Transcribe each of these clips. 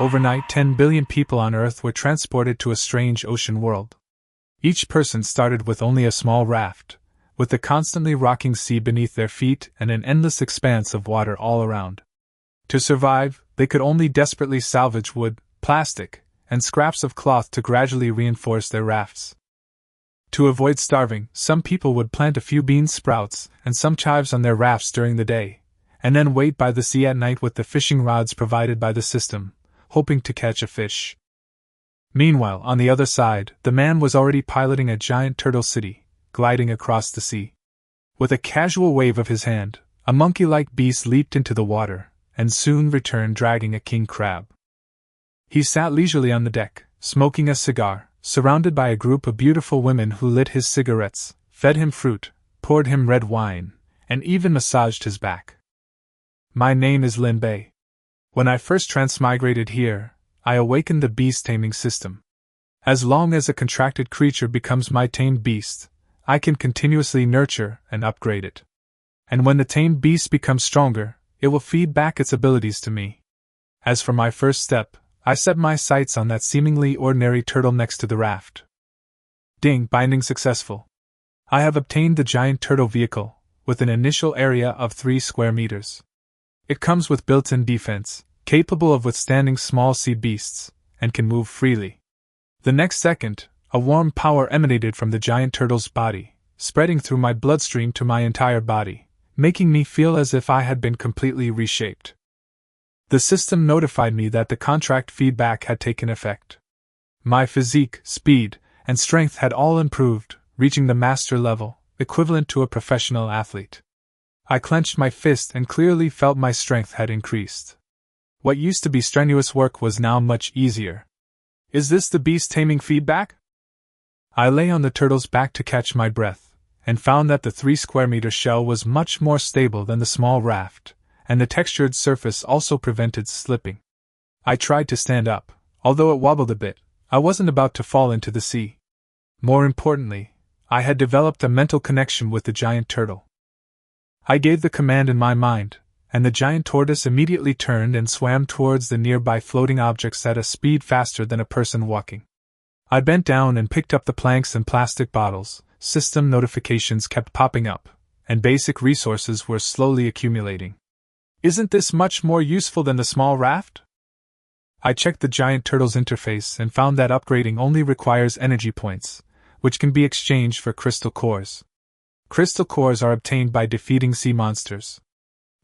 Overnight, 10 billion people on Earth were transported to a strange ocean world. Each person started with only a small raft, with the constantly rocking sea beneath their feet and an endless expanse of water all around. To survive, they could only desperately salvage wood, plastic, and scraps of cloth to gradually reinforce their rafts. To avoid starving, some people would plant a few bean sprouts and some chives on their rafts during the day, and then wait by the sea at night with the fishing rods provided by the system, hoping to catch a fish. Meanwhile, on the other side, the man was already piloting a giant turtle city, gliding across the sea. With a casual wave of his hand, a monkey-like beast leaped into the water, and soon returned dragging a king crab. He sat leisurely on the deck, smoking a cigar, surrounded by a group of beautiful women who lit his cigarettes, fed him fruit, poured him red wine, and even massaged his back. My name is Lin Bei. When I first transmigrated here, I awakened the beast-taming system. As long as a contracted creature becomes my tamed beast, I can continuously nurture and upgrade it. And when the tamed beast becomes stronger, it will feed back its abilities to me. As for my first step, I set my sights on that seemingly ordinary turtle next to the raft. Ding, binding successful. I have obtained the giant turtle vehicle, with an initial area of 3 square meters. It comes with built-in defense, capable of withstanding small sea beasts, and can move freely. The next second, a warm power emanated from the giant turtle's body, spreading through my bloodstream to my entire body, making me feel as if I had been completely reshaped. The system notified me that the contract feedback had taken effect. My physique, speed, and strength had all improved, reaching the master level, equivalent to a professional athlete. I clenched my fist and clearly felt my strength had increased. What used to be strenuous work was now much easier. Is this the beast-taming feedback? I lay on the turtle's back to catch my breath, and found that the 3 square meter shell was much more stable than the small raft, and the textured surface also prevented slipping. I tried to stand up. Although it wobbled a bit, I wasn't about to fall into the sea. More importantly, I had developed a mental connection with the giant turtle. I gave the command in my mind, and the giant tortoise immediately turned and swam towards the nearby floating objects at a speed faster than a person walking. I bent down and picked up the planks and plastic bottles. System notifications kept popping up, and basic resources were slowly accumulating. Isn't this much more useful than the small raft? I checked the giant turtle's interface and found that upgrading only requires energy points, which can be exchanged for crystal cores. Crystal cores are obtained by defeating sea monsters.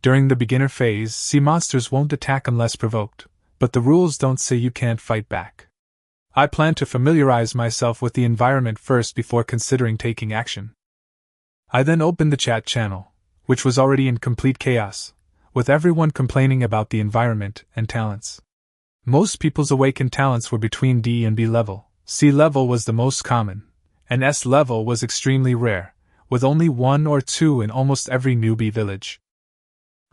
During the beginner phase, sea monsters won't attack unless provoked, but the rules don't say you can't fight back. I plan to familiarize myself with the environment first before considering taking action. I then opened the chat channel, which was already in complete chaos, with everyone complaining about the environment and talents. Most people's awakened talents were between D and B level. C level was the most common, and S level was extremely rare, with only 1 or 2 in almost every newbie village.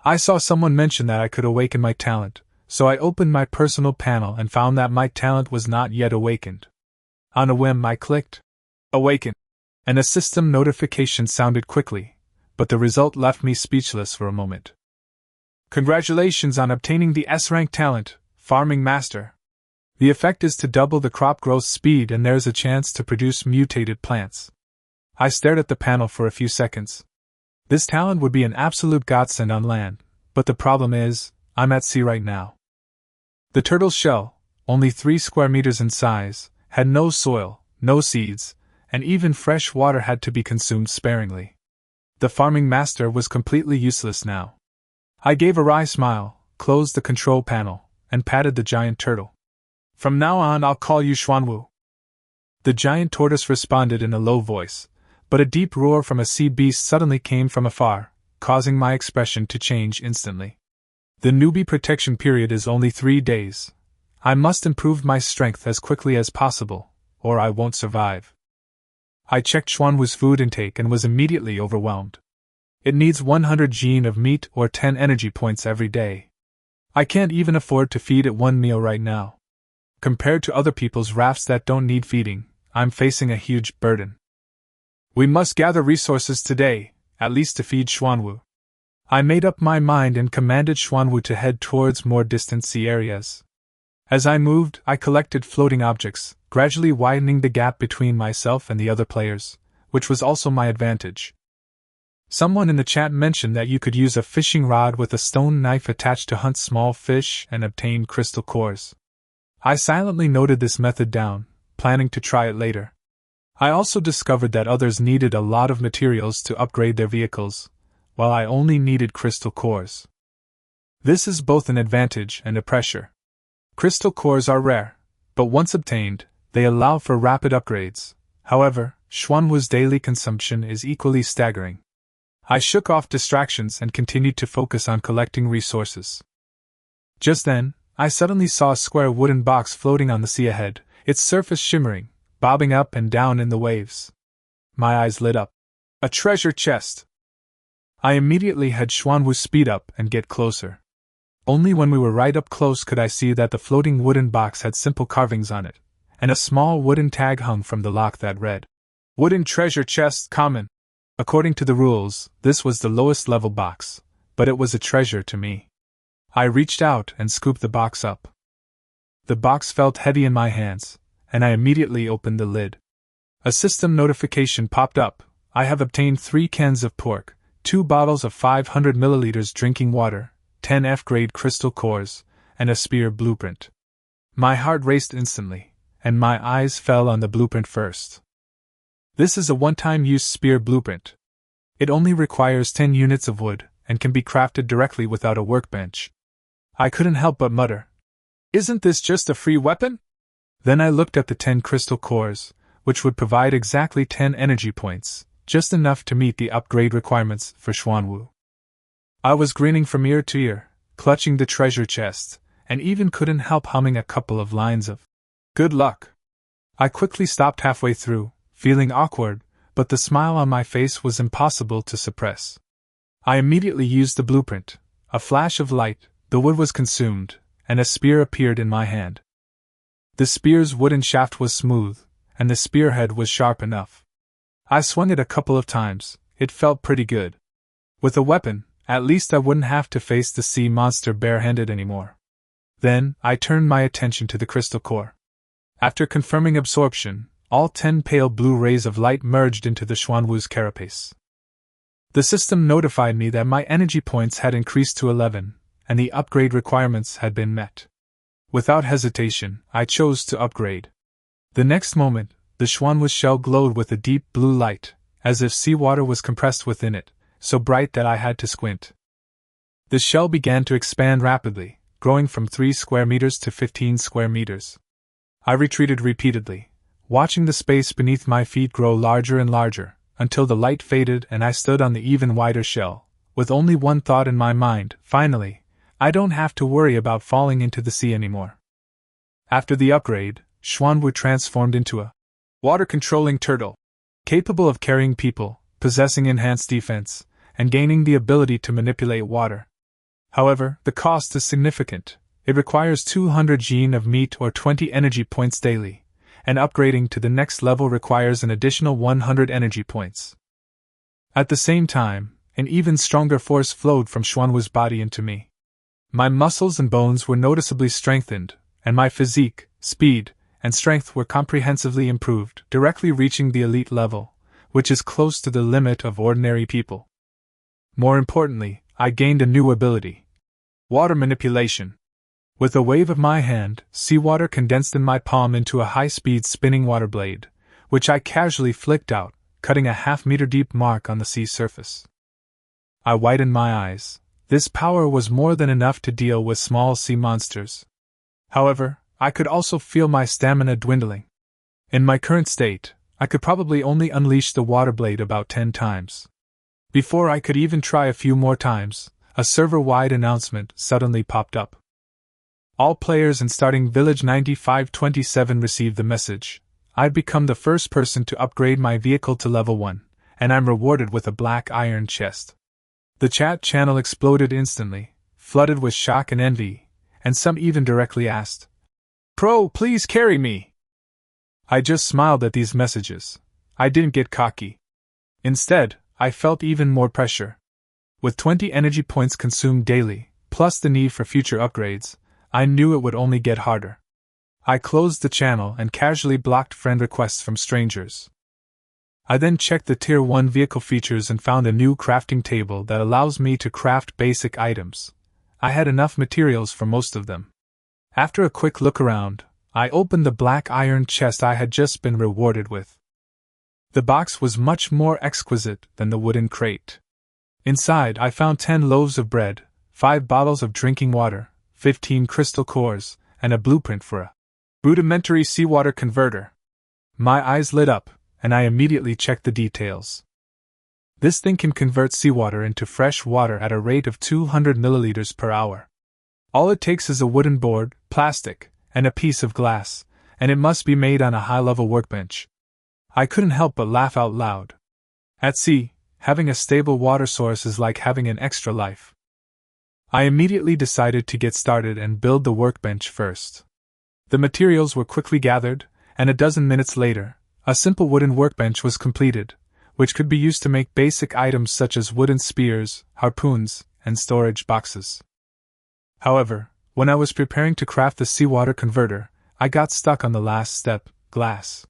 I saw someone mention that I could awaken my talent, so I opened my personal panel and found that my talent was not yet awakened. On a whim, I clicked Awaken, and a system notification sounded quickly, but the result left me speechless for a moment. Congratulations on obtaining the S-rank talent, Farming Master. The effect is to double the crop growth speed and there's a chance to produce mutated plants. I stared at the panel for a few seconds. This talent would be an absolute godsend on land, but the problem is, I'm at sea right now. The turtle's shell, only 3 square meters in size, had no soil, no seeds, and even fresh water had to be consumed sparingly. The Farming Master was completely useless now. I gave a wry smile, closed the control panel, and patted the giant turtle. From now on I'll call you Xuanwu. The giant tortoise responded in a low voice, but a deep roar from a sea beast suddenly came from afar, causing my expression to change instantly. The newbie protection period is only 3 days. I must improve my strength as quickly as possible, or I won't survive. I checked Xuanwu's food intake and was immediately overwhelmed. It needs 100 gene of meat or 10 energy points every day. I can't even afford to feed it 1 meal right now. Compared to other people's rafts that don't need feeding, I'm facing a huge burden. We must gather resources today, at least to feed Xuanwu. I made up my mind and commanded Xuanwu to head towards more distant sea areas. As I moved, I collected floating objects, gradually widening the gap between myself and the other players, which was also my advantage. Someone in the chat mentioned that you could use a fishing rod with a stone knife attached to hunt small fish and obtain crystal cores. I silently noted this method down, planning to try it later. I also discovered that others needed a lot of materials to upgrade their vehicles, while I only needed crystal cores. This is both an advantage and a pressure. Crystal cores are rare, but once obtained, they allow for rapid upgrades. However, Xuanwu's daily consumption is equally staggering. I shook off distractions and continued to focus on collecting resources. Just then, I suddenly saw a square wooden box floating on the sea ahead, its surface shimmering, bobbing up and down in the waves. My eyes lit up. A treasure chest! I immediately had Xuanwu speed up and get closer. Only when we were right up close could I see that the floating wooden box had simple carvings on it, and a small wooden tag hung from the lock that read, "Wooden treasure chest common." According to the rules, this was the lowest level box, but it was a treasure to me. I reached out and scooped the box up. The box felt heavy in my hands, and I immediately opened the lid. A system notification popped up. I have obtained 3 cans of pork, 2 bottles of 500 milliliters drinking water, 10 F-grade crystal cores, and a spear blueprint. My heart raced instantly, and my eyes fell on the blueprint first. This is a one-time use spear blueprint. It only requires 10 units of wood, and can be crafted directly without a workbench. I couldn't help but mutter, "Isn't this just a free weapon?" Then I looked at the 10 crystal cores, which would provide exactly 10 energy points, just enough to meet the upgrade requirements for Xuanwu. I was grinning from ear to ear, clutching the treasure chest, and even couldn't help humming a couple of lines of "Good luck." I quickly stopped halfway through, feeling awkward, but the smile on my face was impossible to suppress. I immediately used the blueprint. A flash of light, the wood was consumed, and a spear appeared in my hand. The spear's wooden shaft was smooth, and the spearhead was sharp enough. I swung it a couple of times. It felt pretty good. With a weapon, at least I wouldn't have to face the sea monster barehanded anymore. Then, I turned my attention to the crystal core. After confirming absorption, all 10 pale blue rays of light merged into the Xuanwu's carapace. The system notified me that my energy points had increased to 11, and the upgrade requirements had been met. Without hesitation, I chose to upgrade. The next moment, the Xuanwu's shell glowed with a deep blue light, as if seawater was compressed within it, so bright that I had to squint. The shell began to expand rapidly, growing from 3 square meters to 15 square meters. I retreated repeatedly, watching the space beneath my feet grow larger and larger, until the light faded and I stood on the even wider shell, with only one thought in my mind: finally, I don't have to worry about falling into the sea anymore. After the upgrade, Xuanwu transformed into a water-controlling turtle, capable of carrying people, possessing enhanced defense, and gaining the ability to manipulate water. However, the cost is significant. It requires 200 yen of meat or 20 energy points daily, and upgrading to the next level requires an additional 100 energy points. At the same time, an even stronger force flowed from Xuanwu's body into me. My muscles and bones were noticeably strengthened, and my physique, speed, and strength were comprehensively improved, directly reaching the elite level, which is close to the limit of ordinary people. More importantly, I gained a new ability: water manipulation. With a wave of my hand, seawater condensed in my palm into a high-speed spinning water blade, which I casually flicked out, cutting a half-meter-deep mark on the sea surface. I widened my eyes. This power was more than enough to deal with small sea monsters. However, I could also feel my stamina dwindling. In my current state, I could probably only unleash the water blade about 10 times. Before I could even try a few more times, a server-wide announcement suddenly popped up. All players in starting Village 9527 received the message: I've become the first person to upgrade my vehicle to level 1, and I'm rewarded with a black iron chest. The chat channel exploded instantly, flooded with shock and envy, and some even directly asked, "Pro, please carry me!" I just smiled at these messages. I didn't get cocky. Instead, I felt even more pressure. With 20 energy points consumed daily, plus the need for future upgrades, I knew it would only get harder. I closed the channel and casually blocked friend requests from strangers. I then checked the Tier 1 vehicle features and found a new crafting table that allows me to craft basic items. I had enough materials for most of them. After a quick look around, I opened the black iron chest I had just been rewarded with. The box was much more exquisite than the wooden crate. Inside, I found 10 loaves of bread, 5 bottles of drinking water, 15 crystal cores, and a blueprint for a rudimentary seawater converter. My eyes lit up, and I immediately checked the details. This thing can convert seawater into fresh water at a rate of 200 milliliters per hour. All it takes is a wooden board, plastic, and a piece of glass, and it must be made on a high-level workbench. I couldn't help but laugh out loud. At sea, having a stable water source is like having an extra life. I immediately decided to get started and build the workbench first. The materials were quickly gathered, and a dozen minutes later, a simple wooden workbench was completed, which could be used to make basic items such as wooden spears, harpoons, and storage boxes. However, when I was preparing to craft the seawater converter, I got stuck on the last step, glass.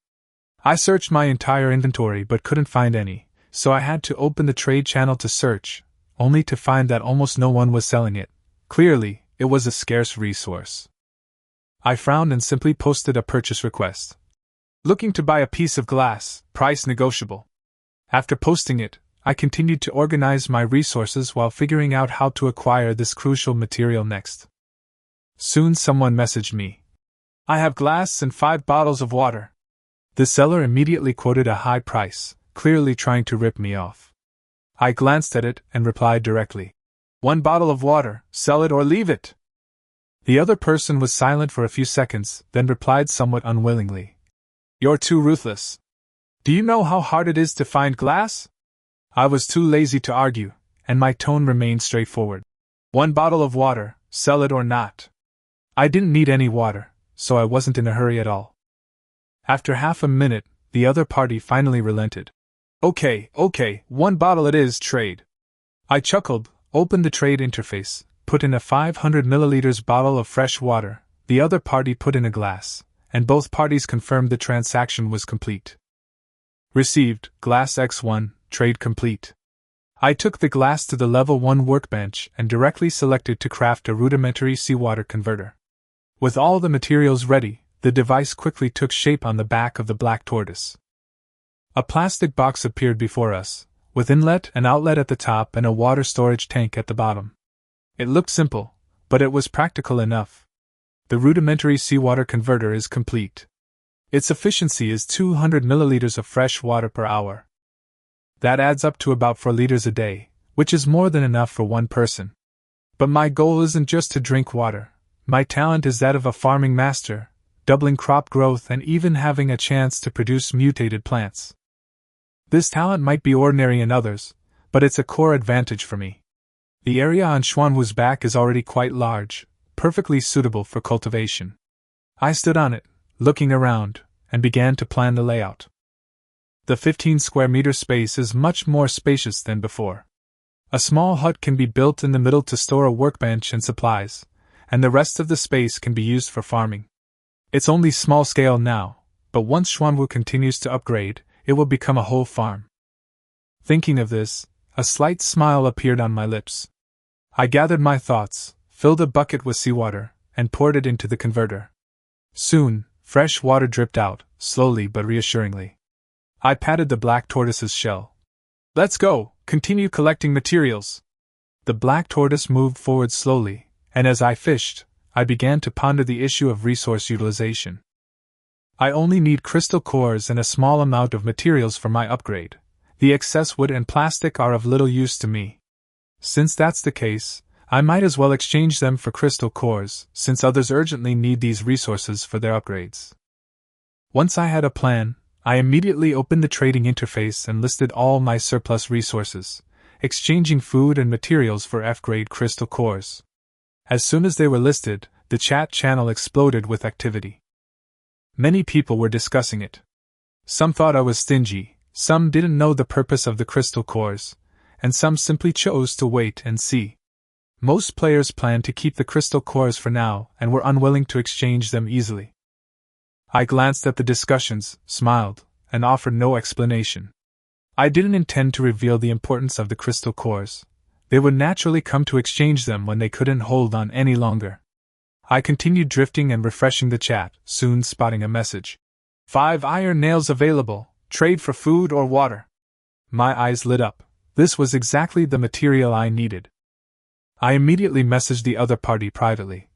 I searched my entire inventory but couldn't find any, so I had to open the trade channel to search, only to find that almost no one was selling it. Clearly, it was a scarce resource. I frowned and simply posted a purchase request. Looking to buy a piece of glass, price negotiable. After posting it, I continued to organize my resources while figuring out how to acquire this crucial material next. Soon someone messaged me. I have glass and 5 bottles of water. The seller immediately quoted a high price, clearly trying to rip me off. I glanced at it and replied directly. 1 bottle of water, sell it or leave it. The other person was silent for a few seconds, then replied somewhat unwillingly. You're too ruthless. Do you know how hard it is to find glass? I was too lazy to argue, and my tone remained straightforward. 1 bottle of water, sell it or not. I didn't need any water, so I wasn't in a hurry at all. After half a minute, the other party finally relented. Okay, 1 bottle it is, trade. I chuckled, opened the trade interface, put in a 500 milliliters bottle of fresh water, the other party put in a glass, and both parties confirmed the transaction was complete. Received, glass X1, trade complete. I took the glass to the level 1 workbench and directly selected to craft a rudimentary seawater converter. With all the materials ready, the device quickly took shape on the back of the black tortoise. A plastic box appeared before us, with inlet and outlet at the top and a water storage tank at the bottom. It looked simple, but it was practical enough. The rudimentary seawater converter is complete. Its efficiency is 200 milliliters of fresh water per hour. That adds up to about 4 liters a day, which is more than enough for one person. But my goal isn't just to drink water. My talent is that of a farming master, doubling crop growth and even having a chance to produce mutated plants. This talent might be ordinary in others, but it's a core advantage for me. The area on Xuanwu's back is already quite large, perfectly suitable for cultivation. I stood on it, looking around, and began to plan the layout. The 15 square meter space is much more spacious than before. A small hut can be built in the middle to store a workbench and supplies, and the rest of the space can be used for farming. It's only small scale now, but once Xuanwu continues to upgrade, it will become a whole farm. Thinking of this, a slight smile appeared on my lips. I gathered my thoughts, filled a bucket with seawater, and poured it into the converter. Soon, fresh water dripped out, slowly but reassuringly. I patted the black tortoise's shell. Let's go, continue collecting materials. The black tortoise moved forward slowly, and as I fished, I began to ponder the issue of resource utilization. I only need crystal cores and a small amount of materials for my upgrade. The excess wood and plastic are of little use to me. Since that's the case, I might as well exchange them for crystal cores, since others urgently need these resources for their upgrades. Once I had a plan, I immediately opened the trading interface and listed all my surplus resources, exchanging food and materials for F-grade crystal cores. As soon as they were listed, the chat channel exploded with activity. Many people were discussing it. Some thought I was stingy, some didn't know the purpose of the crystal cores, and some simply chose to wait and see. Most players planned to keep the crystal cores for now and were unwilling to exchange them easily. I glanced at the discussions, smiled, and offered no explanation. I didn't intend to reveal the importance of the crystal cores. They would naturally come to exchange them when they couldn't hold on any longer. I continued drifting and refreshing the chat, soon spotting a message. 5 iron nails available, trade for food or water. My eyes lit up. This was exactly the material I needed. I immediately messaged the other party privately.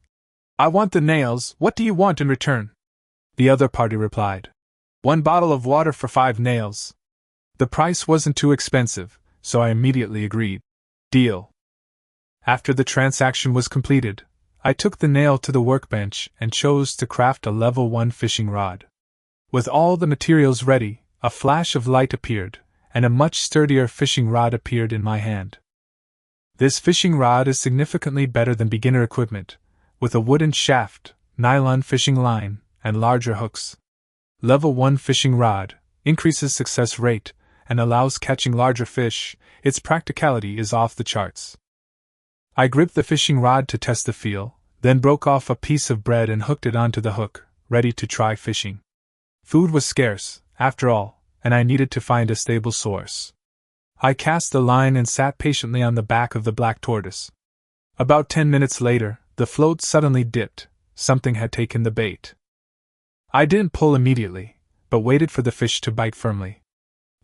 I want the nails, what do you want in return? The other party replied. 1 bottle of water for 5 nails. The price wasn't too expensive, so I immediately agreed. Deal. After the transaction was completed, I took the nail to the workbench and chose to craft a level 1 fishing rod. With all the materials ready, a flash of light appeared, and a much sturdier fishing rod appeared in my hand. This fishing rod is significantly better than beginner equipment, with a wooden shaft, nylon fishing line, and larger hooks. Level 1 fishing rod increases success rate and allows catching larger fish. Its practicality is off the charts. I gripped the fishing rod to test the feel, then broke off a piece of bread and hooked it onto the hook, ready to try fishing. Food was scarce, after all, and I needed to find a stable source. I cast the line and sat patiently on the back of the black tortoise. About 10 minutes later, the float suddenly dipped. Something had taken the bait. I didn't pull immediately, but waited for the fish to bite firmly.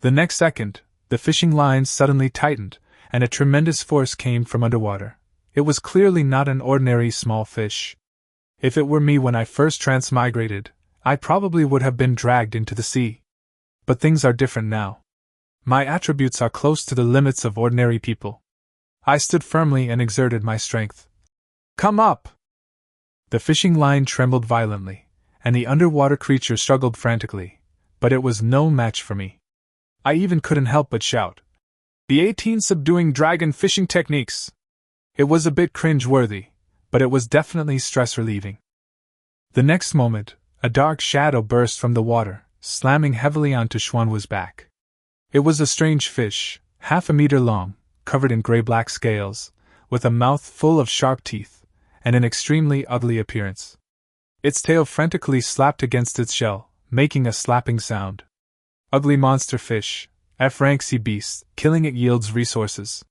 The next second, the fishing line suddenly tightened, and a tremendous force came from underwater. It was clearly not an ordinary small fish. If it were me when I first transmigrated, I probably would have been dragged into the sea. But things are different now. My attributes are close to the limits of ordinary people. I stood firmly and exerted my strength. Come up! The fishing line trembled violently, and the underwater creature struggled frantically, but it was no match for me. I even couldn't help but shout, "The 18 subduing dragon fishing techniques!" It was a bit cringe-worthy, but it was definitely stress-relieving. The next moment, a dark shadow burst from the water, slamming heavily onto Xuanwu's back. It was a strange fish, 1/2 a meter long, covered in gray-black scales, with a mouth full of sharp teeth, and an extremely ugly appearance. Its tail frantically slapped against its shell, making a slapping sound. Ugly monster fish, F-rank sea beast, killing it yields resources.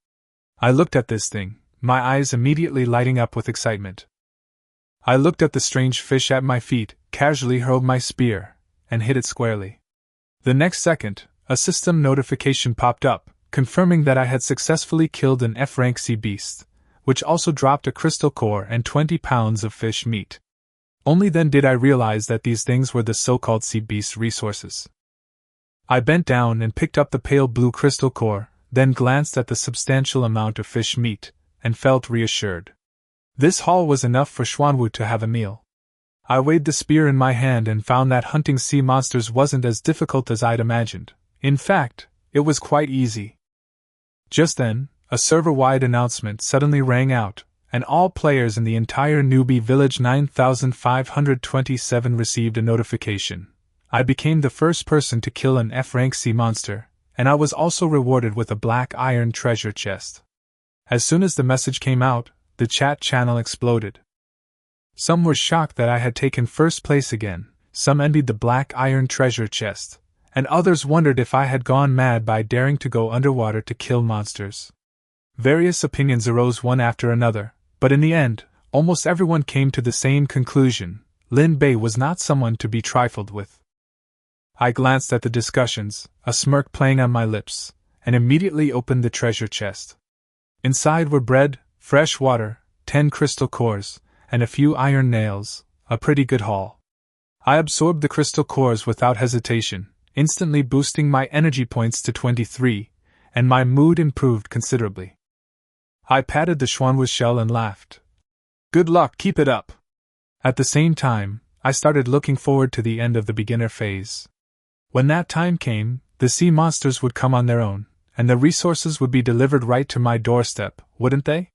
I looked at this thing, my eyes immediately lighting up with excitement. I looked at the strange fish at my feet, casually hurled my spear, and hit it squarely. The next second, a system notification popped up, confirming that I had successfully killed an F-rank sea beast, which also dropped a crystal core and 20 pounds of fish meat. Only then did I realize that these things were the so-called sea beast resources. I bent down and picked up the pale blue crystal core, then glanced at the substantial amount of fish meat, and felt reassured. This haul was enough for Xuanwu to have a meal. I weighed the spear in my hand and found that hunting sea monsters wasn't as difficult as I'd imagined. In fact, it was quite easy. Just then, a server-wide announcement suddenly rang out, and all players in the entire newbie village 9527 received a notification. I became the first person to kill an F-rank sea monster, and I was also rewarded with a black iron treasure chest. As soon as the message came out, the chat channel exploded. Some were shocked that I had taken first place again, some envied the black iron treasure chest, and others wondered if I had gone mad by daring to go underwater to kill monsters. Various opinions arose one after another, but in the end, almost everyone came to the same conclusion: Lin Bei was not someone to be trifled with. I glanced at the discussions, a smirk playing on my lips, and immediately opened the treasure chest. Inside were bread, fresh water, 10 crystal cores, and a few iron nails, a pretty good haul. I absorbed the crystal cores without hesitation, instantly boosting my energy points to 23, and my mood improved considerably. I patted the Xuanwu shell and laughed. Good luck, keep it up. At the same time, I started looking forward to the end of the beginner phase. When that time came, the sea monsters would come on their own, and the resources would be delivered right to my doorstep, wouldn't they?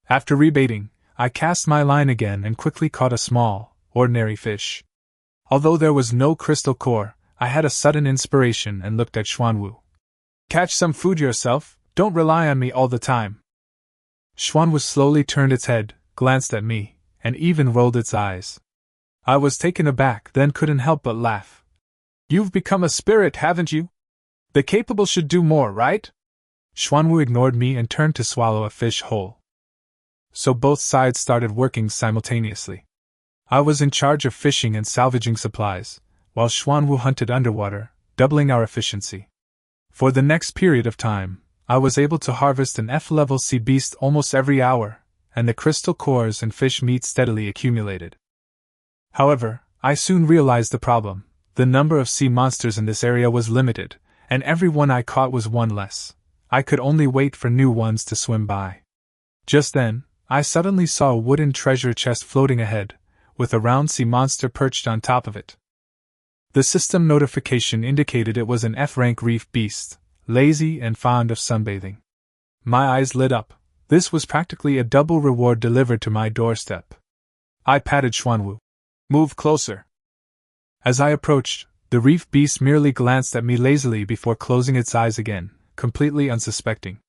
After rebaiting, I cast my line again and quickly caught a small, ordinary fish. Although there was no crystal core, I had a sudden inspiration and looked at Xuanwu. Catch some food yourself, don't rely on me all the time. Schwanwu slowly turned its head, glanced at me, and even rolled its eyes. I was taken aback, then couldn't help but laugh. You've become a spirit, haven't you? The capable should do more, right? Schwanwu ignored me and turned to swallow a fish whole. So both sides started working simultaneously. I was in charge of fishing and salvaging supplies, while Schwanwu hunted underwater, doubling our efficiency. For the next period of time, I was able to harvest an F-level sea beast almost every hour, and the crystal cores and fish meat steadily accumulated. However, I soon realized the problem. The number of sea monsters in this area was limited, and every one I caught was one less. I could only wait for new ones to swim by. Just then, I suddenly saw a wooden treasure chest floating ahead, with a round sea monster perched on top of it. The system notification indicated it was an F-rank reef beast, lazy and fond of sunbathing. My eyes lit up. This was practically a double reward delivered to my doorstep. I patted Schwanwu. Move closer. As I approached, the reef beast merely glanced at me lazily before closing its eyes again, completely unsuspecting.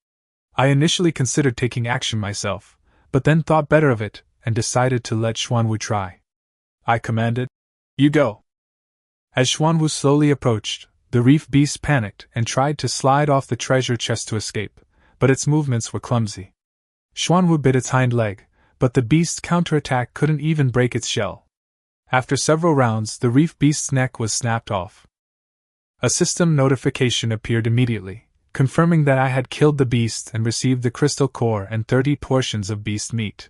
I initially considered taking action myself, but then thought better of it and decided to let Schwanwu try. I commanded, "You go." As Schwanwu slowly approached, the reef beast panicked and tried to slide off the treasure chest to escape, but its movements were clumsy. Schwanwu bit its hind leg, but the beast's counterattack couldn't even break its shell. After several rounds, the reef beast's neck was snapped off. A system notification appeared immediately, confirming that I had killed the beast and received the crystal core and 30 portions of beast meat.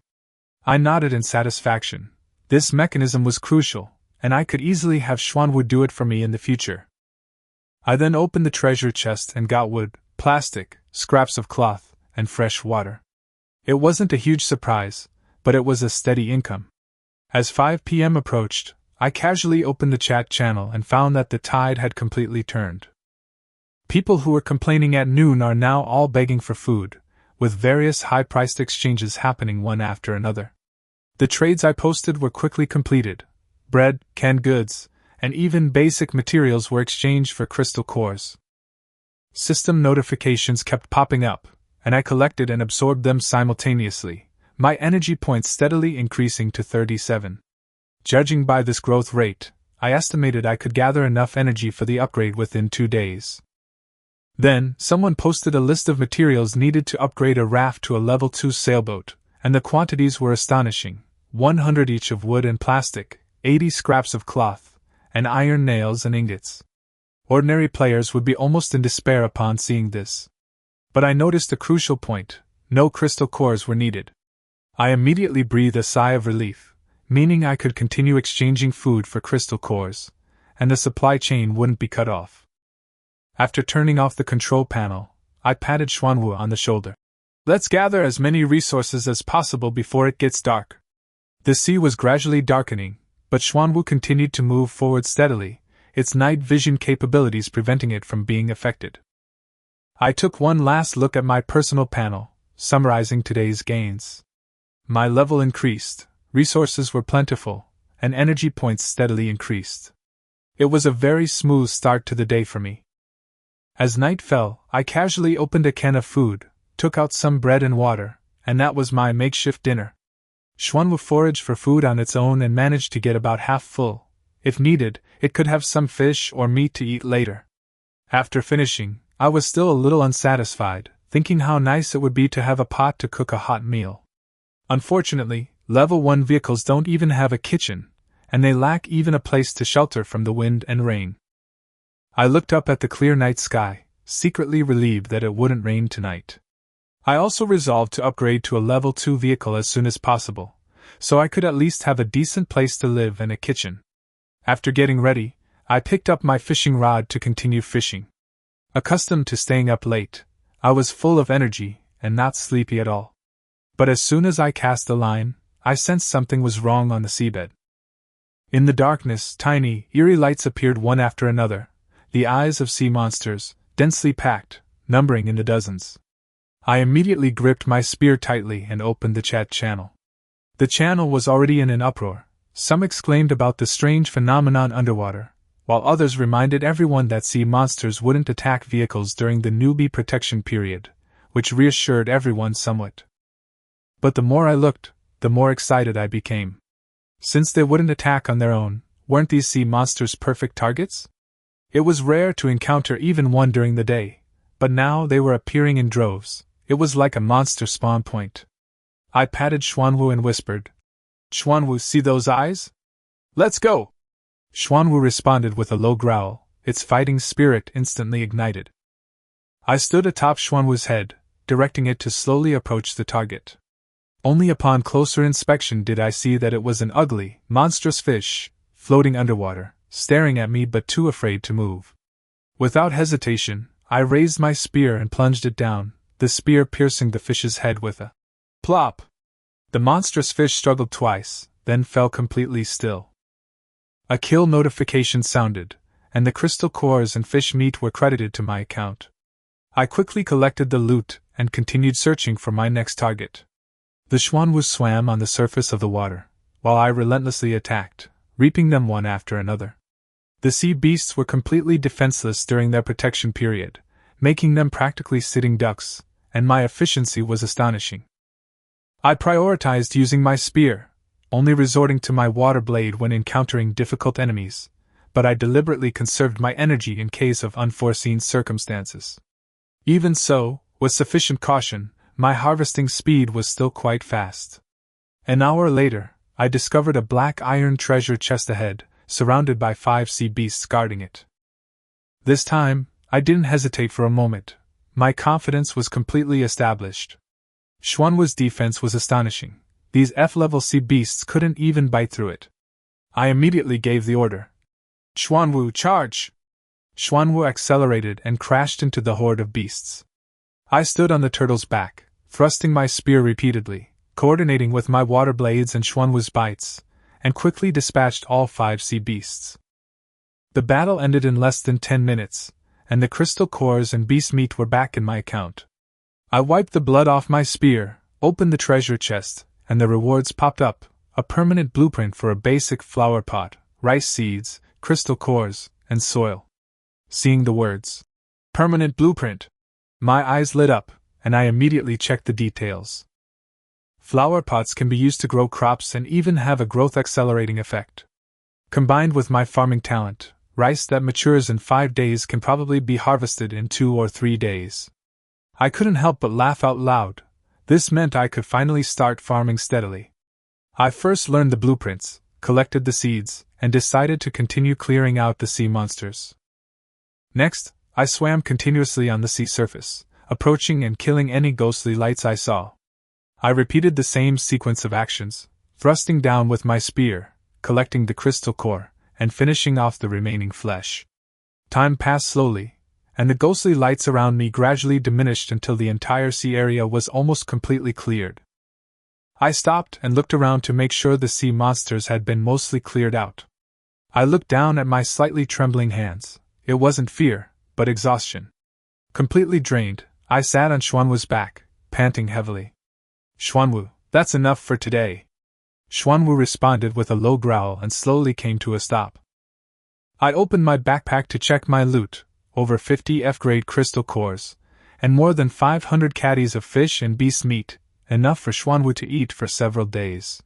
I nodded in satisfaction. This mechanism was crucial, and I could easily have Schwanwu do it for me in the future. I then opened the treasure chest and got wood, plastic, scraps of cloth, and fresh water. It wasn't a huge surprise, but it was a steady income. As 5 p.m. approached, I casually opened the chat channel and found that the tide had completely turned. People who were complaining at noon are now all begging for food, with various high-priced exchanges happening one after another. The trades I posted were quickly completed. Bread, canned goods, and even basic materials were exchanged for crystal cores. System notifications kept popping up, and I collected and absorbed them simultaneously, my energy points steadily increasing to 37. Judging by this growth rate, I estimated I could gather enough energy for the upgrade within 2 days. Then, someone posted a list of materials needed to upgrade a raft to a level 2 sailboat, and the quantities were astonishing: 100 each of wood and plastic, 80 scraps of cloth, and iron nails and ingots. Ordinary players would be almost in despair upon seeing this. But I noticed a crucial point: no crystal cores were needed. I immediately breathed a sigh of relief, meaning I could continue exchanging food for crystal cores, and the supply chain wouldn't be cut off. After turning off the control panel, I patted Schwanwu on the shoulder. Let's gather as many resources as possible before it gets dark. The sea was gradually darkening, but Schwanwu continued to move forward steadily, its night vision capabilities preventing it from being affected. I took one last look at my personal panel, summarizing today's gains. My level increased, resources were plentiful, and energy points steadily increased. It was a very smooth start to the day for me. As night fell, I casually opened a can of food, took out some bread and water, and that was my makeshift dinner. Schwanwu foraged for food on its own and managed to get about half full. If needed, it could have some fish or meat to eat later. After finishing, I was still a little unsatisfied, thinking how nice it would be to have a pot to cook a hot meal. Unfortunately, level 1 vehicles don't even have a kitchen, and they lack even a place to shelter from the wind and rain. I looked up at the clear night sky, secretly relieved that it wouldn't rain tonight. I also resolved to upgrade to a level 2 vehicle as soon as possible, so I could at least have a decent place to live and a kitchen. After getting ready, I picked up my fishing rod to continue fishing. Accustomed to staying up late, I was full of energy and not sleepy at all. But as soon as I cast the line, I sensed something was wrong on the seabed. In the darkness, tiny, eerie lights appeared one after another, the eyes of sea monsters, densely packed, numbering in the dozens. I immediately gripped my spear tightly and opened the chat channel. The channel was already in an uproar. Some exclaimed about the strange phenomenon underwater, while others reminded everyone that sea monsters wouldn't attack vehicles during the newbie protection period, which reassured everyone somewhat. But the more I looked, the more excited I became. Since they wouldn't attack on their own, weren't these sea monsters perfect targets? It was rare to encounter even one during the day, but now they were appearing in droves. It was like a monster spawn point. I patted Xuanwu and whispered, "Xuanwu, see those eyes? Let's go!" Xuanwu responded with a low growl, its fighting spirit instantly ignited. I stood atop Xuanwu's head, directing it to slowly approach the target. Only upon closer inspection did I see that it was an ugly, monstrous fish, floating underwater, staring at me but too afraid to move. Without hesitation, I raised my spear and plunged it down, the spear piercing the fish's head with a plop. The monstrous fish struggled twice, then fell completely still. A kill notification sounded, and the crystal cores and fish meat were credited to my account. I quickly collected the loot and continued searching for my next target. The Xuanwu swam on the surface of the water, while I relentlessly attacked, reaping them one after another. The sea beasts were completely defenseless during their protection period, making them practically sitting ducks, and my efficiency was astonishing. I prioritized using my spear, only resorting to my water blade when encountering difficult enemies, but I deliberately conserved my energy in case of unforeseen circumstances. Even so, with sufficient caution, my harvesting speed was still quite fast. An hour later, I discovered a black iron treasure chest ahead, surrounded by 5 sea beasts guarding it. This time, I didn't hesitate for a moment. My confidence was completely established. Xuanwu's defense was astonishing. These F-level sea beasts couldn't even bite through it. I immediately gave the order. "Xuanwu, charge!" Xuanwu accelerated and crashed into the horde of beasts. I stood on the turtle's back, thrusting my spear repeatedly, coordinating with my water blades and Xuanwu's bites, and quickly dispatched all 5 sea beasts. The battle ended in less than 10 minutes, and the crystal cores and beast meat were back in my account. I wiped the blood off my spear, opened the treasure chest, and the rewards popped up, a permanent blueprint for a basic flower pot, rice seeds, crystal cores, and soil. Seeing the words, "Permanent blueprint," my eyes lit up, and I immediately checked the details. Flower pots can be used to grow crops and even have a growth accelerating effect. Combined with my farming talent, rice that matures in 5 days can probably be harvested in 2 or 3 days. I couldn't help but laugh out loud. This meant I could finally start farming steadily. I first learned the blueprints, collected the seeds, and decided to continue clearing out the sea monsters. Next, I swam continuously on the sea surface, approaching and killing any ghostly lights I saw. I repeated the same sequence of actions, thrusting down with my spear, collecting the crystal core, and finishing off the remaining flesh. Time passed slowly, and the ghostly lights around me gradually diminished until the entire sea area was almost completely cleared. I stopped and looked around to make sure the sea monsters had been mostly cleared out. I looked down at my slightly trembling hands. It wasn't fear, but exhaustion. Completely drained, I sat on Xuanwu's back, panting heavily. "Xuanwu, that's enough for today." Xuanwu responded with a low growl and slowly came to a stop. I opened my backpack to check my loot, over 50 F-grade crystal cores, and more than 500 caddies of fish and beast meat, enough for Xuanwu to eat for several days.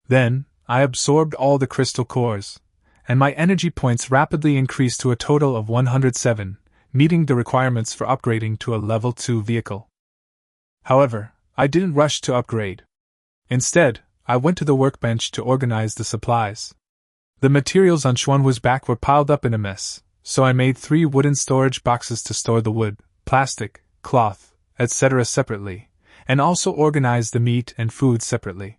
Then, I absorbed all the crystal cores, and my energy points rapidly increased to a total of 107, meeting the requirements for upgrading to a level 2 vehicle. However, I didn't rush to upgrade. Instead, I went to the workbench to organize the supplies. The materials on Xuanwu's back were piled up in a mess, so I made 3 wooden storage boxes to store the wood, plastic, cloth, etc. separately, and also organized the meat and food separately.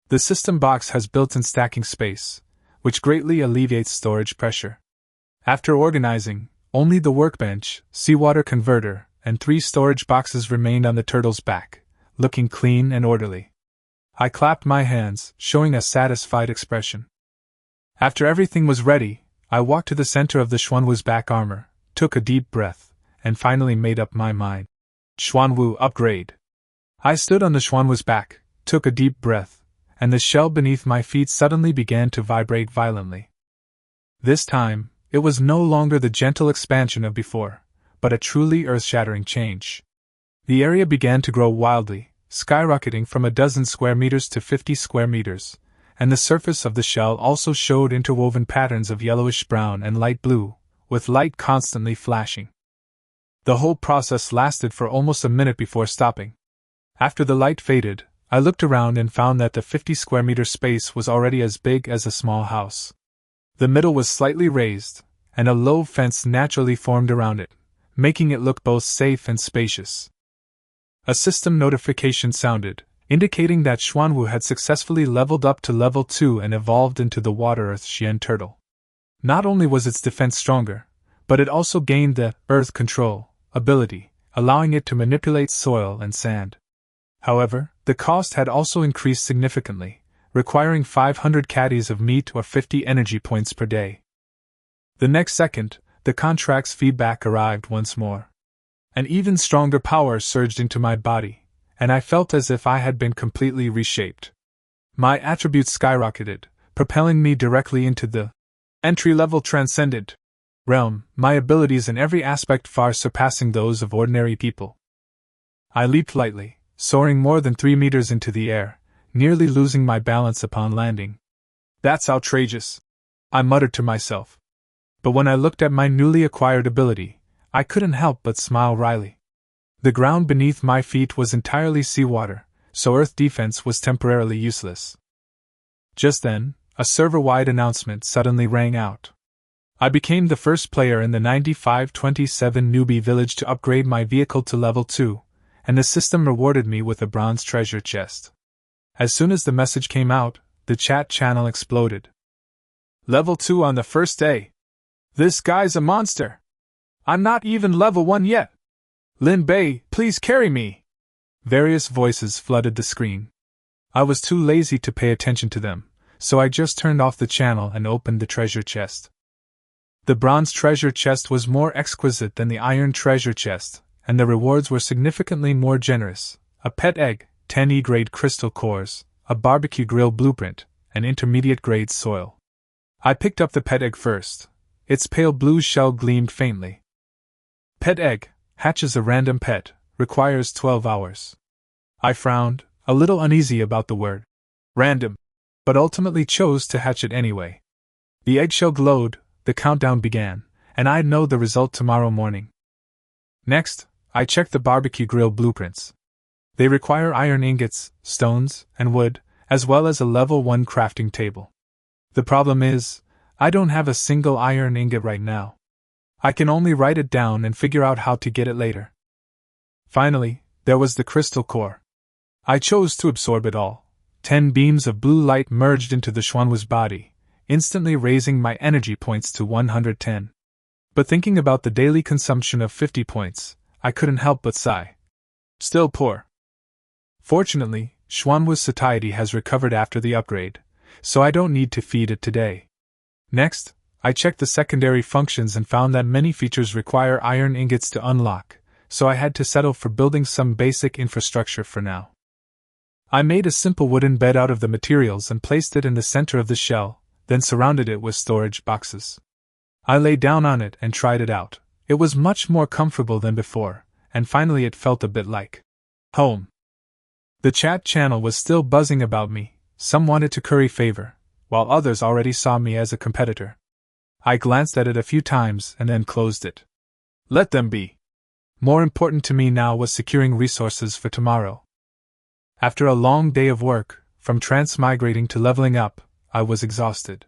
The system box has built-in stacking space, which greatly alleviates storage pressure. After organizing, only the workbench, seawater converter, and 3 storage boxes remained on the turtle's back, looking clean and orderly. I clapped my hands, showing a satisfied expression. After everything was ready, I walked to the center of the Xuanwu's back armor, took a deep breath, and finally made up my mind. Xuanwu, upgrade. I stood on the Xuanwu's back, took a deep breath, and the shell beneath my feet suddenly began to vibrate violently. This time, it was no longer the gentle expansion of before, but a truly earth-shattering change. The area began to grow wildly, skyrocketing from a dozen square meters to 50 square meters, and the surface of the shell also showed interwoven patterns of yellowish brown and light blue, with light constantly flashing. The whole process lasted for almost a minute before stopping. After the light faded, I looked around and found that the 50 square meter space was already as big as a small house. The middle was slightly raised, and a low fence naturally formed around it, making it look both safe and spacious. A system notification sounded, indicating that Xuanwu had successfully leveled up to level 2 and evolved into the water earth Xian turtle. Not only was its defense stronger, but it also gained the earth control ability, allowing it to manipulate soil and sand. However, the cost had also increased significantly, requiring 500 caddies of meat or 50 energy points per day. The next second, the contract's feedback arrived once more. An even stronger power surged into my body, and I felt as if I had been completely reshaped. My attributes skyrocketed, propelling me directly into the entry-level transcendent realm, my abilities in every aspect far surpassing those of ordinary people. I leaped lightly, soaring more than 3 meters into the air, nearly losing my balance upon landing. "That's outrageous," I muttered to myself. But when I looked at my newly acquired ability, I couldn't help but smile wryly. The ground beneath my feet was entirely seawater, so earth defense was temporarily useless. Just then, a server-wide announcement suddenly rang out. I became the first player in the 9527 newbie village to upgrade my vehicle to level 2, and the system rewarded me with a bronze treasure chest. As soon as the message came out, the chat channel exploded. "Level 2 on the first day. This guy's a monster. I'm not even level 1 yet. Lin Bei, please carry me." Various voices flooded the screen. I was too lazy to pay attention to them, so I just turned off the channel and opened the treasure chest. The bronze treasure chest was more exquisite than the iron treasure chest, and the rewards were significantly more generous: a pet egg, 10 E-grade crystal cores, a barbecue grill blueprint, and intermediate grade soil. I picked up the pet egg first. Its pale blue shell gleamed faintly. Pet egg, hatches a random pet, requires 12 hours. I frowned, a little uneasy about the word random, but ultimately chose to hatch it anyway. The eggshell glowed, the countdown began, and I'd know the result tomorrow morning. Next, I checked the barbecue grill blueprints. They require iron ingots, stones, and wood, as well as a level 1 crafting table. The problem is, I don't have a single iron ingot right now. I can only write it down and figure out how to get it later. Finally, there was the crystal core. I chose to absorb it all. 10 beams of blue light merged into the Xuanwu's body, instantly raising my energy points to 110. But thinking about the daily consumption of 50 points, I couldn't help but sigh. Still poor. Fortunately, Xuanwu's satiety has recovered after the upgrade, so I don't need to feed it today. Next, I checked the secondary functions and found that many features require iron ingots to unlock, so I had to settle for building some basic infrastructure for now. I made a simple wooden bed out of the materials and placed it in the center of the shell, then surrounded it with storage boxes. I lay down on it and tried it out. It was much more comfortable than before, and finally it felt a bit like home. The chat channel was still buzzing about me. Some wanted to curry favor, while others already saw me as a competitor. I glanced at it a few times and then closed it. Let them be. More important to me now was securing resources for tomorrow. After a long day of work, from transmigrating to leveling up, I was exhausted.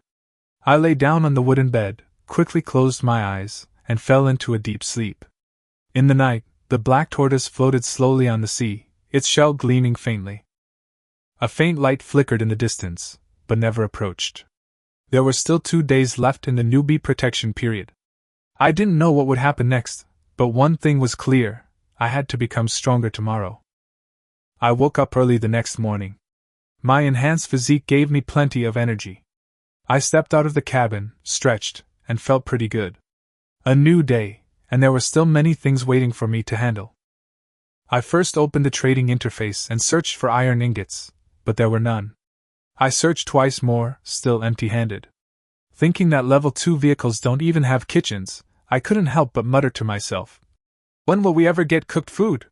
I lay down on the wooden bed, quickly closed my eyes, and fell into a deep sleep. In the night, the black tortoise floated slowly on the sea, its shell gleaming faintly. A faint light flickered in the distance, but never approached. There were still 2 days left in the newbie protection period. I didn't know what would happen next, but one thing was clear: I had to become stronger tomorrow. I woke up early the next morning. My enhanced physique gave me plenty of energy. I stepped out of the cabin, stretched, and felt pretty good. A new day, and there were still many things waiting for me to handle. I first opened the trading interface and searched for iron ingots, but there were none. I searched twice more, still empty-handed. Thinking that level 2 vehicles don't even have kitchens, I couldn't help but mutter to myself, "When will we ever get cooked food?"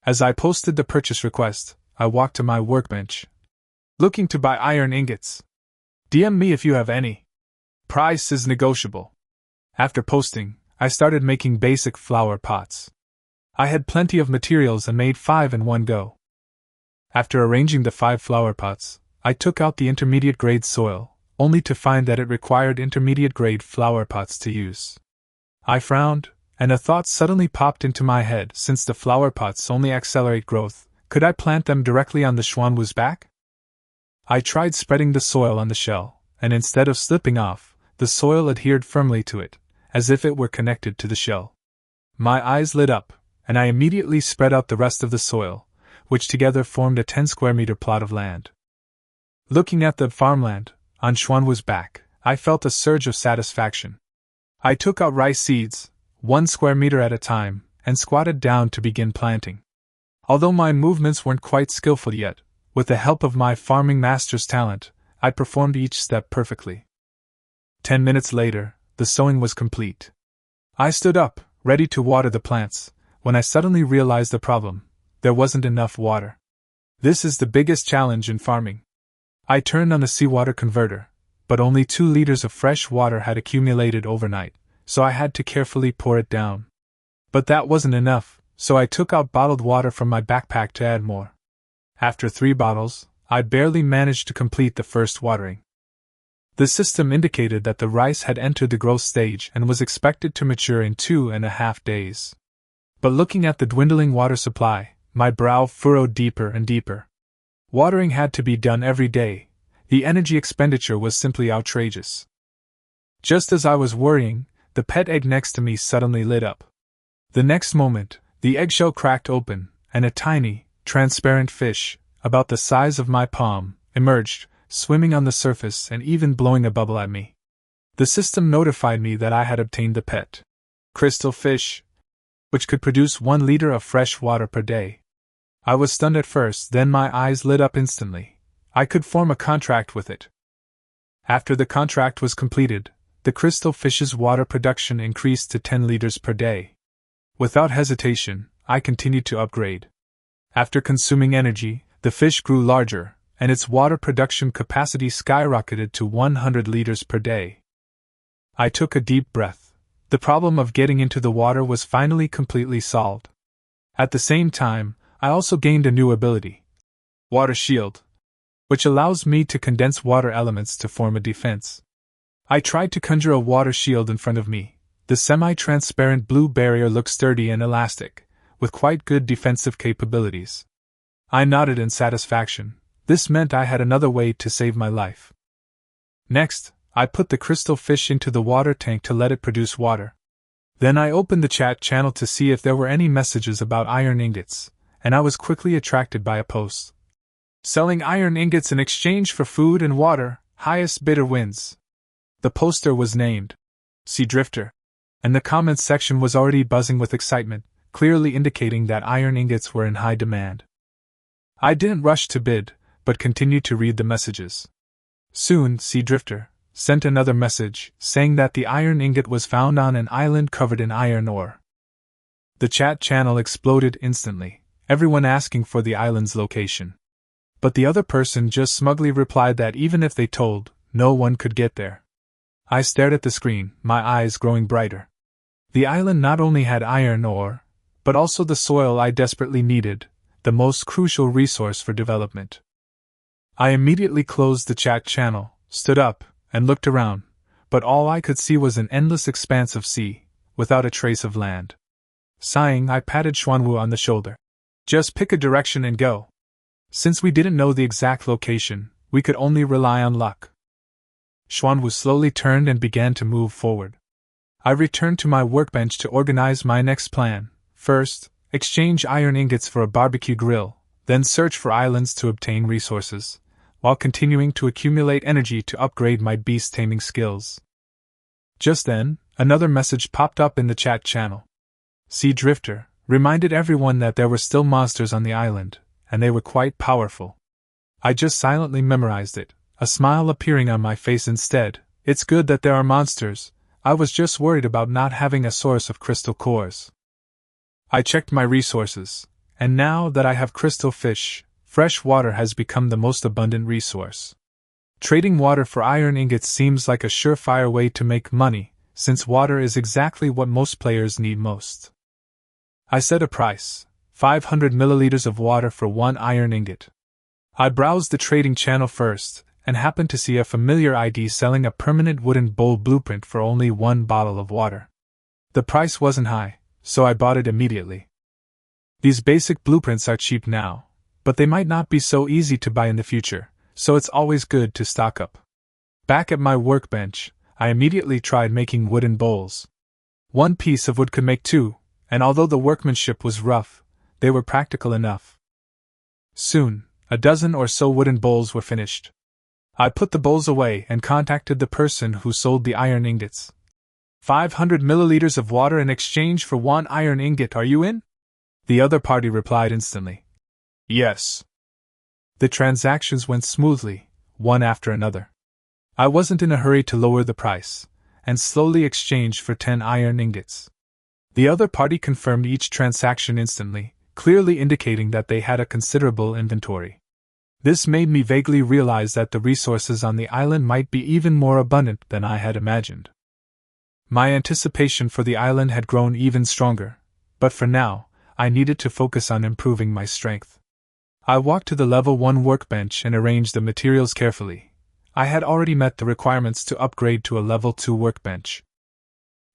As I posted the purchase request, I walked to my workbench. Looking to buy iron ingots. DM me if you have any. Price is negotiable. After posting, I started making basic flower pots. I had plenty of materials and made 5 in one go. After arranging the 5 flower pots, I took out the intermediate grade soil, only to find that it required intermediate grade flower pots to use. I frowned, and a thought suddenly popped into my head. Since the flower pots only accelerate growth, could I plant them directly on the Xuanwu's back? I tried spreading the soil on the shell, and instead of slipping off, the soil adhered firmly to it, as if it were connected to the shell. My eyes lit up, and I immediately spread out the rest of the soil, which together formed a 10 square meter plot of land. Looking at the farmland on Xuanwu's back, I felt a surge of satisfaction. I took out rice seeds, 1 square meter at a time, and squatted down to begin planting. Although my movements weren't quite skillful yet, with the help of my farming master's talent, I performed each step perfectly. 10 minutes later, the sowing was complete. I stood up, ready to water the plants, when I suddenly realized the problem. There wasn't enough water. This is the biggest challenge in farming. I turned on the seawater converter, but only 2 liters of fresh water had accumulated overnight, so I had to carefully pour it down. But that wasn't enough, so I took out bottled water from my backpack to add more. After 3 bottles, I barely managed to complete the first watering. The system indicated that the rice had entered the growth stage and was expected to mature in 2.5 days. But looking at the dwindling water supply, my brow furrowed deeper and deeper. Watering had to be done every day. The energy expenditure was simply outrageous. Just as I was worrying, the pet egg next to me suddenly lit up. The next moment, the eggshell cracked open, and a tiny, transparent fish, about the size of my palm, emerged, swimming on the surface and even blowing a bubble at me. The system notified me that I had obtained the pet crystal fish, which could produce 1 liter of fresh water per day. I was stunned at first, then my eyes lit up instantly. I could form a contract with it. After the contract was completed, the crystal fish's water production increased to 10 liters per day. Without hesitation, I continued to upgrade. After consuming energy, the fish grew larger, and its water production capacity skyrocketed to 100 liters per day. I took a deep breath. The problem of getting into the water was finally completely solved. At the same time, I also gained a new ability, Water Shield, which allows me to condense water elements to form a defense. I tried to conjure a water shield in front of me. The semi-transparent blue barrier looked sturdy and elastic, with quite good defensive capabilities. I nodded in satisfaction. This meant I had another way to save my life. Next, I put the crystal fish into the water tank to let it produce water. Then I opened the chat channel to see if there were any messages about iron ingots, and I was quickly attracted by a post. Selling iron ingots in exchange for food and water, highest bidder wins. The poster was named Sea Drifter, and the comments section was already buzzing with excitement, clearly indicating that iron ingots were in high demand. I didn't rush to bid, but continued to read the messages. Soon, Sea Drifter sent another message, saying that the iron ingot was found on an island covered in iron ore. The chat channel exploded instantly, everyone asking for the island's location. But the other person just smugly replied that even if they told, no one could get there. I stared at the screen, my eyes growing brighter. The island not only had iron ore, but also the soil I desperately needed, the most crucial resource for development. I immediately closed the chat channel, stood up, and looked around, but all I could see was an endless expanse of sea, without a trace of land. Sighing, I patted Xuanwu on the shoulder. Just pick a direction and go. Since we didn't know the exact location, we could only rely on luck. Xuanwu slowly turned and began to move forward. I returned to my workbench to organize my next plan. First, exchange iron ingots for a barbecue grill, then search for islands to obtain resources, while continuing to accumulate energy to upgrade my beast taming skills. Just then, another message popped up in the chat channel. Sea Drifter reminded everyone that there were still monsters on the island, and they were quite powerful. I just silently memorized it, a smile appearing on my face instead. It's good that there are monsters. I was just worried about not having a source of crystal cores. I checked my resources, and now that I have crystal fish, fresh water has become the most abundant resource. Trading water for iron ingots seems like a surefire way to make money, since water is exactly what most players need most. I set a price, 500 milliliters of water for 1 iron ingot. I browsed the trading channel first, and happened to see a familiar ID selling a permanent wooden bowl blueprint for only 1 bottle of water. The price wasn't high, so I bought it immediately. These basic blueprints are cheap now, but they might not be so easy to buy in the future, so it's always good to stock up. Back at my workbench, I immediately tried making wooden bowls. 1 piece of wood could make 2, and although the workmanship was rough, they were practical enough. Soon, a dozen or so wooden bowls were finished. I put the bowls away and contacted the person who sold the iron ingots. 500 milliliters of water in exchange for 1 iron ingot, are you in? The other party replied instantly. Yes. The transactions went smoothly, one after another. I wasn't in a hurry to lower the price, and slowly exchanged for 10 iron ingots. The other party confirmed each transaction instantly, clearly indicating that they had a considerable inventory. This made me vaguely realize that the resources on the island might be even more abundant than I had imagined. My anticipation for the island had grown even stronger, but for now, I needed to focus on improving my strength. I walked to the level 1 workbench and arranged the materials carefully. I had already met the requirements to upgrade to a level 2 workbench.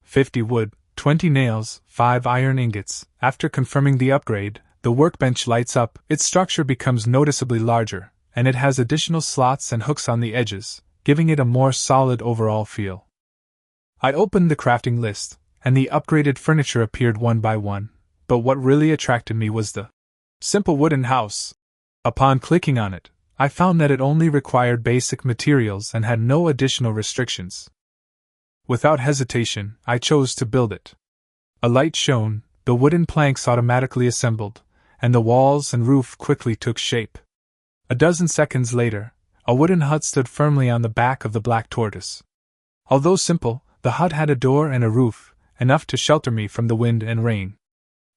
50 wood, 20 nails, 5 iron ingots. After confirming the upgrade, the workbench lights up, its structure becomes noticeably larger, and it has additional slots and hooks on the edges, giving it a more solid overall feel. I opened the crafting list, and the upgraded furniture appeared one by one, but what really attracted me was the simple wooden house. Upon clicking on it, I found that it only required basic materials and had no additional restrictions. Without hesitation, I chose to build it. A light shone, the wooden planks automatically assembled, and the walls and roof quickly took shape. A dozen seconds later, a wooden hut stood firmly on the back of the black tortoise. Although simple, the hut had a door and a roof, enough to shelter me from the wind and rain.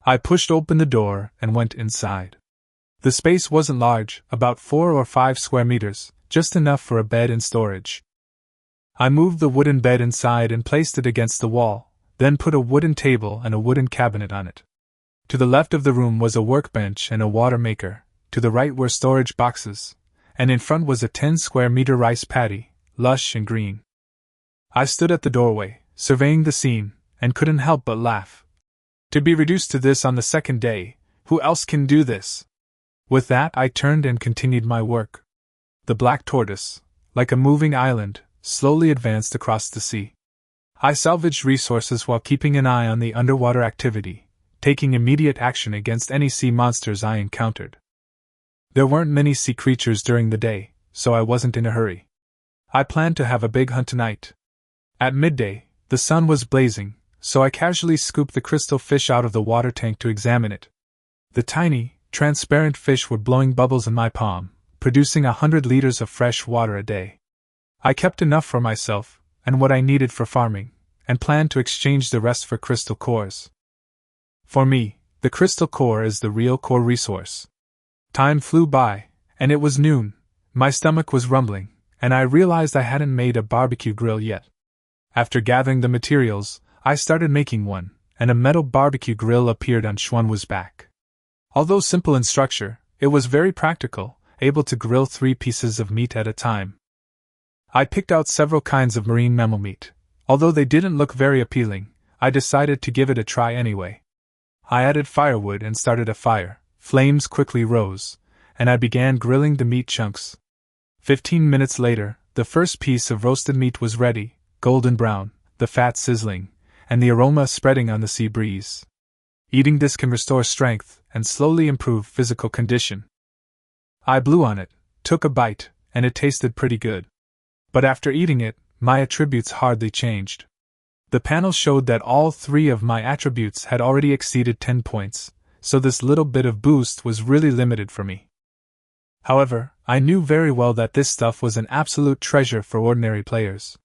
I pushed open the door and went inside. The space wasn't large, about 4 or 5 square meters, just enough for a bed and storage. I moved the wooden bed inside and placed it against the wall, then put a wooden table and a wooden cabinet on it. To the left of the room was a workbench and a water maker, to the right were storage boxes, and in front was a 10-square-meter rice paddy, lush and green. I stood at the doorway, surveying the scene, and couldn't help but laugh. To be reduced to this on the second day, who else can do this? With that, I turned and continued my work. The black tortoise, like a moving island, slowly advanced across the sea. I salvaged resources while keeping an eye on the underwater activity, taking immediate action against any sea monsters I encountered. There weren't many sea creatures during the day, so I wasn't in a hurry. I planned to have a big hunt tonight. At midday, the sun was blazing, so I casually scooped the crystal fish out of the water tank to examine it. The tiny, transparent fish were blowing bubbles in my palm, producing 100 liters of fresh water a day. I kept enough for myself, and what I needed for farming, and planned to exchange the rest for crystal cores. For me, the crystal core is the real core resource. Time flew by, and it was noon. My stomach was rumbling, and I realized I hadn't made a barbecue grill yet. After gathering the materials, I started making one, and a metal barbecue grill appeared on Xuanwu's back. Although simple in structure, it was very practical, able to grill 3 pieces of meat at a time. I picked out several kinds of marine mammal meat. Although they didn't look very appealing, I decided to give it a try anyway. I added firewood and started a fire. Flames quickly rose, and I began grilling the meat chunks. 15 minutes later, the first piece of roasted meat was ready, golden brown, the fat sizzling, and the aroma spreading on the sea breeze. Eating this can restore strength and slowly improve physical condition. I blew on it, took a bite, and it tasted pretty good. But after eating it, my attributes hardly changed. The panel showed that all 3 of my attributes had already exceeded 10 points, so this little bit of boost was really limited for me. However, I knew very well that this stuff was an absolute treasure for ordinary players.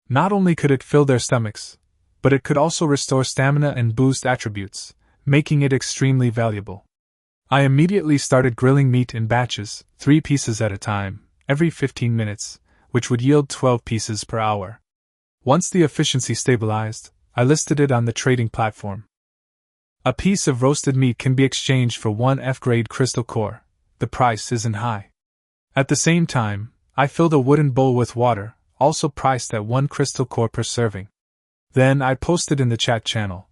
Not only could it fill their stomachs, but it could also restore stamina and boost attributes, making it extremely valuable. I immediately started grilling meat in batches, 3 pieces at a time, every 15 minutes, which would yield 12 pieces per hour. Once the efficiency stabilized, I listed it on the trading platform. A piece of roasted meat can be exchanged for 1 F-grade crystal core. The price isn't high. At the same time, I filled a wooden bowl with water, also priced at 1 crystal core per serving. Then I posted in the chat channel.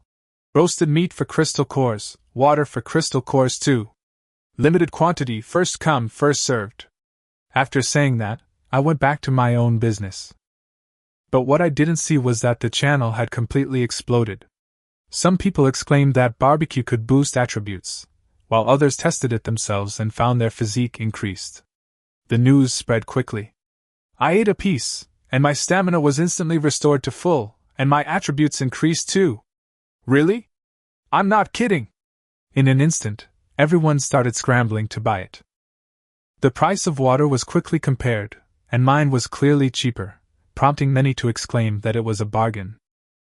Roasted meat for crystal cores, water for crystal cores too. Limited quantity, first come, first served. After saying that, I went back to my own business. But what I didn't see was that the channel had completely exploded. Some people exclaimed that barbecue could boost attributes, while others tested it themselves and found their physique increased. The news spread quickly. I ate a piece, and my stamina was instantly restored to full, and my attributes increased too. Really? I'm not kidding! In an instant, everyone started scrambling to buy it. The price of water was quickly compared, and mine was clearly cheaper, prompting many to exclaim that it was a bargain.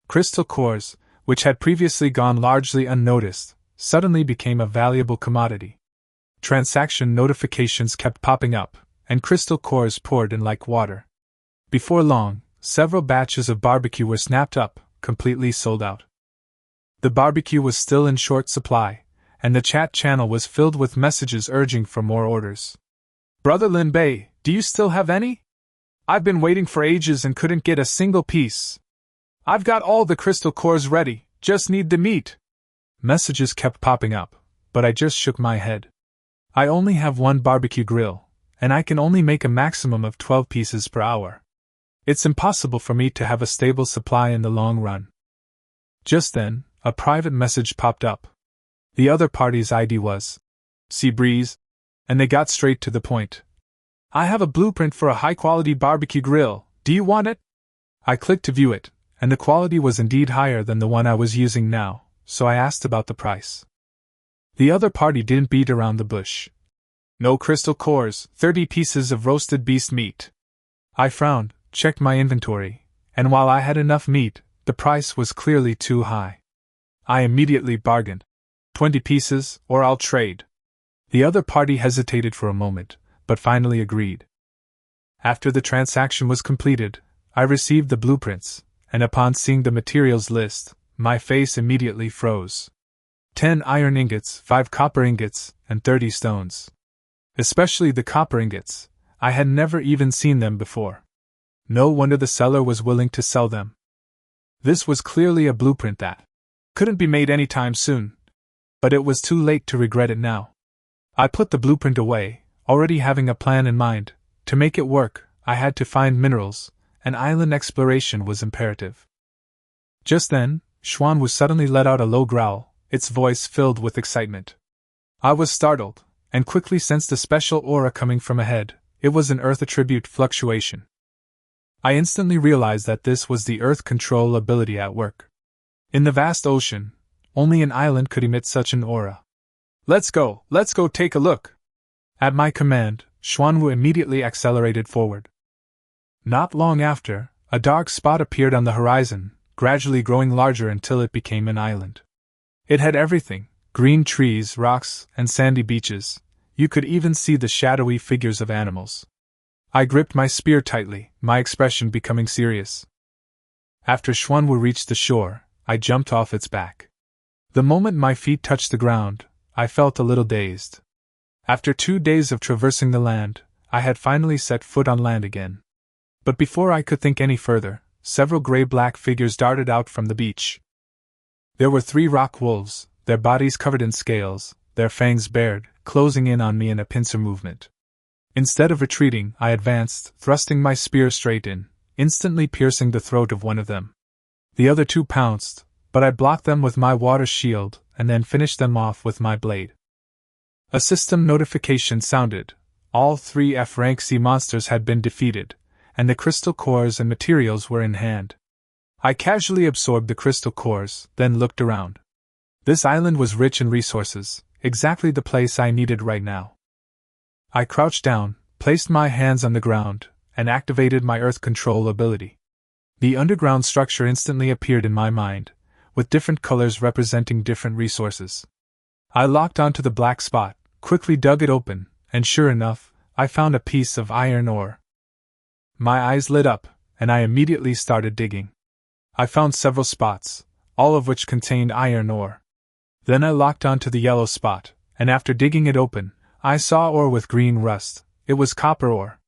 Crystal cores, which had previously gone largely unnoticed, suddenly became a valuable commodity. Transaction notifications kept popping up, and crystal cores poured in like water. Before long, several batches of barbecue were snapped up, completely sold out. The barbecue was still in short supply, and the chat channel was filled with messages urging for more orders. Brother Lin Bei, do you still have any? I've been waiting for ages and couldn't get a single piece. I've got all the crystal cores ready, just need the meat. Messages kept popping up, but I just shook my head. I only have 1 barbecue grill, and I can only make a maximum of 12 pieces per hour. It's impossible for me to have a stable supply in the long run. Just then, a private message popped up. The other party's ID was Sea Breeze, and they got straight to the point. I have a blueprint for a high-quality barbecue grill, do you want it? I clicked to view it, and the quality was indeed higher than the one I was using now, so I asked about the price. The other party didn't beat around the bush. No crystal cores, 30 pieces of roasted beast meat. I frowned, checked my inventory, and while I had enough meat, the price was clearly too high. I immediately bargained. 20 pieces, or I'll trade. The other party hesitated for a moment, but finally agreed. After the transaction was completed, I received the blueprints, and upon seeing the materials list, my face immediately froze. 10 iron ingots, 5 copper ingots, and 30 stones. Especially the copper ingots, I had never even seen them before. No wonder the seller was willing to sell them. This was clearly a blueprint that couldn't be made anytime soon. But it was too late to regret it now. I put the blueprint away, already having a plan in mind. To make it work, I had to find minerals, and island exploration was imperative. Just then, Xuanwu suddenly let out a low growl, its voice filled with excitement. I was startled, and quickly sensed a special aura coming from ahead. It was an Earth attribute fluctuation. I instantly realized that this was the Earth control ability at work. In the vast ocean, only an island could emit such an aura. Let's go take a look. At my command, Xuanwu immediately accelerated forward. Not long after, a dark spot appeared on the horizon, gradually growing larger until it became an island. It had everything: green trees, rocks, and sandy beaches. You could even see the shadowy figures of animals. I gripped my spear tightly, my expression becoming serious. After Xuanwu reached the shore, I jumped off its back. The moment my feet touched the ground, I felt a little dazed. After 2 days of traversing the land, I had finally set foot on land again. But before I could think any further, several gray-black figures darted out from the beach. There were 3 rock wolves, their bodies covered in scales, their fangs bared, closing in on me in a pincer movement. Instead of retreating, I advanced, thrusting my spear straight in, instantly piercing the throat of one of them. The other 2 pounced, but I blocked them with my water shield, and then finished them off with my blade. A system notification sounded. All 3 F-rank sea monsters had been defeated, and the crystal cores and materials were in hand. I casually absorbed the crystal cores, then looked around. This island was rich in resources, exactly the place I needed right now. I crouched down, placed my hands on the ground, and activated my earth control ability. The underground structure instantly appeared in my mind, with different colors representing different resources. I locked onto the black spot, quickly dug it open, and sure enough, I found a piece of iron ore. My eyes lit up, and I immediately started digging. I found several spots, all of which contained iron ore. Then I locked onto the yellow spot, and after digging it open, I saw ore with green rust. It was copper ore.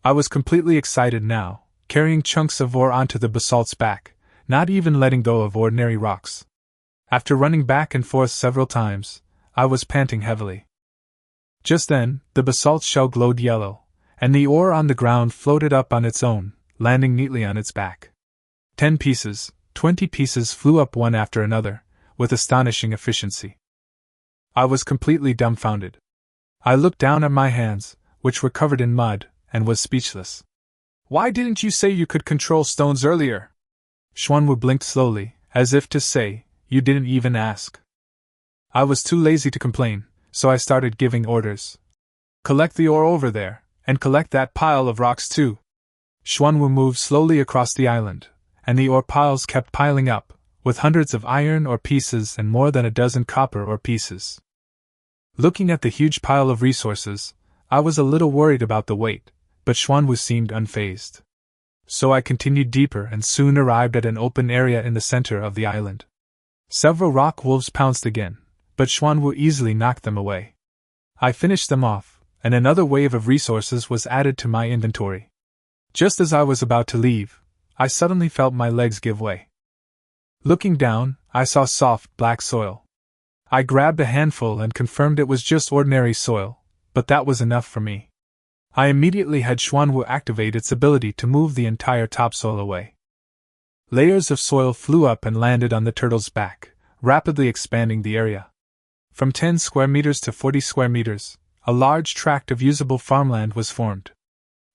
I was completely excited now, carrying chunks of ore onto the basalt's back, not even letting go of ordinary rocks. After running back and forth several times, I was panting heavily. Just then, the basalt shell glowed yellow, and the ore on the ground floated up on its own, landing neatly on its back. 10 pieces, 20 pieces flew up one after another, with astonishing efficiency. I was completely dumbfounded. I looked down at my hands, which were covered in mud, and was speechless. "Why didn't you say you could control stones earlier?" Xuanwu blinked slowly, as if to say, "You didn't even ask." I was too lazy to complain, so I started giving orders. "Collect the ore over there, and collect that pile of rocks too." Xuanwu moved slowly across the island, and the ore piles kept piling up, with hundreds of iron ore pieces and more than a dozen copper ore pieces. Looking at the huge pile of resources, I was a little worried about the weight, but Xuanwu seemed unfazed. So I continued deeper and soon arrived at an open area in the center of the island. Several rock wolves pounced again, but Xuanwu easily knocked them away. I finished them off, and another wave of resources was added to my inventory. Just as I was about to leave, I suddenly felt my legs give way. Looking down, I saw soft, black soil. I grabbed a handful and confirmed it was just ordinary soil, but that was enough for me. I immediately had Xuanwu activate its ability to move the entire topsoil away. Layers of soil flew up and landed on the turtle's back, rapidly expanding the area. From 10 square meters to 40 square meters, a large tract of usable farmland was formed.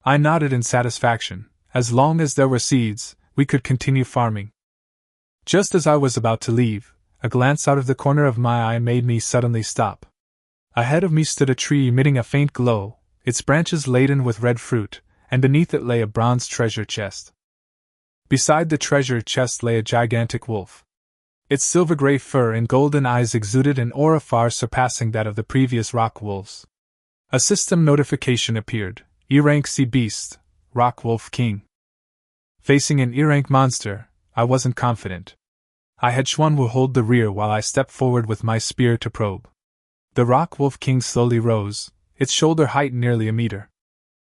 I nodded in satisfaction. As long as there were seeds, we could continue farming. Just as I was about to leave, a glance out of the corner of my eye made me suddenly stop. Ahead of me stood a tree emitting a faint glow, its branches laden with red fruit, and beneath it lay a bronze treasure chest. Beside the treasure chest lay a gigantic wolf. Its silver-gray fur and golden eyes exuded an aura far surpassing that of the previous rock wolves. A system notification appeared: E-rank Sea Beast, Rock Wolf King. Facing an E-rank monster, I wasn't confident. I had Xuanwu hold the rear while I stepped forward with my spear to probe. The Rock Wolf King slowly rose, its shoulder height nearly a meter.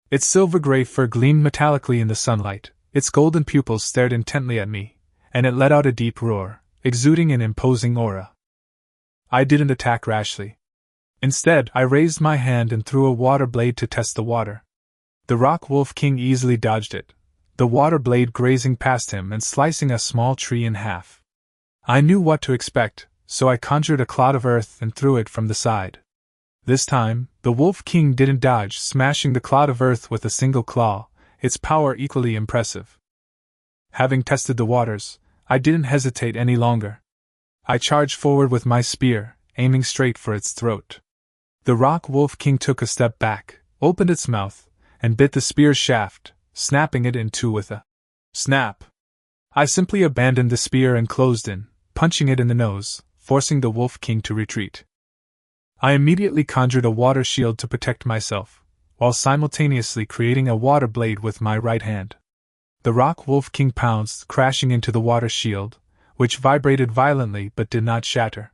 Its silver-gray fur gleamed metallically in the sunlight, its golden pupils stared intently at me, and it let out a deep roar, exuding an imposing aura. I didn't attack rashly. Instead, I raised my hand and threw a water blade to test the water. The Rock Wolf King easily dodged it, the water blade grazing past him and slicing a small tree in half. I knew what to expect, so I conjured a clod of earth and threw it from the side. This time, the Wolf King didn't dodge, smashing the clod of earth with a single claw, its power equally impressive. Having tested the waters, I didn't hesitate any longer. I charged forward with my spear, aiming straight for its throat. The Rock Wolf King took a step back, opened its mouth, and bit the spear shaft, snapping it in two with a snap. I simply abandoned the spear and closed in, punching it in the nose, forcing the Wolf King to retreat. I immediately conjured a water shield to protect myself, while simultaneously creating a water blade with my right hand. The Rock Wolf King pounced, crashing into the water shield, which vibrated violently but did not shatter.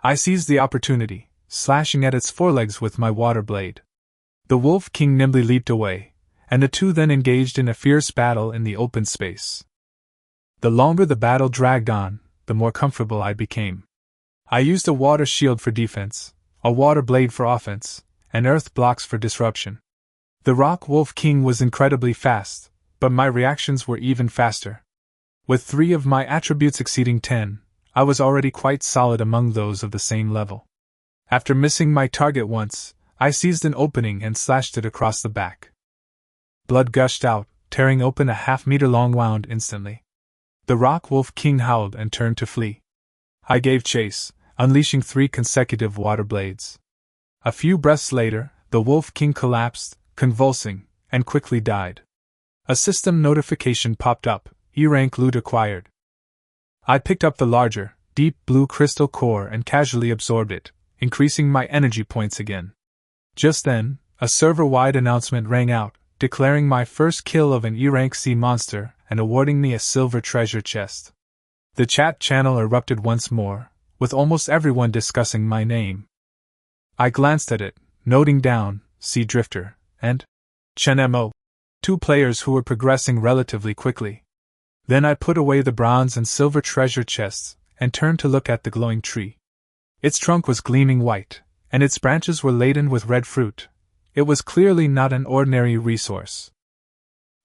I seized the opportunity, slashing at its forelegs with my water blade. The Wolf King nimbly leaped away, and the two then engaged in a fierce battle in the open space. The longer the battle dragged on, the more comfortable I became. I used a water shield for defense, a water blade for offense, and earth blocks for disruption. The Rock Wolf King was incredibly fast, but my reactions were even faster. With 3 of my attributes exceeding 10, I was already quite solid among those of the same level. After missing my target once, I seized an opening and slashed it across the back. Blood gushed out, tearing open a half-meter-long wound instantly. The Rock Wolf King howled and turned to flee. I gave chase, unleashing 3 consecutive water blades. A few breaths later, the Wolf King collapsed, convulsing, and quickly died. A system notification popped up: E-rank loot acquired. I picked up the larger, deep blue crystal core and casually absorbed it, increasing my energy points again. Just then, a server-wide announcement rang out, declaring my first kill of an E-rank sea monster and awarding me a silver treasure chest. The chat channel erupted once more, with almost everyone discussing my name. I glanced at it, noting down Sea Drifter and Chen-Mo, two players who were progressing relatively quickly. Then I put away the bronze and silver treasure chests and turned to look at the glowing tree. Its trunk was gleaming white, and its branches were laden with red fruit. It was clearly not an ordinary resource.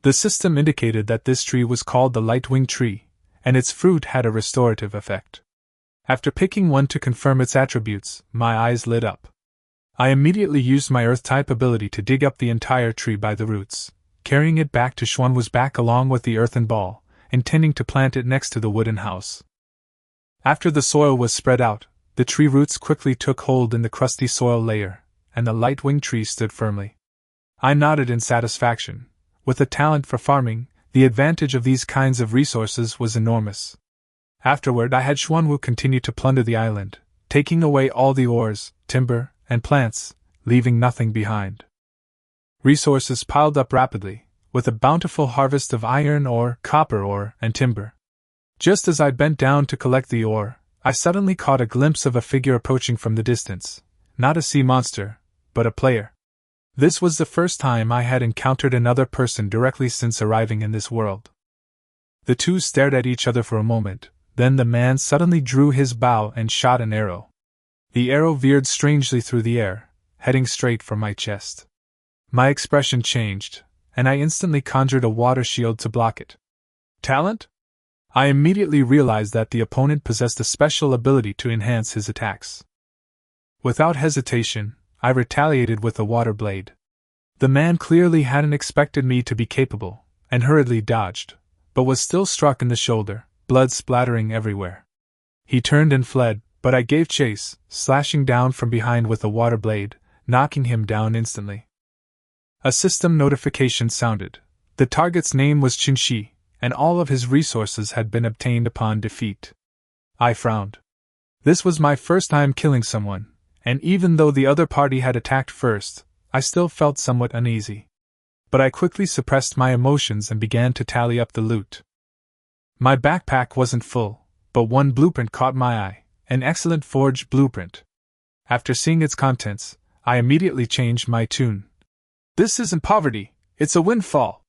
The system indicated that this tree was called the Lightwing Tree, and its fruit had a restorative effect. After picking one to confirm its attributes, my eyes lit up. I immediately used my Earth-type ability to dig up the entire tree by the roots, carrying it back to Xuanwu's back along with the earthen ball, intending to plant it next to the wooden house. After the soil was spread out, the tree roots quickly took hold in the crusty soil layer, and the Lightwing Tree stood firmly. I nodded in satisfaction. With a talent for farming, the advantage of these kinds of resources was enormous. Afterward, I had Xuanwu continue to plunder the island, taking away all the ores, timber, and plants, leaving nothing behind. Resources piled up rapidly, with a bountiful harvest of iron ore, copper ore, and timber. Just as I bent down to collect the ore, I suddenly caught a glimpse of a figure approaching from the distance, not a sea monster, but a player. This was the first time I had encountered another person directly since arriving in this world. The two stared at each other for a moment, then the man suddenly drew his bow and shot an arrow. The arrow veered strangely through the air, heading straight for my chest. My expression changed, and I instantly conjured a water shield to block it. Talent? I immediately realized that the opponent possessed a special ability to enhance his attacks. Without hesitation, I retaliated with a water blade. The man clearly hadn't expected me to be capable, and hurriedly dodged, but was still struck in the shoulder, blood splattering everywhere. He turned and fled, but I gave chase, slashing down from behind with a water blade, knocking him down instantly. A system notification sounded. The target's name was Qinshi, and all of his resources had been obtained upon defeat. I frowned. This was my first time killing someone, and even though the other party had attacked first, I still felt somewhat uneasy. But I quickly suppressed my emotions and began to tally up the loot. My backpack wasn't full, but one blueprint caught my eye, an excellent forged blueprint. After seeing its contents, I immediately changed my tune. This isn't poverty, it's a windfall.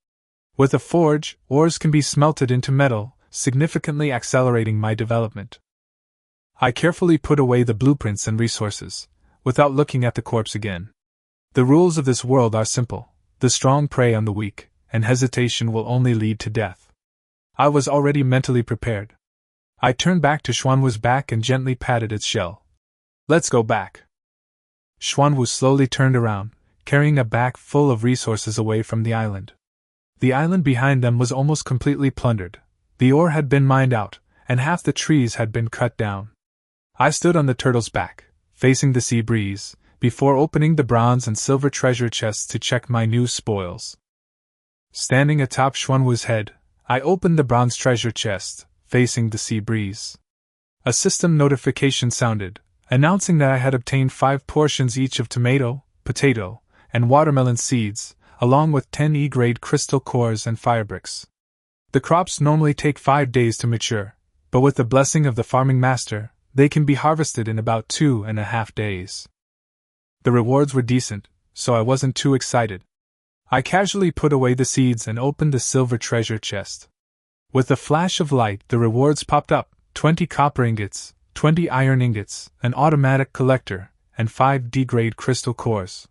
With a forge, ores can be smelted into metal, significantly accelerating my development. I carefully put away the blueprints and resources, without looking at the corpse again. The rules of this world are simple: the strong prey on the weak, and hesitation will only lead to death. I was already mentally prepared. I turned back to Xuanwu's back and gently patted its shell. Let's go back. Xuanwu slowly turned around, carrying a bag full of resources away from the island. The island behind them was almost completely plundered. The ore had been mined out, and half the trees had been cut down. I stood on the turtle's back, facing the sea breeze, before opening the bronze and silver treasure chests to check my new spoils. Standing atop Xuanwu's head, I opened the bronze treasure chest, facing the sea breeze. A system notification sounded, announcing that I had obtained 5 portions each of tomato, potato, and watermelon seeds, along with 10 E-grade crystal cores and firebricks. The crops normally take 5 days to mature, but with the blessing of the farming master, they can be harvested in about 2.5 days. The rewards were decent, so I wasn't too excited. I casually put away the seeds and opened the silver treasure chest. With a flash of light, the rewards popped up: 20 copper ingots, 20 iron ingots, an automatic collector, and 5 D-grade crystal cores.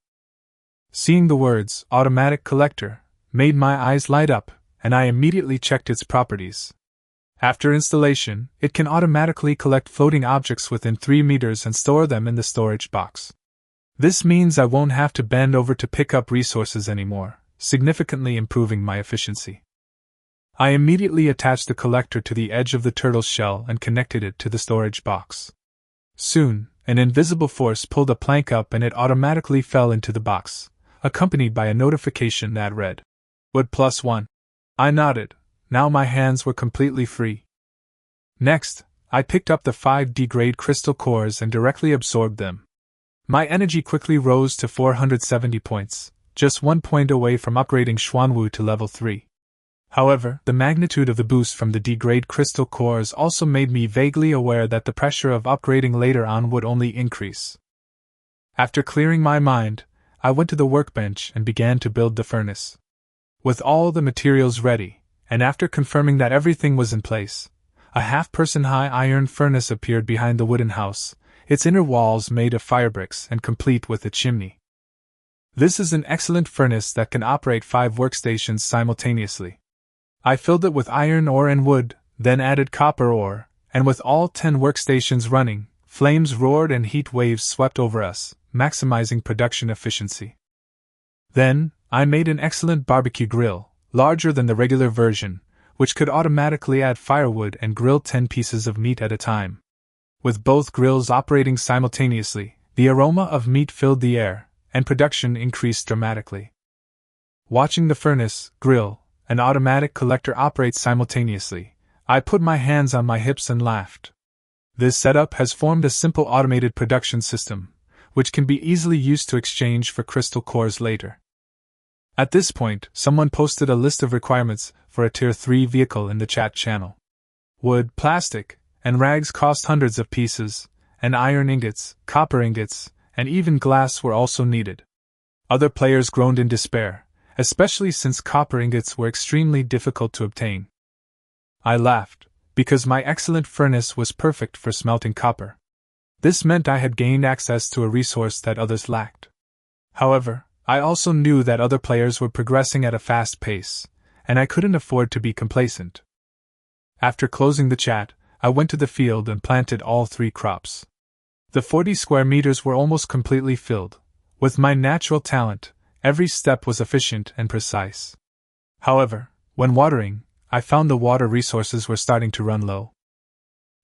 Seeing the words "automatic collector" made my eyes light up, and I immediately checked its properties. After installation, it can automatically collect floating objects within 3 meters and store them in the storage box. This means I won't have to bend over to pick up resources anymore, significantly improving my efficiency. I immediately attached the collector to the edge of the turtle's shell and connected it to the storage box. Soon, an invisible force pulled a plank up and it automatically fell into the box, accompanied by a notification that read, "Wood +1. I nodded. Now my hands were completely free. Next, I picked up the 5 D-grade crystal cores and directly absorbed them. My energy quickly rose to 470 points, just 1 point away from upgrading Xuanwu to level 3. However, the magnitude of the boost from the D-grade crystal cores also made me vaguely aware that the pressure of upgrading later on would only increase. After clearing my mind, I went to the workbench and began to build the furnace. With all the materials ready, and after confirming that everything was in place, a half-person high iron furnace appeared behind the wooden house, its inner walls made of firebricks and complete with a chimney. This is an excellent furnace that can operate 5 workstations simultaneously. I filled it with iron ore and wood, then added copper ore, and with all 10 workstations running, flames roared and heat waves swept over us, maximizing production efficiency. Then, I made an excellent barbecue grill, larger than the regular version, which could automatically add firewood and grill 10 pieces of meat at a time. With both grills operating simultaneously, the aroma of meat filled the air, and production increased dramatically. Watching the furnace, grill, and automatic collector operate simultaneously, I put my hands on my hips and laughed. This setup has formed a simple automated production system, which can be easily used to exchange for crystal cores later. At this point, someone posted a list of requirements for a Tier 3 vehicle in the chat channel. Wood, plastic, and rags cost hundreds of pieces, and iron ingots, copper ingots, and even glass were also needed. Other players groaned in despair, especially since copper ingots were extremely difficult to obtain. I laughed, because my excellent furnace was perfect for smelting copper. This meant I had gained access to a resource that others lacked. However, I also knew that other players were progressing at a fast pace, and I couldn't afford to be complacent. After closing the chat, I went to the field and planted all 3 crops. The 40 square meters were almost completely filled. With my natural talent, every step was efficient and precise. However, when watering, I found the water resources were starting to run low.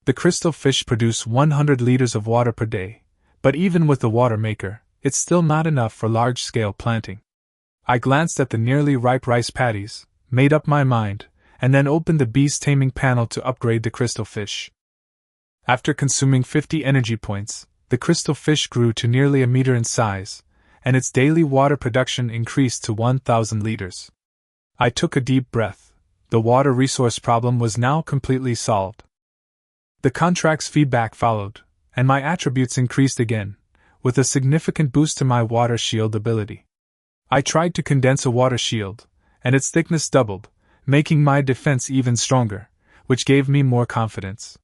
The crystal fish produce 100 liters of water per day, but even with the water maker, it's still not enough for large-scale planting. I glanced at the nearly ripe rice paddies, made up my mind, and then opened the beast taming panel to upgrade the crystal fish. After consuming 50 energy points, the crystal fish grew to nearly a meter in size, and its daily water production increased to 1,000 liters. I took a deep breath. The water resource problem was now completely solved. The contract's feedback followed, and my attributes increased again, with a significant boost to my water shield ability. I tried to condense a water shield, and its thickness doubled, making my defense even stronger, which gave me more confidence.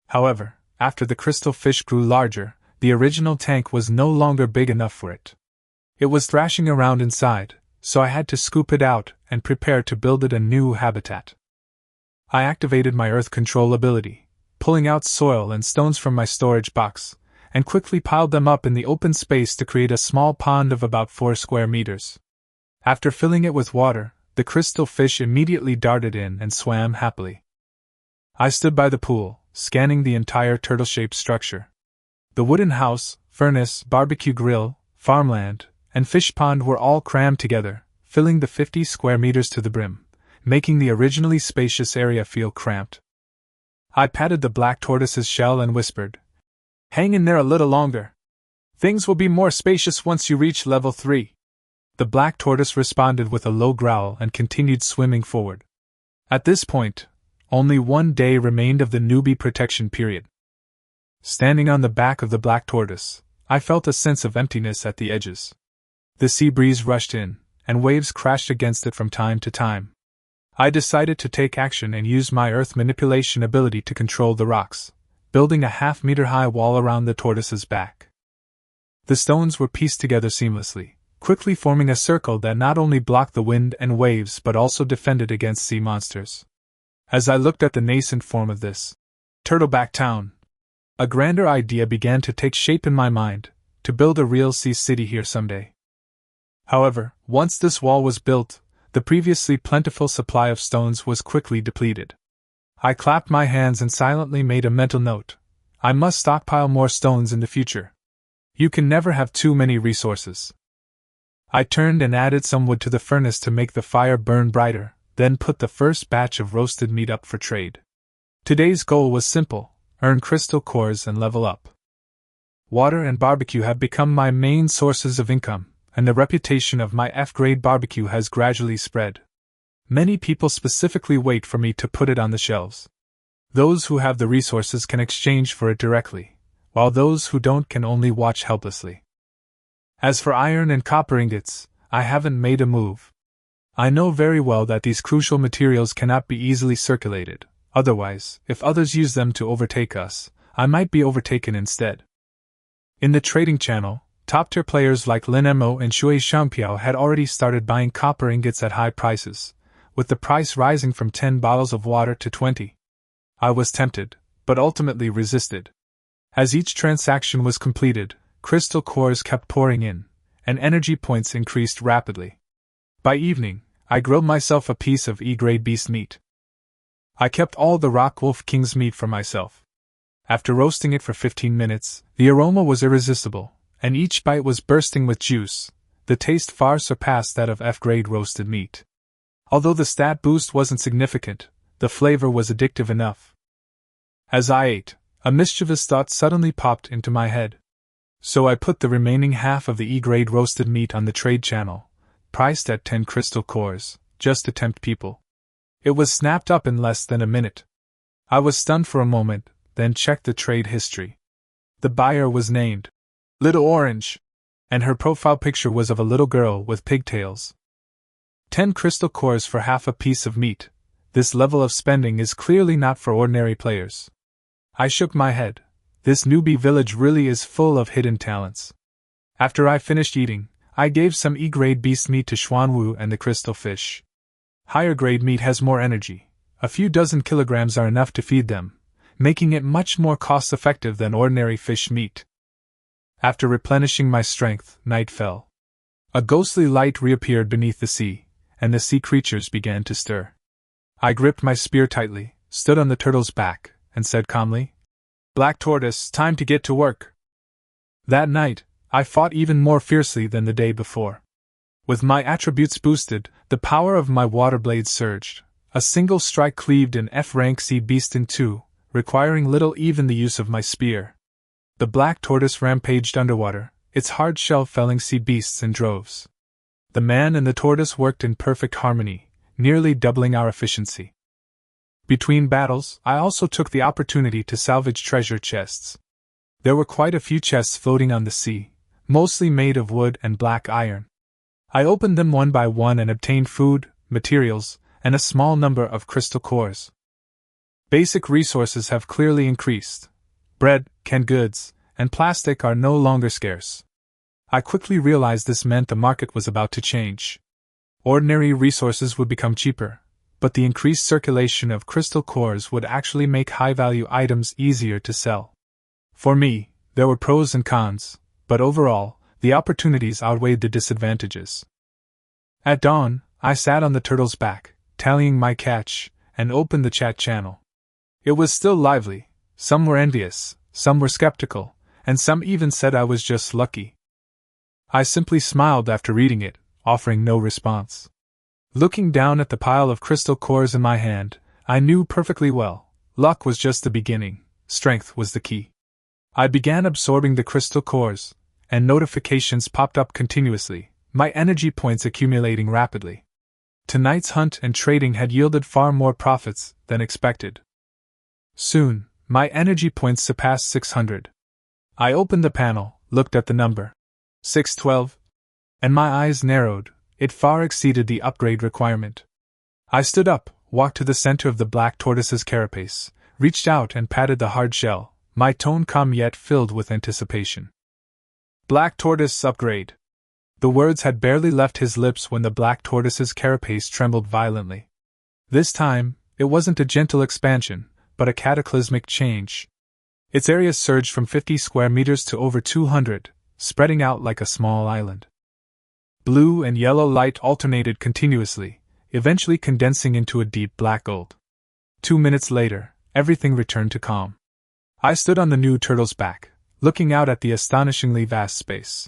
However, after the crystal fish grew larger, the original tank was no longer big enough for it. It was thrashing around inside, so I had to scoop it out and prepare to build it a new habitat. I activated my earth control ability, pulling out soil and stones from my storage box, and quickly piled them up in the open space to create a small pond of about 4 square meters. After filling it with water, the crystal fish immediately darted in and swam happily. I stood by the pool, scanning the entire turtle-shaped structure. The wooden house, furnace, barbecue grill, farmland, and fish pond were all crammed together, filling the 50 square meters to the brim, making the originally spacious area feel cramped. I patted the black tortoise's shell and whispered, "Hang in there a little longer. Things will be more spacious once you reach level 3. The black tortoise responded with a low growl and continued swimming forward. At this point, only 1 day remained of the newbie protection period. Standing on the back of the black tortoise, I felt a sense of emptiness at the edges. The sea breeze rushed in, and waves crashed against it from time to time. I decided to take action and use my earth manipulation ability to control the rocks, building a half-meter-high wall around the tortoise's back. The stones were pieced together seamlessly, quickly forming a circle that not only blocked the wind and waves but also defended against sea monsters. As I looked at the nascent form of this turtleback town, a grander idea began to take shape in my mind, to build a real sea city here someday. However, once this wall was built, the previously plentiful supply of stones was quickly depleted. I clapped my hands and silently made a mental note. I must stockpile more stones in the future. You can never have too many resources. I turned and added some wood to the furnace to make the fire burn brighter, then put the first batch of roasted meat up for trade. Today's goal was simple: earn crystal cores and level up. Water and barbecue have become my main sources of income, and the reputation of my F-grade barbecue has gradually spread. Many people specifically wait for me to put it on the shelves. Those who have the resources can exchange for it directly, while those who don't can only watch helplessly. As for iron and copper ingots, I haven't made a move. I know very well that these crucial materials cannot be easily circulated, otherwise, if others use them to overtake us, I might be overtaken instead. In the trading channel, top-tier players like Lin Mo and Shui Shangpiao had already started buying copper ingots at high prices, with the price rising from 10 bottles of water to 20. I was tempted, but ultimately resisted. As each transaction was completed, crystal cores kept pouring in, and energy points increased rapidly. By evening, I grilled myself a piece of E-grade beast meat. I kept all the Rock Wolf King's meat for myself. After roasting it for 15 minutes, the aroma was irresistible, and each bite was bursting with juice. The taste far surpassed that of F-grade roasted meat. Although the stat boost wasn't significant, the flavor was addictive enough. As I ate, a mischievous thought suddenly popped into my head. So I put the remaining half of the E-grade roasted meat on the trade channel, priced at 10 crystal cores, just to tempt people. It was snapped up in less than a minute. I was stunned for a moment, then checked the trade history. The buyer was named Little Orange, and her profile picture was of a little girl with pigtails. 10 crystal cores for half a piece of meat. This level of spending is clearly not for ordinary players. I shook my head. This newbie village really is full of hidden talents. After I finished eating, I gave some E-grade beast meat to Xuanwu and the crystal fish. Higher grade meat has more energy. A few dozen kilograms are enough to feed them, making it much more cost-effective than ordinary fish meat. After replenishing my strength, night fell. A ghostly light reappeared beneath the sea, and the sea creatures began to stir. I gripped my spear tightly, stood on the turtle's back, and said calmly, "Black Tortoise, time to get to work." That night, I fought even more fiercely than the day before. With my attributes boosted, the power of my water blades surged. A single strike cleaved an F-rank sea beast in two, requiring little even the use of my spear. The black tortoise rampaged underwater, its hard shell felling sea beasts in droves. The man and the tortoise worked in perfect harmony, nearly doubling our efficiency. Between battles, I also took the opportunity to salvage treasure chests. There were quite a few chests floating on the sea, mostly made of wood and black iron. I opened them one by one and obtained food, materials, and a small number of crystal cores. Basic resources have clearly increased. Bread, canned goods, and plastic are no longer scarce. I quickly realized this meant the market was about to change. Ordinary resources would become cheaper, but the increased circulation of crystal cores would actually make high-value items easier to sell. For me, there were pros and cons, but overall, the opportunities outweighed the disadvantages. At dawn, I sat on the turtle's back, tallying my catch, and opened the chat channel. It was still lively. Some were envious, some were skeptical, and some even said I was just lucky. I simply smiled after reading it, offering no response. Looking down at the pile of crystal cores in my hand, I knew perfectly well, luck was just the beginning, strength was the key. I began absorbing the crystal cores, and notifications popped up continuously, my energy points accumulating rapidly. Tonight's hunt and trading had yielded far more profits than expected. Soon, my energy points surpassed 600. I opened the panel, looked at the number 612, and my eyes narrowed. It far exceeded the upgrade requirement. I stood up, walked to the center of the black tortoise's carapace, reached out and patted the hard shell, my tone calm yet filled with anticipation. Black Tortoise Upgrade. The words had barely left his lips when the black tortoise's carapace trembled violently. This time, it wasn't a gentle expansion, but a cataclysmic change. Its area surged from 50 square meters to over 200, spreading out like a small island. Blue and yellow light alternated continuously, eventually condensing into a deep black gold. 2 minutes later, everything returned to calm. I stood on the new turtle's back, looking out at the astonishingly vast space.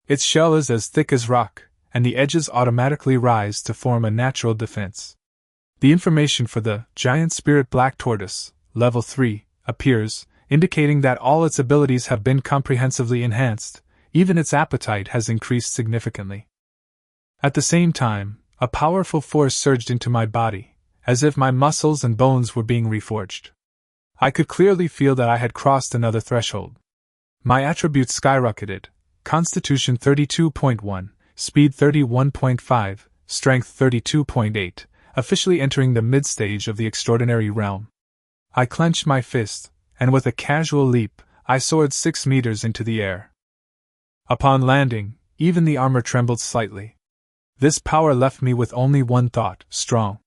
Its shell is as thick as rock, and the edges automatically rise to form a natural defense. The information for the giant spirit black tortoise, level 3, appears, indicating that all its abilities have been comprehensively enhanced, even its appetite has increased significantly. At the same time, a powerful force surged into my body, as if my muscles and bones were being reforged. I could clearly feel that I had crossed another threshold. My attributes skyrocketed: Constitution 32.1, Speed 31.5, Strength 32.8, officially entering the mid-stage of the extraordinary realm. I clenched my fist, and with a casual leap, I soared 6 meters into the air. Upon landing, even the armor trembled slightly. This power left me with only one thought: strong.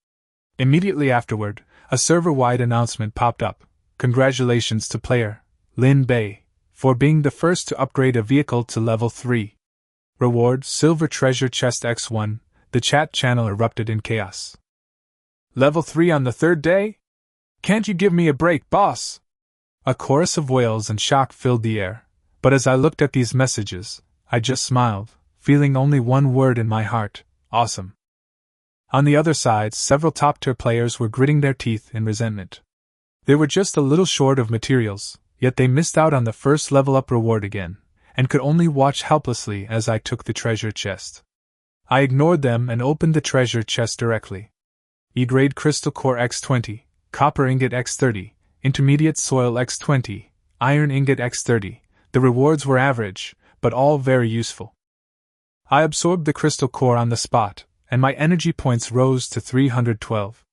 Immediately afterward, a server-wide announcement popped up: "Congratulations to player Lin Bei for being the first to upgrade a vehicle to level 3. Reward: Silver Treasure Chest X1." The chat channel erupted in chaos. "Level 3 on the 3rd day? Can't you give me a break, boss?" A chorus of wails and shock filled the air, but as I looked at these messages, I just smiled, feeling only one word in my heart: awesome. On the other side, several top-tier players were gritting their teeth in resentment. They were just a little short of materials, yet they missed out on the first level-up reward again, and could only watch helplessly as I took the treasure chest. I ignored them and opened the treasure chest directly. E-grade Crystal Core X20, Copper Ingot X30, Intermediate Soil X20, Iron Ingot X30. The rewards were average, but all very useful. I absorbed the crystal core on the spot, and my energy points rose to 312.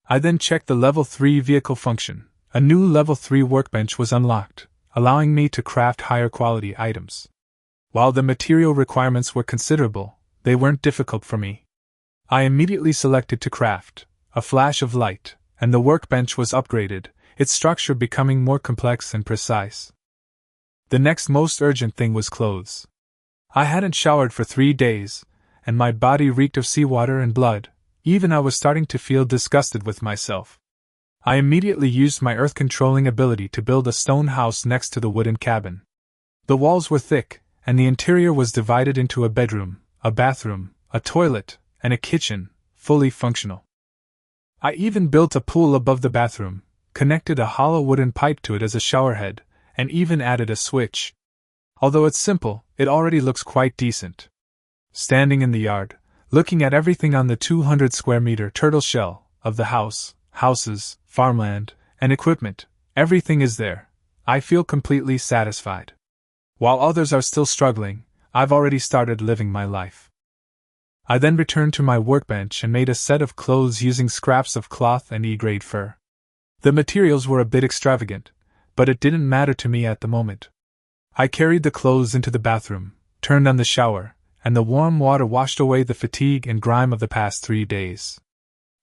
I then checked the level 3 vehicle function. A new level 3 workbench was unlocked, allowing me to craft higher quality items. While the material requirements were considerable, they weren't difficult for me. I immediately selected to craft a flash of light, and the workbench was upgraded, its structure becoming more complex and precise. The next most urgent thing was clothes. I hadn't showered for 3 days, and my body reeked of seawater and blood. Even I was starting to feel disgusted with myself. I immediately used my earth-controlling ability to build a stone house next to the wooden cabin. The walls were thick, and the interior was divided into a bedroom, a bathroom, a toilet, and a kitchen, fully functional. I even built a pool above the bathroom, connected a hollow wooden pipe to it as a showerhead, and even added a switch. Although it's simple, it already looks quite decent. Standing in the yard, looking at everything on the 200 square meter turtle shell of the house, houses, farmland, and equipment, everything is there. I feel completely satisfied. While others are still struggling, I've already started living my life. I then returned to my workbench and made a set of clothes using scraps of cloth and E-grade fur. The materials were a bit extravagant, but it didn't matter to me at the moment. I carried the clothes into the bathroom, turned on the shower, and the warm water washed away the fatigue and grime of the past 3 days.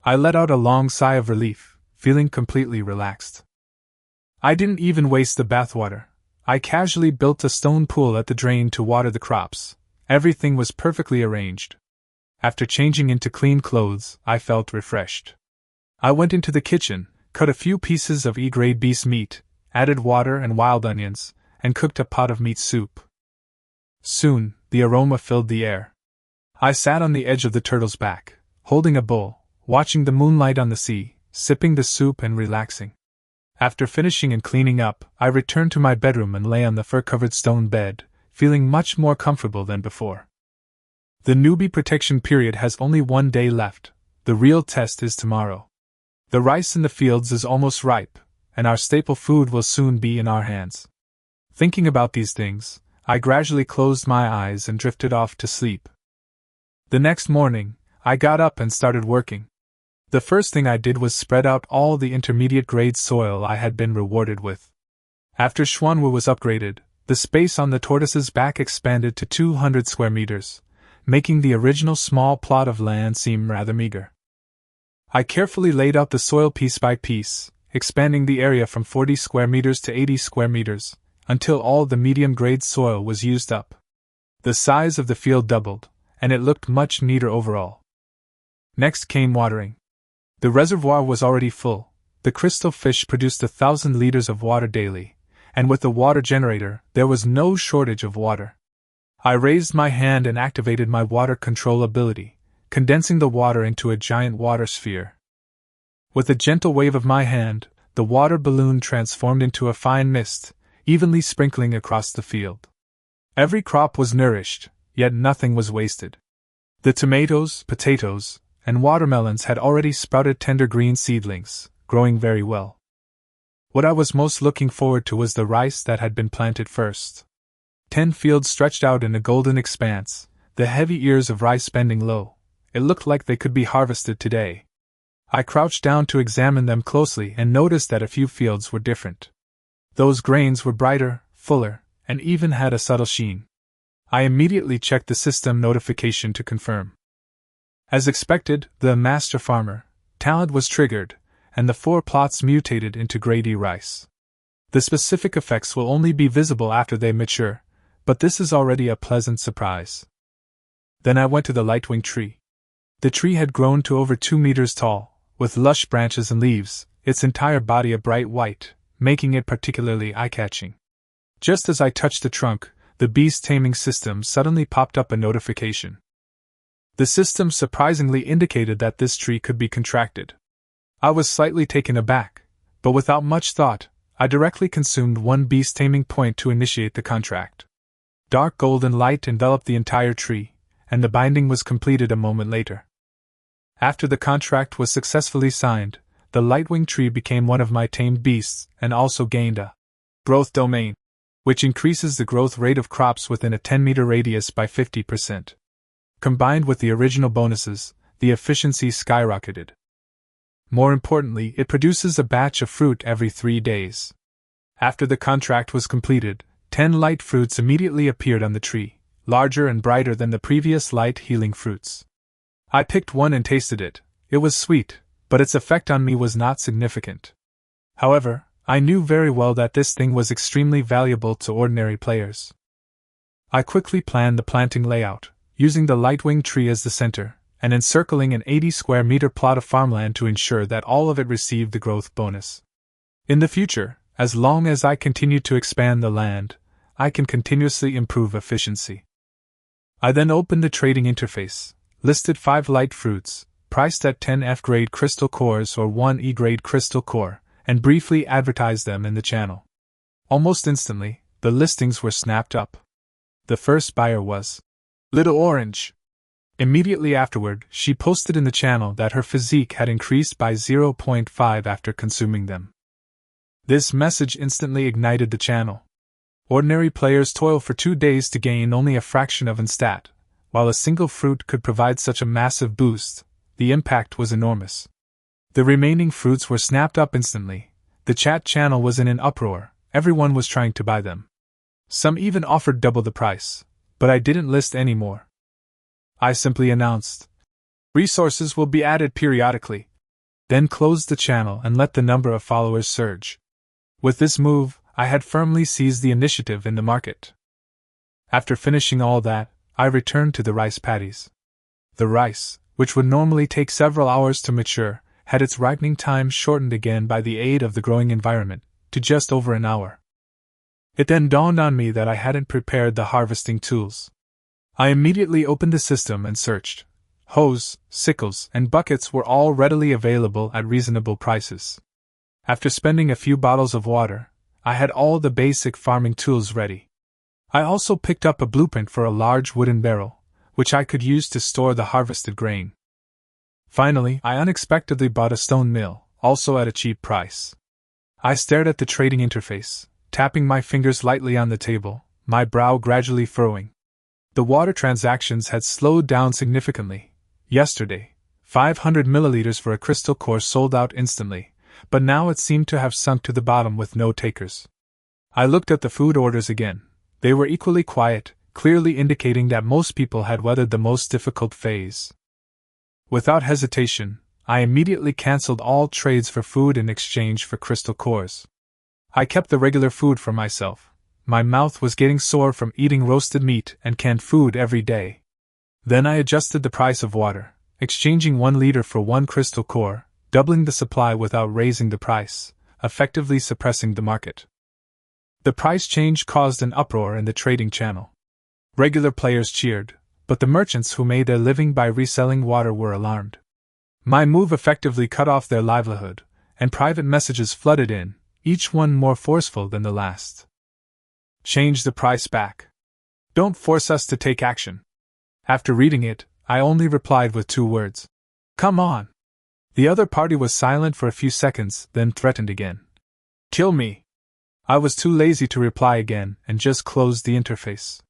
I let out a long sigh of relief, feeling completely relaxed. I didn't even waste the bathwater. I casually built a stone pool at the drain to water the crops. Everything was perfectly arranged. After changing into clean clothes, I felt refreshed. I went into the kitchen, cut a few pieces of E-grade beast meat, added water and wild onions, and cooked a pot of meat soup. Soon, the aroma filled the air. I sat on the edge of the turtle's back, holding a bowl, watching the moonlight on the sea, sipping the soup and relaxing. After finishing and cleaning up, I returned to my bedroom and lay on the fur-covered stone bed, feeling much more comfortable than before. The newbie protection period has only 1 day left. The real test is tomorrow. The rice in the fields is almost ripe, and our staple food will soon be in our hands. Thinking about these things, I gradually closed my eyes and drifted off to sleep. The next morning, I got up and started working. The first thing I did was spread out all the intermediate-grade soil I had been rewarded with. After Xuanwu was upgraded, the space on the tortoise's back expanded to 200 square meters, making the original small plot of land seem rather meager. I carefully laid out the soil piece by piece, expanding the area from 40 square meters to 80 square meters, until all the medium-grade soil was used up. The size of the field doubled, and it looked much neater overall. Next came watering. The reservoir was already full. The crystal fish produced 1,000 liters of water daily, and with the water generator, there was no shortage of water. I raised my hand and activated my water control ability, condensing the water into a giant water sphere. With a gentle wave of my hand, the water balloon transformed into a fine mist, evenly sprinkling across the field. Every crop was nourished, yet nothing was wasted. The tomatoes, potatoes, and watermelons had already sprouted tender green seedlings, growing very well. What I was most looking forward to was the rice that had been planted first. 10 fields stretched out in a golden expanse, the heavy ears of rice bending low. It looked like they could be harvested today. I crouched down to examine them closely and noticed that a few fields were different. Those grains were brighter, fuller, and even had a subtle sheen. I immediately checked the system notification to confirm. As expected, the master farmer talent was triggered, and the 4 plots mutated into grade E rice. The specific effects will only be visible after they mature, but this is already a pleasant surprise. Then I went to the lightwing tree. The tree had grown to over 2 meters tall, with lush branches and leaves, its entire body a bright white, making it particularly eye-catching. Just as I touched the trunk, the beast taming system suddenly popped up a notification. The system surprisingly indicated that this tree could be contracted. I was slightly taken aback, but without much thought, I directly consumed 1 beast taming point to initiate the contract. Dark golden light enveloped the entire tree, and the binding was completed a moment later. After the contract was successfully signed, the lightwing tree became one of my tamed beasts and also gained a growth domain, which increases the growth rate of crops within a 10-meter radius by 50%. Combined with the original bonuses, the efficiency skyrocketed. More importantly, it produces a batch of fruit every 3 days. After the contract was completed, 10 light fruits immediately appeared on the tree, larger and brighter than the previous light healing fruits. I picked one and tasted it. It was sweet, but its effect on me was not significant. However, I knew very well that this thing was extremely valuable to ordinary players. I quickly planned the planting layout, using the lightwing tree as the center, and encircling an 80 square meter plot of farmland to ensure that all of it received the growth bonus. In the future, as long as I continue to expand the land, I can continuously improve efficiency. I then opened the trading interface, listed 5 light fruits, priced at 10 F-grade crystal cores or 1 E-grade crystal core, and briefly advertised them in the channel. Almost instantly, the listings were snapped up. The first buyer was Little Orange. Immediately afterward, she posted in the channel that her physique had increased by 0.5 after consuming them. This message instantly ignited the channel. Ordinary players toil for 2 days to gain only a fraction of an stat, while a single fruit could provide such a massive boost. The impact was enormous. The remaining fruits were snapped up instantly. The chat channel was in an uproar, everyone was trying to buy them. Some even offered double the price, but I didn't list any more. I simply announced, "Resources will be added periodically," then closed the channel and let the number of followers surge. With this move, I had firmly seized the initiative in the market. After finishing all that, I returned to the rice paddies. The rice, which would normally take several hours to mature, had its ripening time shortened again by the aid of the growing environment, to just over an hour. It then dawned on me that I hadn't prepared the harvesting tools. I immediately opened the system and searched. Hoes, sickles, and buckets were all readily available at reasonable prices. After spending a few bottles of water, I had all the basic farming tools ready. I also picked up a blueprint for a large wooden barrel, which I could use to store the harvested grain. Finally, I unexpectedly bought a stone mill, also at a cheap price. I stared at the trading interface, tapping my fingers lightly on the table, my brow gradually furrowing. The water transactions had slowed down significantly. Yesterday, 500 milliliters for a crystal core sold out instantly, but now it seemed to have sunk to the bottom with no takers. I looked at the food orders again. They were equally quiet, clearly indicating that most people had weathered the most difficult phase. Without hesitation, I immediately cancelled all trades for food in exchange for crystal cores. I kept the regular food for myself. My mouth was getting sore from eating roasted meat and canned food every day. Then I adjusted the price of water, exchanging 1 liter for 1 crystal core, doubling the supply without raising the price, effectively suppressing the market. The price change caused an uproar in the trading channel. Regular players cheered, but the merchants who made their living by reselling water were alarmed. My move effectively cut off their livelihood, and private messages flooded in, each one more forceful than the last. Change the price back. Don't force us to take action. After reading it, I only replied with 2 words. Come on. The other party was silent for a few seconds, then threatened again. Kill me. I was too lazy to reply again and just closed the interface.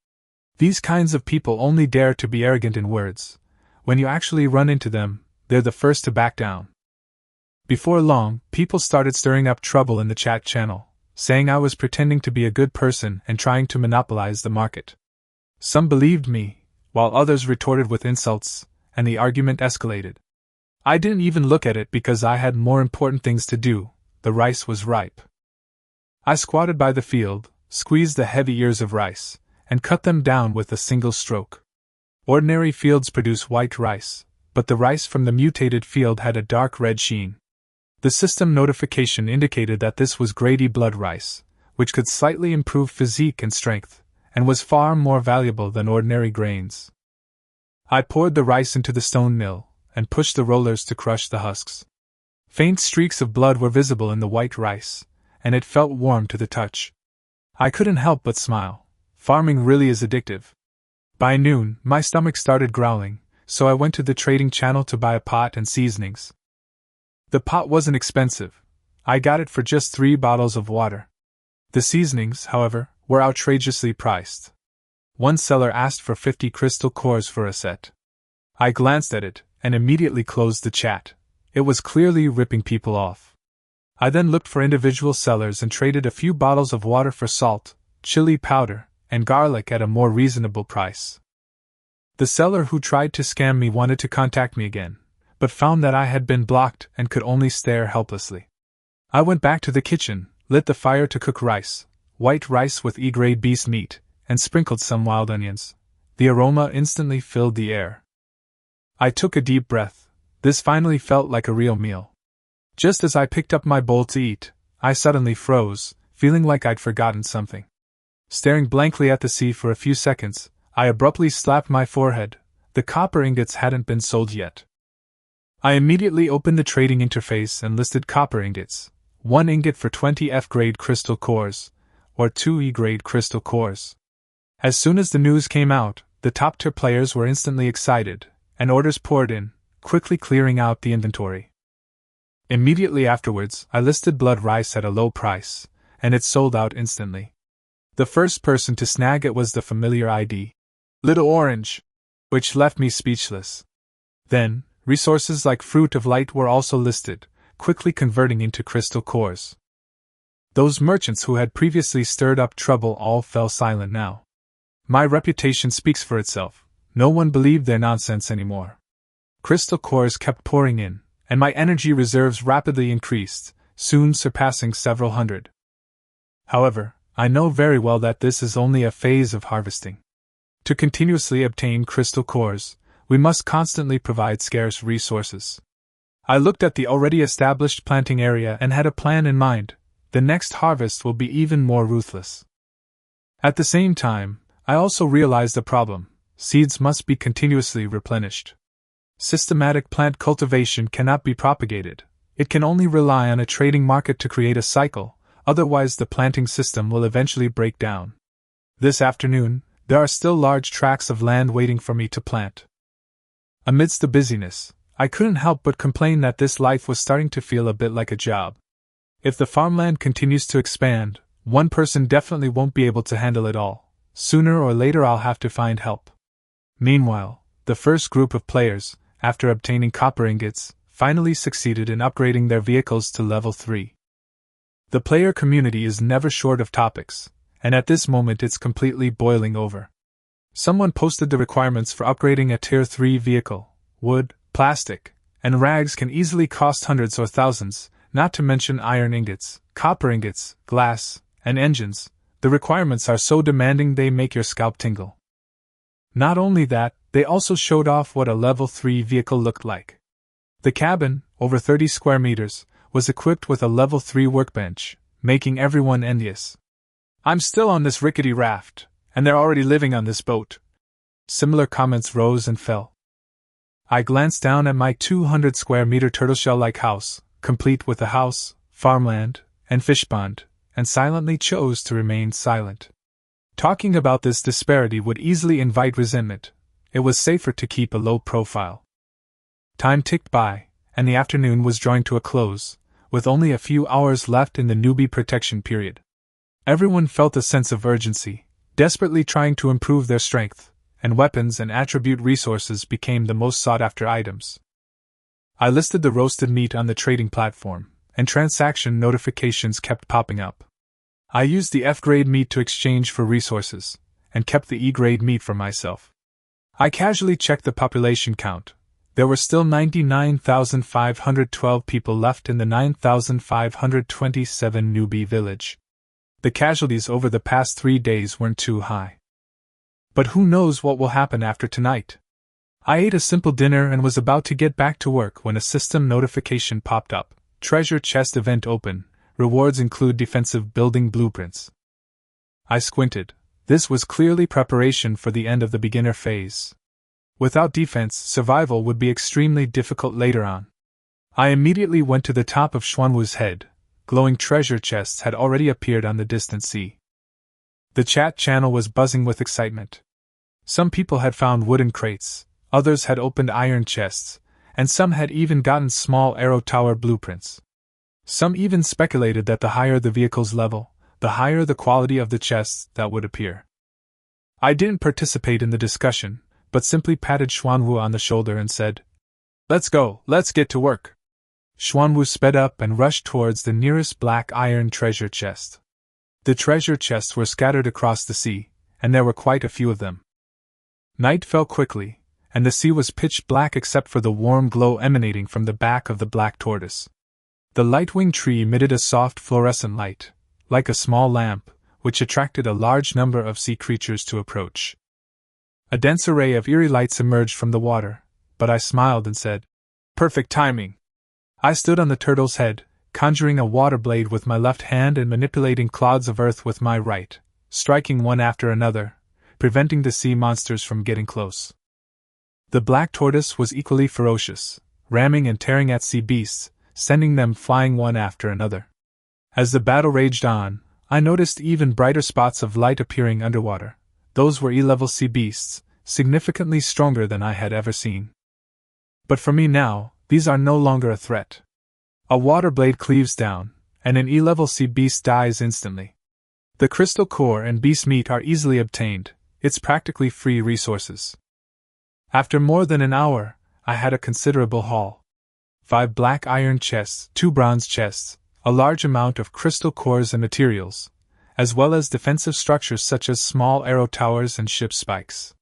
These kinds of people only dare to be arrogant in words. When you actually run into them, they're the first to back down. Before long, people started stirring up trouble in the chat channel, saying I was pretending to be a good person and trying to monopolize the market. Some believed me, while others retorted with insults, and the argument escalated. I didn't even look at it because I had more important things to do. The rice was ripe. I squatted by the field, squeezed the heavy ears of rice, and cut them down with a single stroke. Ordinary fields produce white rice, but the rice from the mutated field had a dark red sheen. The system notification indicated that this was grady blood rice, which could slightly improve physique and strength, and was far more valuable than ordinary grains. I poured the rice into the stone mill, and pushed the rollers to crush the husks. Faint streaks of blood were visible in the white rice, and it felt warm to the touch. I couldn't help but smile. Farming really is addictive. By noon, my stomach started growling, so I went to the trading channel to buy a pot and seasonings. The pot wasn't expensive. I got it for just 3 bottles of water. The seasonings, however, were outrageously priced. One seller asked for 50 crystal cores for a set. I glanced at it, and immediately closed the chat. It was clearly ripping people off. I then looked for individual sellers and traded a few bottles of water for salt, chili powder, and garlic at a more reasonable price. The seller who tried to scam me wanted to contact me again, but found that I had been blocked and could only stare helplessly. I went back to the kitchen, lit the fire to cook rice, white rice with E-grade beast meat, and sprinkled some wild onions. The aroma instantly filled the air. I took a deep breath. This finally felt like a real meal. Just as I picked up my bowl to eat, I suddenly froze, feeling like I'd forgotten something. Staring blankly at the sea for a few seconds, I abruptly slapped my forehead. The copper ingots hadn't been sold yet. I immediately opened the trading interface and listed copper ingots, 1 ingot for 20 F-grade crystal cores, or 2 E-grade crystal cores. As soon as the news came out, the top-tier players were instantly excited, and orders poured in, quickly clearing out the inventory. Immediately afterwards, I listed blood rice at a low price, and it sold out instantly. The first person to snag it was the familiar ID, Little Orange, which left me speechless. Then, resources like Fruit of Light were also listed, quickly converting into crystal cores. Those merchants who had previously stirred up trouble all fell silent now. My reputation speaks for itself. No one believed their nonsense anymore. Crystal cores kept pouring in, and my energy reserves rapidly increased, soon surpassing several hundred. However, I know very well that this is only a phase of harvesting. To continuously obtain crystal cores, we must constantly provide scarce resources. I looked at the already established planting area and had a plan in mind. The next harvest will be even more ruthless. At the same time, I also realized a problem. Seeds must be continuously replenished. Systematic plant cultivation cannot be propagated. It can only rely on a trading market to create a cycle, otherwise the planting system will eventually break down. This afternoon, there are still large tracts of land waiting for me to plant. Amidst the busyness, I couldn't help but complain that this life was starting to feel a bit like a job. If the farmland continues to expand, one person definitely won't be able to handle it all. Sooner or later I'll have to find help. Meanwhile, the first group of players, after obtaining copper ingots, finally succeeded in upgrading their vehicles to level 3. The player community is never short of topics, and at this moment it's completely boiling over. Someone posted the requirements for upgrading a Tier 3 vehicle. Wood, plastic, and rags can easily cost hundreds or thousands, not to mention iron ingots, copper ingots, glass, and engines. The requirements are so demanding they make your scalp tingle. Not only that, they also showed off what a level 3 vehicle looked like. The cabin, over 30 square meters, was equipped with a level 3 workbench, making everyone envious. I'm still on this rickety raft, and they're already living on this boat. Similar comments rose and fell. I glanced down at my 200 square meter turtleshell-like house, complete with a house, farmland, and fish pond, and silently chose to remain silent. Talking about this disparity would easily invite resentment. It was safer to keep a low profile. Time ticked by, and the afternoon was drawing to a close, with only a few hours left in the newbie protection period. Everyone felt a sense of urgency, desperately trying to improve their strength, and weapons and attribute resources became the most sought-after items. I listed the roasted meat on the trading platform, and transaction notifications kept popping up. I used the F-grade meat to exchange for resources, and kept the E-grade meat for myself. I casually checked the population count. There were still 99,512 people left in the 9,527 newbie village. The casualties over the past 3 days weren't too high. But who knows what will happen after tonight? I ate a simple dinner and was about to get back to work when a system notification popped up. Treasure chest event open. Rewards include defensive building blueprints. I squinted. This was clearly preparation for the end of the beginner phase. Without defense, survival would be extremely difficult later on. I immediately went to the top of Xuanwu's head. Glowing treasure chests had already appeared on the distant sea. The chat channel was buzzing with excitement. Some people had found wooden crates, others had opened iron chests, and some had even gotten small arrow tower blueprints. Some even speculated that the higher the vehicle's level, the higher the quality of the chests that would appear. I didn't participate in the discussion, but simply patted Xuanwu on the shoulder and said, "Let's go, let's get to work." Xuanwu sped up and rushed towards the nearest black iron treasure chest. The treasure chests were scattered across the sea, and there were quite a few of them. Night fell quickly, and the sea was pitch black except for the warm glow emanating from the back of the black tortoise. The lightwing tree emitted a soft fluorescent light, like a small lamp, which attracted a large number of sea creatures to approach. A dense array of eerie lights emerged from the water, but I smiled and said, "Perfect timing." I stood on the turtle's head, conjuring a water blade with my left hand and manipulating clods of earth with my right, striking one after another, preventing the sea monsters from getting close. The black tortoise was equally ferocious, ramming and tearing at sea beasts, sending them flying one after another. As the battle raged on, I noticed even brighter spots of light appearing underwater. Those were E-level sea beasts, significantly stronger than I had ever seen. But for me now, these are no longer a threat. A water blade cleaves down, and an E-level sea beast dies instantly. The crystal core and beast meat are easily obtained, it's practically free resources. After more than an hour, I had a considerable haul. 5 black iron chests, 2 bronze chests, a large amount of crystal cores and materials, as well as defensive structures such as small arrow towers and ship spikes.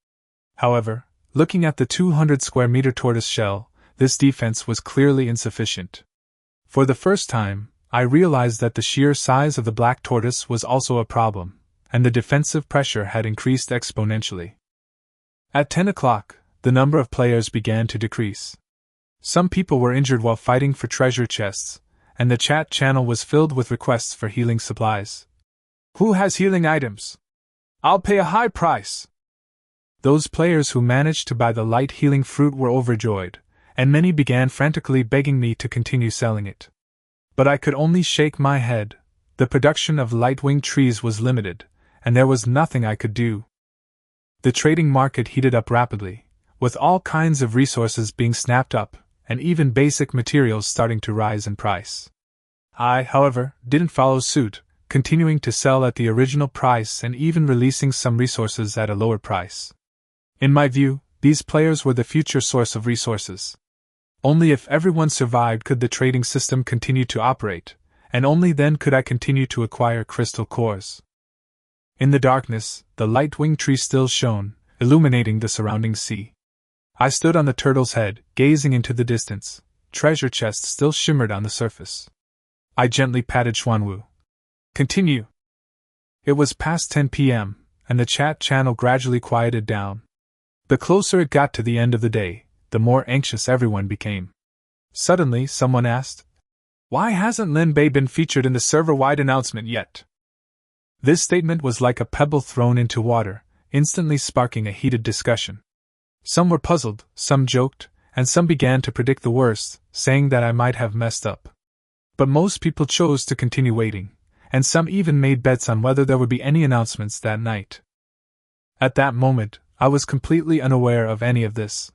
However, looking at the 200 square meter tortoise shell, this defense was clearly insufficient. For the first time, I realized that the sheer size of the black tortoise was also a problem, and the defensive pressure had increased exponentially. At 10 o'clock, the number of players began to decrease. Some people were injured while fighting for treasure chests, and the chat channel was filled with requests for healing supplies. "Who has healing items? I'll pay a high price." Those players who managed to buy the light healing fruit were overjoyed, and many began frantically begging me to continue selling it. But I could only shake my head. The production of light-winged trees was limited, and there was nothing I could do. The trading market heated up rapidly, with all kinds of resources being snapped up, and even basic materials starting to rise in price. I, however, didn't follow suit, continuing to sell at the original price and even releasing some resources at a lower price. In my view, these players were the future source of resources. Only if everyone survived could the trading system continue to operate, and only then could I continue to acquire crystal cores. In the darkness, the light-winged tree still shone, illuminating the surrounding sea. I stood on the turtle's head, gazing into the distance. Treasure chests still shimmered on the surface. I gently patted Xuanwu. "Continue." It was past 10 p.m., and the chat channel gradually quieted down. The closer it got to the end of the day, the more anxious everyone became. Suddenly, someone asked, "Why hasn't Lin Bei been featured in the server-wide announcement yet?" This statement was like a pebble thrown into water, instantly sparking a heated discussion. Some were puzzled, some joked, and some began to predict the worst, saying that I might have messed up. But most people chose to continue waiting, and some even made bets on whether there would be any announcements that night. At that moment, I was completely unaware of any of this.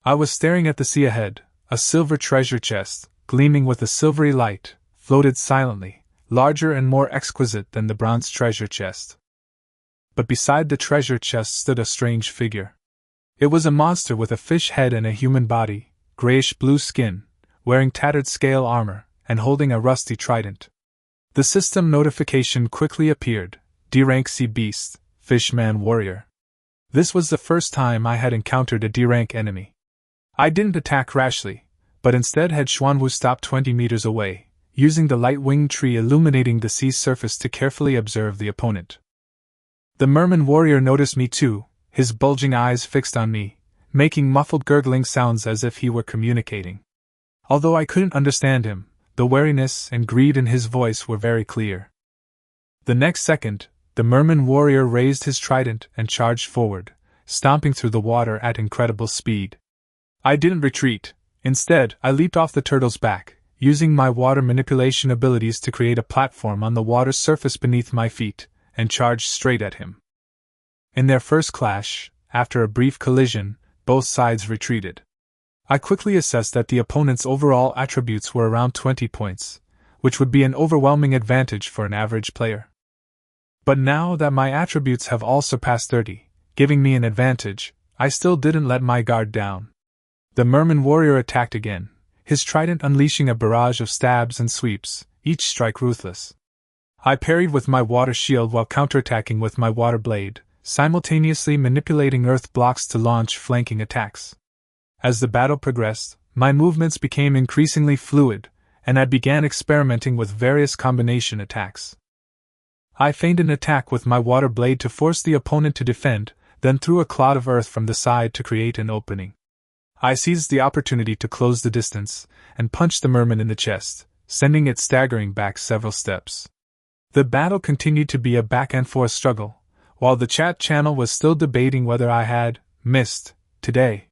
I was staring at the sea ahead. A silver treasure chest, gleaming with a silvery light, floated silently, larger and more exquisite than the bronze treasure chest. But beside the treasure chest stood a strange figure. It was a monster with a fish head and a human body, grayish-blue skin, wearing tattered scale armor, and holding a rusty trident. The system notification quickly appeared: D-rank sea beast, fishman warrior. This was the first time I had encountered a D-rank enemy. I didn't attack rashly, but instead had Xuanwu stop 20 meters away, using the light-winged tree illuminating the sea surface to carefully observe the opponent. The merman warrior noticed me too, his bulging eyes fixed on me, making muffled gurgling sounds as if he were communicating. Although I couldn't understand him, the wariness and greed in his voice were very clear. The next second, the merman warrior raised his trident and charged forward, stomping through the water at incredible speed. I didn't retreat. Instead, I leaped off the turtle's back, using my water manipulation abilities to create a platform on the water's surface beneath my feet, and charged straight at him. In their first clash, after a brief collision, both sides retreated. I quickly assessed that the opponent's overall attributes were around 20 points, which would be an overwhelming advantage for an average player. But now that my attributes have all surpassed 30, giving me an advantage, I still didn't let my guard down. The merman warrior attacked again, his trident unleashing a barrage of stabs and sweeps, each strike ruthless. I parried with my water shield while counterattacking with my water blade, simultaneously manipulating earth blocks to launch flanking attacks. As the battle progressed, my movements became increasingly fluid, and I began experimenting with various combination attacks. I feigned an attack with my water blade to force the opponent to defend, then threw a clod of earth from the side to create an opening. I seized the opportunity to close the distance, and punched the merman in the chest, sending it staggering back several steps. The battle continued to be a back-and-forth struggle, while the chat channel was still debating whether I had missed today.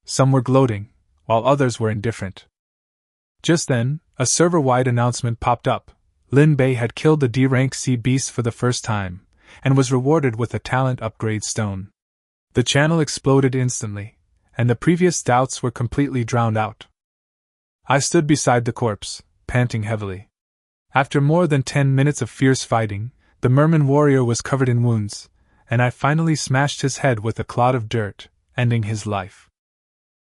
Some were gloating, while others were indifferent. Just then, a server-wide announcement popped up. Lin Bei had killed the D-rank sea beast for the first time, and was rewarded with a talent upgrade stone. The channel exploded instantly, and the previous doubts were completely drowned out. I stood beside the corpse, panting heavily. After more than 10 minutes of fierce fighting, the merman warrior was covered in wounds, and I finally smashed his head with a clod of dirt, ending his life.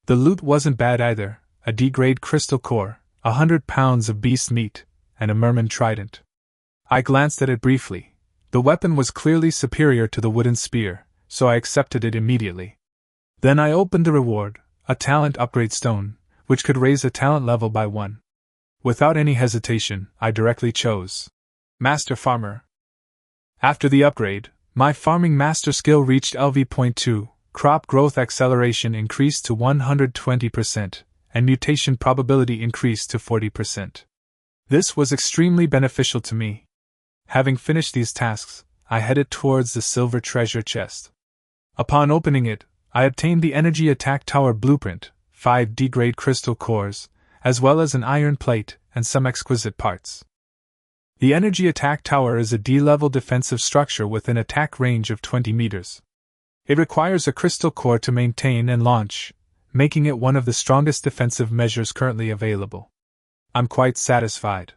The loot wasn't bad either: a D-grade crystal core, 100 pounds of beast meat, and a merman trident. I glanced at it briefly. The weapon was clearly superior to the wooden spear, so I accepted it immediately. Then I opened the reward, a talent upgrade stone, which could raise a talent level by 1. Without any hesitation, I directly chose Master Farmer. After the upgrade, my farming master skill reached LV.2, crop growth acceleration increased to 120%, and mutation probability increased to 40%. This was extremely beneficial to me. Having finished these tasks, I headed towards the silver treasure chest. Upon opening it, I obtained the Energy Attack Tower blueprint, 5 D-grade crystal cores, as well as an iron plate and some exquisite parts. The Energy Attack Tower is a D-level defensive structure with an attack range of 20 meters. It requires a crystal core to maintain and launch, making it one of the strongest defensive measures currently available. I'm quite satisfied.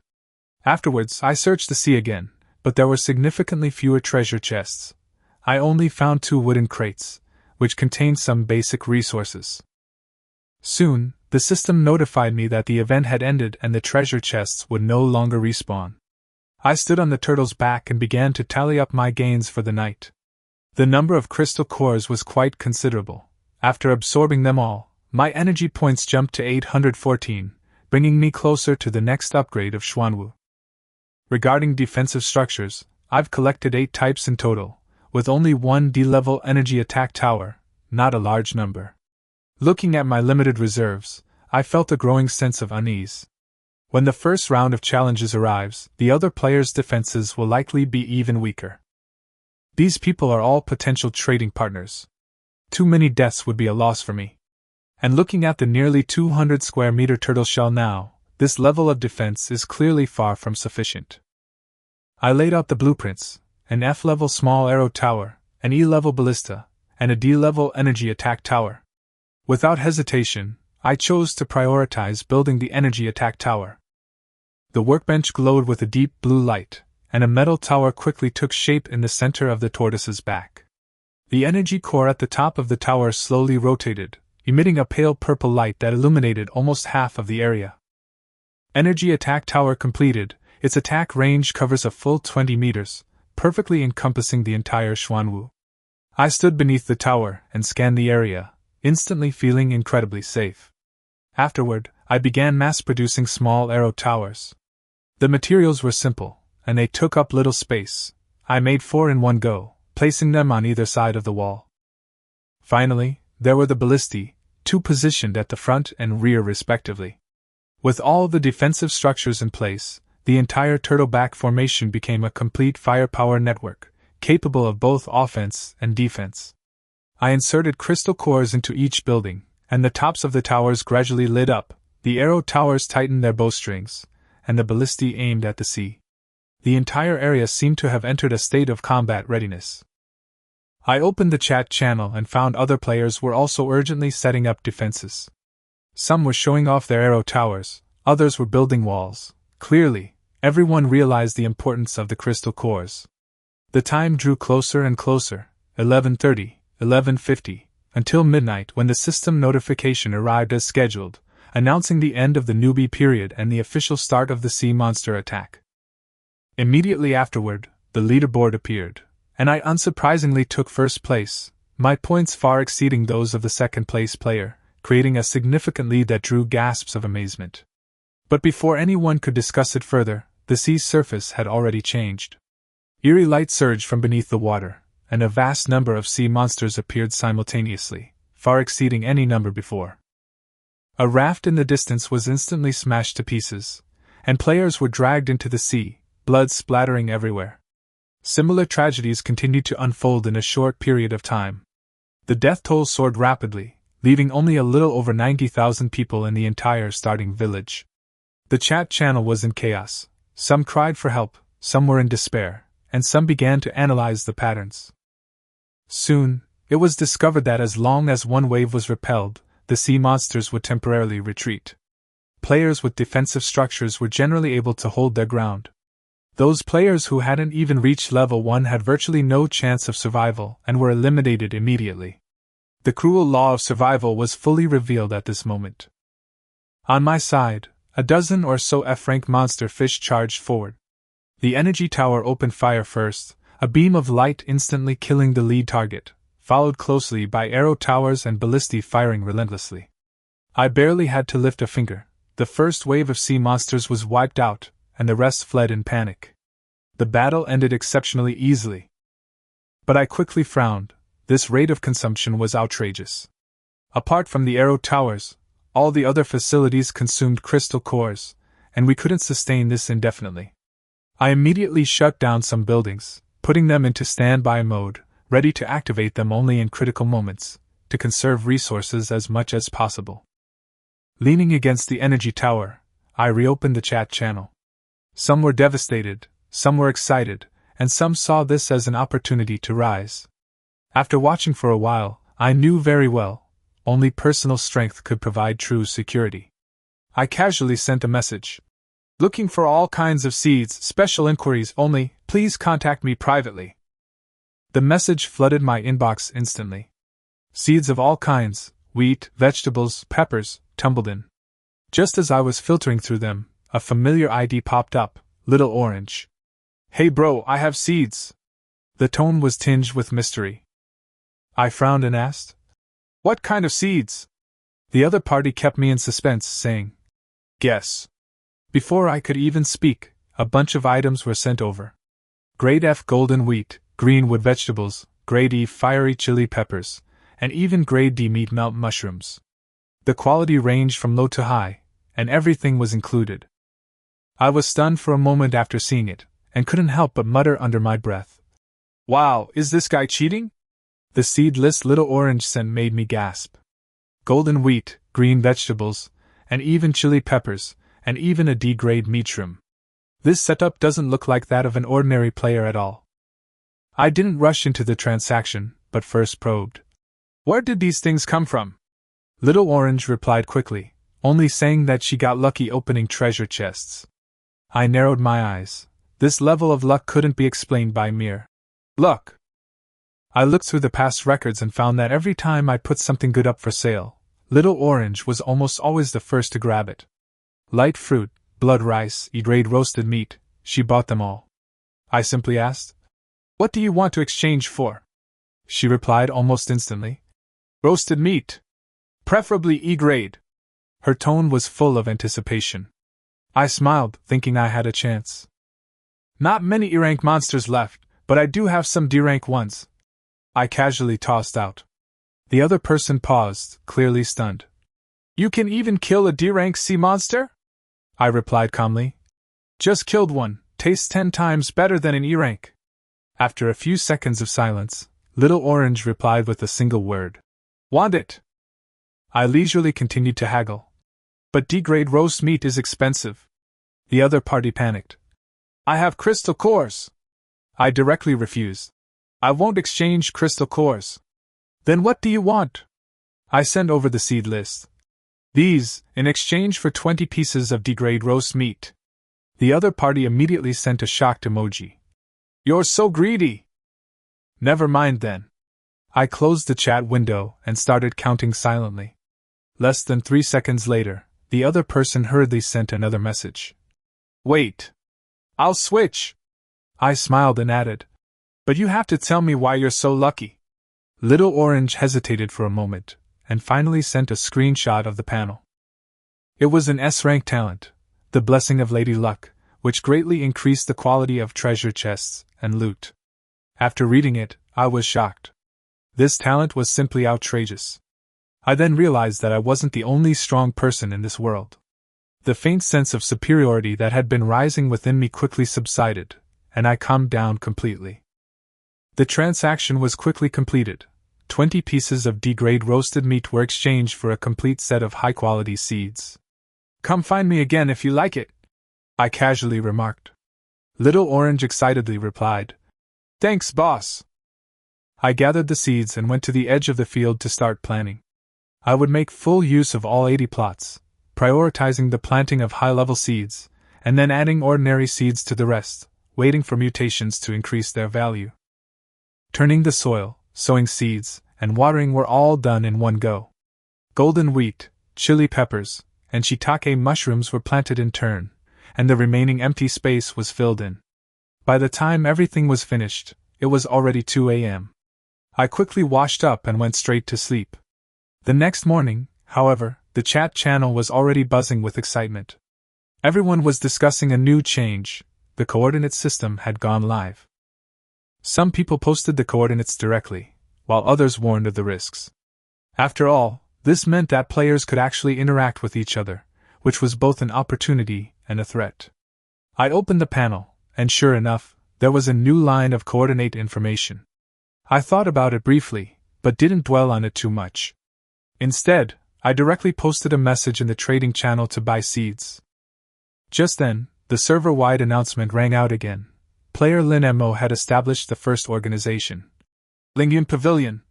Afterwards, I searched the sea again, but there were significantly fewer treasure chests. I only found 2 wooden crates, which contained some basic resources. Soon, the system notified me that the event had ended and the treasure chests would no longer respawn. I stood on the turtle's back and began to tally up my gains for the night. The number of crystal cores was quite considerable. After absorbing them all, my energy points jumped to 814, bringing me closer to the next upgrade of Xuanwu. Regarding defensive structures, I've collected 8 types in total, with only 1 D-level energy attack tower, not a large number. Looking at my limited reserves, I felt a growing sense of unease. When the first round of challenges arrives, the other players' defenses will likely be even weaker. These people are all potential trading partners. Too many deaths would be a loss for me. And looking at the nearly 200 square meter turtle shell now, This level of defense is clearly far from sufficient. I laid out the blueprints: an F-level small arrow tower, an E-level ballista, and a D-level energy attack tower. Without hesitation, I chose to prioritize building the energy attack tower. The workbench glowed with a deep blue light, and a metal tower quickly took shape in the center of the tortoise's back. The energy core at the top of the tower slowly rotated, emitting a pale purple light that illuminated almost half of the area. Energy attack tower completed. Its attack range covers a full 20 meters, perfectly encompassing the entire Xuanwu. I stood beneath the tower and scanned the area, instantly feeling incredibly safe. Afterward, I began mass-producing small arrow towers. The materials were simple, and they took up little space. I made 4 in one go, placing them on either side of the wall. Finally, there were the ballistae, 2 positioned at the front and rear respectively. With all the defensive structures in place, the entire turtleback formation became a complete firepower network, capable of both offense and defense. I inserted crystal cores into each building, and the tops of the towers gradually lit up. The arrow towers tightened their bowstrings, and the ballistae aimed at the sea. The entire area seemed to have entered a state of combat readiness. I opened the chat channel and found other players were also urgently setting up defenses. Some were showing off their arrow towers, others were building walls. Clearly, everyone realized the importance of the crystal cores. The time drew closer and closer, 11:30, 11:50, until midnight when the system notification arrived as scheduled, announcing the end of the newbie period and the official start of the sea monster attack. Immediately afterward, the leaderboard appeared, and I unsurprisingly took first place, my points far exceeding those of the second-place player, creating a significant lead that drew gasps of amazement. But before anyone could discuss it further, the sea's surface had already changed. Eerie light surged from beneath the water, and a vast number of sea monsters appeared simultaneously, far exceeding any number before. A raft in the distance was instantly smashed to pieces, and players were dragged into the sea, blood splattering everywhere. Similar tragedies continued to unfold in a short period of time. The death toll soared rapidly, leaving only a little over 90,000 people in the entire starting village. The chat channel was in chaos. Some cried for help, some were in despair, and some began to analyze the patterns. Soon, it was discovered that as long as one wave was repelled, the sea monsters would temporarily retreat. Players with defensive structures were generally able to hold their ground. Those players who hadn't even reached level 1 had virtually no chance of survival and were eliminated immediately. The cruel law of survival was fully revealed at this moment. On my side, a dozen or so F-rank monster fish charged forward. The energy tower opened fire first, a beam of light instantly killing the lead target, followed closely by arrow towers and ballistae firing relentlessly. I barely had to lift a finger. The first wave of sea monsters was wiped out, and the rest fled in panic. The battle ended exceptionally easily. But I quickly frowned. This rate of consumption was outrageous. Apart from the arrow towers, all the other facilities consumed crystal cores, and we couldn't sustain this indefinitely. I immediately shut down some buildings, putting them into standby mode, ready to activate them only in critical moments, to conserve resources as much as possible. Leaning against the energy tower, I reopened the chat channel. Some were devastated, some were excited, and some saw this as an opportunity to rise. After watching for a while, I knew very well, only personal strength could provide true security. I casually sent a message. Looking for all kinds of seeds, special inquiries only, please contact me privately. The message flooded my inbox instantly. Seeds of all kinds, wheat, vegetables, peppers, tumbled in. Just as I was filtering through them, a familiar ID popped up, Little Orange. Hey bro, I have seeds. The tone was tinged with mystery. I frowned and asked, what kind of seeds? The other party kept me in suspense, saying, guess. Before I could even speak, a bunch of items were sent over. Grade F golden wheat, green wood vegetables, Grade E fiery chili peppers, and even Grade D meat melt mushrooms. The quality ranged from low to high, and everything was included. I was stunned for a moment after seeing it, and couldn't help but mutter under my breath, wow, is this guy cheating? The seedless Little Orange scent made me gasp. Golden wheat, green vegetables, and even chili peppers, and even a D-grade meat room. This setup doesn't look like that of an ordinary player at all. I didn't rush into the transaction, but first probed. Where did these things come from? Little Orange replied quickly, only saying that she got lucky opening treasure chests. I narrowed my eyes. This level of luck couldn't be explained by mere luck. I looked through the past records and found that every time I put something good up for sale, Little Orange was almost always the first to grab it. Light fruit, blood rice, E-grade roasted meat, she bought them all. I simply asked, "What do you want to exchange for?" She replied almost instantly, "Roasted meat. Preferably E-grade." Her tone was full of anticipation. I smiled, thinking I had a chance. Not many E-rank monsters left, but I do have some D-rank ones, I casually tossed out. The other person paused, clearly stunned. You can even kill a D-rank sea monster? I replied calmly. Just killed one, tastes 10 times better than an E-rank. After a few seconds of silence, Little Orange replied with a single word. Want it? I leisurely continued to haggle. But D-grade roast meat is expensive. The other party panicked. I have crystal cores. I directly refused. I won't exchange crystal cores. Then what do you want? I sent over the seed list. These, in exchange for 20 pieces of D-grade roast meat. The other party immediately sent a shocked emoji. You're so greedy! Never mind then. I closed the chat window and started counting silently. Less than 3 seconds later, the other person hurriedly sent another message. Wait. I'll switch. I smiled and added, but you have to tell me why you're so lucky. Little Orange hesitated for a moment, and finally sent a screenshot of the panel. It was an S-rank talent, the Blessing of Lady Luck, which greatly increased the quality of treasure chests and loot. After reading it, I was shocked. This talent was simply outrageous. I then realized that I wasn't the only strong person in this world. The faint sense of superiority that had been rising within me quickly subsided, and I calmed down completely. The transaction was quickly completed. 20 pieces of D-grade roasted meat were exchanged for a complete set of high-quality seeds. Come find me again if you like it, I casually remarked. Little Orange excitedly replied, Thanks, boss. I gathered the seeds and went to the edge of the field to start planting. I would make full use of all 80 plots, prioritizing the planting of high-level seeds, and then adding ordinary seeds to the rest, waiting for mutations to increase their value. Turning the soil, sowing seeds, and watering were all done in one go. Golden wheat, chili peppers, and shiitake mushrooms were planted in turn, and the remaining empty space was filled in. By the time everything was finished, it was already 2 a.m. I quickly washed up and went straight to sleep. The next morning, however, the chat channel was already buzzing with excitement. Everyone was discussing a new change. The coordinate system had gone live. Some people posted the coordinates directly, while others warned of the risks. After all, this meant that players could actually interact with each other, which was both an opportunity and a threat. I opened the panel, and sure enough, there was a new line of coordinate information. I thought about it briefly, but didn't dwell on it too much. Instead, I directly posted a message in the trading channel to buy seeds. Just then, the server-wide announcement rang out again. Player Lin Mo had established the first organization, Lingian Pavilion,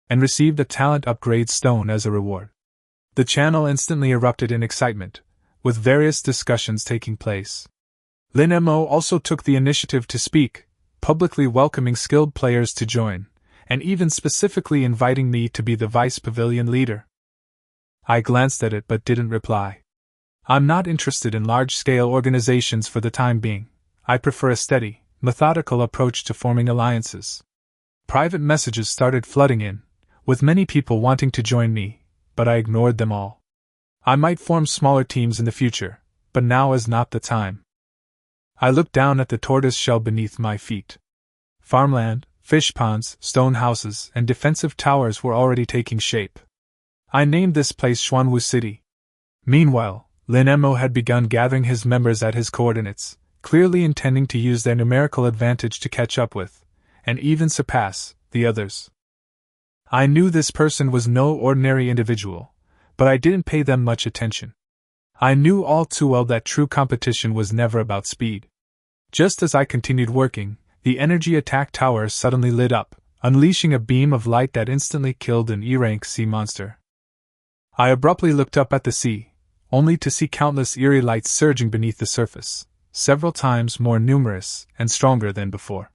and received a talent upgrade stone as a reward. The channel instantly erupted in excitement, with various discussions taking place. Lin Mo also took the initiative to speak, publicly welcoming skilled players to join, and even specifically inviting me to be the vice pavilion leader. I glanced at it but didn't reply. I'm not interested in large-scale organizations for the time being. I prefer a steady, methodical approach to forming alliances. Private messages started flooding in, with many people wanting to join me, but I ignored them all. I might form smaller teams in the future, but now is not the time. I looked down at the tortoise shell beneath my feet. Farmland, fish ponds, stone houses, and defensive towers were already taking shape. I named this place Xuanwu City. Meanwhile, Lin Mo had begun gathering his members at his coordinates, clearly intending to use their numerical advantage to catch up with, and even surpass, the others. I knew this person was no ordinary individual, but I didn't pay them much attention. I knew all too well that true competition was never about speed. Just as I continued working, the energy attack tower suddenly lit up, unleashing a beam of light that instantly killed an E-rank sea monster. I abruptly looked up at the sea, only to see countless eerie lights surging beneath the surface, several times more numerous and stronger than before.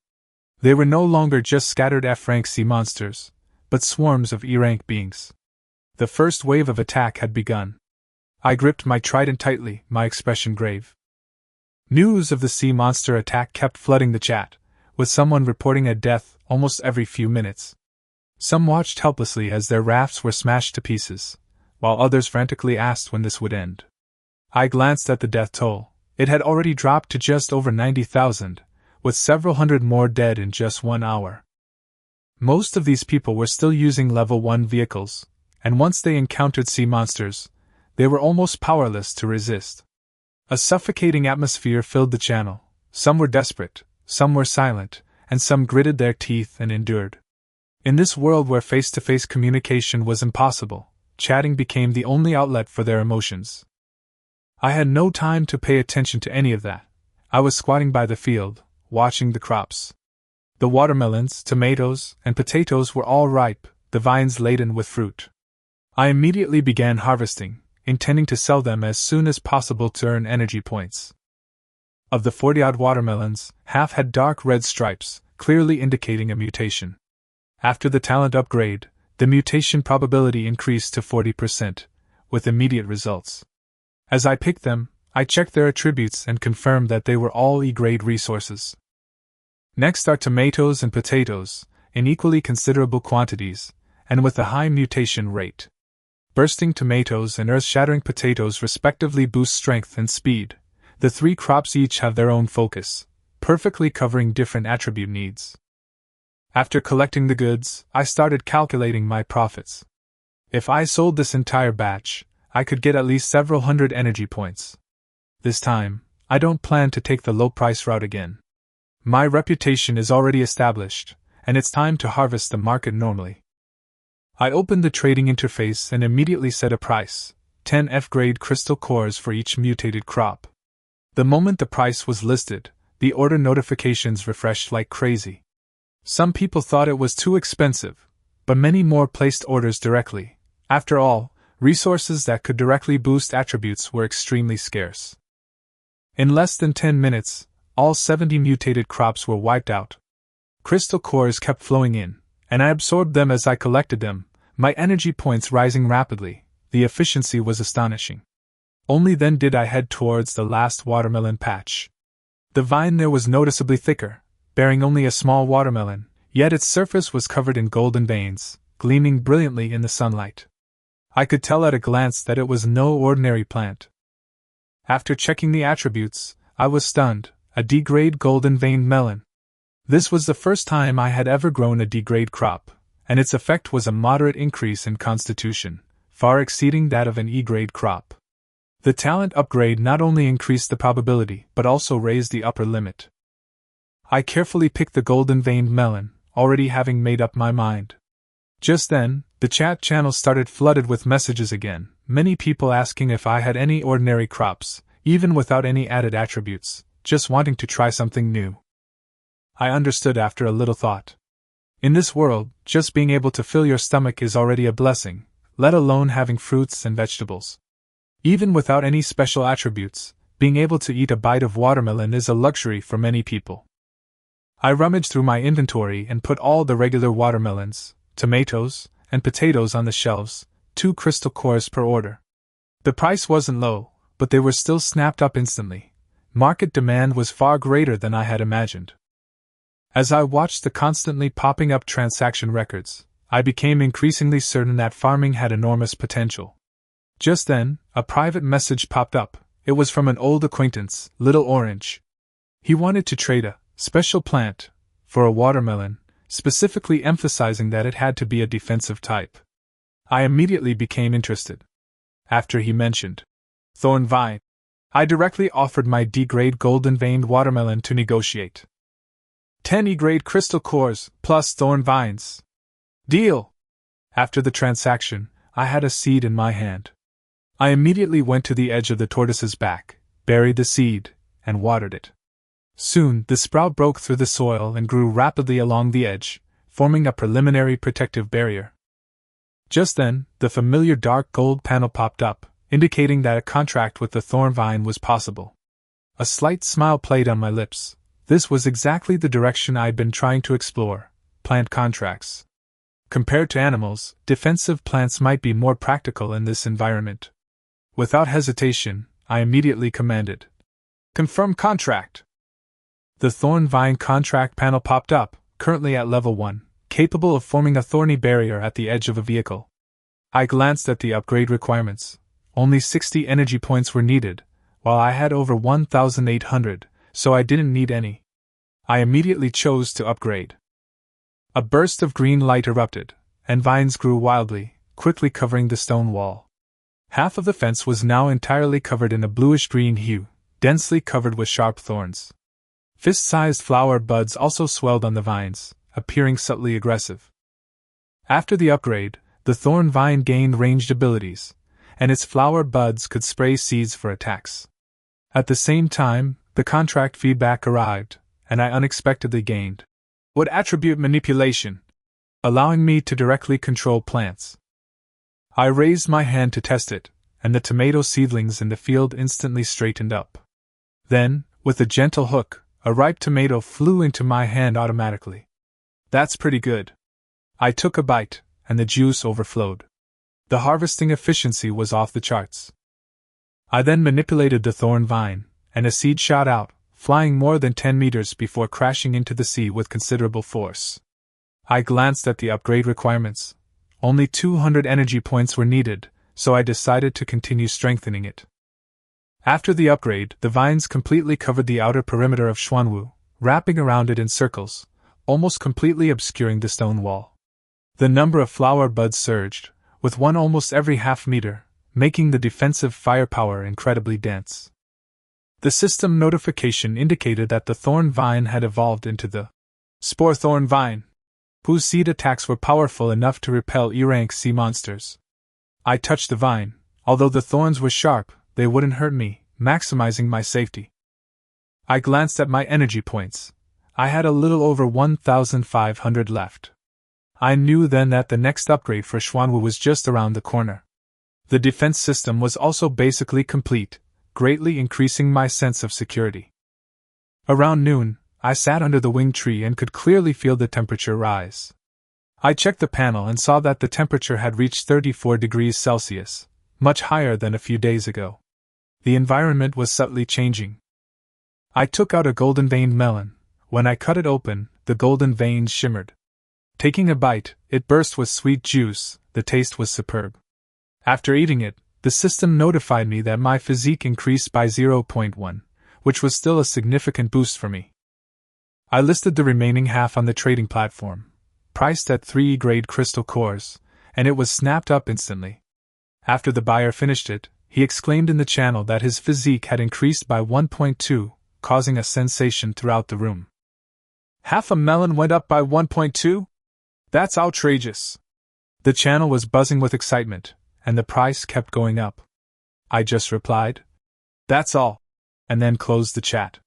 They were no longer just scattered F-rank sea monsters, but swarms of E-rank beings. The first wave of attack had begun. I gripped my trident tightly, my expression grave. News of the sea monster attack kept flooding the chat, with someone reporting a death almost every few minutes. Some watched helplessly as their rafts were smashed to pieces, while others frantically asked when this would end. I glanced at the death toll. It had already dropped to just over 90,000, with several hundred more dead in just 1 hour. Most of these people were still using level 1 vehicles, and once they encountered sea monsters, they were almost powerless to resist. A suffocating atmosphere filled the channel. Some were desperate, some were silent, and some gritted their teeth and endured. In this world where face-to-face communication was impossible, chatting became the only outlet for their emotions. I had no time to pay attention to any of that. I was squatting by the field, watching the crops. The watermelons, tomatoes, and potatoes were all ripe, the vines laden with fruit. I immediately began harvesting, intending to sell them as soon as possible to earn energy points. Of the 40-odd watermelons, half had dark red stripes, clearly indicating a mutation. After the talent upgrade, the mutation probability increased to 40%, with immediate results. As I picked them, I checked their attributes and confirmed that they were all E-grade resources. Next are tomatoes and potatoes, in equally considerable quantities, and with a high mutation rate. Bursting tomatoes and earth-shattering potatoes respectively boost strength and speed. The 3 crops each have their own focus, perfectly covering different attribute needs. After collecting the goods, I started calculating my profits. If I sold this entire batch, I could get at least several hundred energy points. This time, I don't plan to take the low-price route again. My reputation is already established, and it's time to harvest the market normally. I opened the trading interface and immediately set a price, 10 F-grade crystal cores for each mutated crop. The moment the price was listed, the order notifications refreshed like crazy. Some people thought it was too expensive, but many more placed orders directly. After all, resources that could directly boost attributes were extremely scarce. In less than 10 minutes, all 70 mutated crops were wiped out. Crystal cores kept flowing in, and I absorbed them as I collected them, my energy points rising rapidly. The efficiency was astonishing. Only then did I head towards the last watermelon patch. The vine there was noticeably thicker, bearing only a small watermelon, yet its surface was covered in golden veins, gleaming brilliantly in the sunlight. I could tell at a glance that it was no ordinary plant. After checking the attributes, I was stunned. A D-grade golden-veined melon. This was the first time I had ever grown a D-grade crop, and its effect was a moderate increase in constitution, far exceeding that of an E-grade crop. The talent upgrade not only increased the probability but also raised the upper limit. I carefully picked the golden-veined melon, already having made up my mind. Just then, the chat channel started flooded with messages again, many people asking if I had any ordinary crops, even without any added attributes, just wanting to try something new. I understood after a little thought. In this world, just being able to fill your stomach is already a blessing, let alone having fruits and vegetables. Even without any special attributes, being able to eat a bite of watermelon is a luxury for many people. I rummaged through my inventory and put all the regular watermelons, tomatoes, and potatoes on the shelves, 2 crystal cores per order. The price wasn't low, but they were still snapped up instantly. Market demand was far greater than I had imagined. As I watched the constantly popping up transaction records, I became increasingly certain that farming had enormous potential. Just then, a private message popped up. It was from an old acquaintance, Little Orange. He wanted to trade a special plant for a watermelon, specifically emphasizing that it had to be a defensive type. I immediately became interested. After he mentioned thorn vine, I directly offered my D-grade golden-veined watermelon to negotiate. 10 E-grade crystal cores, plus thorn vines. Deal! After the transaction, I had a seed in my hand. I immediately went to the edge of the tortoise's back, buried the seed, and watered it. Soon, the sprout broke through the soil and grew rapidly along the edge, forming a preliminary protective barrier. Just then, the familiar dark gold panel popped up, indicating that a contract with the thorn vine was possible. A slight smile played on my lips. This was exactly the direction I'd been trying to explore: plant contracts. Compared to animals, defensive plants might be more practical in this environment. Without hesitation, I immediately commanded, "Confirm contract." The thorn vine contract panel popped up, currently at level 1, capable of forming a thorny barrier at the edge of a vehicle. I glanced at the upgrade requirements. Only 60 energy points were needed, while I had over 1,800, so I didn't need any. I immediately chose to upgrade. A burst of green light erupted, and vines grew wildly, quickly covering the stone wall. Half of the fence was now entirely covered in a bluish-green hue, densely covered with sharp thorns. Fist-sized flower buds also swelled on the vines, appearing subtly aggressive. After the upgrade, the thorn vine gained ranged abilities, and its flower buds could spray seeds for attacks. At the same time, the contract feedback arrived, and I unexpectedly gained wood attribute manipulation, allowing me to directly control plants. I raised my hand to test it, and the tomato seedlings in the field instantly straightened up. Then, with a gentle hook, a ripe tomato flew into my hand automatically. That's pretty good. I took a bite, and the juice overflowed. The harvesting efficiency was off the charts. I then manipulated the thorn vine, and a seed shot out, flying more than 10 meters before crashing into the sea with considerable force. I glanced at the upgrade requirements. Only 200 energy points were needed, so I decided to continue strengthening it. After the upgrade, the vines completely covered the outer perimeter of Xuanwu, wrapping around it in circles, almost completely obscuring the stone wall. The number of flower buds surged, with one almost every half-meter, making the defensive firepower incredibly dense. The system notification indicated that the thorn vine had evolved into the spore thorn vine, whose seed attacks were powerful enough to repel E-rank sea monsters. I touched the vine. Although the thorns were sharp, they wouldn't hurt me, maximizing my safety. I glanced at my energy points. I had a little over 1,500 left. I knew then that the next upgrade for Xuanwu was just around the corner. The defense system was also basically complete, greatly increasing my sense of security. Around noon, I sat under the wing tree and could clearly feel the temperature rise. I checked the panel and saw that the temperature had reached 34 degrees Celsius, much higher than a few days ago. The environment was subtly changing. I took out a golden-veined melon. When I cut it open, the golden veins shimmered. Taking a bite, it burst with sweet juice. The taste was superb. After eating it, the system notified me that my physique increased by 0.1, which was still a significant boost for me. I listed the remaining half on the trading platform, priced at 3E-grade crystal cores, and it was snapped up instantly. After the buyer finished it, he exclaimed in the channel that his physique had increased by 1.2, causing a sensation throughout the room. Half a melon went up by 1.2? That's outrageous. The channel was buzzing with excitement, and the price kept going up. I just replied, "That's all," and then closed the chat.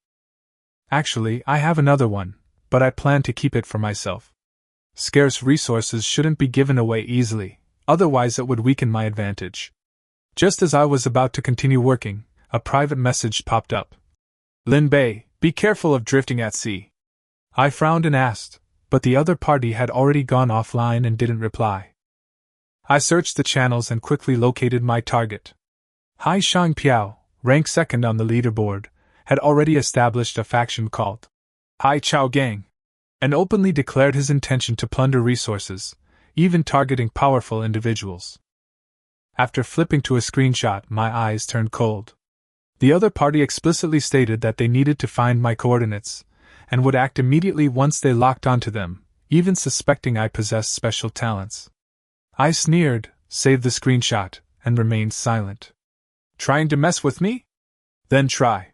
Actually, I have another one, but I plan to keep it for myself. Scarce resources shouldn't be given away easily, otherwise it would weaken my advantage. Just as I was about to continue working, a private message popped up. "Lin Bei, be careful of drifting at sea." I frowned and asked, but the other party had already gone offline and didn't reply. I searched the channels and quickly located my target. Hai Shang Piao, ranked second on the leaderboard, had already established a faction called Hai Chao Gang, and openly declared his intention to plunder resources, even targeting powerful individuals. After flipping to a screenshot, my eyes turned cold. The other party explicitly stated that they needed to find my coordinates, and would act immediately once they locked onto them, even suspecting I possessed special talents. I sneered, saved the screenshot, and remained silent. Trying to mess with me? Then try.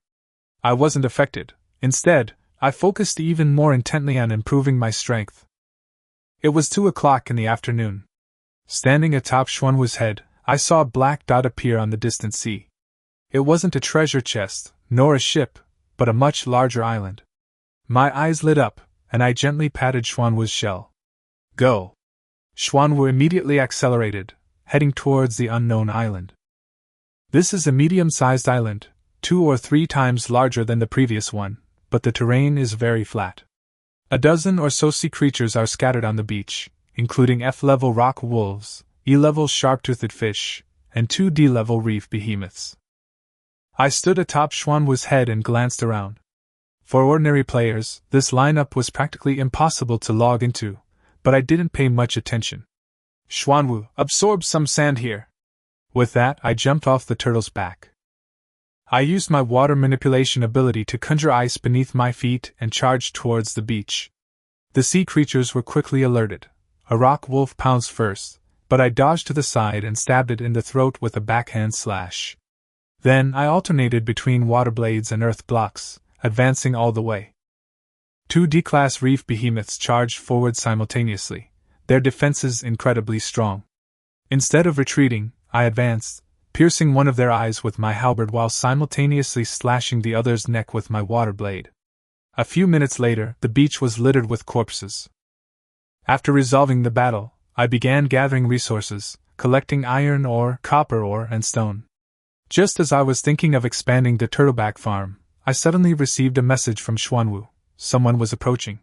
I wasn't affected. Instead, I focused even more intently on improving my strength. It was 2 o'clock in the afternoon. Standing atop Xuanwu's head, I saw a black dot appear on the distant sea. It wasn't a treasure chest, nor a ship, but a much larger island. My eyes lit up, and I gently patted Xuanwu's shell. Go! Xuanwu immediately accelerated, heading towards the unknown island. This is a medium-sized island, 2 or 3 times larger than the previous one, but the terrain is very flat. A dozen or so sea creatures are scattered on the beach, including F-level rock wolves, E-level sharp-toothed fish, and 2 D-level reef behemoths. I stood atop Xuanwu's head and glanced around. For ordinary players, this lineup was practically impossible to log into, but I didn't pay much attention. Xuanwu, absorb some sand here. With that, I jumped off the turtle's back. I used my water manipulation ability to conjure ice beneath my feet and charged towards the beach. The sea creatures were quickly alerted. A rock wolf pounced first, but I dodged to the side and stabbed it in the throat with a backhand slash. Then I alternated between water blades and earth blocks, advancing all the way. 2 D-class reef behemoths charged forward simultaneously, their defenses incredibly strong. Instead of retreating, I advanced, piercing one of their eyes with my halberd while simultaneously slashing the other's neck with my water blade. A few minutes later, the beach was littered with corpses. After resolving the battle, I began gathering resources, collecting iron ore, copper ore, and stone. Just as I was thinking of expanding the turtleback farm, I suddenly received a message from Xuanwu. Someone was approaching.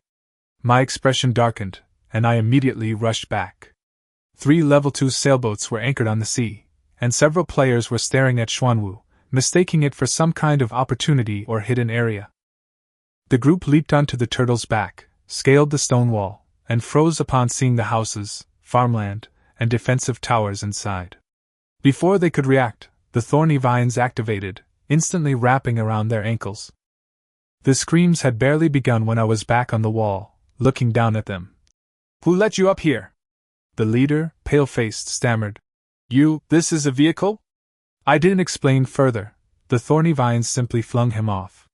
My expression darkened, and I immediately rushed back. 3 level 2 sailboats were anchored on the sea, and several players were staring at Xuanwu, mistaking it for some kind of opportunity or hidden area. The group leaped onto the turtle's back, scaled the stone wall, and froze upon seeing the houses, farmland, and defensive towers inside. Before they could react, the thorny vines activated, instantly wrapping around their ankles. The screams had barely begun when I was back on the wall, looking down at them. Who let you up here? The leader, pale-faced, stammered. This is a vehicle? I didn't explain further. The thorny vines simply flung him off.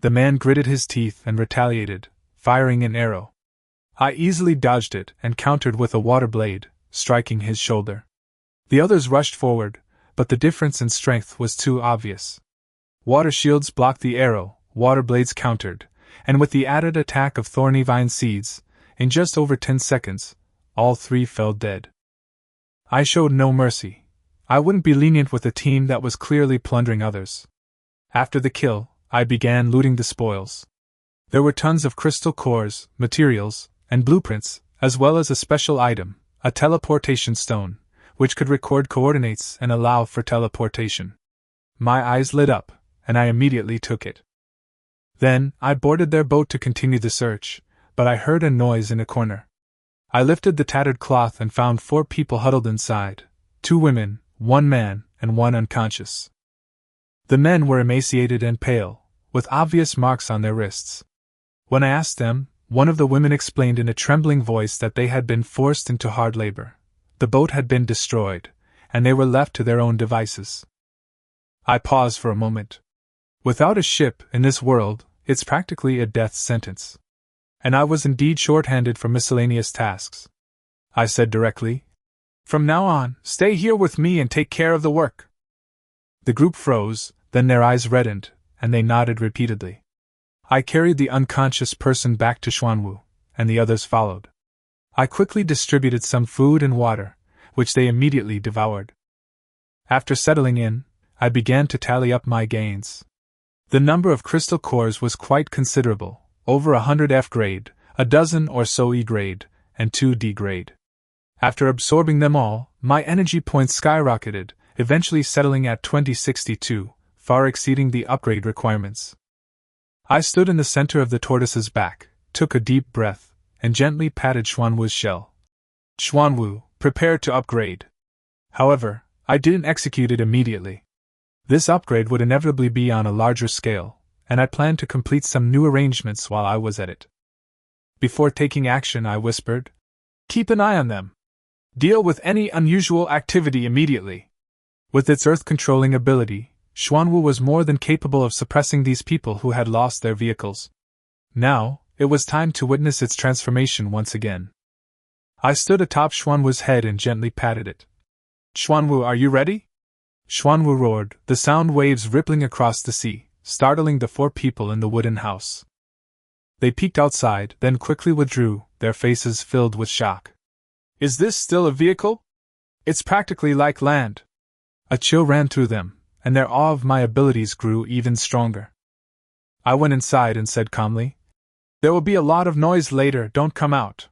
The man gritted his teeth and retaliated, firing an arrow. I easily dodged it and countered with a water blade, striking his shoulder. The others rushed forward, but the difference in strength was too obvious. Water shields blocked the arrow, water blades countered, and with the added attack of thorny vine seeds, in just over 10 seconds, all 3 fell dead. I showed no mercy. I wouldn't be lenient with a team that was clearly plundering others. After the kill, I began looting the spoils. There were tons of crystal cores, materials, and blueprints, as well as a special item, a teleportation stone, which could record coordinates and allow for teleportation. My eyes lit up, and I immediately took it. Then, I boarded their boat to continue the search, but I heard a noise in a corner. I lifted the tattered cloth and found 4 people huddled inside, 2 women, 1 man, and 1 unconscious. The men were emaciated and pale, with obvious marks on their wrists. When I asked them, one of the women explained in a trembling voice that they had been forced into hard labor. The boat had been destroyed, and they were left to their own devices. I paused for a moment. Without a ship in this world, it's practically a death sentence. And I was indeed short-handed for miscellaneous tasks. I said directly, "From now on, stay here with me and take care of the work." The group froze, then their eyes reddened, and they nodded repeatedly. I carried the unconscious person back to Xuanwu, and the others followed. I quickly distributed some food and water, which they immediately devoured. After settling in, I began to tally up my gains. The number of crystal cores was quite considerable, over 100 F grade, a dozen or so E grade, and 2 D grade. After absorbing them all, my energy points skyrocketed, eventually settling at 2062, far exceeding the upgrade requirements. I stood in the center of the tortoise's back, took a deep breath, and gently patted Xuanwu's shell. Xuanwu, prepare to upgrade. However, I didn't execute it immediately. This upgrade would inevitably be on a larger scale, and I planned to complete some new arrangements while I was at it. Before taking action, I whispered, "Keep an eye on them. Deal with any unusual activity immediately." With its earth-controlling ability, Xuanwu was more than capable of suppressing these people who had lost their vehicles. Now, it was time to witness its transformation once again. I stood atop Xuanwu's head and gently patted it. Xuanwu, are you ready? Xuanwu roared, the sound waves rippling across the sea, startling the 4 people in the wooden house. They peeked outside, then quickly withdrew, their faces filled with shock. Is this still a vehicle? It's practically like land. A chill ran through them, and their awe of my abilities grew even stronger. I went inside and said calmly, "There will be a lot of noise later, don't come out."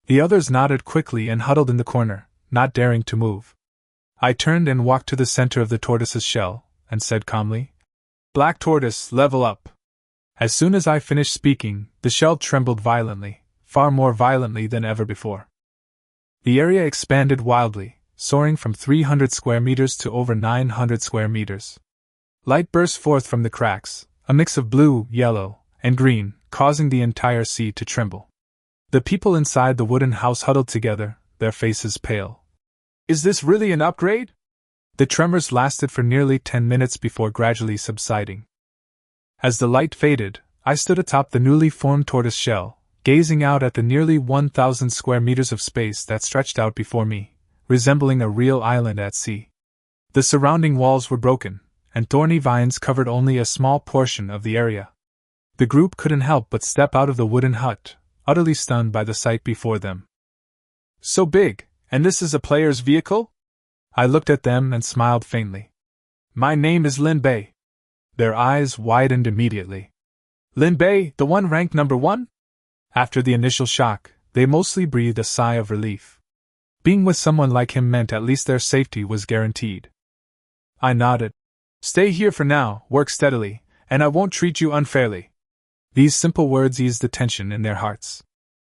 The others nodded quickly and huddled in the corner, not daring to move. I turned and walked to the center of the tortoise's shell, and said calmly, "Black tortoise, level up." As soon as I finished speaking, the shell trembled violently, far more violently than ever before. The area expanded wildly, soaring from 300 square meters to over 900 square meters. Light burst forth from the cracks, a mix of blue, yellow, and green, causing the entire sea to tremble. The people inside the wooden house huddled together, their faces pale. Is this really an upgrade? The tremors lasted for nearly 10 minutes before gradually subsiding. As the light faded, I stood atop the newly formed tortoise shell, gazing out at the nearly 1,000 square meters of space that stretched out before me, resembling a real island at sea. The surrounding walls were broken, and thorny vines covered only a small portion of the area. The group couldn't help but step out of the wooden hut, utterly stunned by the sight before them. So big, and this is a player's vehicle? I looked at them and smiled faintly. My name is Lin Bei. Their eyes widened immediately. Lin Bei, the one ranked number 1? After the initial shock, they mostly breathed a sigh of relief. Being with someone like him meant at least their safety was guaranteed. I nodded. Stay here for now, work steadily, and I won't treat you unfairly. These simple words eased the tension in their hearts.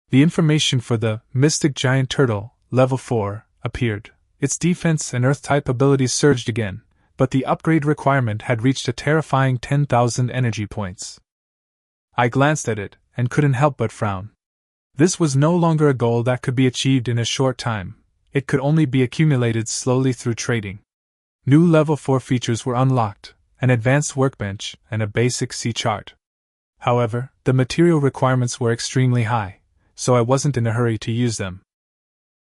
The information for the Mystic Giant Turtle, Level 4, appeared. Its defense and Earth-type abilities surged again, but the upgrade requirement had reached a terrifying 10,000 energy points. I glanced at it, and couldn't help but frown. This was no longer a goal that could be achieved in a short time, it could only be accumulated slowly through trading. New Level 4 features were unlocked, an advanced workbench, and a basic sea chart. However, the material requirements were extremely high, so I wasn't in a hurry to use them.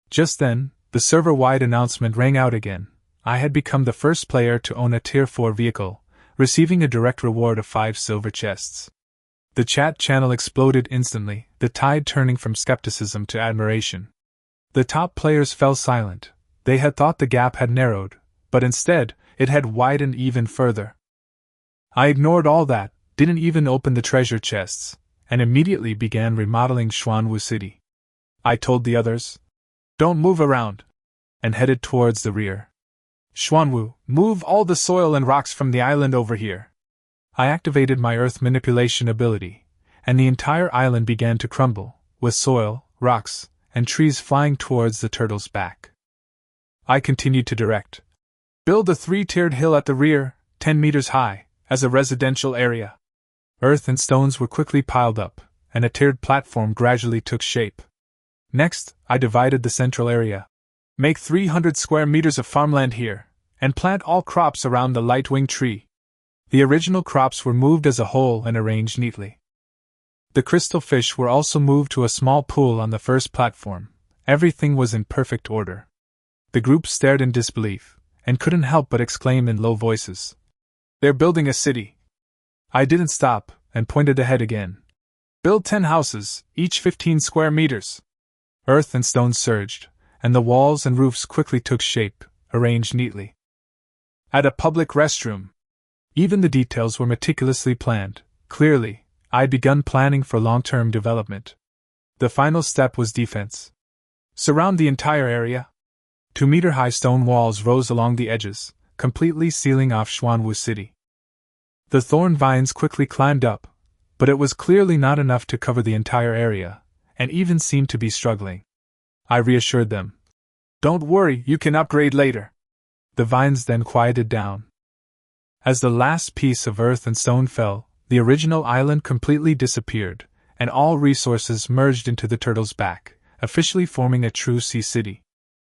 Just then, the server-wide announcement rang out again. I had become the first player to own a Tier 4 vehicle, receiving a direct reward of 5 silver chests. The chat channel exploded instantly, the tide turning from skepticism to admiration. The top players fell silent. They had thought the gap had narrowed, but instead, it had widened even further. I ignored all that, didn't even open the treasure chests, and immediately began remodeling Xuanwu City. I told the others, "Don't move around," and headed towards the rear. "Xuanwu, move all the soil and rocks from the island over here." I activated my earth manipulation ability, and the entire island began to crumble, with soil, rocks, and trees flying towards the turtle's back. I continued to direct. Build a 3-tiered hill at the rear, 10 meters high, as a residential area. Earth and stones were quickly piled up, and a tiered platform gradually took shape. Next, I divided the central area. Make 300 square meters of farmland here, and plant all crops around the light-winged tree. The original crops were moved as a whole and arranged neatly. The crystal fish were also moved to a small pool on the first platform. Everything was in perfect order. The group stared in disbelief, and couldn't help but exclaim in low voices, "They're building a city!" I didn't stop, and pointed ahead again. Build 10 houses, each 15 square meters. Earth and stone surged, and the walls and roofs quickly took shape, arranged neatly. Add a public restroom. Even the details were meticulously planned. Clearly, I'd begun planning for long-term development. The final step was defense. Surround the entire area. 2-meter-high stone walls rose along the edges, completely sealing off Xuanwu City. The thorn vines quickly climbed up, but it was clearly not enough to cover the entire area, and even seemed to be struggling. I reassured them. Don't worry, you can upgrade later. The vines then quieted down. As the last piece of earth and stone fell, the original island completely disappeared, and all resources merged into the turtle's back, officially forming a true sea city.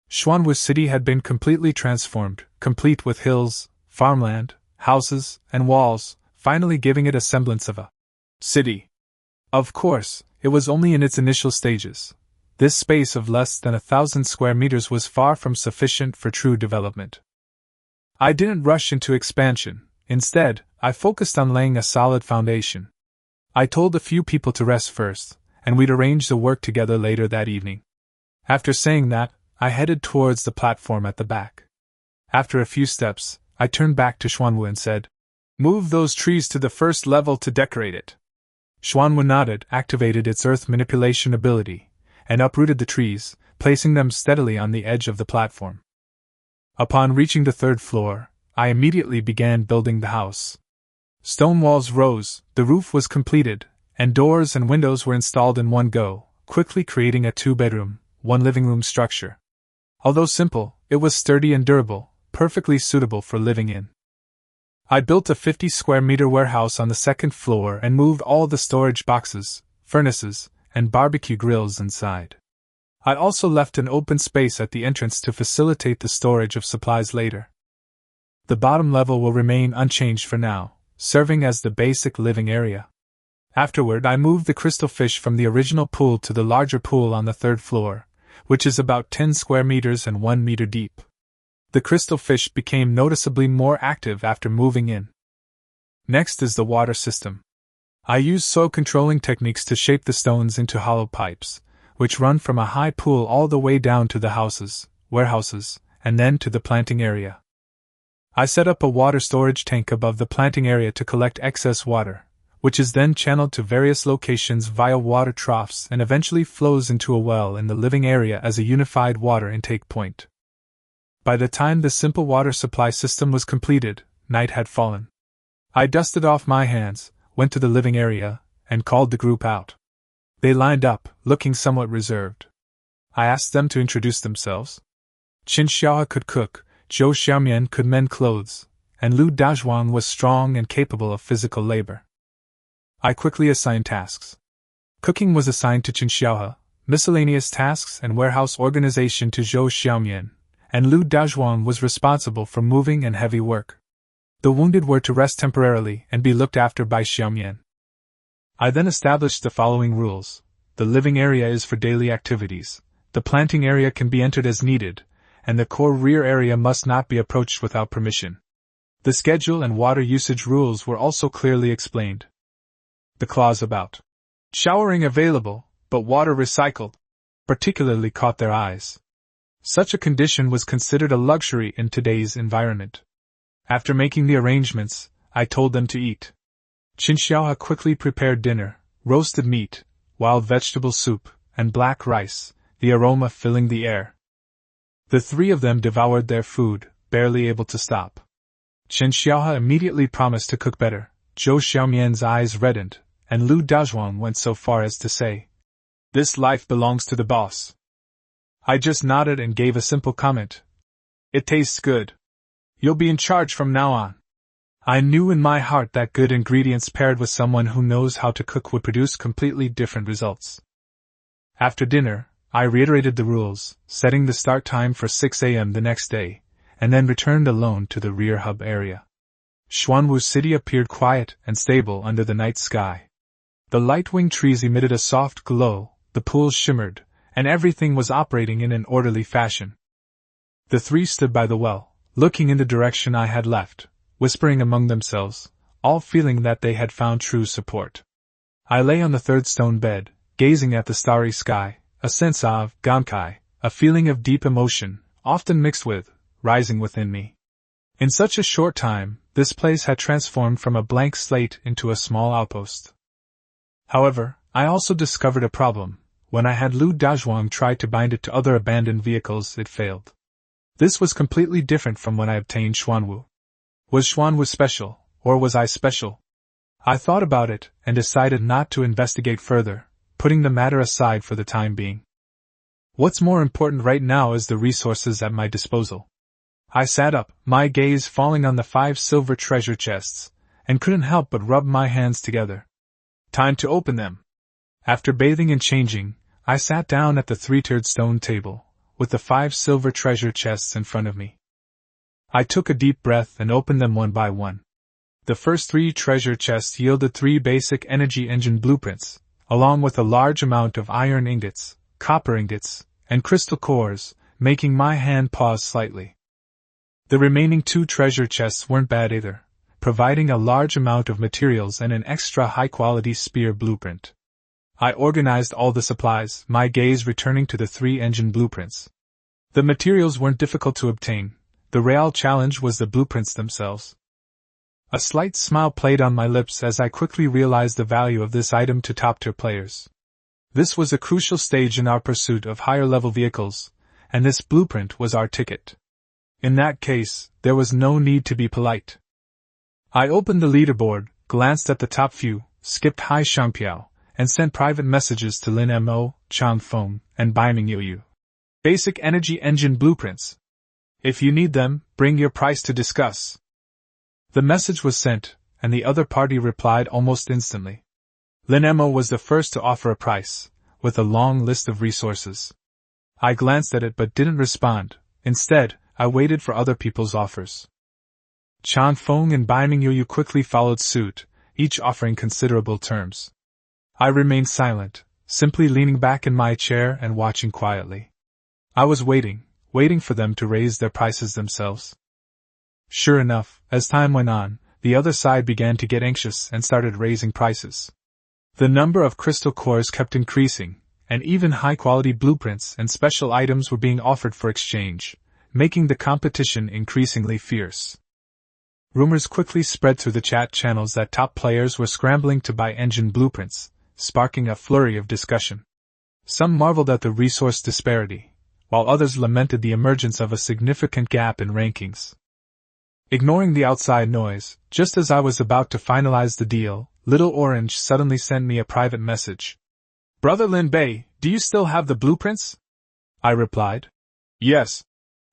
Xuanwu City had been completely transformed, complete with hills, farmland, houses, and walls, finally giving it a semblance of a city. Of course, it was only in its initial stages, This space of less than 1,000 square meters was far from sufficient for true development. I didn't rush into expansion. Instead, I focused on laying a solid foundation. I told a few people to rest first, and we'd arrange the work together later that evening. After saying that, I headed towards the platform at the back. After a few steps, I turned back to Xuanwu and said, "Move those trees to the first level to decorate it." Xuanwu nodded, activated its earth manipulation ability, and uprooted the trees, placing them steadily on the edge of the platform. Upon reaching the third floor, I immediately began building the house. Stone walls rose, the roof was completed, and doors and windows were installed in one go, quickly creating a 2-bedroom, 1-living-room structure. Although simple, it was sturdy and durable, perfectly suitable for living in. I built a 50-square-meter warehouse on the second floor and moved all the storage boxes, furnaces, and barbecue grills inside. I also left an open space at the entrance to facilitate the storage of supplies later. The bottom level will remain unchanged for now, serving as the basic living area. Afterward, I moved the crystal fish from the original pool to the larger pool on the third floor, which is about 10 square meters and 1 meter deep. The crystal fish became noticeably more active after moving in. Next is the water system. I use soil controlling techniques to shape the stones into hollow pipes, which run from a high pool all the way down to the houses, warehouses, and then to the planting area. I set up a water storage tank above the planting area to collect excess water, which is then channeled to various locations via water troughs and eventually flows into a well in the living area as a unified water intake point. By the time the simple water supply system was completed, night had fallen. I dusted off my hands, went to the living area, and called the group out. They lined up, looking somewhat reserved. I asked them to introduce themselves. Qin Xiaohe could cook, Zhou Xiaomian could mend clothes, and Lu Dazhuang was strong and capable of physical labor. I quickly assigned tasks. Cooking was assigned to Qin Xiaohe, miscellaneous tasks and warehouse organization to Zhou Xiaomian, and Lu Dazhuang was responsible for moving and heavy work. The wounded were to rest temporarily and be looked after by Xiaomian. I then established the following rules. The living area is for daily activities, the planting area can be entered as needed, and the core rear area must not be approached without permission. The schedule and water usage rules were also clearly explained. The clause about showering available, but water recycled, particularly caught their eyes. Such a condition was considered a luxury in today's environment. After making the arrangements, I told them to eat. Qin Xiaohe quickly prepared dinner, roasted meat, wild vegetable soup, and black rice, the aroma filling the air. The three of them devoured their food, barely able to stop. Qin Xiaohe immediately promised to cook better. Zhou Xiaomian's eyes reddened, and Lu Dazhuang went so far as to say, "This life belongs to the boss." I just nodded and gave a simple comment. "It tastes good. You'll be in charge from now on." I knew in my heart that good ingredients paired with someone who knows how to cook would produce completely different results. After dinner, I reiterated the rules, setting the start time for 6 a.m. the next day, and then returned alone to the rear hub area. Xuanwu City appeared quiet and stable under the night sky. The light-winged trees emitted a soft glow, the pools shimmered, and everything was operating in an orderly fashion. The three stood by the well, looking in the direction I had left, whispering among themselves, all feeling that they had found true support. I lay on the third stone bed, gazing at the starry sky, a sense of gankai, a feeling of deep emotion, often mixed with, rising within me. In such a short time, this place had transformed from a blank slate into a small outpost. However, I also discovered a problem. When I had Lu Dazhuang try to bind it to other abandoned vehicles, it failed. This was completely different from when I obtained Xuanwu. Was Xuanwu special, or was I special? I thought about it, and decided not to investigate further, putting the matter aside for the time being. What's more important right now is the resources at my disposal. I sat up, my gaze falling on the 5 silver treasure chests, and couldn't help but rub my hands together. Time to open them. After bathing and changing, I sat down at the 3-tiered stone table, with the 5 silver treasure chests in front of me. I took a deep breath and opened them one by one. The first 3 treasure chests yielded 3 basic energy engine blueprints, along with a large amount of iron ingots, copper ingots, and crystal cores, making my hand pause slightly. The remaining 2 treasure chests weren't bad either, providing a large amount of materials and an extra high-quality spear blueprint. I organized all the supplies, my gaze returning to the 3 engine blueprints. The materials weren't difficult to obtain, the real challenge was the blueprints themselves. A slight smile played on my lips as I quickly realized the value of this item to top-tier players. This was a crucial stage in our pursuit of higher-level vehicles, and this blueprint was our ticket. In that case, there was no need to be polite. I opened the leaderboard, glanced at the top few, skipped Hai Shangpiao, and sent private messages to Lin Mo, Chang Feng, and Baiming Yu. Basic energy engine blueprints. If you need them, bring your price to discuss. The message was sent, and the other party replied almost instantly. Lin Mo was the first to offer a price, with a long list of resources. I glanced at it but didn't respond. Instead, I waited for other people's offers. Chang Feng and Baiming Yu quickly followed suit, each offering considerable terms. I remained silent, simply leaning back in my chair and watching quietly. I was waiting for them to raise their prices themselves. Sure enough, as time went on, the other side began to get anxious and started raising prices. The number of crystal cores kept increasing, and even high-quality blueprints and special items were being offered for exchange, making the competition increasingly fierce. Rumors quickly spread through the chat channels that top players were scrambling to buy engine blueprints, sparking a flurry of discussion. Some marveled at the resource disparity, while others lamented the emergence of a significant gap in rankings. Ignoring the outside noise, just as I was about to finalize the deal, Little Orange suddenly sent me a private message. "Brother Lin Bei, do you still have the blueprints?" I replied. "Yes."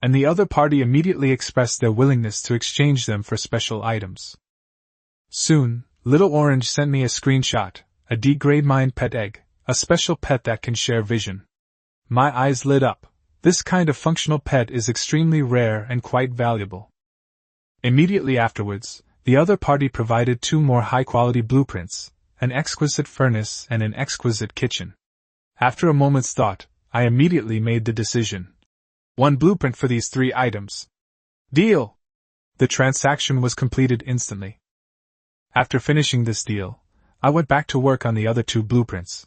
And the other party immediately expressed their willingness to exchange them for special items. Soon, Little Orange sent me a screenshot, a D-grade mind pet egg, a special pet that can share vision. My eyes lit up. This kind of functional pet is extremely rare and quite valuable. Immediately afterwards, the other party provided 2 more high-quality blueprints, an exquisite furnace and an exquisite kitchen. After a moment's thought, I immediately made the decision. 1 blueprint for these 3 items. Deal! The transaction was completed instantly. After finishing this deal, I went back to work on the other 2 blueprints.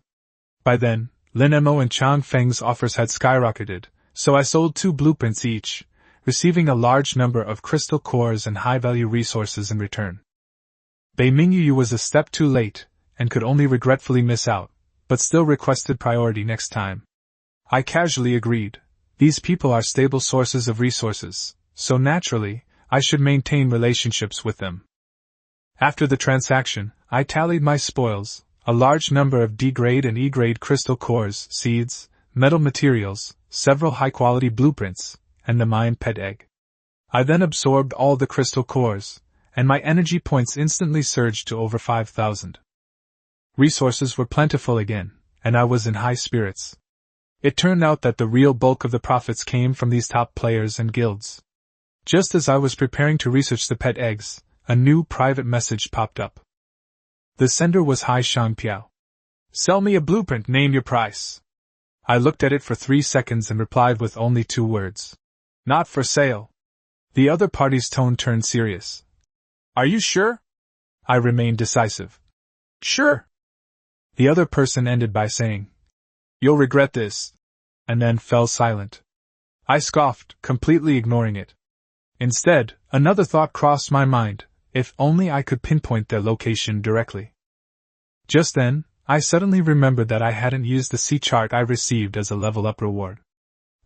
By then, Lin Mo and Chang Feng's offers had skyrocketed, so I sold 2 blueprints each, receiving a large number of crystal cores and high-value resources in return. Baiming Yu was a step too late, and could only regretfully miss out, but still requested priority next time. I casually agreed. These people are stable sources of resources, so naturally, I should maintain relationships with them. After the transaction, I tallied my spoils, a large number of D-grade and E-grade crystal cores, seeds, metal materials, several high-quality blueprints, and the mind pet egg. I then absorbed all the crystal cores, and my energy points instantly surged to over 5,000. Resources were plentiful again, and I was in high spirits. It turned out that the real bulk of the profits came from these top players and guilds. Just as I was preparing to research the pet eggs, a new private message popped up. The sender was Hai Shangpiao. "Sell me a blueprint, name your price." I looked at it for 3 seconds and replied with only 2 words. "Not for sale." The other party's tone turned serious. "Are you sure?" I remained decisive. "Sure." The other person ended by saying, "You'll regret this," and then fell silent. I scoffed, completely ignoring it. Instead, another thought crossed my mind: if only I could pinpoint their location directly. Just then, I suddenly remembered that I hadn't used the sea chart I received as a level-up reward.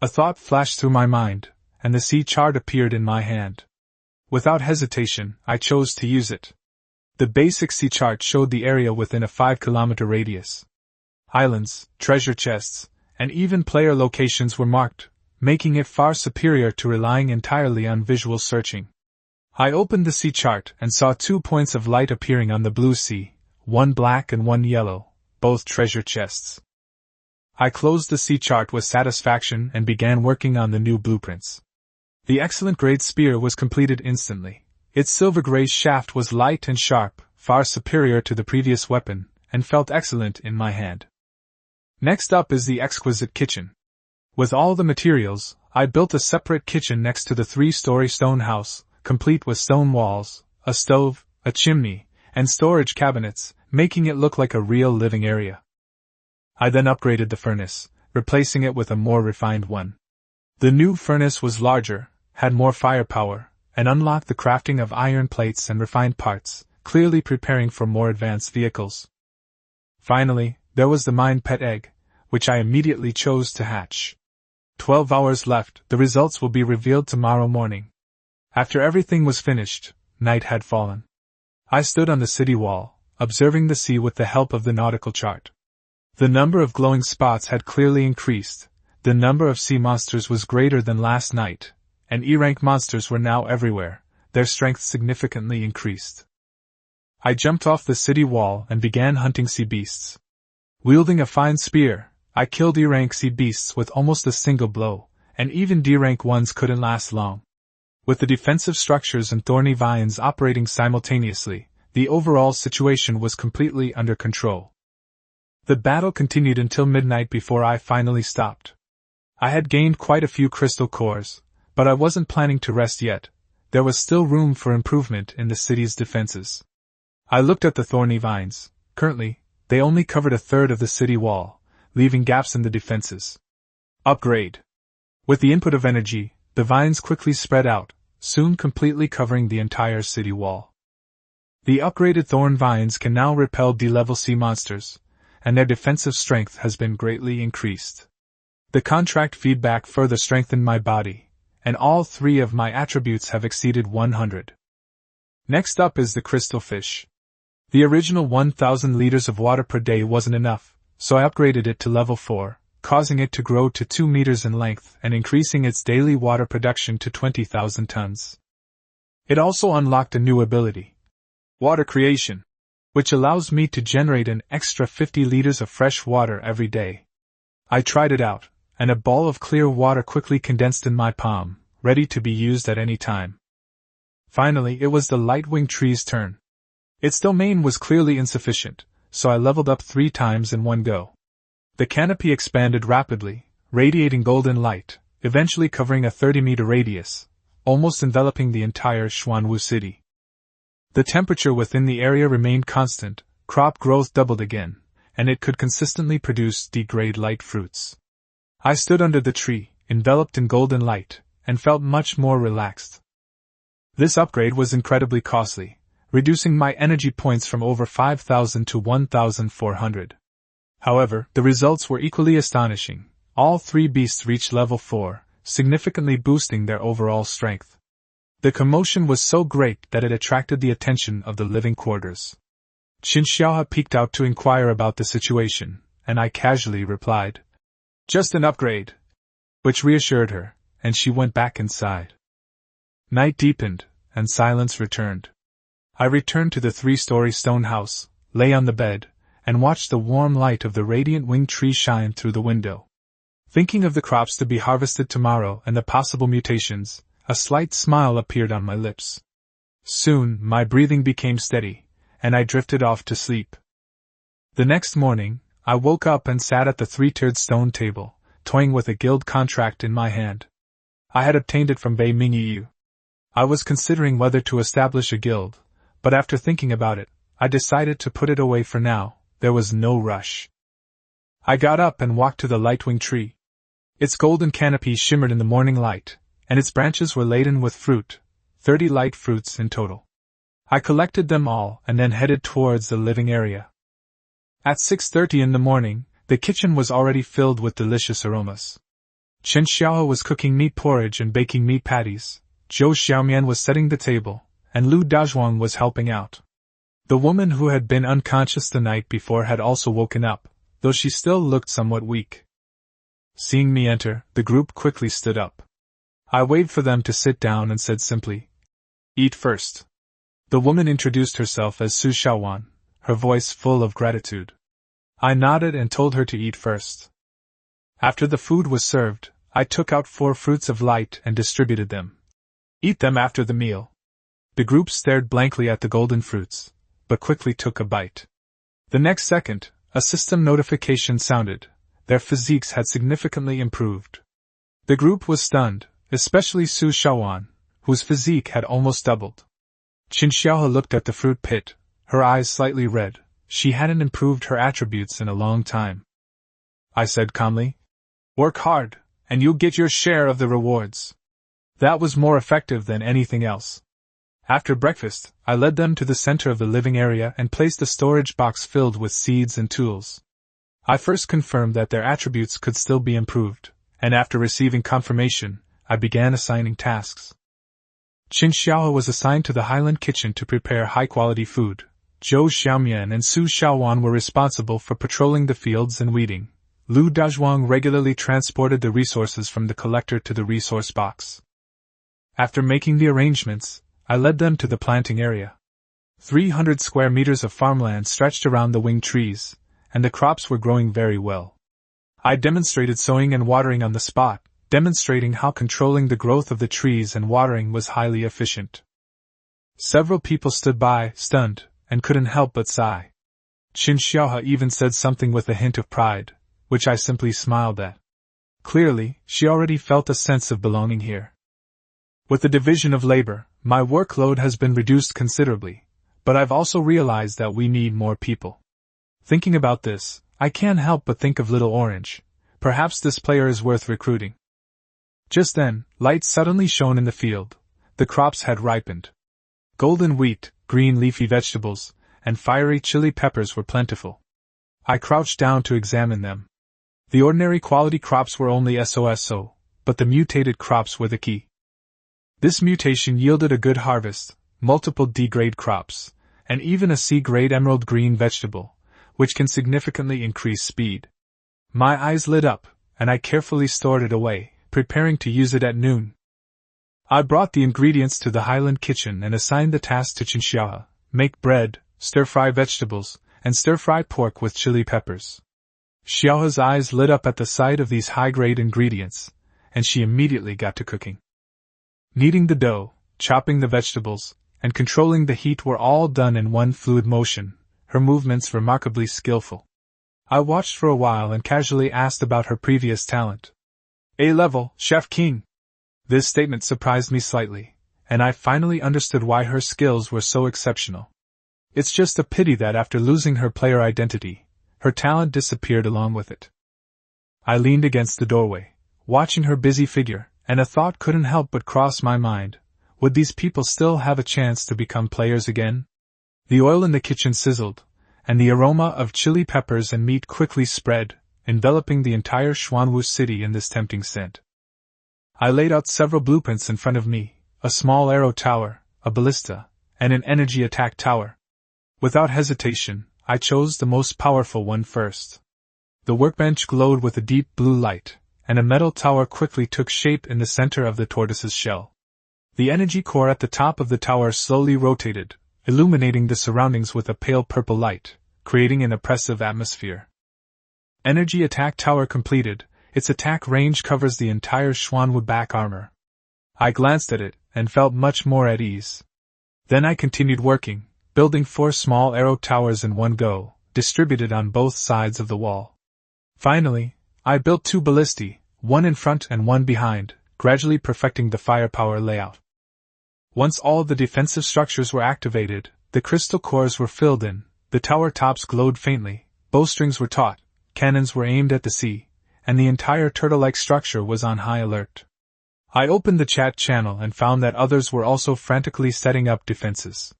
A thought flashed through my mind, and the sea chart appeared in my hand. Without hesitation, I chose to use it. The basic sea chart showed the area within a 5-kilometer radius. Islands, treasure chests, and even player locations were marked, making it far superior to relying entirely on visual searching. I opened the sea chart and saw 2 points of light appearing on the blue sea, one black and one yellow, both treasure chests. I closed the sea chart with satisfaction and began working on the new blueprints. The excellent grade spear was completed instantly. Its silver-gray shaft was light and sharp, far superior to the previous weapon, and felt excellent in my hand. Next up is the exquisite kitchen. With all the materials, I built a separate kitchen next to the 3-story stone house, complete with stone walls, a stove, a chimney, and storage cabinets, making it look like a real living area. I then upgraded the furnace, replacing it with a more refined one. The new furnace was larger, had more firepower, and unlocked the crafting of iron plates and refined parts, clearly preparing for more advanced vehicles. Finally, there was the mine pet egg, which I immediately chose to hatch. 12 hours left, the results will be revealed tomorrow morning. After everything was finished, night had fallen. I stood on the city wall, observing the sea with the help of the nautical chart. The number of glowing spots had clearly increased, the number of sea monsters was greater than last night, and E-rank monsters were now everywhere, their strength significantly increased. I jumped off the city wall and began hunting sea beasts. Wielding a fine spear, I killed E-rank sea beasts with almost a single blow, and even D-rank ones couldn't last long. With the defensive structures and thorny vines operating simultaneously, the overall situation was completely under control. The battle continued until midnight before I finally stopped. I had gained quite a few crystal cores, but I wasn't planning to rest yet. There was still room for improvement in the city's defenses. I looked at the thorny vines. Currently, they only covered a third of the city wall, leaving gaps in the defenses. Upgrade. With the input of energy, the vines quickly spread out, soon completely covering the entire city wall. The upgraded thorn vines can now repel D-level sea monsters, and their defensive strength has been greatly increased. The contract feedback further strengthened my body, and all 3 of my attributes have exceeded 100. Next up is the crystal fish. The original 1,000 liters of water per day wasn't enough, so I upgraded it to level 4, causing it to grow to 2 meters in length and increasing its daily water production to 20,000 tons. It also unlocked a new ability, water creation, which allows me to generate an extra 50 liters of fresh water every day. I tried it out, and a ball of clear water quickly condensed in my palm, ready to be used at any time. Finally, it was the lightwing tree's turn. Its domain was clearly insufficient, so I leveled up 3 times in one go. The canopy expanded rapidly, radiating golden light, eventually covering a 30-meter radius, almost enveloping the entire Xuanwu city. The temperature within the area remained constant, crop growth doubled again, and it could consistently produce D-grade light fruits. I stood under the tree, enveloped in golden light, and felt much more relaxed. This upgrade was incredibly costly, reducing my energy points from over 5,000 to 1,400. However, the results were equally astonishing. All 3 beasts reached level 4, significantly boosting their overall strength. The commotion was so great that it attracted the attention of the living quarters. Qin Xiaohe peeked out to inquire about the situation, and I casually replied, "Just an upgrade," which reassured her, and she went back inside. Night deepened, and silence returned. I returned to the 3-story stone house, lay on the bed, and watched the warm light of the radiant winged tree shine through the window. Thinking of the crops to be harvested tomorrow and the possible mutations, a slight smile appeared on my lips. Soon, my breathing became steady, and I drifted off to sleep. The next morning, I woke up and sat at the 3-tiered stone table, toying with a guild contract in my hand. I had obtained it from Bei Mingyu. I was considering whether to establish a guild, but after thinking about it, I decided to put it away for now. There was no rush. I got up and walked to the lightwing tree. Its golden canopy shimmered in the morning light, and its branches were laden with fruit, 30 light fruits in total. I collected them all and then headed towards the living area. At 6:30 in the morning, the kitchen was already filled with delicious aromas. Chen Xiao was cooking meat porridge and baking meat patties, Zhou Xiaomian was setting the table, and Lu Dazhuang was helping out. The woman who had been unconscious the night before had also woken up, though she still looked somewhat weak. Seeing me enter, the group quickly stood up. I waved for them to sit down and said simply, "Eat first." The woman introduced herself as Su Xiaowan, her voice full of gratitude. I nodded and told her to eat first. After the food was served, I took out 4 fruits of light and distributed them. "Eat them after the meal." The group stared blankly at the golden fruits, but quickly took a bite. The next second, a system notification sounded, Their physiques had significantly improved. The group was stunned, especially Su Xiaowan, whose physique had almost doubled. Qin Xiaohe looked at the fruit pit, her eyes slightly red. She hadn't improved her attributes in a long time. I said calmly, "Work hard, and you'll get your share of the rewards." That was more effective than anything else. After breakfast, I led them to the center of the living area and placed a storage box filled with seeds and tools. I first confirmed that their attributes could still be improved, and after receiving confirmation, I began assigning tasks. Qin Xiaohe was assigned to the Highland Kitchen to prepare high-quality food. Zhou Xiaomian and Su Xiaowan were responsible for patrolling the fields and weeding. Lu Dazhuang regularly transported the resources from the collector to the resource box. After making the arrangements, I led them to the planting area. 300 square meters of farmland stretched around the winged trees, and the crops were growing very well. I demonstrated sowing and watering on the spot, demonstrating how controlling the growth of the trees and watering was highly efficient. Several people stood by, stunned, and couldn't help but sigh. Qin Xiaohe even said something with a hint of pride, which I simply smiled at. Clearly, she already felt a sense of belonging here. With the division of labor, my workload has been reduced considerably, but I've also realized that we need more people. Thinking about this, I can't help but think of Little Orange. Perhaps this player is worth recruiting. Just then, light suddenly shone in the field. The crops had ripened. Golden wheat, green leafy vegetables, and fiery chili peppers were plentiful. I crouched down to examine them. The ordinary quality crops were only so, but the mutated crops were the key. This mutation yielded a good harvest, multiple D-grade crops, and even a C-grade emerald green vegetable, which can significantly increase speed. My eyes lit up, and I carefully stored it away, preparing to use it at noon. I brought the ingredients to the Highland Kitchen and assigned the task to Qin Xiaohe: make bread, stir-fry vegetables, and stir-fry pork with chili peppers. Xiaohe's eyes lit up at the sight of these high-grade ingredients, and she immediately got to cooking. Kneading the dough, chopping the vegetables, and controlling the heat were all done in one fluid motion, her movements remarkably skillful. I watched for a while and casually asked about her previous talent. A-level, Chef King. This statement surprised me slightly, and I finally understood why her skills were so exceptional. It's just a pity that after losing her player identity, her talent disappeared along with it. I leaned against the doorway, watching her busy figure, and a thought couldn't help but cross my mind. Would these people still have a chance to become players again? The oil in the kitchen sizzled, and the aroma of chili peppers and meat quickly spread, enveloping the entire Xuanwu city in this tempting scent. I laid out several blueprints in front of me, a small arrow tower, a ballista, and an energy attack tower. Without hesitation, I chose the most powerful one first. The workbench glowed with a deep blue light, and a metal tower quickly took shape in the center of the tortoise's shell. The energy core at the top of the tower slowly rotated, illuminating the surroundings with a pale purple light, creating an oppressive atmosphere. Energy attack tower completed, its attack range covers the entire Xuanwu back armor. I glanced at it, and felt much more at ease. Then I continued working, building 4 small arrow towers in one go, distributed on both sides of the wall. Finally, I built 2 ballistae, one in front and one behind, gradually perfecting the firepower layout. Once all the defensive structures were activated, the crystal cores were filled in, the tower tops glowed faintly, bowstrings were taut, cannons were aimed at the sea, and the entire turtle-like structure was on high alert. I opened the chat channel and found that others were also frantically setting up defenses.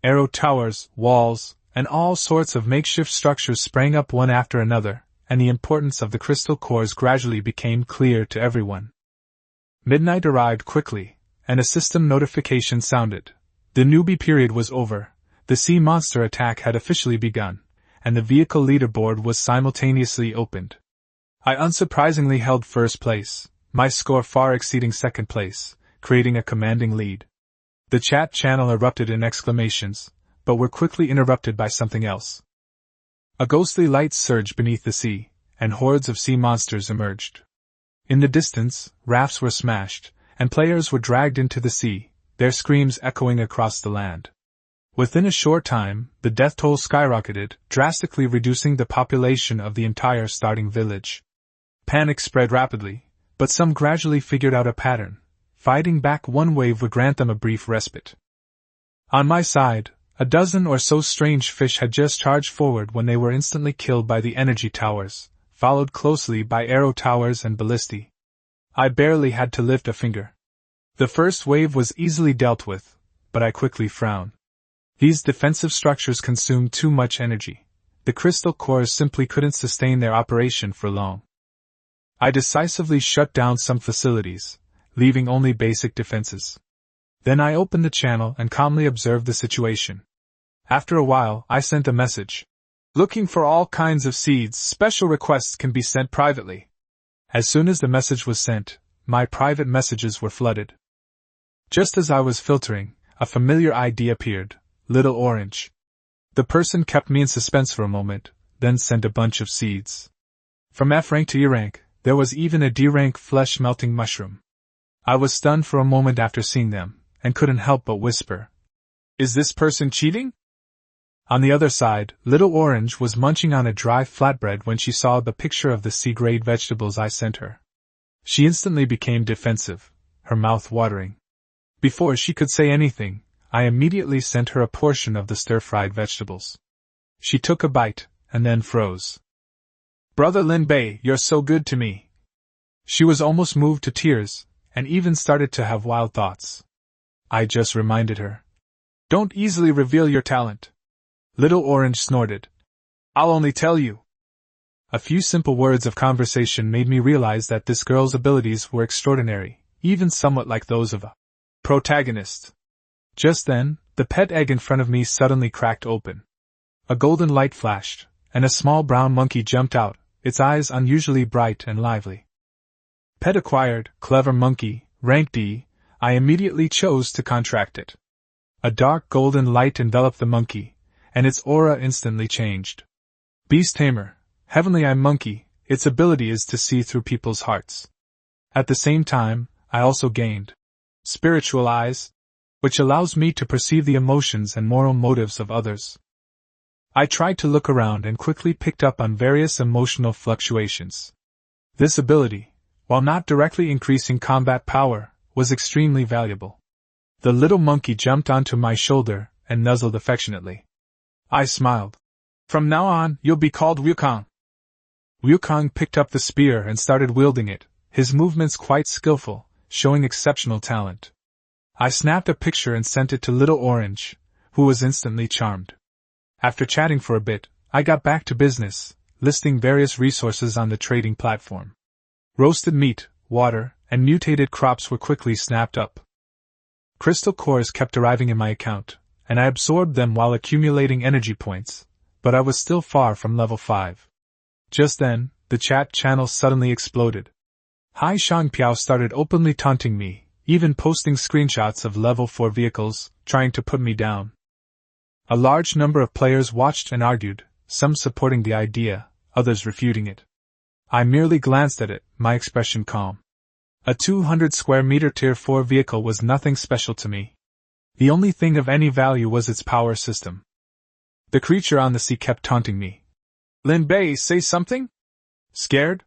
Arrow towers, walls, and all sorts of makeshift structures sprang up one after another, and the importance of the crystal cores gradually became clear to everyone. Midnight arrived quickly, and a system notification sounded. The newbie period was over, the sea monster attack had officially begun, and the vehicle leaderboard was simultaneously opened. I unsurprisingly held first place, my score far exceeding second place, creating a commanding lead. The chat channel erupted in exclamations, but were quickly interrupted by something else. A ghostly light surged beneath the sea, and hordes of sea monsters emerged. In the distance, rafts were smashed, and players were dragged into the sea, their screams echoing across the land. Within a short time, the death toll skyrocketed, drastically reducing the population of the entire starting village. Panic spread rapidly, but some gradually figured out a pattern. Fighting back one wave would grant them a brief respite. On my side, a dozen or so strange fish had just charged forward when they were instantly killed by the energy towers, followed closely by arrow towers and ballistae. I barely had to lift a finger. The first wave was easily dealt with, but I quickly frowned. These defensive structures consumed too much energy. The crystal cores simply couldn't sustain their operation for long. I decisively shut down some facilities, leaving only basic defenses. Then I opened the channel and calmly observed the situation. After a while, I sent a message. Looking for all kinds of seeds, special requests can be sent privately. As soon as the message was sent, my private messages were flooded. Just as I was filtering, a familiar ID appeared, Little Orange. The person kept me in suspense for a moment, then sent a bunch of seeds. From F rank to E rank, there was even a D rank flesh-melting mushroom. I was stunned for a moment after seeing them, and couldn't help but whisper, "Is this person cheating?" On the other side, Little Orange was munching on a dry flatbread when she saw the picture of the C-grade vegetables I sent her. She instantly became defensive, her mouth watering. Before she could say anything, I immediately sent her a portion of the stir-fried vegetables. She took a bite, and then froze. "Brother Lin Bei, you're so good to me." She was almost moved to tears, and even started to have wild thoughts. I just reminded her. "Don't easily reveal your talent." Little Orange snorted. "I'll only tell you." A few simple words of conversation made me realize that this girl's abilities were extraordinary, even somewhat like those of a protagonist. Just then, the pet egg in front of me suddenly cracked open. A golden light flashed, and a small brown monkey jumped out, its eyes unusually bright and lively. Pet acquired, clever monkey, rank D. I immediately chose to contract it. A dark golden light enveloped the monkey, and its aura instantly changed. Beast Tamer, Heavenly Eye Monkey, its ability is to see through people's hearts. At the same time, I also gained Spiritual Eyes, which allows me to perceive the emotions and moral motives of others. I tried to look around and quickly picked up on various emotional fluctuations. This ability, while not directly increasing combat power, was extremely valuable. The little monkey jumped onto my shoulder and nuzzled affectionately. I smiled. "From now on, you'll be called Wukong." Wukong picked up the spear and started wielding it, his movements quite skillful, showing exceptional talent. I snapped a picture and sent it to Little Orange, who was instantly charmed. After chatting for a bit, I got back to business, listing various resources on the trading platform. Roasted meat, water, and mutated crops were quickly snapped up. Crystal cores kept arriving in my account, and I absorbed them while accumulating energy points, but I was still far from level 5. Just then, the chat channel suddenly exploded. Hai Shangpiao started openly taunting me, even posting screenshots of level 4 vehicles, trying to put me down. A large number of players watched and argued, some supporting the idea, others refuting it. I merely glanced at it, my expression calm. A 200 square meter tier 4 vehicle was nothing special to me. The only thing of any value was its power system. The creature on the sea kept taunting me. "Lin Bei, say something?" Scared?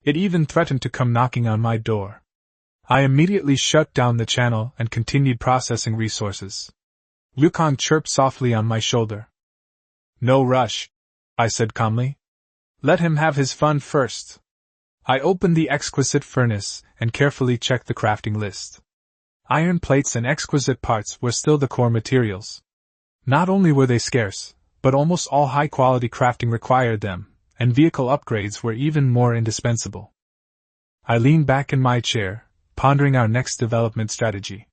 It even threatened to come knocking on my door. I immediately shut down the channel and continued processing resources. Wukong chirped softly on my shoulder. "No rush," I said calmly. "Let him have his fun first." I opened the exquisite furnace and carefully checked the crafting list. Iron plates and exquisite parts were still the core materials. Not only were they scarce, but almost all high-quality crafting required them, and vehicle upgrades were even more indispensable. I leaned back in my chair, pondering our next development strategy.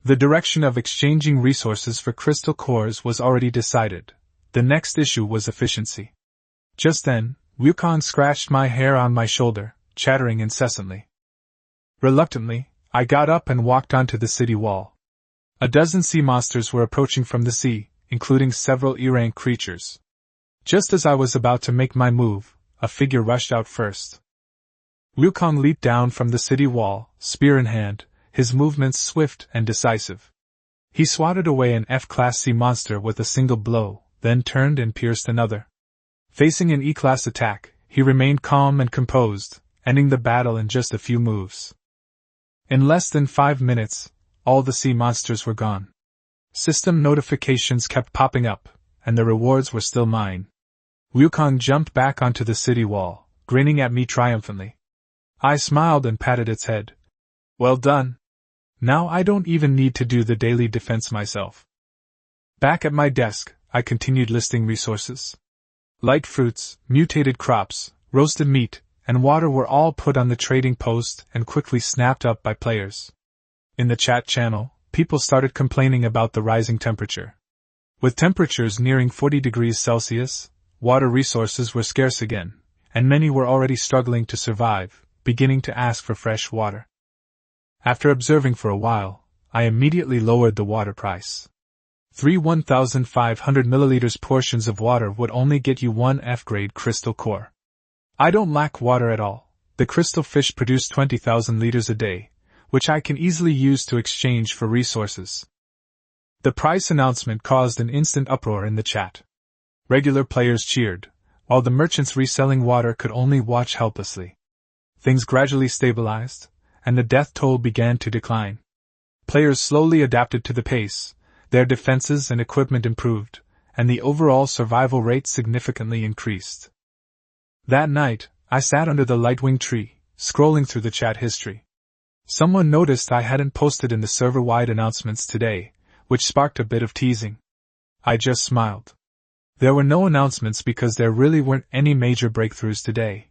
The direction of exchanging resources for crystal cores was already decided. The next issue was efficiency. Just then, Wukong scratched my hair on my shoulder, chattering incessantly. Reluctantly, I got up and walked onto the city wall. A dozen sea monsters were approaching from the sea, including several E-rank creatures. Just as I was about to make my move, a figure rushed out first. Wukong leaped down from the city wall, spear in hand, his movements swift and decisive. He swatted away an F-class sea monster with a single blow, then turned and pierced another. Facing an E-class attack, he remained calm and composed, ending the battle in just a few moves. In less than 5 minutes, all the sea monsters were gone. System notifications kept popping up, and the rewards were still mine. Wukong jumped back onto the city wall, grinning at me triumphantly. I smiled and patted its head. Well done. Now I don't even need to do the daily defense myself. Back at my desk, I continued listing resources. Light fruits, mutated crops, roasted meat, and water were all put on the trading post and quickly snapped up by players. In the chat channel, people started complaining about the rising temperature. With temperatures nearing 40 degrees Celsius, water resources were scarce again, and many were already struggling to survive, beginning to ask for fresh water. After observing for a while, I immediately lowered the water price. 3 1,500 milliliters portions of water would only get you 1 F-grade crystal core. I don't lack water at all. The crystal fish produce 20,000 liters a day, which I can easily use to exchange for resources. The price announcement caused an instant uproar in the chat. Regular players cheered, while the merchants reselling water could only watch helplessly. Things gradually stabilized, and the death toll began to decline. Players slowly adapted to the pace, their defenses and equipment improved, and the overall survival rate significantly increased. That night, I sat under the lightwing tree, scrolling through the chat history. Someone noticed I hadn't posted in the server-wide announcements today, which sparked a bit of teasing. I just smiled. There were no announcements because there really weren't any major breakthroughs today.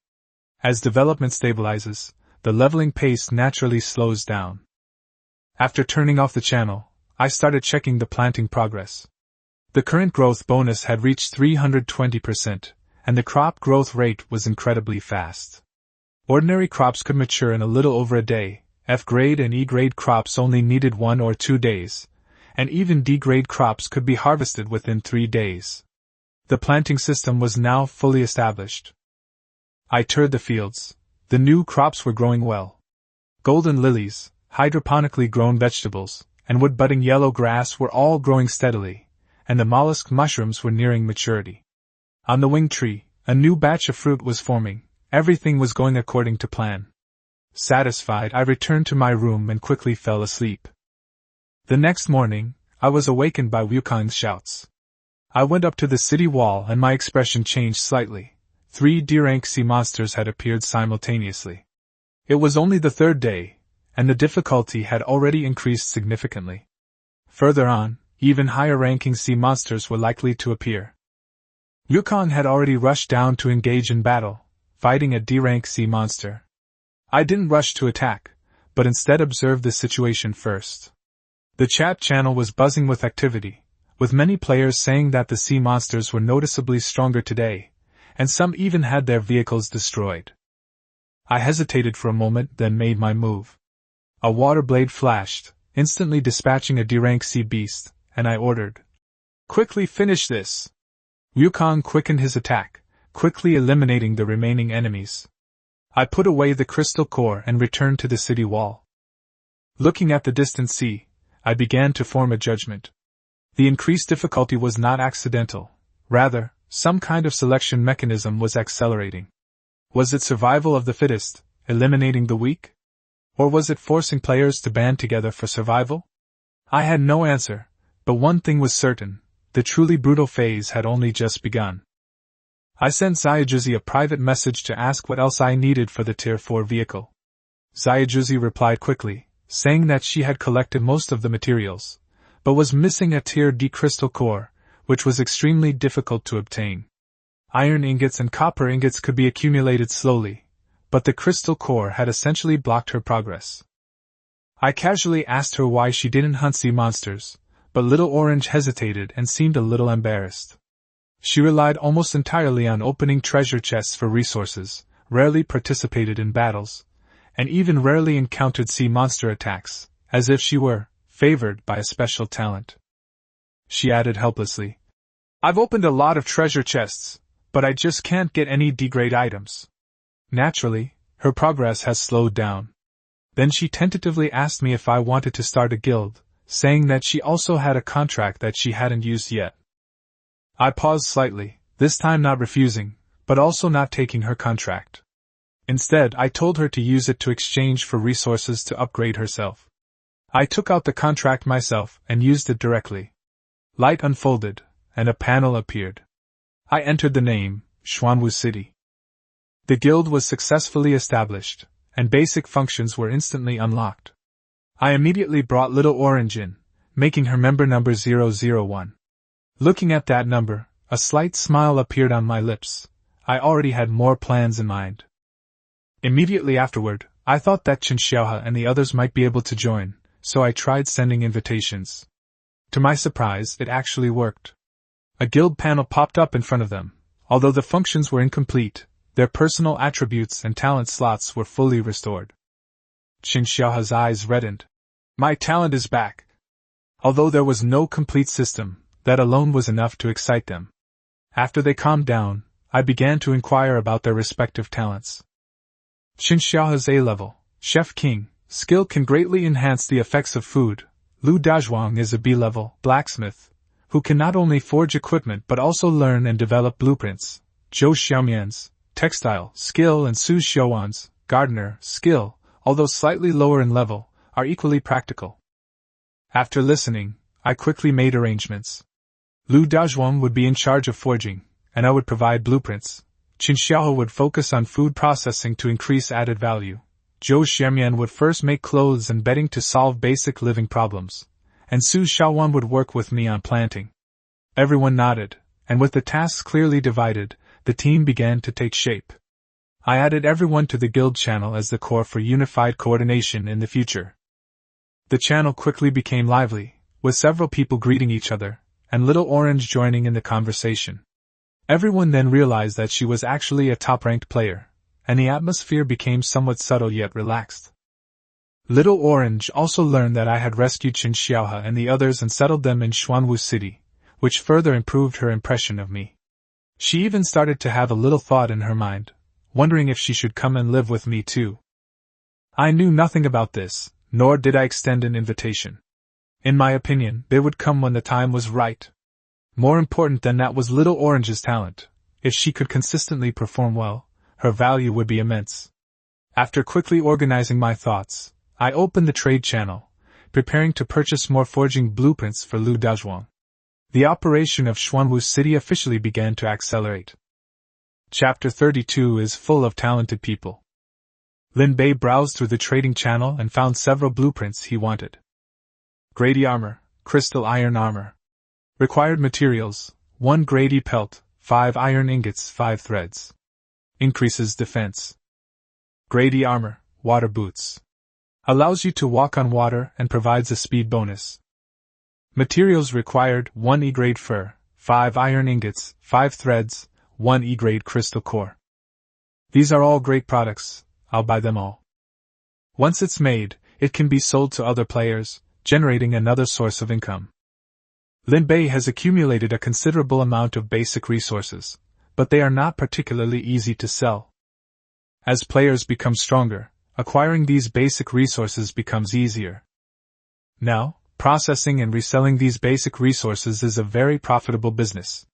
As development stabilizes, the leveling pace naturally slows down. After turning off the channel, I started checking the planting progress. The current growth bonus had reached 320%, and the crop growth rate was incredibly fast. Ordinary crops could mature in a little over a day, F-grade and E-grade crops only needed 1 or 2 days, and even D-grade crops could be harvested within 3 days. The planting system was now fully established. I toured the fields. The new crops were growing well. Golden lilies, hydroponically grown vegetables, and wood-budding yellow grass were all growing steadily, and the mollusk mushrooms were nearing maturity. On the wing tree, a new batch of fruit was forming. Everything was going according to plan. Satisfied, I returned to my room and quickly fell asleep. The next morning, I was awakened by Wukong's shouts. I went up to the city wall and my expression changed slightly. 3 D-rank sea monsters had appeared simultaneously. It was only the 3rd day, and the difficulty had already increased significantly. Further on, even higher-ranking sea monsters were likely to appear. Wukong had already rushed down to engage in battle, fighting a D-rank sea monster. I didn't rush to attack, but instead observed the situation first. The chat channel was buzzing with activity, with many players saying that the sea monsters were noticeably stronger today, and some even had their vehicles destroyed. I hesitated for a moment, then made my move. A water blade flashed, instantly dispatching a D-rank sea beast, and I ordered, "Quickly finish this!" Wukong quickened his attack, quickly eliminating the remaining enemies. I put away the crystal core and returned to the city wall. Looking at the distant sea, I began to form a judgment. The increased difficulty was not accidental. Rather, some kind of selection mechanism was accelerating. Was it survival of the fittest, eliminating the weak? Or was it forcing players to band together for survival? I had no answer, but one thing was certain: the truly brutal phase had only just begun. I sent Xiaojuzi a private message to ask what else I needed for the Tier 4 vehicle. Xiaojuzi replied quickly, saying that she had collected most of the materials, but was missing a Tier D crystal core, which was extremely difficult to obtain. Iron ingots and copper ingots could be accumulated slowly, but the crystal core had essentially blocked her progress. I casually asked her why she didn't hunt sea monsters, but Little Orange hesitated and seemed a little embarrassed. She relied almost entirely on opening treasure chests for resources, rarely participated in battles, and even rarely encountered sea monster attacks, as if she were favored by a special talent. She added helplessly, "I've opened a lot of treasure chests, but I just can't get any D-grade items." Naturally, her progress has slowed down. Then she tentatively asked me if I wanted to start a guild, saying that she also had a contract that she hadn't used yet. I paused slightly, this time not refusing, but also not taking her contract. Instead, I told her to use it to exchange for resources to upgrade herself. I took out the contract myself and used it directly. Light unfolded, and a panel appeared. I entered the name, Xuanwu City. The guild was successfully established, and basic functions were instantly unlocked. I immediately brought Little Orange in, making her member number 001. Looking at that number, a slight smile appeared on my lips. I already had more plans in mind. Immediately afterward, I thought that Chen Xiaohe and the others might be able to join, so I tried sending invitations. To my surprise, it actually worked. A guild panel popped up in front of them. Although the functions were incomplete, their personal attributes and talent slots were fully restored. Chen Xiaohe's eyes reddened. My talent is back. Although there was no complete system, that alone was enough to excite them. After they calmed down, I began to inquire about their respective talents. Chen Xiaohe's A-level, Chef King, skill can greatly enhance the effects of food. Lu Dazhuang is a B-level, blacksmith, who can not only forge equipment but also learn and develop blueprints. Zhou Xiaomian's textile, skill and Su Xiuan's gardener, skill, although slightly lower in level, are equally practical. After listening, I quickly made arrangements. Lu Dazhuang would be in charge of forging, and I would provide blueprints. Chen Xiaohe would focus on food processing to increase added value. Zhou Xiaomian would first make clothes and bedding to solve basic living problems, and Su Xiaowan would work with me on planting. Everyone nodded, and with the tasks clearly divided, the team began to take shape. I added everyone to the guild channel as the core for unified coordination in the future. The channel quickly became lively, with several people greeting each other, and Little Orange joining in the conversation. Everyone then realized that she was actually a top-ranked player, and the atmosphere became somewhat subtle yet relaxed. Little Orange also learned that I had rescued Chen Xiaohe and the others and settled them in Xuanwu City, which further improved her impression of me. She even started to have a little thought in her mind, wondering if she should come and live with me too. I knew nothing about this, nor did I extend an invitation. In my opinion, they would come when the time was right. More important than that was Little Orange's talent. If she could consistently perform well, her value would be immense. After quickly organizing my thoughts, I opened the trade channel, preparing to purchase more forging blueprints for Lu Dazhuang. The operation of Xuanwu City officially began to accelerate. Chapter 32 is full of talented people. Lin Bei browsed through the trading channel and found several blueprints he wanted. Grady armor, crystal iron armor. Required materials, 1 Grady pelt, 5 iron ingots, 5 threads. Increases defense. Grady armor, water boots. Allows you to walk on water and provides a speed bonus. Materials required, 1 E-grade fur, 5 iron ingots, 5 threads, 1 E-grade crystal core. These are all great products, I'll buy them all. Once it's made, it can be sold to other players, generating another source of income. Lin Bei has accumulated a considerable amount of basic resources, but they are not particularly easy to sell. As players become stronger, acquiring these basic resources becomes easier. Now, processing and reselling these basic resources is a very profitable business.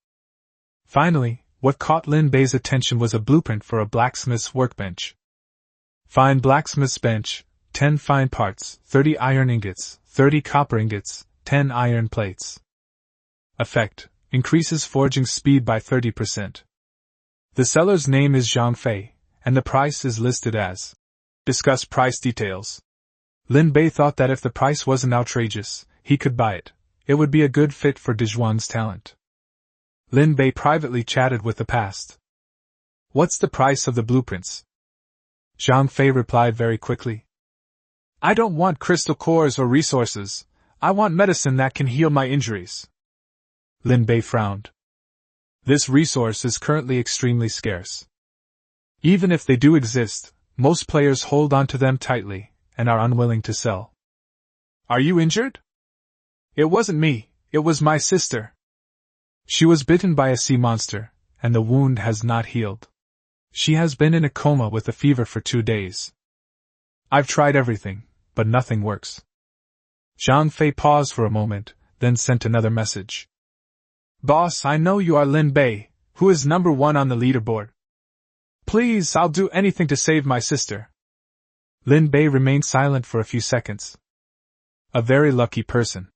Finally, what caught Lin Bei's attention was a blueprint for a blacksmith's workbench. Fine blacksmith's bench, 10 fine parts, 30 iron ingots, 30 copper ingots, 10 iron plates. Effect: increases forging speed by 30%. The seller's name is Zhang Fei, and the price is listed as. Discuss price details. Lin Bei thought that if the price wasn't outrageous, he could buy it. It would be a good fit for Dezhuang's talent. Lin Bei privately chatted with the past. What's the price of the blueprints? Zhang Fei replied very quickly. I don't want crystal cores or resources. I want medicine that can heal my injuries. Lin Bei frowned. This resource is currently extremely scarce. Even if they do exist, most players hold on to them tightly, and are unwilling to sell. Are you injured? It wasn't me, it was my sister. She was bitten by a sea monster, and the wound has not healed. She has been in a coma with a fever for 2 days. I've tried everything, but nothing works. Zhang Fei paused for a moment, then sent another message. Boss, I know you are Lin Bei, who is number 1 on the leaderboard. Please, I'll do anything to save my sister. Lin Bei remained silent for a few seconds. A very lucky person.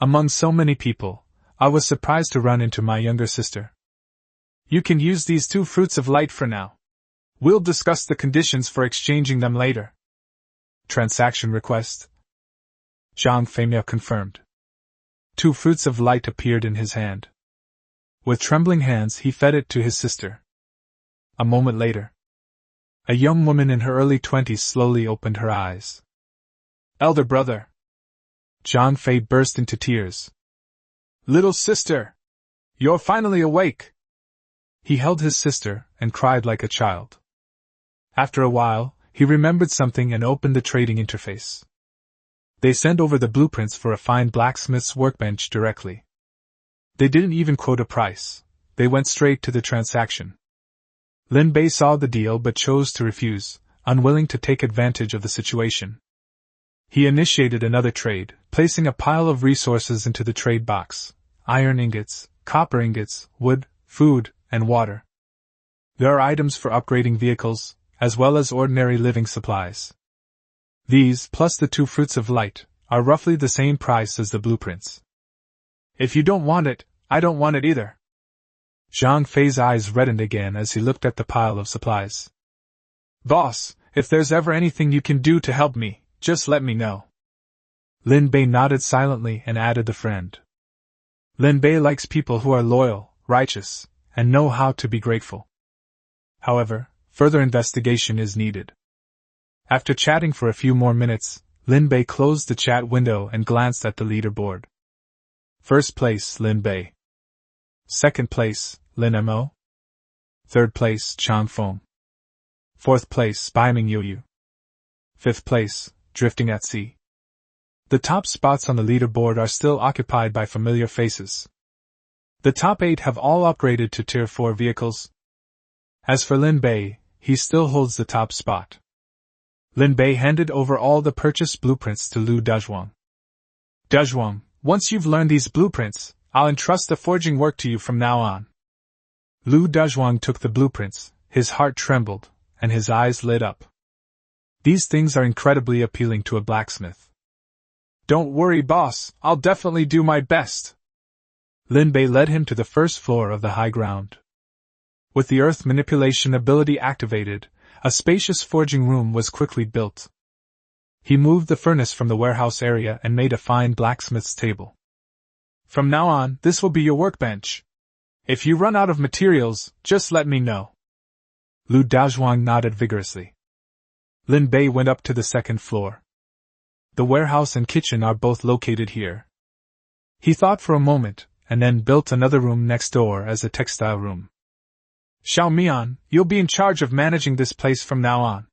Among so many people, I was surprised to run into my younger sister. You can use these 2 fruits of light for now. We'll discuss the conditions for exchanging them later. Transaction request. Zhang Feimiao confirmed. 2 fruits of light appeared in his hand. With trembling hands he fed it to his sister. A moment later, a young woman in her early 20s slowly opened her eyes. Elder brother! Zhang Fei burst into tears. Little sister! You're finally awake! He held his sister and cried like a child. After a while, he remembered something and opened the trading interface. They sent over the blueprints for a fine blacksmith's workbench directly. They didn't even quote a price, they went straight to the transaction. Lin Bei saw the deal but chose to refuse, unwilling to take advantage of the situation. He initiated another trade, placing a pile of resources into the trade box: iron ingots, copper ingots, wood, food, and water. There are items for upgrading vehicles, as well as ordinary living supplies. These, plus the 2 fruits of light, are roughly the same price as the blueprints. If you don't want it, I don't want it either. Zhang Fei's eyes reddened again as he looked at the pile of supplies. Boss, if there's ever anything you can do to help me, just let me know. Lin Bei nodded silently and added the friend. Lin Bei likes people who are loyal, righteous, and know how to be grateful. However, further investigation is needed. After chatting for a few more minutes, Lin Bei closed the chat window and glanced at the leaderboard. First place, Lin Bei. Second place, Lin Mo. Third place, Chang Feng. Fourth place, Baiming Yoyu. Fifth place, Drifting at Sea. The top spots on the leaderboard are still occupied by familiar faces. The top 8 have all upgraded to Tier 4 vehicles. As for Lin Bei, he still holds the top spot. Lin Bei handed over all the purchased blueprints to Lu Dazhuang. Dazhuang, once you've learned these blueprints, I'll entrust the forging work to you from now on. Lu Dazhuang took the blueprints, his heart trembled, and his eyes lit up. These things are incredibly appealing to a blacksmith. Don't worry, boss, I'll definitely do my best. Lin Bei led him to the first floor of the high ground. With the earth manipulation ability activated, a spacious forging room was quickly built. He moved the furnace from the warehouse area and made a fine blacksmith's table. From now on, this will be your workbench. If you run out of materials, just let me know. Lu Dazhuang nodded vigorously. Lin Bei went up to the second floor. The warehouse and kitchen are both located here. He thought for a moment, and then built another room next door as a textile room. Xiao Mian, you'll be in charge of managing this place from now on.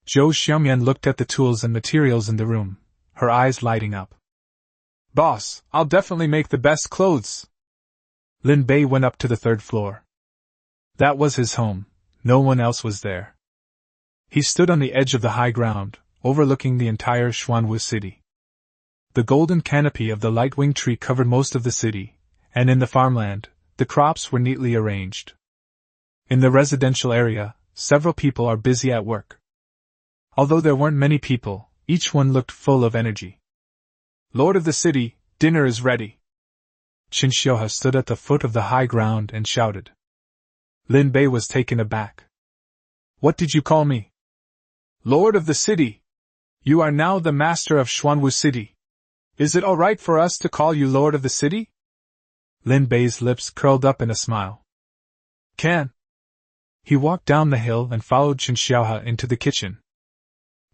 Zhou Xiaomian looked at the tools and materials in the room, her eyes lighting up. Boss, I'll definitely make the best clothes. Lin Bei went up to the third floor. That was his home, no one else was there. He stood on the edge of the high ground, overlooking the entire Xuanwu city. The golden canopy of the light-wing tree covered most of the city, and in the farmland, the crops were neatly arranged. In the residential area, several people are busy at work. Although there weren't many people, each one looked full of energy. Lord of the city, dinner is ready. Qin Xiuhe stood at the foot of the high ground and shouted. Lin Bei was taken aback. What did you call me? Lord of the city. You are now the master of Xuanwu City. Is it all right for us to call you Lord of the city? Lin Bei's lips curled up in a smile. Can. He walked down the hill and followed Qin Xiuhe into the kitchen.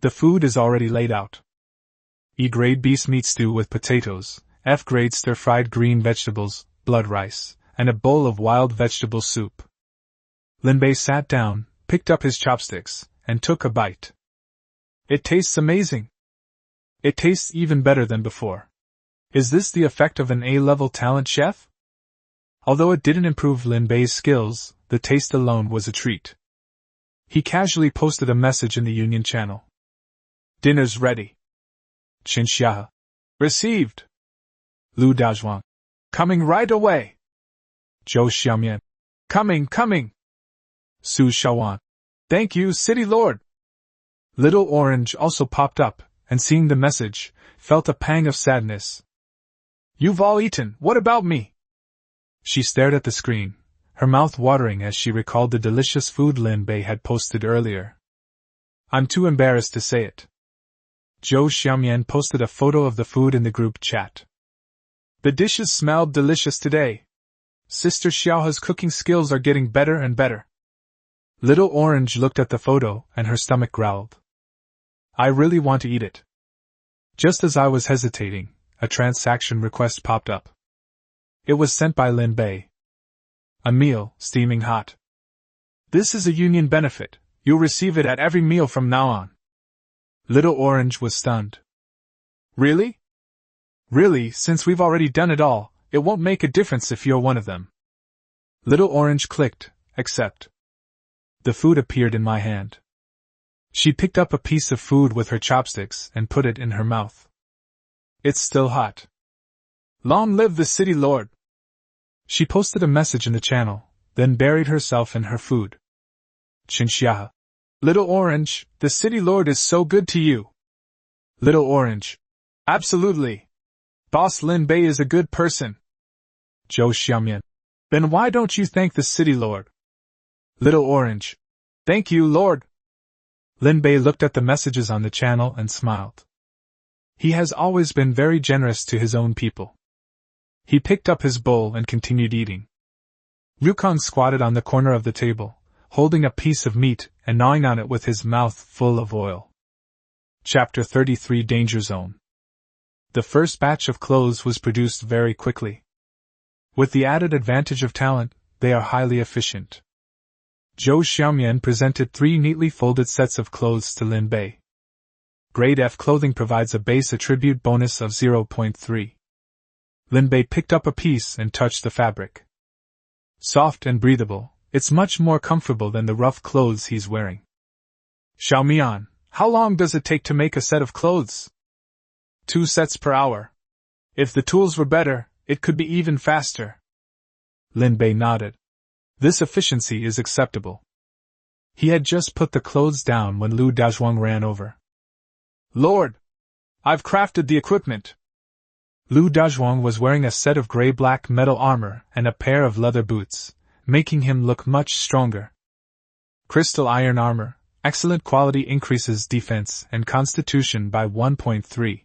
The food is already laid out. E-grade beast meat stew with potatoes, F-grade stir-fried green vegetables, blood rice, and a bowl of wild vegetable soup. Lin Bei sat down, picked up his chopsticks, and took a bite. It tastes amazing. It tastes even better than before. Is this the effect of an A-level talent chef? Although it didn't improve Lin Bei's skills, the taste alone was a treat. He casually posted a message in the Union channel. Dinner's ready. Xinxia. Received. Lu Daozhuang. Coming right away. Zhou Xiaomian. Coming. Su Shaowan. Thank you, City Lord. Little Orange also popped up, and seeing the message, felt a pang of sadness. You've all eaten, what about me? She stared at the screen, her mouth watering as she recalled the delicious food Lin Bei had posted earlier. I'm too embarrassed to say it. Zhou Xiaomian posted a photo of the food in the group chat. The dishes smelled delicious today. Sister Xiaohe's cooking skills are getting better and better. Little Orange looked at the photo and her stomach growled. I really want to eat it. Just as I was hesitating, a transaction request popped up. It was sent by Lin Bei. A meal, steaming hot. This is a union benefit. You'll receive it at every meal from now on. Little Orange was stunned. Really? Really, since we've already done it all, it won't make a difference if you're one of them. Little Orange clicked, accept. The food appeared in my hand. She picked up a piece of food with her chopsticks and put it in her mouth. It's still hot. Long live the City Lord! She posted a message in the channel, then buried herself in her food. Xinxia. Little Orange, the City Lord is so good to you. Little Orange. Absolutely. Boss Lin Bei is a good person. Zhou Xiaomian. Then why don't you thank the City Lord? Little Orange. Thank you, Lord. Lin Bei looked at the messages on the channel and smiled. He has always been very generous to his own people. He picked up his bowl and continued eating. Rukong squatted on the corner of the table, holding a piece of meat and gnawing on it with his mouth full of oil. Chapter 33 Danger Zone. The first batch of clothes was produced very quickly. With the added advantage of talent, they are highly efficient. Zhou Xiaomian presented 3 neatly folded sets of clothes to Lin Bei. Grade F clothing provides a base attribute bonus of 0.3. Lin Bei picked up a piece and touched the fabric. Soft and breathable, it's much more comfortable than the rough clothes he's wearing. Xiaomian, how long does it take to make a set of clothes? 2 sets per hour. If the tools were better, it could be even faster. Lin Bei nodded. This efficiency is acceptable. He had just put the clothes down when Lu Daozhuang ran over. Lord! I've crafted the equipment. Lu Daozhuang was wearing a set of gray-black metal armor and a pair of leather boots, making him look much stronger. Crystal iron armor, excellent quality, increases defense and constitution by 1.3.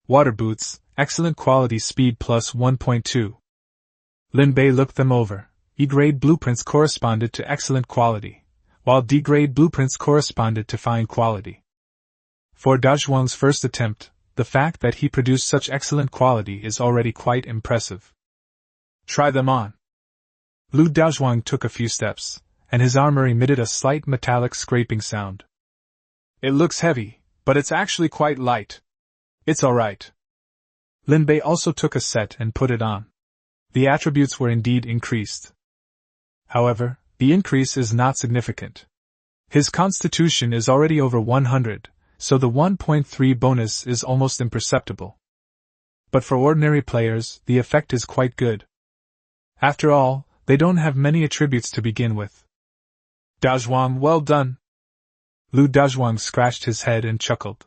Water boots, excellent quality, speed plus 1.2. Lin Bei looked them over. E-grade blueprints corresponded to excellent quality, while D-grade blueprints corresponded to fine quality. For Daozhuang's first attempt, the fact that he produced such excellent quality is already quite impressive. Try them on. Lu Daozhuang took a few steps, and his armor emitted a slight metallic scraping sound. It looks heavy, but it's actually quite light. It's alright. Lin Bei also took a set and put it on. The attributes were indeed increased. However, the increase is not significant. His constitution is already over 100, so the 1.3 bonus is almost imperceptible. But for ordinary players, the effect is quite good. After all, they don't have many attributes to begin with. Daozhuang, well done. Lu Daozhuang scratched his head and chuckled.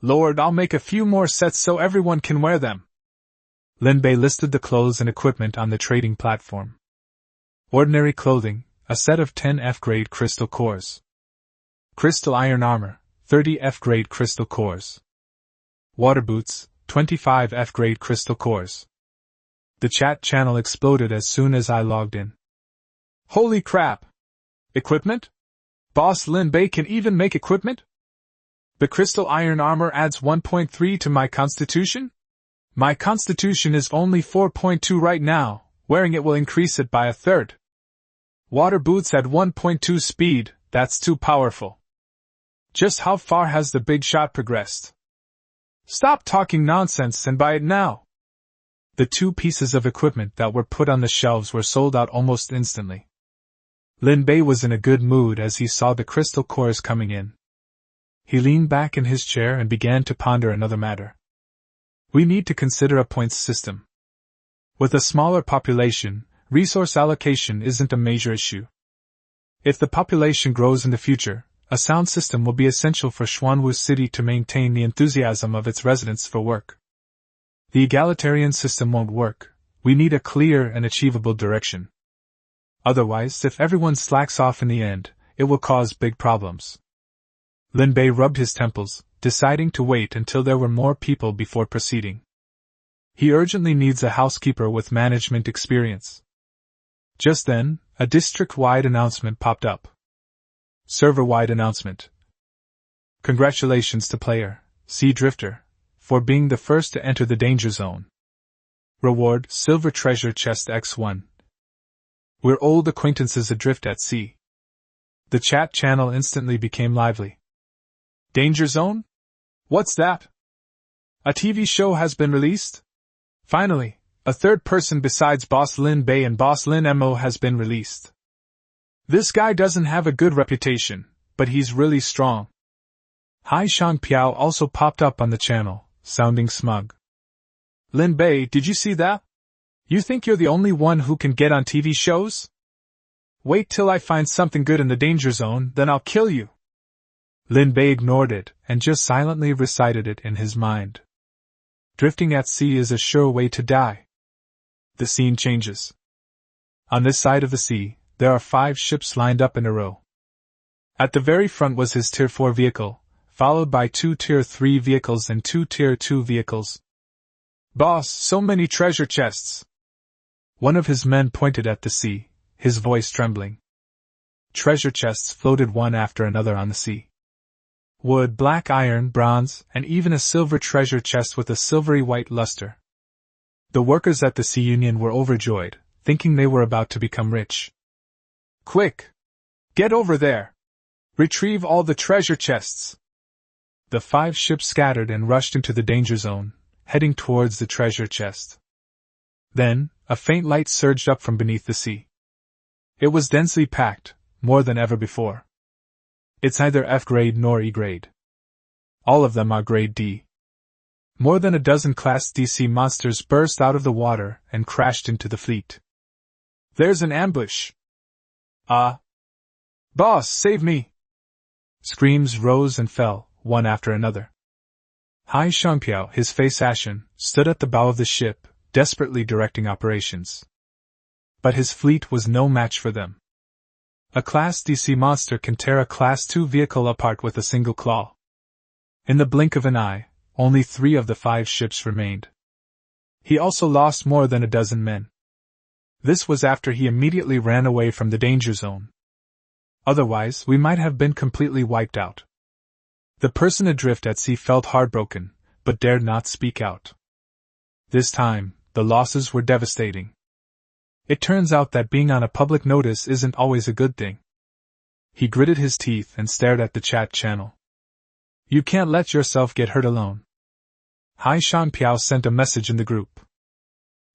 Lord, I'll make a few more sets so everyone can wear them. Lin Bei listed the clothes and equipment on the trading platform. Ordinary clothing, a set of 10 F-grade crystal cores. Crystal iron armor, 30 F-grade crystal cores. Water boots, 25 F-grade crystal cores. The chat channel exploded as soon as I logged in. Holy crap! Equipment? Boss Lin Bei can even make equipment? The crystal iron armor adds 1.3 to my constitution? My constitution is only 4.2 right now, wearing it will increase it by a third. Water boots at 1.2 speed, that's too powerful. Just how far has the big shot progressed? Stop talking nonsense and buy it now. The 2 pieces of equipment that were put on the shelves were sold out almost instantly. Lin Bei was in a good mood as he saw the crystal cores coming in. He leaned back in his chair and began to ponder another matter. We need to consider a points system. With a smaller population, resource allocation isn't a major issue. If the population grows in the future, a sound system will be essential for Xuanwu City to maintain the enthusiasm of its residents for work. The egalitarian system won't work. We need a clear and achievable direction. Otherwise, if everyone slacks off in the end, it will cause big problems. Lin Bei rubbed his temples, deciding to wait until there were more people before proceeding. He urgently needs a housekeeper with management experience. Just then, a district-wide announcement popped up. Server-wide announcement. Congratulations to player, Sea Drifter, for being the first to enter the danger zone. Reward, Silver Treasure Chest X1. We're old acquaintances adrift at sea. The chat channel instantly became lively. Danger zone? What's that? A TV show has been released? Finally, a third person besides Boss Lin Bei and Boss Lin Mo has been released. This guy doesn't have a good reputation, but he's really strong. Hai Shang Piao also popped up on the channel, sounding smug. Lin Bei, did you see that? You think you're the only one who can get on TV shows? Wait till I find something good in the danger zone, then I'll kill you. Lin Bei ignored it and just silently recited it in his mind. Drifting at sea is a sure way to die. The scene changes. On this side of the sea, there are 5 ships lined up in a row. At the very front was his Tier 4 vehicle, followed by 2 Tier 3 vehicles and 2 Tier 2 vehicles. Boss, so many treasure chests! One of his men pointed at the sea, his voice trembling. Treasure chests floated one after another on the sea. Wood, black iron, bronze, and even a silver treasure chest with a silvery white luster. The workers at the Sea Union were overjoyed, thinking they were about to become rich. Quick! Get over there! Retrieve all the treasure chests! The 5 ships scattered and rushed into the danger zone, heading towards the treasure chest. Then, a faint light surged up from beneath the sea. It was densely packed, more than ever before. It's neither F grade nor E grade. All of them are grade D. More than a dozen Class D sea monsters burst out of the water and crashed into the fleet. There's an ambush! Boss, save me! Screams rose and fell, one after another. Hai Shangpiao, his face ashen, stood at the bow of the ship, desperately directing operations. But his fleet was no match for them. A Class D sea monster can tear a Class 2 vehicle apart with a single claw. In the blink of an eye, only 3 of the 5 ships remained. He also lost more than a dozen men. This was after he immediately ran away from the danger zone. Otherwise, we might have been completely wiped out. The person adrift at sea felt heartbroken, but dared not speak out. This time, the losses were devastating. It turns out that being on a public notice isn't always a good thing. He gritted his teeth and stared at the chat channel. You can't let yourself get hurt alone. Hai Shan Piao sent a message in the group.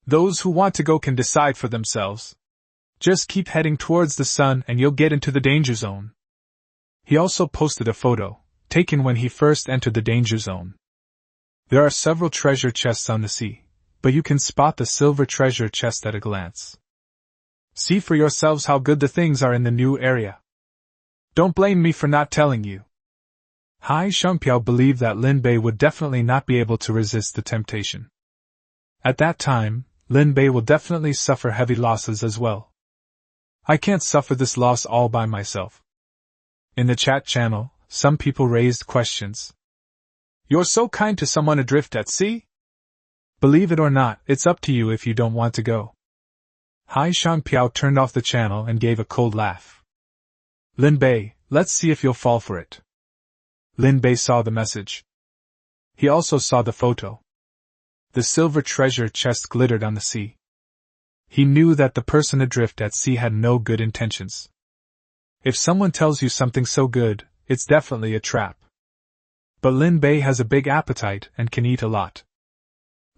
Those who want to go can decide for themselves. Just keep heading towards the sun and you'll get into the danger zone. He also posted a photo, taken when he first entered the danger zone. There are several treasure chests on the sea, but you can spot the silver treasure chest at a glance. See for yourselves how good the things are in the new area. Don't blame me for not telling you. Hai Shangpiao believed that Lin Bei would definitely not be able to resist the temptation. At that time, Lin Bei will definitely suffer heavy losses as well. I can't suffer this loss all by myself. In the chat channel, some people raised questions. You're so kind to someone adrift at sea? Believe it or not, it's up to you if you don't want to go. Hai Shangpiao turned off the channel and gave a cold laugh. Lin Bei, let's see if you'll fall for it. Lin Bei saw the message. He also saw the photo. The silver treasure chest glittered on the sea. He knew that the person adrift at sea had no good intentions. If someone tells you something so good, it's definitely a trap. But Lin Bei has a big appetite and can eat a lot.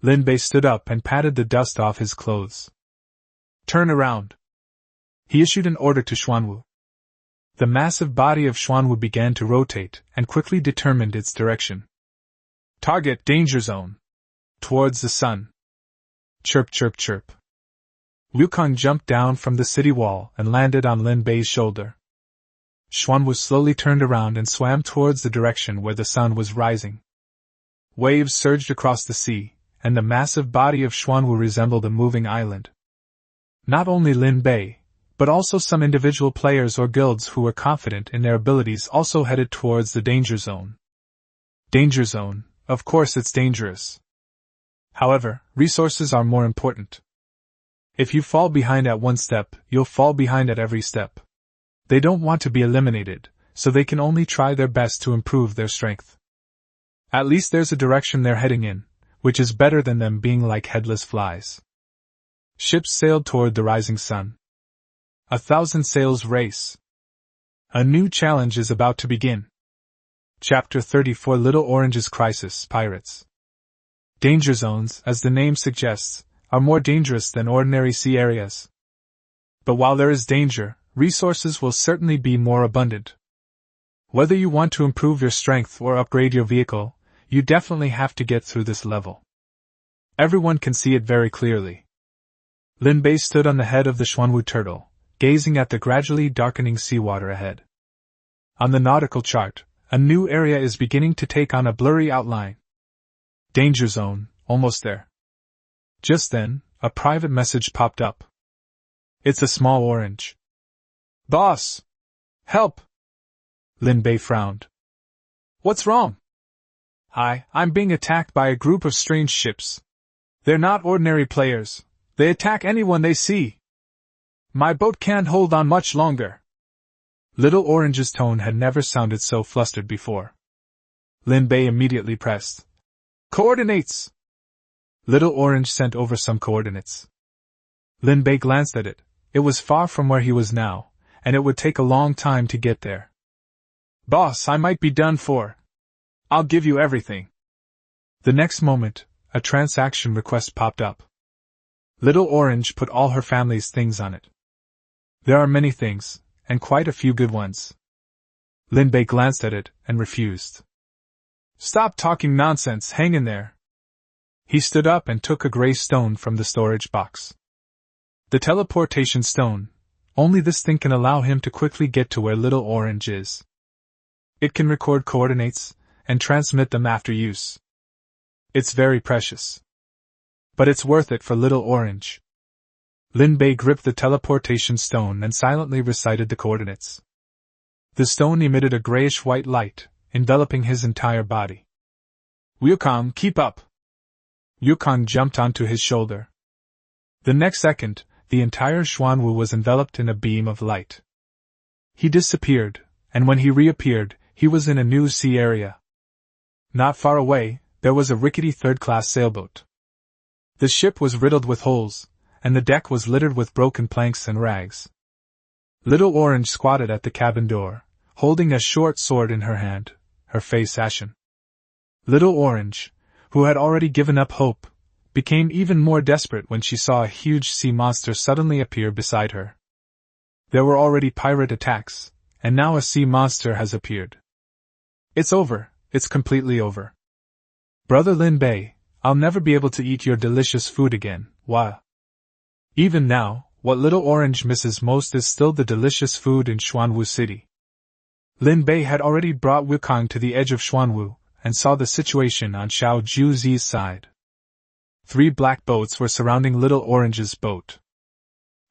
Lin Bei stood up and patted the dust off his clothes. Turn around. He issued an order to Xuanwu. The massive body of Xuanwu began to rotate and quickly determined its direction. Target danger zone. Towards the sun. Chirp chirp chirp. Wukong jumped down from the city wall and landed on Lin Bei's shoulder. Xuanwu slowly turned around and swam towards the direction where the sun was rising. Waves surged across the sea, and the massive body of Xuanwu resembled a moving island. Not only Lin Bei, but also some individual players or guilds who were confident in their abilities also headed towards the danger zone. Danger zone, of course it's dangerous. However, resources are more important. If you fall behind at one step, you'll fall behind at every step. They don't want to be eliminated, so they can only try their best to improve their strength. At least there's a direction they're heading in, which is better than them being like headless flies. Ships sailed toward the rising sun. 1,000 sails race. A new challenge is about to begin. Chapter 34 Little Orange's Crisis Pirates. Danger zones, as the name suggests, are more dangerous than ordinary sea areas. But while there is danger, resources will certainly be more abundant. Whether you want to improve your strength or upgrade your vehicle, you definitely have to get through this level. Everyone can see it very clearly. Lin Bei stood on the head of the Xuanwu turtle, gazing at the gradually darkening seawater ahead. On the nautical chart, a new area is beginning to take on a blurry outline. Danger zone, almost there. Just then, a private message popped up. It's a small orange. Boss! Help! Lin Bei frowned. What's wrong? I'm being attacked by a group of strange ships. They're not ordinary players. They attack anyone they see. My boat can't hold on much longer. Little Orange's tone had never sounded so flustered before. Lin Bei immediately pressed. Coordinates! Little Orange sent over some coordinates. Lin Bei glanced at it. It was far from where he was now, and it would take a long time to get there. Boss, I might be done for. I'll give you everything. The next moment, a transaction request popped up. Little Orange put all her family's things on it. There are many things, and quite a few good ones. Lin Bei glanced at it and refused. Stop talking nonsense, hang in there. He stood up and took a gray stone from the storage box. The teleportation stone. Only this thing can allow him to quickly get to where Little Orange is. It can record coordinates and transmit them after use. It's very precious. But it's worth it for Little Orange. Lin Bei gripped the teleportation stone and silently recited the coordinates. The stone emitted a grayish-white light, enveloping his entire body. Wukong, keep up! Wukong jumped onto his shoulder. The next second, the entire Xuanwu was enveloped in a beam of light. He disappeared, and when he reappeared, he was in a new sea area. Not far away, there was a rickety third-class sailboat. The ship was riddled with holes, and the deck was littered with broken planks and rags. Little Orange squatted at the cabin door, holding a short sword in her hand, her face ashen. Little Orange, who had already given up hope, became even more desperate when she saw a huge sea monster suddenly appear beside her. There were already pirate attacks, and now a sea monster has appeared. It's over, it's completely over. Brother Lin Bei, I'll never be able to eat your delicious food again, why? Even now, what Little Orange misses most is still the delicious food in Xuanwu City. Lin Bei had already brought Wukong to the edge of Xuanwu, and saw the situation on Xiao Juzi's side. 3 black boats were surrounding Little Orange's boat.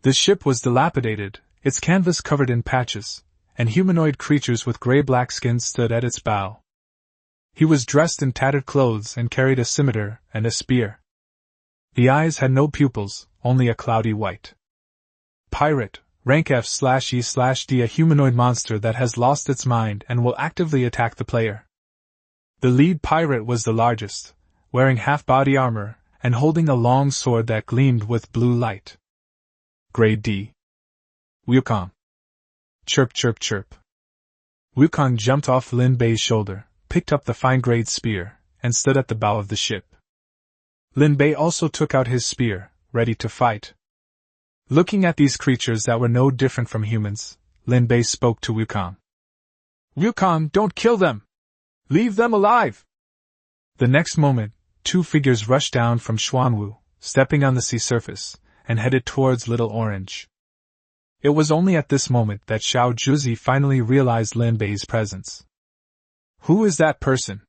The ship was dilapidated, its canvas covered in patches, and humanoid creatures with gray-black skins stood at its bow. He was dressed in tattered clothes and carried a scimitar and a spear. The eyes had no pupils, only a cloudy white. Pirate, rank F/E/D, a humanoid monster that has lost its mind and will actively attack the player. The lead pirate was the largest, wearing half-body armor, and holding a long sword that gleamed with blue light. Grade D. Wukong. Chirp chirp chirp. Wukong jumped off Lin Bei's shoulder, picked up the fine-grade spear, and stood at the bow of the ship. Lin Bei also took out his spear, ready to fight. Looking at these creatures that were no different from humans, Lin Bei spoke to Wukong. Wukong, don't kill them! Leave them alive! The next moment, two figures rushed down from Xuanwu, stepping on the sea surface, and headed towards Little Orange. It was only at this moment that Xiao Juzi finally realized Lin Bei's presence. Who is that person?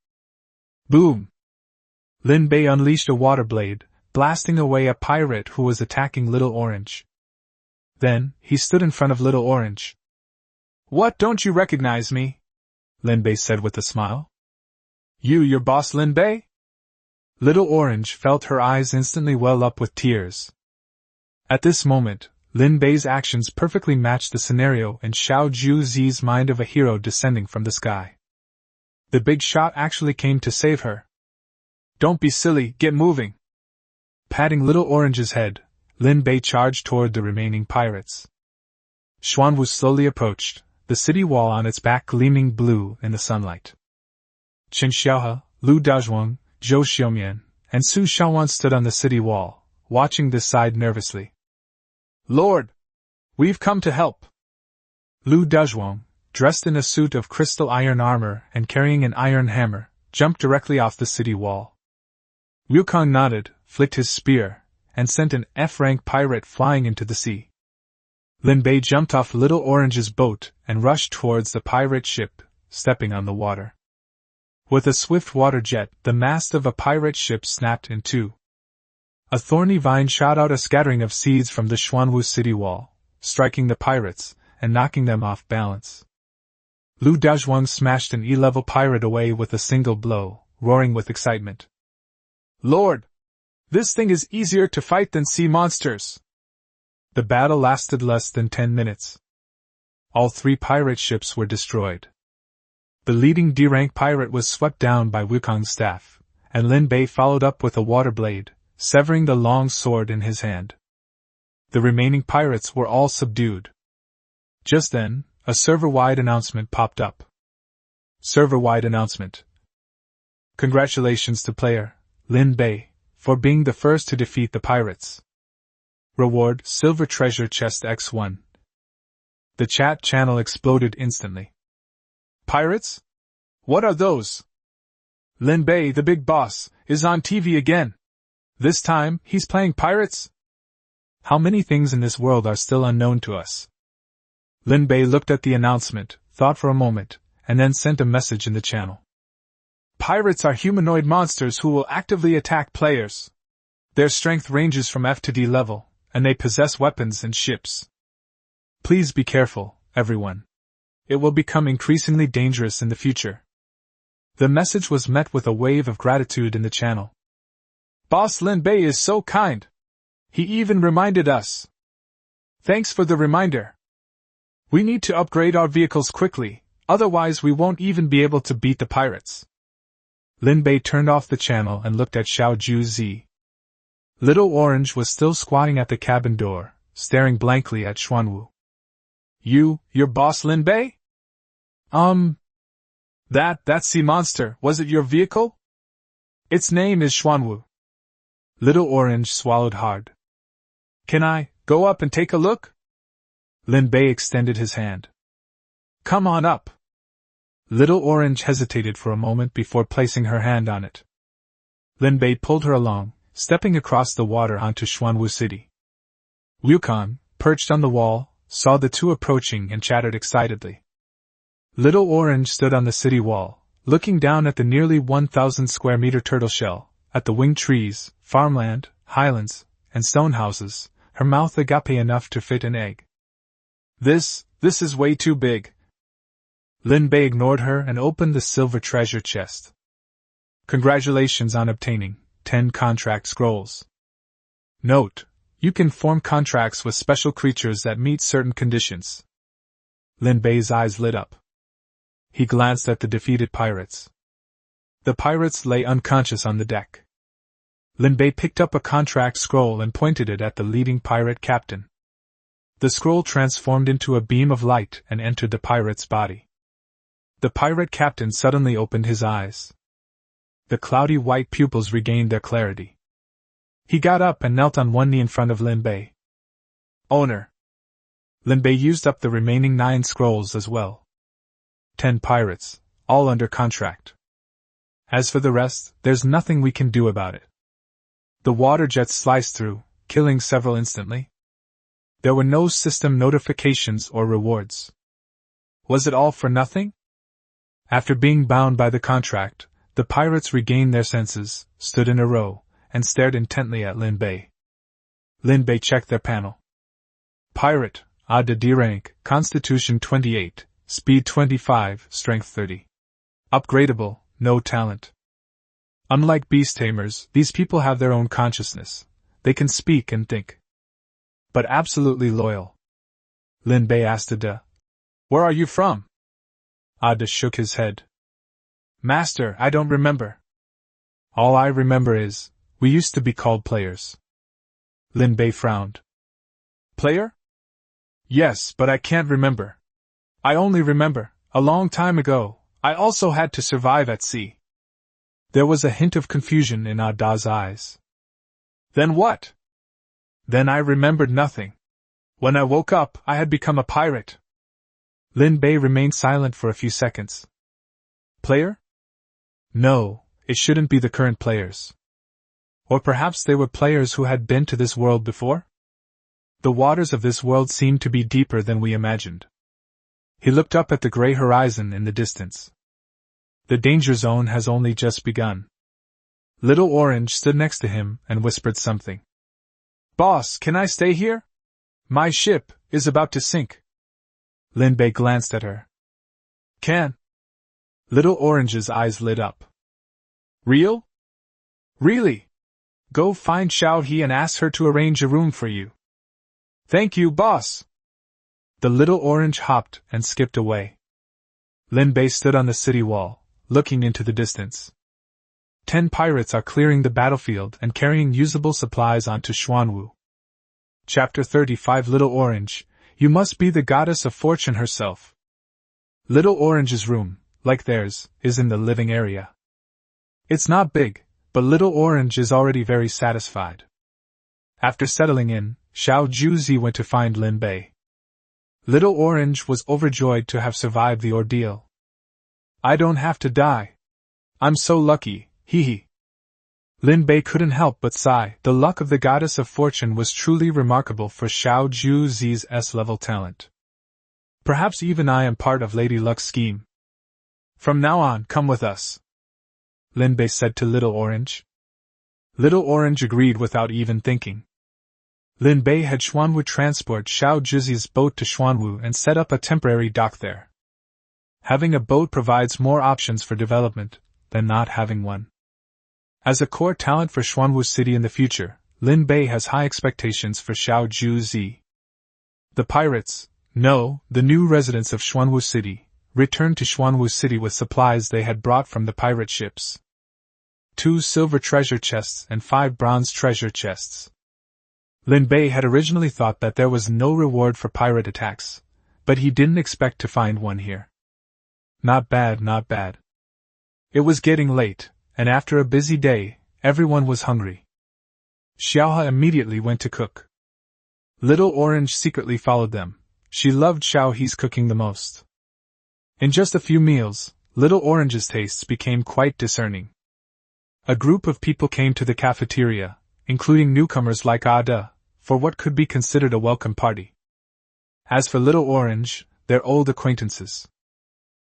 Boom! Lin Bei unleashed a water blade, blasting away a pirate who was attacking Little Orange. Then, he stood in front of Little Orange. What, don't you recognize me? Lin Bei said with a smile. You, your boss Lin Bei? Little Orange felt her eyes instantly well up with tears. At this moment, Lin Bei's actions perfectly matched the scenario in Xiao Juzi's mind of a hero descending from the sky. The big shot actually came to save her. Don't be silly, get moving! Patting Little Orange's head, Lin Bei charged toward the remaining pirates. Xuanwu slowly approached, the city wall on its back gleaming blue in the sunlight. Qin Xiaohe, Lu Dazhuang, Zhou Xiumian, and Su Shaowan stood on the city wall, watching this side nervously. Lord! We've come to help! Lu Dazhuang, dressed in a suit of crystal iron armor and carrying an iron hammer, jumped directly off the city wall. Wukong nodded, flicked his spear, and sent an F-rank pirate flying into the sea. Lin Bei jumped off Little Orange's boat and rushed towards the pirate ship, stepping on the water. With a swift water jet, the mast of a pirate ship snapped in two. A thorny vine shot out a scattering of seeds from the Xuanwu city wall, striking the pirates and knocking them off balance. Lu Dazhuang smashed an E-level pirate away with a single blow, roaring with excitement. Lord! This thing is easier to fight than sea monsters! The battle lasted less than 10 minutes. All 3 pirate ships were destroyed. The leading D-rank pirate was swept down by Wukong's staff, and Lin Bei followed up with a water blade, severing the long sword in his hand. The remaining pirates were all subdued. Just then, a server-wide announcement popped up. Server-wide announcement. Congratulations to player Lin Bei for being the first to defeat the pirates. Reward, Silver Treasure Chest X1. The chat channel exploded instantly. Pirates? What are those? Lin Bei, the big boss, is on TV again. This time, he's playing pirates? How many things in this world are still unknown to us? Lin Bei looked at the announcement, thought for a moment, and then sent a message in the channel. Pirates are humanoid monsters who will actively attack players. Their strength ranges from F to D level, and they possess weapons and ships. Please be careful, everyone. It will become increasingly dangerous in the future. The message was met with a wave of gratitude in the channel. Boss Lin Bei is so kind. He even reminded us. Thanks for the reminder. We need to upgrade our vehicles quickly, otherwise we won't even be able to beat the pirates. Lin Bei turned off the channel and looked at Xiao Juzi. Little Orange was still squatting at the cabin door, staring blankly at Xuanwu. Your boss Lin Bei? That sea monster, was it your vehicle? Its name is Xuanwu. Little Orange swallowed hard. Can I go up and take a look? Lin Bei extended his hand. Come on up. Little Orange hesitated for a moment before placing her hand on it. Lin Bei pulled her along, stepping across the water onto Xuanwu City. Wukong, perched on the wall, saw the two approaching and chattered excitedly. Little Orange stood on the city wall, looking down at the nearly 1,000 square meter turtle shell, at the winged trees, farmland, highlands, and stone houses, her mouth agape enough to fit an egg. This is way too big. Lin Bei ignored her and opened the silver treasure chest. Congratulations on obtaining 10 contract scrolls. Note: you can form contracts with special creatures that meet certain conditions. Lin Bei's eyes lit up. He glanced at the defeated pirates. The pirates lay unconscious on the deck. Lin Bei picked up a contract scroll and pointed it at the leading pirate captain. The scroll transformed into a beam of light and entered the pirate's body. The pirate captain suddenly opened his eyes. The cloudy white pupils regained their clarity. He got up and knelt on one knee in front of Lin Bei. Owner. Lin Bei used up the remaining 9 scrolls as well. 10 pirates, all under contract. As for the rest, there's nothing we can do about it. The water jets sliced through, killing several instantly. There were no system notifications or rewards. Was it all for nothing? After being bound by the contract, the pirates regained their senses, stood in a row, and stared intently at Lin Bei. Lin Bei checked their panel. Pirate, ADA D rank, Constitution 28, Speed 25, Strength 30. Upgradable, no talent. Unlike beast tamers, these people have their own consciousness. They can speak and think. But absolutely loyal. Lin Bei asked Ada. Where are you from? Ada shook his head. Master, I don't remember. All I remember is, we used to be called players. Lin Bei frowned. Player? Yes, but I can't remember. I only remember, a long time ago, I also had to survive at sea. There was a hint of confusion in Ada's eyes. Then what? Then I remembered nothing. When I woke up, I had become a pirate. Lin Bei remained silent for a few seconds. Player? No, it shouldn't be the current players. Or perhaps they were players who had been to this world before? The waters of this world seemed to be deeper than we imagined. He looked up at the gray horizon in the distance. The danger zone has only just begun. Little Orange stood next to him and whispered something. Boss, can I stay here? My ship is about to sink. Lin Bei glanced at her. Can? Little Orange's eyes lit up. Real? Really? Go find Xiao He and ask her to arrange a room for you. Thank you, boss. The little orange hopped and skipped away. Lin Bei stood on the city wall, looking into the distance. 10 pirates are clearing the battlefield and carrying usable supplies onto Xuanwu. Chapter 35 Little Orange, you must be the goddess of fortune herself. Little Orange's room, like theirs, is in the living area. It's not big, but Little Orange is already very satisfied. After settling in, Xiao Juzi went to find Lin Bei. Little Orange was overjoyed to have survived the ordeal. I don't have to die. I'm so lucky, hee hee. Lin Bei couldn't help but sigh. The luck of the goddess of fortune was truly remarkable for Xiao Juzi's S-level talent. Perhaps even I am part of Lady Luck's scheme. From now on, come with us, Lin Bei said to Little Orange. Little Orange agreed without even thinking. Lin Bei had Xuanwu transport Xiao Juzi's boat to Xuanwu and set up a temporary dock there. Having a boat provides more options for development than not having one. As a core talent for Xuanwu City in the future, Lin Bei has high expectations for Xiao Juzi. The pirates, the new residents of Xuanwu City, returned to Xuanwu City with supplies they had brought from the pirate ships. 2 silver treasure chests and 5 bronze treasure chests. Lin Bei had originally thought that there was no reward for pirate attacks, but he didn't expect to find one here. Not bad, not bad. It was getting late, and after a busy day, everyone was hungry. Xiaohe immediately went to cook. Little Orange secretly followed them. She loved Xiao He's cooking the most. In just a few meals, Little Orange's tastes became quite discerning. A group of people came to the cafeteria, including newcomers like Ada, for what could be considered a welcome party. As for Little Orange, their old acquaintances.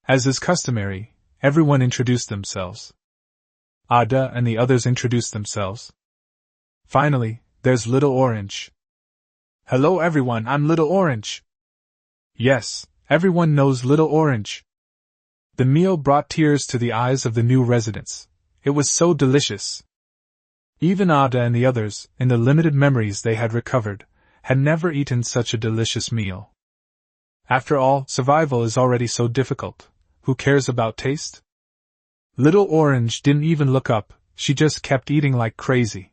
As is customary, everyone introduced themselves. Ada and the others introduced themselves. Finally, there's Little Orange. Hello everyone, I'm Little Orange. Yes, everyone knows Little Orange. The meal brought tears to the eyes of the new residents. It was so delicious. Even Ada and the others, in the limited memories they had recovered, had never eaten such a delicious meal. After all, survival is already so difficult. Who cares about taste? Little Orange didn't even look up, she just kept eating like crazy.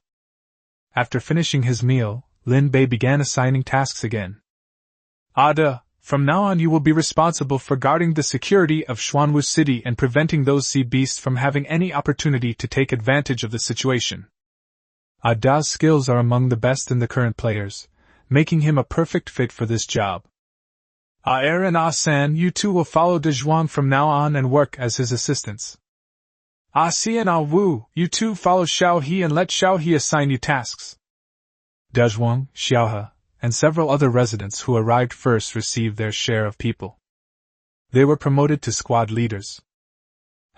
After finishing his meal, Lin Bei began assigning tasks again. Ada, from now on you will be responsible for guarding the security of Xuanwu City and preventing those sea beasts from having any opportunity to take advantage of the situation. Ada's skills are among the best in the current players, making him a perfect fit for this job. Er and San, you two will follow De Zhuang from now on and work as his assistants. Si and Wu, you two follow Xiao He and let Xiao He assign you tasks. De Zhuang, Xiao He, and several other residents who arrived first received their share of people. They were promoted to squad leaders.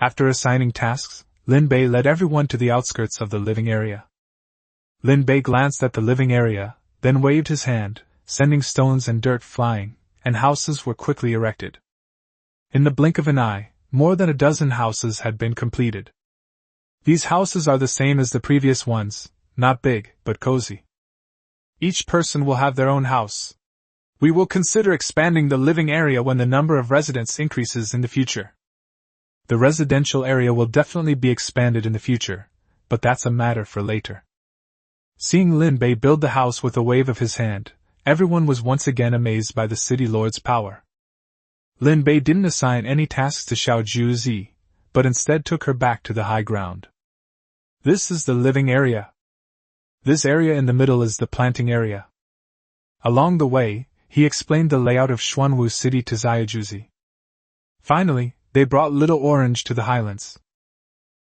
After assigning tasks, Lin Bei led everyone to the outskirts of the living area. Lin Bei glanced at the living area, then waved his hand, sending stones and dirt flying, and houses were quickly erected. In the blink of an eye, more than a dozen houses had been completed. These houses are the same as the previous ones, not big, but cozy. Each person will have their own house. We will consider expanding the living area when the number of residents increases in the future. The residential area will definitely be expanded in the future, but that's a matter for later. Seeing Lin Bei build the house with a wave of his hand, everyone was once again amazed by the city lord's power. Lin Bei didn't assign any tasks to Xiao Juzi, but instead took her back to the high ground. This is the living area. This area in the middle is the planting area. Along the way, he explained the layout of Xuanwu City to Xiaojuzi. Finally, they brought Little Orange to the highlands.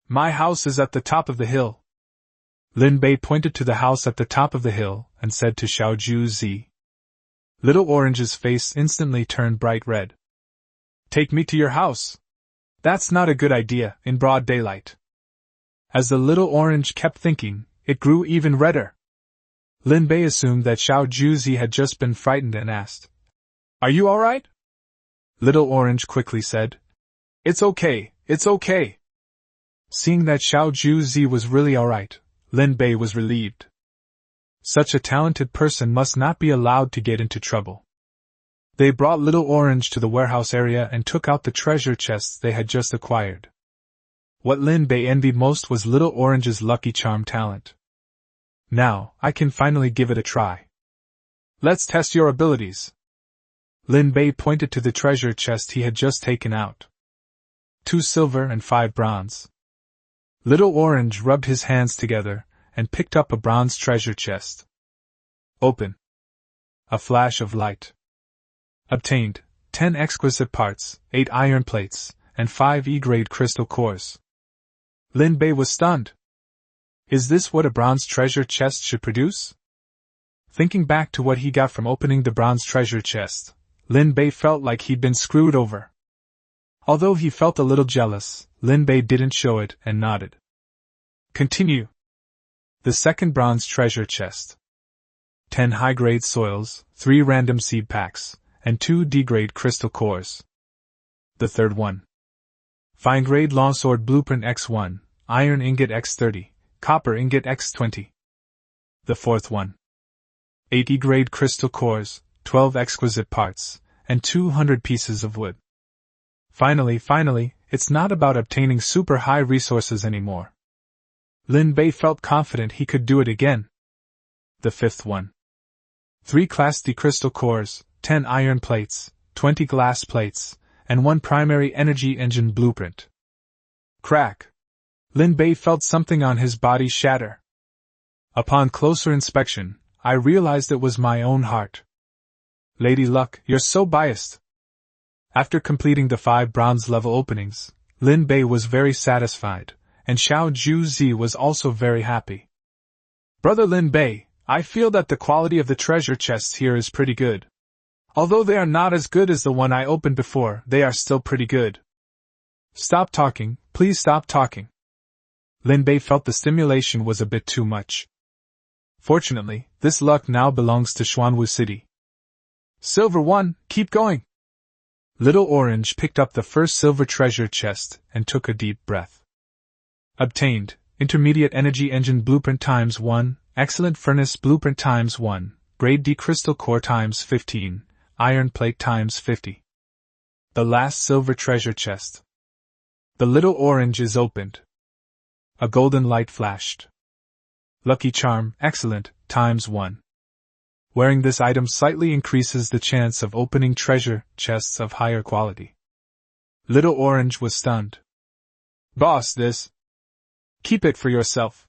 My house is at the top of the hill. Lin Bei pointed to the house at the top of the hill and said to Xiaojuzi. Little Orange's face instantly turned bright red. Take me to your house. That's not a good idea, in broad daylight. As the Little Orange kept thinking, it grew even redder. Lin Bei assumed that Xiaojuzi had just been frightened and asked, Are you alright? Little Orange quickly said, It's okay, it's okay. Seeing that Xiaojuzi was really alright, Lin Bei was relieved. Such a talented person must not be allowed to get into trouble. They brought Little Orange to the warehouse area and took out the treasure chests they had just acquired. What Lin Bei envied most was Little Orange's lucky charm talent. Now, I can finally give it a try. Let's test your abilities. Lin Bei pointed to the treasure chest he had just taken out. 2 silver and 5 bronze. Little Orange rubbed his hands together and picked up a bronze treasure chest. Open. A flash of light. Obtained 10 exquisite parts, 8 iron plates, and 5 E-grade crystal cores. Lin Bei was stunned. Is this what a bronze treasure chest should produce? Thinking back to what he got from opening the bronze treasure chest, Lin Bei felt like he'd been screwed over. Although he felt a little jealous, Lin Bei didn't show it and nodded. Continue. The second bronze treasure chest. 10 high-grade soils, 3 random seed packs, and 2 D-grade crystal cores. The third one. Fine-grade longsword blueprint X1, iron ingot X30, copper ingot X20. The fourth one. 8 E-grade crystal cores, 12 exquisite parts, and 200 pieces of wood. Finally, it's not about obtaining super high resources anymore. Lin Bei felt confident he could do it again. The fifth one. 3 Class D crystal cores, 10 iron plates, 20 glass plates, and 1 primary energy engine blueprint. Crack! Lin Bei felt something on his body shatter. Upon closer inspection, I realized it was my own heart. Lady Luck, you're so biased. After completing the 5 bronze-level openings, Lin Bei was very satisfied, and Xiao Juzi was also very happy. Brother Lin Bei, I feel that the quality of the treasure chests here is pretty good. Although they are not as good as the one I opened before, they are still pretty good. Stop talking, please stop talking. Lin Bei felt the stimulation was a bit too much. Fortunately, this luck now belongs to Xuanwu City. Silver 1, keep going. Little Orange picked up the first silver treasure chest and took a deep breath. Obtained, Intermediate Energy Engine Blueprint times 1, Excellent Furnace Blueprint times 1, Grade D Crystal Core times 15, Iron Plate times 50. The last silver treasure chest. The Little Orange is opened. A golden light flashed. Lucky Charm, Excellent, times 1. Wearing this item slightly increases the chance of opening treasure chests of higher quality. Little Orange was stunned. Boss, this. Keep it for yourself.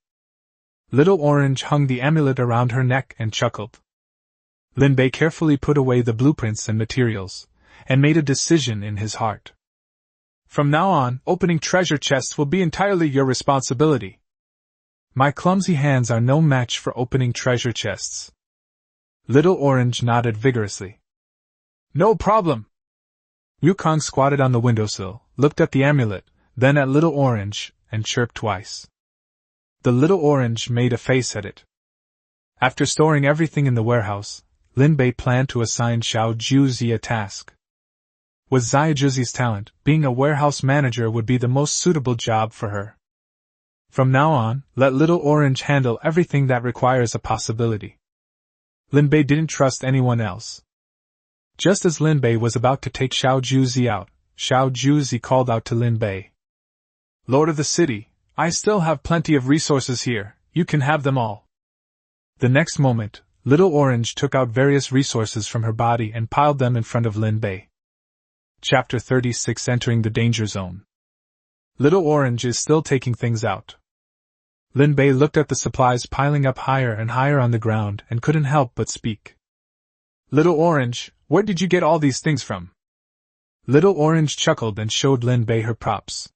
Little Orange hung the amulet around her neck and chuckled. Lin Bei carefully put away the blueprints and materials, and made a decision in his heart. From now on, opening treasure chests will be entirely your responsibility. My clumsy hands are no match for opening treasure chests. Little Orange nodded vigorously. No problem. Wukong squatted on the windowsill, looked at the amulet, then at Little Orange, and chirped twice. The Little Orange made a face at it. After storing everything in the warehouse, Lin Bei planned to assign Xiao Juzi a task. With Xia Juzi's talent, being a warehouse manager would be the most suitable job for her. From now on, let Little Orange handle everything that requires a possibility. Lin Bei didn't trust anyone else. Just as Lin Bei was about to take Xiao Juzi out, Xiao Juzi called out to Lin Bei. Lord of the city, I still have plenty of resources here, you can have them all. The next moment, Little Orange took out various resources from her body and piled them in front of Lin Bei. Chapter 36 Entering the Danger Zone. Little Orange is still taking things out. Lin Bei looked at the supplies piling up higher and higher on the ground and couldn't help but speak. Little Orange, where did you get all these things from? Little Orange chuckled and showed Lin Bei her props.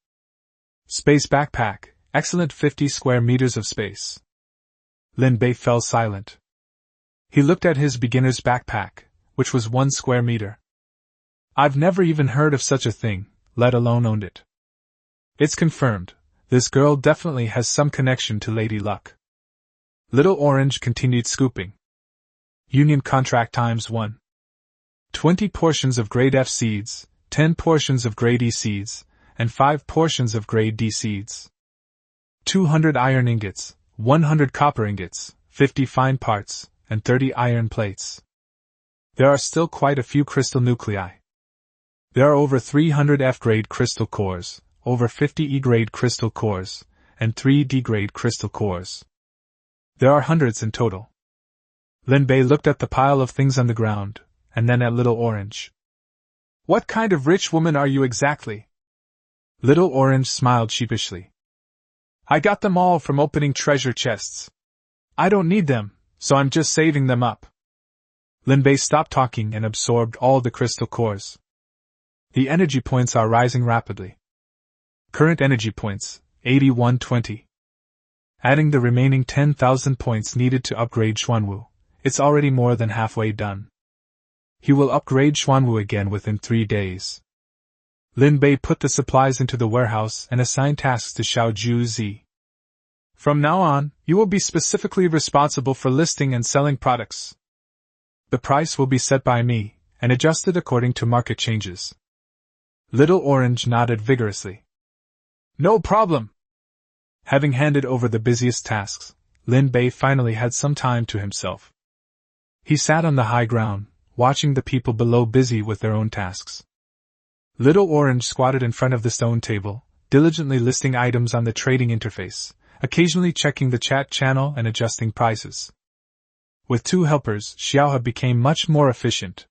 Space backpack, excellent 50 square meters of space. Lin Bei fell silent. He looked at his beginner's backpack, which was 1 square meter. I've never even heard of such a thing, let alone owned it. It's confirmed, this girl definitely has some connection to Lady Luck. Little Orange continued scooping. Union contract times 1. 20 portions of grade F seeds, 10 portions of grade E seeds, and 5 portions of grade D seeds. 200 iron ingots, 100 copper ingots, 50 fine parts, and 30 iron plates. There are still quite a few crystal nuclei. There are over 300 F-grade crystal cores, over 50 E-grade crystal cores, and 3 D-grade crystal cores. There are hundreds in total. Lin Bei looked at the pile of things on the ground, and then at Little Orange. What kind of rich woman are you exactly? Little Orange smiled sheepishly. I got them all from opening treasure chests. I don't need them, so I'm just saving them up. Lin Bei stopped talking and absorbed all the crystal cores. The energy points are rising rapidly. Current energy points, 8120. Adding the remaining 10,000 points needed to upgrade Xuanwu, it's already more than halfway done. He will upgrade Xuanwu again within 3 days. Lin Bei put the supplies into the warehouse and assigned tasks to Xiao Juzi. From now on, you will be specifically responsible for listing and selling products. The price will be set by me, and adjusted according to market changes. Little Orange nodded vigorously. No problem. Having handed over the busiest tasks, Lin Bei finally had some time to himself. He sat on the high ground, watching the people below busy with their own tasks. Little Orange squatted in front of the stone table, diligently listing items on the trading interface, occasionally checking the chat channel and adjusting prices. With 2 helpers, Xiaohe became much more efficient.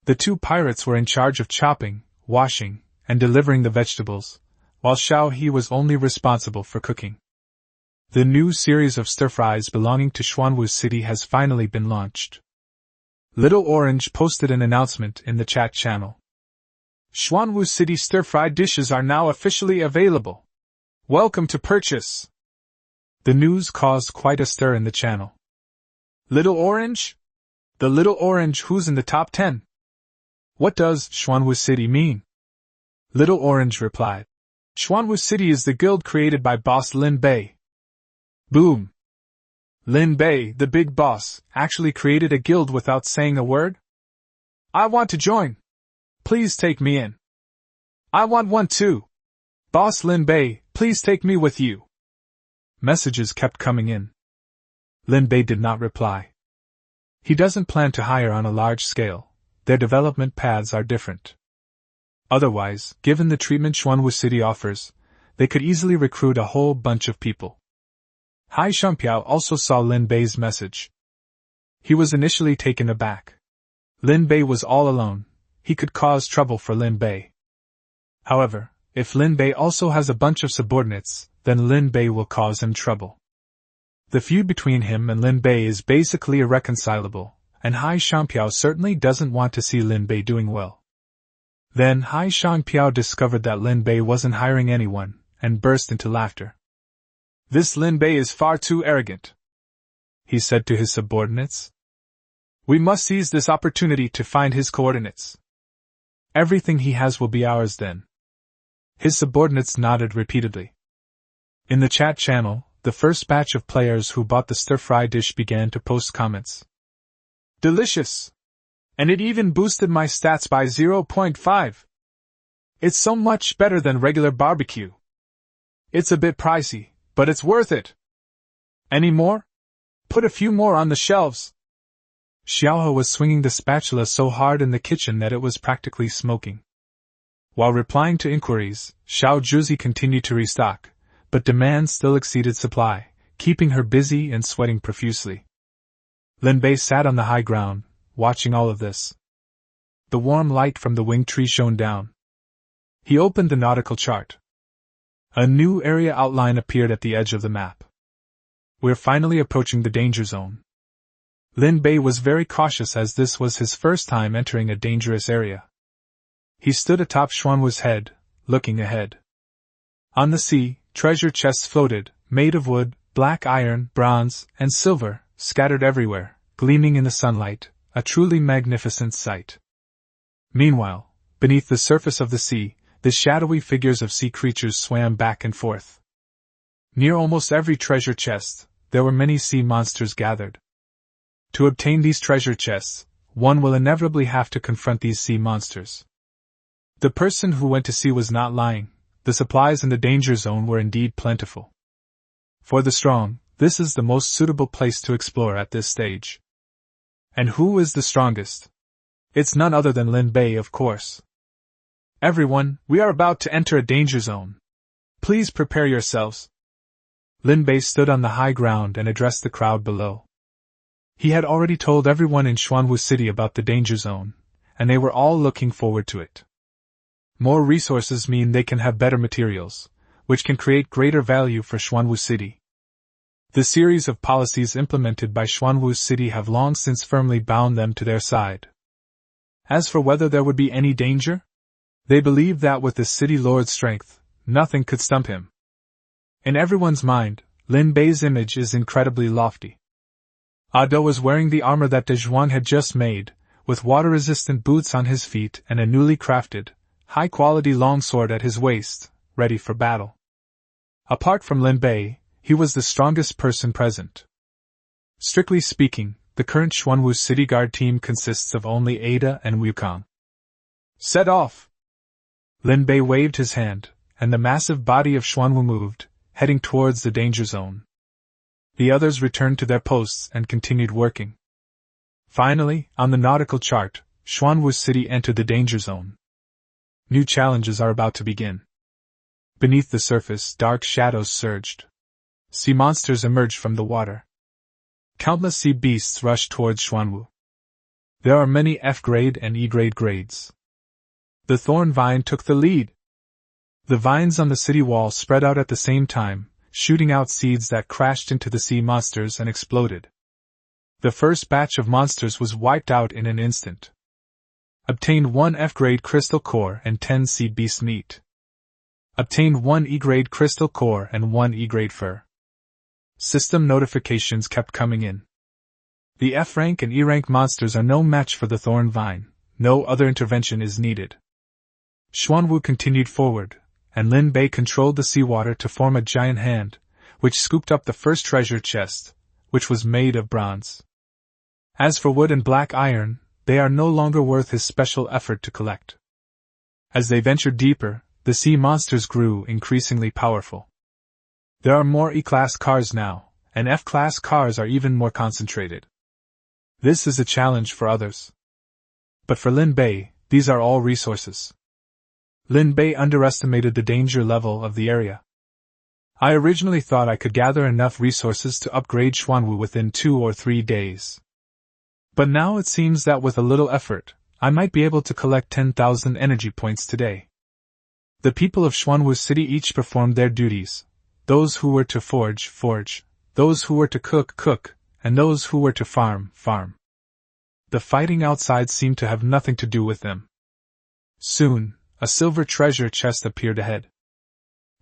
The 2 pirates were in charge of chopping, washing, and delivering the vegetables, while Xiao He was only responsible for cooking. The new series of stir-fries belonging to Xuanwu City has finally been launched. Little Orange posted an announcement in the chat channel. Xuanwu City stir-fried dishes are now officially available. Welcome to purchase. The news caused quite a stir in the channel. Little Orange? The Little Orange who's in the top 10? What does Xuanwu City mean? Little Orange replied. Xuanwu City is the guild created by boss Lin Bei. Boom! Lin Bei, the big boss, actually created a guild without saying a word? I want to join. Please take me in. I want one too. Boss Lin Bei, please take me with you. Messages kept coming in. Lin Bei did not reply. He doesn't plan to hire on a large scale. Their development paths are different. Otherwise, given the treatment Xuanwu City offers, they could easily recruit a whole bunch of people. Hai Shanpiao also saw Lin Bei's message. He was initially taken aback. Lin Bei was all alone. He could cause trouble for Lin Bei. However, if Lin Bei also has a bunch of subordinates, then Lin Bei will cause him trouble. The feud between him and Lin Bei is basically irreconcilable, and Hai Shanpiao certainly doesn't want to see Lin Bei doing well. Then Hai Shangpiao discovered that Lin Bei wasn't hiring anyone, and burst into laughter. "This Lin Bei is far too arrogant," he said to his subordinates. "We must seize this opportunity to find his coordinates. Everything he has will be ours then." His subordinates nodded repeatedly. In the chat channel, the first batch of players who bought the stir-fry dish began to post comments. "Delicious! And it even boosted my stats by 0.5. It's so much better than regular barbecue. It's a bit pricey, but it's worth it. Any more? Put a few more on the shelves." Xiaohe was swinging the spatula so hard in the kitchen that it was practically smoking. While replying to inquiries, Xiao Zhuzi continued to restock, but demand still exceeded supply, keeping her busy and sweating profusely. Lin Bei sat on the high ground, watching all of this. The warm light from the wing tree shone down. He opened the nautical chart. A new area outline appeared at the edge of the map. "We're finally approaching the danger zone." Lin Bei was very cautious as this was his first time entering a dangerous area. He stood atop Xuanwu's head, looking ahead. On the sea, treasure chests floated, made of wood, black iron, bronze, and silver, scattered everywhere, gleaming in the sunlight, a truly magnificent sight. Meanwhile, beneath the surface of the sea, the shadowy figures of sea creatures swam back and forth. Near almost every treasure chest, there were many sea monsters gathered. To obtain these treasure chests, one will inevitably have to confront these sea monsters. The person who went to sea was not lying. The supplies in the danger zone were indeed plentiful. For the strong, this is the most suitable place to explore at this stage. And who is the strongest? It's none other than Lin Bei, of course. "Everyone, we are about to enter a danger zone. Please prepare yourselves." Lin Bei stood on the high ground and addressed the crowd below. He had already told everyone in Xuanwu City about the danger zone, and they were all looking forward to it. More resources mean they can have better materials, which can create greater value for Xuanwu City. The series of policies implemented by Xuanwu City have long since firmly bound them to their side. As for whether there would be any danger, they believe that with the city lord's strength, nothing could stump him. In everyone's mind, Lin Bei's image is incredibly lofty. Ado was wearing the armor that De Zhuan had just made, with water-resistant boots on his feet and a newly crafted, high-quality longsword at his waist, ready for battle. Apart from Lin Bei, he was the strongest person present. Strictly speaking, the current Xuanwu City Guard team consists of only Ada and Wukong. "Set off!" Lin Bei waved his hand, and the massive body of Xuanwu moved, heading towards the danger zone. The others returned to their posts and continued working. Finally, on the nautical chart, Xuanwu City entered the danger zone. New challenges are about to begin. Beneath the surface, dark shadows surged. Sea monsters emerged from the water. Countless sea beasts rushed towards Xuanwu. There are many F-grade and E-grade grades. The thorn vine took the lead. The vines on the city wall spread out at the same time, shooting out seeds that crashed into the sea monsters and exploded. The first batch of monsters was wiped out in an instant. Obtained 1 F-grade crystal core and 10 sea beast meat. Obtained 1 E-grade crystal core and 1 E-grade fur. System notifications kept coming in. The F-rank and E-rank monsters are no match for the thorn vine. No other intervention is needed. Xuanwu continued forward, and Lin Bei controlled the seawater to form a giant hand, which scooped up the first treasure chest, which was made of bronze. As for wood and black iron, they are no longer worth his special effort to collect. As they ventured deeper, the sea monsters grew increasingly powerful. There are more E-class cars now, and F-class cars are even more concentrated. This is a challenge for others. But for Lin Bei, these are all resources. Lin Bei underestimated the danger level of the area. "I originally thought I could gather enough resources to upgrade Xuanwu within 2 or 3 days. But now it seems that with a little effort, I might be able to collect 10,000 energy points today." The people of Xuanwu City each performed their duties. Those who were to forge, those who were to cook, and those who were to farm. The fighting outside seemed to have nothing to do with them. Soon, a silver treasure chest appeared ahead.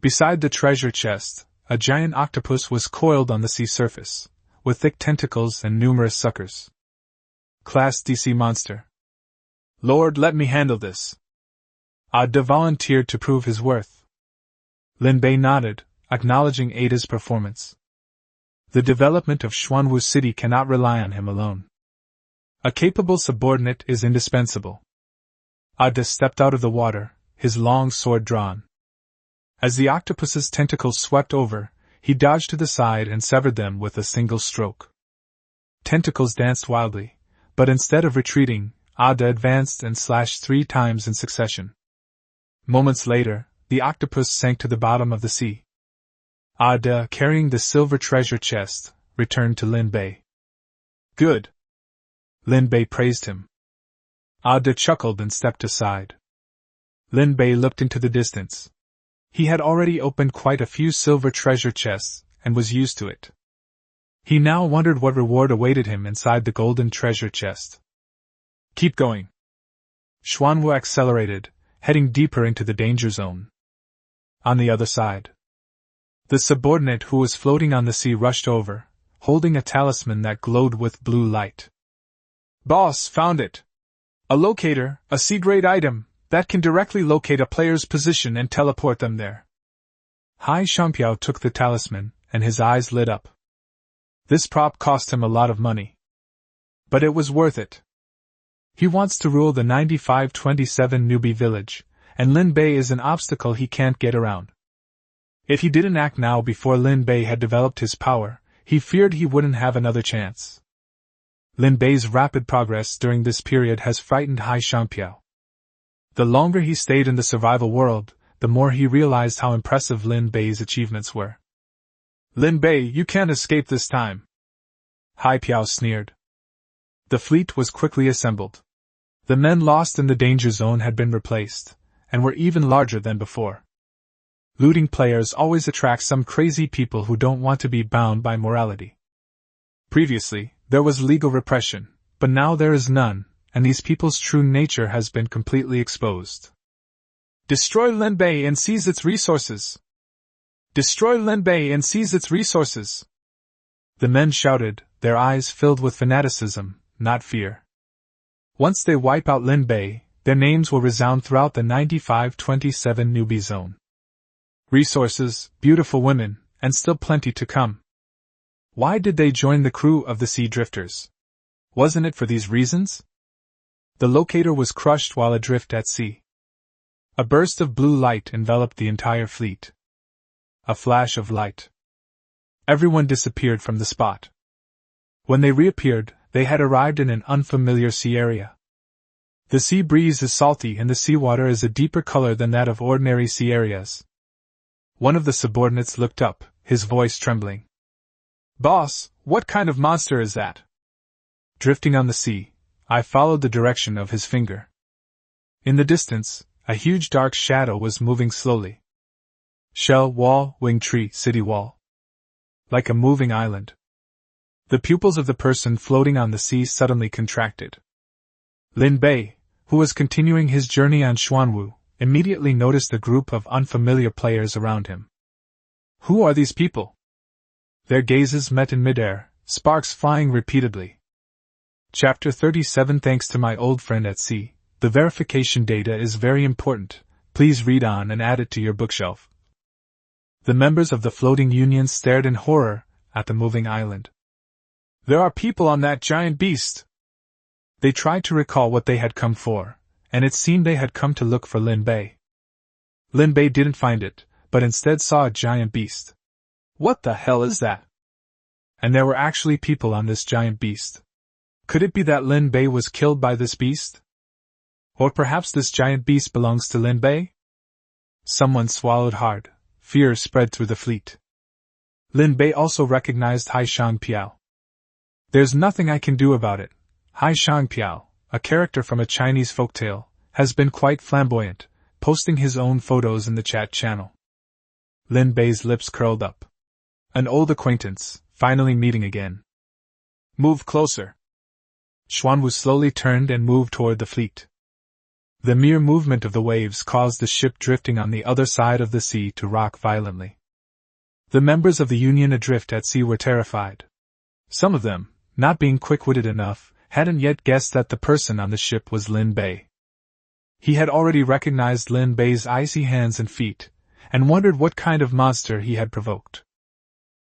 Beside the treasure chest, a giant octopus was coiled on the sea surface, with thick tentacles and numerous suckers. Class DC monster. Lord, let me handle this. Ada volunteered to prove his worth. Lin Bei nodded, acknowledging Ada's performance. The development of Xuanwu City cannot rely on him alone. A capable subordinate is indispensable. Ada stepped out of the water, his long sword drawn. As the octopus's tentacles swept over, he dodged to the side and severed them with a single stroke. Tentacles danced wildly, but instead of retreating, Ada advanced and slashed 3 times in succession. Moments later, the octopus sank to the bottom of the sea. Ada, carrying the silver treasure chest, returned to Lin Bei. Good. Lin Bei praised him. Ada chuckled and stepped aside. Lin Bei looked into the distance. He had already opened quite a few silver treasure chests, and was used to it. He now wondered what reward awaited him inside the golden treasure chest. Keep going. Xuanwu accelerated, heading deeper into the danger zone. On the other side, the subordinate who was floating on the sea rushed over, holding a talisman that glowed with blue light. Boss, found it! A locator, a C-grade item, that can directly locate a player's position and teleport them there. Hai Shangpiao took the talisman, and his eyes lit up. This prop cost him a lot of money. But it was worth it. He wants to rule the 9527 newbie village, and Lin Bei is an obstacle he can't get around. If he didn't act now before Lin Bei had developed his power, he feared he wouldn't have another chance. Lin Bei's rapid progress during this period has frightened Hai Shangpiao. The longer he stayed in the survival world, the more he realized how impressive Lin Bei's achievements were. Lin Bei, you can't escape this time. Hai Piao sneered. The fleet was quickly assembled. The men lost in the danger zone had been replaced, and were even larger than before. Looting players always attract some crazy people who don't want to be bound by morality. Previously, there was legal repression, but now there is none, and these people's true nature has been completely exposed. Destroy Lin Bei and seize its resources! Destroy Lin Bei and seize its resources! The men shouted, their eyes filled with fanaticism, not fear. Once they wipe out Lin Bei, their names will resound throughout the 9527 newbie zone. Resources, beautiful women, and still plenty to come. Why did they join the crew of the Sea Drifters? Wasn't it for these reasons? The locator was crushed while adrift at sea. A burst of blue light enveloped the entire fleet. A flash of light. Everyone disappeared from the spot. When they reappeared, they had arrived in an unfamiliar sea area. The sea breeze is salty and the seawater is a deeper color than that of ordinary sea areas. One of the subordinates looked up, his voice trembling. Boss, what kind of monster is that? Drifting on the sea, I followed the direction of his finger. In the distance, a huge dark shadow was moving slowly. Shell, wall, wing tree, city wall. Like a moving island. The pupils of the person floating on the sea suddenly contracted. Lin Bei, who was continuing his journey on Xuanwu, immediately noticed a group of unfamiliar players around him. Who are these people? Their gazes met in midair, sparks flying repeatedly. Chapter 37. Thanks to my old friend at sea, the verification data is very important. Please read on and add it to your bookshelf. The members of the floating union stared in horror at the moving island. There are people on that giant beast! They tried to recall what they had come for, and it seemed they had come to look for Lin Bei. Lin Bei didn't find it, but instead saw a giant beast. What the hell is that? And there were actually people on this giant beast. Could it be that Lin Bei was killed by this beast? Or perhaps this giant beast belongs to Lin Bei? Someone swallowed hard. Fear spread through the fleet. Lin Bei also recognized Hai Shangpiao. There's nothing I can do about it. Hai Shangpiao, a character from a Chinese folktale, has been quite flamboyant, posting his own photos in the chat channel. Lin Bei's lips curled up. An old acquaintance, finally meeting again. Move closer. Xuanwu slowly turned and moved toward the fleet. The mere movement of the waves caused the ship drifting on the other side of the sea to rock violently. The members of the Union adrift at sea were terrified. Some of them, not being quick-witted enough, hadn't yet guessed that the person on the ship was Lin Bei. He had already recognized Lin Bei's icy hands and feet, and wondered what kind of monster he had provoked.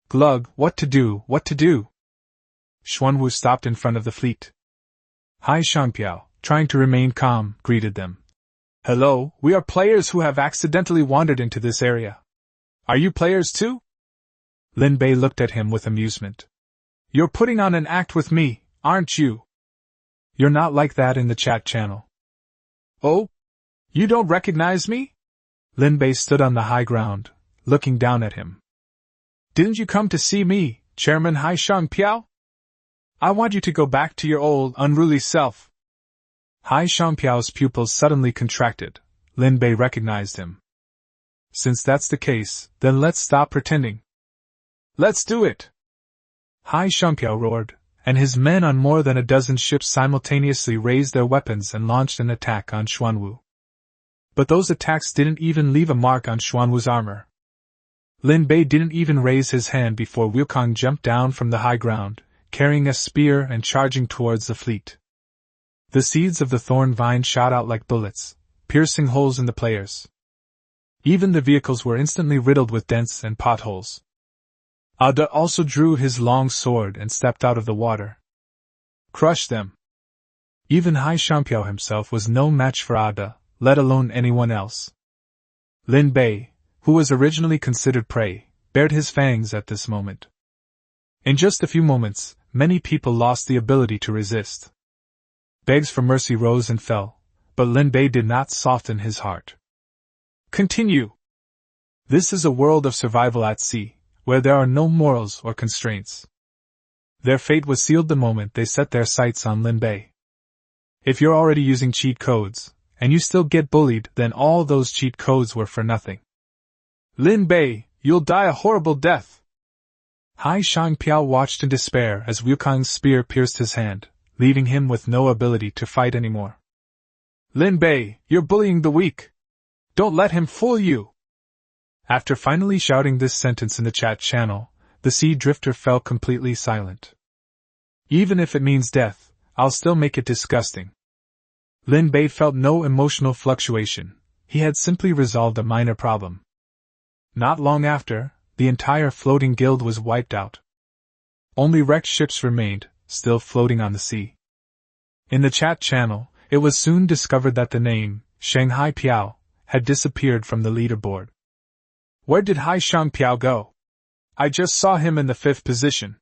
Glug, what to do, what to do? Xuanwu stopped in front of the fleet. Hai Shangpiao, trying to remain calm, greeted them. Hello, we are players who have accidentally wandered into this area. Are you players too? Lin Bei looked at him with amusement. You're putting on an act with me, aren't you? You're not like that in the chat channel. Oh? You don't recognize me? Lin Bei stood on the high ground, looking down at him. Didn't you come to see me, Chairman Hai Shangpiao? I want you to go back to your old, unruly self. Hai Shangpiao's pupils suddenly contracted. Lin Bei recognized him. Since that's the case, then let's stop pretending. Let's do it! Hai Shangpiao roared, and his men on more than a dozen ships simultaneously raised their weapons and launched an attack on Xuanwu. But those attacks didn't even leave a mark on Xuanwu's armor. Lin Bei didn't even raise his hand before Wukong jumped down from the high ground, carrying a spear and charging towards the fleet. The seeds of the thorn vine shot out like bullets, piercing holes in the players. Even the vehicles were instantly riddled with dents and potholes. Ada also drew his long sword and stepped out of the water. Crush them! Even Hai Shangpiao himself was no match for Ada, let alone anyone else. Lin Bei, who was originally considered prey, bared his fangs at this moment. In just a few moments, many people lost the ability to resist. Begs for mercy rose and fell, but Lin Bei did not soften his heart. Continue! This is a world of survival at sea, where there are no morals or constraints. Their fate was sealed the moment they set their sights on Lin Bei. If you're already using cheat codes, and you still get bullied, then all those cheat codes were for nothing. Lin Bei, you'll die a horrible death! Hai Shangpiao watched in despair as Wukong's spear pierced his hand, leaving him with no ability to fight anymore. Lin Bei, you're bullying the weak! Don't let him fool you! After finally shouting this sentence in the chat channel, the sea drifter fell completely silent. Even if it means death, I'll still make it disgusting. Lin Bei felt no emotional fluctuation, he had simply resolved a minor problem. Not long after, the entire floating guild was wiped out. Only wrecked ships remained, still floating on the sea. In the chat channel, it was soon discovered that the name, Shanghai Piao, had disappeared from the leaderboard. Where did Hai Shangpiao go? I just saw him in the 5th position.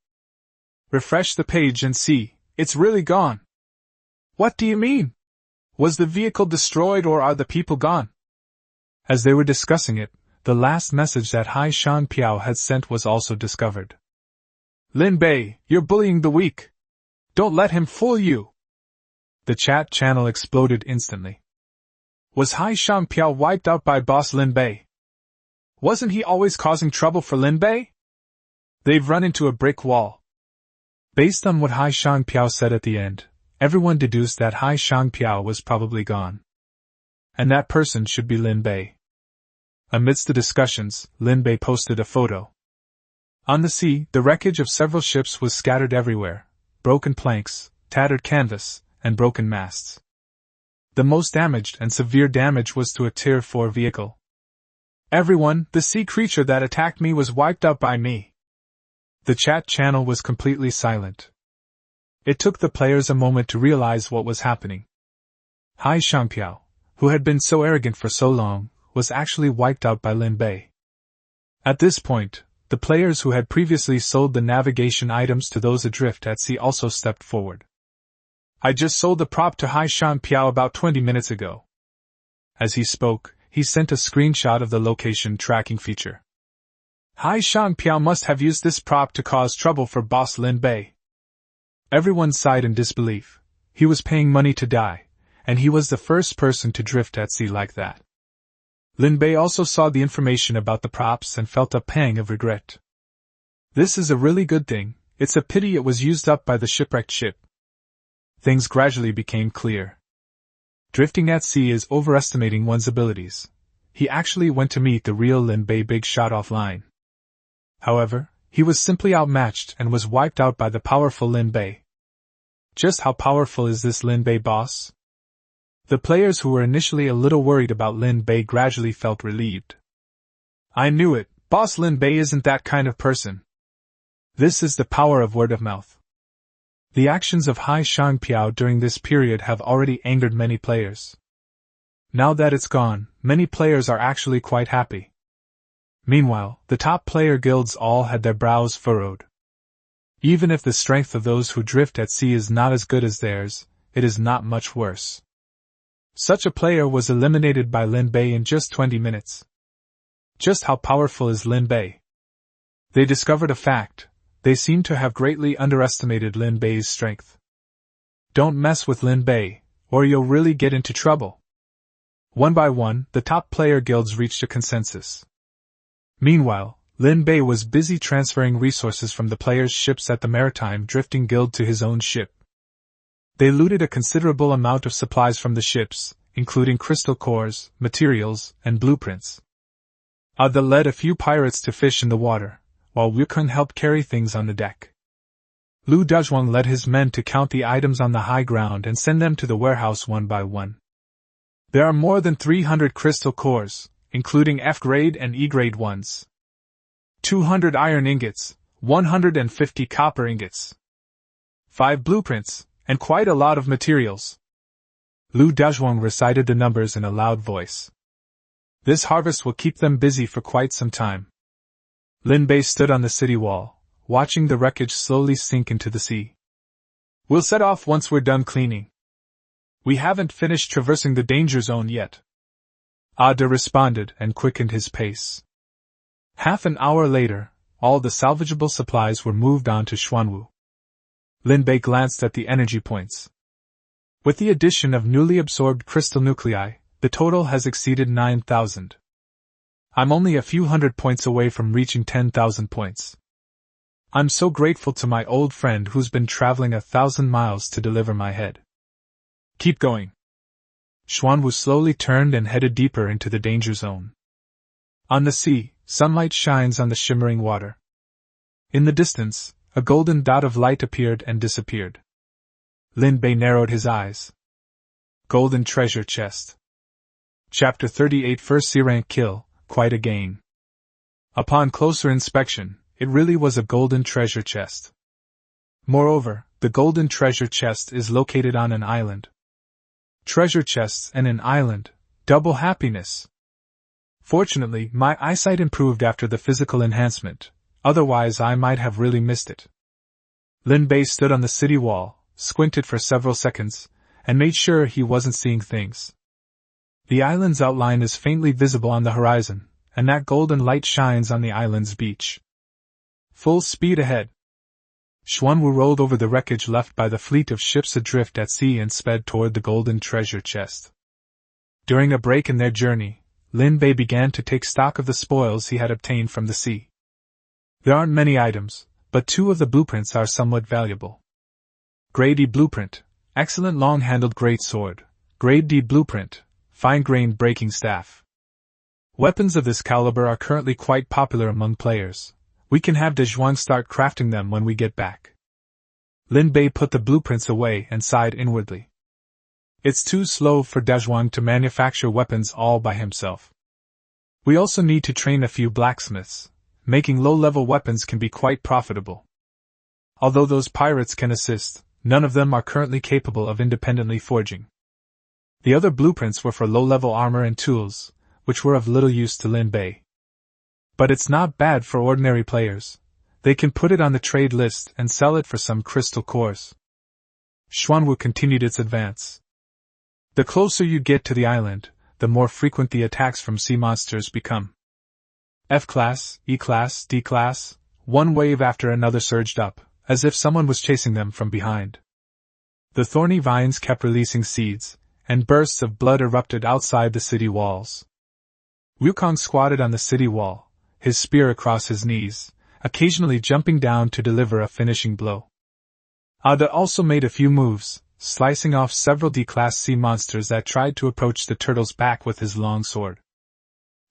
Refresh the page and see, it's really gone. What do you mean? Was the vehicle destroyed or are the people gone? As they were discussing it, the last message that Hai Shangpiao had sent was also discovered. Lin Bei, you're bullying the weak. Don't let him fool you. The chat channel exploded instantly. Was Hai Shangpiao wiped out by boss Lin Bei? Wasn't he always causing trouble for Lin Bei? They've run into a brick wall. Based on what Hai Shangpiao said at the end, everyone deduced that Hai Shangpiao was probably gone. And that person should be Lin Bei. Amidst the discussions, Lin Bei posted a photo. On the sea, the wreckage of several ships was scattered everywhere, broken planks, tattered canvas, and broken masts. The most damaged and severe damage was to a Tier 4 vehicle. Everyone, the sea creature that attacked me was wiped out by me. The chat channel was completely silent. It took the players a moment to realize what was happening. Hai Shangpiao, who had been so arrogant for so long, was actually wiped out by Lin Bei. At this point, the players who had previously sold the navigation items to those adrift at sea also stepped forward. I just sold the prop to Hai Shangpiao about 20 minutes ago. As he spoke, he sent a screenshot of the location tracking feature. Hai Shangpiao must have used this prop to cause trouble for boss Lin Bei. Everyone sighed in disbelief. He was paying money to die, and he was the first person to drift at sea like that. Lin Bei also saw the information about the props and felt a pang of regret. This is a really good thing, it's a pity it was used up by the shipwrecked ship. Things gradually became clear. Drifting at sea is overestimating one's abilities. He actually went to meet the real Lin Bei big shot offline. However, he was simply outmatched and was wiped out by the powerful Lin Bei. Just how powerful is this Lin Bei boss? The players who were initially a little worried about Lin Bei gradually felt relieved. I knew it, Boss Lin Bei isn't that kind of person. This is the power of word of mouth. The actions of Hai Shangpiao during this period have already angered many players. Now that it's gone, many players are actually quite happy. Meanwhile, the top player guilds all had their brows furrowed. Even if the strength of those who drift at sea is not as good as theirs, it is not much worse. Such a player was eliminated by Lin Bei in just 20 minutes. Just how powerful is Lin Bei? They discovered a fact: they seem to have greatly underestimated Lin Bei's strength. Don't mess with Lin Bei, or you'll really get into trouble. One by one, the top player guilds reached a consensus. Meanwhile, Lin Bei was busy transferring resources from the players' ships at the Maritime Drifting Guild to his own ship. They looted a considerable amount of supplies from the ships, including crystal cores, materials, and blueprints. Ada led a few pirates to fish in the water, while Wukong helped carry things on the deck. Lu Dazhuang led his men to count the items on the high ground and send them to the warehouse one by one. There are more than 300 crystal cores, including F-grade and E-grade ones. 200 iron ingots, 150 copper ingots. 5 blueprints, and quite a lot of materials. Lu Dazhuang recited the numbers in a loud voice. This harvest will keep them busy for quite some time. Lin Bei stood on the city wall, watching the wreckage slowly sink into the sea. We'll set off once we're done cleaning. We haven't finished traversing the danger zone yet. Ada responded and quickened his pace. Half an hour later, all the salvageable supplies were moved on to Xuanwu. Lin Bei glanced at the energy points. With the addition of newly absorbed crystal nuclei, the total has exceeded 9,000. I'm only a few hundred points away from reaching 10,000 points. I'm so grateful to my old friend who's been traveling 1,000 miles to deliver my head. Keep going. Xuanwu slowly turned and headed deeper into the danger zone. On the sea, sunlight shines on the shimmering water. In the distance, a golden dot of light appeared and disappeared. Lin Bei narrowed his eyes. Golden treasure chest. Chapter 38 First C-rank kill, quite a gain. Upon closer inspection, it really was a golden treasure chest. Moreover, the golden treasure chest is located on an island. Treasure chests and an island, double happiness. Fortunately, my eyesight improved after the physical enhancement, otherwise I might have really missed it. Lin Bei stood on the city wall, squinted for several seconds, and made sure he wasn't seeing things. The island's outline is faintly visible on the horizon, and that golden light shines on the island's beach. Full speed ahead. Xuanwu rolled over the wreckage left by the fleet of ships adrift at sea and sped toward the golden treasure chest. During a break in their journey, Lin Bei began to take stock of the spoils he had obtained from the sea. There aren't many items, but 2 of the blueprints are somewhat valuable. Grade E blueprint, excellent long-handled great sword. Grade D blueprint, fine-grained breaking staff. Weapons of this caliber are currently quite popular among players. We can have Dazhuang start crafting them when we get back. Lin Bei put the blueprints away and sighed inwardly. It's too slow for Dazhuang to manufacture weapons all by himself. We also need to train a few blacksmiths. Making low-level weapons can be quite profitable. Although those pirates can assist, none of them are currently capable of independently forging. The other blueprints were for low-level armor and tools, which were of little use to Lin Bei. But it's not bad for ordinary players. They can put it on the trade list and sell it for some crystal cores. Xuanwu continued its advance. The closer you get to the island, the more frequent the attacks from sea monsters become. F-class, E-class, D-class, one wave after another surged up, as if someone was chasing them from behind. The thorny vines kept releasing seeds, and bursts of blood erupted outside the city walls. Wukong squatted on the city wall, his spear across his knees, occasionally jumping down to deliver a finishing blow. Ada also made a few moves, slicing off several D-class sea monsters that tried to approach the turtle's back with his long sword.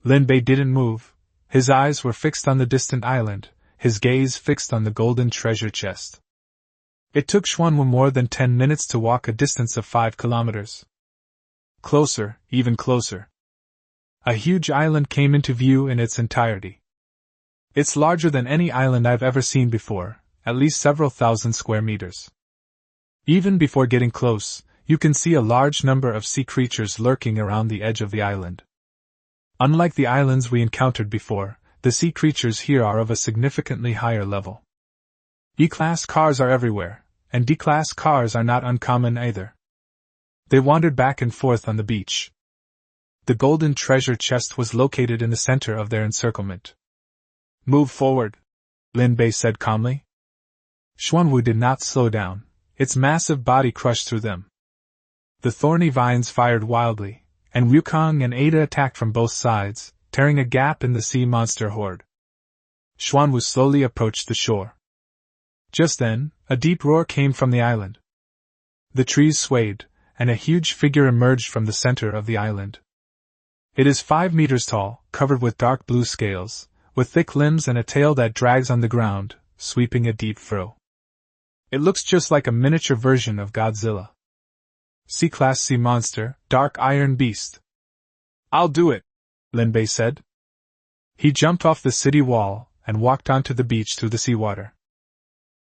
Lin Bei didn't move. His eyes were fixed on the distant island, his gaze fixed on the golden treasure chest. It took Xuanwu more than 10 minutes to walk a distance of 5 kilometers. Closer, even closer. A huge island came into view in its entirety. It's larger than any island I've ever seen before, at least several thousand square meters. Even before getting close, you can see a large number of sea creatures lurking around the edge of the island. Unlike the islands we encountered before, the sea creatures here are of a significantly higher level. E-class cars are everywhere, and D-class cars are not uncommon either. They wandered back and forth on the beach. The golden treasure chest was located in the center of their encirclement. "Move forward," Lin Bei said calmly. Xuanwu did not slow down, its massive body crushed through them. The thorny vines fired wildly, and Wukong and Ada attacked from both sides, tearing a gap in the sea monster horde. Xuanwu slowly approached the shore. Just then, a deep roar came from the island. The trees swayed, and a huge figure emerged from the center of the island. It is 5 meters tall, covered with dark blue scales, with thick limbs and a tail that drags on the ground, sweeping a deep furrow. It looks just like a miniature version of Godzilla. C-class sea monster, dark iron beast. "I'll do it," Lin Bei said. He jumped off the city wall and walked onto the beach through the seawater.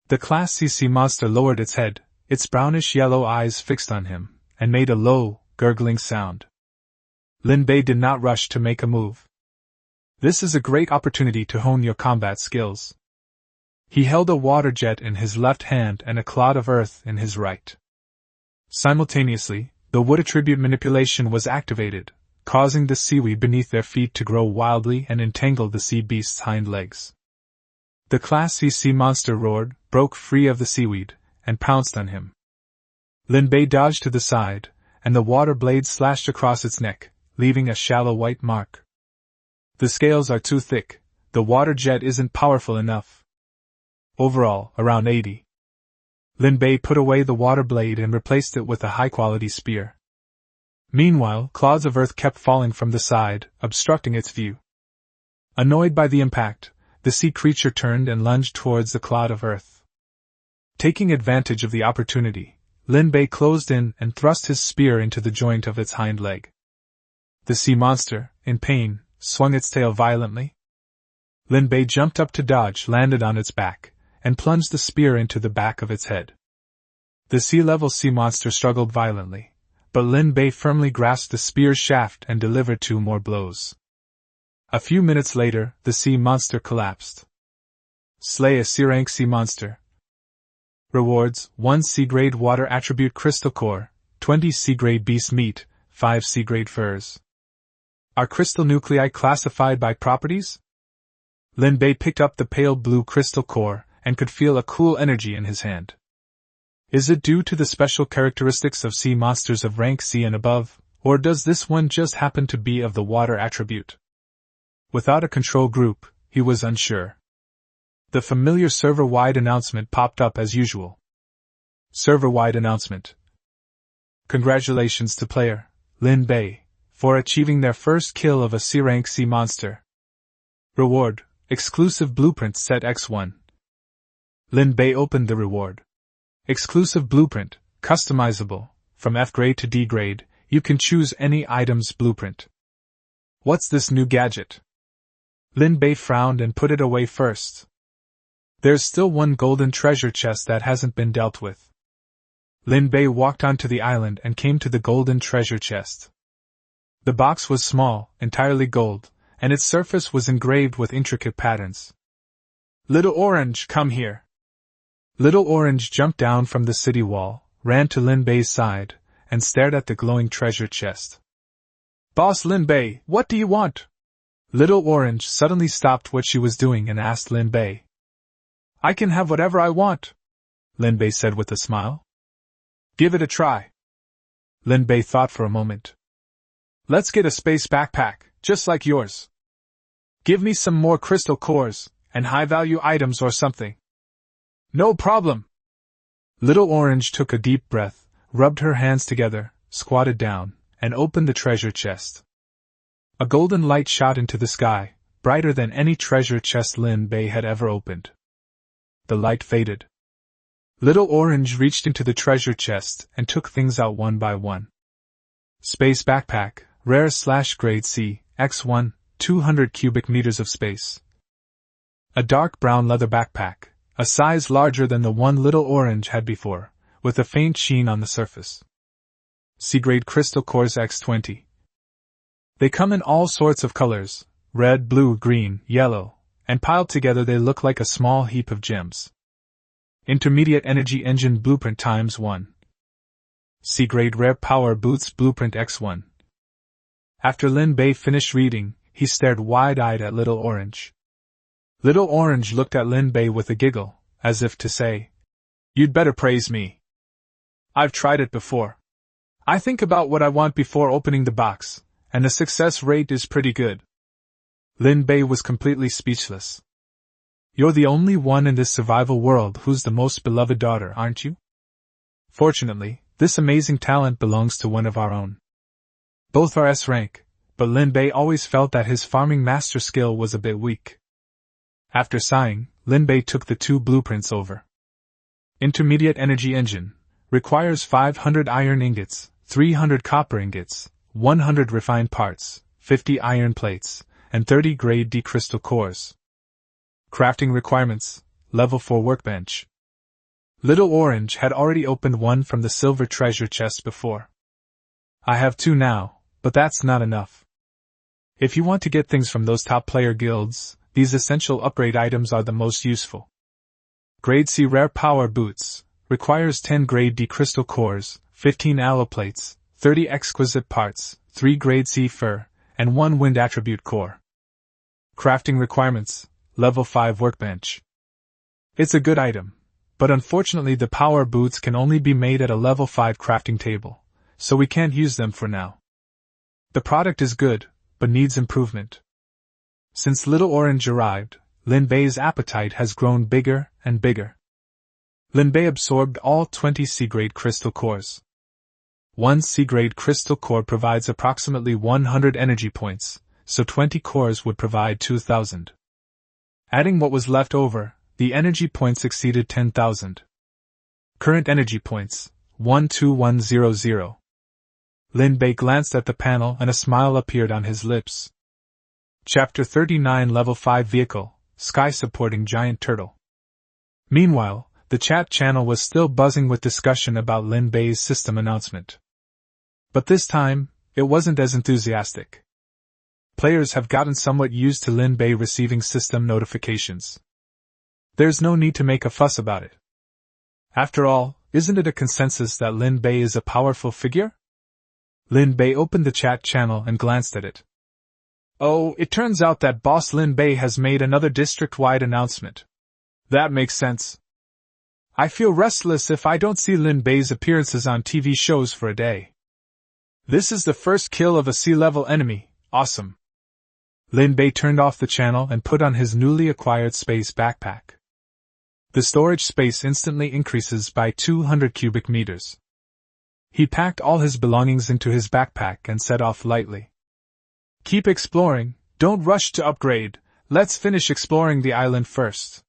The Class C sea monster lowered its head, its brownish-yellow eyes fixed on him, and made a low, gurgling sound. Lin Bei did not rush to make a move. This is a great opportunity to hone your combat skills. He held a water jet in his left hand and a clod of earth in his right. Simultaneously, the wood attribute manipulation was activated, causing the seaweed beneath their feet to grow wildly and entangle the sea beast's hind legs. The Class C sea monster roared, broke free of the seaweed, and pounced on him. Lin Bei dodged to the side, and the water blade slashed across its neck, leaving a shallow white mark. The scales are too thick, the water jet isn't powerful enough. Overall, around 80. Lin Bei put away the water blade and replaced it with a high-quality spear. Meanwhile, clods of earth kept falling from the side, obstructing its view. Annoyed by the impact, the sea creature turned and lunged towards the clod of earth. Taking advantage of the opportunity, Lin Bei closed in and thrust his spear into the joint of its hind leg. The sea monster, in pain, swung its tail violently. Lin Bei jumped up to dodge, landed on its back, and plunged the spear into the back of its head. The sea-level sea monster struggled violently, but Lin Bei firmly grasped the spear's shaft and delivered 2 more blows. A few minutes later, the sea monster collapsed. Slay a C-rank sea monster. Rewards: 1 C-grade water attribute crystal core, 20 C-grade beast meat, 5 C-grade furs. Are crystal nuclei classified by properties? Lin Bei picked up the pale blue crystal core and could feel a cool energy in his hand. Is it due to the special characteristics of sea monsters of rank C and above, or does this one just happen to be of the water attribute? Without a control group, he was unsure. The familiar server-wide announcement popped up as usual. Server-wide announcement. Congratulations to player Lin Bei for achieving their first kill of a C-rank sea monster. Reward: exclusive blueprint set X1. Lin Bei opened the reward. Exclusive blueprint, customizable, from F grade to D grade, you can choose any item's blueprint. What's this new gadget? Lin Bei frowned and put it away first. There's still one golden treasure chest that hasn't been dealt with. Lin Bei walked onto the island and came to the golden treasure chest. The box was small, entirely gold, and its surface was engraved with intricate patterns. Little Orange, come here. Little Orange jumped down from the city wall, ran to Lin Bei's side, and stared at the glowing treasure chest. Boss Lin Bei, what do you want? Little Orange suddenly stopped what she was doing and asked Lin Bei. I can have whatever I want, Lin Bei said with a smile. Give it a try. Lin Bei thought for a moment. Let's get a space backpack, just like yours. Give me some more crystal cores, and high-value items or something. No problem. Little Orange took a deep breath, rubbed her hands together, squatted down, and opened the treasure chest. A golden light shot into the sky, brighter than any treasure chest Lin Bei had ever opened. The light faded. Little Orange reached into the treasure chest and took things out one by one. Space backpack, rare/grade C, X1, 200 cubic meters of space. A dark brown leather backpack, a size larger than the one Little Orange had before, with a faint sheen on the surface. C-grade crystal cores X20. They come in all sorts of colors, red, blue, green, yellow, and piled together they look like a small heap of gems. Intermediate energy engine blueprint ×1. C-grade rare power boots blueprint X1. After Lin Bei finished reading, he stared wide-eyed at Little Orange. Little Orange looked at Lin Bei with a giggle, as if to say, "You'd better praise me. I've tried it before. I think about what I want before opening the box, and the success rate is pretty good." Lin Bei was completely speechless. "You're the only one in this survival world who's the most beloved daughter, aren't you? Fortunately, this amazing talent belongs to one of our own. Both are S rank, but Lin Bei always felt that his farming master skill was a bit weak." After sighing, Lin Bei took the two blueprints over. Intermediate energy engine. Requires 500 iron ingots, 300 copper ingots, 100 refined parts, 50 iron plates, and 30 grade D crystal cores. Crafting requirements, level 4 workbench. Little Orange had already opened one from the silver treasure chest before. "I have two now, but that's not enough. If you want to get things from those top player guilds, these essential upgrade items are the most useful. Grade C rare power boots, requires 10 grade D crystal cores, 15 alloy plates, 30 exquisite parts, 3 grade C fur, and 1 wind attribute core. Crafting requirements, level 5 workbench. It's a good item, but unfortunately the power boots can only be made at a level 5 crafting table, so we can't use them for now. The product is good, but needs improvement." Since Little Orange arrived, Lin Bei's appetite has grown bigger and bigger. Lin Bei absorbed all 20 C-grade crystal cores. One C-grade crystal core provides approximately 100 energy points, so 20 cores would provide 2,000. Adding what was left over, the energy points exceeded 10,000. Current energy points, 12100. Lin Bei glanced at the panel and a smile appeared on his lips. Chapter 39 Level 5 Vehicle, Sky-Supporting Giant Turtle. Meanwhile, the chat channel was still buzzing with discussion about Lin Bei's system announcement. But this time, it wasn't as enthusiastic. Players have gotten somewhat used to Lin Bei receiving system notifications. There's no need to make a fuss about it. After all, isn't it a consensus that Lin Bei is a powerful figure? Lin Bei opened the chat channel and glanced at it. "Oh, it turns out that Boss Lin Bei has made another district-wide announcement. That makes sense. I feel restless if I don't see Lin Bei's appearances on TV shows for a day. This is the first kill of a sea-level enemy, awesome." Lin Bei turned off the channel and put on his newly acquired space backpack. The storage space instantly increases by 200 cubic meters. He packed all his belongings into his backpack and set off lightly. "Keep exploring, don't rush to upgrade, let's finish exploring the island first."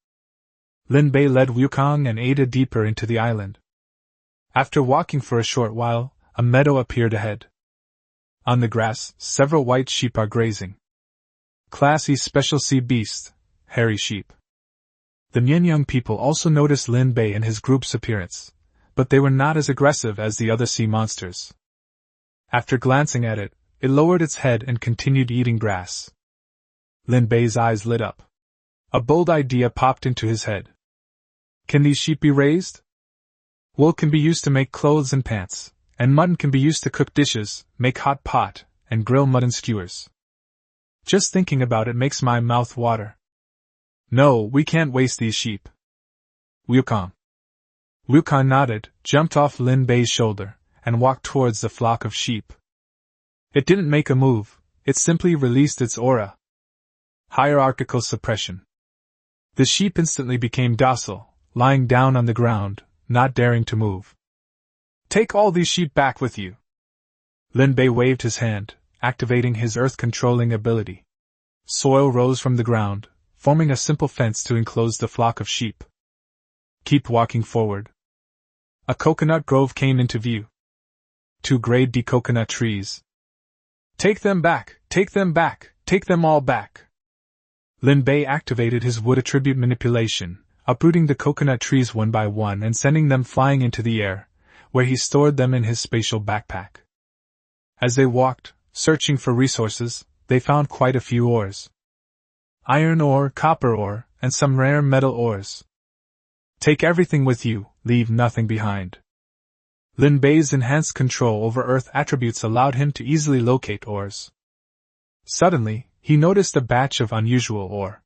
Lin Bei led Wukong and Ada deeper into the island. After walking for a short while, a meadow appeared ahead. On the grass, several white sheep are grazing. Classy special sea beast, hairy sheep. The Nyenyang people also noticed Lin Bei and his group's appearance, but they were not as aggressive as the other sea monsters. After glancing at it, it lowered its head and continued eating grass. Lin Bei's eyes lit up. A bold idea popped into his head. Can these sheep be raised? Wool can be used to make clothes and pants, and mutton can be used to cook dishes, make hot pot, and grill mutton skewers. Just thinking about it makes my mouth water. No, we can't waste these sheep. Wukong. Wukong nodded, jumped off Lin Bei's shoulder, and walked towards the flock of sheep. It didn't make a move, it simply released its aura. Hierarchical suppression. The sheep instantly became docile, lying down on the ground, not daring to move. Take all these sheep back with you. Lin Bei waved his hand, activating his earth-controlling ability. Soil rose from the ground, forming a simple fence to enclose the flock of sheep. Keep walking forward. A coconut grove came into view. 2 grade D coconut trees. Take them back, take them back, take them all back. Lin Bei activated his wood attribute manipulation, uprooting the coconut trees one by one and sending them flying into the air, where he stored them in his spatial backpack. As they walked, searching for resources, they found quite a few ores. Iron ore, copper ore, and some rare metal ores. Take everything with you, leave nothing behind. Lin Bei's enhanced control over Earth attributes allowed him to easily locate ores. Suddenly, he noticed a batch of unusual ore.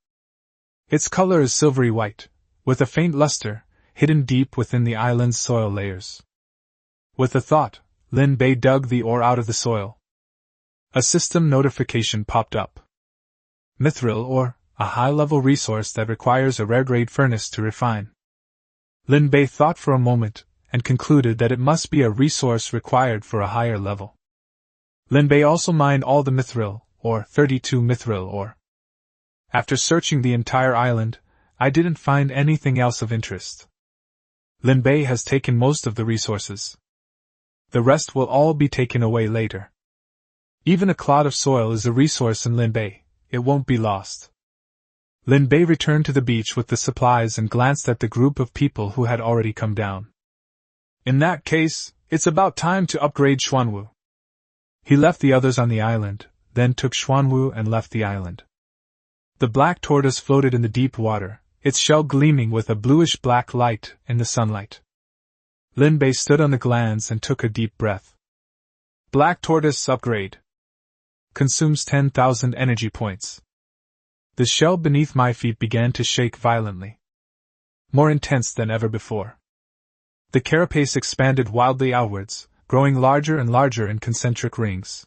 Its color is silvery white, with a faint luster, hidden deep within the island's soil layers. With a thought, Lin Bei dug the ore out of the soil. A system notification popped up. Mithril ore, a high-level resource that requires a rare-grade furnace to refine. Lin Bei thought for a moment, and concluded that it must be a resource required for a higher level. Lin Bei also mined all the mithril, or 32 mithril ore. After searching the entire island, I didn't find anything else of interest. Lin Bei has taken most of the resources. The rest will all be taken away later. Even a clod of soil is a resource in Lin Bei, it won't be lost. Lin Bei returned to the beach with the supplies and glanced at the group of people who had already come down. In that case, it's about time to upgrade Xuanwu. He left the others on the island, then took Xuanwu and left the island. The black tortoise floated in the deep water, its shell gleaming with a bluish-black light in the sunlight. Lin Bei stood on the glands and took a deep breath. Black tortoise upgrade. Consumes 10,000 energy points. The shell beneath my feet began to shake violently. More intense than ever before. The carapace expanded wildly outwards, growing larger and larger in concentric rings.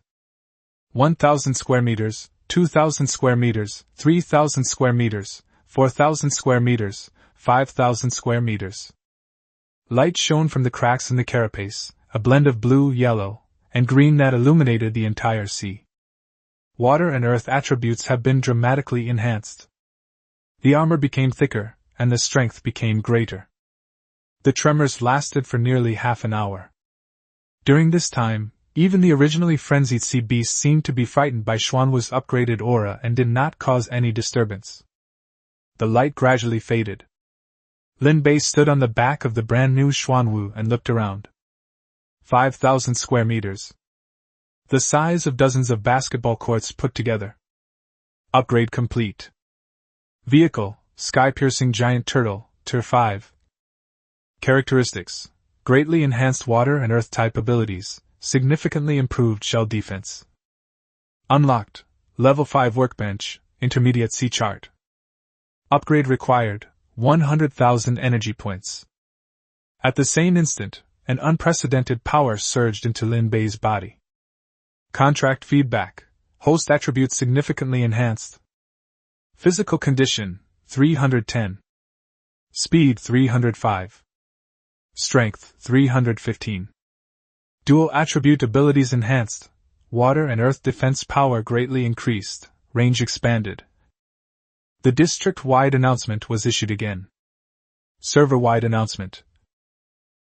1,000 square meters, 2,000 square meters, 3,000 square meters, 4,000 square meters, 5,000 square meters. Light shone from the cracks in the carapace, a blend of blue, yellow, and green that illuminated the entire sea. Water and earth attributes have been dramatically enhanced. The armor became thicker, and the strength became greater. The tremors lasted for nearly half an hour. During this time, even the originally frenzied sea beast seemed to be frightened by Xuanwu's upgraded aura and did not cause any disturbance. The light gradually faded. Lin Bei stood on the back of the brand new Xuanwu and looked around. 5,000 square meters. The size of dozens of basketball courts put together. Upgrade complete. Vehicle, sky-piercing giant turtle, Tier 5. Characteristics: greatly enhanced water and earth-type abilities, significantly improved shell defense. Unlocked, Level 5 workbench, intermediate sea chart. Upgrade required, 100,000 energy points. At the same instant, an unprecedented power surged into Lin Bei's body. Contract feedback, host attributes significantly enhanced. Physical condition, 310. Speed 305. Strength 315. Dual attribute abilities enhanced, water and earth defense power greatly increased, range expanded. The district-wide announcement was issued again. Server-wide announcement.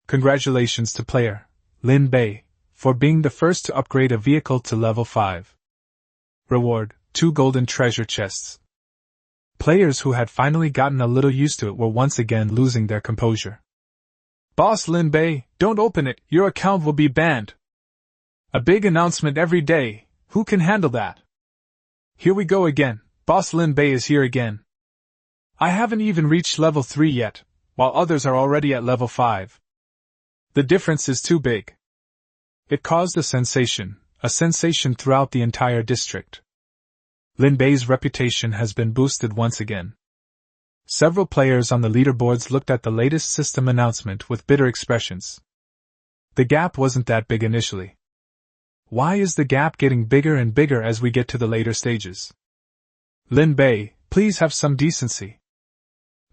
Congratulations to player Lin Bei for being the first to upgrade a vehicle to level 5. Reward: 2 golden treasure chests. Players who had finally gotten a little used to it were once again losing their composure. Boss Lin Bei, don't open it, your account will be banned. A big announcement every day, who can handle that? Here we go again, Boss Lin Bei is here again. I haven't even reached level 3 yet, while others are already at level 5. The difference is too big. It caused a sensation throughout the entire district. Lin Bei's reputation has been boosted once again. Several players on the leaderboards looked at the latest system announcement with bitter expressions. The gap wasn't that big initially. Why is the gap getting bigger and bigger as we get to the later stages? Lin Bei, please have some decency.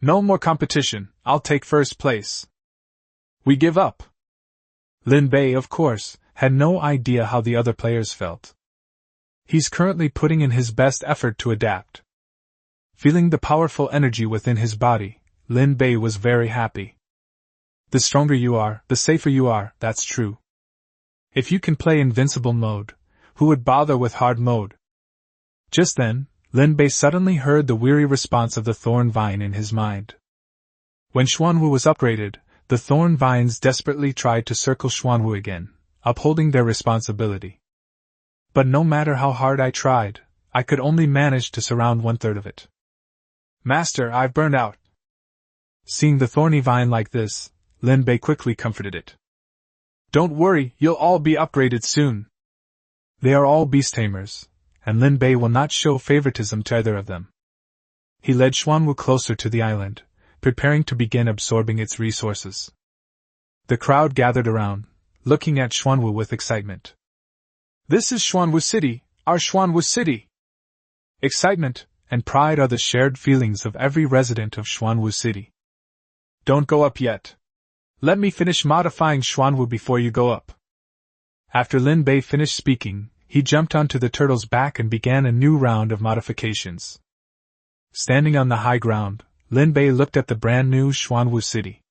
No more competition, I'll take first place. We give up. Lin Bei, of course, had no idea how the other players felt. He's currently putting in his best effort to adapt. Feeling the powerful energy within his body, Lin Bei was very happy. The stronger you are, the safer you are, that's true. If you can play invincible mode, who would bother with hard mode? Just then, Lin Bei suddenly heard the weary response of the thorn vine in his mind. When Xuanwu was upgraded, the thorn vines desperately tried to circle Xuanwu again, upholding their responsibility. But no matter how hard I tried, I could only manage to surround 1/3 of it. Master, I've burned out. Seeing the thorny vine like this, Lin Bei quickly comforted it. Don't worry, you'll all be upgraded soon. They are all beast tamers, and Lin Bei will not show favoritism to either of them. He led Xuanwu closer to the island, preparing to begin absorbing its resources. The crowd gathered around, looking at Xuanwu with excitement. This is Xuanwu City, our Xuanwu City! Excitement and pride are the shared feelings of every resident of Xuanwu City. Don't go up yet. Let me finish modifying Xuanwu before you go up. After Lin Bei finished speaking, he jumped onto the turtle's back and began a new round of modifications. Standing on the high ground, Lin Bei looked at the brand new Xuanwu City.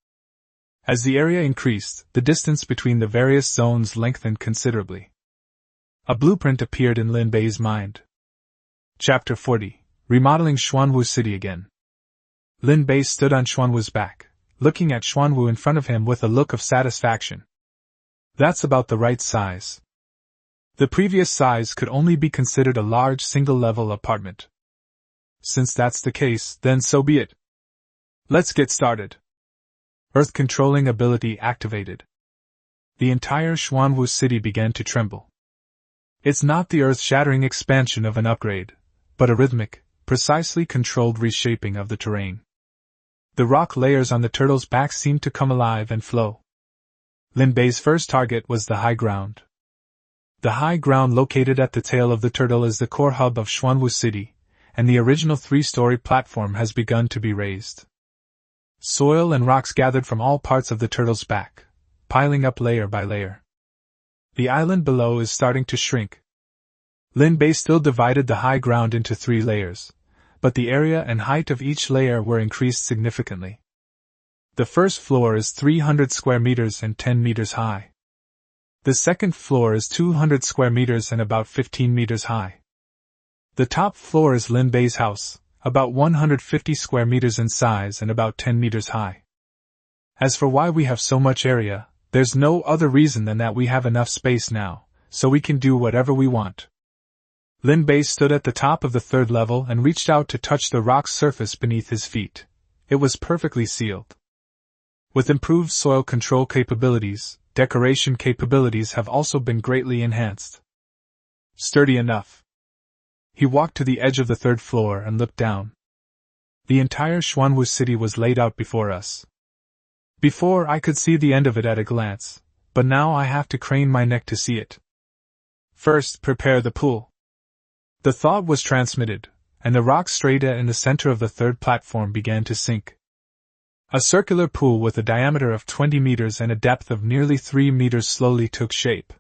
As the area increased, the distance between the various zones lengthened considerably. A blueprint appeared in Lin Bei's mind. Chapter 40: Remodeling Xuanwu City again. Lin Bei stood on Xuanwu's back, looking at Xuanwu in front of him with a look of satisfaction. That's about the right size. The previous size could only be considered a large single-level apartment. Since that's the case, then so be it. Let's get started. Earth controlling ability activated. The entire Xuanwu City began to tremble. It's not the earth-shattering expansion of an upgrade, but a rhythmic, precisely controlled reshaping of the terrain. The rock layers on the turtle's back seemed to come alive and flow. Lin Bei's first target was the high ground. The high ground located at the tail of the turtle is the core hub of Xuanwu City, and the original 3-story platform has begun to be raised. Soil and rocks gathered from all parts of the turtle's back, piling up layer by layer. The island below is starting to shrink. Lin Bei still divided the high ground into 3 layers, but the area and height of each layer were increased significantly. The first floor is 300 square meters and 10 meters high. The second floor is 200 square meters and about 15 meters high. The top floor is Lin Bei's house, about 150 square meters in size and about 10 meters high. As for why we have so much area, there's no other reason than that we have enough space now, so we can do whatever we want. Lin Bei stood at the top of the 3rd level and reached out to touch the rock surface beneath his feet. It was perfectly sealed. With improved soil control capabilities, decoration capabilities have also been greatly enhanced. Sturdy enough. He walked to the edge of the 3rd floor and looked down. The entire Xuanwu City was laid out before us. Before I could see the end of it at a glance, but now I have to crane my neck to see it. First, prepare the pool. The thought was transmitted, and the rock strata in the center of the 3rd platform began to sink. A circular pool with a diameter of 20 meters and a depth of nearly 3 meters slowly took shape.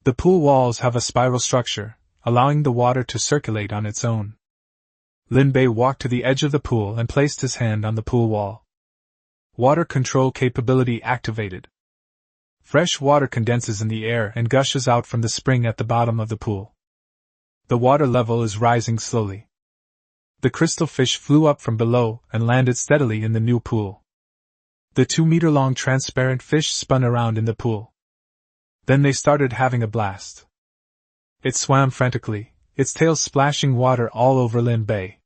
The pool walls have a spiral structure, allowing the water to circulate on its own. Lin Bei walked to the edge of the pool and placed his hand on the pool wall. Water control capability activated. Fresh water condenses in the air and gushes out from the spring at the bottom of the pool. The water level is rising slowly. The crystal fish flew up from below and landed steadily in the new pool. The 2-meter-long transparent fish spun around in the pool. Then they started having a blast. It swam frantically, its tail splashing water all over Lin Bei.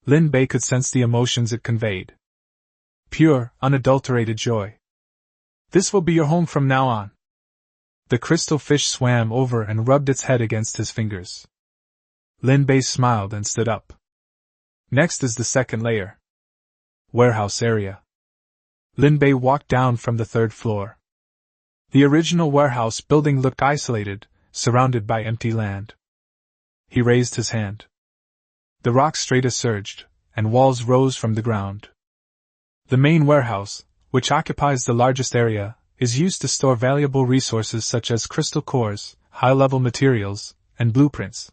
Lin Bei could sense the emotions it conveyed. Pure, unadulterated joy. This will be your home from now on. The crystal fish swam over and rubbed its head against his fingers. Lin Bei smiled and stood up. Next is the 2nd layer. Warehouse area. Lin Bei walked down from the 3rd floor. The original warehouse building looked isolated, surrounded by empty land. He raised his hand. The rock strata surged, and walls rose from the ground. The main warehouse, which occupies the largest area, is used to store valuable resources such as crystal cores, high-level materials, and blueprints.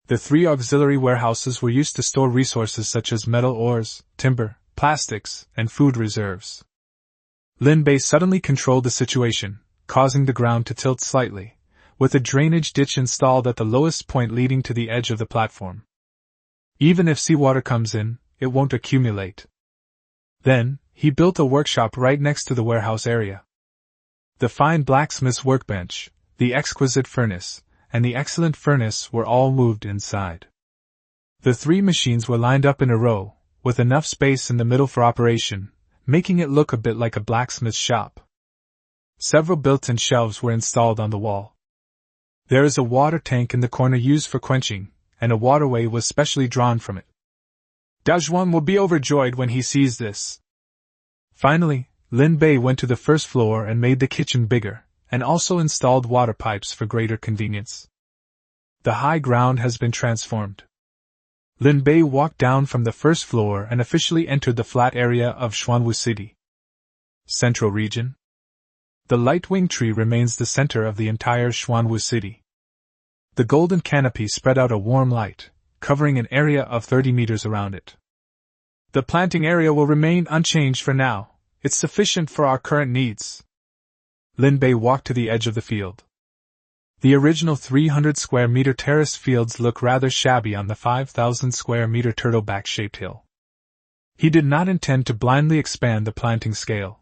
The 3 auxiliary warehouses were used to store resources such as metal ores, timber, plastics, and food reserves. Lin Bei suddenly controlled the situation, causing the ground to tilt slightly, with a drainage ditch installed at the lowest point leading to the edge of the platform. Even if seawater comes in, it won't accumulate. Then, he built a workshop right next to the warehouse area. The fine blacksmith's workbench, the exquisite furnace, and the excellent furnace were all moved inside. The 3 machines were lined up in a row, with enough space in the middle for operation, making it look a bit like a blacksmith's shop. Several built-in shelves were installed on the wall. There is a water tank in the corner used for quenching, and a waterway was specially drawn from it. Dajuan will be overjoyed when he sees this. Finally, Lin Bei went to the first floor and made the kitchen bigger, and also installed water pipes for greater convenience. The high ground has been transformed. Lin Bei walked down from the first floor and officially entered the flat area of Xuanwu City. Central region. The light-wing tree remains the center of the entire Xuanwu City. The golden canopy spread out a warm light, covering an area of 30 meters around it. The planting area will remain unchanged for now. It's sufficient for our current needs. Lin Bei walked to the edge of the field. The original 300 square meter terraced fields look rather shabby on the 5,000 square meter turtleback-shaped hill. He did not intend to blindly expand the planting scale.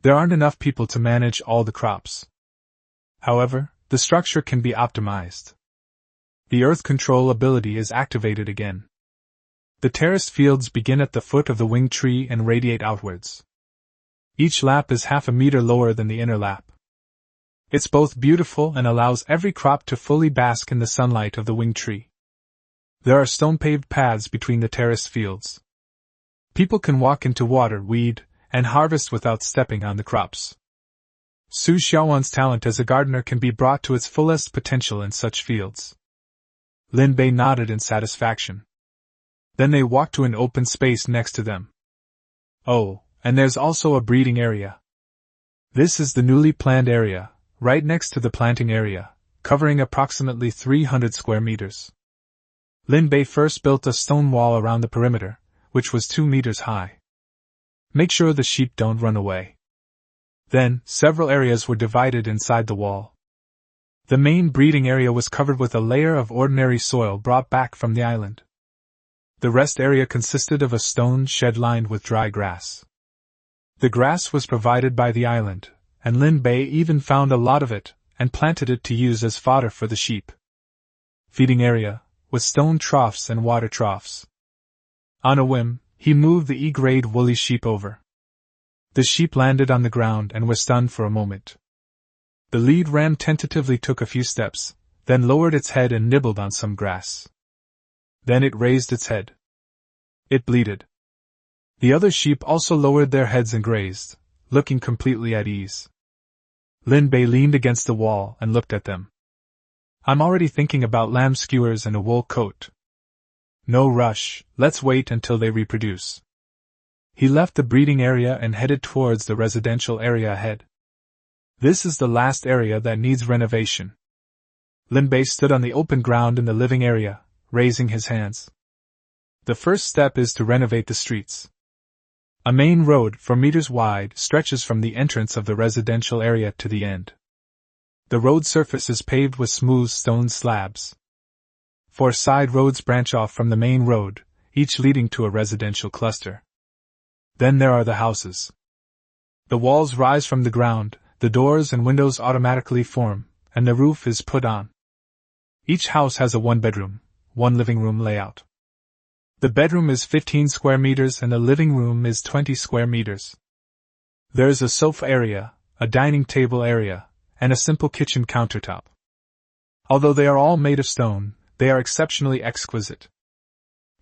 There aren't enough people to manage all the crops. However, the structure can be optimized. The earth control ability is activated again. The terraced fields begin at the foot of the winged tree and radiate outwards. Each lap is half a meter lower than the inner lap. It's both beautiful and allows every crop to fully bask in the sunlight of the winged tree. There are stone-paved paths between the terraced fields. People can walk into water, weed, and harvest without stepping on the crops. Su Xiaowan's talent as a gardener can be brought to its fullest potential in such fields. Lin Bei nodded in satisfaction. Then they walked to an open space next to them. Oh, and there's also a breeding area. This is the newly planned area, right next to the planting area, covering approximately 300 square meters. Lin Bei first built a stone wall around the perimeter, which was 2 meters high. Make sure the sheep don't run away. Then, several areas were divided inside the wall. The main breeding area was covered with a layer of ordinary soil brought back from the island. The rest area consisted of a stone shed lined with dry grass. The grass was provided by the island, and Lin Bei even found a lot of it, and planted it to use as fodder for the sheep. Feeding area, with stone troughs and water troughs. On a whim, he moved the E-grade woolly sheep over. The sheep landed on the ground and were stunned for a moment. The lead ram tentatively took a few steps, then lowered its head and nibbled on some grass. Then it raised its head. It bleated. The other sheep also lowered their heads and grazed, looking completely at ease. Lin Bei leaned against the wall and looked at them. I'm already thinking about lamb skewers and a wool coat. No rush, let's wait until they reproduce. He left the breeding area and headed towards the residential area ahead. This is the last area that needs renovation. Lin Bei stood on the open ground in the living area, raising his hands. The first step is to renovate the streets. A main road, 4 meters wide, stretches from the entrance of the residential area to the end. The road surface is paved with smooth stone slabs. 4 side roads branch off from the main road, each leading to a residential cluster. Then there are the houses. The walls rise from the ground, the doors and windows automatically form, and the roof is put on. Each house has a 1-bedroom, 1 living room layout. The bedroom is 15 square meters and the living room is 20 square meters. There is a sofa area, a dining table area, and a simple kitchen countertop. Although they are all made of stone, they are exceptionally exquisite.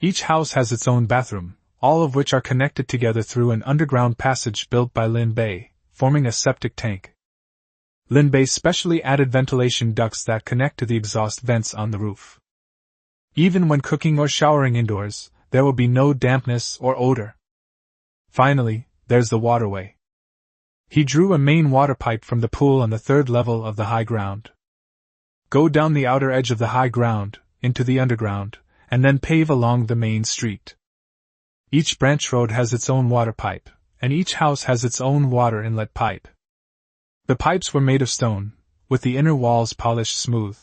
Each house has its own bathroom, all of which are connected together through an underground passage built by Lin Bei, forming a septic tank. Lin Bei specially added ventilation ducts that connect to the exhaust vents on the roof. Even when cooking or showering indoors, there will be no dampness or odor. Finally, there's the waterway. He drew a main water pipe from the pool on the third level of the high ground. Go down the outer edge of the high ground, into the underground, and then pave along the main street. Each branch road has its own water pipe, and each house has its own water inlet pipe. The pipes were made of stone, with the inner walls polished smooth.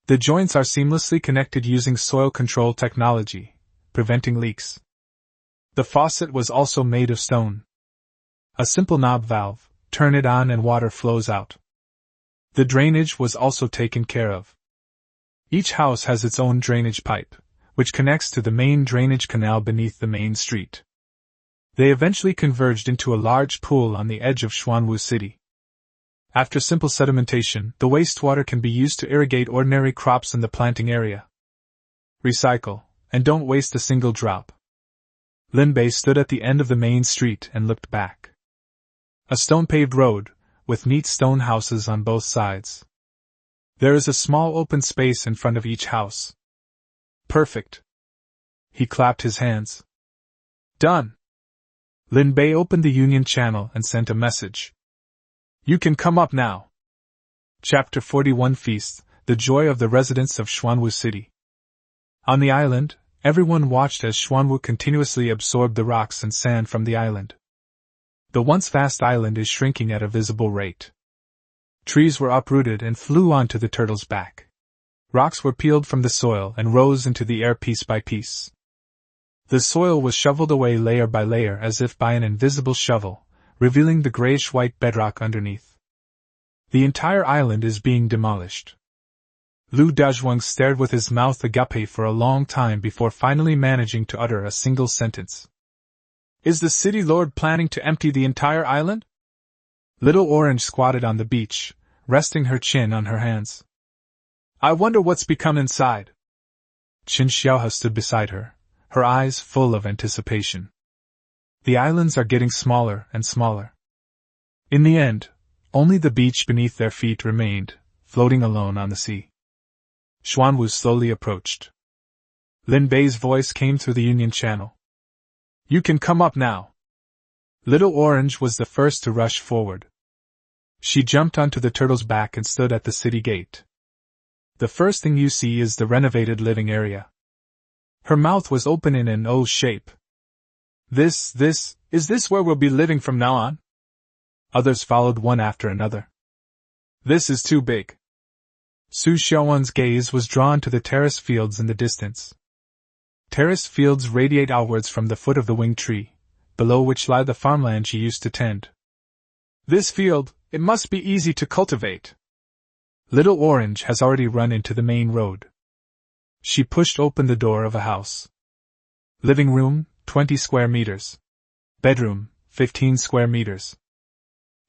The joints are seamlessly connected using soil control technology, preventing leaks. The faucet was also made of stone. A simple knob valve, turn it on and water flows out. The drainage was also taken care of. Each house has its own drainage pipe, which connects to the main drainage canal beneath the main street. They eventually converged into a large pool on the edge of Xuanwu City. After simple sedimentation, the wastewater can be used to irrigate ordinary crops in the planting area. Recycle, and don't waste a single drop. Lin Bei stood at the end of the main street and looked back. A stone-paved road, with neat stone houses on both sides. There is a small open space in front of each house. Perfect. He clapped his hands. Done. Lin Bei opened the Union Channel and sent a message. You can come up now. Chapter 41 Feast, the joy of the residents of Xuanwu City. On the island, everyone watched as Xuanwu continuously absorbed the rocks and sand from the island. The once vast island is shrinking at a visible rate. Trees were uprooted and flew onto the turtle's back. Rocks were peeled from the soil and rose into the air piece by piece. The soil was shoveled away layer by layer as if by an invisible shovel, revealing the grayish-white bedrock underneath. The entire island is being demolished. Lu Dazhuang stared with his mouth agape for a long time before finally managing to utter a single sentence. Is the city lord planning to empty the entire island? Little Orange squatted on the beach, resting her chin on her hands. I wonder what's become inside. Qin Xiaohe stood beside her, her eyes full of anticipation. The islands are getting smaller and smaller. In the end, only the beach beneath their feet remained, floating alone on the sea. Xuanwu slowly approached. Lin Bei's voice came through the Union Channel. You can come up now. Little Orange was the first to rush forward. She jumped onto the turtle's back and stood at the city gate. The first thing you see is the renovated living area. Her mouth was open in an O shape. Is this where we'll be living from now on? Others followed one after another. This is too big. Su Xiaowen's gaze was drawn to the terrace fields in the distance. Terrace fields radiate outwards from the foot of the winged tree, below which lie the farmland she used to tend. This field, it must be easy to cultivate. Little Orange has already run into the main road. She pushed open the door of a house. Living room, 20 square meters. Bedroom, 15 square meters.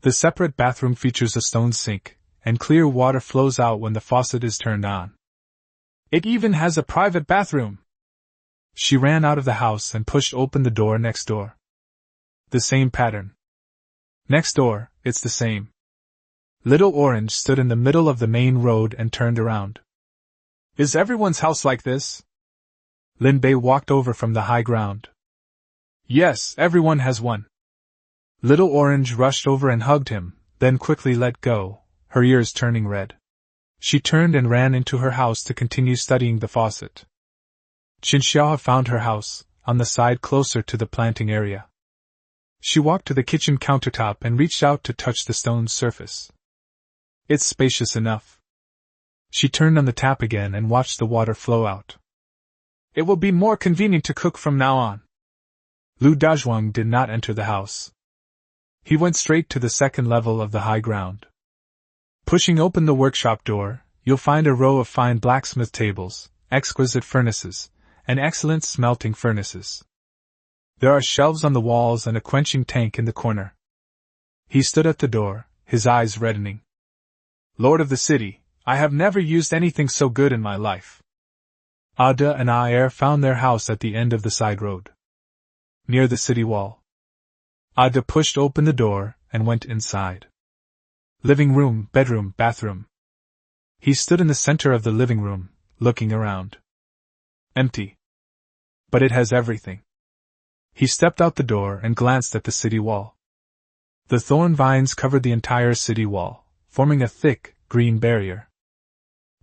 The separate bathroom features a stone sink, and clear water flows out when the faucet is turned on. It even has a private bathroom. She ran out of the house and pushed open the door next door. The same pattern. Next door, it's the same. Little Orange stood in the middle of the main road and turned around. Is everyone's house like this? Lin Bei walked over from the high ground. Yes, everyone has one. Little Orange rushed over and hugged him, then quickly let go, her ears turning red. She turned and ran into her house to continue studying the faucet. Qin Xiaohe found her house, on the side closer to the planting area. She walked to the kitchen countertop and reached out to touch the stone surface. It's spacious enough. She turned on the tap again and watched the water flow out. It will be more convenient to cook from now on. Lu Dazhuang did not enter the house. He went straight to the second level of the high ground. Pushing open the workshop door, you'll find a row of fine blacksmith tables, exquisite furnaces, and excellent smelting furnaces. There are shelves on the walls and a quenching tank in the corner. He stood at the door, his eyes reddening. Lord of the city, I have never used anything so good in my life. Ada and Aer found their house at the end of the side road, near the city wall. Ada pushed open the door and went inside. Living room, bedroom, bathroom. He stood in the center of the living room, looking around. Empty. But it has everything. He stepped out the door and glanced at the city wall. The thorn vines covered the entire city wall, forming a thick, green barrier.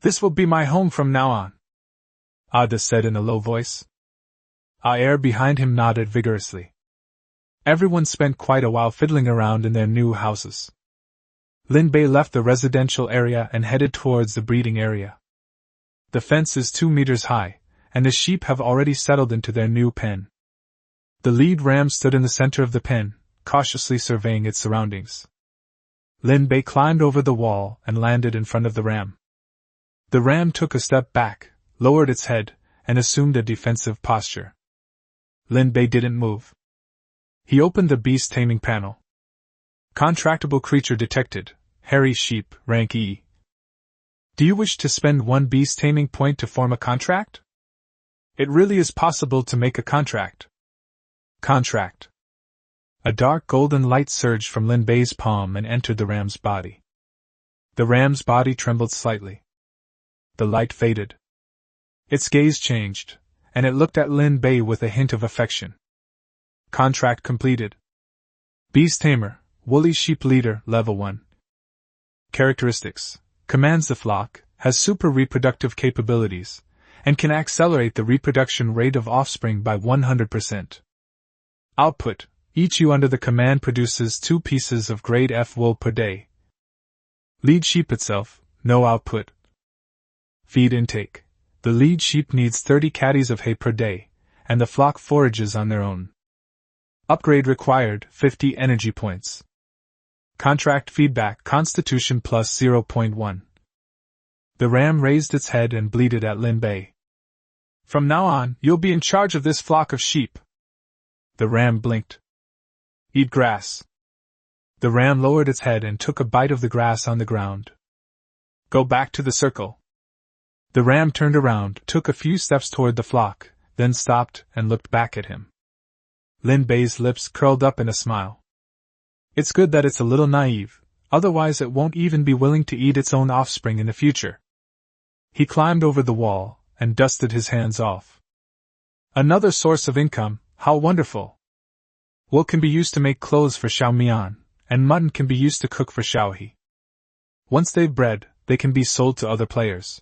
"This will be my home from now on," Ada said in a low voice. Air behind him nodded vigorously. Everyone spent quite a while fiddling around in their new houses. Lin Bei left the residential area and headed towards the breeding area. The fence is 2 meters high, and the sheep have already settled into their new pen. The lead ram stood in the center of the pen, cautiously surveying its surroundings. Lin Bei climbed over the wall and landed in front of the ram. The ram took a step back, lowered its head, and assumed a defensive posture. Lin Bei didn't move. He opened the beast taming panel. Contractable creature detected, hairy sheep, rank E. Do you wish to spend 1 beast taming point to form a contract? It really is possible to make a contract. Contract. A dark golden light surged from Lin Bei's palm and entered the ram's body. The ram's body trembled slightly. The light faded. Its gaze changed, and it looked at Lin Bei with a hint of affection. Contract completed. Beast Tamer, Woolly Sheep Leader, Level 1. Characteristics: commands the flock, has super reproductive capabilities, and can accelerate the reproduction rate of offspring by 100%. Output: each ewe under the command produces 2 pieces of grade F wool per day. Lead sheep itself, no output. Feed intake: the lead sheep needs 30 caddies of hay per day, and the flock forages on their own. Upgrade required, 50 energy points. Contract feedback: Constitution plus 0.1. The ram raised its head and bleated at Lin Bei. "From now on, you'll be in charge of this flock of sheep." The ram blinked. "Eat grass." The ram lowered its head and took a bite of the grass on the ground. "Go back to the circle." The ram turned around, took a few steps toward the flock, then stopped and looked back at him. Lin Bei's lips curled up in a smile. It's good that it's a little naive, otherwise it won't even be willing to eat its own offspring in the future. He climbed over the wall and dusted his hands off. Another source of income, how wonderful! Wool can be used to make clothes for Xiao Mian, and mutton can be used to cook for Xiao He. Once they've bred, they can be sold to other players.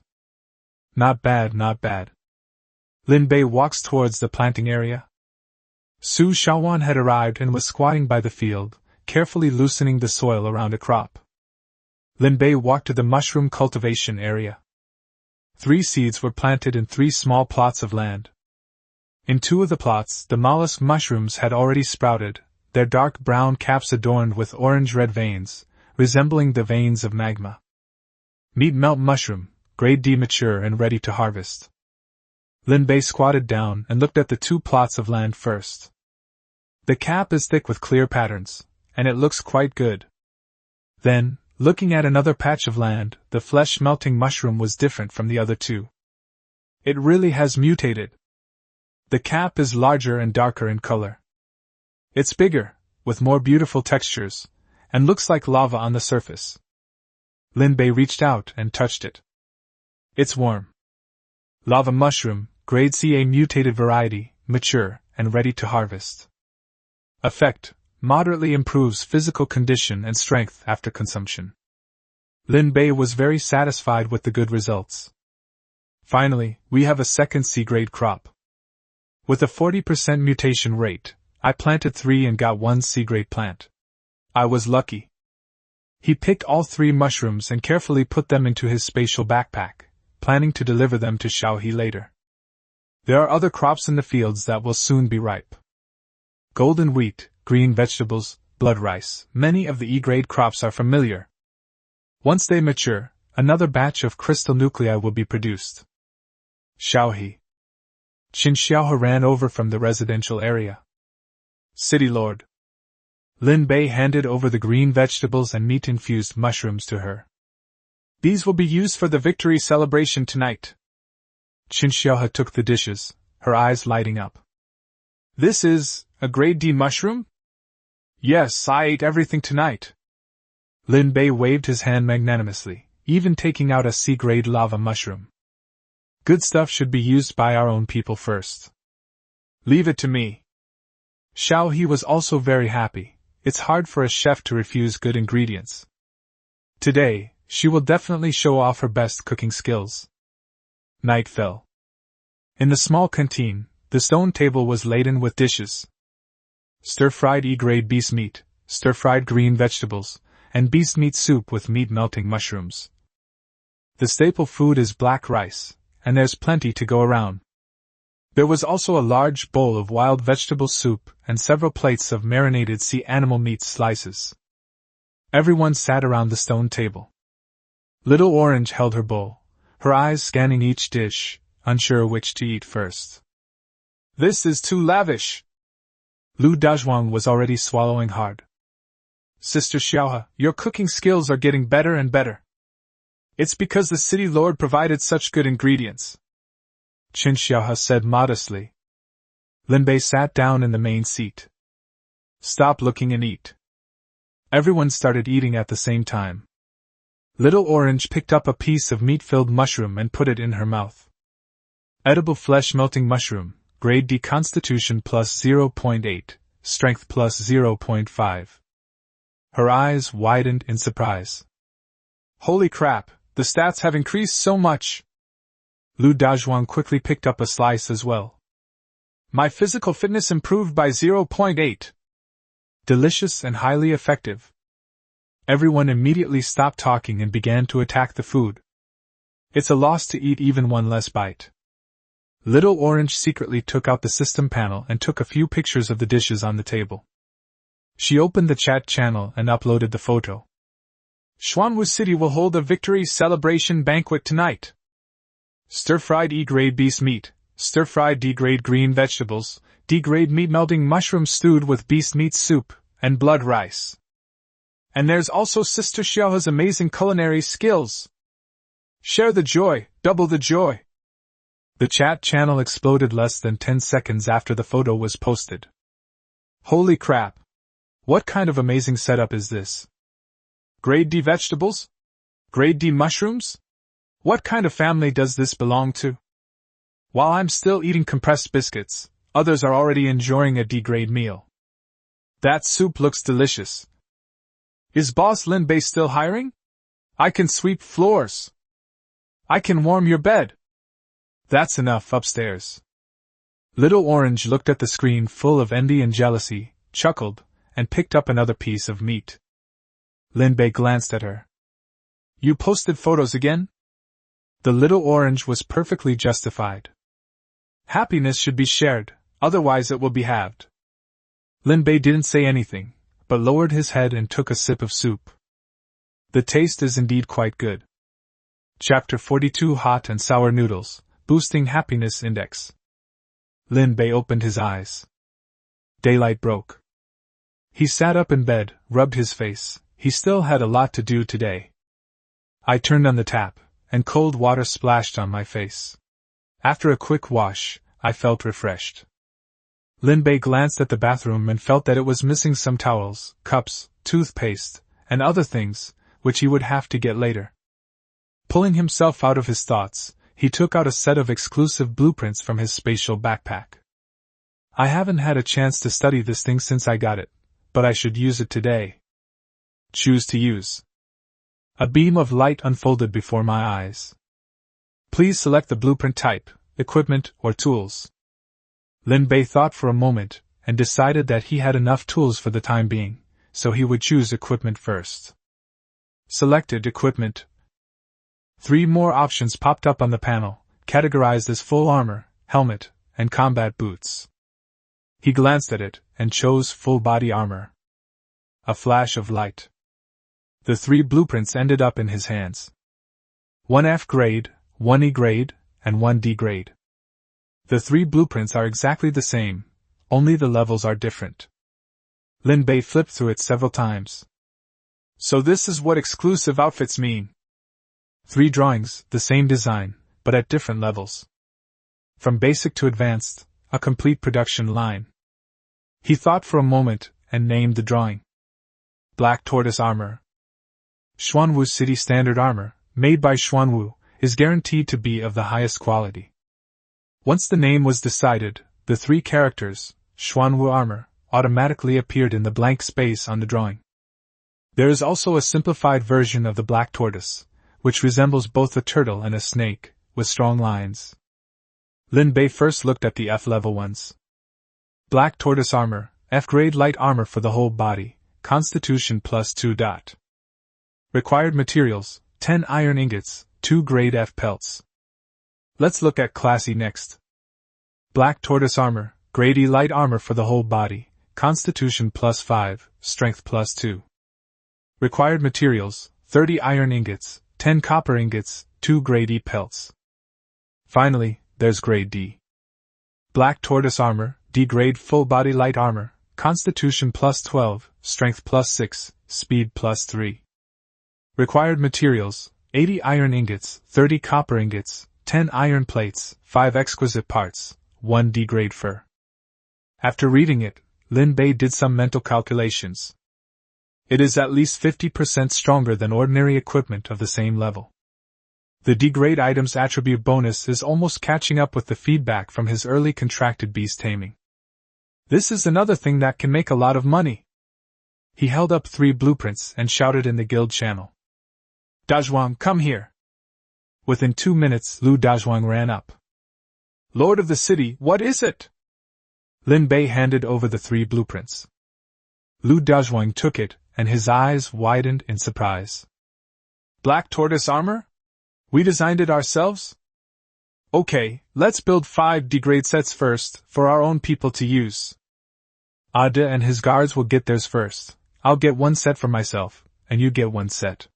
Not bad, not bad. Lin Bei walks towards the planting area. Su Xiaowan had arrived and was squatting by the field, carefully loosening the soil around a crop. Lin Bei walked to the mushroom cultivation area. 3 seeds were planted in 3 small plots of land. In 2 of the plots, the mollusk mushrooms had already sprouted, their dark brown caps adorned with orange-red veins, resembling the veins of magma. Meat melt mushroom, grade D, mature and ready to harvest. Lin Bei squatted down and looked at the 2 plots of land first. The cap is thick with clear patterns, and it looks quite good. Then, looking at another patch of land, the flesh-melting mushroom was different from the other 2. It really has mutated. The cap is larger and darker in color. It's bigger, with more beautiful textures, and looks like lava on the surface. Lin Bei reached out and touched it. It's warm. Lava mushroom, grade C, a mutated variety, mature, and ready to harvest. Effect: moderately improves physical condition and strength after consumption. Lin Bei was very satisfied with the good results. Finally, we have a second C-grade crop. With a 40% mutation rate, I planted 3 and got 1 C-grade plant. I was lucky. He picked all 3 mushrooms and carefully put them into his spatial backpack, planning to deliver them to Xiao He later. There are other crops in the fields that will soon be ripe. Golden wheat, green vegetables, blood rice, many of the E-grade crops are familiar. Once they mature, another batch of crystal nuclei will be produced. Xiao He. Qin Xiaohe ran over from the residential area. City Lord. Lin Bei handed over the green vegetables and meat-infused mushrooms to her. These will be used for the victory celebration tonight. Qin Xiaohe took the dishes, her eyes lighting up. This is a grade D mushroom? Yes, I ate everything tonight. Lin Bei waved his hand magnanimously, even taking out a C-grade lava mushroom. Good stuff should be used by our own people first. Leave it to me. Xiao He was also very happy. it's hard for a chef to refuse good ingredients. Today, she will definitely show off her best cooking skills. Night fell. In the small canteen, the stone table was laden with dishes. Stir-fried E-grade beast meat, stir-fried green vegetables, and beast meat soup with meat-melting mushrooms. The staple food is black rice, and there's plenty to go around. There was also a large bowl of wild vegetable soup and several plates of marinated sea animal meat slices. Everyone sat around the stone table. Little Orange held her bowl, her eyes scanning each dish, unsure which to eat first. This is too lavish! Lu Dazhuang was already swallowing hard. Sister Xiaohe, your cooking skills are getting better and better. It's because the city lord provided such good ingredients. Qin Xiaohe said modestly. Lin Bei sat down in the main seat. Stop looking and eat. Everyone started eating at the same time. Little Orange picked up a piece of meat-filled mushroom and put it in her mouth. Edible flesh-melting mushroom, grade D constitution plus 0.8, strength plus 0.5. Her eyes widened in surprise. Holy crap, the stats have increased so much! Lu Dazhuang quickly picked up a slice as well. My physical fitness improved by 0.8. Delicious and highly effective. Everyone immediately stopped talking and began to attack the food. It's a loss to eat even one less bite. Little Orange secretly took out the system panel and took a few pictures of the dishes on the table. She opened the chat channel and uploaded the photo. Xuanwu City will hold a victory celebration banquet tonight. Stir-fried E-grade beast meat, stir-fried D-grade green vegetables, D-grade meat-melting mushroom stewed with beast meat soup, and blood rice. And there's also Sister Xiaohe's amazing culinary skills. Share the joy, double the joy. The chat channel exploded less than 10 seconds after the photo was posted. Holy crap! What kind of amazing setup is this? Grade D vegetables? Grade D mushrooms? What kind of family does this belong to? While I'm still eating compressed biscuits, others are already enjoying a D-grade meal. That soup looks delicious. Is Boss Lin Bei still hiring? I can sweep floors. I can warm your bed. That's enough upstairs. Little Orange looked at the screen full of envy and jealousy, chuckled, and picked up another piece of meat. Lin Bei glanced at her. You posted photos again? The Little Orange was perfectly justified. Happiness should be shared, otherwise it will be halved. Lin Bei didn't say anything, but lowered his head and took a sip of soup. The taste is indeed quite good. Chapter 42 Hot and Sour Noodles, Boosting Happiness Index. Lin Bei opened his eyes. Daylight broke. He sat up in bed, rubbed his face. He still had a lot to do today. I turned on the tap, and cold water splashed on my face. After a quick wash, I felt refreshed. Lin Bei glanced at the bathroom and felt that it was missing some towels, cups, toothpaste, and other things, which he would have to get later. Pulling himself out of his thoughts, he took out a set of exclusive blueprints from his spatial backpack. I haven't had a chance to study this thing since I got it, but I should use it today. Choose to use. A beam of light unfolded before my eyes. Please select the blueprint type, equipment, or tools. Lin Bei thought for a moment, and decided that he had enough tools for the time being, so he would choose equipment first. Selected equipment. 3 more options popped up on the panel, categorized as full armor, helmet, and combat boots. He glanced at it, and chose full body armor. A flash of light. The 3 blueprints ended up in his hands. 1 F grade, 1 E grade, and 1 D grade. The 3 blueprints are exactly the same, only the levels are different. Lin Bei flipped through it several times. So this is what exclusive outfits mean. 3 drawings, the same design, but at different levels. From basic to advanced, a complete production line. He thought for a moment, and named the drawing. Black Tortoise Armor. Xuanwu City Standard Armor, made by Xuanwu, is guaranteed to be of the highest quality. Once the name was decided, the 3 characters, Xuanwu Armor, automatically appeared in the blank space on the drawing. There is also a simplified version of the black tortoise, which resembles both a turtle and a snake, with strong lines. Lin Bei first looked at the F-level ones. Black tortoise armor, F-grade light armor for the whole body, constitution +2. Required materials, 10 iron ingots, 2 grade F pelts. Let's look at Class E next. Black tortoise armor, grade E light armor for the whole body, constitution +5, strength +2. Required materials, 30 iron ingots, 10 copper ingots, 2 grade E pelts. Finally, there's grade D. Black tortoise armor, D grade full body light armor, constitution +12, strength +6, speed +3. Required materials, 80 iron ingots, 30 copper ingots, 10 iron plates, 5 exquisite parts, 1 D grade fur. After reading it, Lin Bei did some mental calculations. It is at least 50% stronger than ordinary equipment of the same level. The D-grade item's attribute bonus is almost catching up with the feedback from his early contracted beast taming. This is another thing that can make a lot of money. He held up 3 blueprints and shouted in the guild channel. Dazhuang, come here. Within 2 minutes, Lu Dazhuang ran up. Lord of the city, what is it? Lin Bei handed over the 3 blueprints. Lu Dazhuang took it, and his eyes widened in surprise. Black tortoise armor? We designed it ourselves? Okay, let's build 5 degrade sets first, for our own people to use. Ada and his guards will get theirs first. I'll get 1 set for myself, and you get 1 set.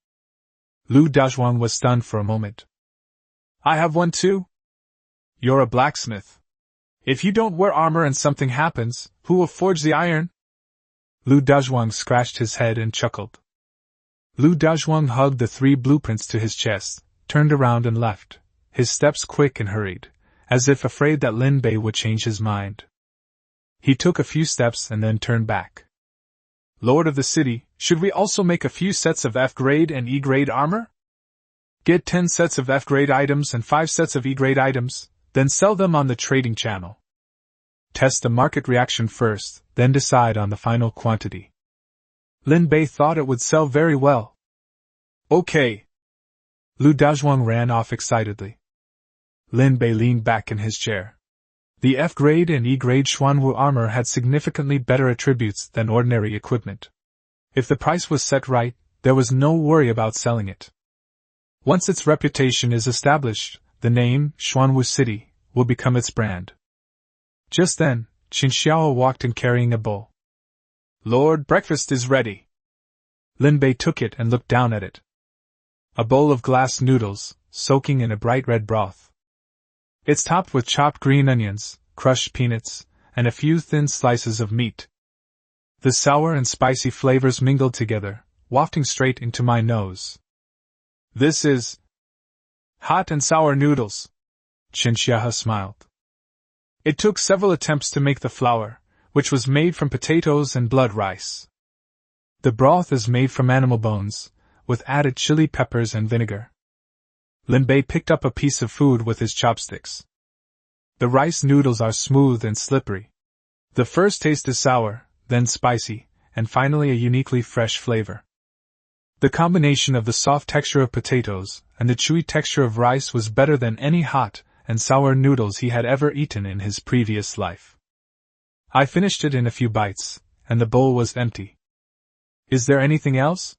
Lu Dazhuang was stunned for a moment. I have 1 too? You're a blacksmith. If you don't wear armor and something happens, who will forge the iron? Lu Dazhuang scratched his head and chuckled. Lu Dazhuang hugged the 3 blueprints to his chest, turned around and left, his steps quick and hurried, as if afraid that Lin Bei would change his mind. He took a few steps and then turned back. Lord of the city, should we also make a few sets of F-grade and E-grade armor? Get 10 sets of F-grade items and 5 sets of E-grade items, then sell them on the trading channel. Test the market reaction first, then decide on the final quantity. Lin Bei thought it would sell very well. Okay. Lu Dazhuang ran off excitedly. Lin Bei leaned back in his chair. The F-grade and E-grade Xuanwu armor had significantly better attributes than ordinary equipment. If the price was set right, there was no worry about selling it. Once its reputation is established, the name, Xuanwu City, will become its brand. Just then, Qin Xiao walked in carrying a bowl. Lord, breakfast is ready. Lin Bei took it and looked down at it. A bowl of glass noodles, soaking in a bright red broth. It's topped with chopped green onions, crushed peanuts, and a few thin slices of meat. The sour and spicy flavors mingled together, wafting straight into my nose. This is hot and sour noodles. Qin Xiao smiled. It took several attempts to make the flour, which was made from potatoes and blood rice. The broth is made from animal bones, with added chili peppers and vinegar. Lin Bei picked up a piece of food with his chopsticks. The rice noodles are smooth and slippery. The first taste is sour, then spicy, and finally a uniquely fresh flavor. The combination of the soft texture of potatoes and the chewy texture of rice was better than any hot and sour noodles he had ever eaten in his previous life. I finished it in a few bites, and the bowl was empty. Is there anything else?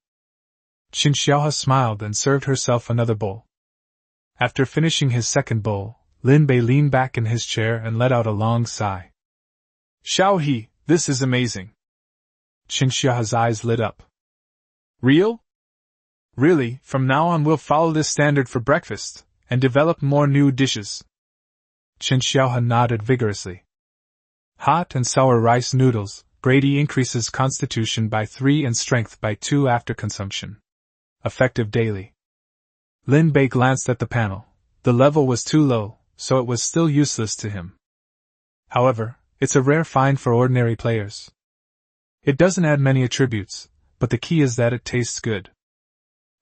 Qin Xiao smiled and served herself another bowl. After finishing his second bowl, Lin Bei leaned back in his chair and let out a long sigh. Xiao He, this is amazing. Qin Xiao's eyes lit up. Real? Really, from now on we'll follow this standard for breakfast, and develop more new dishes. Qin Xiao nodded vigorously. Hot and sour rice noodles, grade E increases constitution by 3 and strength by 2 after consumption. Effective daily. Lin Bei glanced at the panel. The level was too low, so it was still useless to him. However, it's a rare find for ordinary players. It doesn't add many attributes, but the key is that it tastes good.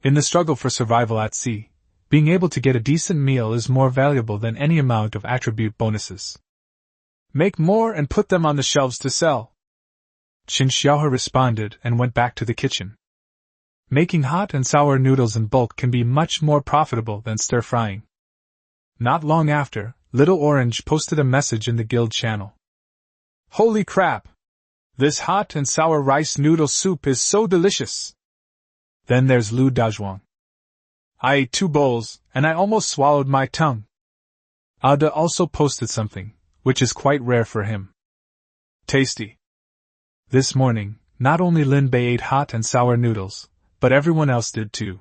In the struggle for survival at sea, being able to get a decent meal is more valuable than any amount of attribute bonuses. Make more and put them on the shelves to sell. Qin Xiaohe responded and went back to the kitchen. Making hot and sour noodles in bulk can be much more profitable than stir-frying. Not long after, Little Orange posted a message in the guild channel. Holy crap! This hot and sour rice noodle soup is so delicious! Then there's Lu Dazhuang. I ate 2 bowls, and I almost swallowed my tongue. Ada also posted something, which is quite rare for him. Tasty. This morning, not only Lin Bei ate hot and sour noodles, but everyone else did too.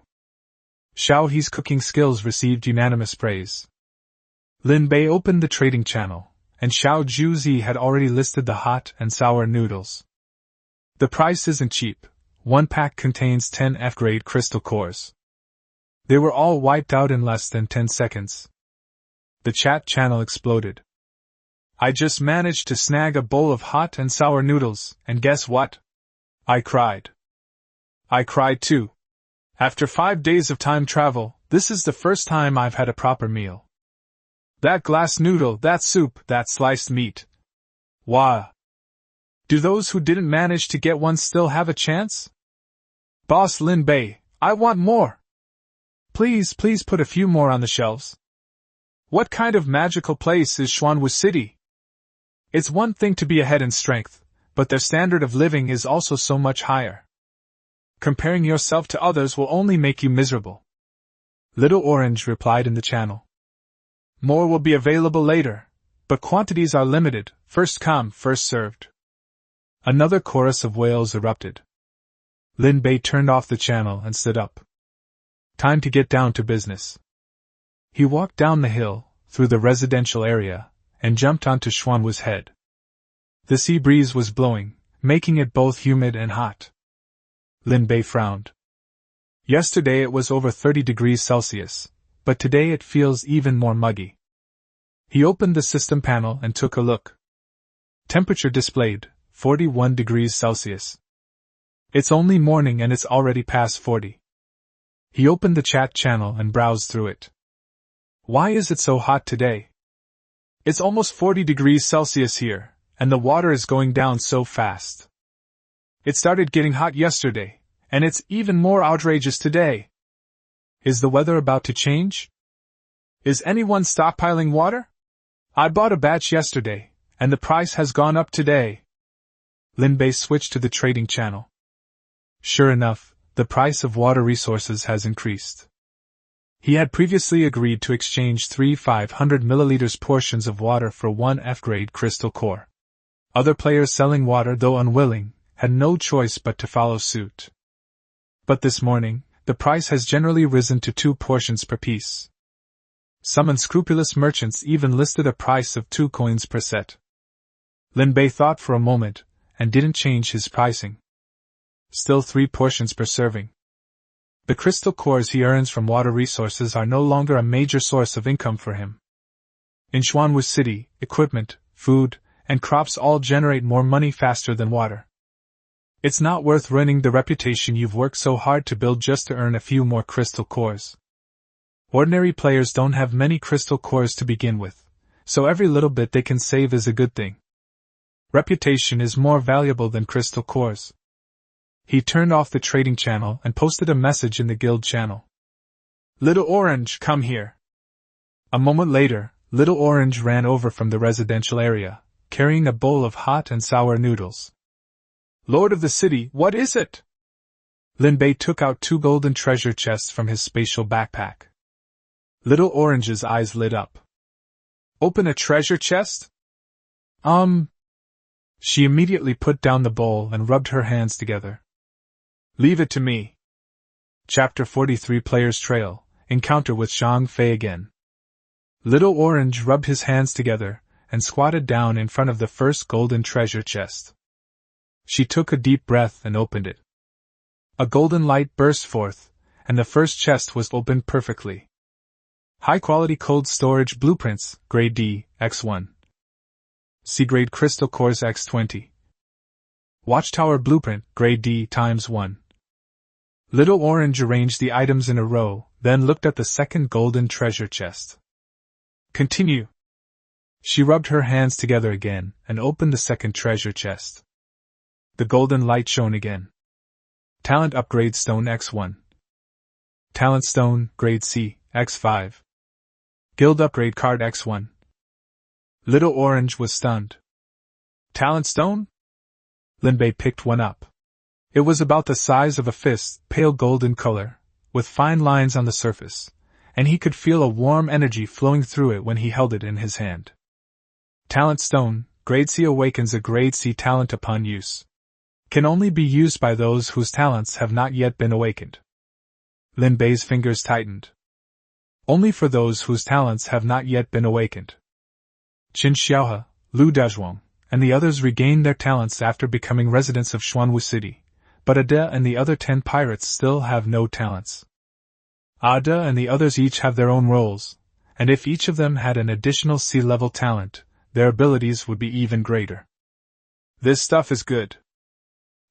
Xiao He's cooking skills received unanimous praise. Lin Bei opened the trading channel, and Xiao Juzi had already listed the hot and sour noodles. The price isn't cheap. 1 pack contains 10 F-grade crystal cores. They were all wiped out in less than 10 seconds. The chat channel exploded. I just managed to snag a bowl of hot and sour noodles, and guess what? I cried. I cried too. After 5 days of time travel, this is the first time I've had a proper meal. That glass noodle, that soup, that sliced meat. Wow! Do those who didn't manage to get one still have a chance? Boss Lin Bei, I want more! Please put a few more on the shelves. What kind of magical place is Xuanwu City? It's one thing to be ahead in strength, but their standard of living is also so much higher. Comparing yourself to others will only make you miserable. Little Orange replied in the channel. More will be available later, but quantities are limited, first come, first served. Another chorus of wails erupted. Lin Bei turned off the channel and stood up. Time to get down to business. He walked down the hill, through the residential area, and jumped onto Xuanwu's head. The sea breeze was blowing, making it both humid and hot. Lin Bei frowned. Yesterday it was over 30 degrees Celsius, but today it feels even more muggy. He opened the system panel and took a look. Temperature displayed, 41 degrees Celsius. It's only morning and it's already past 40. He opened the chat channel and browsed through it. Why is it so hot today? It's almost 40 degrees Celsius here, and the water is going down so fast. It started getting hot yesterday, and it's even more outrageous today. Is the weather about to change? Is anyone stockpiling water? I bought a batch yesterday, and the price has gone up today. Lin Bei switched to the trading channel. Sure enough, the price of water resources has increased. He had previously agreed to exchange 3 500 milliliters portions of water for 1 F-grade crystal core. Other players selling water, though unwilling, had no choice but to follow suit. But this morning, the price has generally risen to 2 portions per piece. Some unscrupulous merchants even listed a price of 2 coins per set. Lin Bei thought for a moment, and didn't change his pricing. Still 3 portions per serving. The crystal cores he earns from water resources are no longer a major source of income for him. In Xuanwu City, equipment, food, and crops all generate more money faster than water. It's not worth ruining the reputation you've worked so hard to build just to earn a few more crystal cores. Ordinary players don't have many crystal cores to begin with, so every little bit they can save is a good thing. Reputation is more valuable than crystal cores. He turned off the trading channel and posted a message in the guild channel. Little Orange, come here. A moment later, Little Orange ran over from the residential area, carrying a bowl of hot and sour noodles. Lord of the city, what is it? Lin Bei took out 2 golden treasure chests from his spatial backpack. Little Orange's eyes lit up. Open a treasure chest? She immediately put down the bowl and rubbed her hands together. Leave it to me. Chapter 43 Player's Trail, Encounter with Zhang Fei again. Little Orange rubbed his hands together and squatted down in front of the first golden treasure chest. She took a deep breath and opened it. A golden light burst forth, and the first chest was opened perfectly. High-quality cold storage blueprints, Grade D, X1. C-grade crystal cores X20. Watchtower blueprint, Grade D ×1. Little Orange arranged the items in a row, then looked at the second golden treasure chest. Continue. She rubbed her hands together again and opened the second treasure chest. The golden light shone again. Talent upgrade stone X1. Talent stone, grade C, X5. Guild upgrade card X1. Little Orange was stunned. Talent stone? Linbei picked one up. It was about the size of a fist, pale gold in color, with fine lines on the surface, and he could feel a warm energy flowing through it when he held it in his hand. Talent stone, grade C, awakens a grade C talent upon use. Can only be used by those whose talents have not yet been awakened. Linbei's fingers tightened. Only for those whose talents have not yet been awakened. Qin Xiaohe, Lu Dazhuang, and the others regained their talents after becoming residents of Xuanwu City, but Ada and the other 10 pirates still have no talents. Ada and the others each have their own roles, and if each of them had an additional C-level talent, their abilities would be even greater. This stuff is good.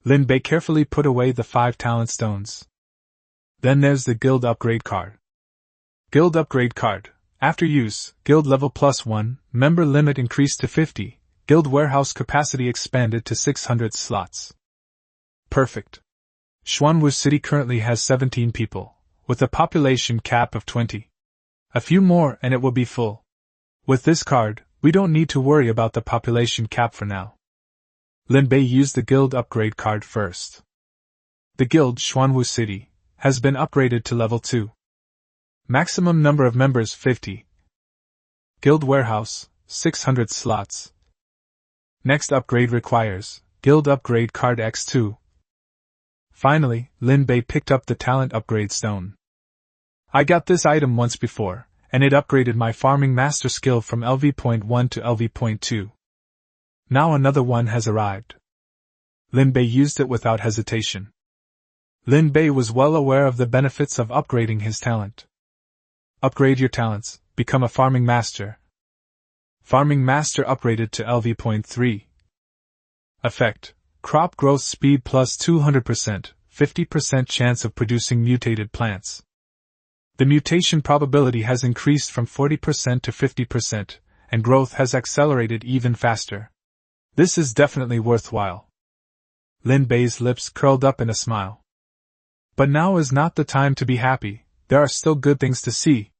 Linbei carefully put away the 5 talent stones. Then there's the guild upgrade card. Guild upgrade card. After use, guild level +1, member limit increased to 50, guild warehouse capacity expanded to 600 slots. Perfect. Xuanwu City currently has 17 people, with a population cap of 20. A few more and it will be full. With this card, we don't need to worry about the population cap for now. Linbei used the guild upgrade card first. The guild Xuanwu City has been upgraded to level 2. Maximum number of members 50. Guild warehouse, 600 slots. Next upgrade requires guild upgrade card X2. Finally, Linbei picked up the talent upgrade stone. I got this item once before, and it upgraded my farming master skill from LV.1 to LV.2. Now another one has arrived. Linbei used it without hesitation. Linbei was well aware of the benefits of upgrading his talent. Upgrade your talents, become a farming master. Farming master upgraded to LV.3. Effect: crop growth speed plus 200%, 50% chance of producing mutated plants. The mutation probability has increased from 40% to 50%, and growth has accelerated even faster. This is definitely worthwhile. Linbei's lips curled up in a smile. But now is not the time to be happy, there are still good things to see.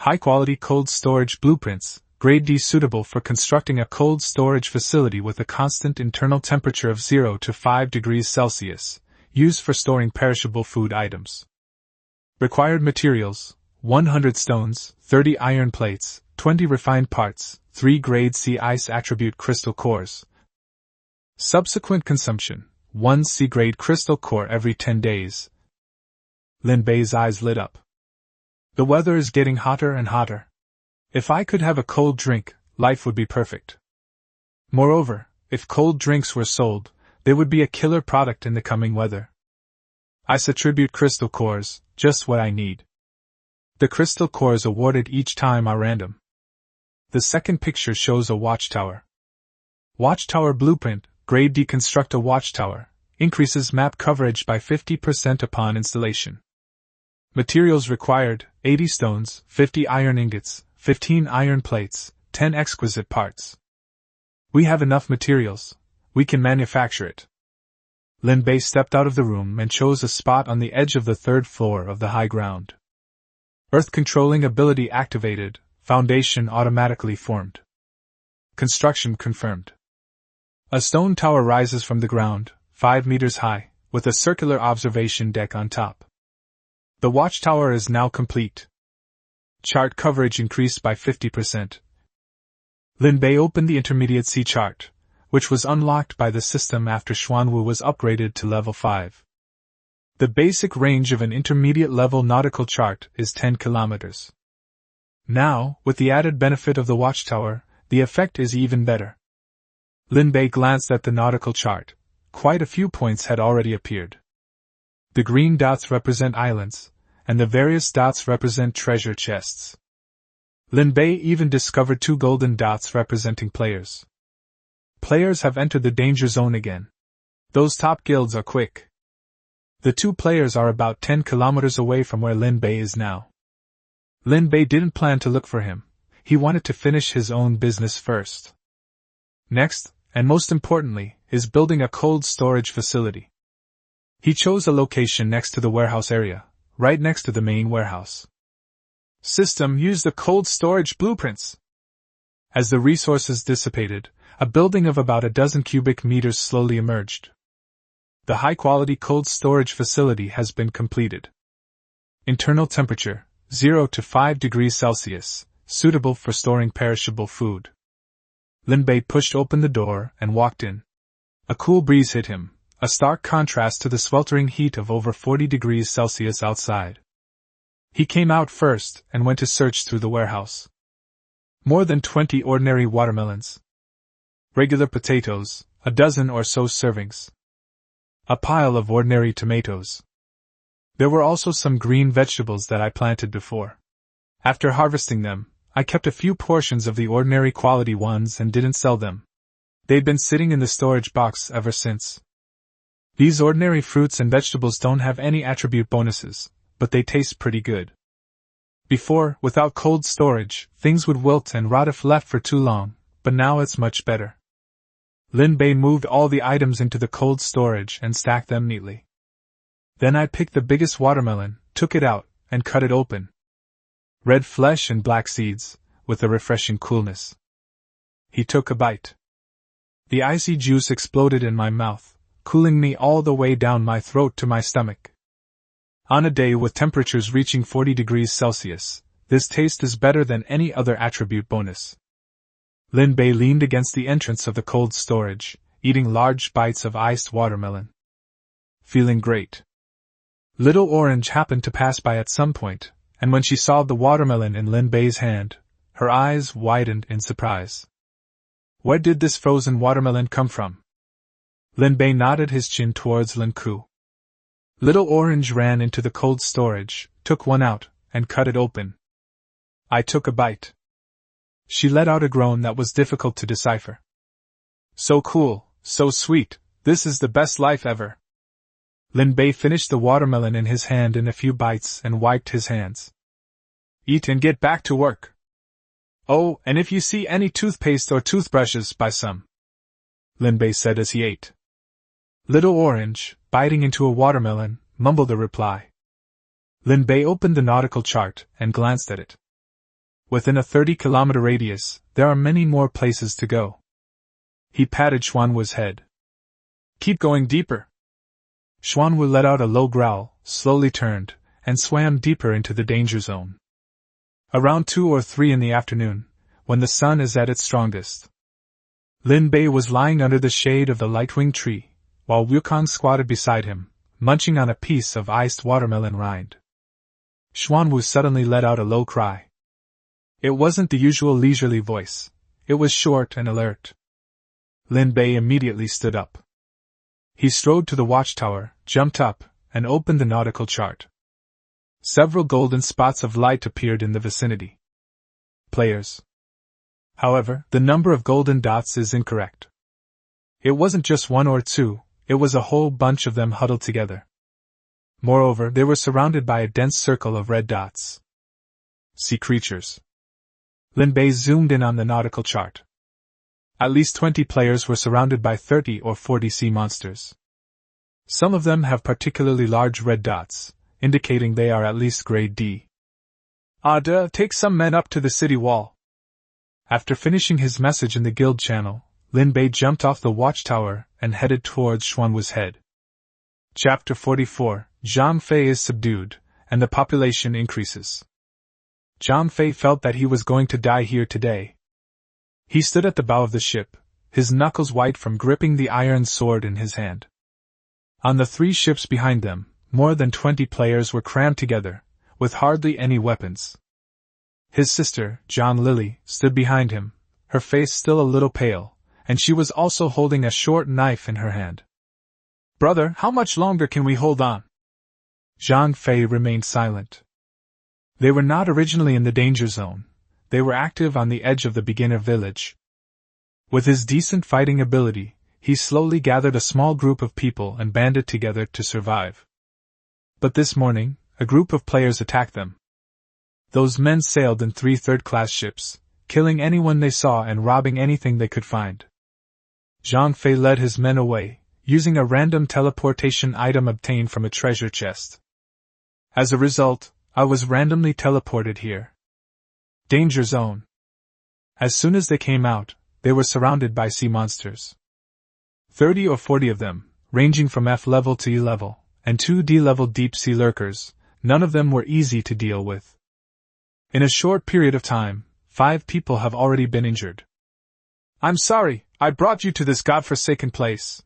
High-quality cold storage blueprints, grade D, suitable for constructing a cold storage facility with a constant internal temperature of 0 to 5 degrees Celsius, used for storing perishable food items. Required materials: 100 stones, 30 iron plates, 20 refined parts, 3 grade C ice attribute crystal cores. Subsequent consumption: 1 C grade crystal core every 10 days. Linbei's eyes lit up. The weather is getting hotter and hotter. If I could have a cold drink, life would be perfect. Moreover, if cold drinks were sold, they would be a killer product in the coming weather. Ice attribute crystal cores, just what I need. The crystal cores awarded each time are random. The second picture shows a watchtower. Watchtower blueprint, grade D. Construct a watchtower, increases map coverage by 50% upon installation. Materials required: 80 stones, 50 iron ingots, 15 iron plates, 10 exquisite parts. We have enough materials, we can manufacture it. Linbei stepped out of the room and chose a spot on the edge of the 3rd floor of the high ground. Earth controlling ability activated, foundation automatically formed. Construction confirmed. A stone tower rises from the ground, 5 meters high, with a circular observation deck on top. The watchtower is now complete. Chart coverage increased by 50%. Linbei opened the intermediate C chart, which was unlocked by the system after Xuanwu was upgraded to level 5. The basic range of an intermediate level nautical chart is 10 kilometers. Now, with the added benefit of the watchtower, the effect is even better. Linbei glanced at the nautical chart. Quite a few points had already appeared. The green dots represent islands, and the various dots represent treasure chests. Linbei even discovered 2 golden dots representing players. Players have entered the danger zone again. Those top guilds are quick. The 2 players are about 10 kilometers away from where Linbei is now. Linbei didn't plan to look for him, he wanted to finish his own business first. Next, and most importantly, is building a cold storage facility. He chose a location next to the warehouse area, right next to the main warehouse. System used the cold storage blueprints. As the resources dissipated, a building of about a dozen cubic meters slowly emerged. The high-quality cold storage facility has been completed. Internal temperature, 0 to 5 degrees Celsius, suitable for storing perishable food. Lin Bei pushed open the door and walked in. A cool breeze hit him, a stark contrast to the sweltering heat of over 40 degrees Celsius outside. He came out first and went to search through the warehouse. More than 20 ordinary watermelons. Regular potatoes, a dozen or so servings. A pile of ordinary tomatoes. There were also some green vegetables that I planted before. After harvesting them, I kept a few portions of the ordinary quality ones and didn't sell them. They'd been sitting in the storage box ever since. These ordinary fruits and vegetables don't have any attribute bonuses, but they taste pretty good. Before, without cold storage, things would wilt and rot if left for too long, but now it's much better. Lin Bei moved all the items into the cold storage and stacked them neatly. Then I picked the biggest watermelon, took it out, and cut it open. Red flesh and black seeds, with a refreshing coolness. He took a bite. The icy juice exploded in my mouth, cooling me all the way down my throat to my stomach. On a day with temperatures reaching 40 degrees Celsius, this taste is better than any other attribute bonus. Lin Bei leaned against the entrance of the cold storage, eating large bites of iced watermelon. Feeling great. Little Orange happened to pass by at some point, and when she saw the watermelon in Lin Bei's hand, her eyes widened in surprise. Where did this frozen watermelon come from? Lin Bei nodded his chin towards Lin Ku. Little Orange ran into the cold storage, took one out, and cut it open. I took a bite. She let out a groan that was difficult to decipher. So cool, so sweet, this is the best life ever. Lin Bei finished the watermelon in his hand in a few bites and wiped his hands. Eat and get back to work. Oh, and if you see any toothpaste or toothbrushes, buy some. Lin Bei said as he ate. Little Orange, biting into a watermelon, mumbled a reply. Lin Bei opened the nautical chart and glanced at it. Within a 30-kilometer radius, there are many more places to go. He patted Xuanwu's head. Keep going deeper. Xuanwu let out a low growl, slowly turned, and swam deeper into the danger zone. Around 2 or 3 in the afternoon, when the sun is at its strongest, Lin Bei was lying under the shade of the lightwing tree, while Wukong squatted beside him, munching on a piece of iced watermelon rind. Xuanwu suddenly let out a low cry. It wasn't the usual leisurely voice, it was short and alert. Lin Bei immediately stood up. He strode to the watchtower, jumped up, and opened the nautical chart. Several golden spots of light appeared in the vicinity. Players. However, the number of golden dots is incorrect. It wasn't just 1 or 2, it was a whole bunch of them huddled together. Moreover, they were surrounded by a dense circle of red dots. Sea creatures. Lin Bei zoomed in on the nautical chart. At least 20 players were surrounded by 30 or 40 sea monsters. Some of them have particularly large red dots, indicating they are at least grade D. Take some men up to the city wall. After finishing his message in the guild channel, Lin Bei jumped off the watchtower and headed towards Xuanwu's head. Chapter 44, Zhang Fei is subdued, and the population increases. Zhang Fei felt that he was going to die here today. He stood at the bow of the ship, his knuckles white from gripping the iron sword in his hand. On the 3 ships behind them, more than 20 players were crammed together, with hardly any weapons. His sister, John Lily, stood behind him, her face still a little pale, and she was also holding a short knife in her hand. Brother, how much longer can we hold on? Zhang Fei remained silent. They were not originally in the danger zone. They were active on the edge of the beginner village. With his decent fighting ability, he slowly gathered a small group of people and banded together to survive. But this morning, a group of players attacked them. Those men sailed in 3 third-class ships, killing anyone they saw and robbing anything they could find. Zhang Fei led his men away, using a random teleportation item obtained from a treasure chest. As a result, I was randomly teleported here. Danger zone. As soon as they came out, they were surrounded by sea monsters. 30 or 40 of them, ranging from F level to E level, and 2 D level deep sea lurkers. None of them were easy to deal with. In a short period of time, 5 people have already been injured. I'm sorry, I brought you to this godforsaken place.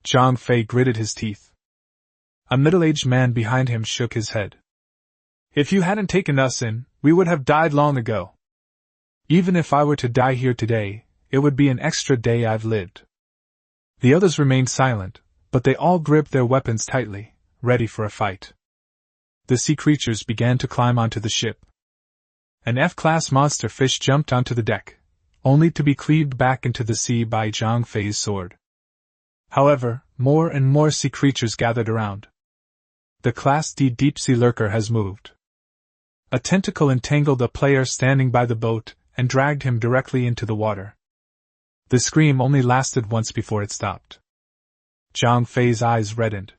Zhang Fei gritted his teeth. A middle-aged man behind him shook his head. If you hadn't taken us in, we would have died long ago. Even if I were to die here today, it would be an extra day I've lived. The others remained silent, but they all gripped their weapons tightly, ready for a fight. The sea creatures began to climb onto the ship. An F-class monster fish jumped onto the deck, only to be cleaved back into the sea by Zhang Fei's sword. However, more and more sea creatures gathered around. The Class D deep-sea lurker has moved. A tentacle entangled a player standing by the boat and dragged him directly into the water. The scream only lasted once before it stopped. Zhang Fei's eyes reddened.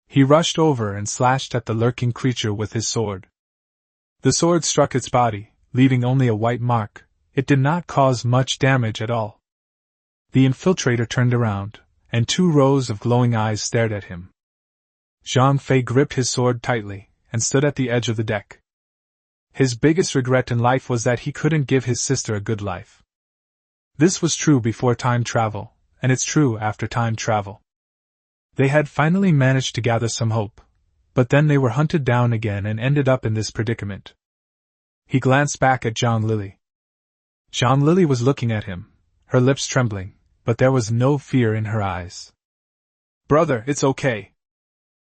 He rushed over and slashed at the lurking creature with his sword. The sword struck its body, leaving only a white mark. It did not cause much damage at all. The infiltrator turned around, and 2 rows of glowing eyes stared at him. Zhang Fei gripped his sword tightly, and stood at the edge of the deck. His biggest regret in life was that he couldn't give his sister a good life. This was true before time travel, and it's true after time travel. They had finally managed to gather some hope, but then they were hunted down again and ended up in this predicament. He glanced back at Zhang Lili. Zhang Lili was looking at him, her lips trembling, but there was no fear in her eyes. Brother, it's okay.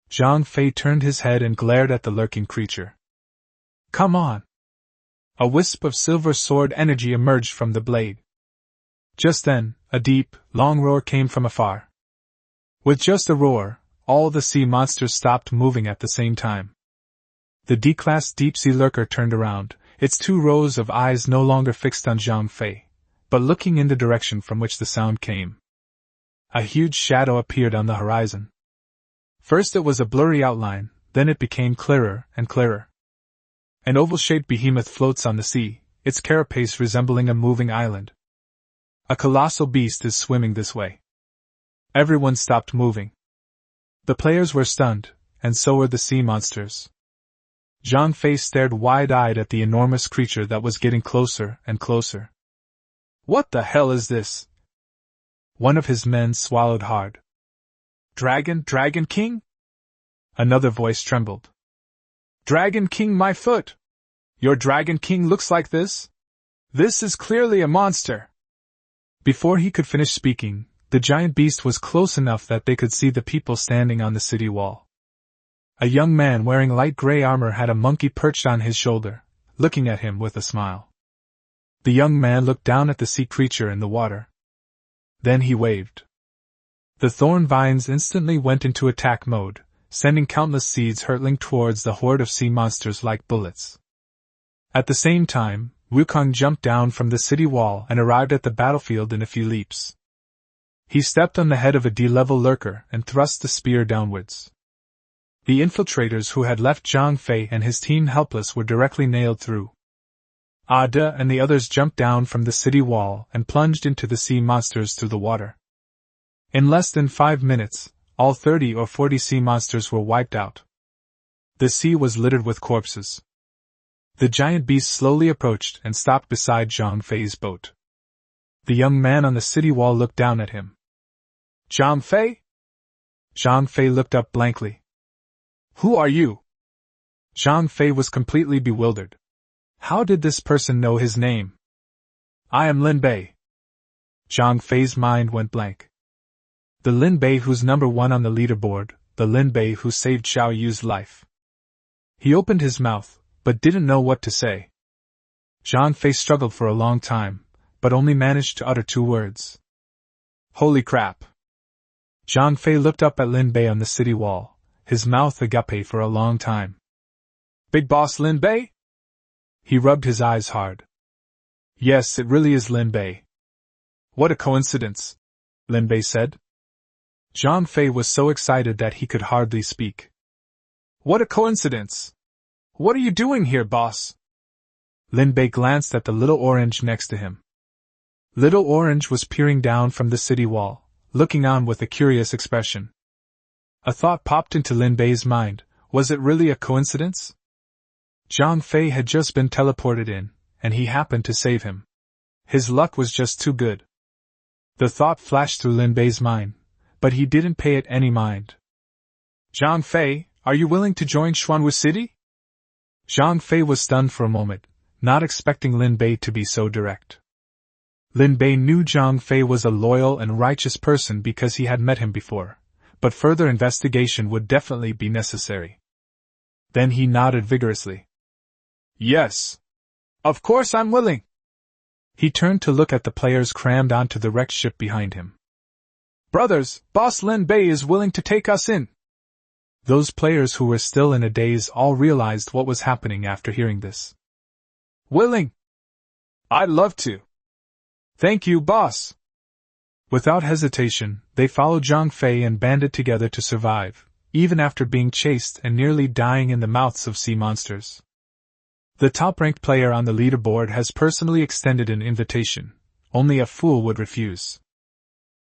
Zhang Fei turned his head and glared at the lurking creature. Come on. A wisp of silver sword energy emerged from the blade. Just then, a deep, long roar came from afar. With just a roar, all the sea monsters stopped moving at the same time. The D-class deep-sea lurker turned around, its 2 rows of eyes no longer fixed on Zhang Fei, but looking in the direction from which the sound came. A huge shadow appeared on the horizon. First it was a blurry outline, then it became clearer and clearer. An oval-shaped behemoth floats on the sea, its carapace resembling a moving island. A colossal beast is swimming this way. Everyone stopped moving. The players were stunned, and so were the sea monsters. Zhang Fei stared wide-eyed at the enormous creature that was getting closer and closer. What the hell is this? One of his men swallowed hard. Dragon King? Another voice trembled. Dragon King, my foot! Your Dragon King looks like this? This is clearly a monster! Before he could finish speaking, the giant beast was close enough that they could see the people standing on the city wall. A young man wearing light gray armor had a monkey perched on his shoulder, looking at him with a smile. The young man looked down at the sea creature in the water. Then he waved. The thorn vines instantly went into attack mode, sending countless seeds hurtling towards the horde of sea monsters like bullets. At the same time, Wukong jumped down from the city wall and arrived at the battlefield in a few leaps. He stepped on the head of a D-level lurker and thrust the spear downwards. The infiltrators who had left Zhang Fei and his team helpless were directly nailed through. Ada and the others jumped down from the city wall and plunged into the sea monsters through the water. In less than 5 minutes, all 30 or 40 sea monsters were wiped out. The sea was littered with corpses. The giant beast slowly approached and stopped beside Zhang Fei's boat. The young man on the city wall looked down at him. Zhang Fei? Zhang Fei looked up blankly. Who are you? Zhang Fei was completely bewildered. How did this person know his name? I am Lin Bei. Zhang Fei's mind went blank. The Lin Bei who's number 1 on the leaderboard, the Lin Bei who saved Xiao Yu's life. He opened his mouth, but didn't know what to say. Zhang Fei struggled for a long time, but only managed to utter 2 words. Holy crap! Zhang Fei looked up at Lin Bei on the city wall, his mouth agape for a long time. Big boss Lin Bei? He rubbed his eyes hard. Yes, it really is Lin Bei. What a coincidence. Lin Bei said. Zhang Fei was so excited that he could hardly speak. What a coincidence! What are you doing here, boss? Lin Bei glanced at the little orange next to him. Little Orange was peering down from the city wall, looking on with a curious expression. A thought popped into Lin Bei's mind. Was it really a coincidence? Zhang Fei had just been teleported in, and he happened to save him. His luck was just too good. The thought flashed through Lin Bei's mind, but he didn't pay it any mind. Zhang Fei, are you willing to join Xuanwu City? Zhang Fei was stunned for a moment, not expecting Lin Bei to be so direct. Lin Bei knew Zhang Fei was a loyal and righteous person because he had met him before, but further investigation would definitely be necessary. Then he nodded vigorously. Yes. Of course I'm willing. He turned to look at the players crammed onto the wrecked ship behind him. Brothers, Boss Lin Bei is willing to take us in. Those players who were still in a daze all realized what was happening after hearing this. Willing? I'd love to. Thank you, boss. Without hesitation, they followed Zhang Fei and banded together to survive, even after being chased and nearly dying in the mouths of sea monsters. The top-ranked player on the leaderboard has personally extended an invitation. Only a fool would refuse.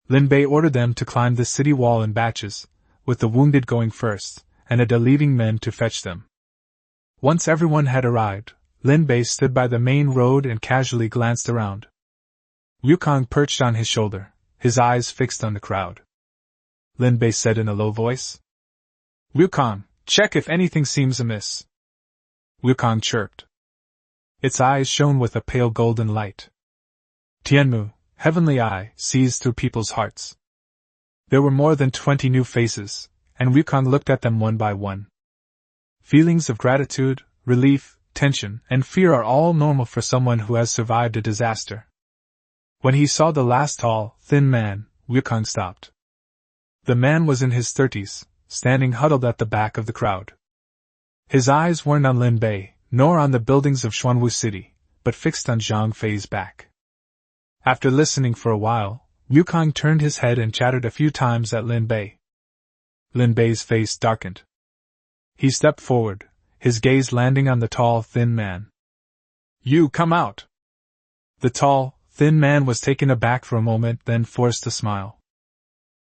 Lin Bei ordered them to climb the city wall in batches, with the wounded going first, and the leaving men to fetch them. Once everyone had arrived, Lin Bei stood by the main road and casually glanced around. Wukong perched on his shoulder, his eyes fixed on the crowd. Lin Bei said in a low voice. Wukong, check if anything seems amiss. Wukong chirped. Its eyes shone with a pale golden light. Tianmu, heavenly eye, sees through people's hearts. There were more than 20 new faces, and Wukong looked at them one by one. Feelings of gratitude, relief, tension, and fear are all normal for someone who has survived a disaster. When he saw the last tall, thin man, Wukong stopped. The man was in his 30s, standing huddled at the back of the crowd. His eyes weren't on Lin Bei, nor on the buildings of Xuanwu City, but fixed on Zhang Fei's back. After listening for a while, Wukong turned his head and chattered a few times at Lin Bei. Lin Bei's face darkened. He stepped forward, his gaze landing on the tall, thin man. You come out. The tall, thin man was taken aback for a moment, then forced a smile.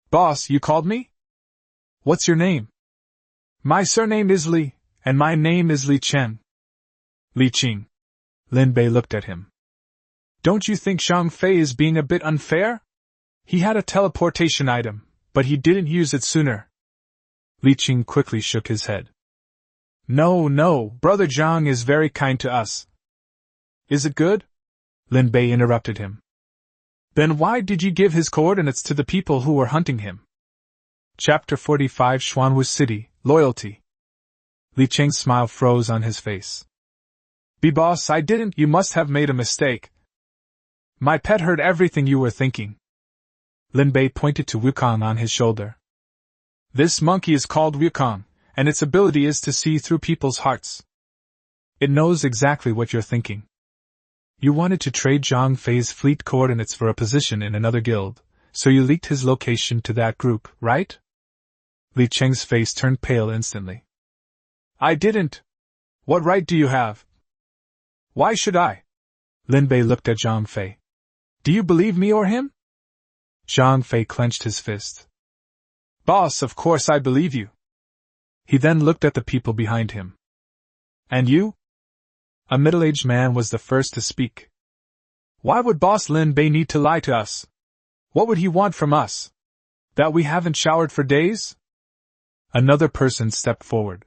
Boss, you called me? What's your name? My surname is Li, and my name is Li Chen. Li Qing. Lin Bei looked at him. Don't you think Zhang Fei is being a bit unfair? He had a teleportation item, but he didn't use it sooner. Li Qing quickly shook his head. No, Brother Zhang is very kind to us. Is it good? Lin Bei interrupted him. Then why did you give his coordinates to the people who were hunting him? Chapter 45 Xuanwu City, Loyalty. Li Qing's smile froze on his face. Boss, I didn't. You must have made a mistake. My pet heard everything you were thinking. Lin Bei pointed to Wukong on his shoulder. This monkey is called Wukong, and its ability is to see through people's hearts. It knows exactly what you're thinking. You wanted to trade Zhang Fei's fleet coordinates for a position in another guild, so you leaked his location to that group, right? Li Cheng's face turned pale instantly. I didn't. What right do you have? Why should I? Lin Bei looked at Zhang Fei. Do you believe me or him? Zhang Fei clenched his fist. Boss, of course I believe you. He then looked at the people behind him. And you? A middle-aged man was the first to speak. Why would Boss Lin Bei need to lie to us? What would he want from us? That we haven't showered for days? Another person stepped forward.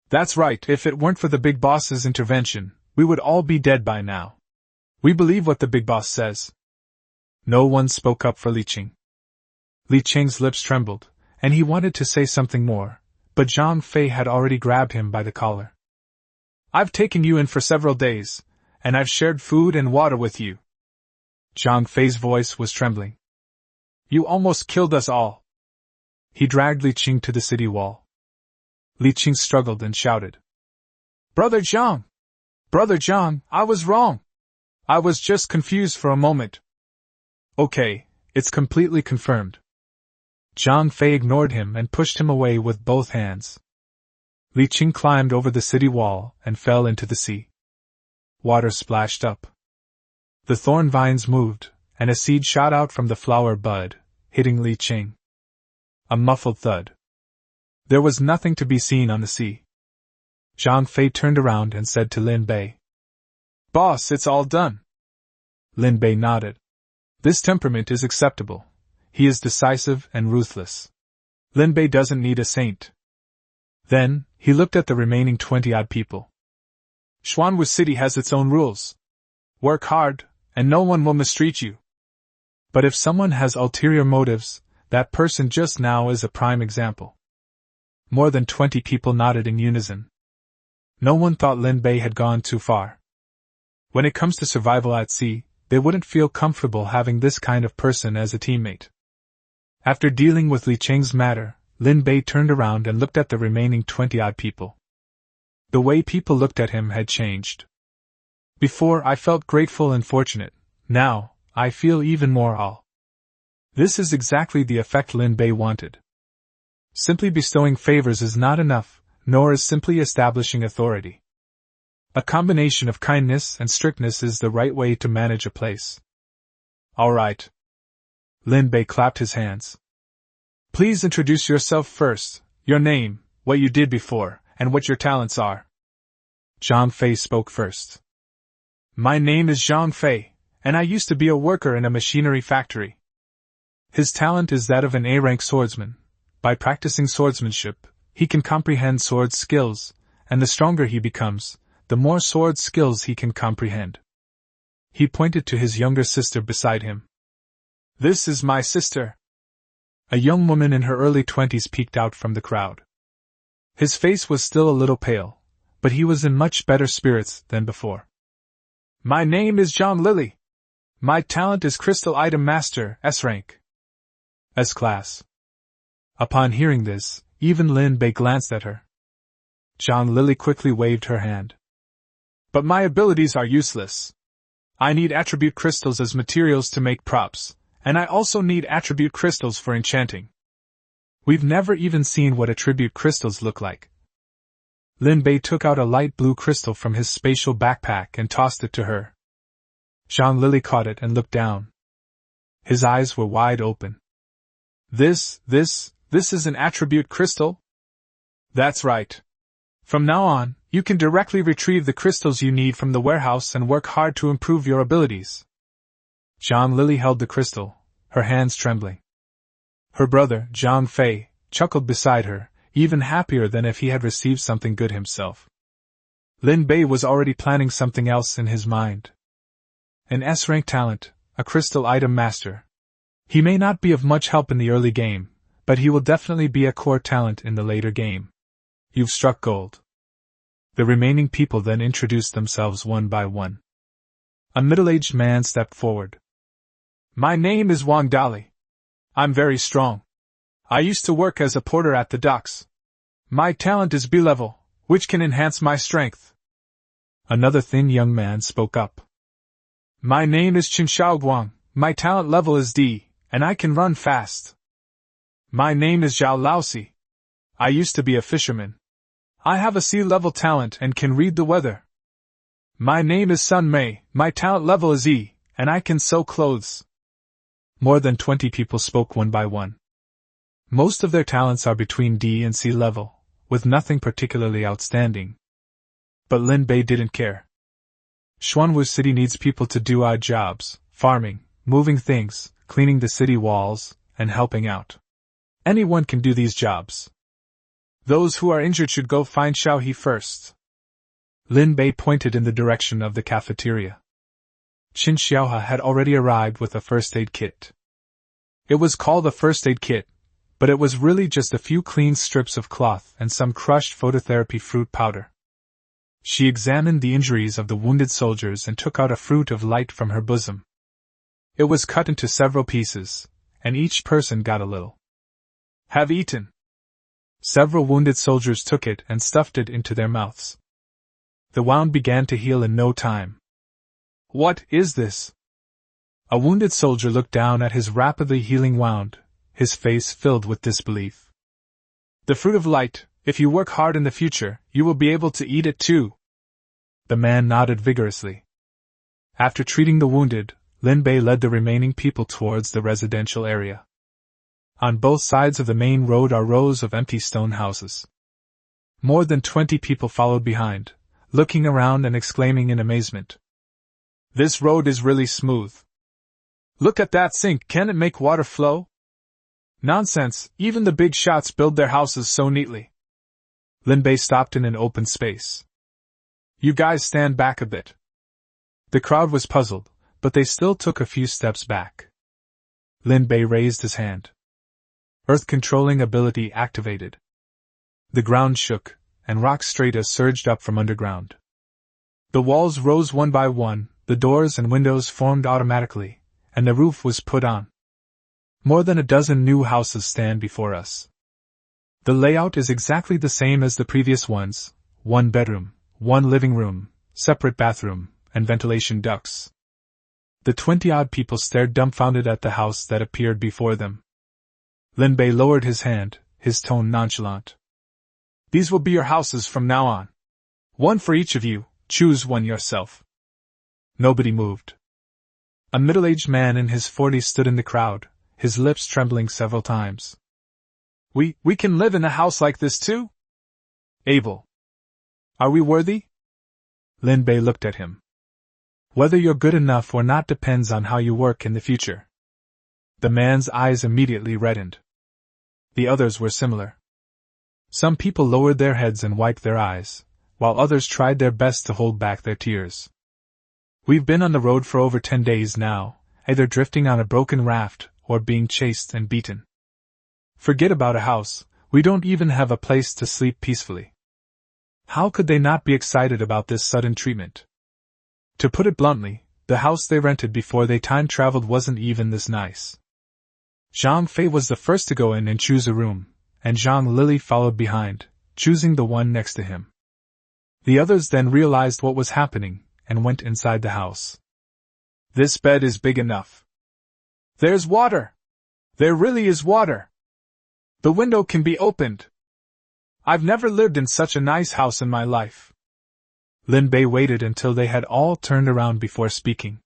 That's right, if it weren't for the big boss's intervention, we would all be dead by now. We believe what the big boss says. No one spoke up for Li Qing. Li Qing's lips trembled, and he wanted to say something more, but Zhang Fei had already grabbed him by the collar. I've taken you in for several days, and I've shared food and water with you. Zhang Fei's voice was trembling. You almost killed us all. He dragged Li Qing to the city wall. Li Qing struggled and shouted. Brother Zhang! Brother Zhang, I was wrong. I was just confused for a moment. Okay, It's completely confirmed. Zhang Fei ignored him and pushed him away with both hands. Li Qing climbed over the city wall and fell into the sea. Water splashed up. The thorn vines moved, and a seed shot out from the flower bud, hitting Li Qing. A muffled thud. There was nothing to be seen on the sea. Zhang Fei turned around and said to Lin Bei, "Boss, it's all done." Lin Bei nodded. This temperament is acceptable. He is decisive and ruthless. Lin Bei doesn't need a saint. Then, he looked at the remaining 20-odd people. Xuanwu City has its own rules. Work hard, and no one will mistreat you. But if someone has ulterior motives, that person just now is a prime example. More than 20 people nodded in unison. No one thought Lin Bei had gone too far. When it comes to survival at sea, they wouldn't feel comfortable having this kind of person as a teammate. After dealing with Li Qing's matter, Lin Bei turned around and looked at the remaining 20-odd people. The way people looked at him had changed. Before I felt grateful and fortunate, now, I feel even more awe. This is exactly the effect Lin Bei wanted. Simply bestowing favors is not enough, nor is simply establishing authority. A combination of kindness and strictness is the right way to manage a place. All right. Lin Bei clapped his hands. Please introduce yourself first, your name, what you did before, and what your talents are. Zhang Fei spoke first. My name is Zhang Fei, and I used to be a worker in a machinery factory. His talent is that of an A-rank swordsman. By practicing swordsmanship, he can comprehend sword skills, and the stronger he becomes, the more sword skills he can comprehend. He pointed to his younger sister beside him. This is my sister. A young woman in her early 20s peeked out from the crowd. His face was still a little pale, but he was in much better spirits than before. My name is Zhang Lily. My talent is Crystal Item Master, S-rank. S-class. Upon hearing this, even Lin Bei glanced at her. Zhang Lily quickly waved her hand. But my abilities are useless. I need attribute crystals as materials to make props, and I also need attribute crystals for enchanting. We've never even seen what attribute crystals look like. Lin Bei took out a light blue crystal from his spatial backpack and tossed it to her. Zhang Lily caught it and looked down. His eyes were wide open. This is an attribute crystal? That's right. From now on, you can directly retrieve the crystals you need from the warehouse and work hard to improve your abilities. Zhang Lily held the crystal, her hands trembling. Her brother, Zhang Fei, chuckled beside her, even happier than if he had received something good himself. Lin Bei was already planning something else in his mind. An S-rank talent, a crystal item master. He may not be of much help in the early game, but he will definitely be a core talent in the later game. You've struck gold. The remaining people then introduced themselves one by one. A middle-aged man stepped forward. My name is Wang Dali. I'm very strong. I used to work as a porter at the docks. My talent is B-level, which can enhance my strength. Another thin young man spoke up. My name is Qin Xiaoguang, my talent level is D, and I can run fast. My name is Zhao Laosi. I used to be a fisherman. I have a sea-level talent and can read the weather. My name is Sun Mei, my talent level is E, and I can sew clothes. More than 20 people spoke one by one. Most of their talents are between D and C level, with nothing particularly outstanding. But Lin Bei didn't care. Xuanwu City needs people to do odd jobs, farming, moving things, cleaning the city walls, and helping out. Anyone can do these jobs. Those who are injured should go find Xiaohe first. Lin Bei pointed in the direction of the cafeteria. Qin Xiaohe had already arrived with a first aid kit. It was called a first aid kit, but it was really just a few clean strips of cloth and some crushed phototherapy fruit powder. She examined the injuries of the wounded soldiers and took out a fruit of light from her bosom. It was cut into several pieces, and each person got a little. Have eaten. Several wounded soldiers took it and stuffed it into their mouths. The wound began to heal in no time. What is this? A wounded soldier looked down at his rapidly healing wound, his face filled with disbelief. The fruit of light, if you work hard in the future, you will be able to eat it too. The man nodded vigorously. After treating the wounded, Lin Bei led the remaining people towards the residential area. On both sides of the main road are rows of empty stone houses. More than 20 people followed behind, looking around and exclaiming in amazement. This road is really smooth. Look at that sink, can it make water flow? Nonsense, even the big shots build their houses so neatly. Lin Bei stopped in an open space. You guys stand back a bit. The crowd was puzzled, but they still took a few steps back. Lin Bei raised his hand. Earth-controlling ability activated. The ground shook, and rock strata surged up from underground. The walls rose one by one, the doors and windows formed automatically, and the roof was put on. More than a dozen new houses stand before us. The layout is exactly the same as the previous ones: one bedroom, one living room, separate bathroom, and ventilation ducts. The 20-odd people stared dumbfounded at the house that appeared before them. Lin Bei lowered his hand, his tone nonchalant. These will be your houses from now on. One for each of you, choose one yourself. Nobody moved. A middle-aged man in his 40s stood in the crowd, his lips trembling several times. We can live in a house like this too? Abel. Are we worthy? Lin Bei looked at him. Whether you're good enough or not depends on how you work in the future. The man's eyes immediately reddened. The others were similar. Some people lowered their heads and wiped their eyes, while others tried their best to hold back their tears. We've been on the road for over 10 days now, either drifting on a broken raft or being chased and beaten. Forget about a house, we don't even have a place to sleep peacefully. How could they not be excited about this sudden treatment? To put it bluntly, the house they rented before they time-traveled wasn't even this nice. Zhang Fei was the first to go in and choose a room, and Zhang Lili followed behind, choosing the one next to him. The others then realized what was happening, and went inside the house. This bed is big enough. There's water! There really is water! The window can be opened! I've never lived in such a nice house in my life. Lin Bei waited until they had all turned around before speaking.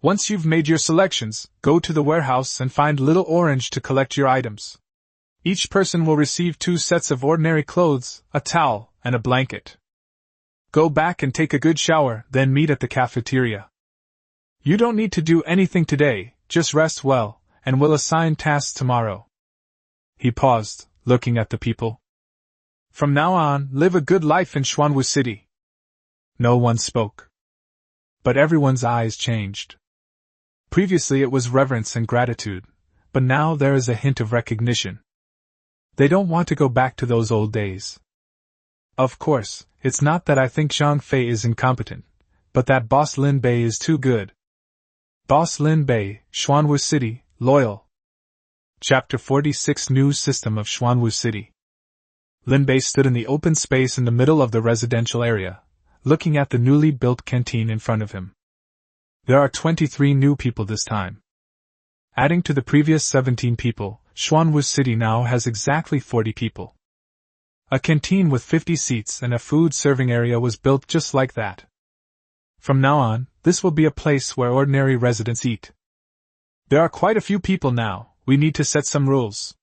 Once you've made your selections, go to the warehouse and find Little Orange to collect your items. Each person will receive 2 sets of ordinary clothes, a towel, and a blanket. Go back and take a good shower, then meet at the cafeteria. You don't need to do anything today, just rest well, and we'll assign tasks tomorrow. He paused, looking at the people. From now on, live a good life in Xuanwu City. No one spoke. But everyone's eyes changed. Previously it was reverence and gratitude, but now there is a hint of recognition. They don't want to go back to those old days. Of course, it's not that I think Zhang Fei is incompetent, but that Boss Lin Bei is too good. Boss Lin Bei, Xuanwu City, loyal. Chapter 46 New System of Xuanwu City. Lin Bei stood in the open space in the middle of the residential area, looking at the newly built canteen in front of him. There are 23 new people this time. Adding to the previous 17 people, Xuanwu City now has exactly 40 people. A canteen with 50 seats and a food serving area was built just like that. From now on, this will be a place where ordinary residents eat. There are quite a few people now, we need to set some rules.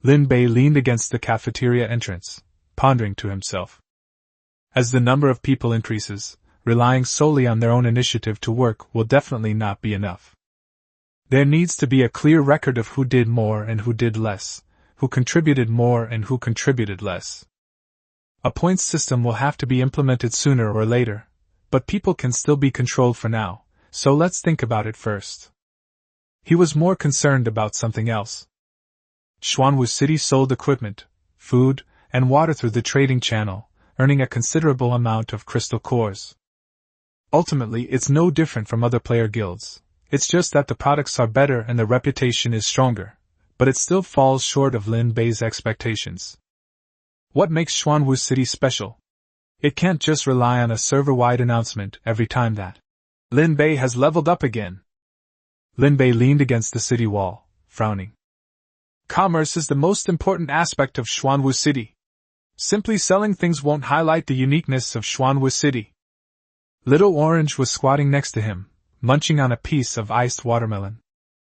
Lin Bei leaned against the cafeteria entrance, pondering to himself. As the number of people increases, relying solely on their own initiative to work will definitely not be enough. There needs to be a clear record of who did more and who did less, who contributed more and who contributed less. A points system will have to be implemented sooner or later, but people can still be controlled for now, so let's think about it first. He was more concerned about something else. Xuanwu City sold equipment, food, and water through the trading channel, earning a considerable amount of crystal cores. Ultimately, it's no different from other player guilds. It's just that the products are better and the reputation is stronger, but it still falls short of Lin Bei's expectations. What makes Xuanwu City special? It can't just rely on a server-wide announcement every time that Lin Bei has leveled up again. Linbei leaned against the city wall, frowning. Commerce is the most important aspect of Xuanwu City. Simply selling things won't highlight the uniqueness of Xuanwu City. Little Orange was squatting next to him, munching on a piece of iced watermelon.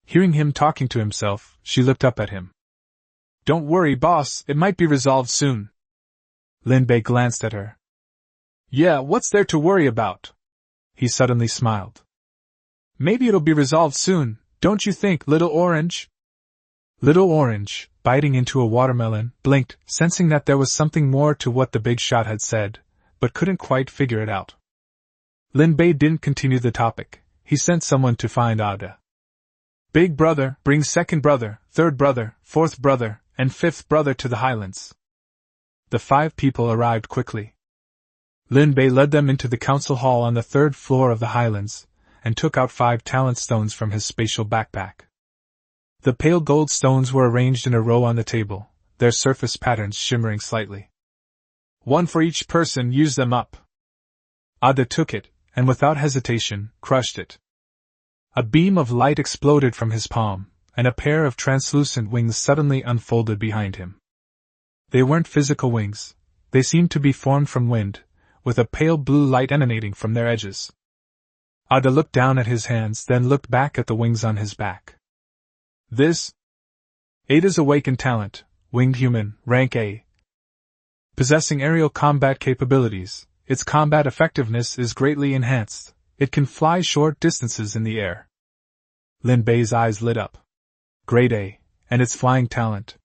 Hearing him talking to himself, she looked up at him. Don't worry, boss, it might be resolved soon. Linbei glanced at her. Yeah, what's there to worry about? He suddenly smiled. Maybe it'll be resolved soon, don't you think, Little Orange? Little Orange, biting into a watermelon, blinked, sensing that there was something more to what the big shot had said, but couldn't quite figure it out. Linbei didn't continue the topic. He sent someone to find Ada. Big brother, bring second brother, third brother, fourth brother, and fifth brother to the highlands. The 5 people arrived quickly. Linbei led them into the council hall on the 3rd floor of the highlands, and took out 5 talent stones from his spatial backpack. The pale gold stones were arranged in a row on the table, their surface patterns shimmering slightly. 1 for each person, use them up. Ada took it, and without hesitation, crushed it. A beam of light exploded from his palm, and a pair of translucent wings suddenly unfolded behind him. They weren't physical wings, they seemed to be formed from wind, with a pale blue light emanating from their edges. Ada looked down at his hands, then looked back at the wings on his back. This? Ada's awakened talent, winged human, rank A. Possessing aerial combat capabilities, its combat effectiveness is greatly enhanced. It can fly short distances in the air. Linbei's eyes lit up. Grade A, and its flying talent.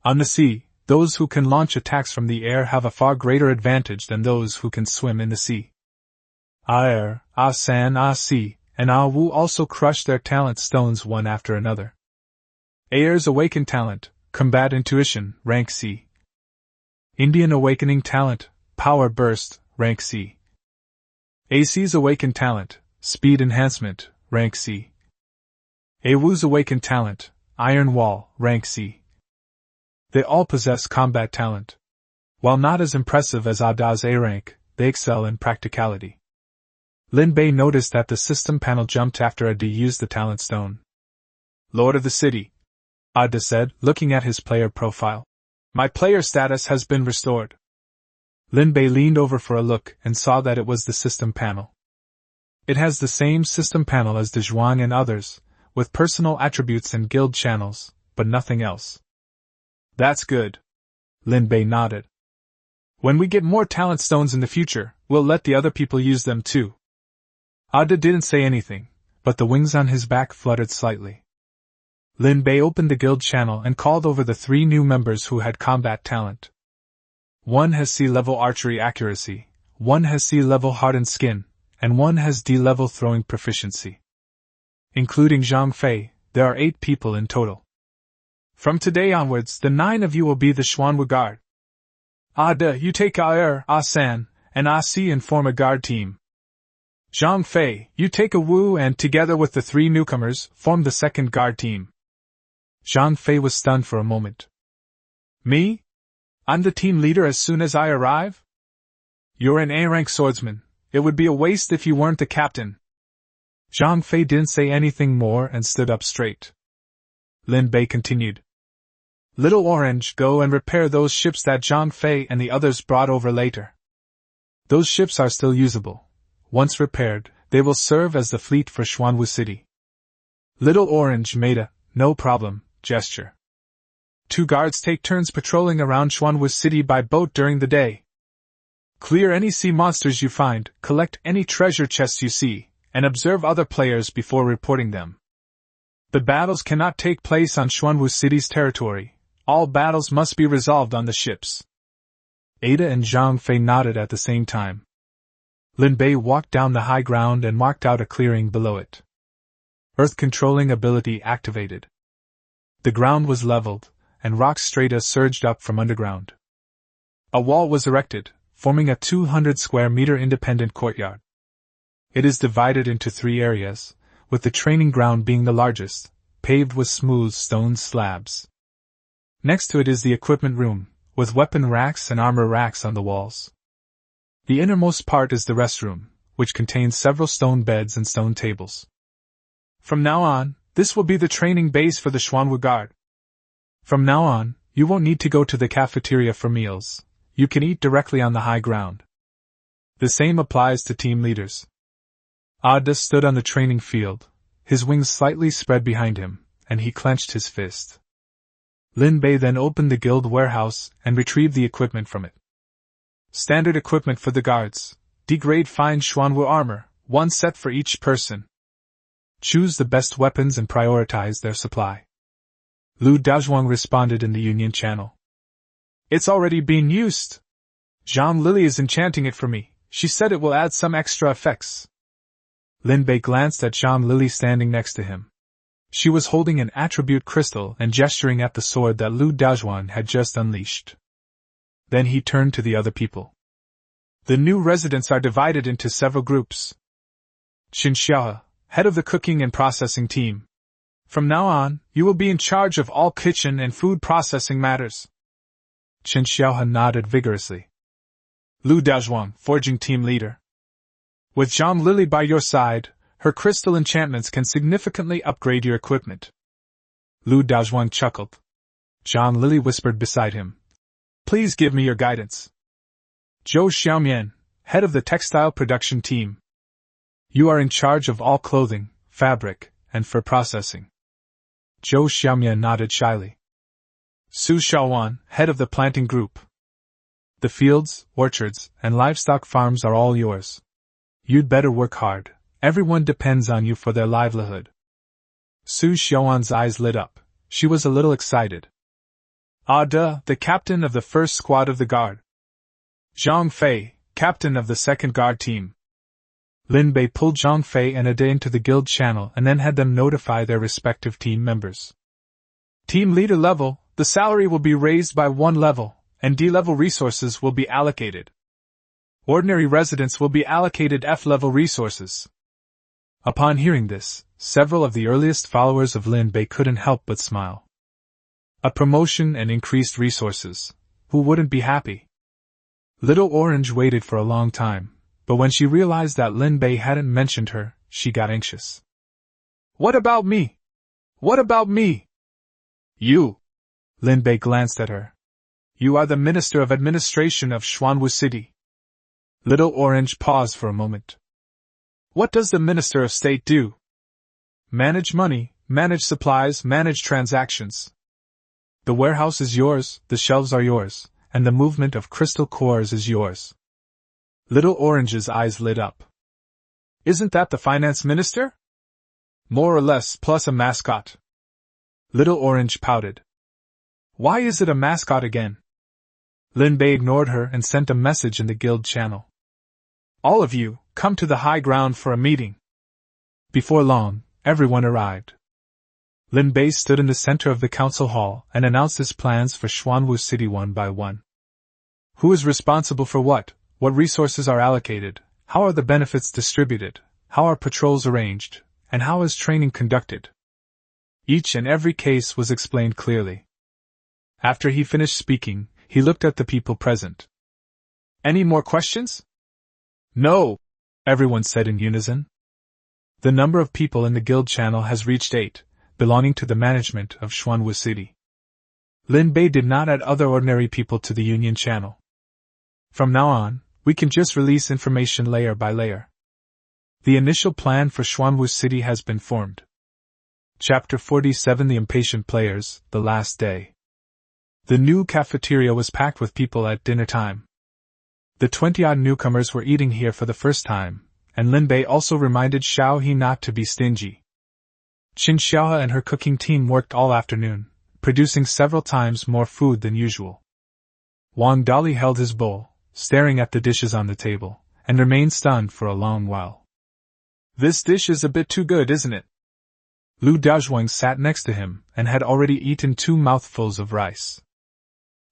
On the sea, those who can launch attacks from the air have a far greater advantage than those who can swim in the sea. Air, San, Sea, and Wu also crushed their talent stones one after another. Air's awakened talent, combat intuition, rank C. Indian awakening talent, power burst, rank C. AC's awakened talent, speed enhancement, rank C. Awu's awakened talent, iron wall, rank C. They all possess combat talent. While not as impressive as Ada's A rank, they excel in practicality. Linbei noticed that the system panel jumped after Ada used the talent stone. Lord of the city, Ada said, looking at his player profile. My player status has been restored. Linbei leaned over for a look and saw that it was the system panel. It has the same system panel as the Zhuang and others, with personal attributes and guild channels, but nothing else. That's good. Linbei nodded. When we get more talent stones in the future, we'll let the other people use them too. Ada didn't say anything, but the wings on his back fluttered slightly. Linbei opened the guild channel and called over the 3 new members who had combat talent. 1 has C-level archery accuracy, 1 has C-level hardened skin, and 1 has D-level throwing proficiency. Including Zhang Fei, there are 8 people in total. From today onwards, the 9 of you will be the Xuanwu Guard. Ada, you take Aer, San, and Si and form a guard team. Zhang Fei, you take Wu and, together with the 3 newcomers, form the 2nd guard team. Zhang Fei was stunned for a moment. Me? I'm the team leader as soon as I arrive? You're an A-rank swordsman. It would be a waste if you weren't the captain. Zhang Fei didn't say anything more and stood up straight. Linbei continued. Little Orange, go and repair those ships that Zhang Fei and the others brought over later. Those ships are still usable. Once repaired, they will serve as the fleet for Xuanwu City. Little Orange made a, no problem, gesture. 2 guards take turns patrolling around Xuanwu City by boat during the day. Clear any sea monsters you find, collect any treasure chests you see, and observe other players before reporting them. The battles cannot take place on Xuanwu City's territory. All battles must be resolved on the ships. Ada and Zhang Fei nodded at the same time. Linbei walked down the high ground and marked out a clearing below it. Earth controlling ability activated. The ground was leveled, and rock strata surged up from underground. A wall was erected, forming a 200 square meter independent courtyard. It is divided into 3 areas, with the training ground being the largest, paved with smooth stone slabs. Next to it is the equipment room, with weapon racks and armor racks on the walls. The innermost part is the restroom, which contains several stone beds and stone tables. From now on, this will be the training base for the Xuanwu Guard. From now on, you won't need to go to the cafeteria for meals. You can eat directly on the high ground. The same applies to team leaders. Ada stood on the training field, his wings slightly spread behind him, and he clenched his fist. Lin Bei then opened the guild warehouse and retrieved the equipment from it. Standard equipment for the guards. D-grade fine Xuanwu armor, 1 set for each person. Choose the best weapons and prioritize their supply. Lu Daozhuang responded in the Union channel. It's already being used. Zhang Lily is enchanting it for me. She said it will add some extra effects. Lin Bei glanced at Zhang Lily standing next to him. She was holding an attribute crystal and gesturing at the sword that Lu Daozhuang had just unleashed. Then he turned to the other people. The new residents are divided into several groups. Qin Xiaohe, head of the cooking and processing team. From now on, you will be in charge of all kitchen and food processing matters. Qin Xiaohe nodded vigorously. Lu Daozhuang, forging team leader. With Zhang Lily by your side, her crystal enchantments can significantly upgrade your equipment. Lu Daozhuang chuckled. Zhang Lily whispered beside him. Please give me your guidance. Zhou Xiaomian, head of the textile production team. You are in charge of all clothing, fabric, and fur processing. Zhou Xiaomian nodded shyly. Su Xiaowan, head of the planting group. The fields, orchards, and livestock farms are all yours. You'd better work hard. Everyone depends on you for their livelihood. Su Xiaowan's eyes lit up. She was a little excited. Ada, the captain of the first squad of the guard. Zhang Fei, captain of the second guard team. Lin Bei pulled Zhang Fei and Ada into the guild channel and then had them notify their respective team members. Team leader level, the salary will be raised by 1 level, and D-level resources will be allocated. Ordinary residents will be allocated F-level resources. Upon hearing this, several of the earliest followers of Lin Bei couldn't help but smile. A promotion and increased resources. Who wouldn't be happy? Little Orange waited for a long time, but when she realized that Lin Bei hadn't mentioned her, she got anxious. What about me? What about me? You. Lin Bei glanced at her. You are the Minister of Administration of Xuanwu City. Little Orange paused for a moment. What does the Minister of State do? Manage money, manage supplies, manage transactions. The warehouse is yours, the shelves are yours, and the movement of crystal cores is yours. Little Orange's eyes lit up. Isn't that the finance minister? More or less, plus a mascot. Little Orange pouted. Why is it a mascot again? Lin Bei ignored her and sent a message in the guild channel. All of you, come to the high ground for a meeting. Before long, everyone arrived. Lin Bei stood in the center of the council hall and announced his plans for Xuanwu City one by one. Who is responsible for what resources are allocated, how are the benefits distributed, how are patrols arranged, and how is training conducted? Each and every case was explained clearly. After he finished speaking, he looked at the people present. Any more questions? No, everyone said in unison. The number of people in the guild channel has reached 8, belonging to the management of Xuanwu City. Lin Bei did not add other ordinary people to the union channel. From now on, we can just release information layer by layer. The initial plan for Xuanwu City has been formed. Chapter 47 The Impatient Players, The Last Day. The new cafeteria was packed with people at dinner time. The 20-odd newcomers were eating here for the first time, and Lin Bei also reminded Xiao He not to be stingy. Qin Xiaohe and her cooking team worked all afternoon, producing several times more food than usual. Wang Dali held his bowl, staring at the dishes on the table, and remained stunned for a long while. This dish is a bit too good, isn't it? Lu Daozhuang sat next to him and had already eaten 2 mouthfuls of rice.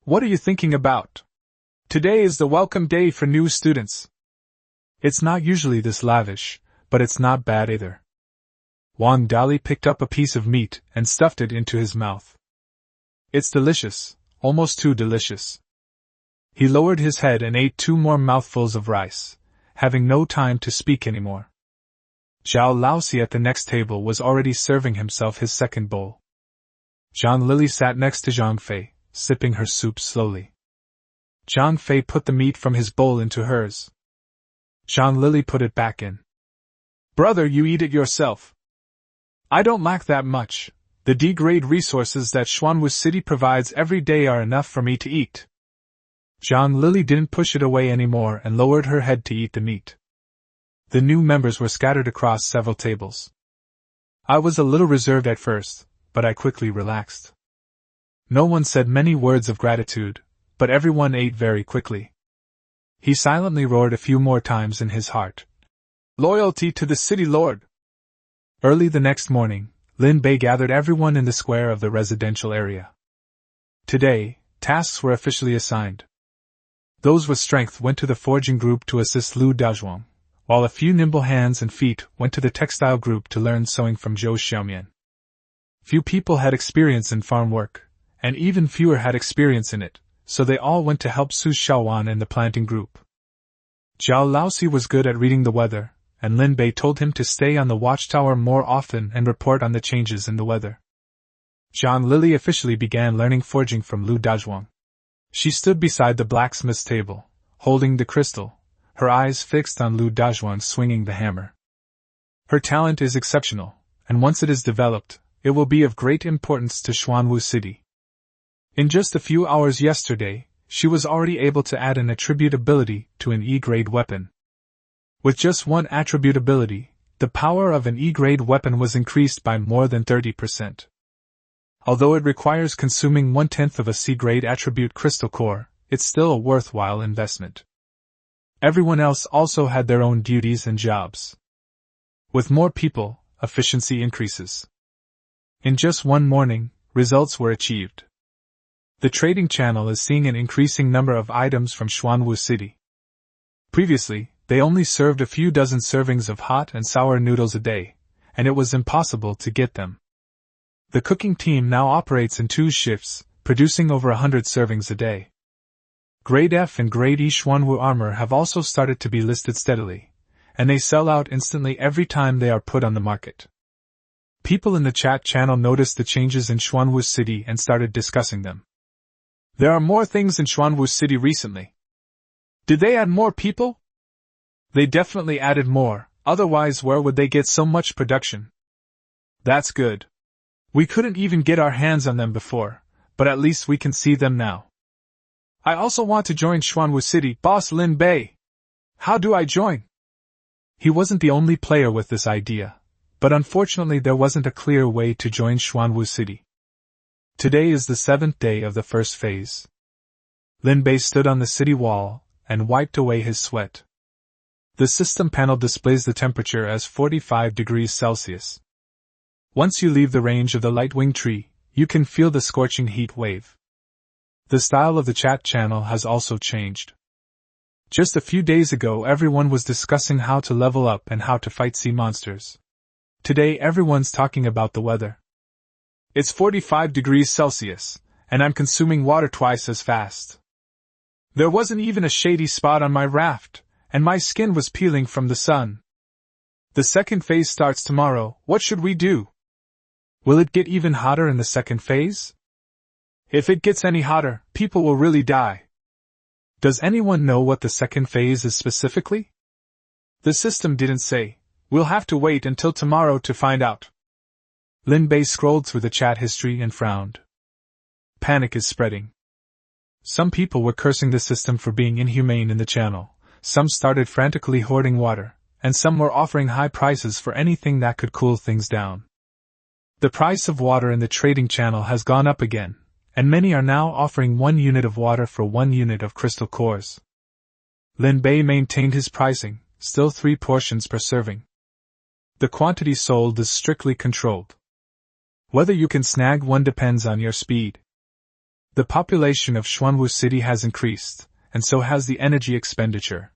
What are you thinking about? Today is the welcome day for new students. It's not usually this lavish, but it's not bad either. Wang Dali picked up a piece of meat and stuffed it into his mouth. It's delicious, almost too delicious. He lowered his head and ate 2 more mouthfuls of rice, having no time to speak anymore. Zhao Laosi at the next table was already serving himself his second bowl. Zhang Lili sat next to Zhang Fei, sipping her soup slowly. Zhang Fei put the meat from his bowl into hers. Zhang Lili put it back in. Brother, you eat it yourself. I don't lack that much. The D-grade resources that Xuanwu City provides every day are enough for me to eat. Zhang Lili didn't push it away anymore and lowered her head to eat the meat. The new members were scattered across several tables. I was a little reserved at first, but I quickly relaxed. No one said many words of gratitude, but everyone ate very quickly. He silently roared a few more times in his heart. Loyalty to the city lord! Early the next morning, Lin Bei gathered everyone in the square of the residential area. Today, tasks were officially assigned. Those with strength went to the forging group to assist Lu Daozhuang, while a few nimble hands and feet went to the textile group to learn sewing from Zhou Xiaomian. Few people had experience in farm work, and even fewer had experience in it, so they all went to help Su Xiaowan and the planting group. Zhao Laosi was good at reading the weather, and Lin Bei told him to stay on the watchtower more often and report on the changes in the weather. Zhang Lili officially began learning forging from Lu Daozhuang. She stood beside the blacksmith's table, holding the crystal, her eyes fixed on Lu Daozhuang swinging the hammer. Her talent is exceptional, and once it is developed, it will be of great importance to Xuanwu City. In just a few hours yesterday, she was already able to add an attribute ability to an E-grade weapon. With just one attribute ability, the power of an E-grade weapon was increased by more than 30%. Although it requires consuming 1/10 of a C-grade attribute crystal core, it's still a worthwhile investment. Everyone else also had their own duties and jobs. With more people, efficiency increases. In just one morning, results were achieved. The trading channel is seeing an increasing number of items from Xuanwu City. Previously, they only served a few dozen servings of hot and sour noodles a day, and it was impossible to get them. The cooking team now operates in 2 shifts, producing over 100 servings a day. Grade F and Grade E Xuanwu armor have also started to be listed steadily, and they sell out instantly every time they are put on the market. People in the chat channel noticed the changes in Xuanwu City and started discussing them. There are more things in Xuanwu City recently. Did they add more people? They definitely added more, otherwise where would they get so much production? That's good. We couldn't even get our hands on them before, but at least we can see them now. I also want to join Xuanwu City, Boss Lin Bei. How do I join? He wasn't the only player with this idea, but unfortunately there wasn't a clear way to join Xuanwu City. Today is the 7th day of the first phase. Lin Bei stood on the city wall and wiped away his sweat. The system panel displays the temperature as 45 degrees Celsius. Once you leave the range of the light-winged tree, you can feel the scorching heat wave. The style of the chat channel has also changed. Just a few days ago everyone was discussing how to level up and how to fight sea monsters. Today everyone's talking about the weather. It's 45 degrees Celsius, and I'm consuming water twice as fast. There wasn't even a shady spot on my raft, and my skin was peeling from the sun. The second phase starts tomorrow. What should we do? Will it get even hotter in the second phase? If it gets any hotter, people will really die. Does anyone know what the second phase is specifically? The system didn't say. We'll have to wait until tomorrow to find out. Lin Bei scrolled through the chat history and frowned. Panic is spreading. Some people were cursing the system for being inhumane in the channel. Some started frantically hoarding water, and some were offering high prices for anything that could cool things down. The price of water in the trading channel has gone up again, and many are now offering 1 unit of water for 1 unit of crystal cores. Lin Bei maintained his pricing, still 3 portions per serving. The quantity sold is strictly controlled. Whether you can snag one depends on your speed. The population of Xuanwu City has increased, and so has the energy expenditure.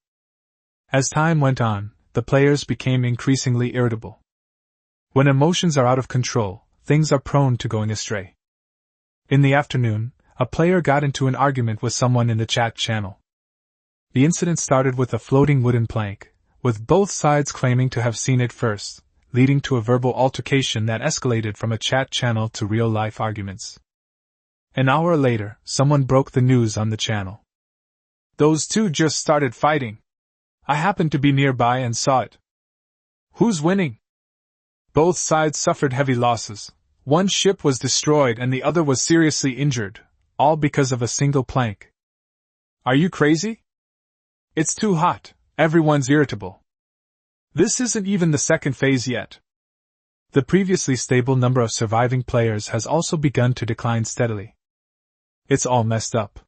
As time went on, the players became increasingly irritable. When emotions are out of control, things are prone to going astray. In the afternoon, a player got into an argument with someone in the chat channel. The incident started with a floating wooden plank, with both sides claiming to have seen it first, leading to a verbal altercation that escalated from a chat channel to real-life arguments. An hour later, someone broke the news on the channel. "Those two just started fighting. I happened to be nearby and saw it. Who's winning?" Both sides suffered heavy losses. One ship was destroyed and the other was seriously injured, all because of a single plank. "Are you crazy? It's too hot, everyone's irritable. This isn't even the second phase yet." The previously stable number of surviving players has also begun to decline steadily. It's all messed up.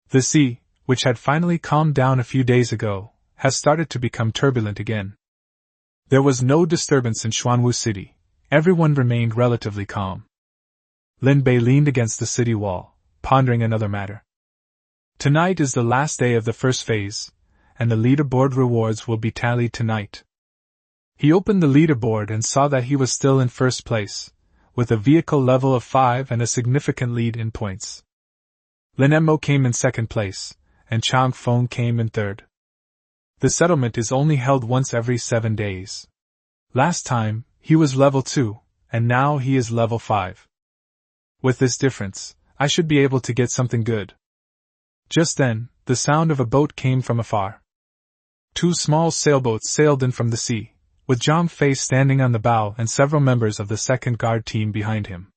The sea, which had finally calmed down a few days ago, has started to become turbulent again. There was no disturbance in Xuanwu City. Everyone remained relatively calm. Lin Bei leaned against the city wall, pondering another matter. Tonight is the last day of the first phase, and the leaderboard rewards will be tallied tonight. He opened the leaderboard and saw that he was still in first place, with a vehicle level of 5 and a significant lead in points. Lin Mo came in second place, and Chang Feng came in third. The settlement is only held once every 7 days. Last time, he was level 2, and now he is level 5. With this difference, I should be able to get something good. Just then, the sound of a boat came from afar. 2 small sailboats sailed in from the sea, with Zhang Fei standing on the bow and several members of the second guard team behind him.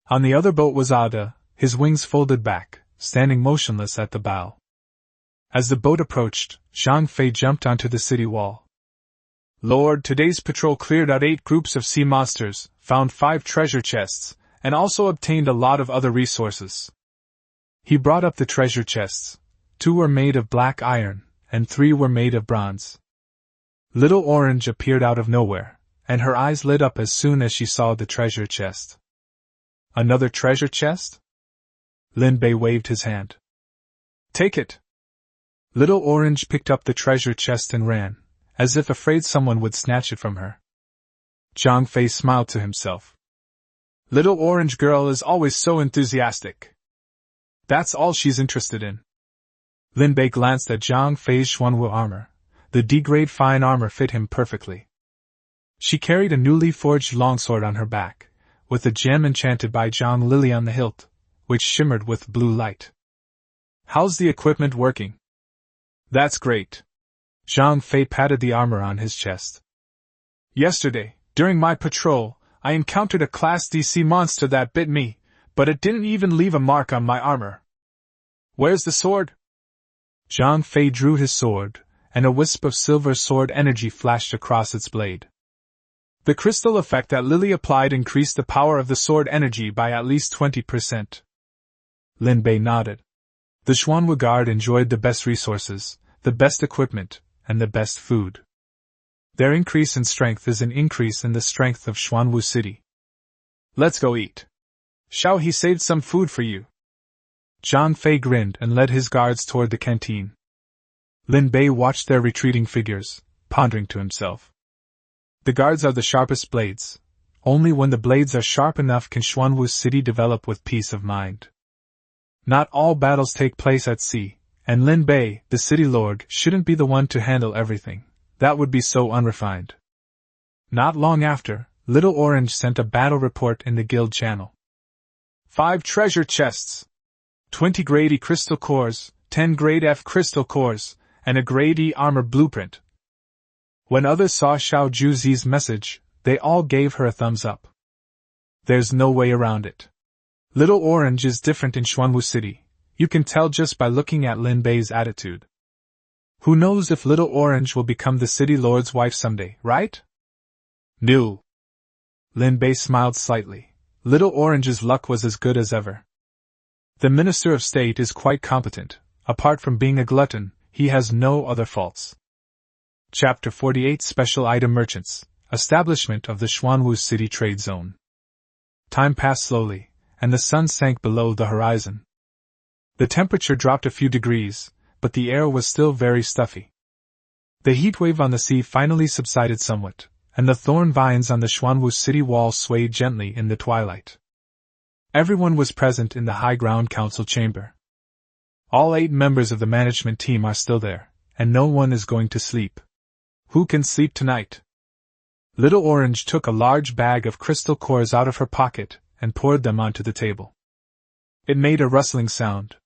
On the other boat was Ada, his wings folded back, standing motionless at the bow. As the boat approached, Zhang Fei jumped onto the city wall. "Lord, today's patrol cleared out 8 groups of sea monsters, found 5 treasure chests, and also obtained a lot of other resources." He brought up the treasure chests. 2 were made of black iron, and 3 were made of bronze. Little Orange appeared out of nowhere, and her eyes lit up as soon as she saw the treasure chest. "Another treasure chest?" Lin Bei waved his hand. "Take it." Little Orange picked up the treasure chest and ran, as if afraid someone would snatch it from her. Zhang Fei smiled to himself. Little Orange Girl is always so enthusiastic. That's all she's interested in. Lin Bei glanced at Zhang Fei's Xuanwu armor. The D-grade fine armor fit him perfectly. She carried a newly forged longsword on her back, with a gem enchanted by Zhang Lily on the hilt, which shimmered with blue light. "How's the equipment working?" "That's great." Zhang Fei patted the armor on his chest. "Yesterday, during my patrol, I encountered a Class D sea monster that bit me, but it didn't even leave a mark on my armor." "Where's the sword?" Zhang Fei drew his sword, and a wisp of silver sword energy flashed across its blade. The crystal effect that Lily applied increased the power of the sword energy by at least 20%. Lin Bei nodded. The Xuanwu Guard enjoyed the best resources, the best equipment, and the best food. Their increase in strength is an increase in the strength of Xuanwu City. "Let's go eat. Xiao He saved some food for you." Zhang Fei grinned and led his guards toward the canteen. Lin Bei watched their retreating figures, pondering to himself. The guards are the sharpest blades. Only when the blades are sharp enough can Xuanwu City develop with peace of mind. Not all battles take place at sea, and Lin Bei, the city lord, shouldn't be the one to handle everything. That would be so unrefined. Not long after, Little Orange sent a battle report in the guild channel. 5 treasure chests, 20 grade E crystal cores, 10 grade F crystal cores, and a grade E armor blueprint. When others saw Xiao Juzi's message, they all gave her a thumbs up. There's no way around it. Little Orange is different in Xuanwu City. You can tell just by looking at Lin Bei's attitude. Who knows if Little Orange will become the city lord's wife someday, right? No. Lin Bei smiled slightly. Little Orange's luck was as good as ever. The Minister of State is quite competent. Apart from being a glutton, he has no other faults. Chapter 48 Special Item Merchants, Establishment of the Xuanwu City Trade Zone. Time passed slowly, and the sun sank below the horizon. The temperature dropped a few degrees, but the air was still very stuffy. The heat wave on the sea finally subsided somewhat, and the thorn vines on the Xuanwu City wall swayed gently in the twilight. Everyone was present in the High Ground Council chamber. All 8 members of the management team are still there, and no one is going to sleep. Who can sleep tonight? Little Orange took a large bag of crystal cores out of her pocket and poured them onto the table. It made a rustling sound.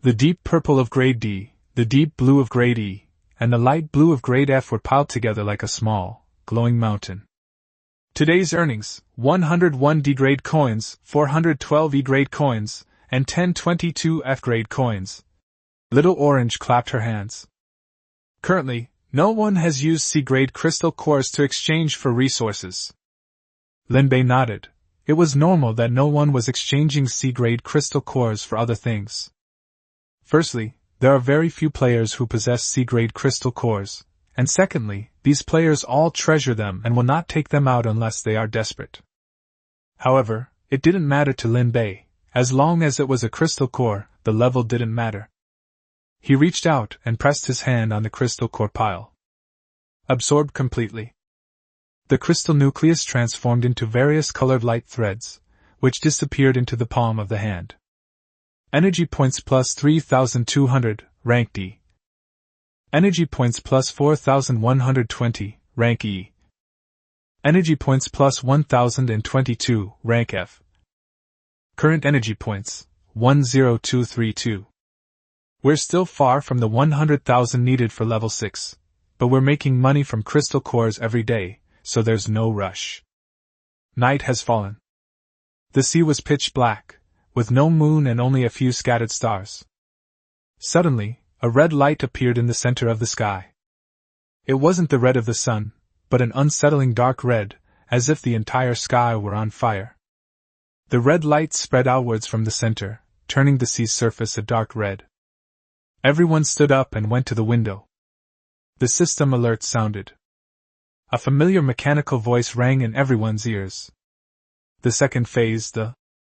The deep purple of grade D, the deep blue of grade E, and the light blue of grade F were piled together like a small, glowing mountain. Today's earnings: 101 D grade coins, 412 E grade coins, and 1022 F grade coins. Little Orange clapped her hands. Currently, no one has used C grade crystal cores to exchange for resources. Linbei nodded. It was normal that no one was exchanging C grade crystal cores for other things. Firstly, there are very few players who possess C grade crystal cores, and secondly, these players all treasure them and will not take them out unless they are desperate. However, it didn't matter to Linbei. As long as it was a crystal core, the level didn't matter. He reached out and pressed his hand on the crystal core pile. Absorbed completely. The crystal nucleus transformed into various colored light threads, which disappeared into the palm of the hand. Energy points plus 3,200, rank D. Energy points plus 4,120, rank E. Energy points plus 1,022, rank F. Current energy points, 10232. We're still far from the 100,000 needed for level 6, but we're making money from crystal cores every day, so there's no rush. Night has fallen. The sea was pitch black, with no moon and only a few scattered stars. Suddenly, a red light appeared in the center of the sky. It wasn't the red of the sun, but an unsettling dark red, as if the entire sky were on fire. The red light spread outwards from the center, turning the sea's surface a dark red. Everyone stood up and went to the window. The system alert sounded. A familiar mechanical voice rang in everyone's ears. The second phase, the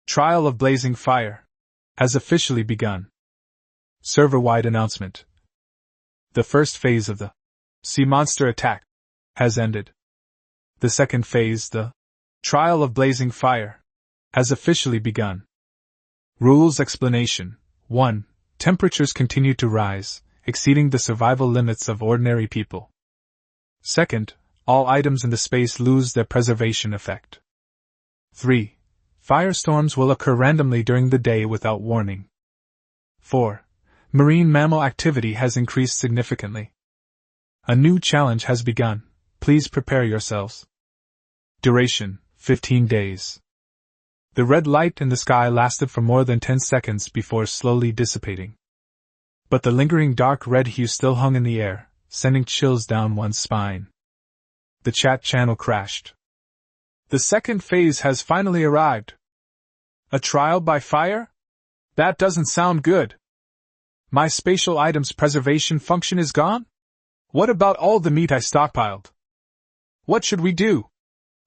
trial of blazing fire, has officially begun. Server-wide announcement. The first phase of the sea monster attack has ended. The second phase, the trial of blazing fire, has officially begun. Rules explanation. 1. Temperatures continue to rise, exceeding the survival limits of ordinary people. Second, all items in the space lose their preservation effect. 3. Firestorms will occur randomly during the day without warning. 4. Marine mammal activity has increased significantly. A new challenge has begun. Please prepare yourselves. Duration, 15 days. The red light in the sky lasted for more than 10 seconds before slowly dissipating. But the lingering dark red hue still hung in the air, sending chills down one's spine. The chat channel crashed. The second phase has finally arrived. A trial by fire? That doesn't sound good. My spatial items preservation function is gone? What about all the meat I stockpiled? What should we do?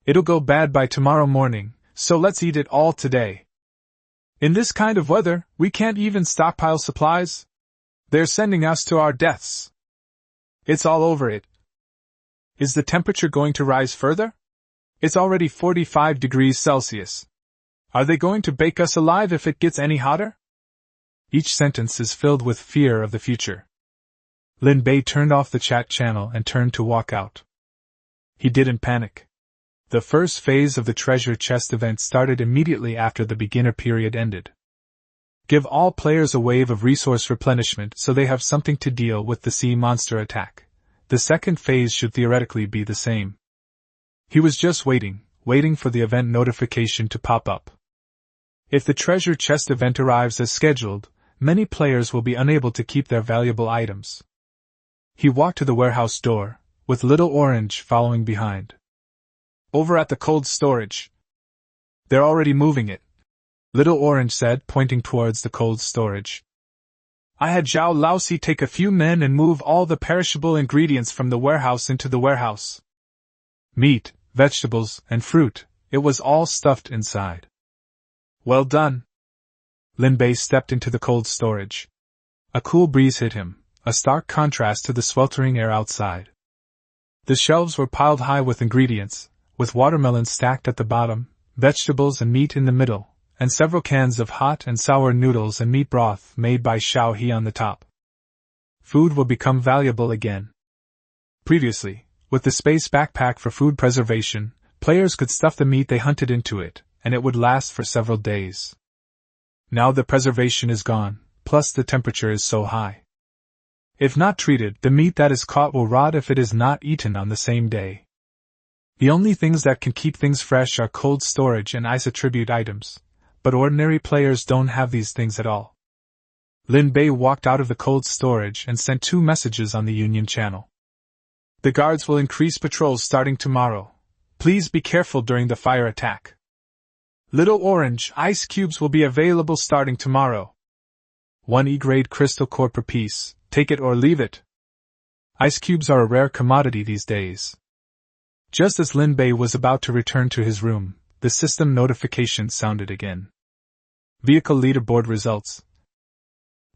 It'll go bad by tomorrow morning, so let's eat it all today. In this kind of weather, we can't even stockpile supplies. They're sending us to our deaths. It's all over it. Is the temperature going to rise further? It's already 45 degrees Celsius. Are they going to bake us alive if it gets any hotter? Each sentence is filled with fear of the future. Linbei turned off the chat channel and turned to walk out. He didn't panic. The first phase of the treasure chest event started immediately after the beginner period ended. Give all players a wave of resource replenishment so they have something to deal with the sea monster attack. The second phase should theoretically be the same. He was just waiting for the event notification to pop up. If the treasure chest event arrives as scheduled, many players will be unable to keep their valuable items. He walked to the warehouse door, with Little Orange following behind. Over at the cold storage. They're already moving it, Little Orange said, pointing towards the cold storage. I had Zhao Laosi take a few men and move all the perishable ingredients from the warehouse into the warehouse. Meat, vegetables, and fruit, it was all stuffed inside. Well done. Linbei stepped into the cold storage. A cool breeze hit him, a stark contrast to the sweltering air outside. The shelves were piled high with ingredients, with watermelons stacked at the bottom, vegetables and meat in the middle, and several cans of hot and sour noodles and meat broth made by Xiao He on the top. Food will become valuable again. Previously, With the space backpack for food preservation, players could stuff the meat they hunted into it, and it would last for several days. Now the preservation is gone, plus the temperature is so high. If not treated, the meat that is caught will rot if it is not eaten on the same day. The only things that can keep things fresh are cold storage and ice attribute items, but ordinary players don't have these things at all. Lin Bei walked out of the cold storage and sent 2 messages on the Union channel. The guards will increase patrols starting tomorrow. Please be careful during the fire attack. Little orange ice cubes will be available starting tomorrow. 1 E-grade crystal core per piece, take it or leave it. Ice cubes are a rare commodity these days. Just as Lin Bei was about to return to his room, the system notification sounded again. Vehicle leaderboard results.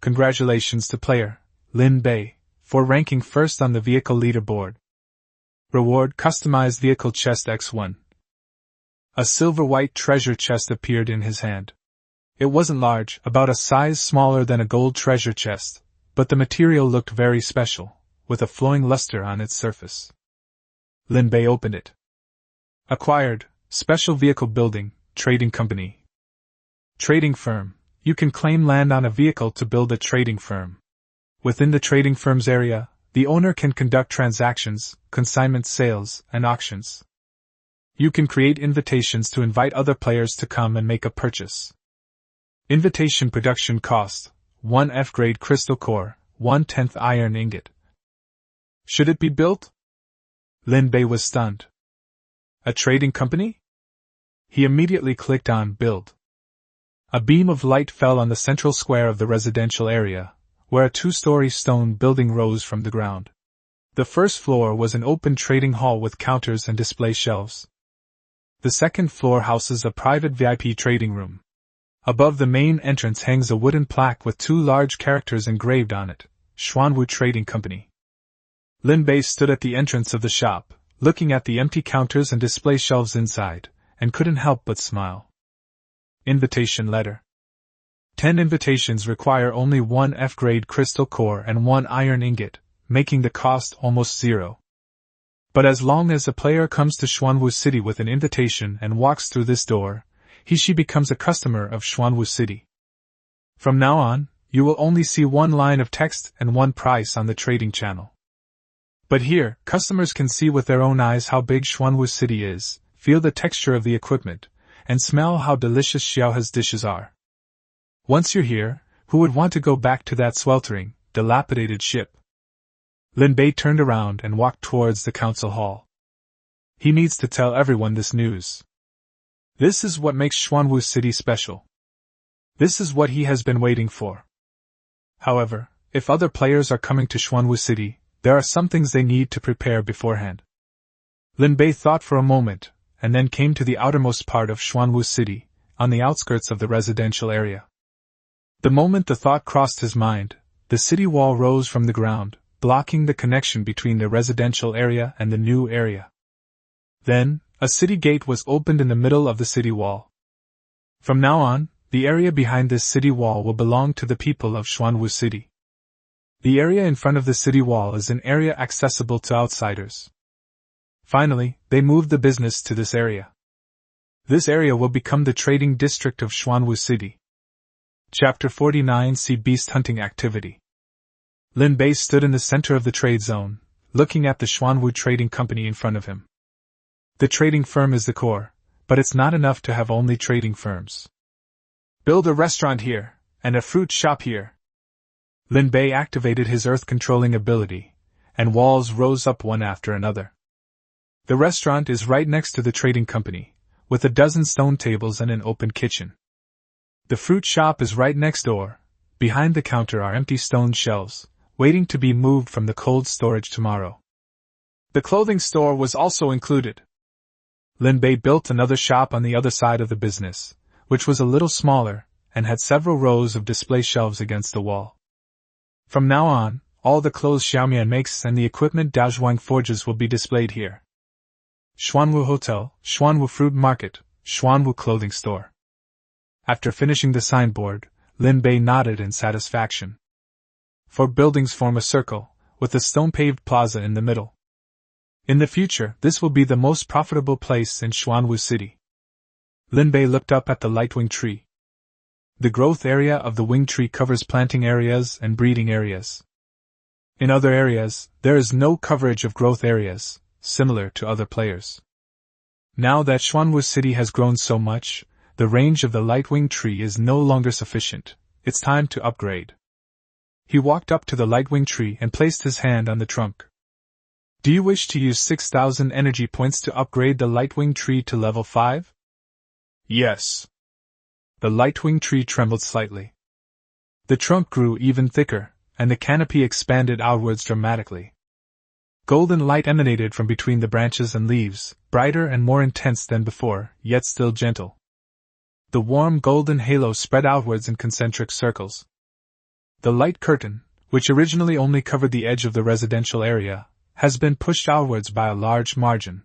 Congratulations to player Lin Bei for ranking first on the vehicle leaderboard. Reward: customized vehicle chest X1. A silver-white treasure chest appeared in his hand. It wasn't large, about a size smaller than a gold treasure chest, but the material looked very special, with a flowing luster on its surface. Lin Bei opened it. Acquired, special vehicle building, trading company. Trading firm. You can claim land on a vehicle to build a trading firm. Within the trading firm's area, the owner can conduct transactions, consignment sales, and auctions. You can create invitations to invite other players to come and make a purchase. Invitation production cost: 1 F-grade crystal core, 1/10 iron ingot. Should it be built? Lin Bei was stunned. A trading company? He immediately clicked on Build. A beam of light fell on the central square of the residential area, where a 2-story stone building rose from the ground. The first floor was an open trading hall with counters and display shelves. The second floor houses a private VIP trading room. Above the main entrance hangs a wooden plaque with 2 large characters engraved on it, Xuanwu Trading Company. Lin Bei stood at the entrance of the shop, looking at the empty counters and display shelves inside, and couldn't help but smile. Invitation letter. 10 invitations require only 1 F-grade crystal core and 1 iron ingot, making the cost almost 0. But as long as a player comes to Xuanwu City with an invitation and walks through this door, she becomes a customer of Xuanwu City. From now on, you will only see 1 line of text and 1 price on the trading channel. But here, customers can see with their own eyes how big Xuanwu City is, feel the texture of the equipment, and smell how delicious Xiaohe's dishes are. Once you're here, who would want to go back to that sweltering, dilapidated ship? Lin Bei turned around and walked towards the council hall. He needs to tell everyone this news. This is what makes Xuanwu City special. This is what he has been waiting for. However, if other players are coming to Xuanwu City, there are some things they need to prepare beforehand. Lin Bei thought for a moment, and then came to the outermost part of Xuanwu City, on the outskirts of the residential area. The moment the thought crossed his mind, the city wall rose from the ground, blocking the connection between the residential area and the new area. Then, a city gate was opened in the middle of the city wall. From now on, the area behind this city wall will belong to the people of Xuanwu City. The area in front of the city wall is an area accessible to outsiders. Finally, they moved the business to this area. This area will become the trading district of Xuanwu City. Chapter 49: See Beast Hunting Activity. Lin Bei stood in the center of the trade zone, looking at the Xuanwu Trading Company in front of him. The trading firm is the core, but it's not enough to have only trading firms. Build a restaurant here, and a fruit shop here. Lin Bei activated his earth-controlling ability, and walls rose up one after another. The restaurant is right next to the trading company, with a dozen stone tables and an open kitchen. The fruit shop is right next door. Behind the counter are empty stone shelves, waiting to be moved from the cold storage tomorrow. The clothing store was also included. Lin Bei built another shop on the other side of the business, which was a little smaller, and had several rows of display shelves against the wall. From now on, all the clothes Xiaomian makes and the equipment Daozhuang forges will be displayed here. Xuanwu Hotel, Xuanwu Fruit Market, Xuanwu Clothing Store. After finishing the signboard, Lin Bei nodded in satisfaction. 4 buildings form a circle, with a stone-paved plaza in the middle. In the future, this will be the most profitable place in Xuanwu City. Lin Bei looked up at the lightwing tree. The growth area of the wing tree covers planting areas and breeding areas. In other areas, there is no coverage of growth areas, similar to other players. Now that Xuanwu City has grown so much, the range of the lightwing tree is no longer sufficient. It's time to upgrade. He walked up to the lightwing tree and placed his hand on the trunk. Do you wish to use 6,000 energy points to upgrade the lightwing tree to level 5? Yes. The lightwing tree trembled slightly. The trunk grew even thicker, and the canopy expanded outwards dramatically. Golden light emanated from between the branches and leaves, brighter and more intense than before, yet still gentle. The warm golden halo spread outwards in concentric circles. The light curtain, which originally only covered the edge of the residential area, has been pushed outwards by a large margin.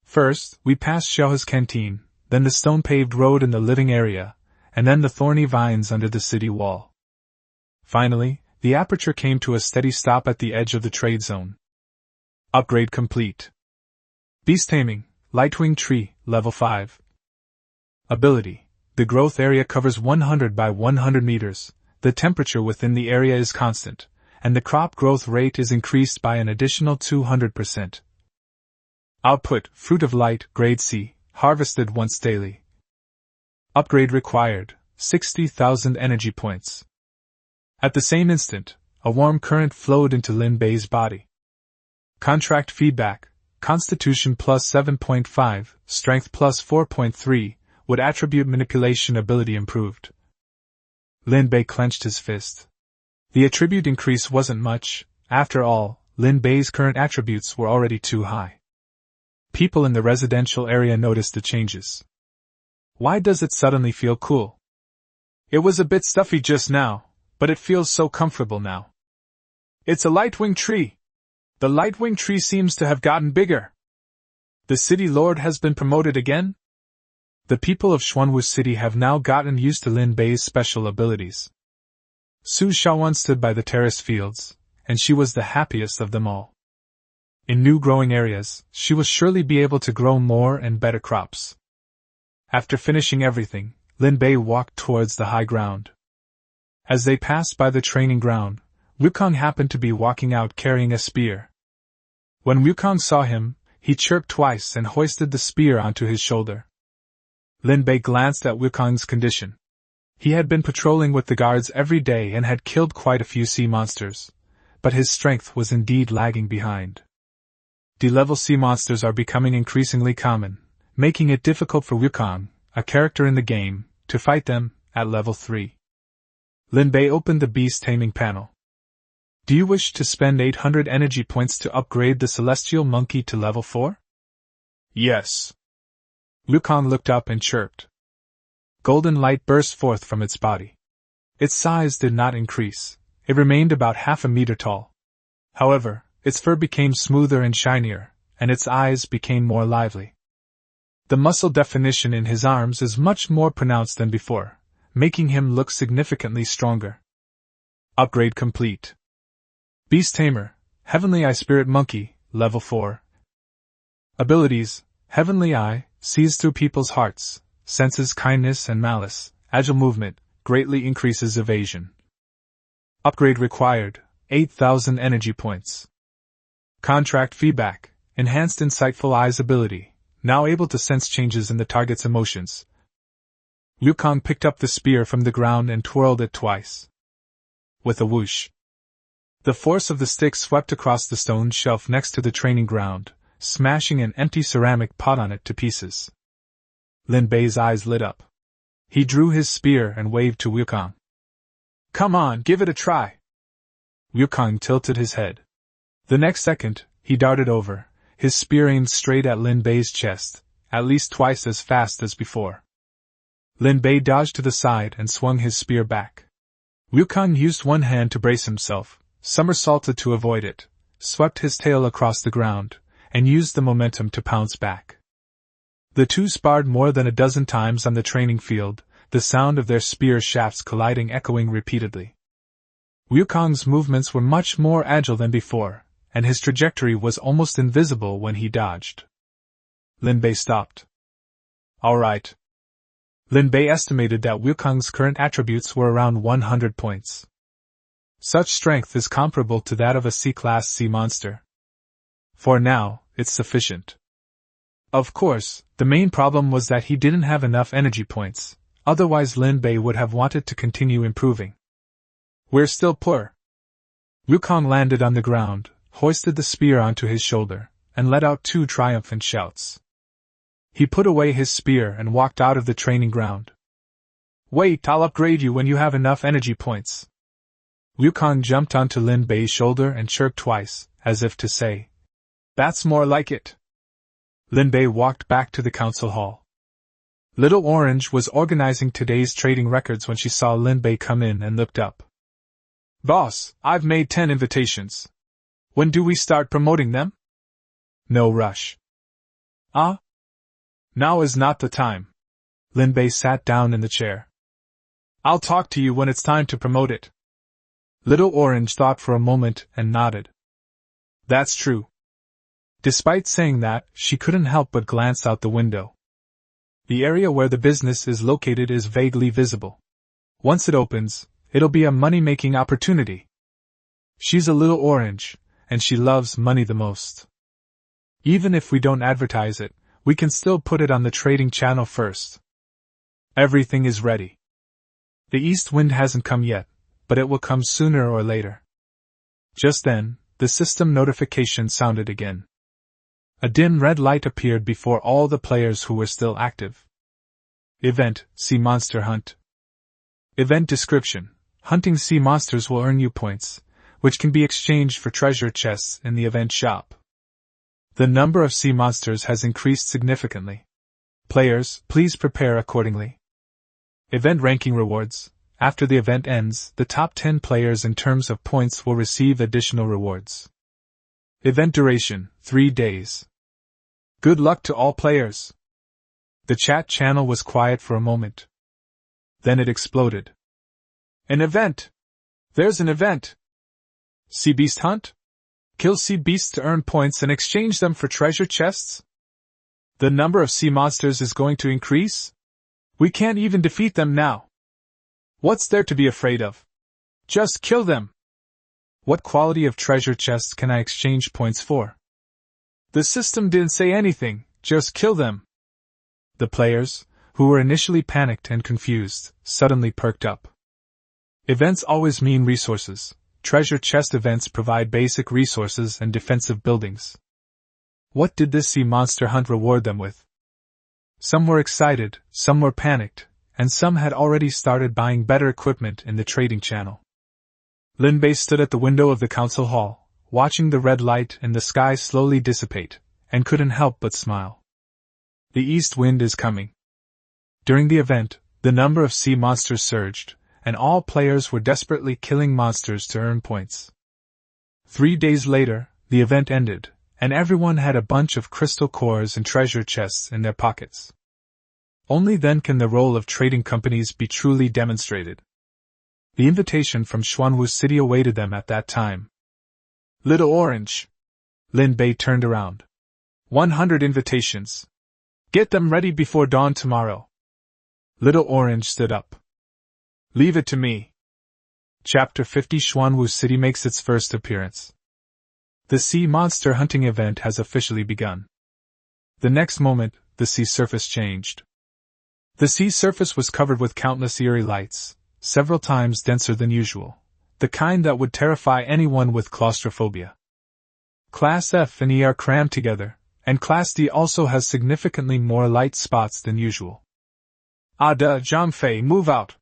First, we passed Xiaohe's canteen, then the stone-paved road in the living area, and then the thorny vines under the city wall. Finally, the aperture came to a steady stop at the edge of the trade zone. Upgrade complete. Beast Taming, Lightwing Tree, Level 5. Ability. The growth area covers 100 by 100 meters, the temperature within the area is constant, and the crop growth rate is increased by an additional 200%. Output, Fruit of Light, Grade C, harvested once daily. Upgrade required, 60,000 energy points. At the same instant, a warm current flowed into Lin Bei's body. Contract feedback, Constitution plus 7.5, Strength plus 4.3, would attribute manipulation ability improved. Lin Bei clenched his fist. The attribute increase wasn't much, after all, Lin Bei's current attributes were already too high. People in the residential area noticed the changes. Why does it suddenly feel cool? It was a bit stuffy just now, but it feels so comfortable now. It's a lightwing tree. The lightwing tree seems to have gotten bigger. The city lord has been promoted again? The people of Xuanwu City have now gotten used to Lin Bei's special abilities. Su Xiaowan stood by the terrace fields, and she was the happiest of them all. In new growing areas, she will surely be able to grow more and better crops. After finishing everything, Lin Bei walked towards the high ground. As they passed by the training ground, Wukong happened to be walking out carrying a spear. When Wukong saw him, he chirped twice and hoisted the spear onto his shoulder. Lin Bei glanced at Wukong's condition. He had been patrolling with the guards every day and had killed quite a few sea monsters, but his strength was indeed lagging behind. D-level sea monsters are becoming increasingly common, making it difficult for Wukong, a character in the game, to fight them at level 3. Lin Bei opened the beast taming panel. Do you wish to spend 800 energy points to upgrade the celestial monkey to level 4? Yes. Wukong looked up and chirped. Golden light burst forth from its body. Its size did not increase, it remained about half a meter tall. However, its fur became smoother and shinier, and its eyes became more lively. The muscle definition in his arms is much more pronounced than before, making him look significantly stronger. Upgrade complete. Beast Tamer, Heavenly Eye Spirit Monkey, Level 4. Abilities, Heavenly Eye, sees through people's hearts, senses kindness and malice, agile movement, greatly increases evasion. Upgrade required, 8,000 energy points. Contract feedback, enhanced insightful eyes ability, now able to sense changes in the target's emotions. Wukong picked up the spear from the ground and twirled it twice. With a whoosh, the force of the stick swept across the stone shelf next to the training ground, smashing an empty ceramic pot on it to pieces. Lin Bei's eyes lit up. He drew his spear and waved to Wukong. Come on, give it a try. Wukong tilted his head. The next second, he darted over, his spear aimed straight at Lin Bei's chest, at least twice as fast as before. Lin Bei dodged to the side and swung his spear back. Wukong used one hand to brace himself, somersaulted to avoid it, swept his tail across the ground, and used the momentum to pounce back. The two sparred more than a dozen times on the training field, the sound of their spear shafts colliding echoing repeatedly. Wukong's movements were much more agile than before, and his trajectory was almost invisible when he dodged. Lin Bei stopped. All right. Lin Bei estimated that Wukong's current attributes were around 100 points. Such strength is comparable to that of a C-class sea monster. For now, it's sufficient. Of course, the main problem was that he didn't have enough energy points, otherwise Lin Bei would have wanted to continue improving. We're still poor. Wukong landed on the ground, hoisted the spear onto his shoulder, and let out 2 triumphant shouts. He put away his spear and walked out of the training ground. Wait, I'll upgrade you when you have enough energy points. Wukong jumped onto Lin Bei's shoulder and chirped twice, as if to say, "That's more like it." Lin Bei walked back to the council hall. Little Orange was organizing today's trading records when she saw Lin Bei come in and looked up. "Boss, I've made 10 invitations. When do we start promoting them?" "No rush." "Ah? Now is not the time." Lin Bei sat down in the chair. "I'll talk to you when it's time to promote it." Little Orange thought for a moment and nodded. That's true. Despite saying that, she couldn't help but glance out the window. The area where the business is located is vaguely visible. Once it opens, it'll be a money-making opportunity. She's a Little Orange, and she loves money the most. Even if we don't advertise it, we can still put it on the trading channel first. Everything is ready. The east wind hasn't come yet, but it will come sooner or later. Just then, the system notification sounded again. A dim red light appeared before all the players who were still active. Event, Sea Monster Hunt. Event description: hunting sea monsters will earn you points, which can be exchanged for treasure chests in the event shop. The number of sea monsters has increased significantly. Players, please prepare accordingly. Event ranking rewards: after the event ends, the top 10 players in terms of points will receive additional rewards. Event duration, 3 days. Good luck to all players. The chat channel was quiet for a moment. Then it exploded. An event! There's an event! Sea Beast Hunt? Kill sea beasts to earn points and exchange them for treasure chests? The number of sea monsters is going to increase? We can't even defeat them now. What's there to be afraid of? Just kill them! What quality of treasure chests can I exchange points for? The system didn't say anything, just kill them. The players, who were initially panicked and confused, suddenly perked up. Events always mean resources. Treasure chest events provide basic resources and defensive buildings. What did this sea monster hunt reward them with? Some were excited, some were panicked, and some had already started buying better equipment in the trading channel. Lin Bei stood at the window of the council hall, watching the red light in the sky slowly dissipate, and couldn't help but smile. The east wind is coming. During the event, the number of sea monsters surged, and all players were desperately killing monsters to earn points. 3 days later, the event ended, and everyone had a bunch of crystal cores and treasure chests in their pockets. Only then can the role of trading companies be truly demonstrated. The invitation from Xuanwu City awaited them at that time. Little Orange. Lin Bei turned around. 100 invitations. Get them ready before dawn tomorrow. Little Orange stood up. Leave it to me. Chapter 50: Xuanwu City makes its first appearance. The sea monster hunting event has officially begun. The next moment, the sea surface changed. The sea surface was covered with countless eerie lights, several times denser than usual, the kind that would terrify anyone with claustrophobia. Class F and E are crammed together, and Class D also has significantly more light spots than usual. Ada, Zhangfei, move out!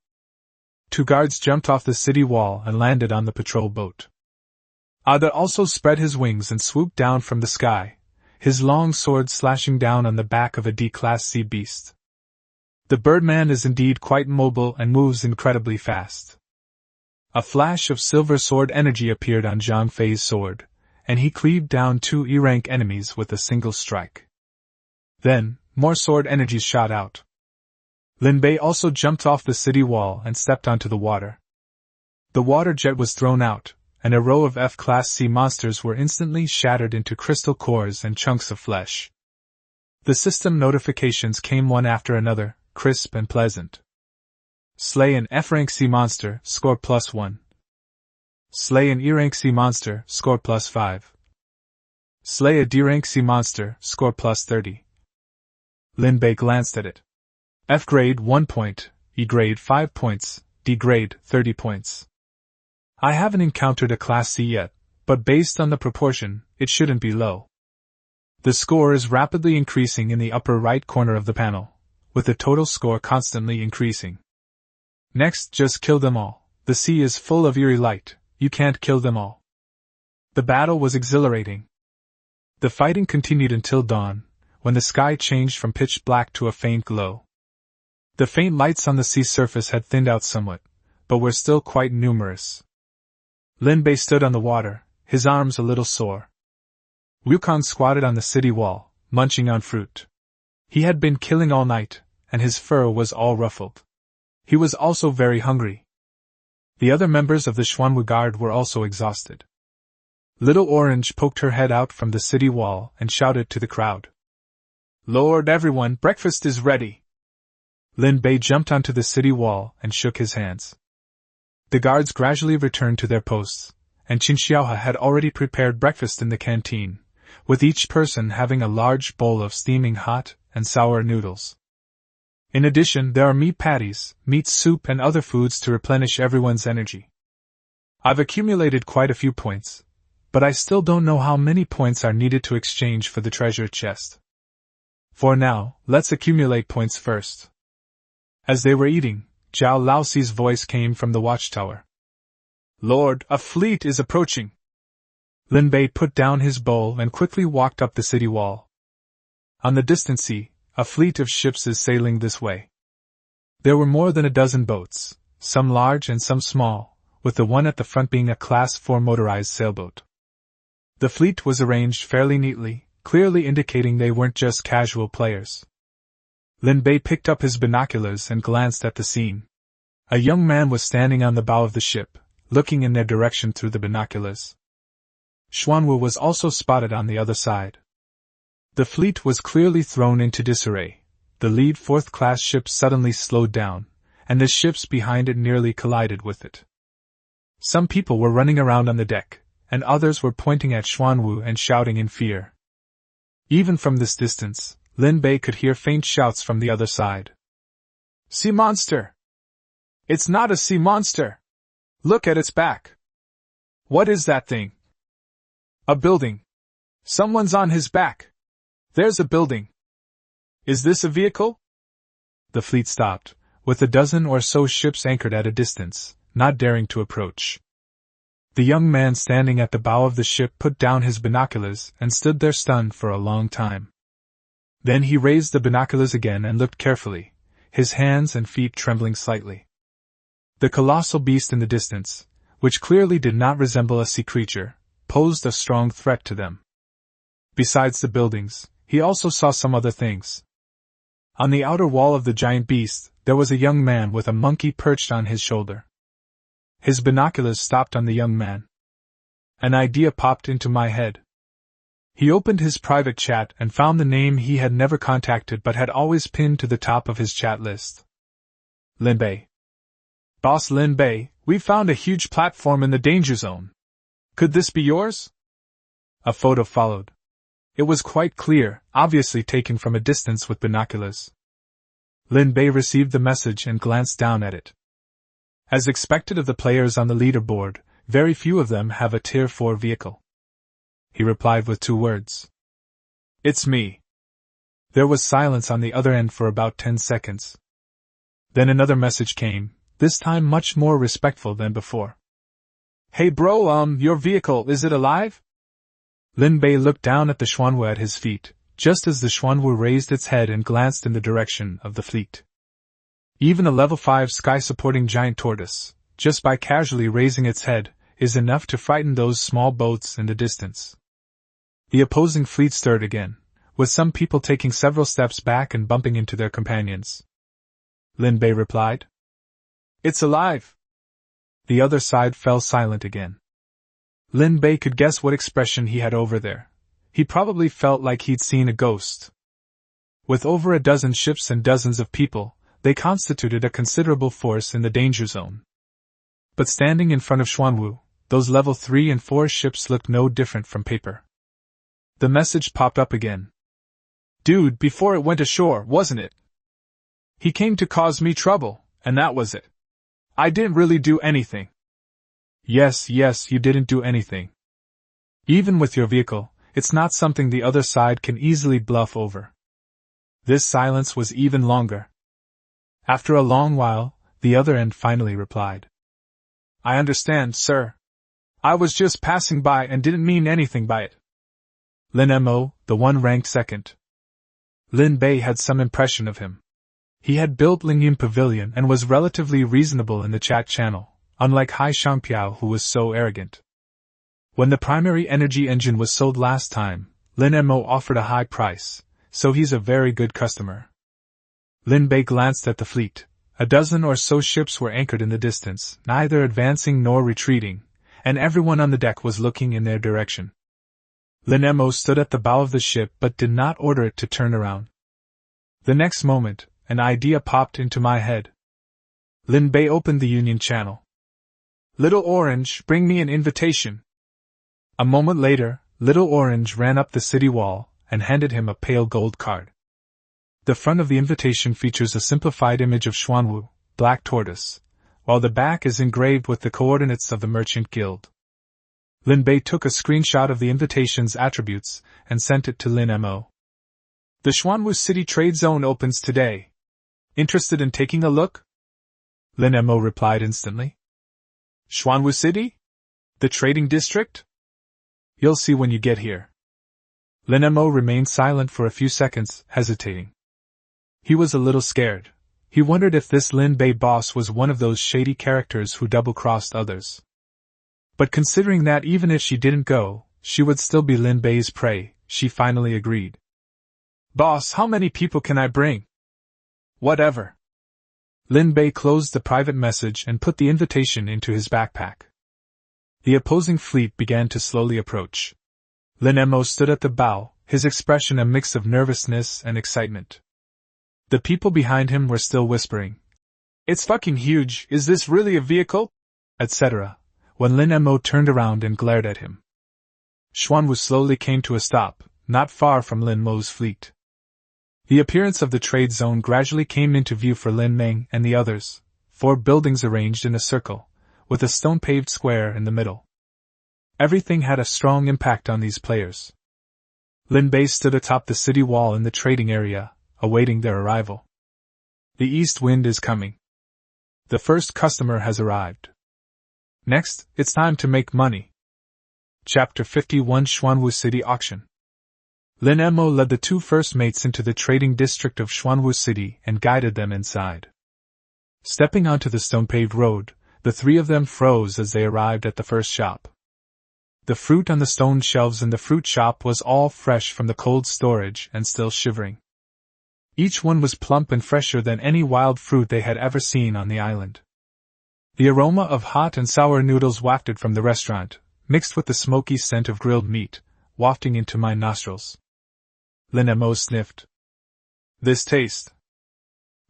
2 guards jumped off the city wall and landed on the patrol boat. Ada also spread his wings and swooped down from the sky, his long sword slashing down on the back of a D-class sea beast. The Birdman is indeed quite mobile and moves incredibly fast. A flash of silver sword energy appeared on Zhang Fei's sword, and he cleaved down 2 E-rank enemies with a single strike. Then, more sword energy shot out. Lin Bei also jumped off the city wall and stepped onto the water. The water jet was thrown out, and a row of F-class sea monsters were instantly shattered into crystal cores and chunks of flesh. The system notifications came one after another, crisp and pleasant. Slay an F-rank sea monster, score +1. Slay an E-rank sea monster, score +5. Slay a D-rank sea monster, score +30. Lin Bei glanced at it. F grade 1 point, E grade 5 points, D grade 30 points. I haven't encountered a class C yet, but based on the proportion, it shouldn't be low. The score is rapidly increasing in the upper right corner of the panel, with the total score constantly increasing. Next, just kill them all. The sea is full of eerie light, you can't kill them all. The battle was exhilarating. The fighting continued until dawn, when the sky changed from pitch black to a faint glow. The faint lights on the sea surface had thinned out somewhat, but were still quite numerous. Lin Bei stood on the water, his arms a little sore. Wukong squatted on the city wall, munching on fruit. He had been killing all night, and his fur was all ruffled. He was also very hungry. The other members of the Xuanwu Guard were also exhausted. Little Orange poked her head out from the city wall and shouted to the crowd. "Lord everyone, breakfast is ready!" Lin Bei jumped onto the city wall and shook his hands. The guards gradually returned to their posts, and Qin Xiaohe had already prepared breakfast in the canteen, with each person having a large bowl of steaming hot and sour noodles. In addition, there are meat patties, meat soup and other foods to replenish everyone's energy. I've accumulated quite a few points, but I still don't know how many points are needed to exchange for the treasure chest. For now, let's accumulate points first. As they were eating, Zhao Laoxi's voice came from the watchtower. "Lord, a fleet is approaching." Lin Bei put down his bowl and quickly walked up the city wall. On the distant sea, a fleet of ships is sailing this way. There were more than a dozen boats, some large and some small, with the one at the front being a Class 4 motorized sailboat. The fleet was arranged fairly neatly, clearly indicating they weren't just casual players. Lin Bei picked up his binoculars and glanced at the scene. A young man was standing on the bow of the ship, looking in their direction through the binoculars. Xuanwu was also spotted on the other side. The fleet was clearly thrown into disarray. The lead fourth-class ship suddenly slowed down, and the ships behind it nearly collided with it. Some people were running around on the deck, and others were pointing at Xuanwu and shouting in fear. Even from this distance, Lin Bei could hear faint shouts from the other side. "Sea monster! It's not a sea monster! Look at its back! What is that thing? A building! Someone's on his back! There's a building! Is this a vehicle?" The fleet stopped, with a dozen or so ships anchored at a distance, not daring to approach. The young man standing at the bow of the ship put down his binoculars and stood there stunned for a long time. Then he raised the binoculars again and looked carefully, his hands and feet trembling slightly. The colossal beast in the distance, which clearly did not resemble a sea creature, posed a strong threat to them. Besides the buildings, he also saw some other things. On the outer wall of the giant beast, there was a young man with a monkey perched on his shoulder. His binoculars stopped on the young man. An idea popped into my head. He opened his private chat and found the name he had never contacted but had always pinned to the top of his chat list. Lin Bei. "Boss Lin Bei, we found a huge platform in the danger zone. Could this be yours?" A photo followed. It was quite clear, obviously taken from a distance with binoculars. Lin Bei received the message and glanced down at it. As expected of the players on the leaderboard, very few of them have a Tier 4 vehicle. He replied with 2 words. "It's me." There was silence on the other end for about 10 seconds. Then another message came, this time much more respectful than before. "Hey bro, your vehicle, is it alive?" Lin Bei looked down at the Xuanwu at his feet, just as the Xuanwu raised its head and glanced in the direction of the fleet. Even a level 5 sky-supporting giant tortoise, just by casually raising its head, is enough to frighten those small boats in the distance. The opposing fleet stirred again, with some people taking several steps back and bumping into their companions. Lin Bei replied. "It's alive." The other side fell silent again. Lin Bei could guess what expression he had over there. He probably felt like he'd seen a ghost. With over a dozen ships and dozens of people, they constituted a considerable force in the danger zone. But standing in front of Xuanwu, those level 3 and 4 ships looked no different from paper. The message popped up again. Dude, before it went ashore, wasn't it? He came to cause me trouble, and that was it. I didn't really do anything. Yes, you didn't do anything. Even with your vehicle, it's not something the other side can easily bluff over. This silence was even longer. After a long while, the other end finally replied. I understand, sir. I was just passing by and didn't mean anything by it. Lin Mo, the one ranked second. Lin Bei had some impression of him. He had built Lingyun Pavilion and was relatively reasonable in the chat channel, unlike Hai Shangpiao who was so arrogant. When the primary energy engine was sold last time, Lin Mo offered a high price, so he's a very good customer. Lin Bei glanced at the fleet. A dozen or so ships were anchored in the distance, neither advancing nor retreating, and everyone on the deck was looking in their direction. Lin Mo stood at the bow of the ship but did not order it to turn around. The next moment, an idea popped into my head. Lin Bei opened the Union Channel. Little Orange, bring me an invitation. A moment later, Little Orange ran up the city wall and handed him a pale gold card. The front of the invitation features a simplified image of Xuanwu, Black Tortoise, while the back is engraved with the coordinates of the Merchant Guild. Lin Bei took a screenshot of the invitation's attributes and sent it to Lin Mo. The Xuanwu City Trade Zone opens today. Interested in taking a look? Lin Mo replied instantly. Xuanwu City? The trading district? You'll see when you get here. Lin Mo remained silent for a few seconds, hesitating. He was a little scared. He wondered if this Lin Bei boss was one of those shady characters who double-crossed others. But considering that even if she didn't go, she would still be Lin Bei's prey, she finally agreed. Boss, how many people can I bring? Whatever. Lin Bei closed the private message and put the invitation into his backpack. The opposing fleet began to slowly approach. Lin Mo stood at the bow, his expression a mix of nervousness and excitement. The people behind him were still whispering. It's fucking huge, is this really a vehicle? Etc. When Lin Mo turned around and glared at him. Xuanwu slowly came to a stop, not far from Lin Mo's fleet. The appearance of the trade zone gradually came into view for Lin Meng and the others, 4 buildings arranged in a circle, with a stone-paved square in the middle. Everything had a strong impact on these players. Lin Bei stood atop the city wall in the trading area, awaiting their arrival. The east wind is coming. The first customer has arrived. Next, it's time to make money. Chapter 51 Xuanwu City Auction. Lin Mo led the 2 first mates into the trading district of Xuanwu City and guided them inside. Stepping onto the stone-paved road, the 3 of them froze as they arrived at the first shop. The fruit on the stone shelves in the fruit shop was all fresh from the cold storage and still shivering. Each one was plump and fresher than any wild fruit they had ever seen on the island. The aroma of hot and sour noodles wafted from the restaurant, mixed with the smoky scent of grilled meat, wafting into my nostrils. Lin Mo sniffed. This taste.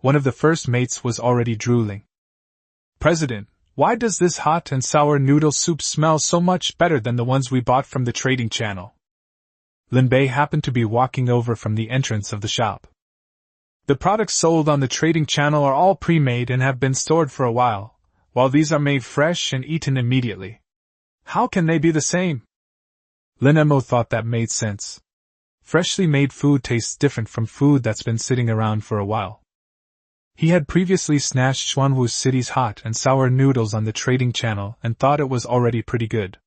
One of the first mates was already drooling. President, why does this hot and sour noodle soup smell so much better than the ones we bought from the trading channel? Lin Bei happened to be walking over from the entrance of the shop. The products sold on the trading channel are all pre-made and have been stored for a while these are made fresh and eaten immediately. How can they be the same? Lin Mo thought that made sense. Freshly made food tastes different from food that's been sitting around for a while. He had previously snatched Xuanwu City's hot and sour noodles on the trading channel and thought it was already pretty good.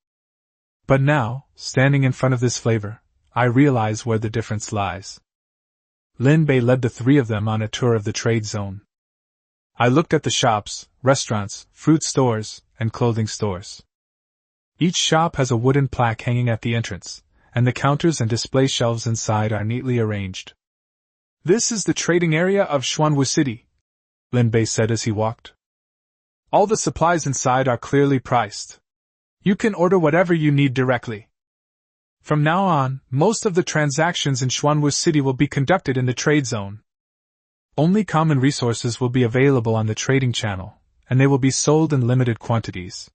But now, standing in front of this flavor, I realize where the difference lies. Lin Bei led the 3 of them on a tour of the trade zone. I looked at the shops, restaurants, fruit stores, and clothing stores. Each shop has a wooden plaque hanging at the entrance, and the counters and display shelves inside are neatly arranged. This is the trading area of Xuanwu City, Lin Bei said as he walked. All the supplies inside are clearly priced. You can order whatever you need directly. From now on, most of the transactions in Xuanwu City will be conducted in the trade zone. Only common resources will be available on the trading channel, and they will be sold in limited quantities.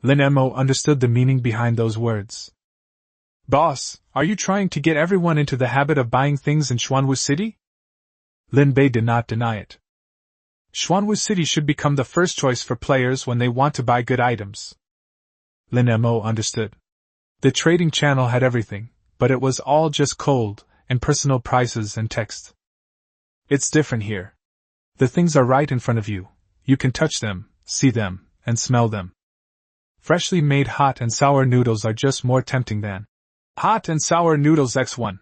Lin Mo understood the meaning behind those words. Boss, are you trying to get everyone into the habit of buying things in Xuanwu City? Lin Bei did not deny it. Xuanwu City should become the first choice for players when they want to buy good items. Lin Mo understood. The trading channel had everything, but it was all just cold, and personal prices and text. It's different here. The things are right in front of you. You can touch them, see them, and smell them. Freshly made hot and sour noodles are just more tempting than hot and sour noodles X1.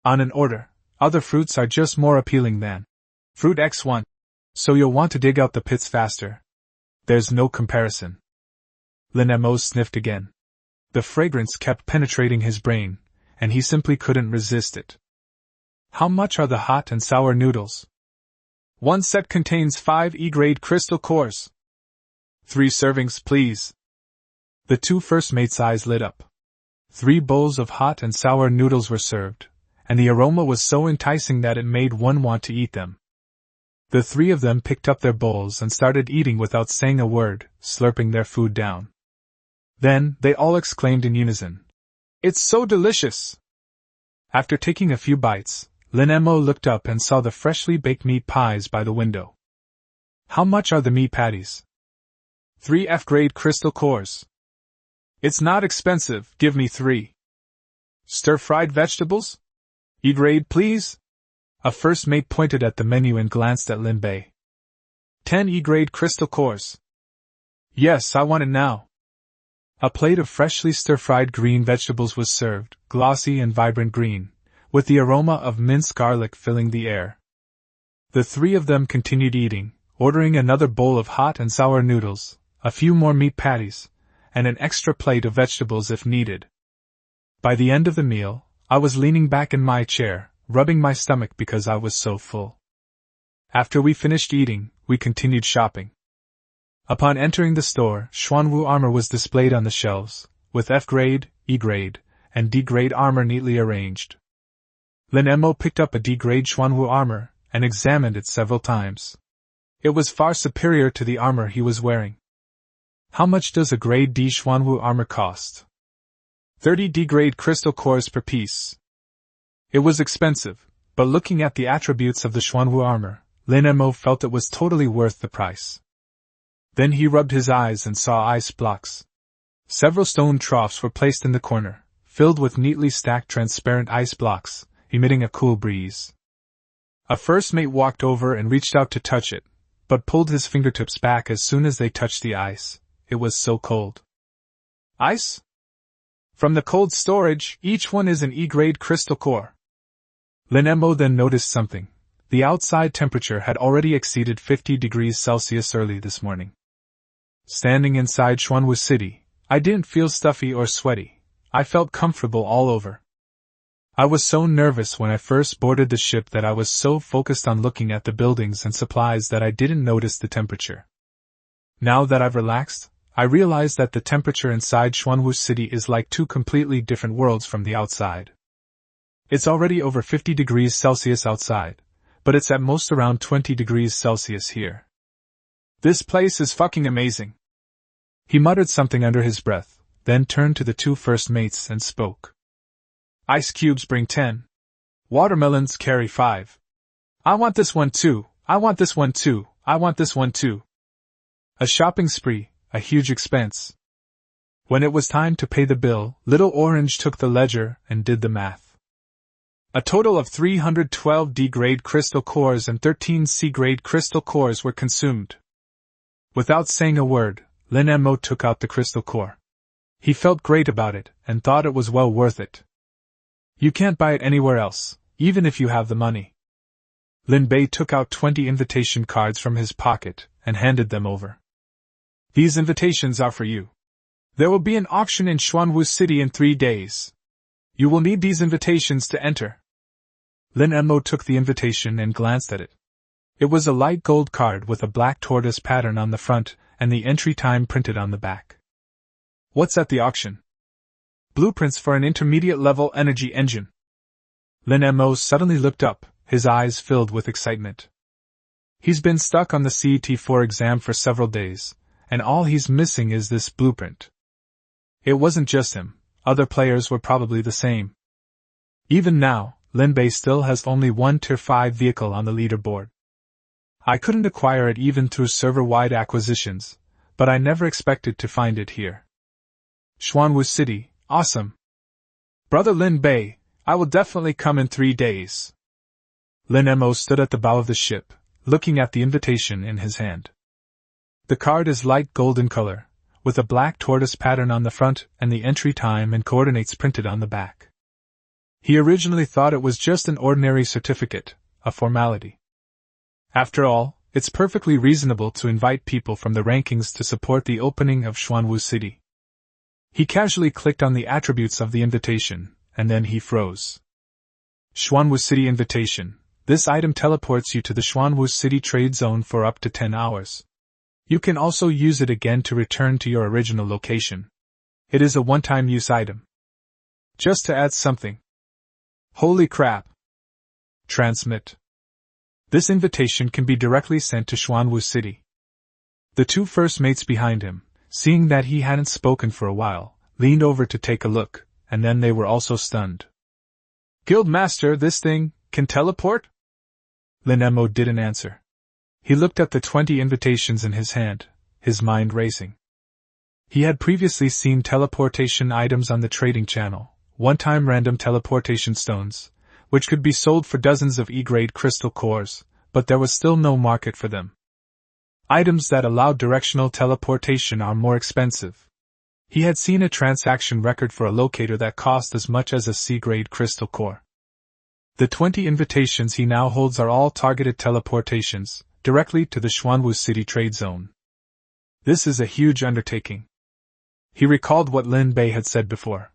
On an order, other fruits are just more appealing than fruit X1. So you'll want to dig out the pits faster. There's no comparison. Lin Mo sniffed again. The fragrance kept penetrating his brain, and he simply couldn't resist it. How much are the hot and sour noodles? One set contains 5 E-grade crystal cores. 3 servings, please. The 2 first mates' eyes lit up. 3 bowls of hot and sour noodles were served, and the aroma was so enticing that it made one want to eat them. The 3 of them picked up their bowls and started eating without saying a word, slurping their food down. Then, they all exclaimed in unison, "It's so delicious!" After taking a few bites, Lin Mo looked up and saw the freshly baked meat pies by the window. How much are the meat patties? 3 F-grade crystal cores. It's not expensive, give me 3. Stir-fried vegetables? E-grade, please? A first mate pointed at the menu and glanced at Lin Bei. 10 E-grade crystal cores. Yes, I want it now. A plate of freshly stir-fried green vegetables was served, glossy and vibrant green, with the aroma of minced garlic filling the air. The 3 of them continued eating, ordering another bowl of hot and sour noodles, a few more meat patties, and an extra plate of vegetables if needed. By the end of the meal, I was leaning back in my chair, rubbing my stomach because I was so full. After we finished eating, we continued shopping. Upon entering the store, Xuanwu armor was displayed on the shelves, with F-grade, E-grade, and D-grade armor neatly arranged. Lin Mo picked up a D-grade Xuanwu armor, and examined it several times. It was far superior to the armor he was wearing. How much does a grade D Xuanwu armor cost? 30 D-grade crystal cores per piece. It was expensive, but looking at the attributes of the Xuanwu armor, Lin Mo felt it was totally worth the price. Then he rubbed his eyes and saw ice blocks. Several stone troughs were placed in the corner, filled with neatly stacked transparent ice blocks, emitting a cool breeze. A first mate walked over and reached out to touch it, but pulled his fingertips back as soon as they touched the ice. It was so cold. Ice? From the cold storage, each one is an E-grade crystal core. Lin Mo then noticed something. The outside temperature had already exceeded 50 degrees Celsius early this morning. Standing inside Xuanwu City, I didn't feel stuffy or sweaty. I felt comfortable all over. I was so nervous when I first boarded the ship that I was so focused on looking at the buildings and supplies that I didn't notice the temperature. Now that I've relaxed, I realize that the temperature inside Xuanwu City is like 2 completely different worlds from the outside. It's already over 50 degrees Celsius outside, but it's at most around 20 degrees Celsius here. This place is fucking amazing. He muttered something under his breath, then turned to the 2 first mates and spoke. Ice cubes bring 10. Watermelons carry 5. I want this one too, I want this one too, I want this one too. A shopping spree, a huge expense. When it was time to pay the bill, Little Orange took the ledger and did the math. A total of 312 D-grade crystal cores and 13 C-grade crystal cores were consumed. Without saying a word, Lin Mo took out the crystal core. He felt great about it, and thought it was well worth it. You can't buy it anywhere else, even if you have the money. Lin Bei took out 20 invitation cards from his pocket, and handed them over. These invitations are for you. There will be an auction in Xuanwu City in 3 days. You will need these invitations to enter. Lin Mo took the invitation and glanced at it. It was a light gold card with a black tortoise pattern on the front, and the entry time printed on the back. What's at the auction? Blueprints for an intermediate-level energy engine. Lin Mo suddenly looked up, his eyes filled with excitement. He's been stuck on the CET4 exam for several days, and all he's missing is this blueprint. It wasn't just him, other players were probably the same. Even now, Lin Bei still has only one Tier 5 vehicle on the leaderboard. I couldn't acquire it even through server-wide acquisitions, but I never expected to find it here. Xuanwu City, awesome. Brother Lin Bei, I will definitely come in 3 days. Lin Mo stood at the bow of the ship, looking at the invitation in his hand. The card is light gold in color, with a black tortoise pattern on the front and the entry time and coordinates printed on the back. He originally thought it was just an ordinary certificate, a formality. After all, it's perfectly reasonable to invite people from the rankings to support the opening of Xuanwu City. He casually clicked on the attributes of the invitation, and then he froze. Xuanwu City Invitation. This item teleports you to the Xuanwu City trade zone for up to 10 hours. You can also use it again to return to your original location. It is a one-time use item. Just to add something. Holy crap! Transmit. This invitation can be directly sent to Xuanwu City. The two first mates behind him, seeing that he hadn't spoken for a while, leaned over to take a look, and then they were also stunned. Guildmaster, this thing can teleport? Lin Mo didn't answer. He looked at the 20 invitations in his hand, his mind racing. He had previously seen teleportation items on the trading channel, one-time random teleportation stones, which could be sold for dozens of E-grade crystal cores, but there was still no market for them. Items that allowed directional teleportation are more expensive. He had seen a transaction record for a locator that cost as much as a C-grade crystal core. The 20 invitations he now holds are all targeted teleportations, directly to the Xuanwu City trade zone. This is a huge undertaking. He recalled what Lin Bei had said before.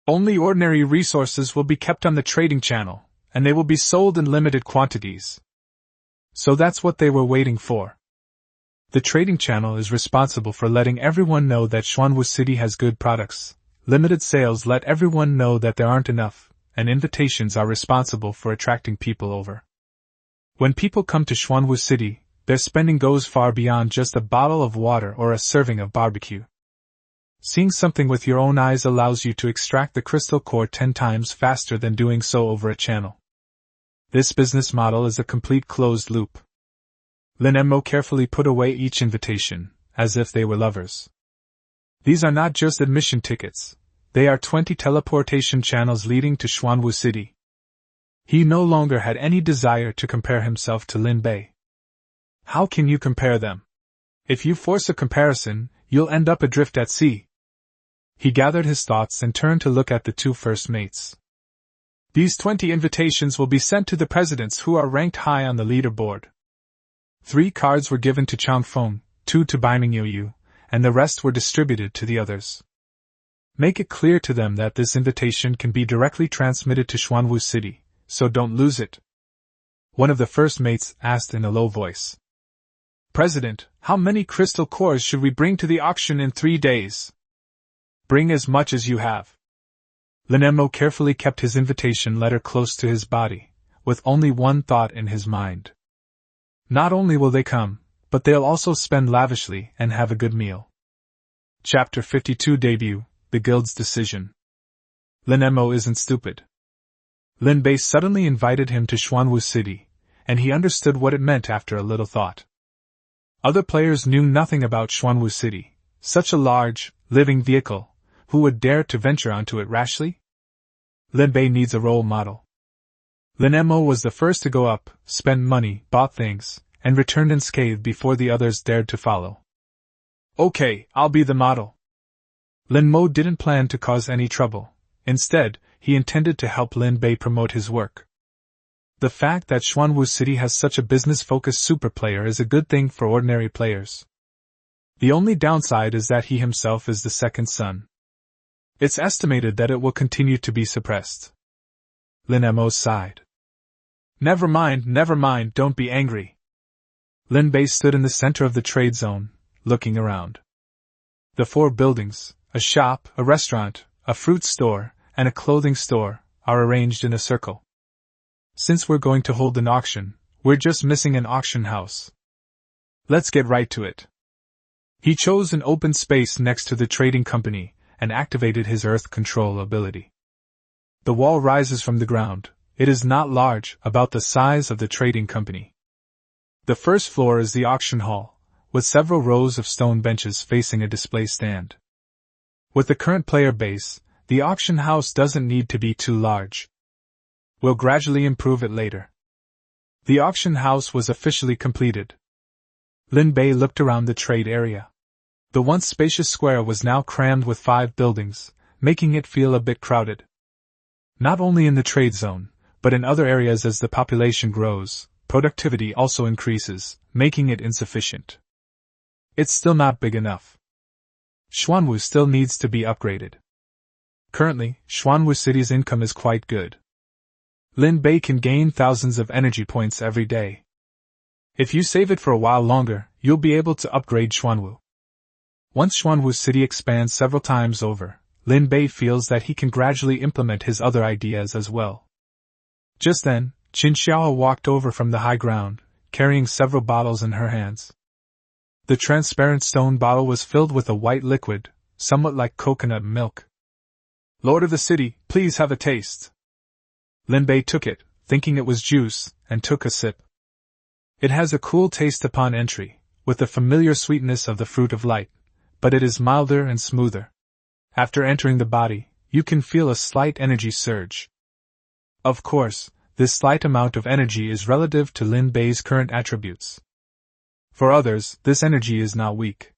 Only ordinary resources will be kept on the trading channel, and they will be sold in limited quantities. So that's what they were waiting for. The trading channel is responsible for letting everyone know that Xuanwu City has good products. Limited sales let everyone know that there aren't enough, and invitations are responsible for attracting people over. When people come to Xuanwu City, their spending goes far beyond just a bottle of water or a serving of barbecue. Seeing something with your own eyes allows you to extract the crystal core 10 times faster than doing so over a channel. This business model is a complete closed loop. Lin Mo carefully put away each invitation, as if they were lovers. These are not just admission tickets. They are 20 teleportation channels leading to Xuanwu City. He no longer had any desire to compare himself to Lin Bei. How can you compare them? If you force a comparison, you'll end up adrift at sea. He gathered his thoughts and turned to look at the two first mates. These 20 invitations will be sent to the presidents who are ranked high on the leaderboard. 3 cards were given to Changfeng, 2 to Baimingyu, and the rest were distributed to the others. Make it clear to them that this invitation can be directly transmitted to Xuanwu City, so don't lose it. One of the first mates asked in a low voice. President, how many crystal cores should we bring to the auction in 3 days? Bring as much as you have. Lin Mo carefully kept his invitation letter close to his body, with only one thought in his mind. Not only will they come, but they'll also spend lavishly and have a good meal. Chapter 52 Debut, The Guild's Decision. Lin Mo isn't stupid. Lin Bei suddenly invited him to Xuanwu City, and he understood what it meant after a little thought. Other players knew nothing about Xuanwu City, such a large, living vehicle. Who would dare to venture onto it rashly? Lin Bei needs a role model. Lin Mo was the first to go up, spend money, bought things, and returned unscathed before the others dared to follow. Okay, I'll be the model. Lin Mo didn't plan to cause any trouble. Instead, he intended to help Lin Bei promote his work. The fact that Xuanwu City has such a business-focused super player is a good thing for ordinary players. The only downside is that he himself is the second son. It's estimated that it will continue to be suppressed. Lin Mo sighed. Never mind, don't be angry. Lin Bei stood in the center of the trade zone, looking around. The 4 buildings, a shop, a restaurant, a fruit store, and a clothing store are arranged in a circle. Since we're going to hold an auction, we're just missing an auction house. Let's get right to it. He chose an open space next to the trading company and activated his earth control ability. The wall rises from the ground. It is not large, about the size of the trading company. The first floor is the auction hall, with several rows of stone benches facing a display stand. With the current player base, the auction house doesn't need to be too large. We'll gradually improve it later. The auction house was officially completed. Lin Bei looked around the trade area. The once spacious square was now crammed with 5 buildings, making it feel a bit crowded. Not only in the trade zone, but in other areas as the population grows, productivity also increases, making it insufficient. It's still not big enough. Xuanwu still needs to be upgraded. Currently, Xuanwu City's income is quite good. Lin Bei can gain thousands of energy points every day. If you save it for a while longer, you'll be able to upgrade Xuanwu. Once Xuanwu City expands several times over, Lin Bei feels that he can gradually implement his other ideas as well. Just then, Qin Xiao walked over from the high ground, carrying several bottles in her hands. The transparent stone bottle was filled with a white liquid, somewhat like coconut milk. "Lord of the city, please have a taste." Lin Bei took it, thinking it was juice, and took a sip. It has a cool taste upon entry, with the familiar sweetness of the fruit of light, but it is milder and smoother. After entering the body, you can feel a slight energy surge. Of course, this slight amount of energy is relative to Lin Bei's current attributes. For others, this energy is not weak.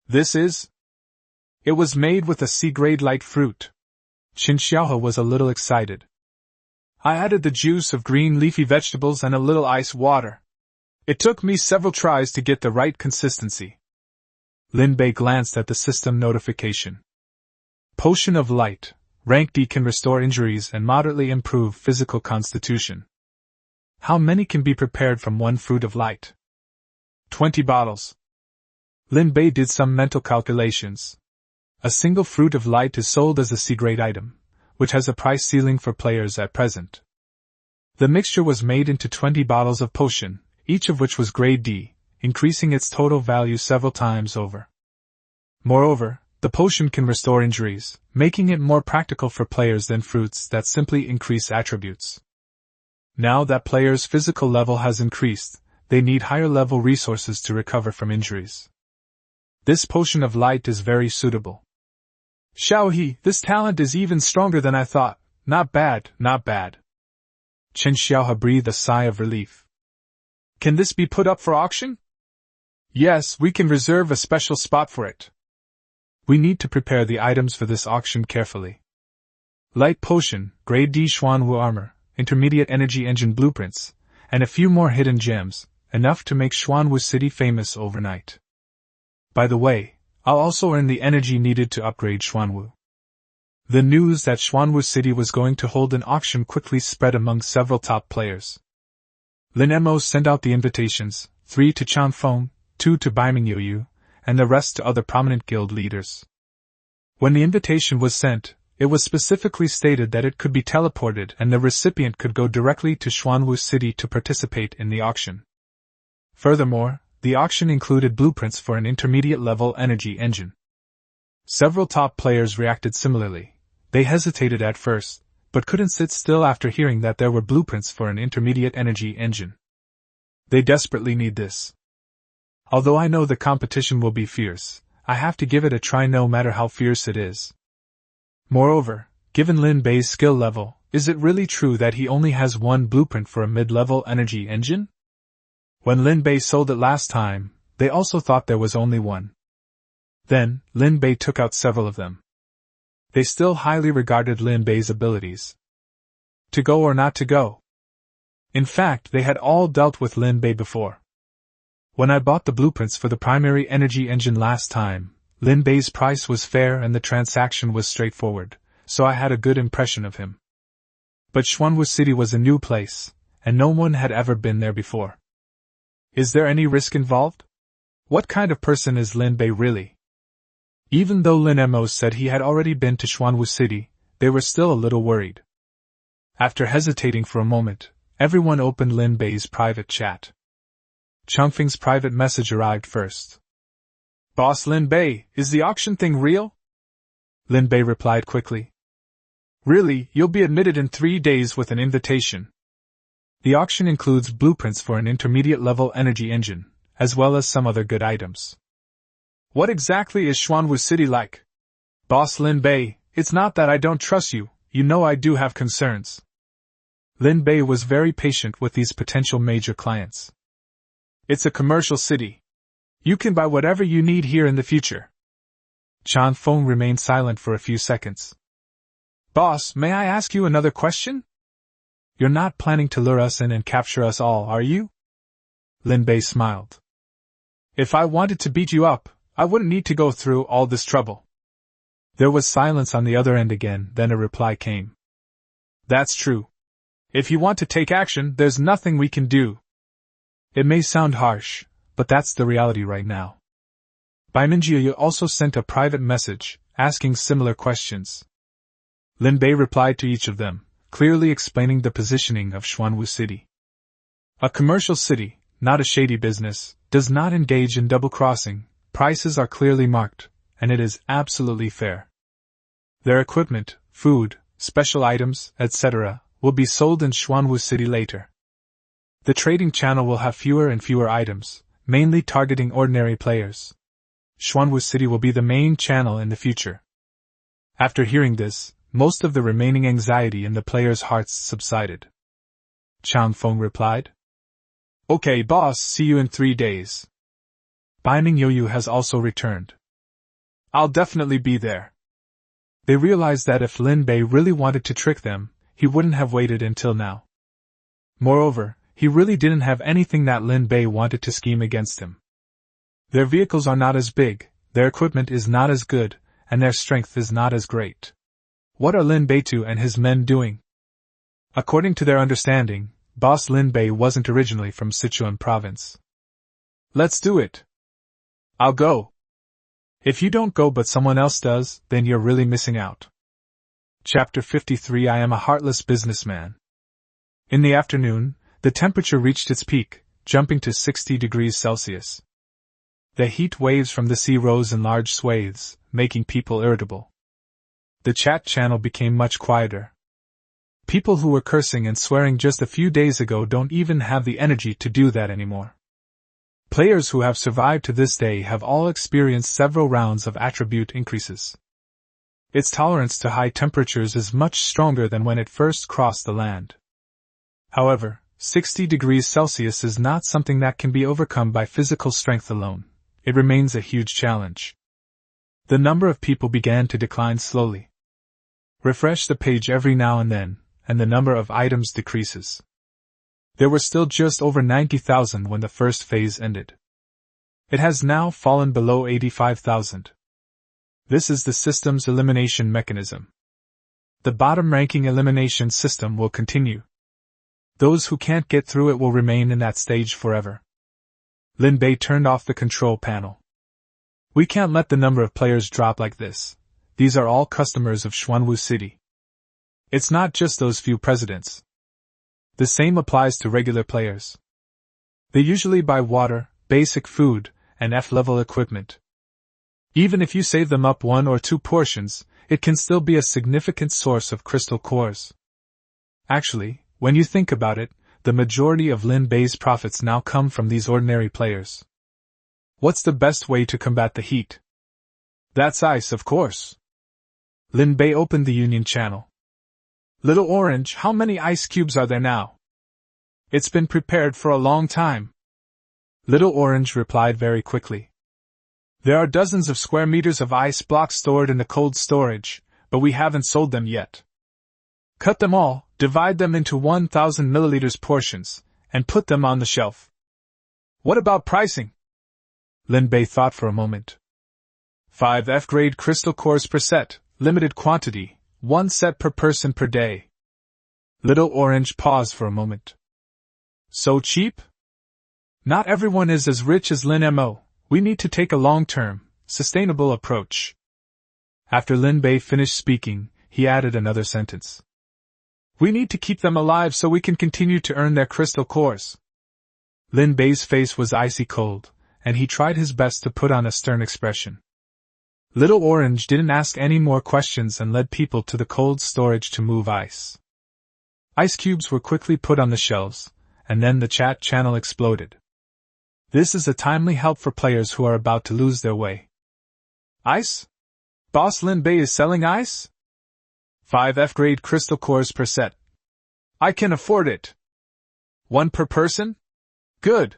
It was made with a C-grade light fruit. Qin Xiaohe was a little excited. I added the juice of green leafy vegetables and a little ice water. It took me several tries to get the right consistency. Lin Bei glanced at the system notification. Potion of Light. Rank D can restore injuries and moderately improve physical constitution. How many can be prepared from one fruit of light? 20 bottles. Lin Bei did some mental calculations. A single fruit of light is sold as a C-grade item, which has a price ceiling for players at present. The mixture was made into 20 bottles of potion, each of which was grade D, increasing its total value several times over. Moreover, the potion can restore injuries, making it more practical for players than fruits that simply increase attributes. Now that players' physical level has increased, they need higher level resources to recover from injuries. This potion of light is very suitable. Xiaohe, this talent is even stronger than I thought. Not bad, not bad. Qin Xiaohe breathed a sigh of relief. Can this be put up for auction? Yes, we can reserve a special spot for it. We need to prepare the items for this auction carefully. Light potion, grade D Xuanwu armor, intermediate energy engine blueprints, and a few more hidden gems, enough to make Xuanwu City famous overnight. By the way, I'll also earn the energy needed to upgrade Xuanwu. The news that Xuanwu City was going to hold an auction quickly spread among several top players. Lin Mo sent out the invitations, 3 to Chan Feng, 2 to Baiming Yoyu, and the rest to other prominent guild leaders. When the invitation was sent, it was specifically stated that it could be teleported and the recipient could go directly to Xuanwu City to participate in the auction. Furthermore, the auction included blueprints for an intermediate-level energy engine. Several top players reacted similarly. They hesitated at first, but couldn't sit still after hearing that there were blueprints for an intermediate energy engine. They desperately need this. Although I know the competition will be fierce, I have to give it a try no matter how fierce it is. Moreover, given Lin Bei's skill level, is it really true that he only has one blueprint for a mid-level energy engine? When Lin Bei sold it last time, they also thought there was only one. Then, Lin Bei took out several of them. They still highly regarded Lin Bei's abilities. To go or not to go? In fact, they had all dealt with Lin Bei before. When I bought the blueprints for the primary energy engine last time, Lin Bei's price was fair and the transaction was straightforward, so I had a good impression of him. But Xuanwu City was a new place, and no one had ever been there before. Is there any risk involved? What kind of person is Lin Bei really? Even though Lin Mo said he had already been to Xuanwu City, they were still a little worried. After hesitating for a moment, everyone opened Lin Bei's private chat. Changfeng's private message arrived first. Boss Lin Bei, is the auction thing real? Lin Bei replied quickly. Really, you'll be admitted in 3 days with an invitation. The auction includes blueprints for an intermediate-level energy engine, as well as some other good items. What exactly is Xuanwu City like? Boss Lin Bei, it's not that I don't trust you, you know I do have concerns. Lin Bei was very patient with these potential major clients. It's a commercial city. You can buy whatever you need here in the future. Chan Feng remained silent for a few seconds. Boss, may I ask you another question? You're not planning to lure us in and capture us all, are you? Lin Bei smiled. If I wanted to beat you up, I wouldn't need to go through all this trouble. There was silence on the other end again, then a reply came. That's true. If you want to take action, there's nothing we can do. It may sound harsh, but that's the reality right now. Baiminjiu also sent a private message, asking similar questions. Lin Bei replied to each of them, clearly explaining the positioning of Xuanwu City. A commercial city, not a shady business, does not engage in double-crossing, prices are clearly marked, and it is absolutely fair. Their equipment, food, special items, etc., will be sold in Xuanwu City later. The trading channel will have fewer and fewer items, mainly targeting ordinary players. Xuanwu City will be the main channel in the future. After hearing this, most of the remaining anxiety in the players' hearts subsided. Chang Feng replied. Okay, boss, see you in 3 days. Baining Yoyu has also returned. I'll definitely be there. They realized that if Lin Bei really wanted to trick them, he wouldn't have waited until now. Moreover, he really didn't have anything that Lin Bei wanted to scheme against him. Their vehicles are not as big, their equipment is not as good, and their strength is not as great. What are Lin Beitu and his men doing? According to their understanding, boss Lin Bei wasn't originally from Sichuan province. Let's do it. I'll go. If you don't go but someone else does, then you're really missing out. Chapter 53 I am a heartless businessman. In the afternoon, the temperature reached its peak, jumping to 60 degrees Celsius. The heat waves from the sea rose in large swathes, making people irritable. The chat channel became much quieter. People who were cursing and swearing just a few days ago don't even have the energy to do that anymore. Players who have survived to this day have all experienced several rounds of attribute increases. Its tolerance to high temperatures is much stronger than when it first crossed the land. However, 60 degrees Celsius is not something that can be overcome by physical strength alone. It remains a huge challenge. The number of people began to decline slowly. Refresh the page every now and then, and the number of items decreases. There were still just over 90,000 when the first phase ended. It has now fallen below 85,000. This is the system's elimination mechanism. The bottom-ranking elimination system will continue. Those who can't get through it will remain in that stage forever. Lin Bei turned off the control panel. We can't let the number of players drop like this. These are all customers of Xuanwu City. It's not just those few presidents. The same applies to regular players. They usually buy water, basic food, and F-level equipment. Even if you save them up 1 or 2 portions, it can still be a significant source of crystal cores. Actually, when you think about it, the majority of Lin Bei's profits now come from these ordinary players. What's the best way to combat the heat? That's ice, of course. Lin Bei opened the Union channel. Little Orange, how many ice cubes are there now? It's been prepared for a long time. Little Orange replied very quickly. There are dozens of square meters of ice blocks stored in the cold storage, but we haven't sold them yet. Cut them all, divide them into 1,000 milliliters portions, and put them on the shelf. What about pricing? Lin Bei thought for a moment. 5 F-grade crystal cores per set, limited quantity, 1 set per person per day. Little Orange paused for a moment. So cheap? Not everyone is as rich as Lin Mo. We need to take a long-term, sustainable approach. After Lin Bei finished speaking, he added another sentence. We need to keep them alive so we can continue to earn their crystal cores. Lin Bei's face was icy cold, and he tried his best to put on a stern expression. Little Orange didn't ask any more questions and led people to the cold storage to move ice. Ice cubes were quickly put on the shelves, and then the chat channel exploded. This is a timely help for players who are about to lose their way. Ice? Boss Lin Bei is selling ice? 5 F-grade crystal cores per set. I can afford it. 1 per person? Good.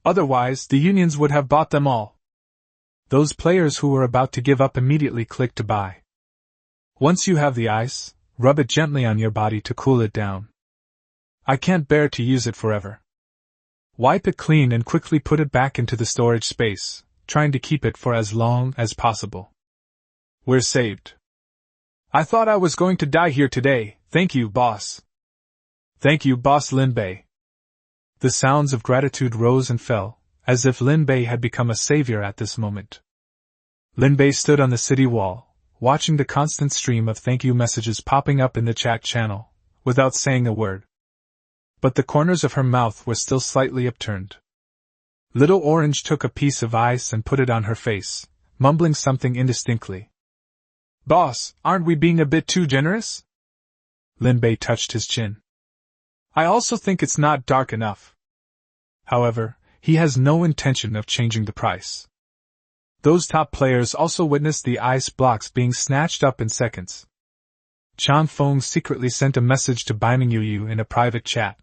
Otherwise, the unions would have bought them all. Those players who were about to give up immediately clicked to buy. Once you have the ice, rub it gently on your body to cool it down. I can't bear to use it forever. Wipe it clean and quickly put it back into the storage space, trying to keep it for as long as possible. We're saved. I thought I was going to die here today, thank you, boss. Thank you, boss Lin Bei. The sounds of gratitude rose and fell, as if Lin Bei had become a savior at this moment. Lin Bei stood on the city wall, watching the constant stream of thank you messages popping up in the chat channel, without saying a word. But the corners of her mouth were still slightly upturned. Little Orange took a piece of ice and put it on her face, mumbling something indistinctly. Boss, aren't we being a bit too generous? Lin Bei touched his chin. I also think it's not dark enough. However, he has no intention of changing the price. Those top players also witnessed the ice blocks being snatched up in seconds. Chan Feng secretly sent a message to Baiming Yu in a private chat.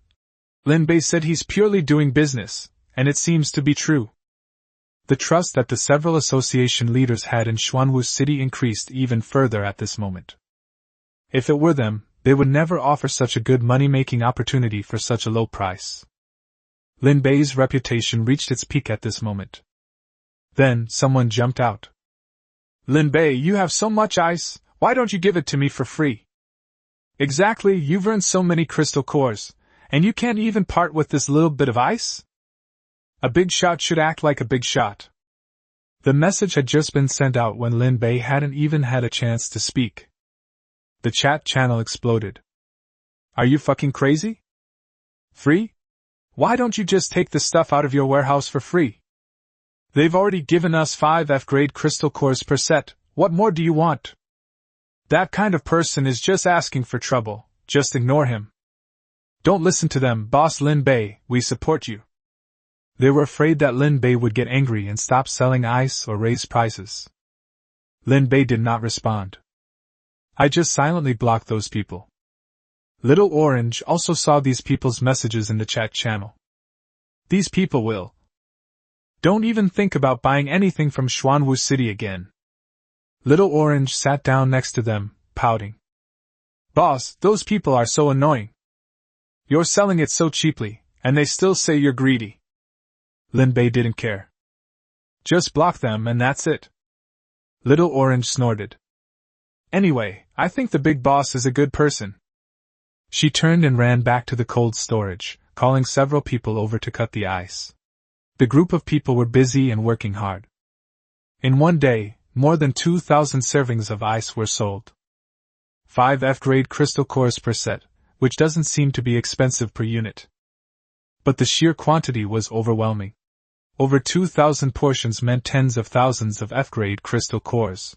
Lin Bei said he's purely doing business, and it seems to be true. The trust that the several association leaders had in Xuanwu City increased even further at this moment. If it were them, they would never offer such a good money-making opportunity for such a low price. Lin Bei's reputation reached its peak at this moment. Then, someone jumped out. Lin Bei, you have so much ice, why don't you give it to me for free? Exactly, you've earned so many crystal cores, and you can't even part with this little bit of ice? A big shot should act like a big shot. The message had just been sent out when Lin Bei hadn't even had a chance to speak. The chat channel exploded. Are you fucking crazy? Free? Why don't you just take the stuff out of your warehouse for free? They've already given us 5 F-grade crystal cores per set, what more do you want? That kind of person is just asking for trouble, just ignore him. Don't listen to them, boss Lin Bei, we support you. They were afraid that Lin Bei would get angry and stop selling ice or raise prices. Lin Bei did not respond. I just silently blocked those people. Little Orange also saw these people's messages in the chat channel. These people will. Don't even think about buying anything from Xuanwu City again. Little Orange sat down next to them, pouting. Boss, those people are so annoying. You're selling it so cheaply, and they still say you're greedy. Lin Bei didn't care. Just block them and that's it. Little Orange snorted. Anyway, I think the big boss is a good person. She turned and ran back to the cold storage, calling several people over to cut the ice. The group of people were busy and working hard. In one day, more than 2,000 servings of ice were sold. 5 F-grade crystal cores per set, which doesn't seem to be expensive per unit. But the sheer quantity was overwhelming. Over 2,000 portions meant tens of thousands of F-grade crystal cores.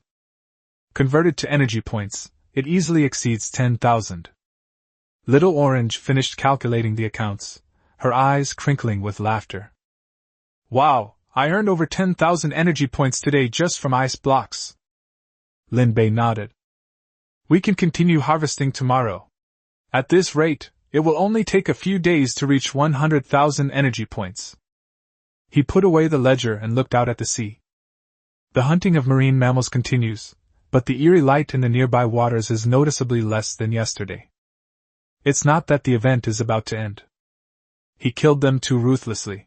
Converted to energy points, it easily exceeds 10,000. Little Orange finished calculating the accounts, her eyes crinkling with laughter. Wow, I earned over 10,000 energy points today just from ice blocks. Lin Bei nodded. We can continue harvesting tomorrow. At this rate, it will only take a few days to reach 100,000 energy points. He put away the ledger and looked out at the sea. The hunting of marine mammals continues, but the eerie light in the nearby waters is noticeably less than yesterday. It's not that the event is about to end. He killed them too ruthlessly.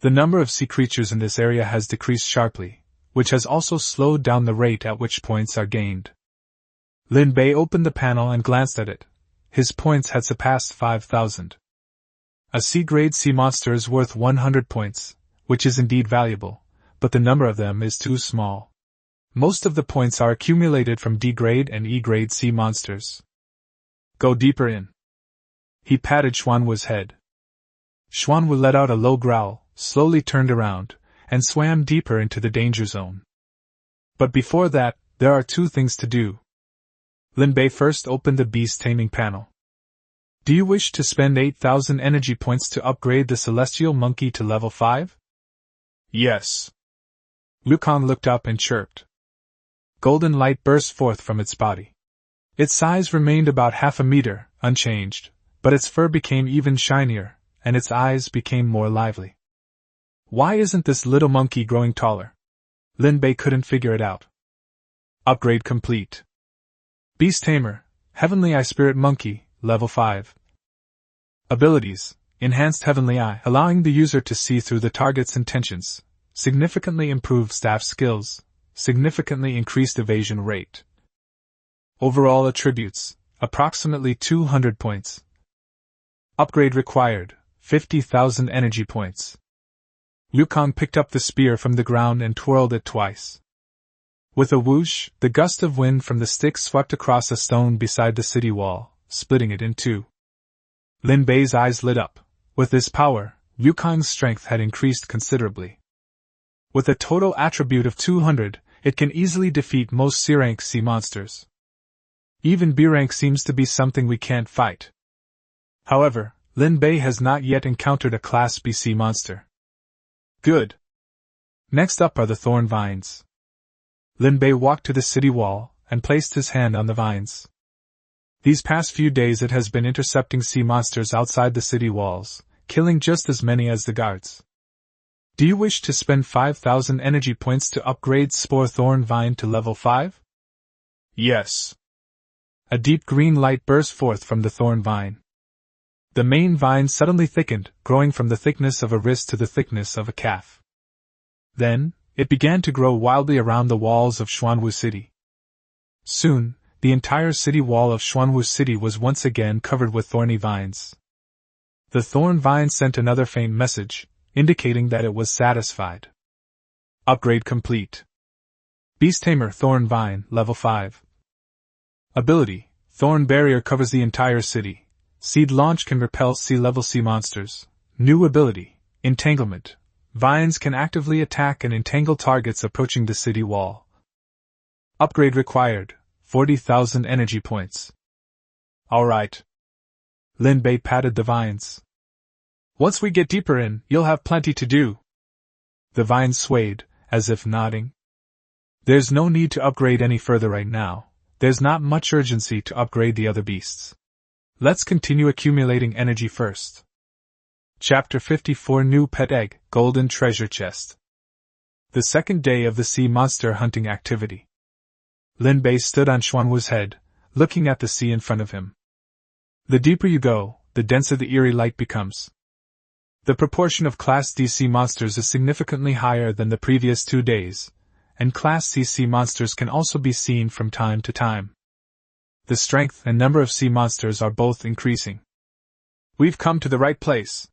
The number of sea creatures in this area has decreased sharply, which has also slowed down the rate at which points are gained. Lin Bei opened the panel and glanced at it. His points had surpassed 5,000. A C-grade sea monster is worth 100 points, which is indeed valuable, but the number of them is too small. Most of the points are accumulated from D-grade and E-grade sea monsters. Go deeper in. He patted Xuanwu's head. Xuanwu let out a low growl, slowly turned around, and swam deeper into the danger zone. But before that, there are two things to do. Lin Bei first opened the beast taming panel. Do you wish to spend 8,000 energy points to upgrade the celestial monkey to level 5? Yes. Wukong looked up and chirped. Golden light burst forth from its body. Its size remained about half a meter, unchanged, but its fur became even shinier, and its eyes became more lively. Why isn't this little monkey growing taller? Lin Bei couldn't figure it out. Upgrade complete. Beast Tamer, Heavenly Eye Spirit Monkey, level 5. Abilities: Enhanced Heavenly Eye, allowing the user to see through the target's intentions. Significantly improved staff skills. Significantly increased evasion rate. Overall attributes, approximately 200 points. Upgrade required, 50,000 energy points. Wukong picked up the spear from the ground and twirled it twice. With a whoosh, the gust of wind from the stick swept across a stone beside the city wall, splitting it in two. Lin Bei's eyes lit up. With this power, Wukong's strength had increased considerably. With a total attribute of 200, it can easily defeat most C-rank sea monsters. Even B-rank seems to be something we can't fight. However, Lin Bei has not yet encountered a Class B sea monster. Good. Next up are the thorn vines. Lin Bei walked to the city wall and placed his hand on the vines. These past few days it has been intercepting sea monsters outside the city walls, killing just as many as the guards. Do you wish to spend 5,000 energy points to upgrade Spore Thorn Vine to level 5? Yes. A deep green light burst forth from the thorn vine. The main vine suddenly thickened, growing from the thickness of a wrist to the thickness of a calf. Then, it began to grow wildly around the walls of Xuanwu City. Soon, the entire city wall of Xuanwu City was once again covered with thorny vines. The thorn vine sent another faint message, indicating that it was satisfied. Upgrade complete. Beast Tamer Thorn Vine, level 5. Ability: Thorn Barrier covers the entire city. Seed Launch can repel sea-level sea monsters. New ability: Entanglement. Vines can actively attack and entangle targets approaching the city wall. Upgrade required, 40,000 energy points. Alright. Lin Bei patted the vines. Once we get deeper in, you'll have plenty to do. The vines swayed, as if nodding. There's no need to upgrade any further right now. There's not much urgency to upgrade the other beasts. Let's continue accumulating energy first. Chapter 54 New Pet Egg, Golden Treasure Chest. The second day of the sea monster hunting activity. Lin Bei stood on Xuanwu's head, looking at the sea in front of him. The deeper you go, the denser the eerie light becomes. The proportion of Class D sea monsters is significantly higher than the previous 2 days, and Class C sea monsters can also be seen from time to time. The strength and number of sea monsters are both increasing. We've come to the right place.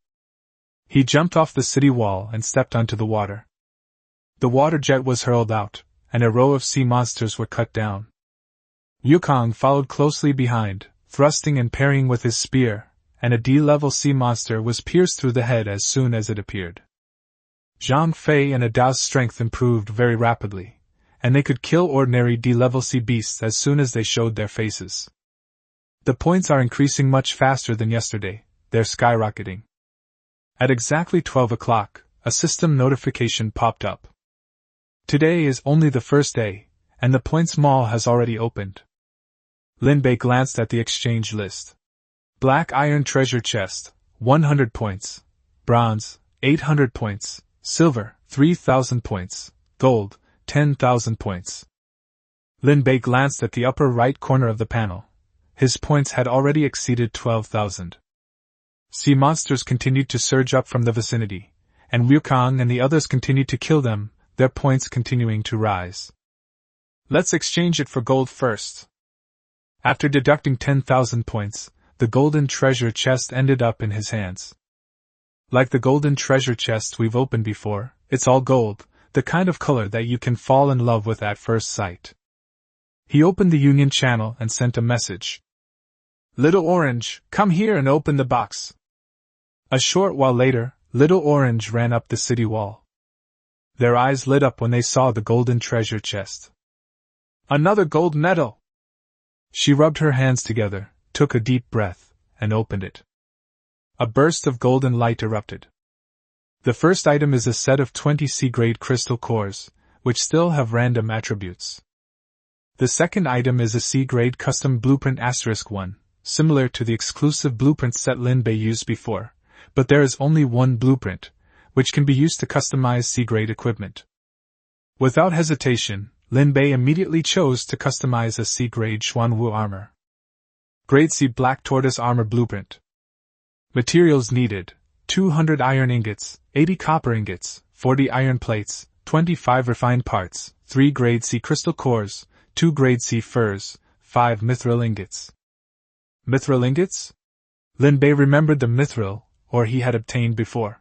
He jumped off the city wall and stepped onto the water. The water jet was hurled out, and a row of sea monsters were cut down. Wukong followed closely behind, thrusting and parrying with his spear, and a D-level sea monster was pierced through the head as soon as it appeared. Zhang Fei and Adao's strength improved very rapidly, and they could kill ordinary D-level sea beasts as soon as they showed their faces. The points are increasing much faster than yesterday, they're skyrocketing. At exactly 12 o'clock, a system notification popped up. Today is only the first day, and the points mall has already opened. Lin Bei glanced at the exchange list. Black Iron Treasure Chest, 100 points. Bronze, 800 points. Silver, 3,000 points. Gold, 10,000 points. Lin Bei glanced at the upper right corner of the panel. His points had already exceeded 12,000. Sea monsters continued to surge up from the vicinity, and Wukong and the others continued to kill them, their points continuing to rise. Let's exchange it for gold first. After deducting 10,000 points, the golden treasure chest ended up in his hands. Like the golden treasure chest we've opened before, it's all gold, the kind of color that you can fall in love with at first sight. He opened the Union channel and sent a message. Little Orange, come here and open the box. A short while later, Little Orange ran up the city wall. Their eyes lit up when they saw the golden treasure chest. Another gold medal! She rubbed her hands together, took a deep breath, and opened it. A burst of golden light erupted. The first item is a set of 20 C-grade crystal cores, which still have random attributes. The second item is a C-grade custom blueprint *1, similar to the exclusive blueprint set Lin Bei used before, but there is only one blueprint, which can be used to customize C-grade equipment. Without hesitation, Lin Bei immediately chose to customize a C-grade Xuanwu armor. Grade C Black Tortoise Armor Blueprint. Materials needed: 200 iron ingots, 80 copper ingots, 40 iron plates, 25 refined parts, 3 Grade C crystal cores, 2 Grade C furs, 5 mithril ingots. Mithril ingots? Lin Bei remembered the mithril ore he had obtained before.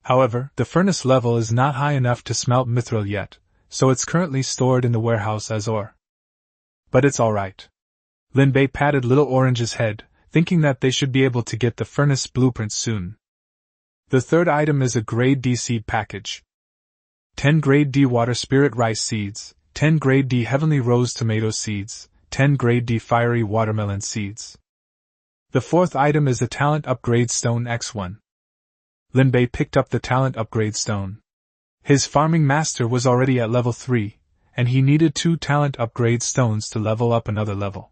However, the furnace level is not high enough to smelt mithril yet, so it's currently stored in the warehouse as ore. But it's alright. Lin Bei patted Little Orange's head, thinking that they should be able to get the furnace blueprint soon. The third item is a Grade D seed package. 10 Grade D Water Spirit Rice Seeds, 10 Grade D Heavenly Rose Tomato Seeds, 10 Grade D Fiery Watermelon Seeds. The fourth item is a Talent Upgrade Stone X1. Lin Bei picked up the Talent Upgrade Stone. His farming master was already at level 3, and he needed 2 Talent Upgrade Stones to level up another level.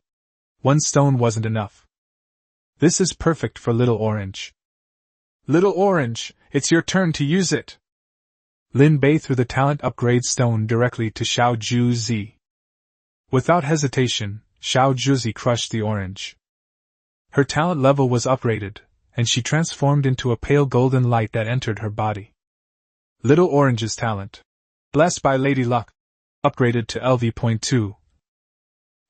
1 stone wasn't enough. This is perfect for Little Orange. Little Orange, it's your turn to use it. Lin Bei threw the Talent Upgrade Stone directly to Xiao Juzi. Without hesitation, Xiao Juzi crushed the orange. Her talent level was uprated, and she transformed into a pale golden light that entered her body. Little Orange's talent, blessed by Lady Luck, upgraded to LV.2.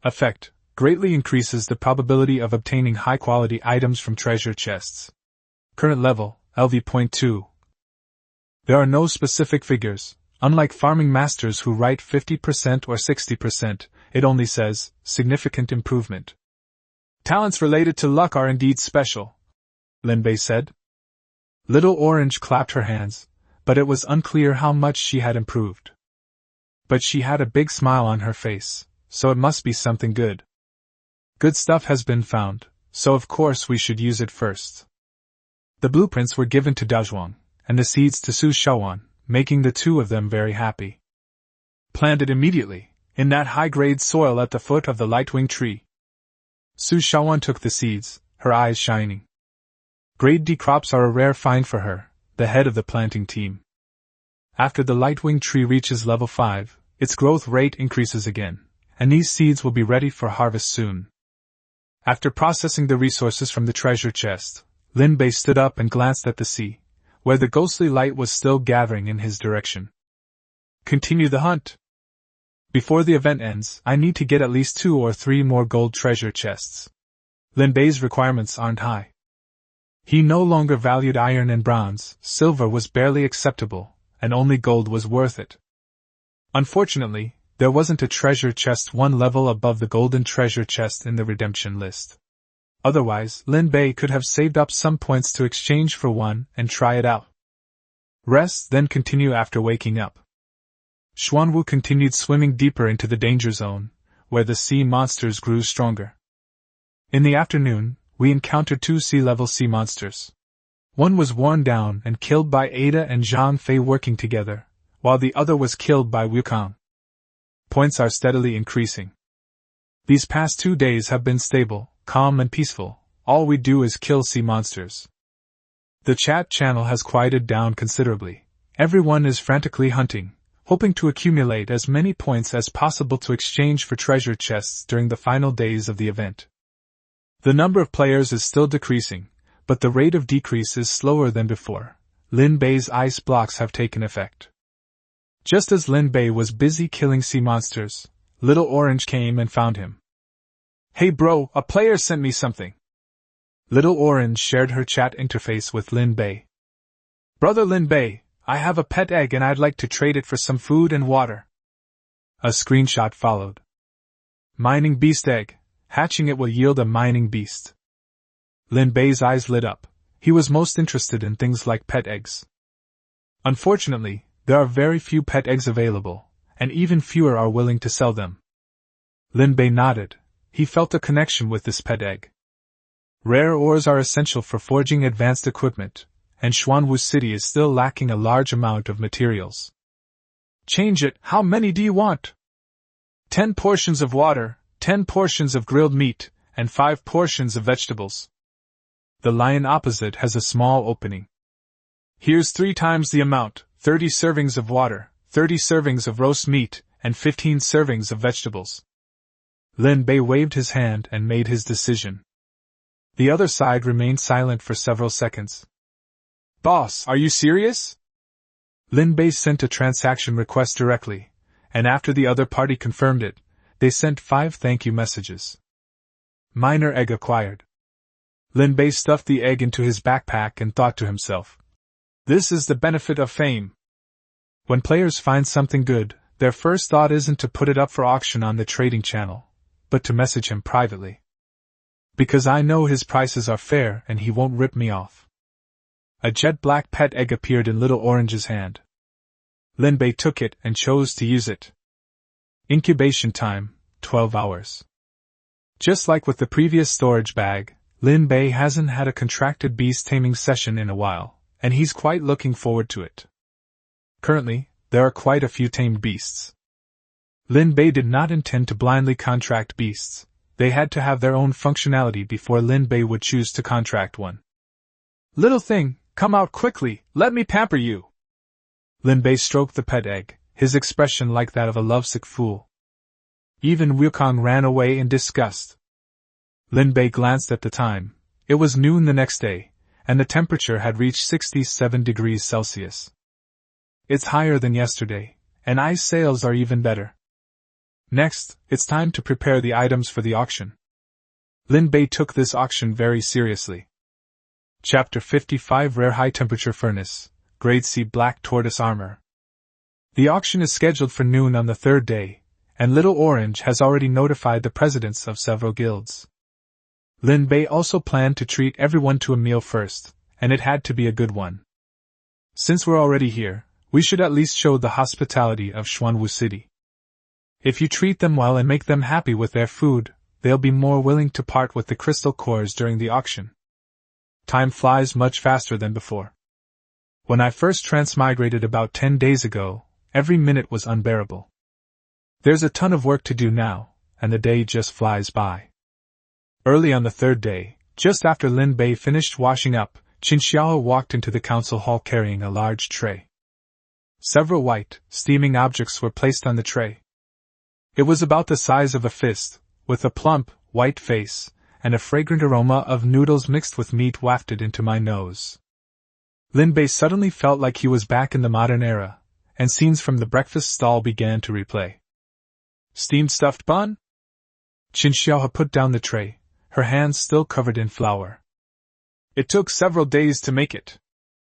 Effect: greatly increases the probability of obtaining high-quality items from treasure chests. Current level, LV.2. There are no specific figures. Unlike farming masters who write 50% or 60%, it only says, significant improvement. Talents related to luck are indeed special, Lin Bei said. Little Orange clapped her hands, but it was unclear how much she had improved. But she had a big smile on her face, so it must be something good. Good stuff has been found, so of course we should use it first. The blueprints were given to Dazhuang, and the seeds to Su Shaowan, making the two of them very happy. Plant it immediately, in that high-grade soil at the foot of the Lightwing tree. Su Shaowan took the seeds, her eyes shining. Grade D crops are a rare find for her, the head of the planting team. After the Lightwing tree reaches level 5, its growth rate increases again, and these seeds will be ready for harvest soon. After processing the resources from the treasure chest, Lin Bei stood up and glanced at the sea, where the ghostly light was still gathering in his direction. Continue the hunt. Before the event ends, I need to get at least 2 or 3 more gold treasure chests. Lin Bei's requirements aren't high. He no longer valued iron and bronze, silver was barely acceptable, and only gold was worth it. Unfortunately, there wasn't a treasure chest 1 level above the golden treasure chest in the redemption list. Otherwise, Lin Bei could have saved up some points to exchange for one and try it out. Rest, then continue after waking up. Xuanwu continued swimming deeper into the danger zone, where the sea monsters grew stronger. In the afternoon, we encountered 2 sea-level sea monsters. One was worn down and killed by Ada and Zhang Fei working together, while the other was killed by Wukong. Points are steadily increasing. These past 2 days have been stable, calm and peaceful. All we do is kill sea monsters. The chat channel has quieted down considerably. Everyone is frantically hunting, hoping to accumulate as many points as possible to exchange for treasure chests during the final days of the event. The number of players is still decreasing, but the rate of decrease is slower than before. Lin Bei's ice blocks have taken effect. Just as Lin Bei was busy killing sea monsters, Little Orange came and found him. Hey bro, a player sent me something. Little Orange shared her chat interface with Lin Bei. Brother Lin Bei, I have a pet egg and I'd like to trade it for some food and water. A screenshot followed. Mining beast egg. Hatching it will yield a mining beast. Lin Bei's eyes lit up. He was most interested in things like pet eggs. Unfortunately, there are very few pet eggs available, and even fewer are willing to sell them. Lin Bei nodded. He felt a connection with this pet egg. Rare ores are essential for forging advanced equipment, and Xuanwu City is still lacking a large amount of materials. Change it. How many do you want? 10 portions of water, 10 portions of grilled meat, and 5 portions of vegetables. The lion opposite has a small opening. Here's 3 times the amount, 30 servings of water, 30 servings of roast meat, and 15 servings of vegetables. Lin Bei waved his hand and made his decision. The other side remained silent for several seconds. Boss, are you serious? Lin Bei sent a transaction request directly, and after the other party confirmed it, they sent 5 thank you messages. Minor egg acquired. Lin Bei stuffed the egg into his backpack and thought to himself, this is the benefit of fame. When players find something good, their first thought isn't to put it up for auction on the trading channel, but to message him privately. Because I know his prices are fair and he won't rip me off. A jet black pet egg appeared in Little Orange's hand. Lin Bei took it and chose to use it. Incubation time, 12 hours. Just like with the previous storage bag, Lin Bei hasn't had a contracted beast taming session in a while, and he's quite looking forward to it. Currently, there are quite a few tamed beasts. Lin Bei did not intend to blindly contract beasts. They had to have their own functionality before Lin Bei would choose to contract one. Little thing, come out quickly, let me pamper you. Lin Bei stroked the pet egg, his expression like that of a lovesick fool. Even Wukong ran away in disgust. Lin Bei glanced at the time. It was noon the next day, and the temperature had reached 67 degrees Celsius. It's higher than yesterday, and ice sails are even better. Next, it's time to prepare the items for the auction. Lin Bei took this auction very seriously. Chapter 55 Rare High Temperature Furnace, Grade C Black Tortoise Armor. The auction is scheduled for noon on the 3rd day, and Little Orange has already notified the presidents of several guilds. Lin Bei also planned to treat everyone to a meal first, and it had to be a good one. Since we're already here, we should at least show the hospitality of Xuanwu City. If you treat them well and make them happy with their food, they'll be more willing to part with the crystal cores during the auction. Time flies much faster than before. When I first transmigrated about 10 days ago, every minute was unbearable. There's a ton of work to do now, and the day just flies by. Early on the 3rd day, just after Lin Bei finished washing up, Qin Xiao walked into the council hall carrying a large tray. Several white, steaming objects were placed on the tray. It was about the size of a fist, with a plump, white face, and a fragrant aroma of noodles mixed with meat wafted into my nose. Lin Bei suddenly felt like he was back in the modern era, and scenes from the breakfast stall began to replay. Steamed stuffed bun? Qin Xiao put down the tray, her hands still covered in flour. It took several days to make it.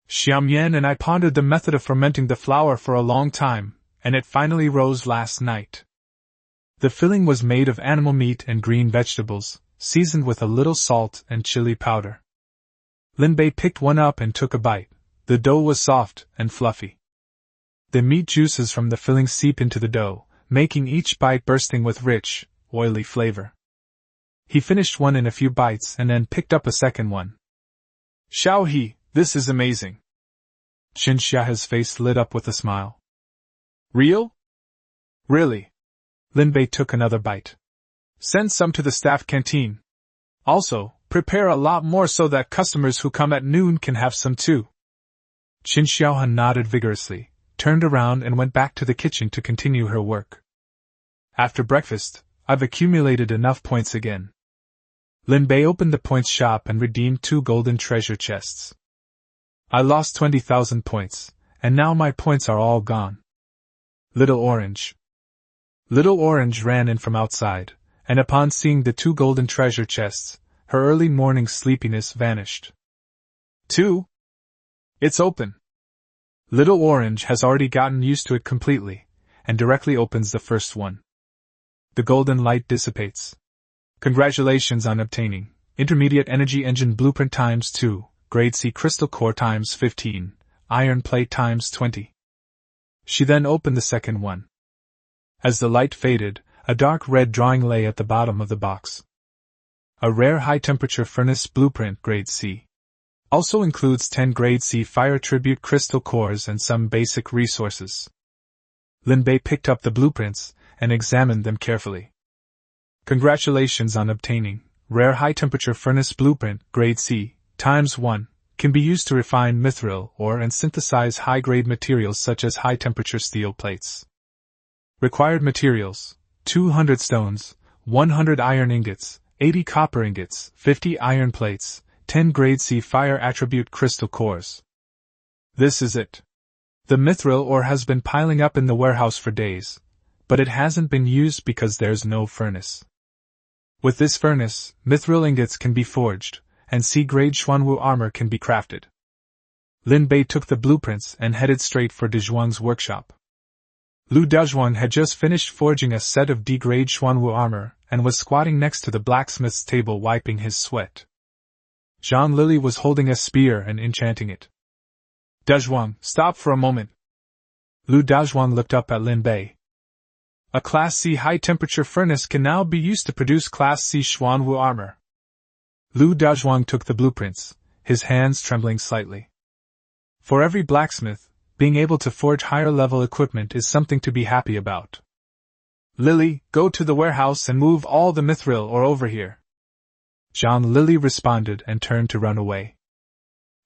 Xiam Yan and I pondered the method of fermenting the flour for a long time, and it finally rose last night. The filling was made of animal meat and green vegetables, seasoned with a little salt and chili powder. Lin Bei picked one up and took a bite. The dough was soft and fluffy. The meat juices from the filling seep into the dough, making each bite bursting with rich, oily flavor. He finished one in a few bites and then picked up a second one. Xiao He, this is amazing. Qin Xiao's face lit up with a smile. Real? Really? Lin Bei took another bite. Send some to the staff canteen. Also, prepare a lot more so that customers who come at noon can have some too. Qin Xiao nodded vigorously, turned around and went back to the kitchen to continue her work. After breakfast, I've accumulated enough points again. Lin Bei opened the points shop and redeemed 2 golden treasure chests. I lost 20,000 points, and now my points are all gone. Little Orange. Little Orange ran in from outside, and upon seeing the 2 golden treasure chests, her early morning sleepiness vanished. 2? It's open. Little Orange has already gotten used to it completely, and directly opens the first one. The golden light dissipates. Congratulations on obtaining Intermediate Energy Engine Blueprint times 2, Grade C Crystal Core times 15, Iron Plate times 20. She then opened the second one. As the light faded, a dark red drawing lay at the bottom of the box. A rare high-temperature furnace blueprint Grade C. Also includes 10 Grade C Fire Tribute Crystal Cores and some basic resources. Lin Bei picked up the blueprints and examined them carefully. Congratulations on obtaining Rare High-Temperature Furnace Blueprint Grade C times 1. Can be used to refine mithril ore and synthesize high-grade materials such as high-temperature steel plates. Required materials: 200 stones, 100 iron ingots, 80 copper ingots, 50 iron plates, 10 Grade C Fire Attribute Crystal Cores. This is it. The mithril ore has been piling up in the warehouse for days, but it hasn't been used because there's no furnace. With this furnace, mithril ingots can be forged, and C-grade Xuanwu armor can be crafted. Lin Bei took the blueprints and headed straight for Dezhuang's workshop. Lu Dezhuang had just finished forging a set of D-grade Xuanwu armor and was squatting next to the blacksmith's table wiping his sweat. Zhang Lili was holding a spear and enchanting it. Dezhuang, stop for a moment. Lu Dezhuang looked up at Lin Bei. A Class C high-temperature furnace can now be used to produce Class C Xuanwu armor. Lu Dezhuang took the blueprints, his hands trembling slightly. For every blacksmith, being able to forge higher-level equipment is something to be happy about. Lily, go to the warehouse and move all the mithril ore over here. Zhang Lili responded and turned to run away.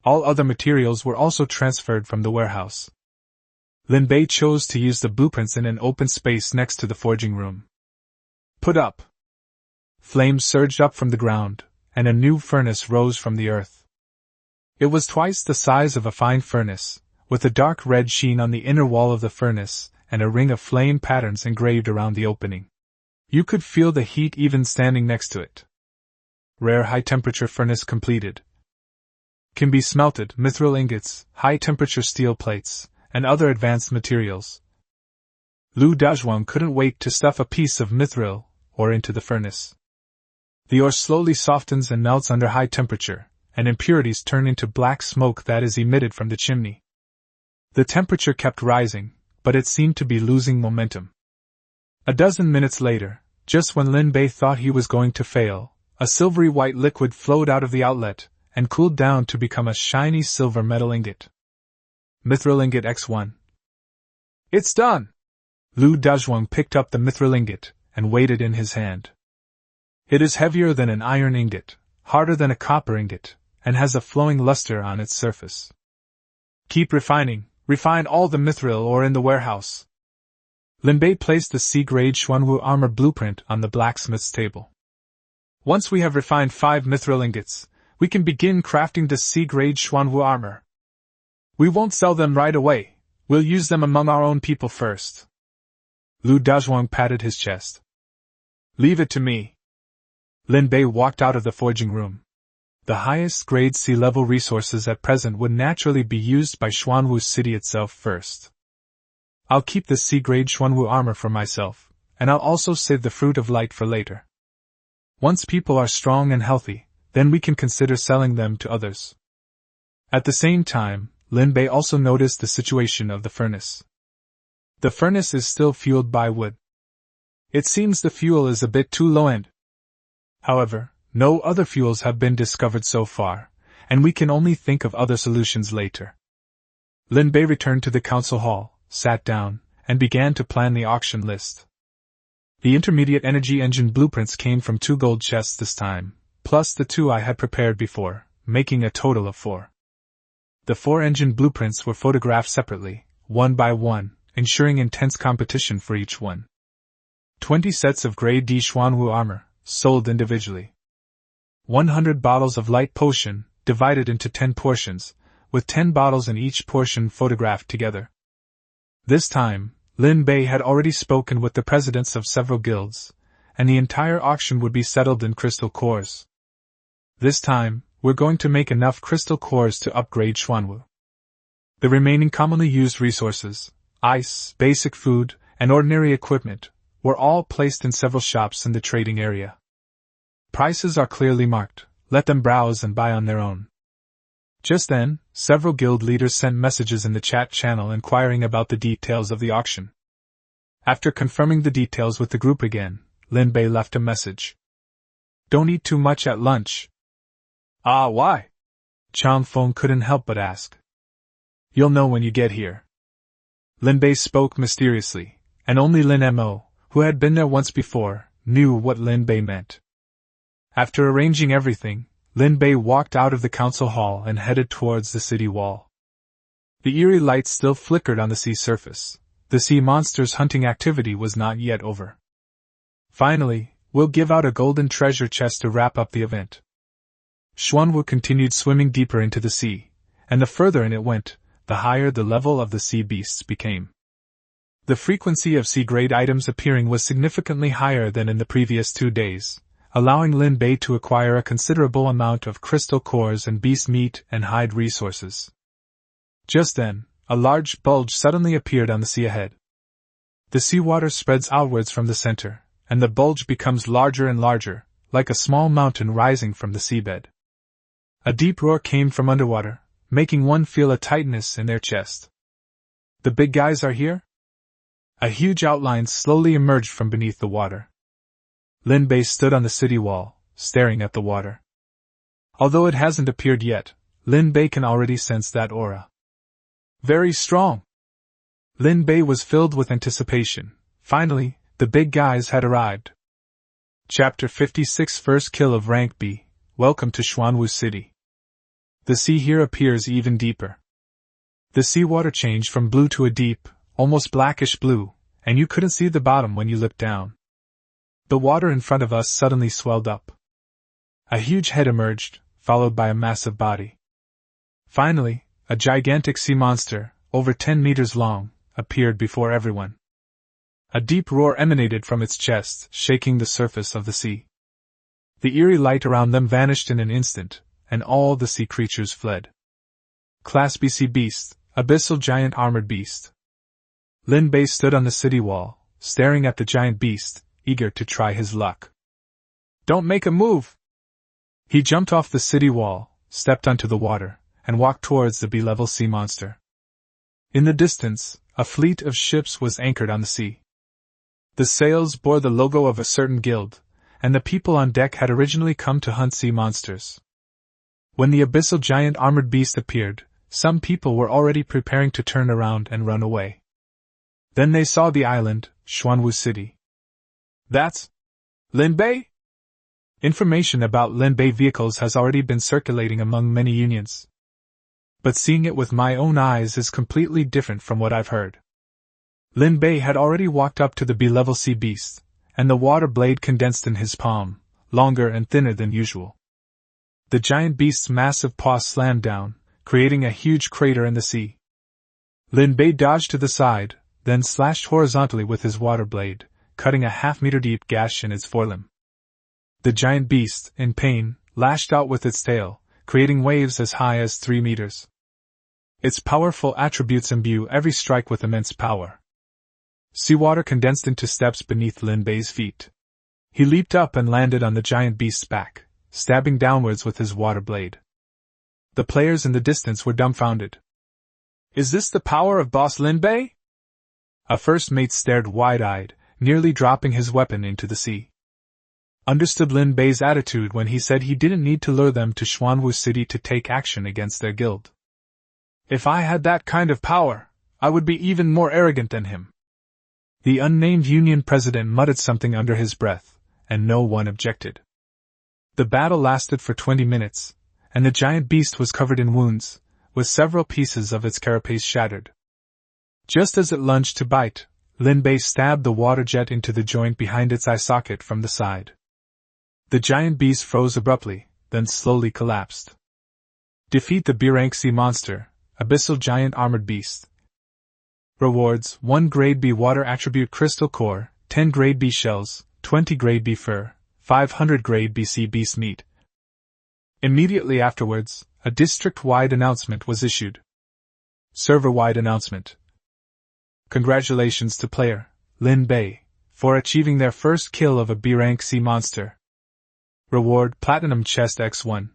All other materials were also transferred from the warehouse. Lin Bei chose to use the blueprints in an open space next to the forging room. Put up! Flames surged up from the ground, and a new furnace rose from the earth. It was twice the size of a fine furnace, with a dark red sheen on the inner wall of the furnace and a ring of flame patterns engraved around the opening. You could feel the heat even standing next to it. Rare high-temperature furnace completed. Can be smelted mithril ingots, high-temperature steel plates, and other advanced materials. Lu Dezhuang couldn't wait to stuff a piece of mithril ore into the furnace. The ore slowly softens and melts under high temperature, and impurities turn into black smoke that is emitted from the chimney. The temperature kept rising, but it seemed to be losing momentum. A dozen minutes later, just when Lin Bei thought he was going to fail, a silvery white liquid flowed out of the outlet and cooled down to become a shiny silver metal ingot. Mithril ingot X1. It's done! Lu Dezhuang picked up the mithril ingot and weighed it in his hand. It is heavier than an iron ingot, harder than a copper ingot, and has a flowing luster on its surface. Keep refining, refine all the mithril ore in the warehouse. Lin Bei placed the C-grade Xuanwu armor blueprint on the blacksmith's table. Once we have refined 5 mithril ingots, we can begin crafting the C-grade Xuanwu armor. We won't sell them right away, we'll use them among our own people first. Lu Dezhuang patted his chest. Leave it to me. Lin Bei walked out of the forging room. The highest grade C-level resources at present would naturally be used by Xuanwu City itself first. I'll keep the C-grade Xuanwu armor for myself, and I'll also save the Fruit of Light for later. Once people are strong and healthy, then we can consider selling them to others. At the same time, Lin Bei also noticed the situation of the furnace. The furnace is still fueled by wood. It seems the fuel is a bit too low-end. However, no other fuels have been discovered so far, and we can only think of other solutions later. Lin Bei returned to the council hall, sat down, and began to plan the auction list. The intermediate energy engine blueprints came from 2 gold chests this time, plus the 2 I had prepared before, making a total of 4. The 4 engine blueprints were photographed separately, one by one, ensuring intense competition for each one. 20 sets of grade D Xuanwu armor, sold individually. 100 bottles of light potion, divided into 10 portions, with 10 bottles in each portion photographed together. This time, Lin Bei had already spoken with the presidents of several guilds, and the entire auction would be settled in crystal cores. This time, we're going to make enough crystal cores to upgrade Xuanwu. The remaining commonly used resources, ice, basic food, and ordinary equipment, were all placed in several shops in the trading area. Prices are clearly marked, let them browse and buy on their own. Just then, several guild leaders sent messages in the chat channel inquiring about the details of the auction. After confirming the details with the group again, Lin Bei left a message. Don't eat too much at lunch. Ah, why? Chang Feng couldn't help but ask. You'll know when you get here. Lin Bei spoke mysteriously, and only Lin Mo, who had been there once before, knew what Lin Bei meant. After arranging everything, Lin Bei walked out of the council hall and headed towards the city wall. The eerie light still flickered on the sea surface. The sea monster's hunting activity was not yet over. Finally, we'll give out a golden treasure chest to wrap up the event. Xuanwu continued swimming deeper into the sea, and the further in it went, the higher the level of the sea beasts became. The frequency of sea-grade items appearing was significantly higher than in the previous 2 days, allowing Lin Bei to acquire a considerable amount of crystal cores and beast meat and hide resources. Just then, a large bulge suddenly appeared on the sea ahead. The seawater spreads outwards from the center, and the bulge becomes larger and larger, like a small mountain rising from the seabed. A deep roar came from underwater, making one feel a tightness in their chest. The big guys are here? A huge outline slowly emerged from beneath the water. Lin Bei stood on the city wall, staring at the water. Although it hasn't appeared yet, Lin Bei can already sense that aura. Very strong. Lin Bei was filled with anticipation. Finally, the big guys had arrived. Chapter 56 First Kill of Rank B. Welcome to Xuanwu City. The sea here appears even deeper. The seawater changed from blue to a deep, almost blackish blue, and you couldn't see the bottom when you looked down. The water in front of us suddenly swelled up. A huge head emerged, followed by a massive body. Finally, a gigantic sea monster, over 10 meters long, appeared before everyone. A deep roar emanated from its chest, shaking the surface of the sea. The eerie light around them vanished in an instant, and all the sea creatures fled. Class B Sea Beast, Abyssal Giant Armored Beast. Lin Bei stood on the city wall, staring at the giant beast, eager to try his luck. Don't make a move! He jumped off the city wall, stepped onto the water, and walked towards the B-level sea monster. In the distance, a fleet of ships was anchored on the sea. The sails bore the logo of a certain guild, and the people on deck had originally come to hunt sea monsters. When the abyssal giant armored beast appeared, some people were already preparing to turn around and run away. Then they saw the island, Xuanwu City. That's Lin Bei? Information about Lin Bei vehicles has already been circulating among many unions. But seeing it with my own eyes is completely different from what I've heard. Lin Bei had already walked up to the B-level sea beast, and the water blade condensed in his palm, longer and thinner than usual. The giant beast's massive paw slammed down, creating a huge crater in the sea. Lin Bei dodged to the side, then slashed horizontally with his water blade, cutting a half-meter deep gash in its forelimb. The giant beast, in pain, lashed out with its tail, creating waves as high as 3 meters. Its powerful attributes imbue every strike with immense power. Seawater condensed into steps beneath Lin Bei's feet. He leaped up and landed on the giant beast's back, stabbing downwards with his water blade. The players in the distance were dumbfounded. Is this the power of Boss Lin Bei? A first mate stared wide-eyed, nearly dropping his weapon into the sea. Understood Lin Bei's attitude when he said he didn't need to lure them to Xuanwu City to take action against their guild. If I had that kind of power, I would be even more arrogant than him. The unnamed union president muttered something under his breath, and no one objected. The battle lasted for 20 minutes, and the giant beast was covered in wounds, with several pieces of its carapace shattered. Just as it lunged to bite, Lin Bei stabbed the water jet into the joint behind its eye socket from the side. The giant beast froze abruptly, then slowly collapsed. Defeat the B-rank sea monster, Abyssal Giant Armored Beast. Rewards: 1 Grade B Water Attribute Crystal Core, 10 Grade B Shells, 20 Grade B Fur, 500 Grade B Sea Beast Meat. Immediately afterwards, a district-wide announcement was issued. Server-wide announcement. Congratulations to player Lin Bei for achieving their first kill of a B-rank sea monster. Reward Platinum Chest X1.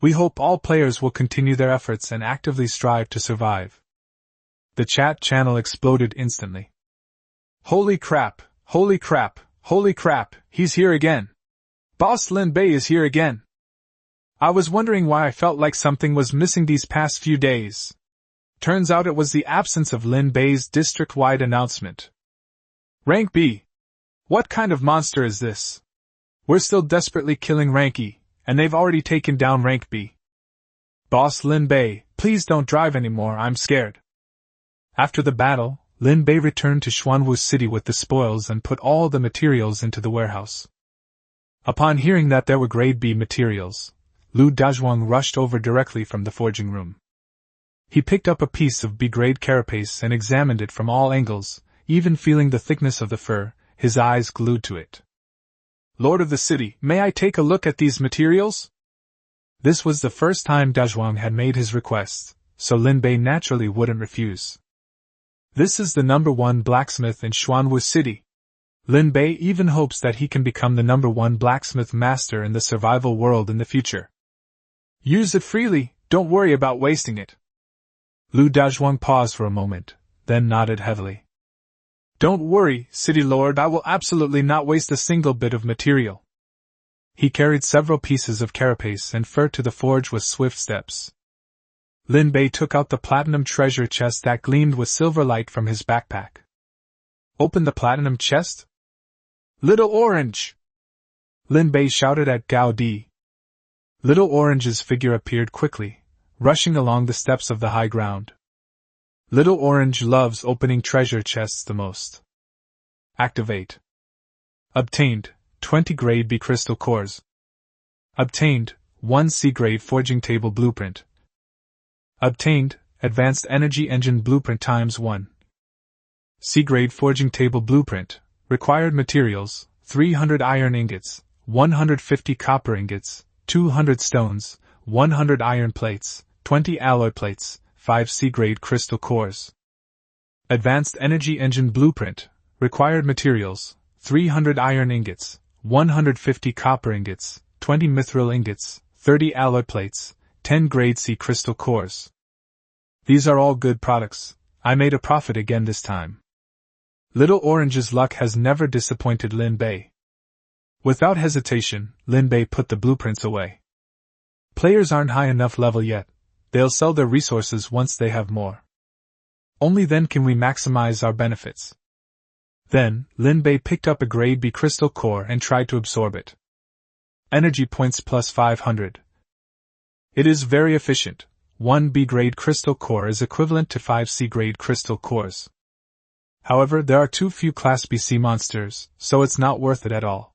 We hope all players will continue their efforts and actively strive to survive. The chat channel exploded instantly. Holy crap, holy crap, holy crap, he's here again. Boss Lin Bei is here again. I was wondering why I felt like something was missing these past few days. Turns out it was the absence of Lin Bei's district-wide announcement. Rank B. What kind of monster is this? We're still desperately killing Rank E, and they've already taken down Rank B. Boss Lin Bei, please don't drive anymore, I'm scared. After the battle, Lin Bei returned to Xuanwu City with the spoils and put all the materials into the warehouse. Upon hearing that there were grade B materials, Lu Dazhuang rushed over directly from the forging room. He picked up a piece of B-grade carapace and examined it from all angles, even feeling the thickness of the fur, his eyes glued to it. Lord of the city, may I take a look at these materials? This was the first time Dazhuang had made his request, so Lin Bei naturally wouldn't refuse. This is the #1 blacksmith in Xuanwu City. Lin Bei even hopes that he can become the #1 blacksmith master in the survival world in the future. Use it freely, don't worry about wasting it. Lu Dazhuang paused for a moment, then nodded heavily. Don't worry, City Lord, I will absolutely not waste a single bit of material. He carried several pieces of carapace and fur to the forge with swift steps. Lin Bei took out the platinum treasure chest that gleamed with silver light from his backpack. Open the platinum chest? Little Orange! Lin Bei shouted at Gao Di. Little Orange's figure appeared quickly, rushing along the steps of the high ground. Little Orange loves opening treasure chests the most. Activate. Obtained, 20 grade B crystal cores. Obtained, 1 C grade forging table blueprint. Obtained, advanced energy engine blueprint ×1. C grade forging table blueprint. Required materials, 300 iron ingots, 150 copper ingots, 200 stones, 100 iron plates, 20 alloy plates, 5 C-grade crystal cores. Advanced energy engine blueprint. Required materials, 300 iron ingots, 150 copper ingots, 20 mithril ingots, 30 alloy plates, 10 grade C crystal cores. These are all good products. I made a profit again this time. Little Orange's luck has never disappointed Lin Bei. Without hesitation, Lin Bei put the blueprints away. Players aren't high enough level yet. They'll sell their resources once they have more. Only then can we maximize our benefits. Then, Lin Bei picked up a grade B crystal core and tried to absorb it. Energy points plus 500. It is very efficient. 1 B-grade crystal core is equivalent to 5 C-grade crystal cores. However, there are too few Class B sea monsters, so it's not worth it at all.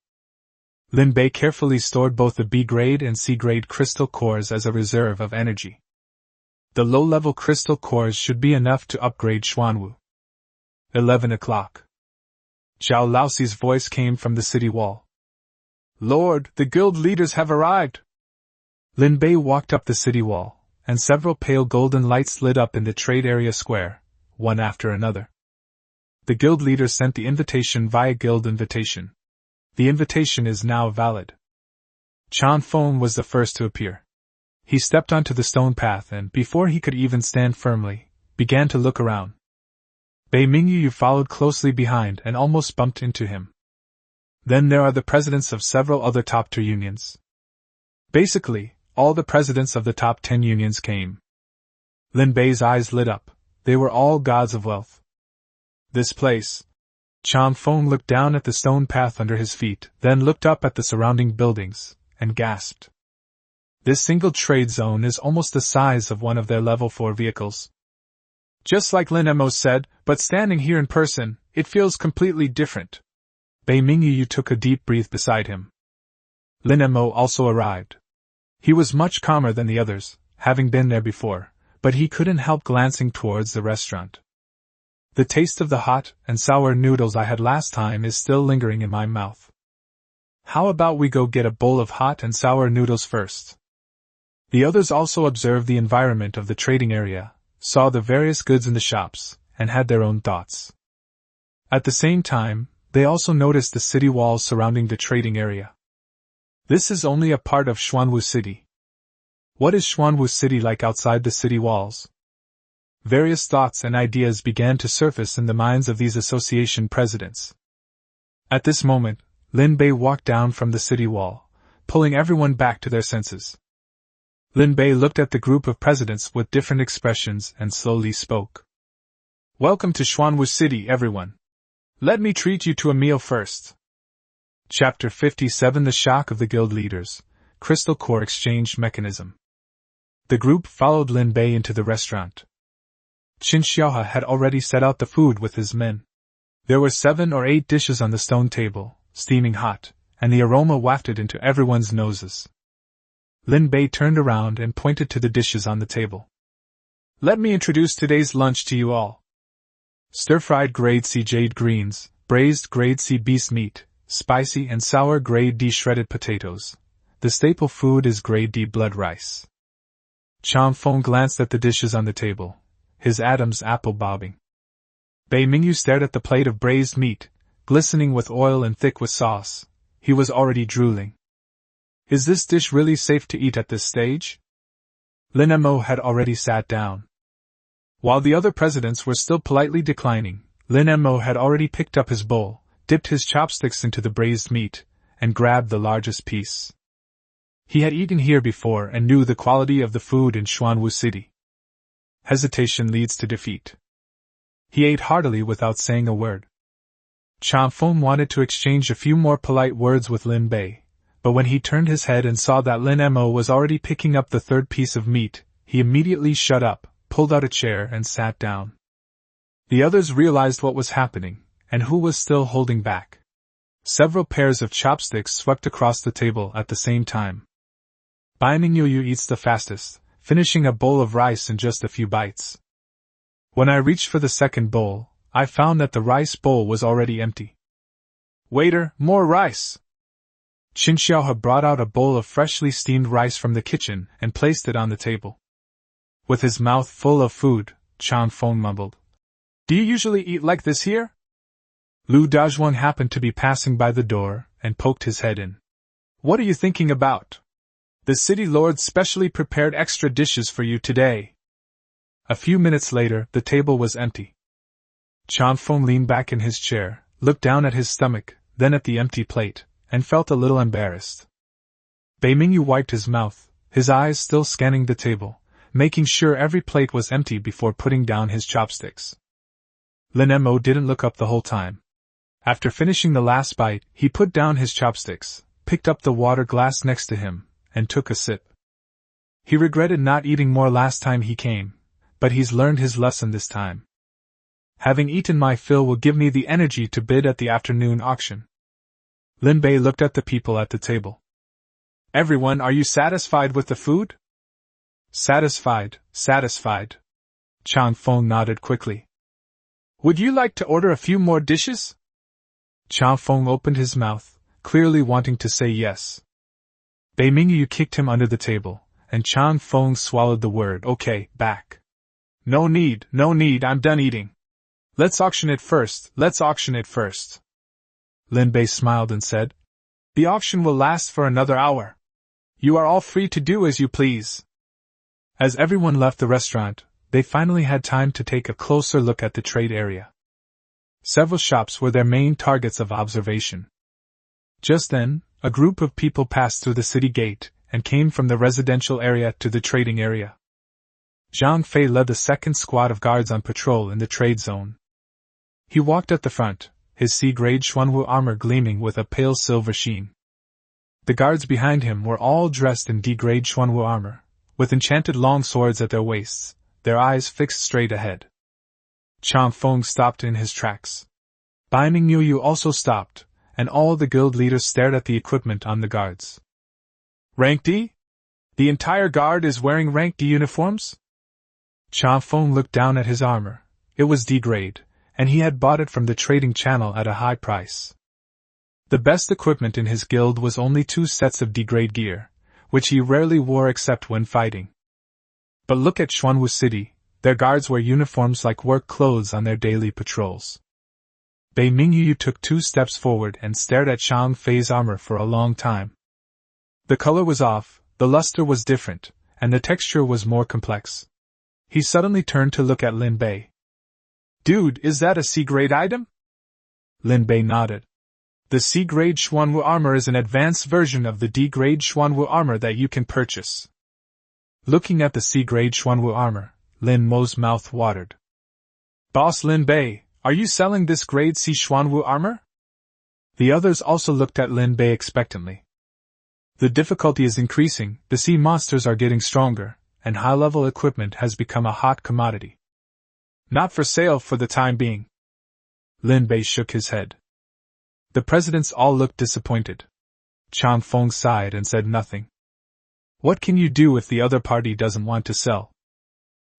Lin Bei carefully stored both the B-grade and C-grade crystal cores as a reserve of energy. The low-level crystal cores should be enough to upgrade Xuanwu. 11 o'clock. Zhao Laoxi's voice came from the city wall. Lord, the guild leaders have arrived! Lin Bei walked up the city wall, and several pale golden lights lit up in the trade area square, one after another. The guild leader sent the invitation via guild invitation. The invitation is now valid. Chan Feng was the first to appear. He stepped onto the stone path and, before he could even stand firmly, began to look around. Bei Mingyu followed closely behind and almost bumped into him. Then there are the presidents of several other top-tier unions. Basically, all the presidents of the top 10 unions came. Lin Bei's eyes lit up. They were all gods of wealth. This place. Chan Feng looked down at the stone path under his feet, then looked up at the surrounding buildings, and gasped. This single trade zone is almost the size of one of their level 4 vehicles. Just like Lin Mo said, but standing here in person, it feels completely different. Bei Mingyu took a deep breath beside him. Lin Mo also arrived. He was much calmer than the others, having been there before, but he couldn't help glancing towards the restaurant. The taste of the hot and sour noodles I had last time is still lingering in my mouth. How about we go get a bowl of hot and sour noodles first? The others also observed the environment of the trading area, saw the various goods in the shops, and had their own thoughts. At the same time, they also noticed the city walls surrounding the trading area. This is only a part of Xuanwu City. What is Xuanwu City like outside the city walls? Various thoughts and ideas began to surface in the minds of these association presidents. At this moment, Lin Bei walked down from the city wall, pulling everyone back to their senses. Lin Bei looked at the group of presidents with different expressions and slowly spoke. Welcome to Xuanwu City, everyone. Let me treat you to a meal first. Chapter 57 The Shock of the Guild Leaders, Crystal Core Exchange Mechanism. The group followed Lin Bei into the restaurant. Qin Xiaohe had already set out the food with his men. There were 7 or 8 dishes on the stone table, steaming hot, and the aroma wafted into everyone's noses. Lin Bei turned around and pointed to the dishes on the table. Let me introduce today's lunch to you all. Stir-fried grade C jade greens, braised grade C beast meat, spicy and sour grade D shredded potatoes. The staple food is grade D blood rice. Chang Feng glanced at the dishes on the table, his Adam's apple bobbing. Bei Mingyu stared at the plate of braised meat, glistening with oil and thick with sauce. He was already drooling. Is this dish really safe to eat at this stage? Lin Mo had already sat down. While the other presidents were still politely declining, Lin Mo had already picked up his bowl, dipped his chopsticks into the braised meat, and grabbed the largest piece. He had eaten here before and knew the quality of the food in Xuanwu City. Hesitation leads to defeat. He ate heartily without saying a word. Chang Feng wanted to exchange a few more polite words with Lin Bei, but when he turned his head and saw that Lin Mo was already picking up the third piece of meat, he immediately shut up, pulled out a chair and sat down. The others realized what was happening, and who was still holding back. Several pairs of chopsticks swept across the table at the same time. Bai Mingyu eats the fastest, finishing a bowl of rice in just a few bites. When I reached for the second bowl, I found that the rice bowl was already empty. Waiter, more rice! Qin Xiaohe brought out a bowl of freshly steamed rice from the kitchen and placed it on the table. With his mouth full of food, Chang Feng mumbled, Do you usually eat like this here? Lu Dazhuang happened to be passing by the door and poked his head in. What are you thinking about? The city lord specially prepared extra dishes for you today. A few minutes later, the table was empty. Chang Feng leaned back in his chair, looked down at his stomach, then at the empty plate, and felt a little embarrassed. Bei Mingyu wiped his mouth, his eyes still scanning the table, making sure every plate was empty before putting down his chopsticks. Lin Mo didn't look up the whole time. After finishing the last bite, he put down his chopsticks, picked up the water glass next to him, and took a sip. He regretted not eating more last time he came, but he's learned his lesson this time. Having eaten my fill will give me the energy to bid at the afternoon auction. Lin Bei looked at the people at the table. Everyone, are you satisfied with the food? Satisfied, satisfied. Chang Feng nodded quickly. Would you like to order a few more dishes? Chang Feng opened his mouth, clearly wanting to say yes. Bei Mingyu kicked him under the table, and Chang Feng swallowed the word, okay, back. No need, I'm done eating. Let's auction it first. Lin Bei smiled and said, The auction will last for another hour. You are all free to do as you please. As everyone left the restaurant, they finally had time to take a closer look at the trade area. Several shops were their main targets of observation. Just then, a group of people passed through the city gate and came from the residential area to the trading area. Zhang Fei led the second squad of guards on patrol in the trade zone. He walked at the front, his C-grade Xuanwu armor gleaming with a pale silver sheen. The guards behind him were all dressed in D-grade Xuanwu armor, with enchanted long swords at their waists, their eyes fixed straight ahead. Chang Feng stopped in his tracks. Bai Mingyu also stopped, and all the guild leaders stared at the equipment on the guards. Rank D? The entire guard is wearing rank D uniforms? Chang Feng looked down at his armor. It was D-grade, and he had bought it from the trading channel at a high price. The best equipment in his guild was only 2 sets of D-grade gear, which he rarely wore except when fighting. But look at Xuanwu City, Their guards wear uniforms like work clothes on their daily patrols. Bei Mingyu took 2 steps forward and stared at Chang Fei's armor for a long time. The color was off, the luster was different, and the texture was more complex. He suddenly turned to look at Lin Bei. "Dude, is that a C-grade item?" Lin Bei nodded. The C-grade Xuanwu armor is an advanced version of the D-grade Xuanwu armor that you can purchase. Looking at the C-grade Xuanwu armor, Lin Mo's mouth watered. "Boss Lin Bei, are you selling this grade C Xuanwu armor?" The others also looked at Lin Bei expectantly. The difficulty is increasing, the sea monsters are getting stronger, and high-level equipment has become a hot commodity. "Not for sale for the time being." Lin Bei shook his head. The presidents all looked disappointed. Chang Feng sighed and said nothing. What can you do if the other party doesn't want to sell?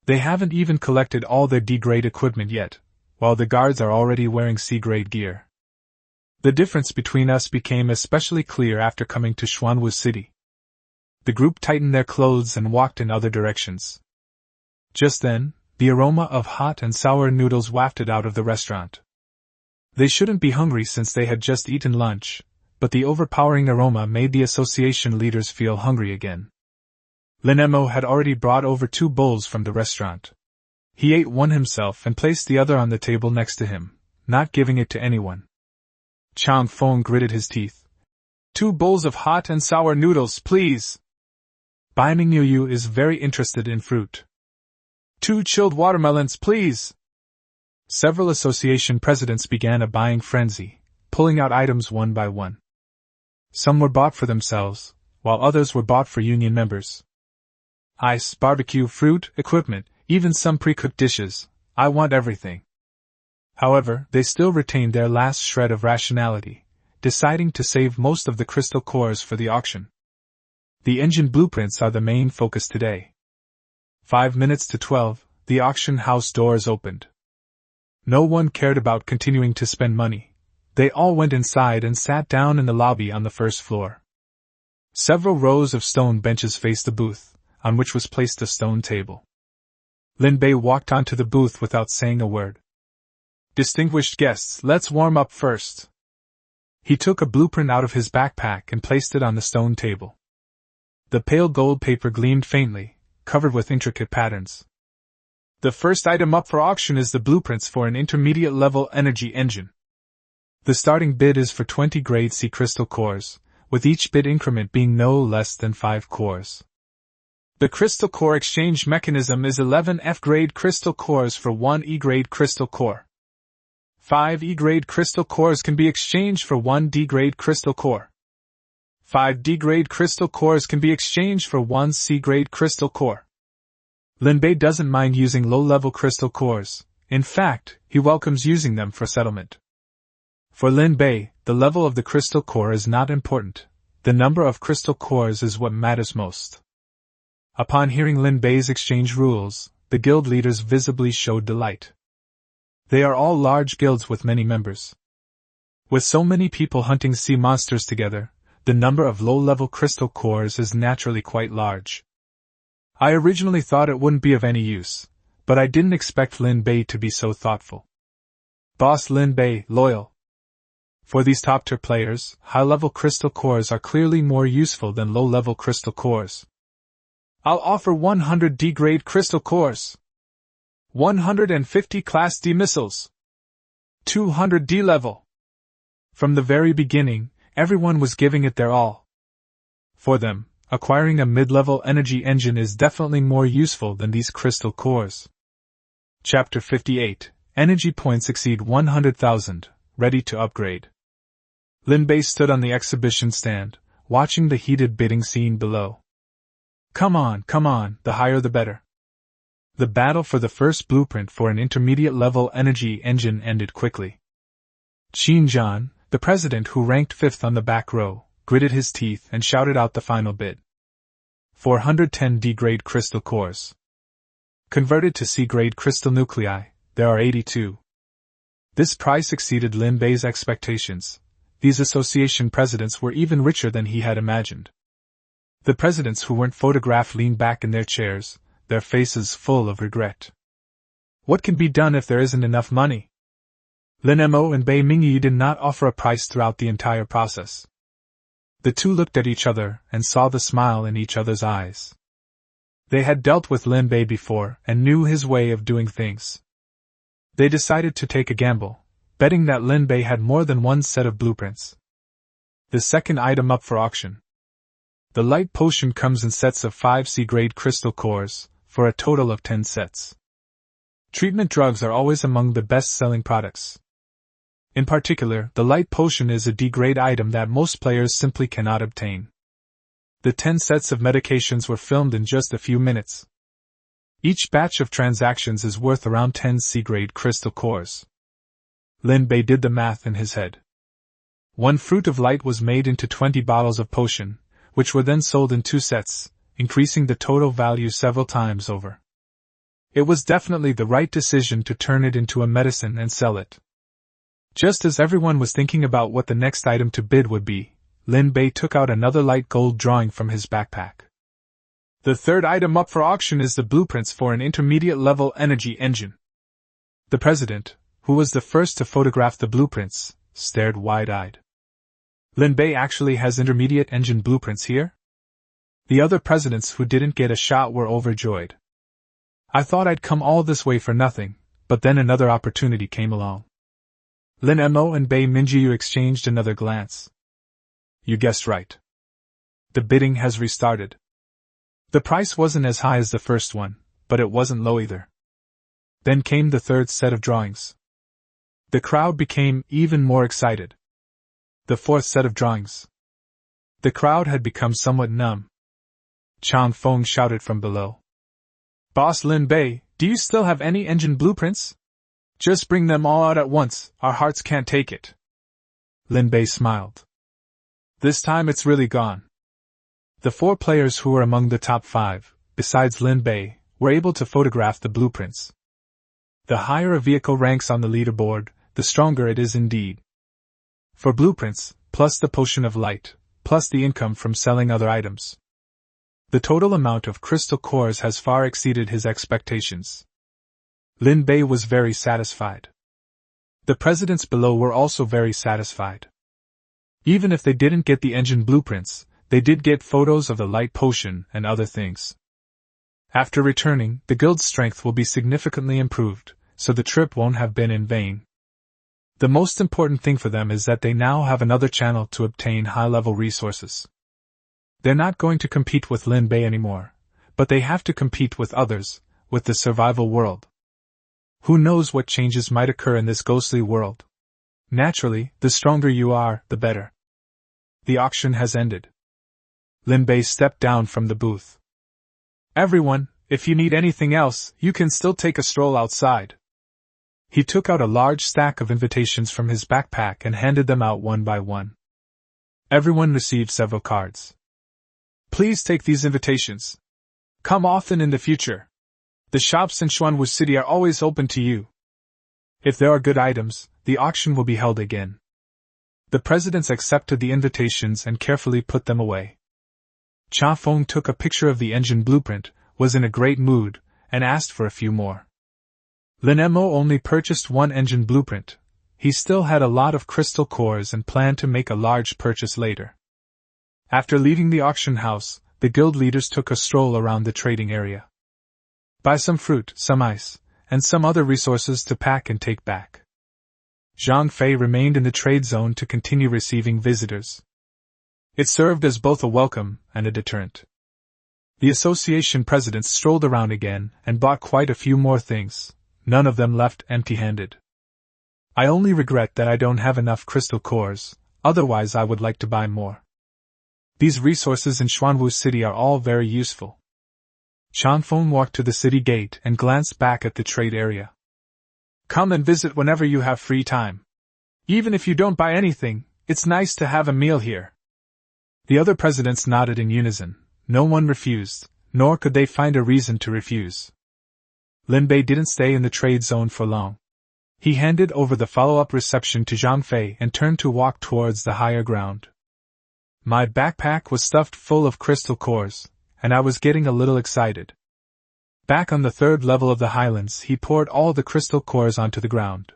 They haven't even collected all their D-grade equipment yet, while the guards are already wearing C-grade gear. The difference between us became especially clear after coming to Xuanwu City. The group tightened their clothes and walked in other directions. Just then, the aroma of hot and sour noodles wafted out of the restaurant. They shouldn't be hungry since they had just eaten lunch, but the overpowering aroma made the association leaders feel hungry again. Lin Mo had already brought over 2 bowls from the restaurant. He ate one himself and placed the other on the table next to him, not giving it to anyone. Chang Feng gritted his teeth. 2 bowls of hot and sour noodles, please. Bai Mingyu is very interested in fruit. 2 chilled watermelons, please. Several association presidents began a buying frenzy, pulling out items one by one. Some were bought for themselves, while others were bought for union members. Ice, barbecue, fruit, equipment, even some pre-cooked dishes. I want everything. However, they still retained their last shred of rationality, deciding to save most of the crystal cores for the auction. The engine blueprints are the main focus today. 5 minutes to 12, the auction house doors opened. No one cared about continuing to spend money. They all went inside and sat down in the lobby on the first floor. Several rows of stone benches faced the booth, on which was placed a stone table. Lin Bei walked onto the booth without saying a word. Distinguished guests, let's warm up first. He took a blueprint out of his backpack and placed it on the stone table. The pale gold paper gleamed faintly, covered with intricate patterns. The first item up for auction is the blueprints for an intermediate-level energy engine. The starting bid is for 20 grade C crystal cores, with each bid increment being no less than 5 cores. The crystal core exchange mechanism is 11 F-grade crystal cores for 1 E-grade crystal core. 5 E-grade crystal cores can be exchanged for 1 D-grade crystal core. 5 D-grade crystal cores can be exchanged for 1 C-grade crystal core. Lin Bei doesn't mind using low-level crystal cores. In fact, he welcomes using them for settlement. For Lin Bei, the level of the crystal core is not important. The number of crystal cores is what matters most. Upon hearing Lin Bei's exchange rules, the guild leaders visibly showed delight. They are all large guilds with many members. With so many people hunting sea monsters together, the number of low-level crystal cores is naturally quite large. I originally thought it wouldn't be of any use, but I didn't expect Lin Bei to be so thoughtful. Boss Lin Bei, loyal. For these top-tier players, high-level crystal cores are clearly more useful than low-level crystal cores. I'll offer 100 D-grade crystal cores. 150 Class D missiles. 200 D-level. From the very beginning, everyone was giving it their all. For them, acquiring a mid-level energy engine is definitely more useful than these crystal cores. Chapter 58, Energy points exceed 100,000, ready to upgrade. Lin Bei stood on the exhibition stand, watching the heated bidding scene below. Come on, the higher the better. The battle for the first blueprint for an intermediate-level energy engine ended quickly. Qin Zhan, the president who ranked 5th on the back row, gritted his teeth and shouted out the final bid. 410 D-grade crystal cores. Converted to C-grade crystal nuclei, there are 82. This price exceeded Lin Bei's expectations. These association presidents were even richer than he had imagined. The presidents who weren't photographed leaned back in their chairs, their faces full of regret. What can be done if there isn't enough money? Lin Mo and Bei Mingyi did not offer a price throughout the entire process. The two looked at each other and saw the smile in each other's eyes. They had dealt with Lin Bei before and knew his way of doing things. They decided to take a gamble, betting that Lin Bei had more than one set of blueprints. The second item up for auction. The light potion comes in sets of 5 C-grade crystal cores, for a total of 10 sets. Treatment drugs are always among the best-selling products. In particular, the light potion is a D-grade item that most players simply cannot obtain. The 10 sets of medications were filmed in just a few minutes. Each batch of transactions is worth around 10 C-grade crystal cores. Lin Bei did the math in his head. One fruit of light was made into 20 bottles of potion, which were then sold in 2 sets, increasing the total value several times over. It was definitely the right decision to turn it into a medicine and sell it. Just as everyone was thinking about what the next item to bid would be, Lin Bei took out another light gold drawing from his backpack. The third item up for auction is the blueprints for an intermediate-level energy engine. The president, who was the first to photograph the blueprints, stared wide-eyed. Lin Bei actually has intermediate engine blueprints here? The other presidents who didn't get a shot were overjoyed. I thought I'd come all this way for nothing, but then another opportunity came along. Lin Mo and Bei Mingyi exchanged another glance. You guessed right. The bidding has restarted. The price wasn't as high as the first one, but it wasn't low either. Then came the third set of drawings. The crowd became even more excited. The fourth set of drawings. The crowd had become somewhat numb. Chang Feng shouted from below. Boss Lin Bei, do you still have any engine blueprints? Just bring them all out at once, our hearts can't take it. Lin Bei smiled. This time it's really gone. The 4 players who were among the top 5, besides Lin Bei, were able to photograph the blueprints. The higher a vehicle ranks on the leaderboard, the stronger it is indeed. For blueprints, plus the potion of light, plus the income from selling other items, the total amount of crystal cores has far exceeded his expectations. Lin Bei was very satisfied. The presidents below were also very satisfied. Even if they didn't get the engine blueprints, they did get photos of the light potion and other things. After returning, the guild's strength will be significantly improved, so the trip won't have been in vain. The most important thing for them is that they now have another channel to obtain high-level resources. They're not going to compete with Lin Bei anymore, but they have to compete with others, with the survival world. Who knows what changes might occur in this ghostly world? Naturally, the stronger you are, the better. The auction has ended. Lin Bei stepped down from the booth. Everyone, if you need anything else, you can still take a stroll outside. He took out a large stack of invitations from his backpack and handed them out one by one. Everyone received several cards. Please take these invitations. Come often in the future. The shops in Xuanwu City are always open to you. If there are good items, the auction will be held again. The presidents accepted the invitations and carefully put them away. Cha Feng took a picture of the engine blueprint, was in a great mood, and asked for a few more. Lin Mo only purchased 1 engine blueprint. He still had a lot of crystal cores and planned to make a large purchase later. After leaving the auction house, the guild leaders took a stroll around the trading area. Buy some fruit, some ice, and some other resources to pack and take back. Zhang Fei remained in the trade zone to continue receiving visitors. It served as both a welcome and a deterrent. The association presidents strolled around again and bought quite a few more things. None of them left empty-handed. I only regret that I don't have enough crystal cores, otherwise I would like to buy more. These resources in Xuanwu City are all very useful. Changfeng walked to the city gate and glanced back at the trade area. Come and visit whenever you have free time. Even if you don't buy anything, it's nice to have a meal here. The other presidents nodded in unison. No one refused, nor could they find a reason to refuse. Lin Bei didn't stay in the trade zone for long. He handed over the follow-up reception to Zhang Fei and turned to walk towards the higher ground. My backpack was stuffed full of crystal cores, and I was getting a little excited. Back on the third level of the highlands, he poured all the crystal cores onto the ground.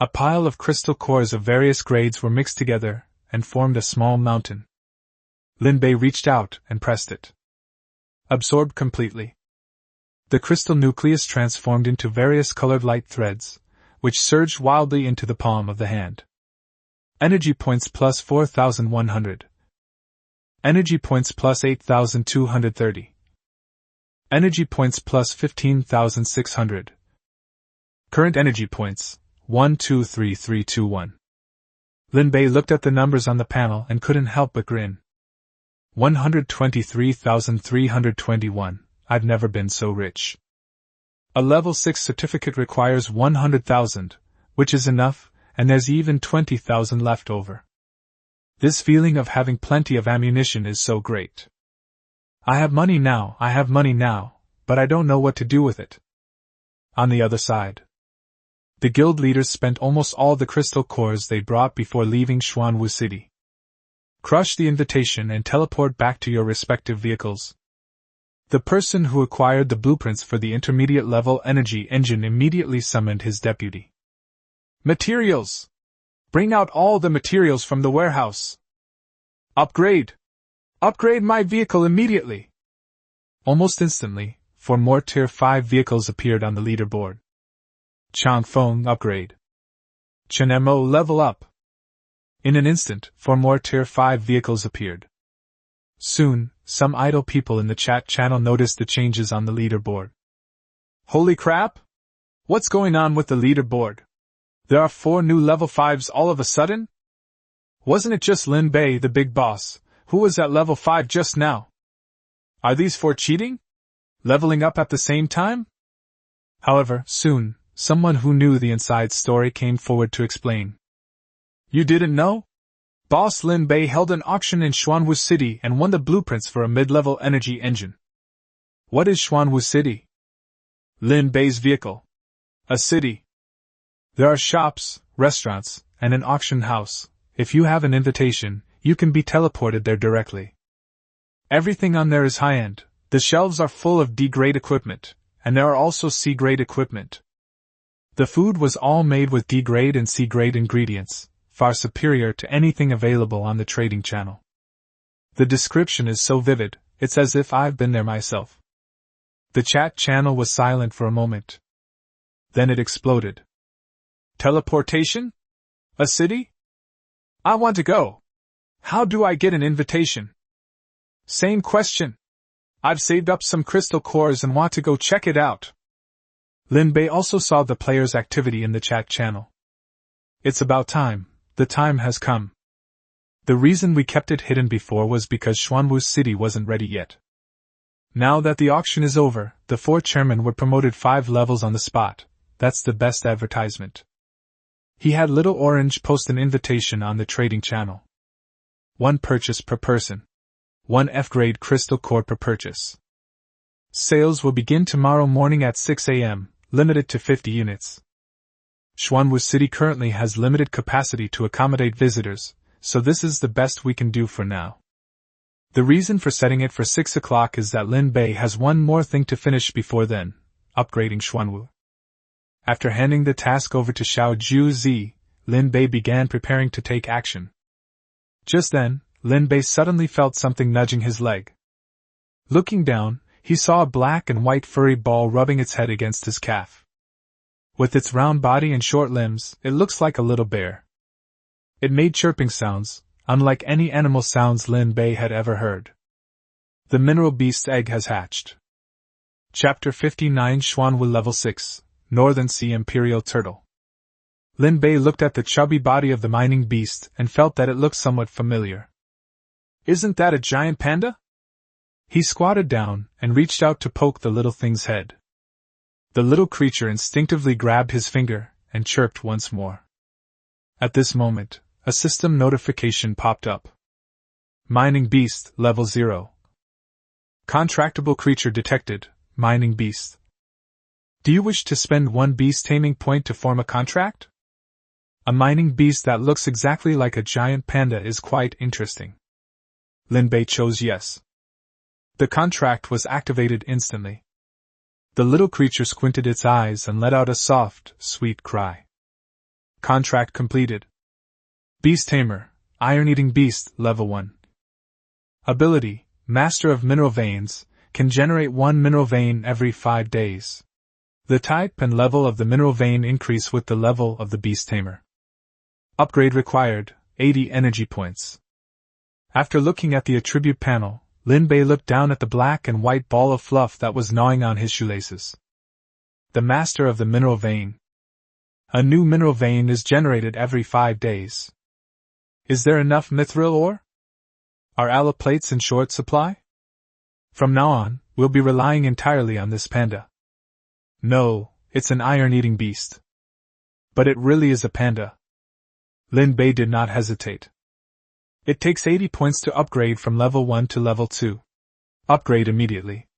A pile of crystal cores of various grades were mixed together and formed a small mountain. Lin Bei reached out and pressed it. Absorbed completely. The crystal nucleus transformed into various colored light threads, which surged wildly into the palm of the hand. Energy points plus 4,100. Energy points plus 8,230. Energy points plus 15,600. Current energy points, 123321. Lin Bei looked at the numbers on the panel and couldn't help but grin. 123,321. I've never been so rich. A level 6 certificate requires 100,000, which is enough, and there's even 20,000 left over. This feeling of having plenty of ammunition is so great. I have money now, but I don't know what to do with it. On the other side, the guild leaders spent almost all the crystal cores they brought before leaving Xuanwu City. Crush the invitation and teleport back to your respective vehicles. The person who acquired the blueprints for the intermediate level energy engine immediately summoned his deputy. Materials! Bring out all the materials from the warehouse. Upgrade! Upgrade my vehicle immediately! Almost instantly, 4 more Tier 5 vehicles appeared on the leaderboard. Changfeng upgrade. Chenemo level up. In an instant, 4 more Tier 5 vehicles appeared. Soon, some idle people in the chat channel noticed the changes on the leaderboard. Holy crap! What's going on with the leaderboard? There are 4 new level 5s all of a sudden? Wasn't it just Lin Bei, the big boss, who was at level 5 just now? Are these 4 cheating? Leveling up at the same time? However, soon, someone who knew the inside story came forward to explain. You didn't know? Boss Lin Bei held an auction in Xuanwu City and won the blueprints for a mid-level energy engine. What is Xuanwu City? Lin Bei's vehicle. A city. There are shops, restaurants, and an auction house. If you have an invitation, you can be teleported there directly. Everything on there is high-end. The shelves are full of D-grade equipment, and there are also C-grade equipment. The food was all made with D-grade and C-grade ingredients, far superior to anything available on the trading channel. The description is so vivid, it's as if I've been there myself. The chat channel was silent for a moment. Then it exploded. Teleportation? A city? I want to go. How do I get an invitation? Same question. I've saved up some crystal cores and want to go check it out. Lin Bei also saw the players' activity in the chat channel. It's about time. The time has come. The reason we kept it hidden before was because Xuanwu City wasn't ready yet. Now that the auction is over, the 4 chairmen were promoted 5 levels on the spot. That's the best advertisement. He had Little Orange post an invitation on the trading channel. 1 purchase per person. 1 F-grade crystal core per purchase. Sales will begin tomorrow morning at 6 a.m., limited to 50 units. Xuanwu City currently has limited capacity to accommodate visitors, so this is the best we can do for now. The reason for setting it for 6 o'clock is that Lin Bei has one more thing to finish before then, upgrading Xuanwu. After handing the task over to Xiao Juzi, Lin Bei began preparing to take action. Just then, Lin Bei suddenly felt something nudging his leg. Looking down, he saw a black and white furry ball rubbing its head against his calf. With its round body and short limbs, it looks like a little bear. It made chirping sounds, unlike any animal sounds Lin Bei had ever heard. The mineral beast's egg has hatched. Chapter 59 Xuanwu Level 6, Northern Sea Imperial Turtle. Lin Bei looked at the chubby body of the mining beast and felt that it looked somewhat familiar. Isn't that a giant panda? He squatted down and reached out to poke the little thing's head. The little creature instinctively grabbed his finger and chirped once more. At this moment, a system notification popped up. Mining beast, level 0. Contractable creature detected, mining beast. Do you wish to spend 1 beast taming point to form a contract? A mining beast that looks exactly like a giant panda is quite interesting. Lin Bei chose yes. The contract was activated instantly. The little creature squinted its eyes and let out a soft, sweet cry. Contract completed. Beast Tamer, Iron-Eating Beast, Level 1. Ability, Master of Mineral Veins, can generate 1 mineral vein every 5 days. The type and level of the mineral vein increase with the level of the Beast Tamer. Upgrade required, 80 energy points. After looking at the attribute panel, Lin Bei looked down at the black and white ball of fluff that was gnawing on his shoelaces. The Master of the Mineral Vein. A new mineral vein is generated every 5 days. Is there enough mithril ore? Are ala plates in short supply? From now on, we'll be relying entirely on this panda. No, it's an iron-eating beast. But it really is a panda. Lin Bei did not hesitate. It takes 80 points to upgrade from level 1 to level 2. Upgrade immediately.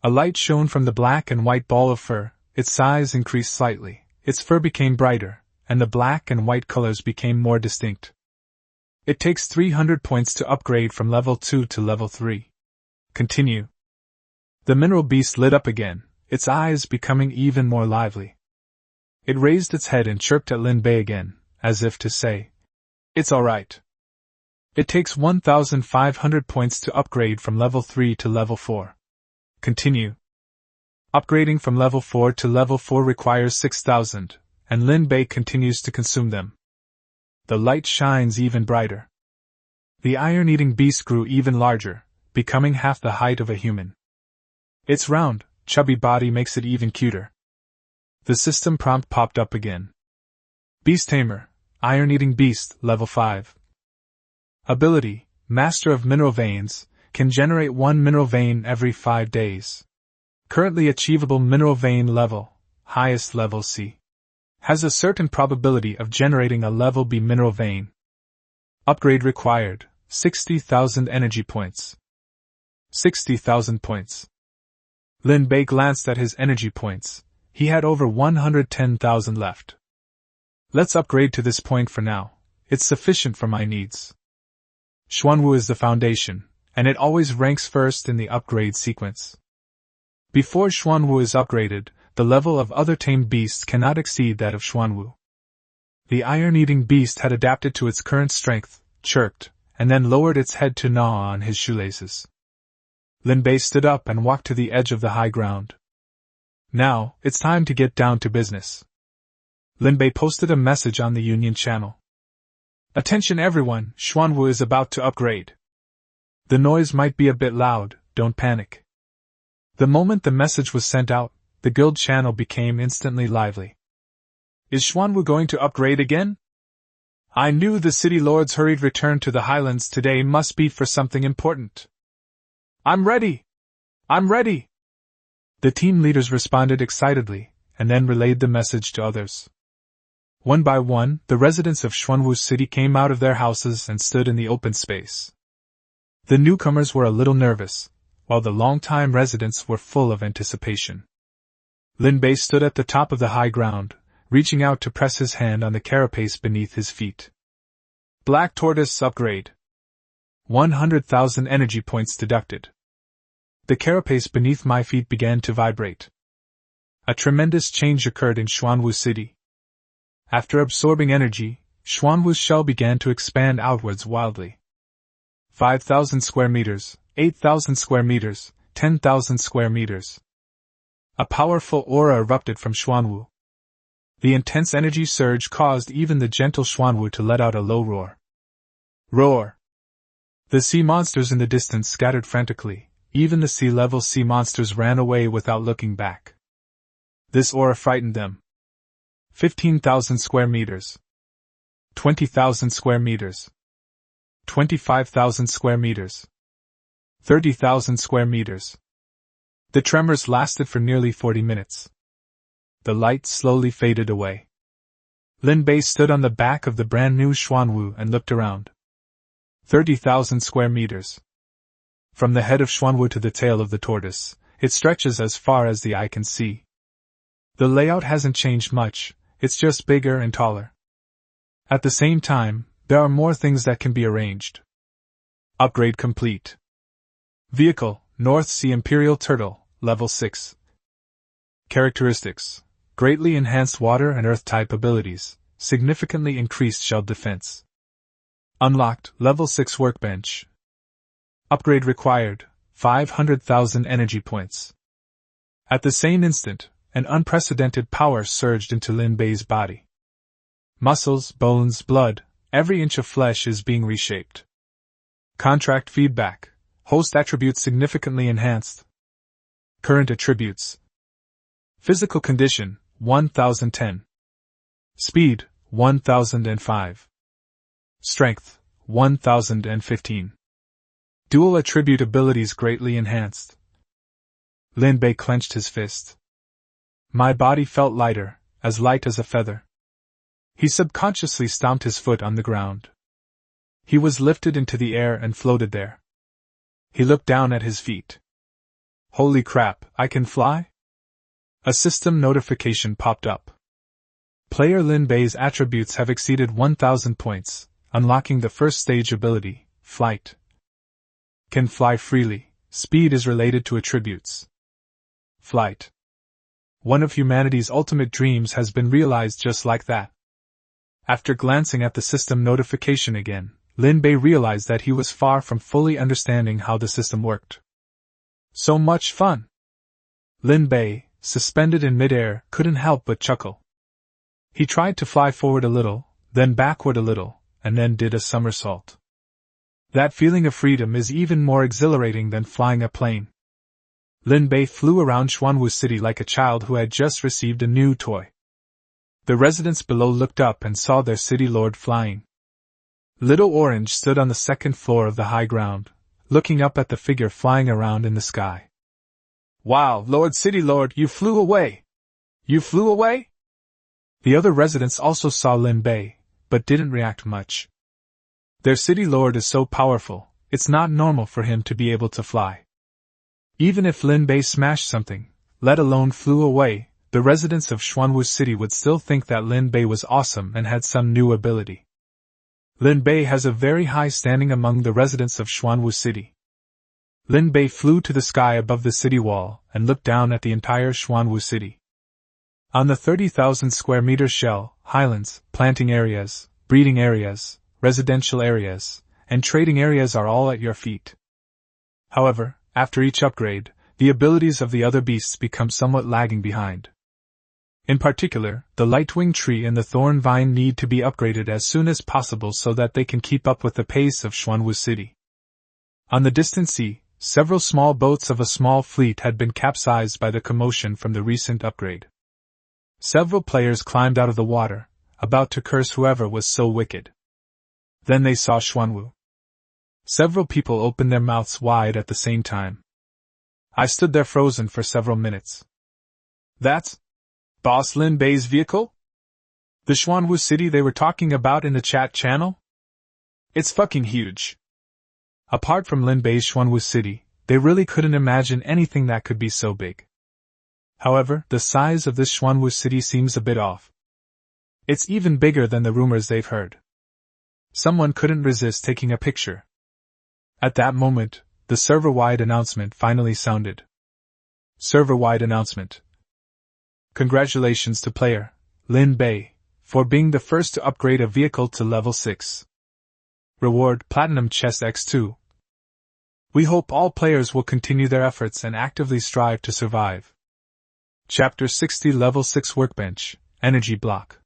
A light shone from the black and white ball of fur, its size increased slightly, its fur became brighter, and the black and white colors became more distinct. It takes 300 points to upgrade from level 2 to level 3. Continue. The mineral beast lit up again, its eyes becoming even more lively. It raised its head and chirped at Lin Bei again, as if to say, "It's alright." It takes 1,500 points to upgrade from level 3 to level 4. Continue. Upgrading from level 4 to level 4 requires 6,000, and Lin Bei continues to consume them. The light shines even brighter. The iron-eating beast grew even larger, becoming half the height of a human. Its round, chubby body makes it even cuter. The system prompt popped up again. Beast Tamer, Iron-Eating Beast, Level 5. Ability, Master of Mineral Veins, can generate 1 mineral vein every 5 days. Currently achievable mineral vein level, highest level C. Has a certain probability of generating a level B mineral vein. Upgrade required, 60,000 energy points. 60,000 points. Lin Bei glanced at his energy points. He had over 110,000 left. Let's upgrade to this point for now. It's sufficient for my needs. Xuanwu is the foundation, and it always ranks first in the upgrade sequence. Before Xuanwu is upgraded, the level of other tamed beasts cannot exceed that of Xuanwu. The iron-eating beast had adapted to its current strength, chirped, and then lowered its head to gnaw on his shoelaces. Lin Bei stood up and walked to the edge of the high ground. Now, it's time to get down to business. Lin Bei posted a message on the Union channel. Attention everyone, Xuanwu is about to upgrade. The noise might be a bit loud, don't panic. The moment the message was sent out, the guild channel became instantly lively. Is Xuanwu going to upgrade again? I knew the city lord's hurried return to the highlands today must be for something important. I'm ready! I'm ready! The team leaders responded excitedly, and then relayed the message to others. One by one, the residents of Xuanwu City came out of their houses and stood in the open space. The newcomers were a little nervous, while the long-time residents were full of anticipation. Lin Bei stood at the top of the high ground, reaching out to press his hand on the carapace beneath his feet. Black Tortoise upgrade. 100,000 energy points deducted. The carapace beneath my feet began to vibrate. A tremendous change occurred in Xuanwu City. After absorbing energy, Xuanwu's shell began to expand outwards wildly. 5,000 square meters, 8,000 square meters, 10,000 square meters. A powerful aura erupted from Xuanwu. The intense energy surge caused even the gentle Xuanwu to let out a low roar. Roar! The sea monsters in the distance scattered frantically. Even the sea-level sea monsters ran away without looking back. This aura frightened them. 15,000 square meters. 20,000 square meters. 25,000 square meters. 30,000 square meters. The tremors lasted for nearly 40 minutes. The light slowly faded away. Lin Bei stood on the back of the brand new Xuanwu and looked around. 30,000 square meters. From the head of Xuanwu to the tail of the tortoise, it stretches as far as the eye can see. The layout hasn't changed much, it's just bigger and taller. At the same time, there are more things that can be arranged. Upgrade complete. Vehicle, North Sea Imperial Turtle, Level 6. Characteristics: greatly enhanced water and earth type abilities, significantly increased shell defense. Unlocked, level 6 workbench. Upgrade required, 500,000 energy points. At the same instant, an unprecedented power surged into Lin Bei's body. Muscles, bones, blood, every inch of flesh is being reshaped. Contract feedback. Host attributes significantly enhanced. Current attributes. Physical condition, 1010. Speed, 1005. Strength, 1015. Dual attribute abilities greatly enhanced. Lin Bei clenched his fist. My body felt lighter, as light as a feather. He subconsciously stomped his foot on the ground. He was lifted into the air and floated there. He looked down at his feet. Holy crap, I can fly? A system notification popped up. Player Lin Bei's attributes have exceeded 1,000 points, unlocking the first stage ability, flight. Can fly freely. Speed is related to attributes. Flight. One of humanity's ultimate dreams has been realized just like that. After glancing at the system notification again, Lin Bei realized that he was far from fully understanding how the system worked. So much fun! Lin Bei, suspended in midair, couldn't help but chuckle. He tried to fly forward a little, then backward a little, and then did a somersault. That feeling of freedom is even more exhilarating than flying a plane. Lin Bei flew around Xuanwu City like a child who had just received a new toy. The residents below looked up and saw their city lord flying. Little Orange stood on the second floor of the high ground, looking up at the figure flying around in the sky. Wow, Lord City Lord, you flew away! You flew away? The other residents also saw Lin Bei, but didn't react much. Their city lord is so powerful, it's not normal for him to be able to fly. Even if Lin Bei smashed something, let alone flew away, the residents of Xuanwu City would still think that Lin Bei was awesome and had some new ability. Lin Bei has a very high standing among the residents of Xuanwu City. Lin Bei flew to the sky above the city wall and looked down at the entire Xuanwu City. On the 30,000 square meter shell, highlands, planting areas, breeding areas, residential areas, and trading areas are all at your feet. However, after each upgrade, the abilities of the other beasts become somewhat lagging behind. In particular, the lightwing tree and the thorn vine need to be upgraded as soon as possible so that they can keep up with the pace of Xuanwu City. On the distant sea, several small boats of a small fleet had been capsized by the commotion from the recent upgrade. Several players climbed out of the water, about to curse whoever was so wicked. Then they saw Xuanwu. Several people opened their mouths wide at the same time. I stood there frozen for several minutes. That's Boss Lin Bei's vehicle? The Xuanwu City they were talking about in the chat channel? It's fucking huge. Apart from Lin Bei's Xuanwu City, they really couldn't imagine anything that could be so big. However, the size of this Xuanwu City seems a bit off. It's even bigger than the rumors they've heard. Someone couldn't resist taking a picture. At that moment, the server-wide announcement finally sounded. Server-wide announcement. Congratulations to player Lin Bei for being the first to upgrade a vehicle to level 6. Reward Platinum Chest X2. We hope all players will continue their efforts and actively strive to survive. Chapter 60 Level 6 Workbench, Energy Block.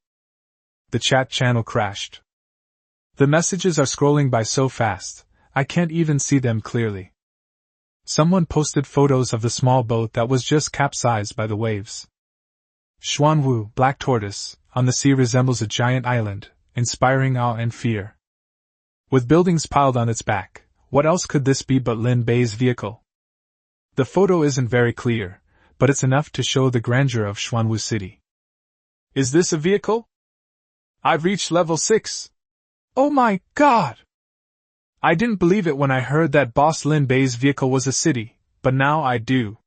The chat channel crashed. The messages are scrolling by so fast, I can't even see them clearly. Someone posted photos of the small boat that was just capsized by the waves. Xuanwu, Black Tortoise, on the sea resembles a giant island, inspiring awe and fear. With buildings piled on its back, what else could this be but Lin Bei's vehicle? The photo isn't very clear, but it's enough to show the grandeur of Xuanwu City. Is this a vehicle? I've reached level 6. Oh my god! I didn't believe it when I heard that Boss Lin Bei's vehicle was a city, but now I do.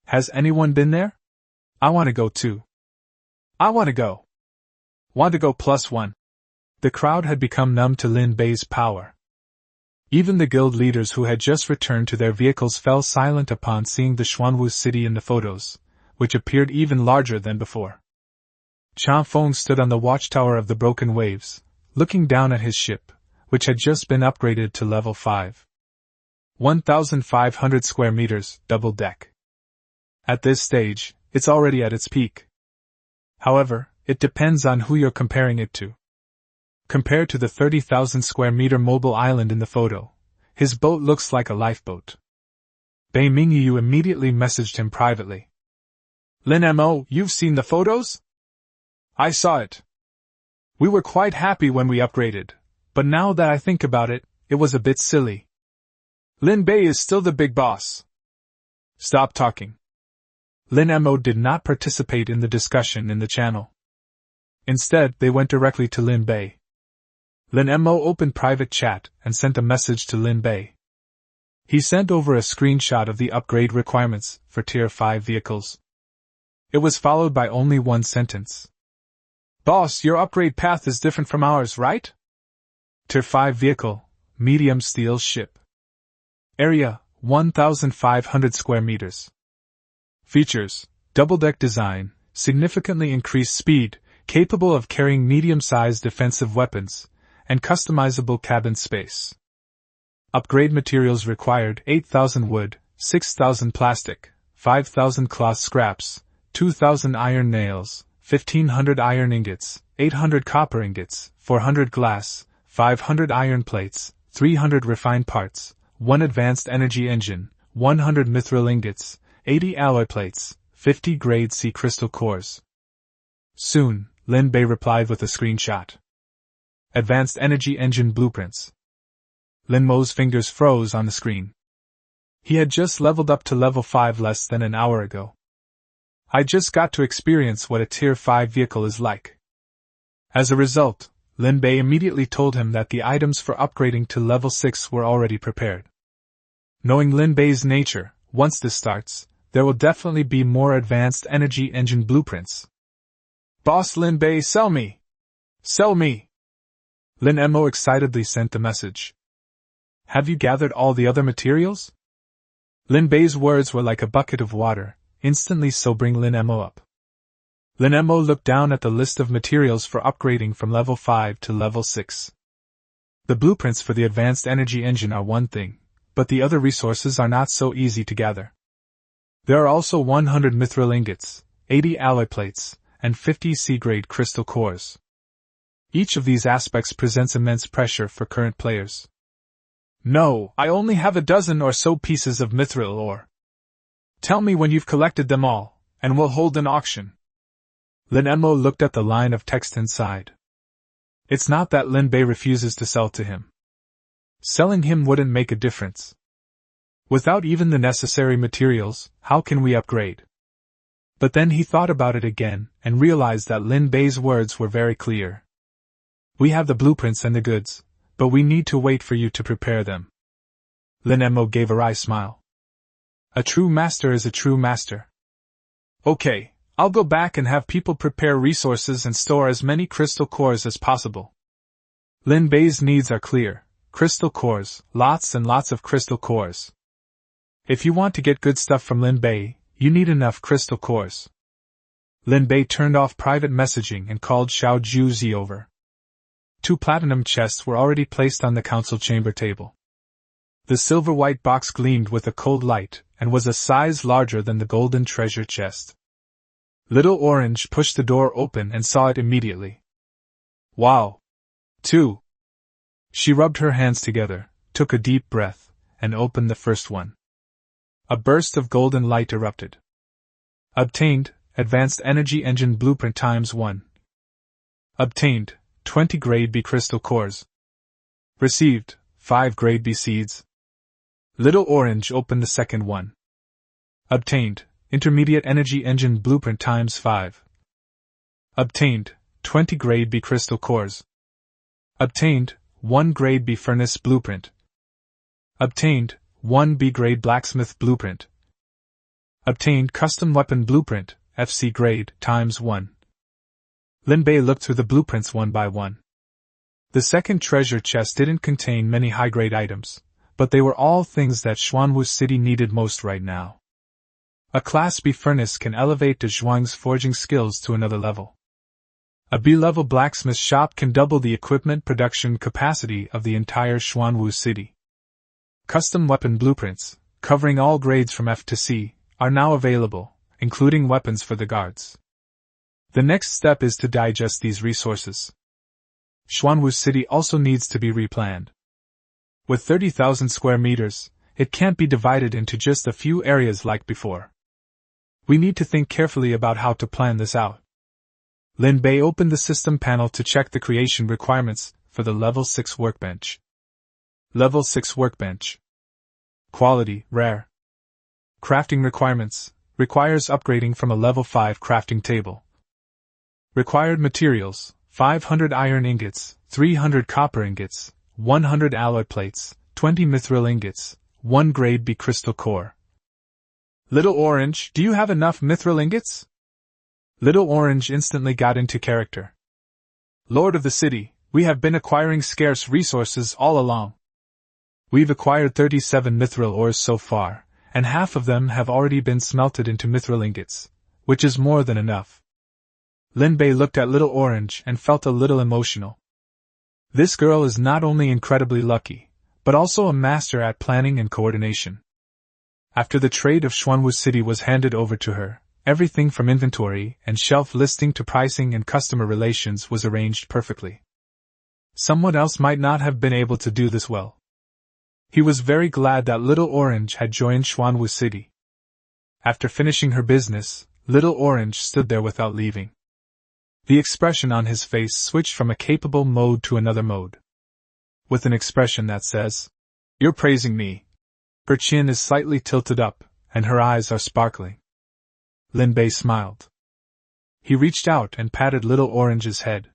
Has anyone been there? I want to go too. I want to go. Want to go +1. The crowd had become numb to Lin Bei's power. Even the guild leaders who had just returned to their vehicles fell silent upon seeing the Xuanwu City in the photos, which appeared even larger than before. Chan Feng stood on the watchtower of the broken waves, looking down at his ship, which had just been upgraded to level 5. 1,500 square meters, double deck. At this stage, it's already at its peak. However, it depends on who you're comparing it to. Compared to the 30,000 square meter mobile island in the photo, his boat looks like a lifeboat. Bei Mingyu immediately messaged him privately. Lin Mo, you've seen the photos? I saw it. We were quite happy when we upgraded, but now that I think about it, it was a bit silly. Lin Bei is still the big boss. Stop talking. Lin Mo did not participate in the discussion in the channel. Instead, they went directly to Lin Bei. Lin Mo opened private chat and sent a message to Lin Bei. He sent over a screenshot of the upgrade requirements for Tier 5 vehicles. It was followed by only one sentence. Boss, your upgrade path is different from ours, right? Tier 5 vehicle, medium steel ship. Area, 1,500 square meters. Features, double-deck design, significantly increased speed, capable of carrying medium-sized defensive weapons, and customizable cabin space. Upgrade materials required 8,000 wood, 6,000 plastic, 5,000 cloth scraps, 2,000 iron nails, 1,500 iron ingots, 800 copper ingots, 400 glass, 500 iron plates, 300 refined parts, 1 advanced energy engine, 100 mithril ingots, 80 alloy plates, 50 grade C crystal cores. Soon, Lin Bei replied with a screenshot. Advanced energy engine blueprints. Lin Mo's fingers froze on the screen. He had just leveled up to level 5 less than an hour ago. I just got to experience what a Tier 5 vehicle is like. As a result, Lin Bei immediately told him that the items for upgrading to level 6 were already prepared. Knowing Lin Bei's nature, once this starts, there will definitely be more advanced energy engine blueprints. Boss Lin Bei, sell me! Sell me! Lin Mo excitedly sent the message. Have you gathered all the other materials? Lin Bei's words were like a bucket of water, instantly sobering Lin Mo up. Lin Mo looked down at the list of materials for upgrading from level 5 to level 6. The blueprints for the advanced energy engine are one thing, but the other resources are not so easy to gather. There are also 100 mithril ingots, 80 alloy plates, and 50 C-grade crystal cores. Each of these aspects presents immense pressure for current players. No, I only have a dozen or so pieces of mithril ore. Tell me when you've collected them all, and we'll hold an auction. Lin Mo looked at the line of text inside. It's not that Lin Bei refuses to sell to him. Selling him wouldn't make a difference. Without even the necessary materials, how can we upgrade? But then he thought about it again, and realized that Lin Bei's words were very clear. We have the blueprints and the goods, but we need to wait for you to prepare them. Lin Mo gave a wry smile. A true master is a true master. Okay, I'll go back and have people prepare resources and store as many crystal cores as possible. Lin Bei's needs are clear. Crystal cores, lots and lots of crystal cores. If you want to get good stuff from Lin Bei, you need enough crystal cores. Lin Bei turned off private messaging and called Xiao Juzi over. 2 platinum chests were already placed on the council chamber table. The silver-white box gleamed with a cold light, and was a size larger than the golden treasure chest. Little Orange pushed the door open and saw it immediately. Wow! 2. She rubbed her hands together, took a deep breath, and opened the first one. A burst of golden light erupted. Obtained, Advanced Energy Engine Blueprint ×1. Obtained, 20 Grade B Crystal Cores. Received, 5 Grade B Seeds. Little Orange opened the second one. Obtained, Intermediate Energy Engine Blueprint ×5. Obtained, 20 Grade B Crystal Cores. Obtained, 1 Grade B Furnace Blueprint. Obtained, 1 B Grade Blacksmith Blueprint. Obtained Custom Weapon Blueprint, FC Grade, ×1. Lin Bei looked through the blueprints one by one. The second treasure chest didn't contain many high-grade items, but they were all things that Xuanwu City needed most right now. A Class B furnace can elevate De Zhuang's forging skills to another level. A B-level blacksmith shop can double the equipment production capacity of the entire Xuanwu city. Custom weapon blueprints, covering all grades from F to C, are now available, including weapons for the guards. The next step is to digest these resources. Xuanwu city also needs to be replanned. With 30,000 square meters, it can't be divided into just a few areas like before. We need to think carefully about how to plan this out. Lin Bei opened the system panel to check the creation requirements for the Level 6 workbench. Level 6 workbench. Quality, rare. Crafting requirements, requires upgrading from a Level 5 crafting table. Required materials, 500 iron ingots, 300 copper ingots, 100 alloy plates, 20 mithril ingots, 1 grade B crystal core. Little Orange, do you have enough mithril ingots? Little Orange instantly got into character. Lord of the city, we have been acquiring scarce resources all along. We've acquired 37 mithril ores so far, and half of them have already been smelted into mithril ingots, which is more than enough. Lin Bei looked at Little Orange and felt a little emotional. This girl is not only incredibly lucky, but also a master at planning and coordination. After the trade of Xuanwu City was handed over to her, everything from inventory and shelf listing to pricing and customer relations was arranged perfectly. Someone else might not have been able to do this well. He was very glad that Little Orange had joined Xuanwu City. After finishing her business, Little Orange stood there without leaving. The expression on his face switched from a capable mode to another mode. With an expression that says, "You're praising me." Her chin is slightly tilted up, and her eyes are sparkling. Lin Bei smiled. He reached out and patted Little Orange's head.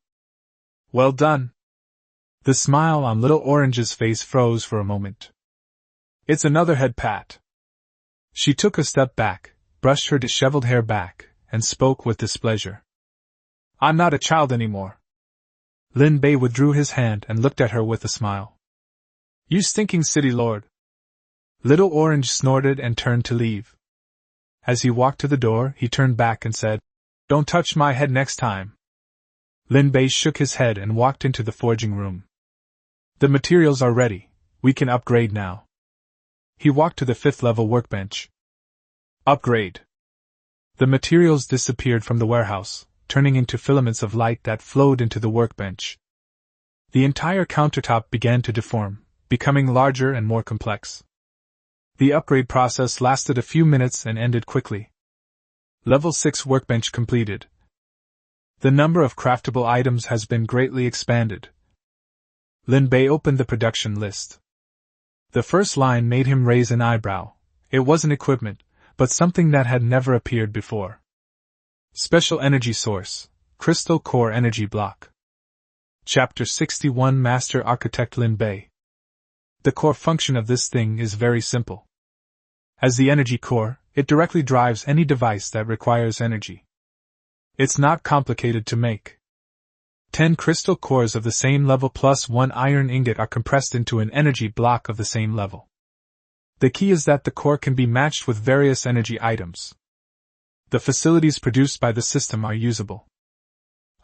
Well done. The smile on Little Orange's face froze for a moment. It's another head pat. She took a step back, brushed her disheveled hair back, and spoke with displeasure. I'm not a child anymore. Lin Bei withdrew his hand and looked at her with a smile. You stinking city lord. Little Orange snorted and turned to leave. As he walked to the door, he turned back and said, Don't touch my head next time. Lin Bei shook his head and walked into the forging room. The materials are ready, we can upgrade now. He walked to the 5th level workbench. Upgrade. The materials disappeared from the warehouse, turning into filaments of light that flowed into the workbench. The entire countertop began to deform, becoming larger and more complex. The upgrade process lasted a few minutes and ended quickly. Level 6 workbench completed. The number of craftable items has been greatly expanded. Lin Bei opened the production list. The first line made him raise an eyebrow. It wasn't equipment, but something that had never appeared before. Special Energy Source, Crystal Core Energy Block. Chapter 61 Master Architect Lin Bei. The core function of this thing is very simple. As the energy core, it directly drives any device that requires energy. It's not complicated to make. 10 crystal cores of the same level plus 1 iron ingot are compressed into an energy block of the same level. The key is that the core can be matched with various energy items. The facilities produced by the system are usable.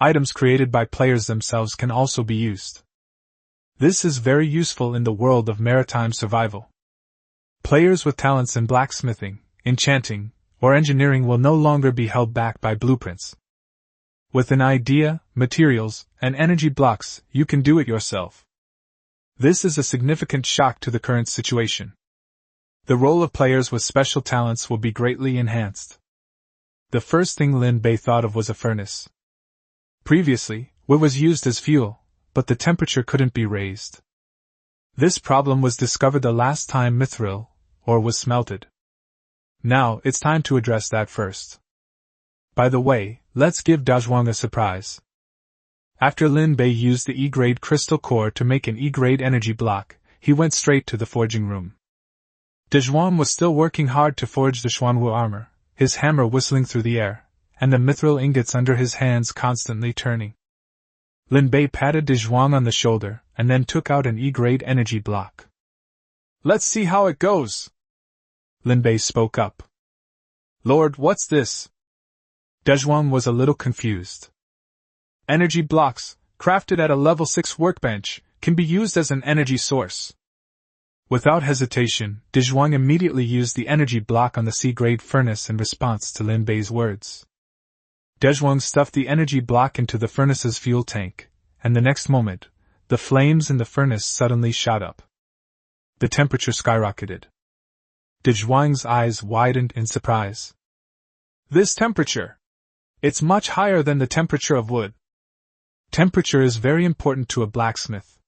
Items created by players themselves can also be used. This is very useful in the world of maritime survival. Players with talents in blacksmithing, enchanting, or engineering will no longer be held back by blueprints. With an idea, materials, and energy blocks, you can do it yourself. This is a significant shock to the current situation. The role of players with special talents will be greatly enhanced. The first thing Lin Bei thought of was a furnace. Previously, wood was used as fuel, but the temperature couldn't be raised. This problem was discovered the last time mithril ore was smelted. Now, it's time to address that first. By the way, let's give De Zhuang a surprise. After Lin Bei used the E-grade crystal core to make an E-grade energy block, he went straight to the forging room. De Zhuang was still working hard to forge the Xuanwu armor, his hammer whistling through the air, and the mithril ingots under his hands constantly turning. Lin Bei patted De Zhuang on the shoulder, and then took out an E-grade energy block. Let's see how it goes. Lin Bei spoke up. Lord, what's this? Dezhuang was a little confused. Energy blocks, crafted at a level 6 workbench, can be used as an energy source. Without hesitation, Dezhuang immediately used the energy block on the C-grade furnace in response to Lin Bei's words. Dezhuang stuffed the energy block into the furnace's fuel tank, and the next moment, the flames in the furnace suddenly shot up. The temperature skyrocketed. Dezhuang's eyes widened in surprise. This temperature! It's much higher than the temperature of wood. Temperature is very important to a blacksmith.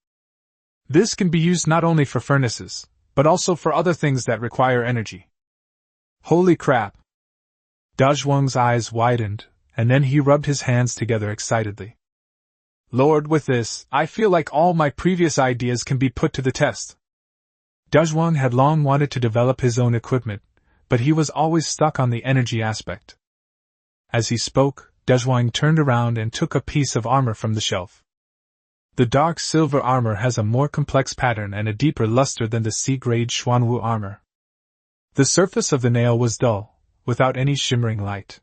This can be used not only for furnaces, but also for other things that require energy. Holy crap! Dezhuang's eyes widened, and then he rubbed his hands together excitedly. Lord, with this, I feel like all my previous ideas can be put to the test. Dezhuang had long wanted to develop his own equipment, but he was always stuck on the energy aspect. As he spoke, Dezhuang turned around and took a piece of armor from the shelf. The dark silver armor has a more complex pattern and a deeper luster than the C-grade Xuanwu armor. The surface of the nail was dull, without any shimmering light.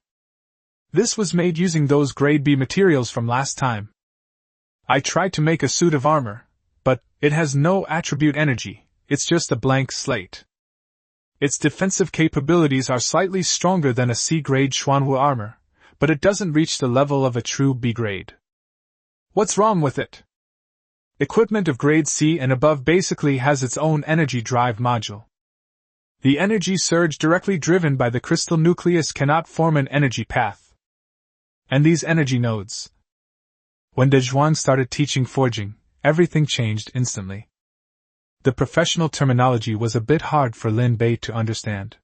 This was made using those grade B materials from last time. I tried to make a suit of armor, but it has no attribute energy, it's just a blank slate. Its defensive capabilities are slightly stronger than a C-grade Xuanwu armor, but it doesn't reach the level of a true B-grade. What's wrong with it? Equipment of grade C and above basically has its own energy drive module. The energy surge directly driven by the crystal nucleus cannot form an energy path. And these energy nodes. When Dezhuang started teaching forging, everything changed instantly. The professional terminology was a bit hard for Lin Bei to understand.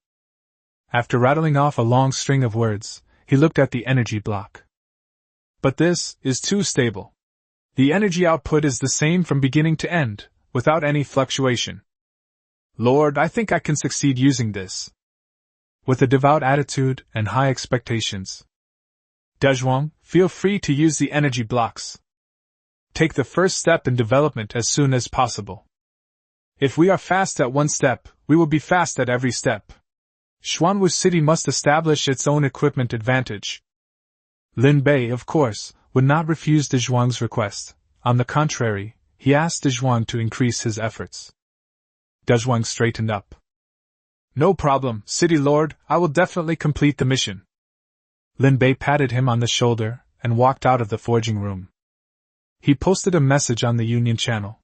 After rattling off a long string of words, he looked at the energy block. But this is too stable. The energy output is the same from beginning to end, without any fluctuation. Lord, I think I can succeed using this. With a devout attitude and high expectations. Dezhuang, feel free to use the energy blocks. Take the first step in development as soon as possible. If we are fast at one step, we will be fast at every step. Xuanwu City must establish its own equipment advantage. Lin Bei, of course, would not refuse Dezhuang's request. On the contrary, he asked Dezhuang to increase his efforts. Dezhuang straightened up. No problem, City Lord, I will definitely complete the mission. Lin Bei patted him on the shoulder and walked out of the forging room. He posted a message on the Union channel.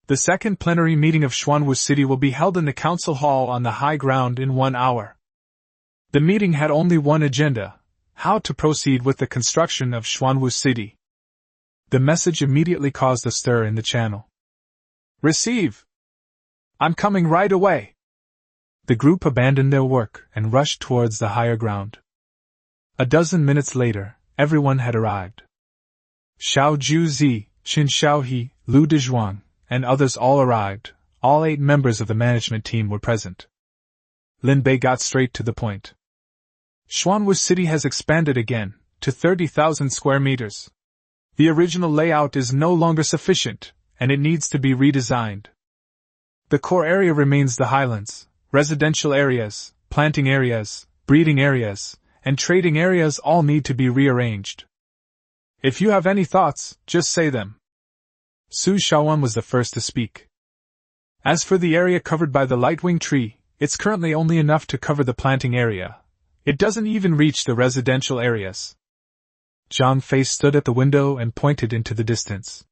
The second plenary meeting of Xuanwu City will be held in the council hall on the high ground in 1 hour. The meeting had only one agenda: how to proceed with the construction of Xuanwu City. The message immediately caused a stir in the channel. Receive! I'm coming right away! The group abandoned their work and rushed towards the higher ground. A dozen minutes later, everyone had arrived. Xiao Juzi, Qin Xiaohe, Lu Dezhuang, and others all arrived. All 8 members of the management team were present. Lin Bei got straight to the point. Xuanwu City has expanded again, to 30,000 square meters. The original layout is no longer sufficient, and it needs to be redesigned. The core area remains the highlands, residential areas, planting areas, breeding areas, and trading areas all need to be rearranged. If you have any thoughts, just say them. Su Shaowan was the first to speak. As for the area covered by the lightwing tree, it's currently only enough to cover the planting area. It doesn't even reach the residential areas. Zhang Fei stood at the window and pointed into the distance.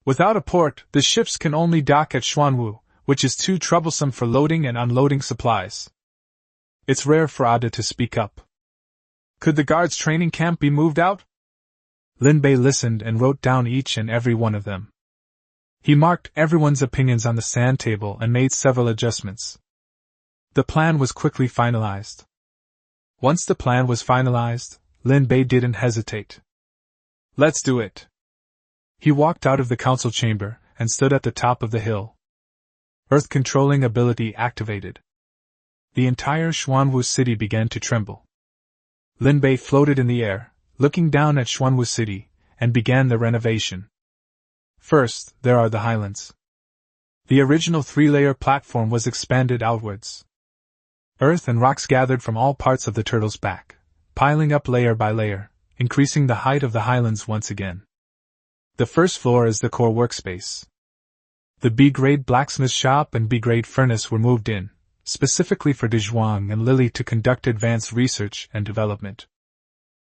Without a port, the ships can only dock at Xuanwu, which is too troublesome for loading and unloading supplies. It's rare for Ada to speak up. Could the guards' training camp be moved out? Lin Bei listened and wrote down each and every one of them. He marked everyone's opinions on the sand table and made several adjustments. The plan was quickly finalized. Once the plan was finalized, Lin Bei didn't hesitate. Let's do it. He walked out of the council chamber and stood at the top of the hill. Earth controlling ability activated. The entire Xuanwu City began to tremble. Lin Bei floated in the air, looking down at Xuanwu City, and began the renovation. First, there are the highlands. The original 3-layer platform was expanded outwards. Earth and rocks gathered from all parts of the turtle's back, piling up layer by layer, increasing the height of the highlands once again. The first floor is the core workspace. The B-grade blacksmith shop and B-grade furnace were moved in, specifically for Dezhuang and Lily to conduct advanced research and development.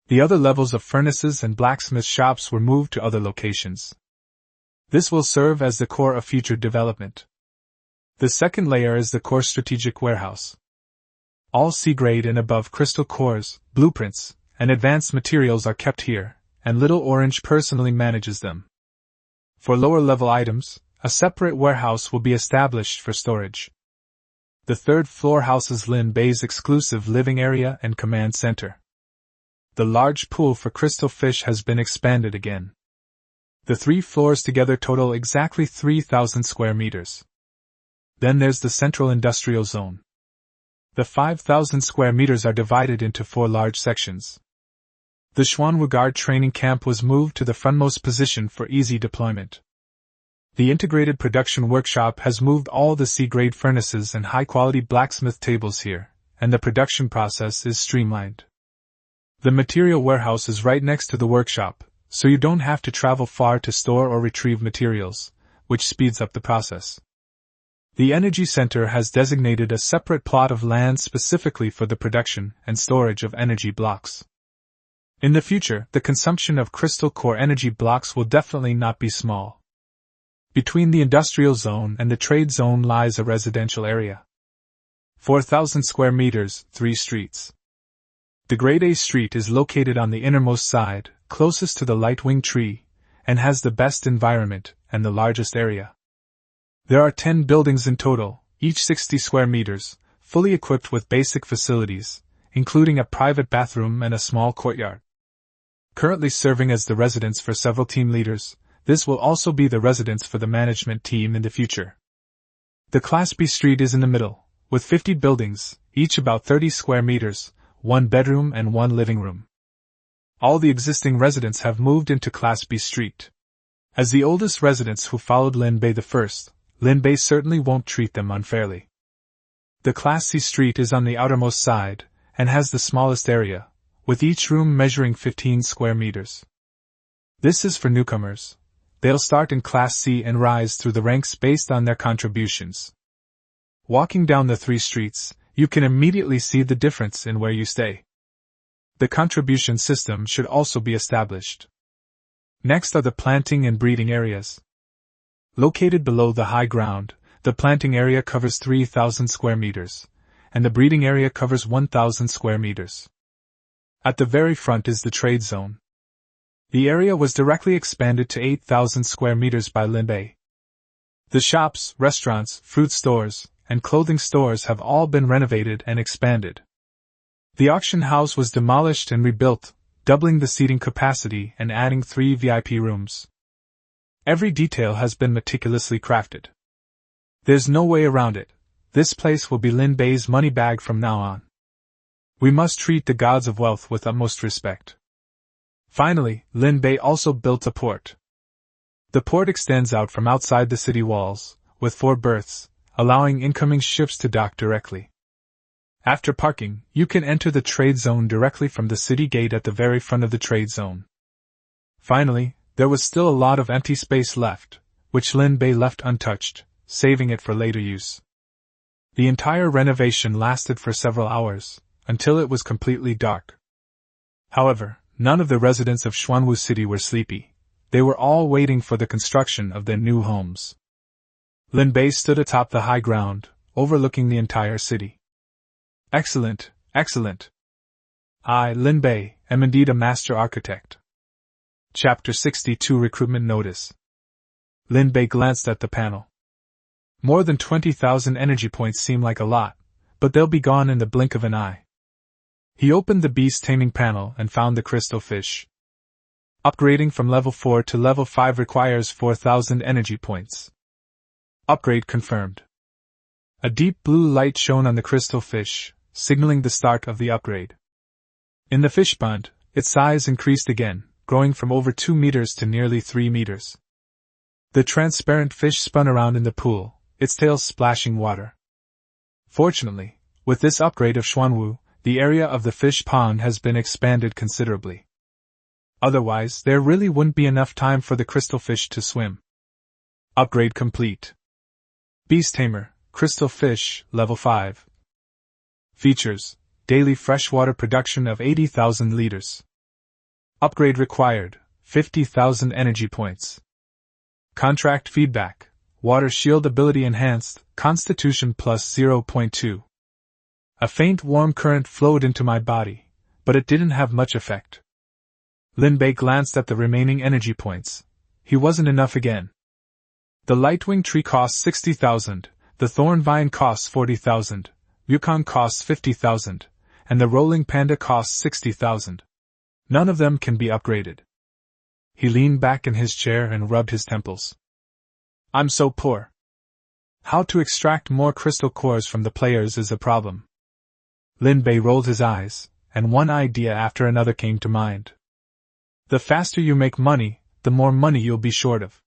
The other levels of furnaces and blacksmith shops were moved to other locations. This will serve as the core of future development. The second layer is the core strategic warehouse. All C-grade and above crystal cores, blueprints, and advanced materials are kept here, and Little Orange personally manages them. For lower-level items, a separate warehouse will be established for storage. The third floor houses Lin Bei's exclusive living area and command center. The large pool for crystal fish has been expanded again. The 3 floors together total exactly 3,000 square meters. Then there's the central industrial zone. The 5,000 square meters are divided into 4 large sections. The Xuanwu Guard training camp was moved to the frontmost position for easy deployment. The integrated production workshop has moved all the C-grade furnaces and high-quality blacksmith tables here, and the production process is streamlined. The material warehouse is right next to the workshop, so you don't have to travel far to store or retrieve materials, which speeds up the process. The Energy Center has designated a separate plot of land specifically for the production and storage of energy blocks. In the future, the consumption of crystal core energy blocks will definitely not be small. Between the industrial zone and the trade zone lies a residential area. 4,000 square meters, 3 streets. The Grade A street is located on the innermost side, closest to the light wing tree, and has the best environment and the largest area. There are 10 buildings in total, each 60 square meters, fully equipped with basic facilities, including a private bathroom and a small courtyard. Currently serving as the residence for several team leaders, this will also be the residence for the management team in the future. The Class B street is in the middle, with 50 buildings, each about 30 square meters, 1 bedroom and 1 living room. All the existing residents have moved into Class B street. As the oldest residents who followed Lin Bei the first, Lin Bei certainly won't treat them unfairly. The Class C street is on the outermost side, and has the smallest area, with each room measuring 15 square meters. This is for newcomers. They'll start in Class C and rise through the ranks based on their contributions. Walking down the 3 streets, you can immediately see the difference in where you stay. The contribution system should also be established. Next are the planting and breeding areas. Located below the high ground, the planting area covers 3,000 square meters, and the breeding area covers 1,000 square meters. At the very front is the trade zone. The area was directly expanded to 8,000 square meters by Lin Bei. The shops, restaurants, fruit stores, and clothing stores have all been renovated and expanded. The auction house was demolished and rebuilt, doubling the seating capacity and adding 3 VIP rooms. Every detail has been meticulously crafted. There's no way around it. This place will be Lin Bei's money bag from now on. We must treat the gods of wealth with utmost respect. Finally, Lin Bei also built a port. The port extends out from outside the city walls, with 4 berths, allowing incoming ships to dock directly. After parking, you can enter the trade zone directly from the city gate at the very front of the trade zone. Finally, there was still a lot of empty space left, which Lin Bei left untouched, saving it for later use. The entire renovation lasted for several hours, until it was completely dark. However, none of the residents of Xuanwu City were sleepy. They were all waiting for the construction of their new homes. Lin Bei stood atop the high ground, overlooking the entire city. Excellent, excellent. I, Lin Bei, am indeed a master architect. Chapter 62 Recruitment Notice. Lin Bei glanced at the panel. More than 20,000 energy points seem like a lot, but they'll be gone in the blink of an eye. He opened the beast taming panel and found the crystal fish. Upgrading from level 4 to level 5 requires 4,000 energy points. Upgrade confirmed. A deep blue light shone on the crystal fish, signaling the start of the upgrade. In the fish pond, its size increased again, growing from over 2 meters to nearly 3 meters. The transparent fish spun around in the pool, its tail splashing water. Fortunately, With this upgrade of Xuanwu, the area of the fish pond has been expanded considerably. Otherwise, there really wouldn't be enough time for the crystal fish to swim. Upgrade complete. Beast Tamer, Crystal Fish, Level 5. Features: daily freshwater production of 80,000 liters. Upgrade required: 50,000 energy points. Contract feedback: water shield ability enhanced, constitution plus 0.2. A faint warm current flowed into my body, but it didn't have much effect. Lin Bei glanced at the remaining energy points. He wasn't enough again. The Lightwing Tree costs 60,000, the Thorn Vine costs 40,000, Yukon costs 50,000, and the Rolling Panda costs 60,000. None of them can be upgraded. He leaned back in his chair and rubbed his temples. I'm so poor. How to extract more crystal cores from the players is a problem. Lin Bei rolled his eyes, and one idea after another came to mind. The faster you make money, the more money you'll be short of.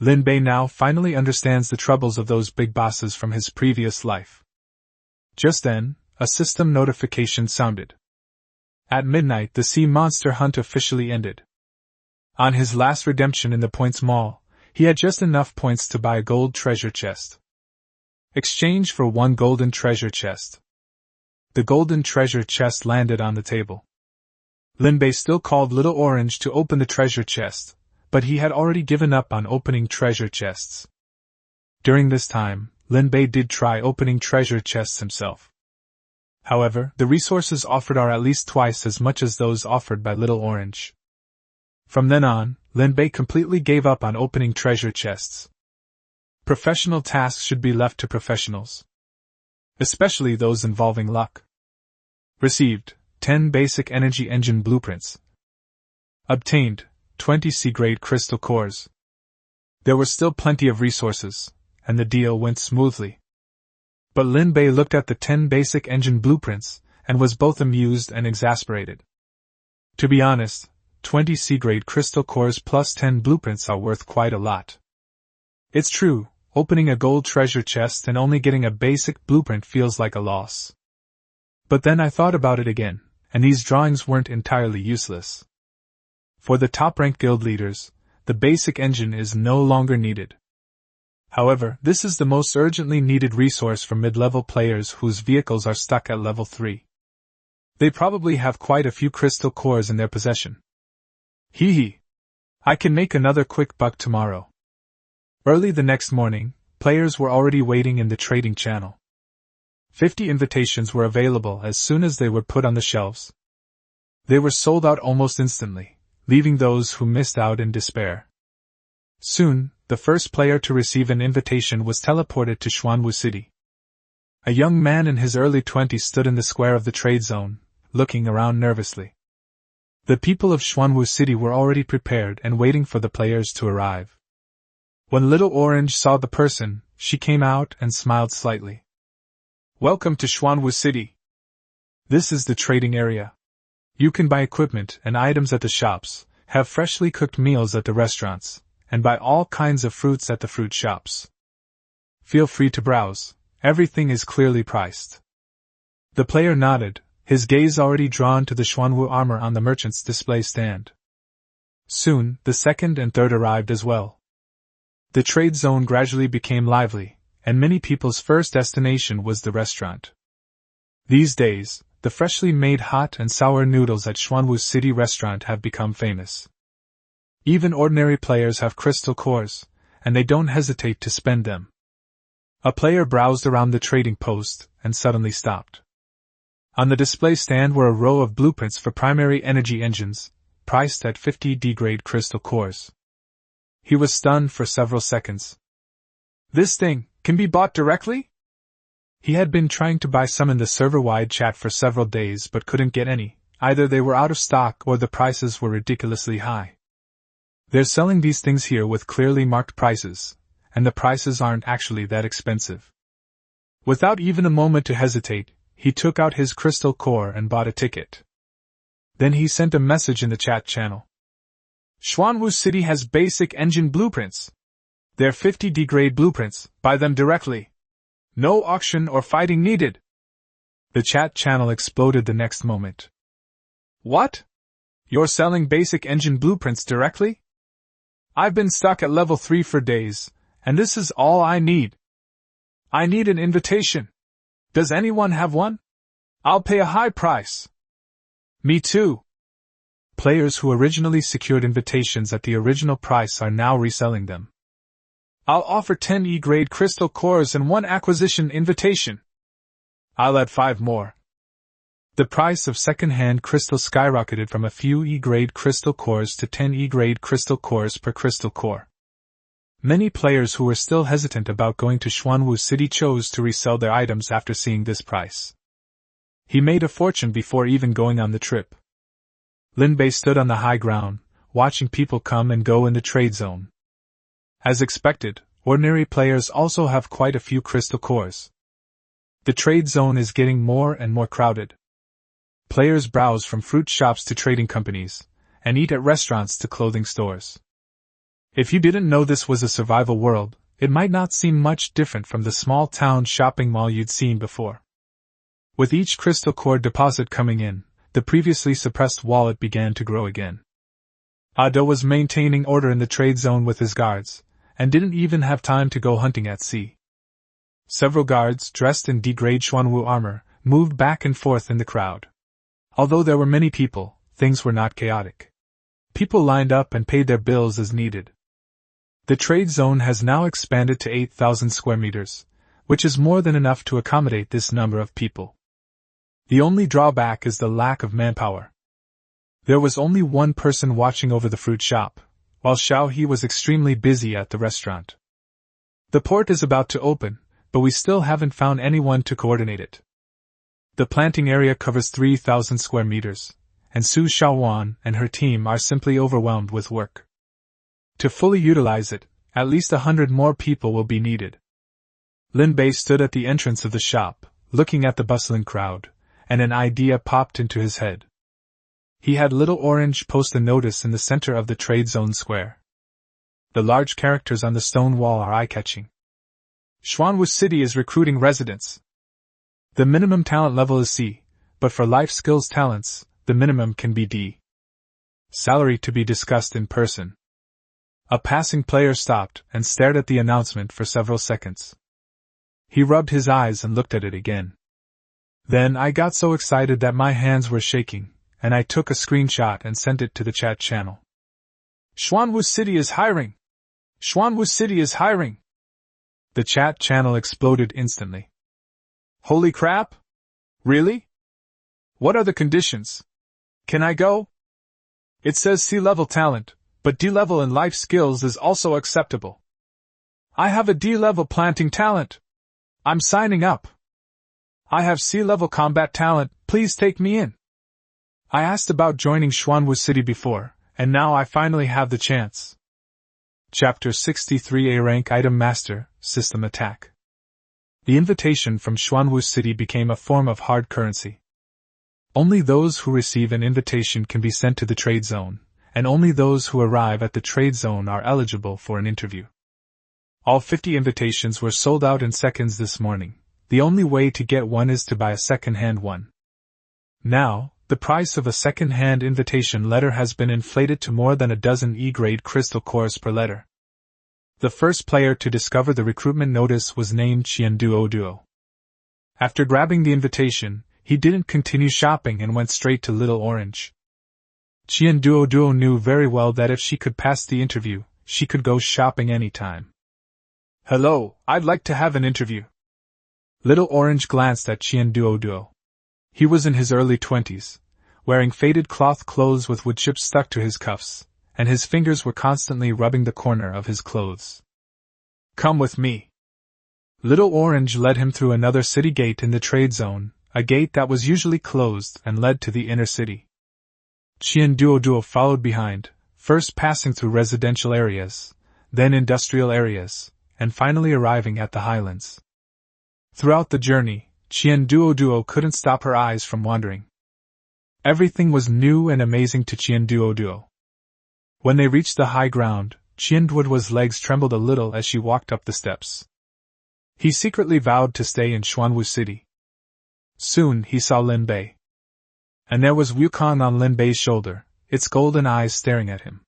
Lin Bei now finally understands the troubles of those big bosses from his previous life. Just then, a system notification sounded. At midnight, the sea monster hunt officially ended. On his last redemption in the Points Mall, he had just enough points to buy a gold treasure chest. Exchange for 1 golden treasure chest. The golden treasure chest landed on the table. Lin Bei still called Little Orange to open the treasure chest, but he had already given up on opening treasure chests. During this time, Lin Bei did try opening treasure chests himself. However, the resources offered are at least twice as much as those offered by Little Orange. From then on, Lin Bei completely gave up on opening treasure chests. Professional tasks should be left to professionals, especially those involving luck. Received: 10 basic energy engine blueprints. Obtained: 20 C-grade crystal cores. There were still plenty of resources, and the deal went smoothly. But Lin Bei looked at the 10 basic engine blueprints, and was both amused and exasperated. To be honest, 20 C-grade crystal cores plus 10 blueprints are worth quite a lot. It's true, opening a gold treasure chest and only getting a basic blueprint feels like a loss. But then I thought about it again, and these drawings weren't entirely useless. For the top-ranked guild leaders, the basic engine is no longer needed. However, this is the most urgently needed resource for mid-level players whose vehicles are stuck at level 3. They probably have quite a few crystal cores in their possession. Hee hee. I can make another quick buck tomorrow. Early the next morning, players were already waiting in the trading channel. 50 invitations were available as soon as they were put on the shelves. They were sold out almost instantly, leaving those who missed out in despair. Soon, the first player to receive an invitation was teleported to Xuanwu City. A young man in his early 20s stood in the square of the trade zone, looking around nervously. The people of Xuanwu City were already prepared and waiting for the players to arrive. When Little Orange saw the person, she came out and smiled slightly. Welcome to Xuanwu City. This is the trading area. You can buy equipment and items at the shops, have freshly cooked meals at the restaurants, and buy all kinds of fruits at the fruit shops. Feel free to browse, everything is clearly priced. The player nodded, his gaze already drawn to the Xuanwu armor on the merchant's display stand. Soon, the second and third arrived as well. The trade zone gradually became lively, and many people's first destination was the restaurant. These days, the freshly made hot and sour noodles at Xuanwu City Restaurant have become famous. Even ordinary players have crystal cores, and they don't hesitate to spend them. A player browsed around the trading post, and suddenly stopped. On the display stand were a row of blueprints for primary energy engines, priced at 50 D-grade crystal cores. He was stunned for several seconds. This thing can be bought directly? He had been trying to buy some in the server-wide chat for several days but couldn't get any. Either they were out of stock or the prices were ridiculously high. They're selling these things here with clearly marked prices, and the prices aren't actually that expensive. Without even a moment to hesitate, he took out his crystal core and bought a ticket. Then he sent a message in the chat channel. Xuanwu City has basic engine blueprints. They're 50 D-grade blueprints, buy them directly. No auction or fighting needed. The chat channel exploded the next moment. What? You're selling basic engine blueprints directly? I've been stuck at level 3 for days, and this is all I need. I need an invitation. Does anyone have one? I'll pay a high price. Me too. Players who originally secured invitations at the original price are now reselling them. I'll offer 10 E-grade crystal cores and 1 acquisition invitation. I'll add 5 more. The price of second-hand crystal skyrocketed from a few E-grade crystal cores to 10 E-grade crystal cores per crystal core. Many players who were still hesitant about going to Xuanwu City chose to resell their items after seeing this price. He made a fortune before even going on the trip. Lin Bei stood on the high ground, watching people come and go in the trade zone. As expected, ordinary players also have quite a few crystal cores. The trade zone is getting more and more crowded. Players browse from fruit shops to trading companies, and eat at restaurants to clothing stores. If you didn't know this was a survival world, it might not seem much different from the small town shopping mall you'd seen before. With each crystal core deposit coming in, the previously suppressed wallet began to grow again. Ado was maintaining order in the trade zone with his guards, and didn't even have time to go hunting at sea. Several guards, dressed in D-grade Xuanwu armor, moved back and forth in the crowd. Although there were many people, things were not chaotic. People lined up and paid their bills as needed. The trade zone has now expanded to 8,000 square meters, which is more than enough to accommodate this number of people. The only drawback is the lack of manpower. There was only one person watching over the fruit shop, while Xiao He was extremely busy at the restaurant. The port is about to open, but we still haven't found anyone to coordinate it. The planting area covers 3,000 square meters, and Su Xiaowan and her team are simply overwhelmed with work. To fully utilize it, at least 100 more people will be needed. Lin Bei stood at the entrance of the shop, looking at the bustling crowd, and an idea popped into his head. He had Little Orange post a notice in the center of the trade zone square. The large characters on the stone wall are eye-catching. Xuanwu City is recruiting residents. The minimum talent level is C, but for life skills talents, the minimum can be D. Salary to be discussed in person. A passing player stopped and stared at the announcement for several seconds. He rubbed his eyes and looked at it again. Then I got so excited that my hands were shaking, and I took a screenshot and sent it to the chat channel. Xuanwu City is hiring! Xuanwu City is hiring! The chat channel exploded instantly. Holy crap! Really? What are the conditions? Can I go? It says C-level talent, but D-level in life skills is also acceptable. I have a D-level planting talent. I'm signing up. I have C-level combat talent, please take me in. I asked about joining Xuanwu City before, and now I finally have the chance. Chapter 63 A Rank Item Master, System Attack. The invitation from Xuanwu City became a form of hard currency. Only those who receive an invitation can be sent to the trade zone, and only those who arrive at the trade zone are eligible for an interview. All 50 invitations were sold out in seconds this morning. The only way to get one is to buy a second-hand one. Now, the price of a second-hand invitation letter has been inflated to more than a dozen E-grade crystal cores per letter. The first player to discover the recruitment notice was named Qianduo. After grabbing the invitation, he didn't continue shopping and went straight to Little Orange. Qianduo knew very well that if she could pass the interview, she could go shopping anytime. Hello, I'd like to have an interview. Little Orange glanced at Qianduo. He was in his early 20s, wearing faded cloth clothes with wood chips stuck to his cuffs, and his fingers were constantly rubbing the corner of his clothes. Come with me. Little Orange led him through another city gate in the trade zone, a gate that was usually closed and led to the inner city. Qianduo followed behind, first passing through residential areas, then industrial areas, and finally arriving at the highlands. Throughout the journey, Qianduo couldn't stop her eyes from wandering. Everything was new and amazing to Qianduo. When they reached the high ground, Qianduo's legs trembled a little as she walked up the steps. He secretly vowed to stay in Xuanwu City. Soon he saw Lin Bei. And there was Wukong on Lin Bei's shoulder, its golden eyes staring at him.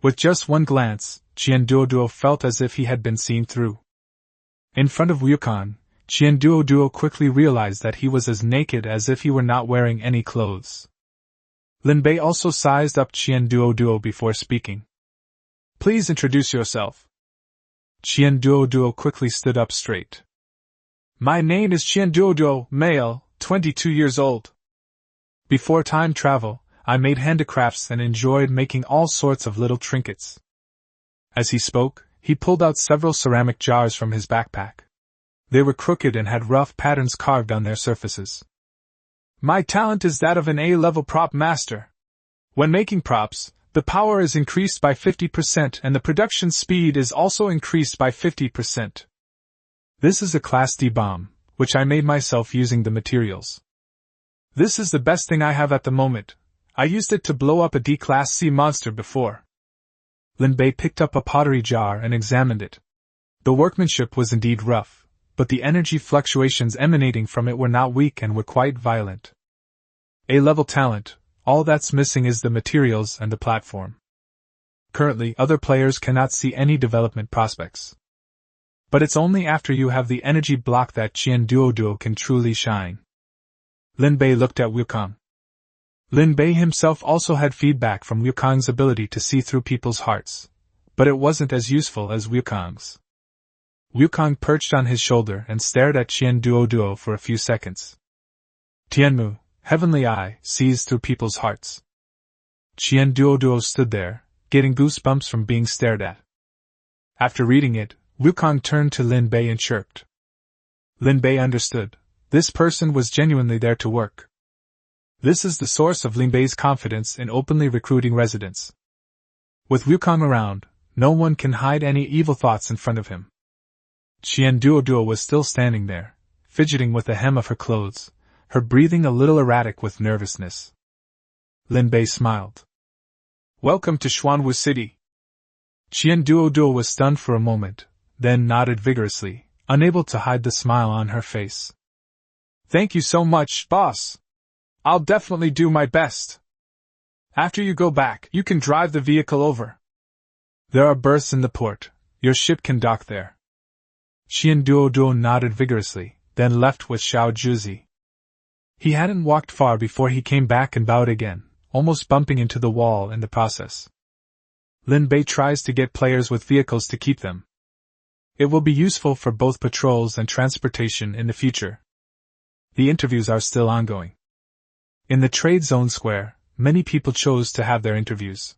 With just one glance, Qian Duoduo felt as if he had been seen through. In front of Wukong, Qian Duoduo quickly realized that he was as naked as if he were not wearing any clothes. Lin Bei also sized up Qian Duoduo before speaking. Please introduce yourself. Qian Duoduo quickly stood up straight. My name is Qian Duoduo, male, 22 years old. Before time travel, I made handicrafts and enjoyed making all sorts of little trinkets. As he spoke, he pulled out several ceramic jars from his backpack. They were crooked and had rough patterns carved on their surfaces. My talent is that of an A-level prop master. When making props, the power is increased by 50% and the production speed is also increased by 50%. This is a Class D bomb, which I made myself using the materials. This is the best thing I have at the moment. I used it to blow up a D-Class C monster before. Lin Bei picked up a pottery jar and examined it. The workmanship was indeed rough, but the energy fluctuations emanating from it were not weak and were quite violent. A-level talent, all that's missing is the materials and the platform. Currently, other players cannot see any development prospects. But it's only after you have the energy block that Qian Duoduo can truly shine. Lin Bei looked at Wukong. Lin Bei himself also had feedback from Wukong's ability to see through people's hearts, but it wasn't as useful as Wukong's. Wukong perched on his shoulder and stared at Qian Duoduo for a few seconds. Tianmu, heavenly eye, sees through people's hearts. Qian Duoduo stood there, getting goosebumps from being stared at. After reading it, Wukong turned to Lin Bei and chirped. Lin Bei understood. This person was genuinely there to work. This is the source of Lin Bei's confidence in openly recruiting residents. With Wukong around, no one can hide any evil thoughts in front of him. Qian Duoduo was still standing there, fidgeting with the hem of her clothes, her breathing a little erratic with nervousness. Lin Bei smiled. Welcome to Xuanwu City. Qian Duoduo was stunned for a moment, then nodded vigorously, unable to hide the smile on her face. Thank you so much, boss. I'll definitely do my best. After you go back, you can drive the vehicle over. There are berths in the port. Your ship can dock there. Qian Duoduo nodded vigorously, then left with Xiao Juzi. He hadn't walked far before he came back and bowed again, almost bumping into the wall in the process. Lin Bei tries to get players with vehicles to keep them. It will be useful for both patrols and transportation in the future. The interviews are still ongoing. In the trade zone square, many people chose to have their interviews.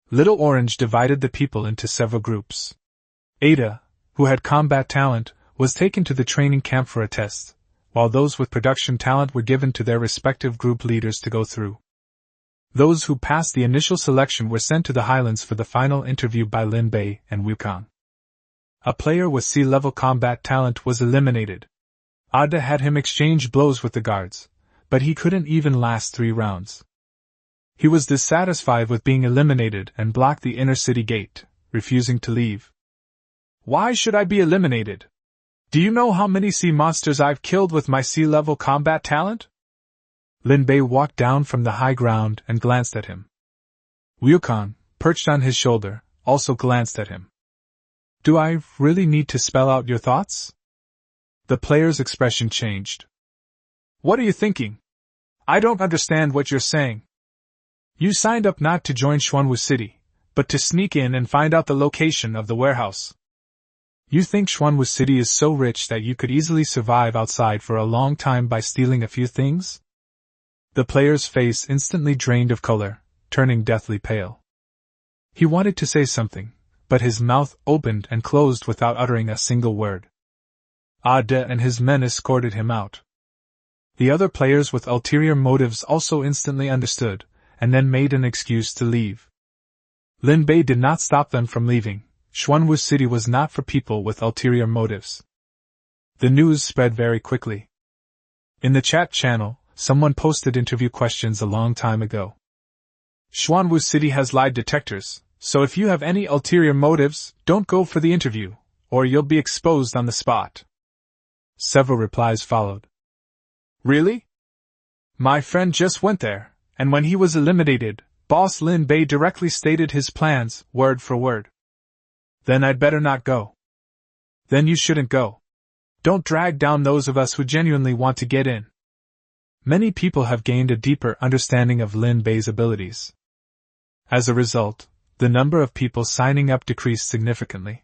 Little Orange divided the people into several groups. Ada, who had combat talent, was taken to the training camp for a test, while those with production talent were given to their respective group leaders to go through. Those who passed the initial selection were sent to the Highlands for the final interview by Lin Bei and Wukong. A player with C-level combat talent was eliminated. Ada had him exchange blows with the guards, but he couldn't even last 3 rounds. He was dissatisfied with being eliminated and blocked the inner city gate, refusing to leave. Why should I be eliminated? Do you know how many sea monsters I've killed with my C-level combat talent? Lin Bei walked down from the high ground and glanced at him. Wukong, perched on his shoulder, also glanced at him. Do I really need to spell out your thoughts? The player's expression changed. What are you thinking? I don't understand what you're saying. You signed up not to join Xuanwu City, but to sneak in and find out the location of the warehouse. You think Xuanwu City is so rich that you could easily survive outside for a long time by stealing a few things? The player's face instantly drained of color, turning deathly pale. He wanted to say something, but his mouth opened and closed without uttering a single word. Ada and his men escorted him out. The other players with ulterior motives also instantly understood, and then made an excuse to leave. Lin Bei did not stop them from leaving. Xuanwu City was not for people with ulterior motives. The news spread very quickly. In the chat channel, someone posted interview questions a long time ago. Xuanwu City has lie detectors, so if you have any ulterior motives, don't go for the interview, or you'll be exposed on the spot. Several replies followed. Really? My friend just went there, and when he was eliminated, Boss Lin Bei directly stated his plans, word for word. Then I'd better not go. Then you shouldn't go. Don't drag down those of us who genuinely want to get in. Many people have gained a deeper understanding of Lin Bei's abilities. As a result, the number of people signing up decreased significantly.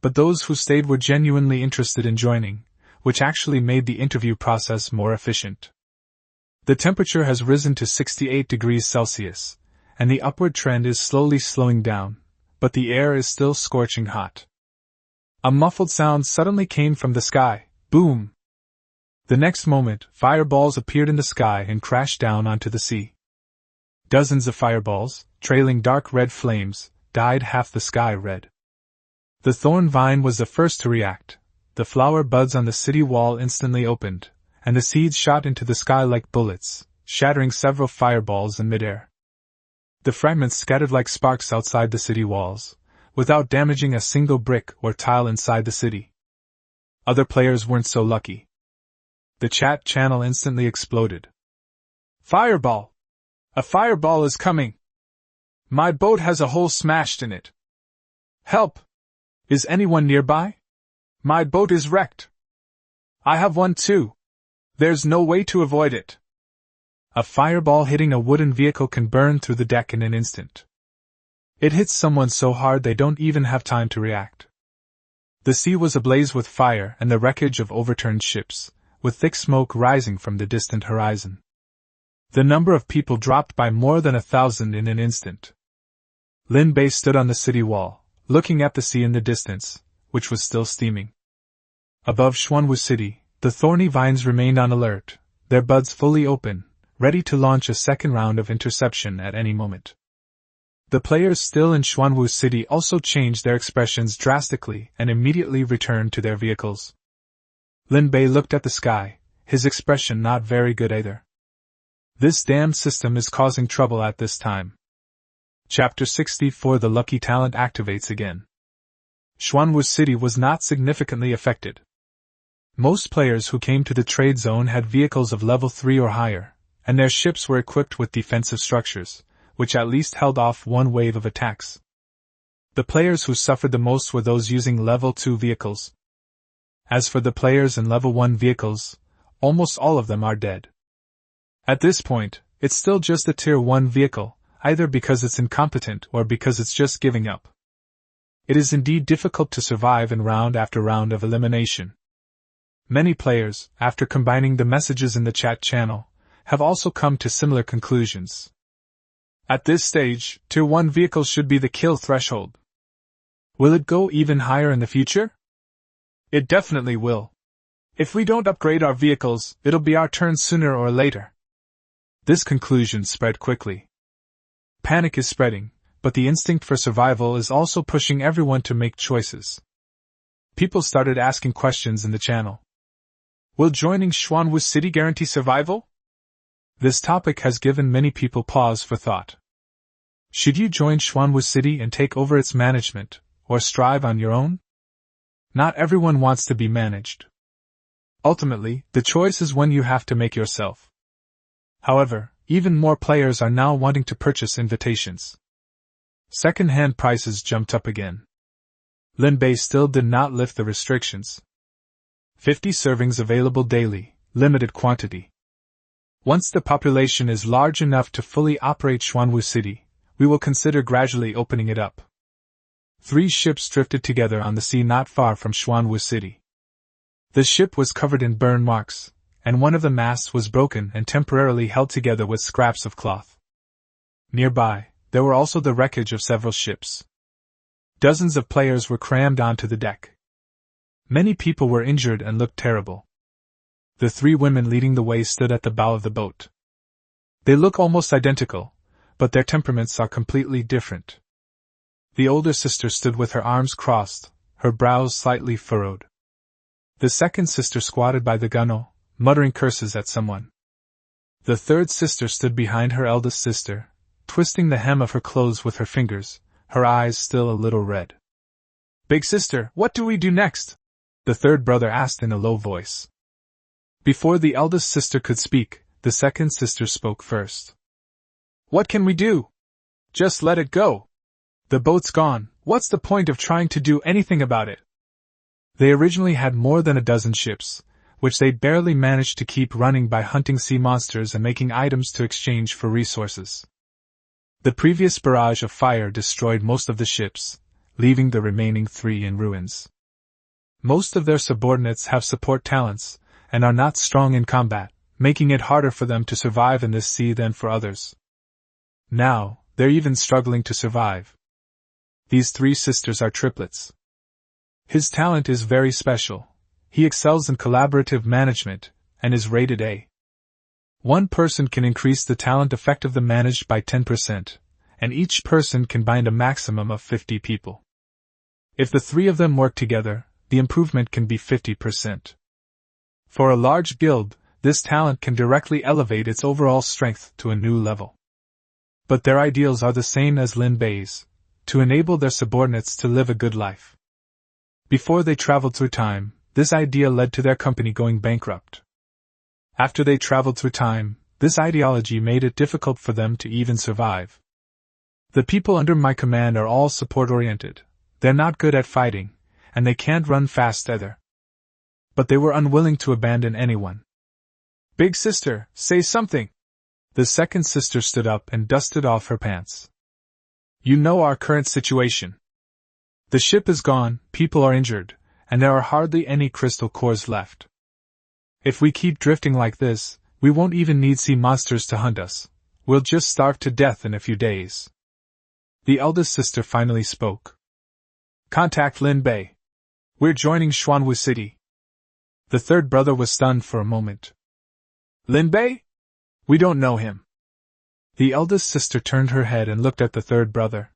But those who stayed were genuinely interested in joining, which actually made the interview process more efficient. The temperature has risen to 68 degrees Celsius, and the upward trend is slowly slowing down, but the air is still scorching hot. A muffled sound suddenly came from the sky, boom! The next moment, fireballs appeared in the sky and crashed down onto the sea. Dozens of fireballs, trailing dark red flames, dyed half the sky red. The thorn vine was the first to react. The flower buds on the city wall instantly opened, and the seeds shot into the sky like bullets, shattering several fireballs in midair. The fragments scattered like sparks outside the city walls, without damaging a single brick or tile inside the city. Other players weren't so lucky. The chat channel instantly exploded. Fireball! A fireball is coming! My boat has a hole smashed in it. Help! Is anyone nearby? My boat is wrecked. I have one too. There's no way to avoid it. A fireball hitting a wooden vehicle can burn through the deck in an instant. It hits someone so hard they don't even have time to react. The sea was ablaze with fire and the wreckage of overturned ships, with thick smoke rising from the distant horizon. The number of people dropped by more than 1,000 in an instant. Lin Bei stood on the city wall, looking at the sea in the distance, which was still steaming. Above Xuanwu City, the thorny vines remained on alert, their buds fully open, ready to launch a second round of interception at any moment. The players still in Xuanwu City also changed their expressions drastically and immediately returned to their vehicles. Lin Bei looked at the sky, his expression not very good either. This damn system is causing trouble at this time. Chapter 64 The Lucky Talent activates again. Xuanwu City was not significantly affected. Most players who came to the trade zone had vehicles of level 3 or higher, and their ships were equipped with defensive structures, which at least held off one wave of attacks. The players who suffered the most were those using level 2 vehicles. As for the players in level 1 vehicles, almost all of them are dead. At this point, it's still just a tier 1 vehicle, either because it's incompetent or because it's just giving up. It is indeed difficult to survive in round after round of elimination. Many players, after combining the messages in the chat channel, have also come to similar conclusions. At this stage, tier 1 vehicles should be the kill threshold. Will it go even higher in the future? It definitely will. If we don't upgrade our vehicles, it'll be our turn sooner or later. This conclusion spread quickly. Panic is spreading, but the instinct for survival is also pushing everyone to make choices. People started asking questions in the channel. Will joining Xuanwu City guarantee survival? This topic has given many people pause for thought. Should you join Xuanwu City and take over its management, or strive on your own? Not everyone wants to be managed. Ultimately, the choice is one you have to make yourself. However, even more players are now wanting to purchase invitations. Second-hand prices jumped up again. Lin Bei still did not lift the restrictions. 50 servings available daily, limited quantity. Once the population is large enough to fully operate Xuanwu City, we will consider gradually opening it up. 3 ships drifted together on the sea not far from Xuanwu City. The ship was covered in burn marks, and one of the masts was broken and temporarily held together with scraps of cloth. Nearby, there were also the wreckage of several ships. Dozens of players were crammed onto the deck. Many people were injured and looked terrible. The 3 women leading the way stood at the bow of the boat. They look almost identical, but their temperaments are completely different. The older sister stood with her arms crossed, her brows slightly furrowed. The second sister squatted by the gunwale, muttering curses at someone. The third sister stood behind her eldest sister, twisting the hem of her clothes with her fingers, her eyes still a little red. "Big sister, what do we do next?" the third brother asked in a low voice. Before the eldest sister could speak, the second sister spoke first. What can we do? Just let it go. The boat's gone, what's the point of trying to do anything about it? They originally had more than a dozen ships, which they barely managed to keep running by hunting sea monsters and making items to exchange for resources. The previous barrage of fire destroyed most of the ships, leaving the remaining 3 in ruins. Most of their subordinates have support talents, and are not strong in combat, making it harder for them to survive in this sea than for others. Now, they're even struggling to survive. These 3 sisters are triplets. His talent is very special. He excels in collaborative management, and is rated A. One person can increase the talent effect of the managed by 10%, and each person can bind a maximum of 50 people. If the 3 of them work together, the improvement can be 50%. For a large guild, this talent can directly elevate its overall strength to a new level. But their ideals are the same as Lin Bei's, to enable their subordinates to live a good life. Before they traveled through time, this idea led to their company going bankrupt. After they traveled through time, this ideology made it difficult for them to even survive. The people under my command are all support-oriented. They're not good at fighting, and they can't run fast either. But they were unwilling to abandon anyone. Big sister, say something! The second sister stood up and dusted off her pants. You know our current situation. The ship is gone, people are injured, and there are hardly any crystal cores left. If we keep drifting like this, we won't even need sea monsters to hunt us. We'll just starve to death in a few days. The eldest sister finally spoke. Contact Lin Bei. We're joining Xuanwu City. The third brother was stunned for a moment. Lin Bei? We don't know him. The eldest sister turned her head and looked at the third brother.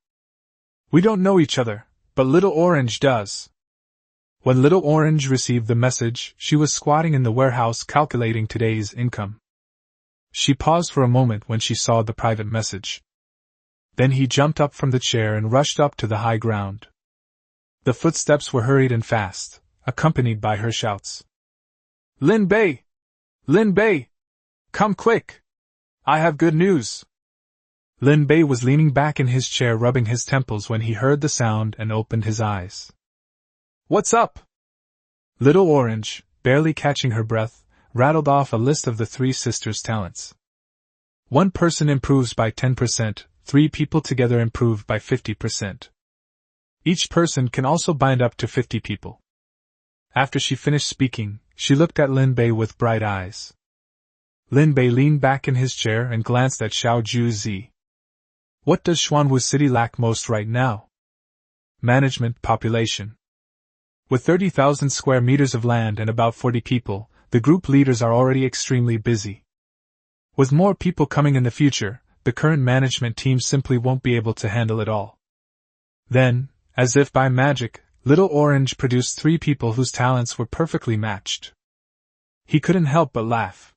We don't know each other, but Little Orange does. When Little Orange received the message, she was squatting in the warehouse calculating today's income. She paused for a moment when she saw the private message. Then he jumped up from the chair and rushed up to the high ground. The footsteps were hurried and fast, accompanied by her shouts. Lin Bei! Lin Bei! Come quick! I have good news! Lin Bei was leaning back in his chair rubbing his temples when he heard the sound and opened his eyes. What's up? Little Orange, barely catching her breath, rattled off a list of the 3 sisters' talents. One person improves by 10%, 3 people together improve by 50%. Each person can also bind up to 50 people. After she finished speaking, she looked at Lin Bei with bright eyes. Lin Bei leaned back in his chair and glanced at Xiao Juzi. What does Xuanwu City lack most right now? Management population. With 30,000 square meters of land and about 40 people, the group leaders are already extremely busy. With more people coming in the future, the current management team simply won't be able to handle it all. Then, as if by magic, Little Orange produced 3 people whose talents were perfectly matched. He couldn't help but laugh.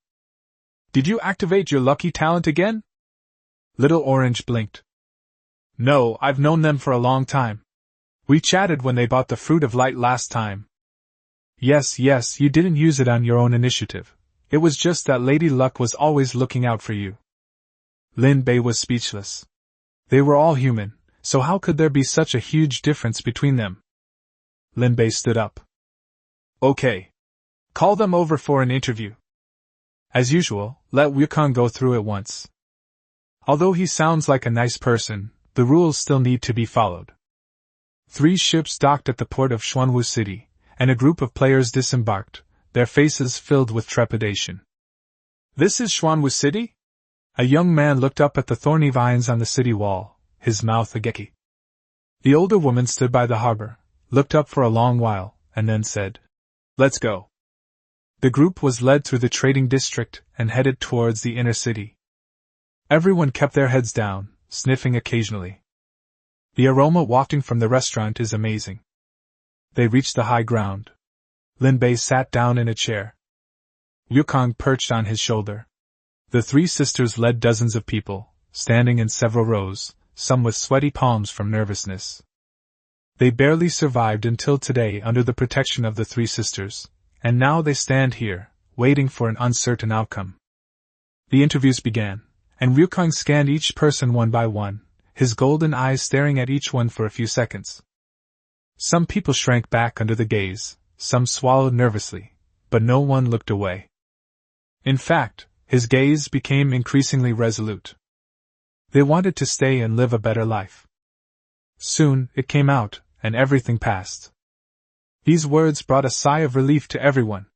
Did you activate your lucky talent again? Little Orange blinked. No, I've known them for a long time. We chatted when they bought the Fruit of Light last time. Yes, you didn't use it on your own initiative. It was just that Lady Luck was always looking out for you. Lin Bei was speechless. They were all human, so how could there be such a huge difference between them? Lin Bei stood up. Okay. Call them over for an interview. As usual, let Wukong go through it once. Although he sounds like a nice person, the rules still need to be followed. 3 ships docked at the port of Xuanwu City, and a group of players disembarked, their faces filled with trepidation. This is Xuanwu City? A young man looked up at the thorny vines on the city wall, his mouth agape. The older woman stood by the harbor, looked up for a long while, and then said, Let's go. The group was led through the trading district and headed towards the inner city. Everyone kept their heads down, sniffing occasionally. The aroma wafting from the restaurant is amazing. They reached the high ground. Lin Bei sat down in a chair. Wukong perched on his shoulder. The 3 sisters led dozens of people, standing in several rows, some with sweaty palms from nervousness. They barely survived until today under the protection of the 3 sisters, and now they stand here, waiting for an uncertain outcome. The interviews began, and Ryukong scanned each person one by one, his golden eyes staring at each one for a few seconds. Some people shrank back under the gaze, some swallowed nervously, but no one looked away. In fact, his gaze became increasingly resolute. They wanted to stay and live a better life. Soon, it came out, and everything passed. These words brought a sigh of relief to everyone.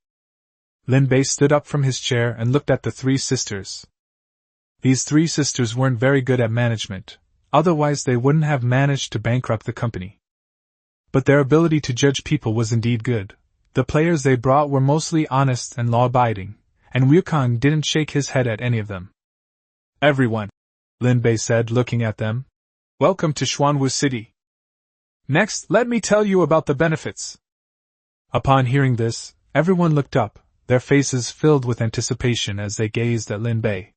Lin Bei stood up from his chair and looked at the three sisters. These three sisters weren't very good at management, otherwise they wouldn't have managed to bankrupt the company. But their ability to judge people was indeed good. The players they brought were mostly honest and law-abiding, and Ryukong didn't shake his head at any of them. "Everyone," Lin Bei said, looking at them. "Welcome to Xuanwu City. Next, let me tell you about the benefits." Upon hearing this, everyone looked up, their faces filled with anticipation as they gazed at Lin Bei.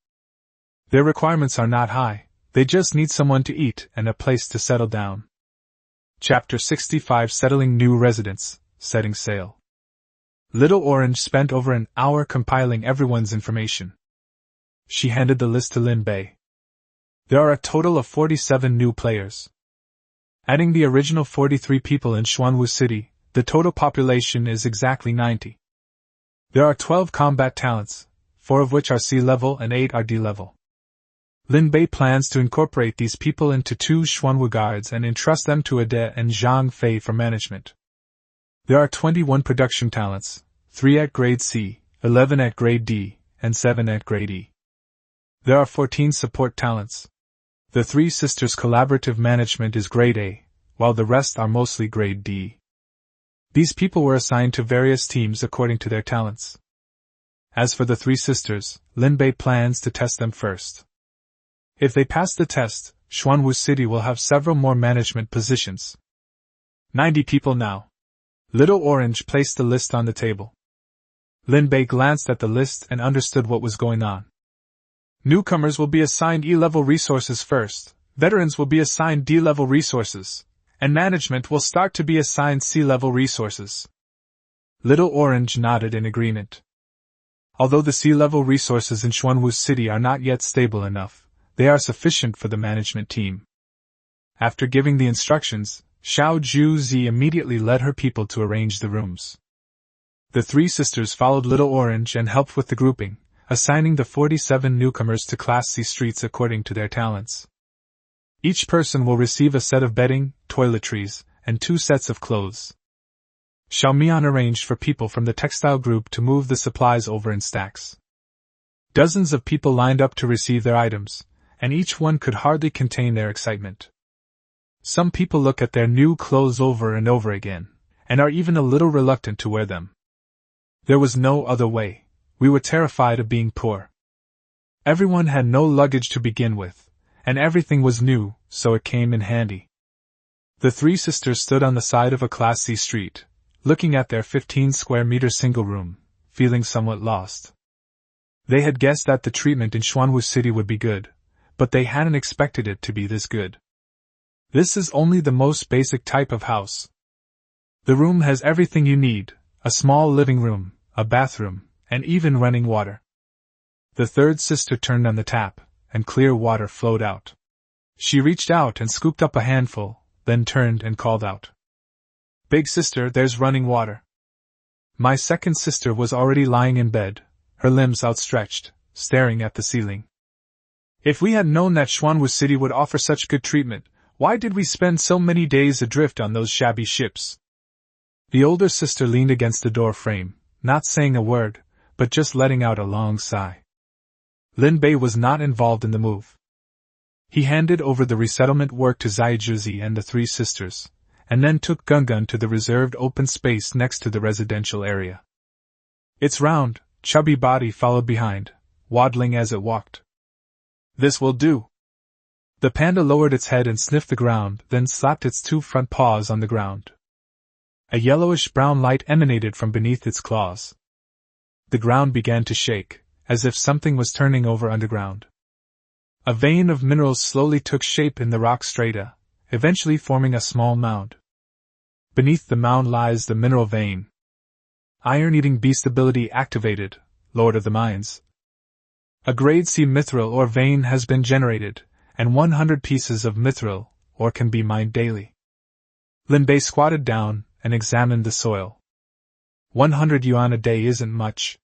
Their requirements are not high, they just need someone to eat and a place to settle down. Chapter 65 Settling New Residents, Setting Sail. Little Orange spent over an hour compiling everyone's information. She handed the list to Lin Bei. There are a total of 47 new players. Adding the original 43 people in Xuanwu City, the total population is exactly 90. There are 12 combat talents, 4 of which are C-level and 8 are D-level. Lin Bei plans to incorporate these people into 2 Xuanwu guards and entrust them to Ade and Zhang Fei for management. There are 21 production talents, 3 at grade C, 11 at grade D, and 7 at grade E. There are 14 support talents. The three sisters' collaborative management is grade A, while the rest are mostly grade D. These people were assigned to various teams according to their talents. As for the three sisters, Lin Bei plans to test them first. If they pass the test, Xuanwu City will have several more management positions. 90 people now. Little Orange placed the list on the table. Lin Bei glanced at the list and understood what was going on. Newcomers will be assigned E-level resources first, veterans will be assigned D-level resources, and management will start to be assigned C-level resources. Little Orange nodded in agreement. Although the C-level resources in Xuanwu City are not yet stable enough, they are sufficient for the management team. After giving the instructions, Xiao Juzi immediately led her people to arrange the rooms. The three sisters followed Little Orange and helped with the grouping, assigning the 47 newcomers to Class C streets according to their talents. Each person will receive a set of bedding, toiletries, and 2 sets of clothes. Xiaomian arranged for people from the textile group to move the supplies over in stacks. Dozens of people lined up to receive their items, and each one could hardly contain their excitement. Some people look at their new clothes over and over again, and are even a little reluctant to wear them. There was no other way. We were terrified of being poor. Everyone had no luggage to begin with, and everything was new, so it came in handy. The three sisters stood on the side of a Class C street, looking at their 15-square-meter single room, feeling somewhat lost. They had guessed that the treatment in Xuanwu City would be good, but they hadn't expected it to be this good. This is only the most basic type of house. The room has everything you need, a small living room, a bathroom, and even running water. The third sister turned on the tap, and clear water flowed out. She reached out and scooped up a handful, then turned and called out, "Big sister, there's running water." My second sister was already lying in bed, her limbs outstretched, staring at the ceiling. If we had known that Xuanwu City would offer such good treatment, why did we spend so many days adrift on those shabby ships? The older sister leaned against the door frame, not saying a word, but just letting out a long sigh. Lin Bei was not involved in the move. He handed over the resettlement work to Zaijuzi and the three sisters, and then took Gungun to the reserved open space next to the residential area. Its round, chubby body followed behind, waddling as it walked. "This will do." The panda lowered its head and sniffed the ground, then slapped its 2 front paws on the ground. A yellowish-brown light emanated from beneath its claws. The ground began to shake, as if something was turning over underground. A vein of minerals slowly took shape in the rock strata, eventually forming a small mound. Beneath the mound lies the mineral vein. Iron-eating beast ability activated, Lord of the Mines. A grade C mithril ore vein has been generated, and 100 pieces of mithril ore can be mined daily. Lin Bei squatted down and examined the soil. 100 yuan a day isn't much.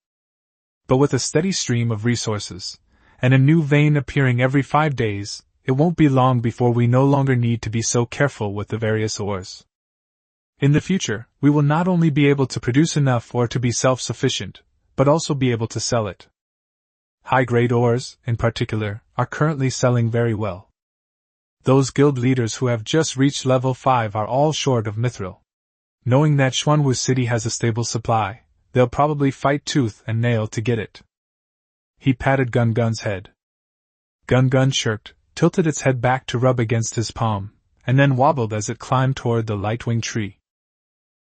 But with a steady stream of resources, and a new vein appearing every 5 days, it won't be long before we no longer need to be so careful with the various ores. In the future, we will not only be able to produce enough ore to be self-sufficient, but also be able to sell it. High-grade ores, in particular, are currently selling very well. Those guild leaders who have just reached level 5 are all short of mithril. Knowing that Xuanwu City has a stable supply, they'll probably fight tooth and nail to get it. He patted Gun Gun's head. Gun Gun shirked, tilted its head back to rub against his palm, and then wobbled as it climbed toward the lightwing tree.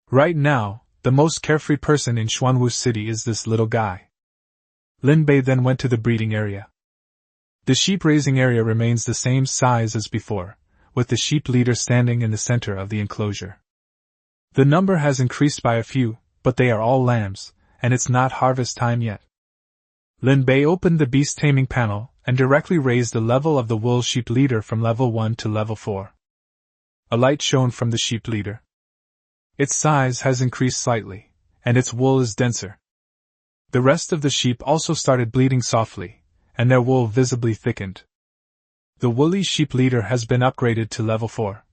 Right now, the most carefree person in Xuanwu City is this little guy. Lin Bei then went to the breeding area. The sheep raising area remains the same size as before, with the sheep leader standing in the center of the enclosure. The number has increased by a few, but they are all lambs, and it's not harvest time yet. Lin Bei opened the beast taming panel and directly raised the level of the wool sheep leader from level 1 to level 4. A light shone from the sheep leader. Its size has increased slightly, and its wool is denser. The rest of the sheep also started bleating softly, and their wool visibly thickened. The woolly sheep leader has been upgraded to level 4.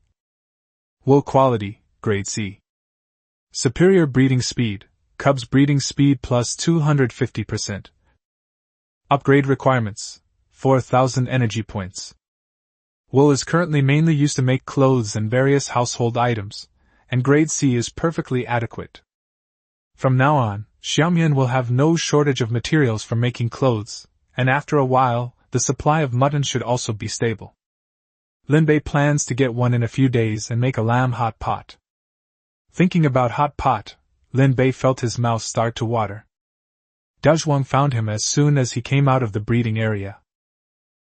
Wool quality, grade C. Superior breeding speed, cubs breeding speed plus 250%. Upgrade requirements, 4,000 energy points. Wool is currently mainly used to make clothes and various household items, and grade C is perfectly adequate. From now on, Xiaomian will have no shortage of materials for making clothes, and after a while, the supply of mutton should also be stable. Lin Bei plans to get one in a few days and make a lamb hot pot. Thinking about hot pot, Lin Bei felt his mouth start to water. Dazhuang found him as soon as he came out of the breeding area.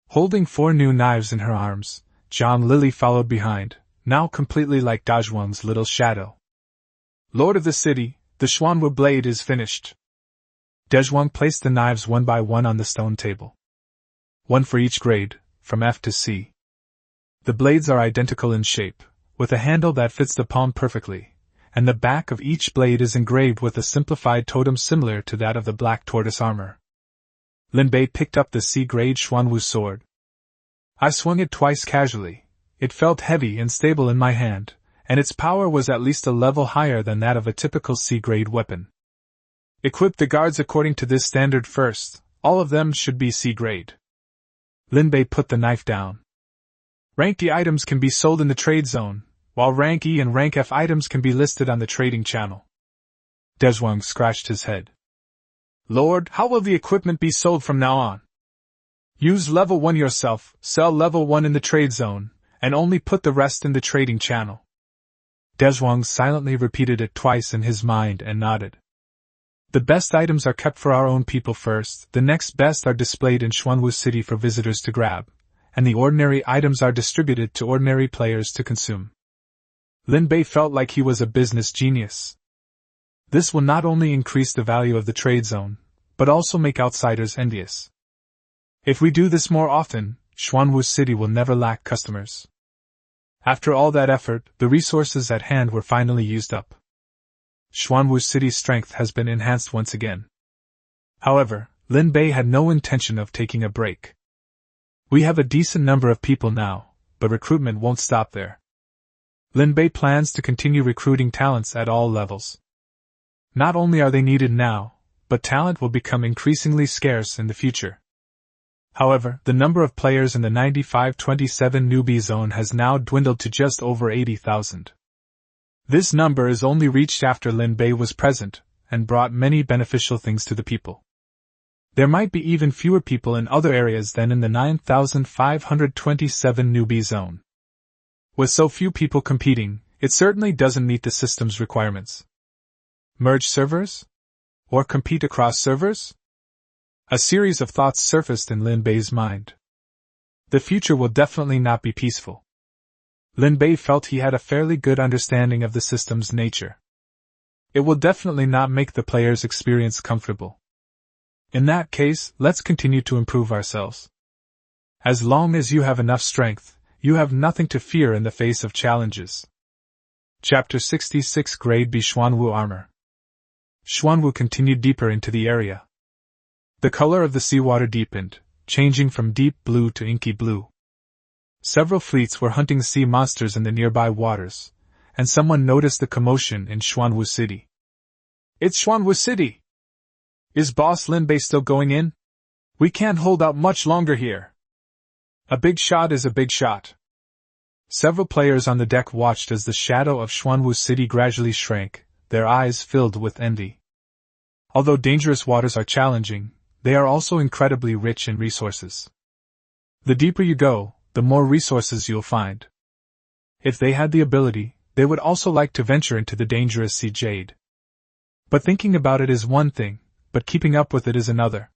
Holding 4 new knives in her arms, Zhang Lily followed behind, now completely like Dazhuang's little shadow. Lord of the city, the Xuanwu blade is finished. Dezhuang placed the knives one by one on the stone table. One for each grade, from F to C. The blades are identical in shape, with a handle that fits the palm perfectly, and the back of each blade is engraved with a simplified totem similar to that of the black tortoise armor. Lin Bei picked up the C-grade Xuanwu sword. I swung it twice casually. It felt heavy and stable in my hand, and its power was at least a level higher than that of a typical C-grade weapon. Equip the guards according to this standard first, all of them should be C-grade. Lin Bei put the knife down. Rank E items can be sold in the trade zone, while Rank E and Rank F items can be listed on the trading channel. Dezhuang scratched his head. Lord, how will the equipment be sold from now on? Use level 1 yourself, sell level 1 in the trade zone, and only put the rest in the trading channel. Dezhuang silently repeated it twice in his mind and nodded. The best items are kept for our own people first, the next best are displayed in Xuanwu City for visitors to grab, and the ordinary items are distributed to ordinary players to consume. Lin Bei felt like he was a business genius. This will not only increase the value of the trade zone, but also make outsiders envious. If we do this more often, Xuanwu City will never lack customers. After all that effort, the resources at hand were finally used up. Xuanwu City's strength has been enhanced once again. However, Lin Bei had no intention of taking a break. We have a decent number of people now, but recruitment won't stop there. Lin Bei plans to continue recruiting talents at all levels. Not only are they needed now, but talent will become increasingly scarce in the future. However, the number of players in the 95-27 newbie zone has now dwindled to just over 80,000. This number is only reached after Lin Bei was present, and brought many beneficial things to the people. There might be even fewer people in other areas than in the 9,527 newbie zone. With so few people competing, it certainly doesn't meet the system's requirements. Merge servers? Or compete across servers? A series of thoughts surfaced in Lin Bei's mind. The future will definitely not be peaceful. Lin Bei felt he had a fairly good understanding of the system's nature. It will definitely not make the player's experience comfortable. In that case, let's continue to improve ourselves. As long as you have enough strength, you have nothing to fear in the face of challenges. Chapter 66 Grade B Xuanwu Armor. Xuanwu continued deeper into the area. The color of the seawater deepened, changing from deep blue to inky blue. Several fleets were hunting sea monsters in the nearby waters, and someone noticed the commotion in Xuanwu City. It's Xuanwu City! Is Boss Linbei still going in? We can't hold out much longer here. A big shot is a big shot. Several players on the deck watched as the shadow of Xuanwu City gradually shrank, their eyes filled with envy. Although dangerous waters are challenging, they are also incredibly rich in resources. The deeper you go, the more resources you'll find. If they had the ability, they would also like to venture into the dangerous sea jade. But thinking about it is one thing, but keeping up with it is another.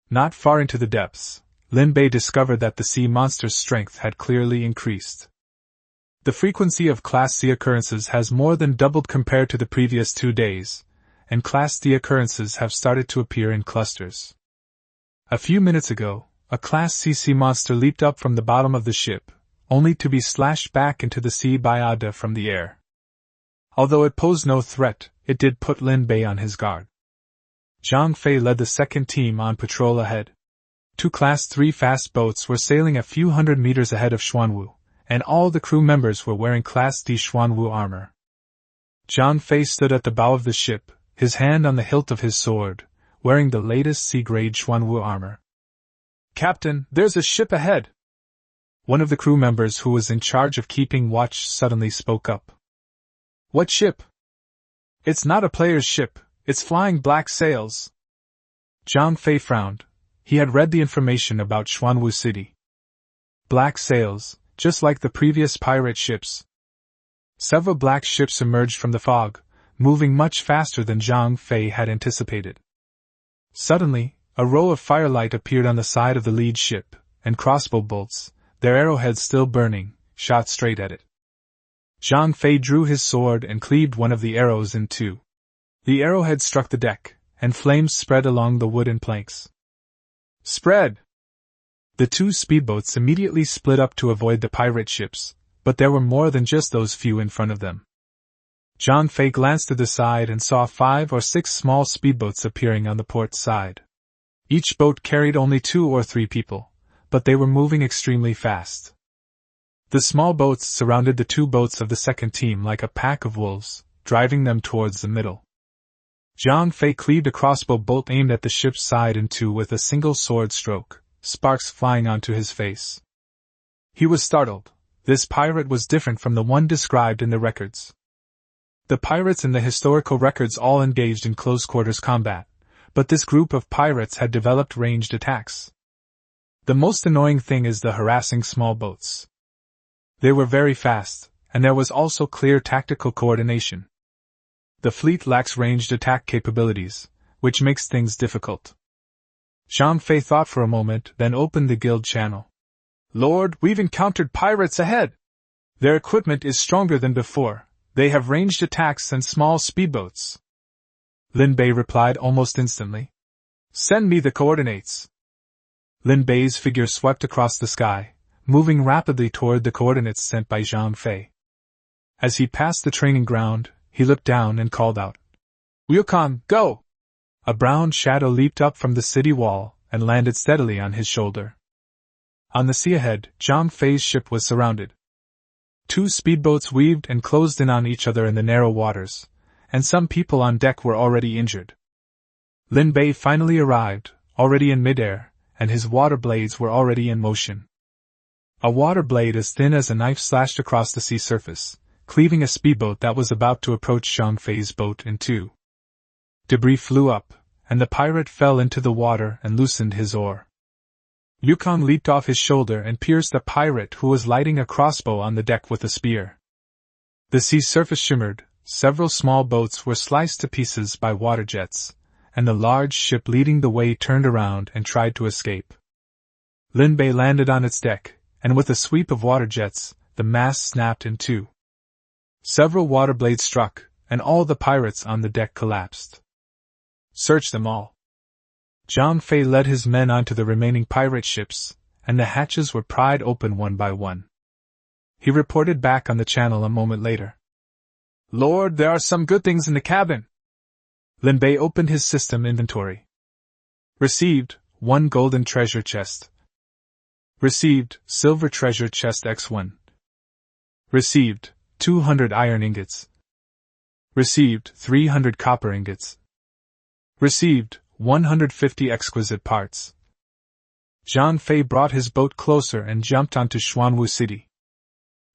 Not far into the depths, Linbei discovered that the sea monster's strength had clearly increased. The frequency of Class C occurrences has more than doubled compared to the previous 2 days, and Class D occurrences have started to appear in clusters. A few minutes ago, a Class C sea monster leaped up from the bottom of the ship, only to be slashed back into the sea by Ada from the air. Although it posed no threat, it did put Linbei on his guard. Zhang Fei led the second team on patrol ahead. 2 Class 3 fast boats were sailing a few hundred meters ahead of Xuanwu, and all the crew members were wearing Class D Xuanwu armor. Zhang Fei stood at the bow of the ship, his hand on the hilt of his sword, wearing the latest C-grade Xuanwu armor. Captain, there's a ship ahead! One of the crew members who was in charge of keeping watch suddenly spoke up. What ship? It's not a player's ship, it's flying black sails. Zhang Fei frowned. He had read the information about Xuanwu City. Black sails, just like the previous pirate ships. Several black ships emerged from the fog, moving much faster than Zhang Fei had anticipated. Suddenly, a row of firelight appeared on the side of the lead ship, and crossbow bolts, their arrowheads still burning, shot straight at it. Zhang Fei drew his sword and cleaved one of the arrows in two. The arrowhead struck the deck, and flames spread along the wooden planks. Spread! The 2 speedboats immediately split up to avoid the pirate ships, but there were more than just those few in front of them. Zhang Fei glanced to the side and saw 5 or 6 small speedboats appearing on the port side. Each boat carried only 2 or 3 people, but they were moving extremely fast. The small boats surrounded the 2 boats of the second team like a pack of wolves, driving them towards the middle. Zhang Fei cleaved a crossbow bolt aimed at the ship's side in 2 with a single sword stroke, sparks flying onto his face. He was startled. This pirate was different from the one described in the records. The pirates in the historical records all engaged in close-quarters combat, but this group of pirates had developed ranged attacks. The most annoying thing is the harassing small boats. They were very fast, and there was also clear tactical coordination. The fleet lacks ranged attack capabilities, which makes things difficult. Zhang Fei thought for a moment, then opened the guild channel. Lord, we've encountered pirates ahead! Their equipment is stronger than before, they have ranged attacks and small speedboats. Linbei replied almost instantly. Send me the coordinates. Linbei's figure swept across the sky, moving rapidly toward the coordinates sent by Zhang Fei. As he passed the training ground, he looked down and called out. Wukong, go! A brown shadow leaped up from the city wall and landed steadily on his shoulder. On the sea ahead, Zhang Fei's ship was surrounded. 2 speedboats weaved and closed in on each other in the narrow waters, and some people on deck were already injured. Linbei finally arrived, already in midair, and his water blades were already in motion. A water blade as thin as a knife slashed across the sea surface, cleaving a speedboat that was about to approach Zhang Fei's boat in 2. Debris flew up, and the pirate fell into the water and loosened his oar. Yukong leaped off his shoulder and pierced a pirate who was lighting a crossbow on the deck with a spear. The sea surface shimmered, several small boats were sliced to pieces by water jets, and the large ship leading the way turned around and tried to escape. Linbei landed on its deck, and with a sweep of water jets, the mast snapped in 2. Several water blades struck, and all the pirates on the deck collapsed. Search them all. Zhang Fei led his men onto the remaining pirate ships, and the hatches were pried open one by one. He reported back on the channel a moment later. "Lord, there are some good things in the cabin." Lin Bei opened his system inventory. Received, 1 golden treasure chest. Received, silver treasure chest X1. Received, 200 iron ingots. Received, 300 copper ingots. Received, 150 exquisite parts. Zhang Fei brought his boat closer and jumped onto Xuanwu City.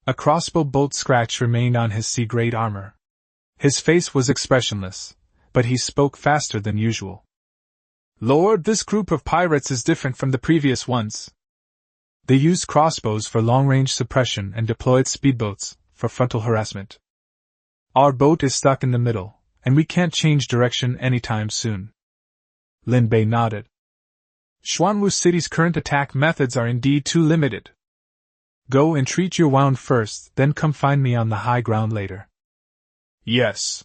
A crossbow bolt scratch remained on his sea-grade armor. His face was expressionless, but he spoke faster than usual. "Lord, this group of pirates is different from the previous ones. They used crossbows for long-range suppression and deployed speedboats for frontal harassment. Our boat is stuck in the middle, and we can't change direction anytime soon." Lin Bei nodded. "Xuanwu City's current attack methods are indeed too limited. Go and treat your wound first, then come find me on the high ground later." "Yes."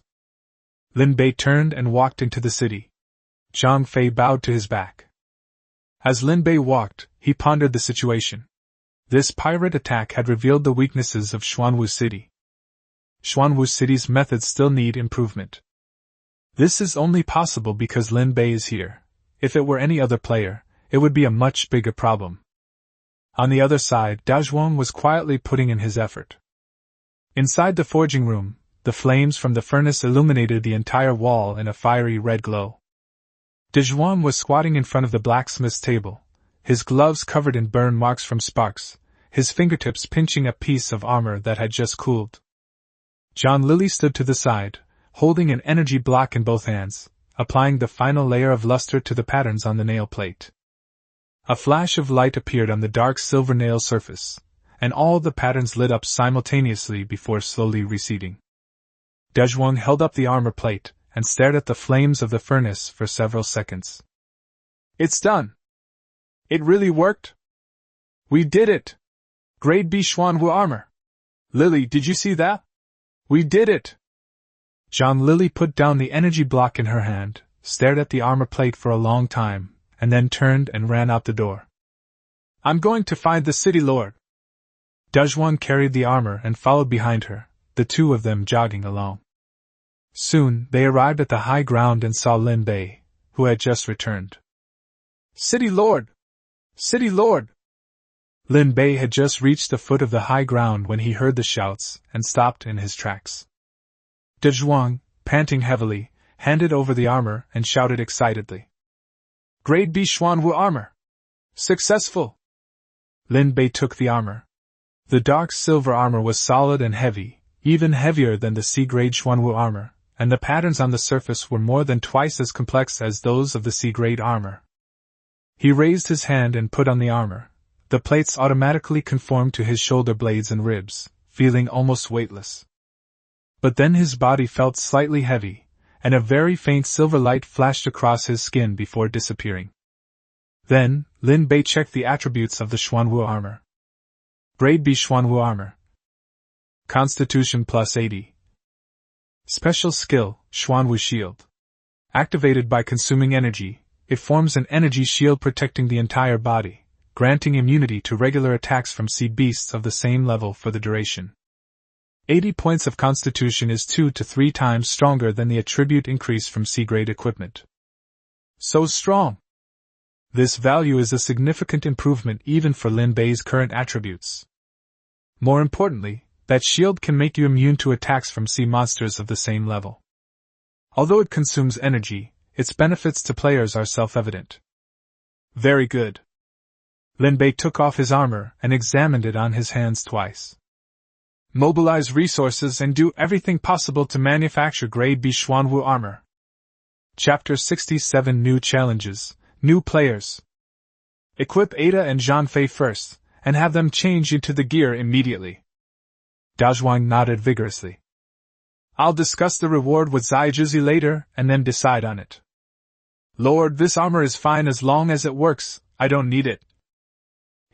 Lin Bei turned and walked into the city. Zhang Fei bowed to his back. As Lin Bei walked, he pondered the situation. This pirate attack had revealed the weaknesses of Xuanwu City. Xuanwu City's methods still need improvement. This is only possible because Lin Bei is here. If it were any other player, it would be a much bigger problem. On the other side, Dazhuang was quietly putting in his effort. Inside the forging room, the flames from the furnace illuminated the entire wall in a fiery red glow. Dazhuang was squatting in front of the blacksmith's table, his gloves covered in burn marks from sparks, his fingertips pinching a piece of armor that had just cooled. John Lilly stood to the side, holding an energy block in both hands, applying the final layer of luster to the patterns on the nail plate. A flash of light appeared on the dark silver nail surface, and all the patterns lit up simultaneously before slowly receding. Dazhuang held up the armor plate and stared at the flames of the furnace for several seconds. "It's done! It really worked? We did it! Grade B Xuanwu armor! Lily, did you see that? We did it!" Zhang Lily put down the energy block in her hand, stared at the armor plate for a long time, and then turned and ran out the door. "I'm going to find the city lord." Dazhuang carried the armor and followed behind her, the two of them jogging along. Soon, they arrived at the high ground and saw Lin Bei, who had just returned. "City lord! City lord!" Lin Bei had just reached the foot of the high ground when he heard the shouts and stopped in his tracks. Dazhuang, panting heavily, handed over the armor and shouted excitedly. "Grade B Xuanwu armor! Successful!" Lin Bei took the armor. The dark silver armor was solid and heavy, even heavier than the C-grade Xuanwu armor, and the patterns on the surface were more than twice as complex as those of the C-grade armor. He raised his hand and put on the armor. The plates automatically conformed to his shoulder blades and ribs, feeling almost weightless. But then his body felt slightly heavy, and a very faint silver light flashed across his skin before disappearing. Then, Lin Bei checked the attributes of the Xuanwu armor. Grade B Xuanwu armor. Constitution plus 80. Special skill, Xuanwu shield. Activated by consuming energy, it forms an energy shield protecting the entire body, granting immunity to regular attacks from sea beasts of the same level for the duration. 80 points of constitution is 2 to 3 times stronger than the attribute increase from C-grade equipment. So strong! This value is a significant improvement even for Lin Bei's current attributes. More importantly, that shield can make you immune to attacks from sea monsters of the same level. Although it consumes energy, its benefits to players are self-evident. Very good. Lin Bei took off his armor and examined it on his hands twice. Mobilize resources and do everything possible to manufacture Grade B Xuanwu armor. Chapter 67 New Challenges, New Players. Equip Ada and Zhang Fei first, and have them change into the gear immediately. Dazhuang nodded vigorously. I'll discuss the reward with Zaijuzi later and then decide on it. Lord, this armor is fine as long as it works, I don't need it.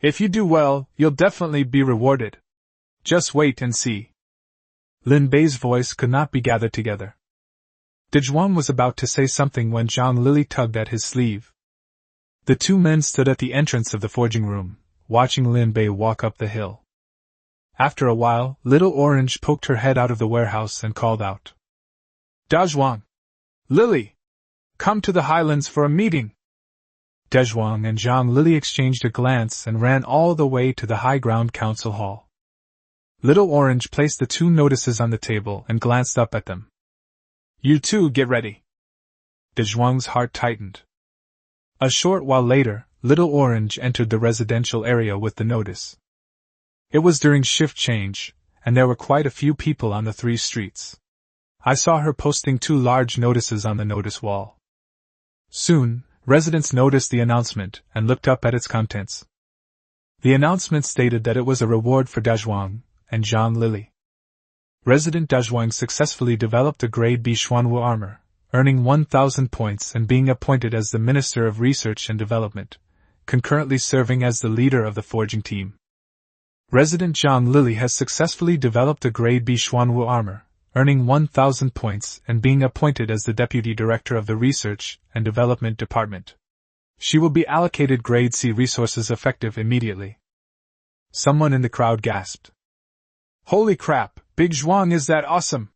If you do well, you'll definitely be rewarded. Just wait and see. Lin Bei's voice could not be gathered together. Dazhuang was about to say something when Zhang Lily tugged at his sleeve. The two men stood at the entrance of the forging room, watching Lin Bei walk up the hill. After a while, Little Orange poked her head out of the warehouse and called out, "Dazhuang! Lily! Come to the highlands for a meeting!" Dezhuang and Zhang Lily exchanged a glance and ran all the way to the high ground council hall. Little Orange placed the two notices on the table and glanced up at them. "You two get ready." Dezhuang's heart tightened. A short while later, Little Orange entered the residential area with the notice. It was during shift change, and there were quite a few people on the 3 streets. I saw her posting 2 large notices on the notice wall. Soon, residents noticed the announcement and looked up at its contents. The announcement stated that it was a reward for Dazhuang and Zhang Lily. Resident Dazhuang successfully developed a Grade B Xuanwu armor, earning 1,000 points and being appointed as the Minister of Research and Development, concurrently serving as the leader of the forging team. Resident Zhang Lily has successfully developed a Grade B Xuanwu armor, earning 1,000 points and being appointed as the Deputy Director of the Research and Development Department. She will be allocated Grade C resources effective immediately. Someone in the crowd gasped. "Holy crap, Big Zhuang is that awesome!"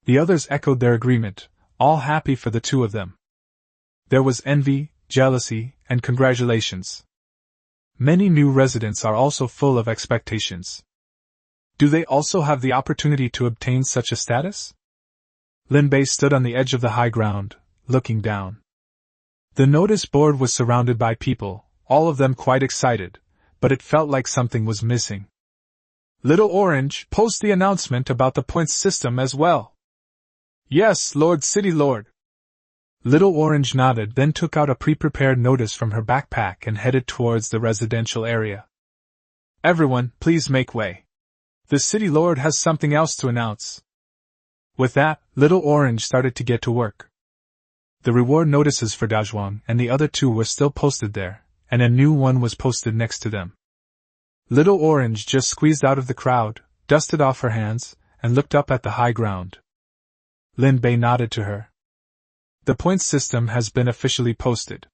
The others echoed their agreement, all happy for the two of them. There was envy, jealousy, and congratulations. Many new residents are also full of expectations. Do they also have the opportunity to obtain such a status? Lin Bei stood on the edge of the high ground, looking down. The notice board was surrounded by people, all of them quite excited, but it felt like something was missing. "Little Orange, post the announcement about the points system as well." "Yes, Lord City Lord." Little Orange nodded, then took out a pre-prepared notice from her backpack and headed towards the residential area. "Everyone, please make way. The City Lord has something else to announce." With that, Little Orange started to get to work. The reward notices for Dazhuang and the other 2 were still posted there, and a new one was posted next to them. Little Orange just squeezed out of the crowd, dusted off her hands, and looked up at the high ground. Lin Bei nodded to her. "The points system has been officially posted.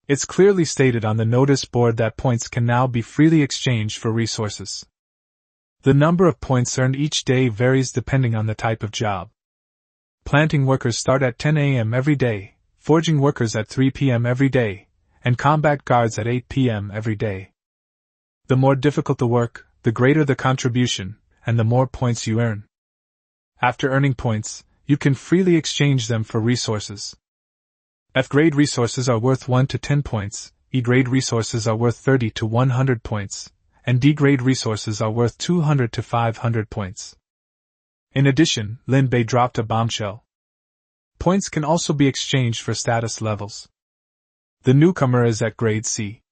It's clearly stated on the notice board that points can now be freely exchanged for resources. The number of points earned each day varies depending on the type of job. Planting workers start at 10 a.m. every day, forging workers at 3 p.m. every day, and combat guards at 8 p.m. every day. The more difficult the work, the greater the contribution, and the more points you earn. After earning points, you can freely exchange them for resources. F-grade resources are worth 1 to 10 points, E-grade resources are worth 30 to 100 points, and D-grade resources are worth 200 to 500 points. In addition, Lin Bei dropped a bombshell. Points can also be exchanged for status levels. The newcomer is at Grade C.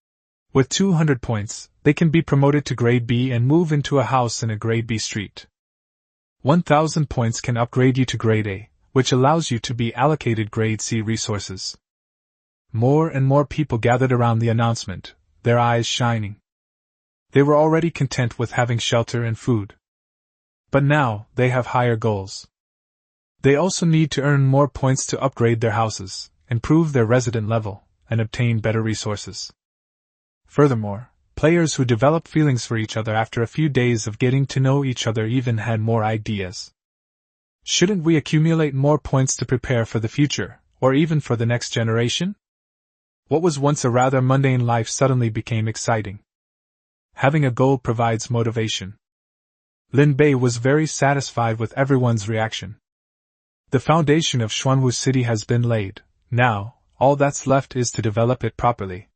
With 200 points, they can be promoted to Grade B and move into a house in a Grade B street. 1,000 points can upgrade you to Grade A, which allows you to be allocated Grade C resources. More and more people gathered around the announcement, their eyes shining. They were already content with having shelter and food. But now, they have higher goals. They also need to earn more points to upgrade their houses, improve their resident level, and obtain better resources. Furthermore, players who develop feelings for each other after a few days of getting to know each other even had more ideas. Shouldn't we accumulate more points to prepare for the future, or even for the next generation? What was once a rather mundane life suddenly became exciting. Having a goal provides motivation. Lin Bei was very satisfied with everyone's reaction. The foundation of Xuanwu City has been laid. Now, all that's left is to develop it properly.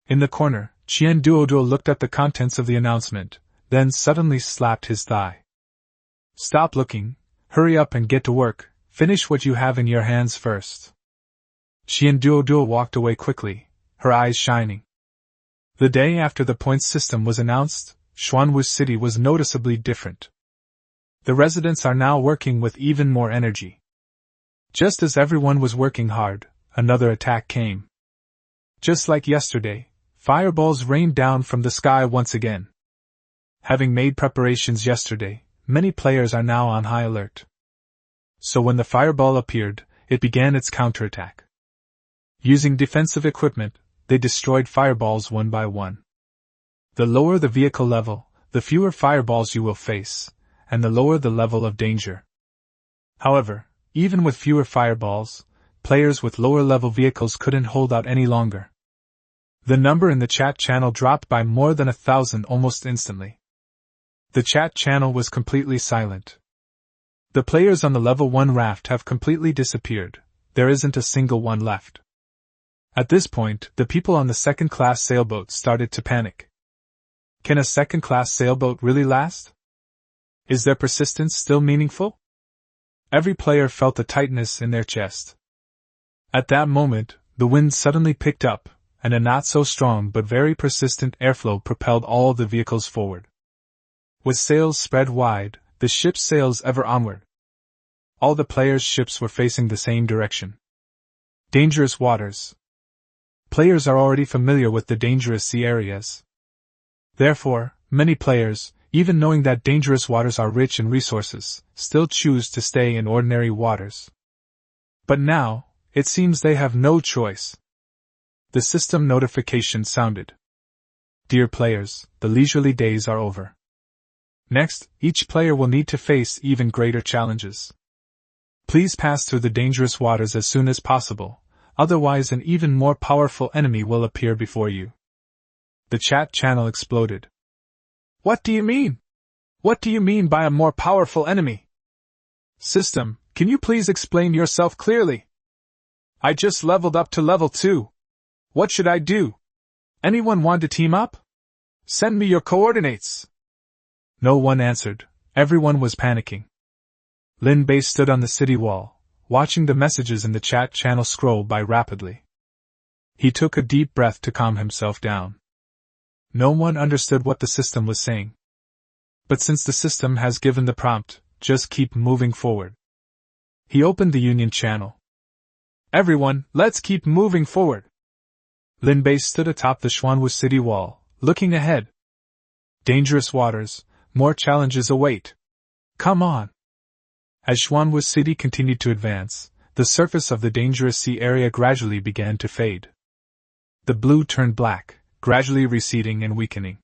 In the corner, Qian Duoduo looked at the contents of the announcement, then suddenly slapped his thigh. "Stop looking, hurry up and get to work, finish what you have in your hands first." Qian Duoduo walked away quickly, her eyes shining. The day after the points system was announced, Xuanwu City was noticeably different. The residents are now working with even more energy. Just as everyone was working hard, another attack came. Just like yesterday, fireballs rained down from the sky once again. Having made preparations yesterday, many players are now on high alert. So when the fireball appeared, it began its counterattack. Using defensive equipment, they destroyed fireballs one by one. The lower the vehicle level, the fewer fireballs you will face, and the lower the level of danger. However, even with fewer fireballs, players with lower level vehicles couldn't hold out any longer. The number in the chat channel dropped by more than 1,000 almost instantly. The chat channel was completely silent. The players on the level 1 raft have completely disappeared. There isn't a single one left. At this point, the people on the second-class sailboat started to panic. Can a second-class sailboat really last? Is their persistence still meaningful? Every player felt a tightness in their chest. At that moment, the wind suddenly picked up, and a not-so-strong but very persistent airflow propelled all the vehicles forward. With sails spread wide, the ship sails ever onward. All the players' ships were facing the same direction. Dangerous waters. Players are already familiar with the dangerous sea areas. Therefore, many players, even knowing that dangerous waters are rich in resources, still choose to stay in ordinary waters. But now, it seems they have no choice. The system notification sounded. Dear players, the leisurely days are over. Next, each player will need to face even greater challenges. Please pass through the dangerous waters as soon as possible, otherwise an even more powerful enemy will appear before you. The chat channel exploded. What do you mean? What do you mean by a more powerful enemy? System, can you please explain yourself clearly? I just leveled up to level 2. What should I do? Anyone want to team up? Send me your coordinates. No one answered. Everyone was panicking. Lin Bei stood on the city wall, watching the messages in the chat channel scroll by rapidly. He took a deep breath to calm himself down. No one understood what the system was saying. But since the system has given the prompt, just keep moving forward. He opened the Union channel. Everyone, let's keep moving forward. Lin Bei stood atop the Xuanwu city wall, looking ahead. Dangerous waters, more challenges await. Come on. As Xuanwu city continued to advance, the surface of the dangerous sea area gradually began to fade. The blue turned black, gradually receding and weakening.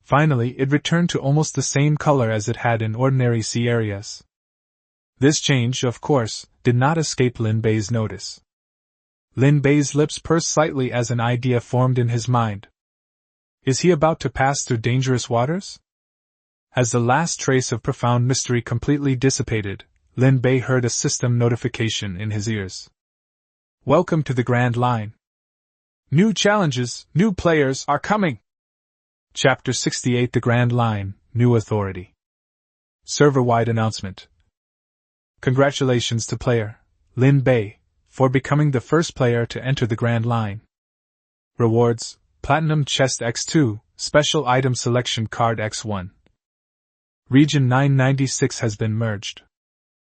Finally, it returned to almost the same color as it had in ordinary sea areas. This change, of course, did not escape Lin Bei's notice. Lin Bei's lips pursed slightly as an idea formed in his mind. Is he about to pass through dangerous waters? As the last trace of profound mystery completely dissipated, Lin Bei heard a system notification in his ears. Welcome to the Grand Line. New challenges, new players are coming. Chapter 68 The Grand Line, New Authority. Server-wide announcement. Congratulations to player Lin Bei for becoming the first player to enter the Grand Line. Rewards: Platinum Chest X2, Special Item Selection Card X1. Region 996 has been merged.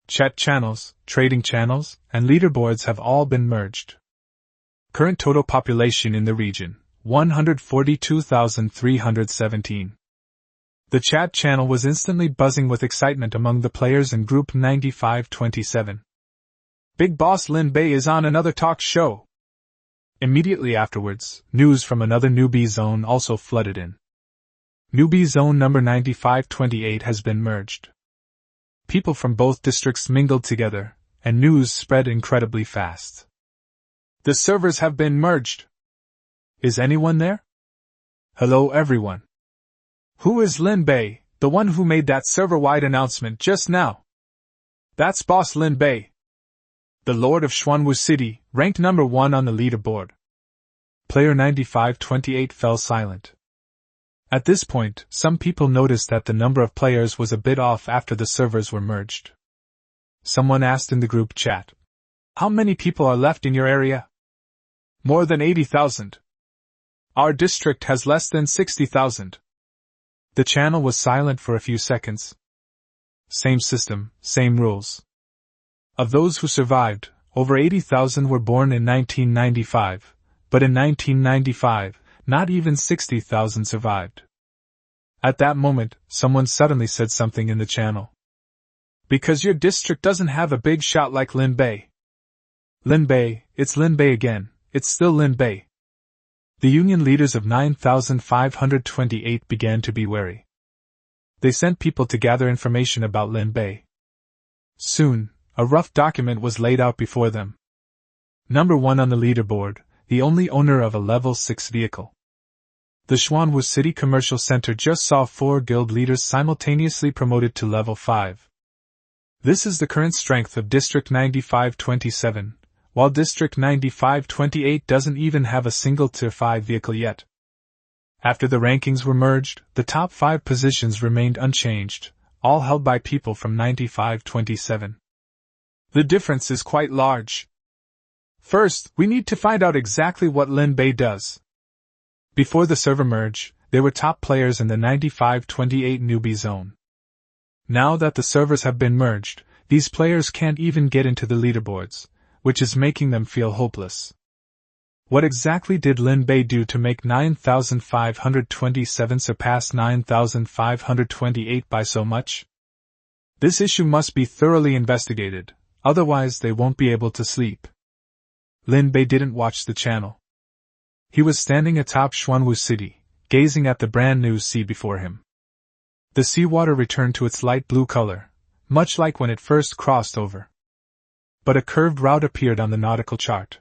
Chat channels, trading channels, and leaderboards have all been merged. Current total population in the region, 142,317. The chat channel was instantly buzzing with excitement among the players in Group 9527. Big Boss Lin Bei is on another talk show. Immediately afterwards, news from another newbie zone also flooded in. Newbie zone number 9528 has been merged. People from both districts mingled together, and news spread incredibly fast. The servers have been merged. Is anyone there? Hello everyone. Who is Lin Bei, the one who made that server-wide announcement just now? That's Boss Lin Bei, the Lord of Xuanwu City, ranked number 1 on the leaderboard. Player 9528 fell silent. At this point, some people noticed that the number of players was a bit off after the servers were merged. Someone asked in the group chat, "How many people are left in your area?" "More than 80,000. Our district has less than 60,000. The channel was silent for a few seconds. Same system, same rules. Of those who survived, over 80,000 were born in 1995, but in 1995, not even 60,000 survived. At that moment, someone suddenly said something in the channel. Because your district doesn't have a big shot like Lin Bei. Lin Bei, it's Lin Bei again, it's still Lin Bei. The Union leaders of 9528 began to be wary. They sent people to gather information about Lin Bei. Soon, a rough document was laid out before them. Number 1 on the leaderboard, the only owner of a level 6 vehicle. The Xuanwu City Commercial Center just saw 4 guild leaders simultaneously promoted to level 5. This is the current strength of District 9527, while District 9528 doesn't even have a single Tier 5 vehicle yet. After the rankings were merged, the top 5 positions remained unchanged, all held by people from 9527. The difference is quite large. First, we need to find out exactly what Lin Bei does. Before the server merge, they were top players in the 9528 newbie zone. Now that the servers have been merged, these players can't even get into the leaderboards, which is making them feel hopeless. What exactly did Lin Bei do to make 9527 surpass 9528 by so much? This issue must be thoroughly investigated, otherwise they won't be able to sleep. Lin Bei didn't watch the channel. He was standing atop Xuanwu City, gazing at the brand new sea before him. The seawater returned to its light blue color, much like when it first crossed over. But a curved route appeared on the nautical chart,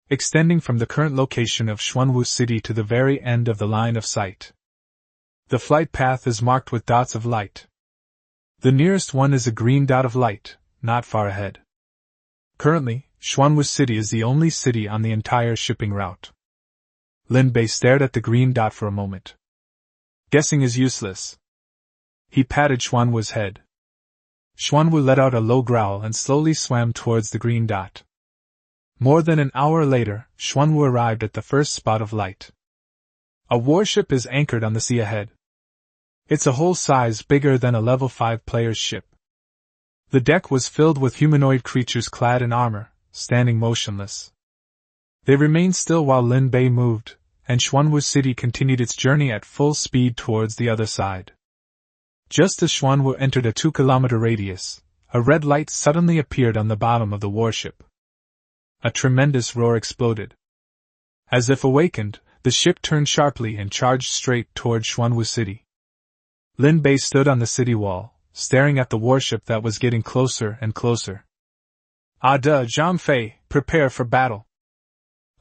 extending from the current location of Xuanwu City to the very end of the line of sight. The flight path is marked with dots of light. The nearest one is a green dot of light, not far ahead. Currently, Xuanwu City is the only city on the entire shipping route. Lin Bei stared at the green dot for a moment. Guessing is useless. He patted Xuanwu's head. Xuanwu let out a low growl and slowly swam towards the green dot. More than an hour later, Xuanwu arrived at the first spot of light. A warship is anchored on the sea ahead. It's a whole size bigger than a level 5 player's ship. The deck was filled with humanoid creatures clad in armor, standing motionless. They remained still while Lin Bei moved, and Xuanwu City continued its journey at full speed towards the other side. Just as Xuanwu entered a 2-kilometer radius, a red light suddenly appeared on the bottom of the warship. A tremendous roar exploded. As if awakened, the ship turned sharply and charged straight toward Xuanwu City. Lin Bei stood on the city wall, staring at the warship that was getting closer and closer. Ada Zhang Fei, prepare for battle.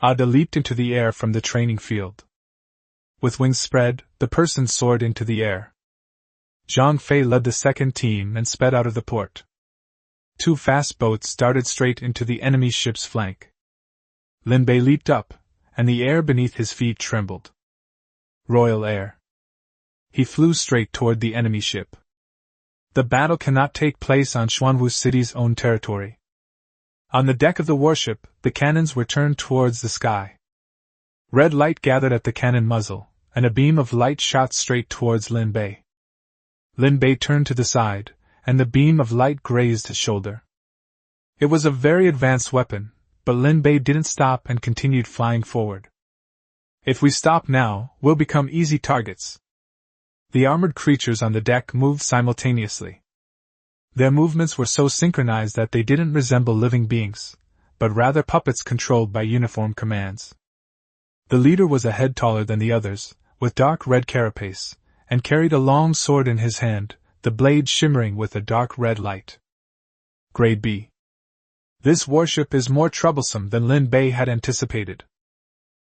Ada leaped into the air from the training field. With wings spread, the person soared into the air. Zhang Fei led the second team and sped out of the port. 2 fast boats darted straight into the enemy ship's flank. Lin Bei leaped up, and the air beneath his feet trembled. Royal Air. He flew straight toward the enemy ship. The battle cannot take place on Xuanwu City's own territory. On the deck of the warship, the cannons were turned towards the sky. Red light gathered at the cannon muzzle, and a beam of light shot straight towards Lin Bei. Lin Bei turned to the side, and the beam of light grazed his shoulder. It was a very advanced weapon, but Lin Bei didn't stop and continued flying forward. If we stop now, we'll become easy targets. The armored creatures on the deck moved simultaneously. Their movements were so synchronized that they didn't resemble living beings, but rather puppets controlled by uniform commands. The leader was a head taller than the others, with dark red carapace, and carried a long sword in his hand, the blade shimmering with a dark red light. Grade B. This warship is more troublesome than Lin Bei had anticipated.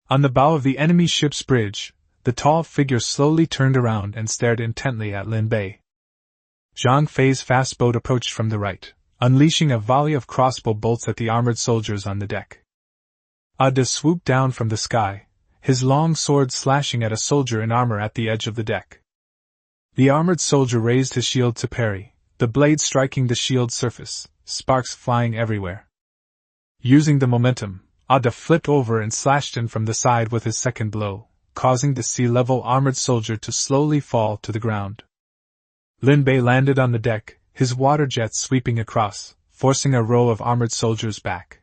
On the bow of the enemy ship's bridge, the tall figure slowly turned around and stared intently at Lin Bei. Zhang Fei's fast boat approached from the right, unleashing a volley of crossbow bolts at the armored soldiers on the deck. Ada swooped down from the sky, his long sword slashing at a soldier in armor at the edge of the deck. The armored soldier raised his shield to parry, the blade striking the shield's surface, sparks flying everywhere. Using the momentum, Ada flipped over and slashed him from the side with his second blow, causing the sea-level armored soldier to slowly fall to the ground. Lin Bei landed on the deck, his water jets sweeping across, forcing a row of armored soldiers back.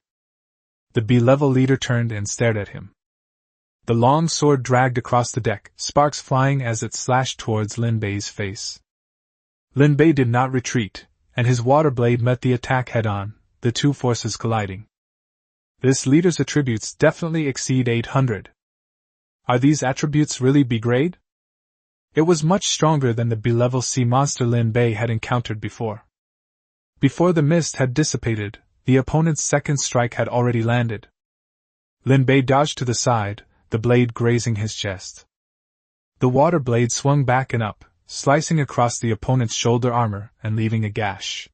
The B-level leader turned and stared at him. The long sword dragged across the deck, sparks flying as it slashed towards Lin Bei's face. Lin Bei did not retreat, and his water blade met the attack head-on, the two forces colliding. This leader's attributes definitely exceed 800. Are these attributes really B grade? It was much stronger than the B-level sea monster Lin Bei had encountered before. Before the mist had dissipated, the opponent's second strike had already landed. Lin Bei dodged to the side, the blade grazing his chest. The water blade swung back and up, slicing across the opponent's shoulder armor and leaving a gash.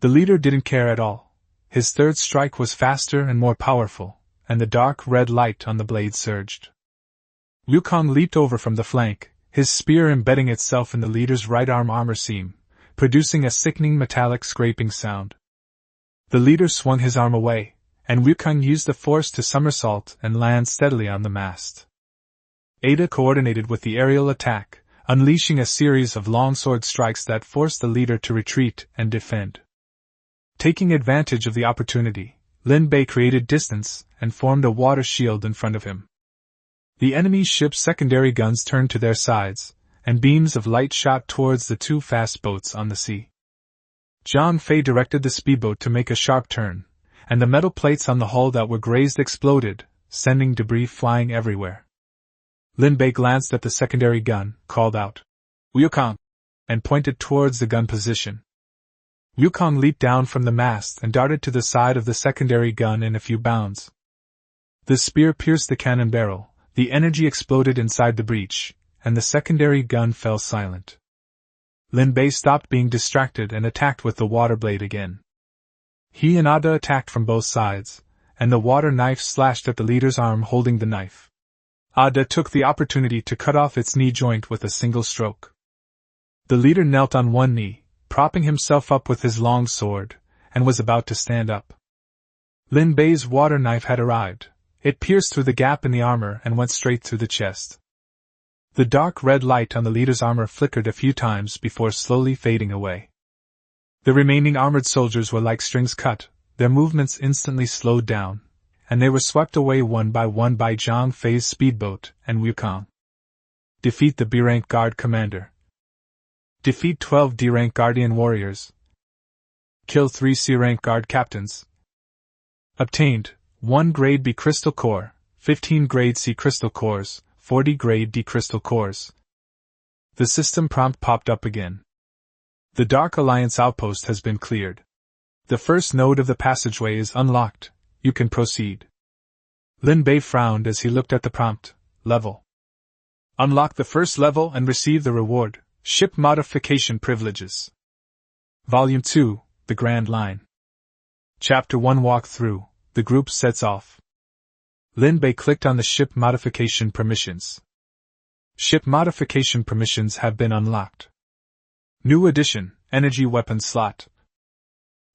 The leader didn't care at all. His third strike was faster and more powerful, and the dark red light on the blade surged. Wukong leaped over from the flank, his spear embedding itself in the leader's right arm armor seam, producing a sickening metallic scraping sound. The leader swung his arm away, and Wukong used the force to somersault and land steadily on the mast. Ada coordinated with the aerial attack, unleashing a series of longsword strikes that forced the leader to retreat and defend. Taking advantage of the opportunity, Lin Bei created distance and formed a water shield in front of him. The enemy ship's secondary guns turned to their sides, and beams of light shot towards the two fast boats on the sea. Zhang Fei directed the speedboat to make a sharp turn, and the metal plates on the hull that were grazed exploded, sending debris flying everywhere. Lin Bei glanced at the secondary gun, called out, "Wukong," and pointed towards the gun position. Wukong leaped down from the mast and darted to the side of the secondary gun in a few bounds. The spear pierced the cannon barrel, the energy exploded inside the breech, and the secondary gun fell silent. Lin Bei stopped being distracted and attacked with the water blade again. He and Ada attacked from both sides, and the water knife slashed at the leader's arm holding the knife. Ada took the opportunity to cut off its knee joint with a single stroke. The leader knelt on one knee, propping himself up with his long sword, and was about to stand up. Lin Bei's water knife had arrived. It pierced through the gap in the armor and went straight through the chest. The dark red light on the leader's armor flickered a few times before slowly fading away. The remaining armored soldiers were like strings cut, their movements instantly slowed down, and they were swept away one by Zhang Fei's speedboat and Wukong. Defeat the B-rank guard commander. Defeat 12 D-rank guardian warriors. Kill 3 C-rank guard captains. Obtained 1 grade B crystal core, 15 grade C crystal cores, 40 grade D crystal cores. The system prompt popped up again. The Dark Alliance outpost has been cleared. The first node of the passageway is unlocked. You can proceed. Lin Bei frowned as he looked at the prompt. Level. Unlock the first level and receive the reward. Ship modification privileges. Volume 2, The Grand Line. Chapter 1 Walkthrough. The group sets off. Lin Bei clicked on the ship modification permissions. Ship modification permissions have been unlocked. New addition, energy weapon slot.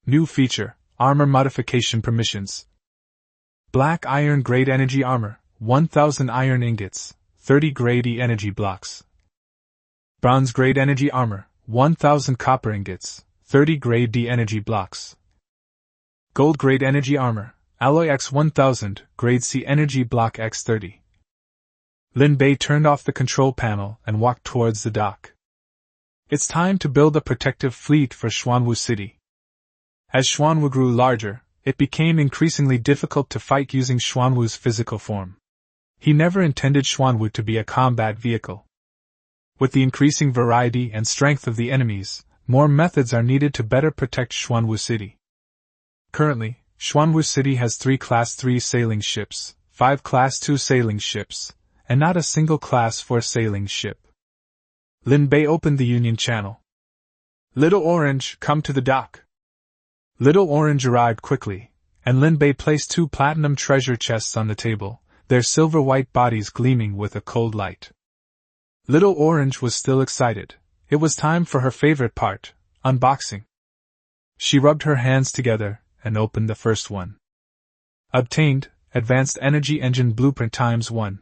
New feature, armor modification permissions. Black iron grade energy armor, 1000 iron ingots, 30 grade E energy blocks. Bronze grade energy armor, 1000 copper ingots, 30 grade D energy blocks. Gold grade energy armor, alloy X 1000, grade C energy block X 30. Lin Bei turned off the control panel and walked towards the dock. It's time to build a protective fleet for Xuanwu City. As Xuanwu grew larger, it became increasingly difficult to fight using Xuanwu's physical form. He never intended Xuanwu to be a combat vehicle. With the increasing variety and strength of the enemies, more methods are needed to better protect Xuanwu City. Currently, Xuanwu City has 3 Class 3 sailing ships, 5 Class 2 sailing ships, and not a single Class 4 sailing ship. Lin Bei opened the Union Channel. Little Orange, come to the dock. Little Orange arrived quickly, and Lin Bei placed 2 platinum treasure chests on the table, their silver-white bodies gleaming with a cold light. Little Orange was still excited. It was time for her favorite part, unboxing. She rubbed her hands together and opened the first one. Obtained, Advanced Energy Engine Blueprint ×1.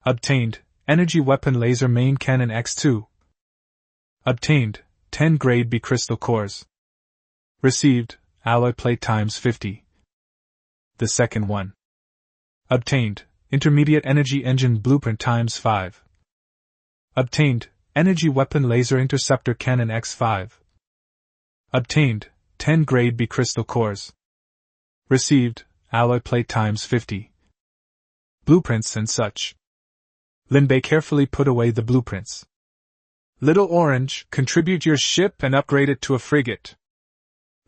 Obtained, Energy Weapon Laser Main Cannon X2. Obtained, 10 grade B crystal cores. Received, Alloy Plate ×50. The second one. Obtained, Intermediate Energy Engine Blueprint ×5. Obtained, Energy Weapon Laser Interceptor Cannon X5. Obtained, 10 grade B crystal cores. Received, alloy plate times 50. Blueprints and such. Linbei carefully put away the blueprints. Little Orange, contribute your ship and upgrade it to a frigate.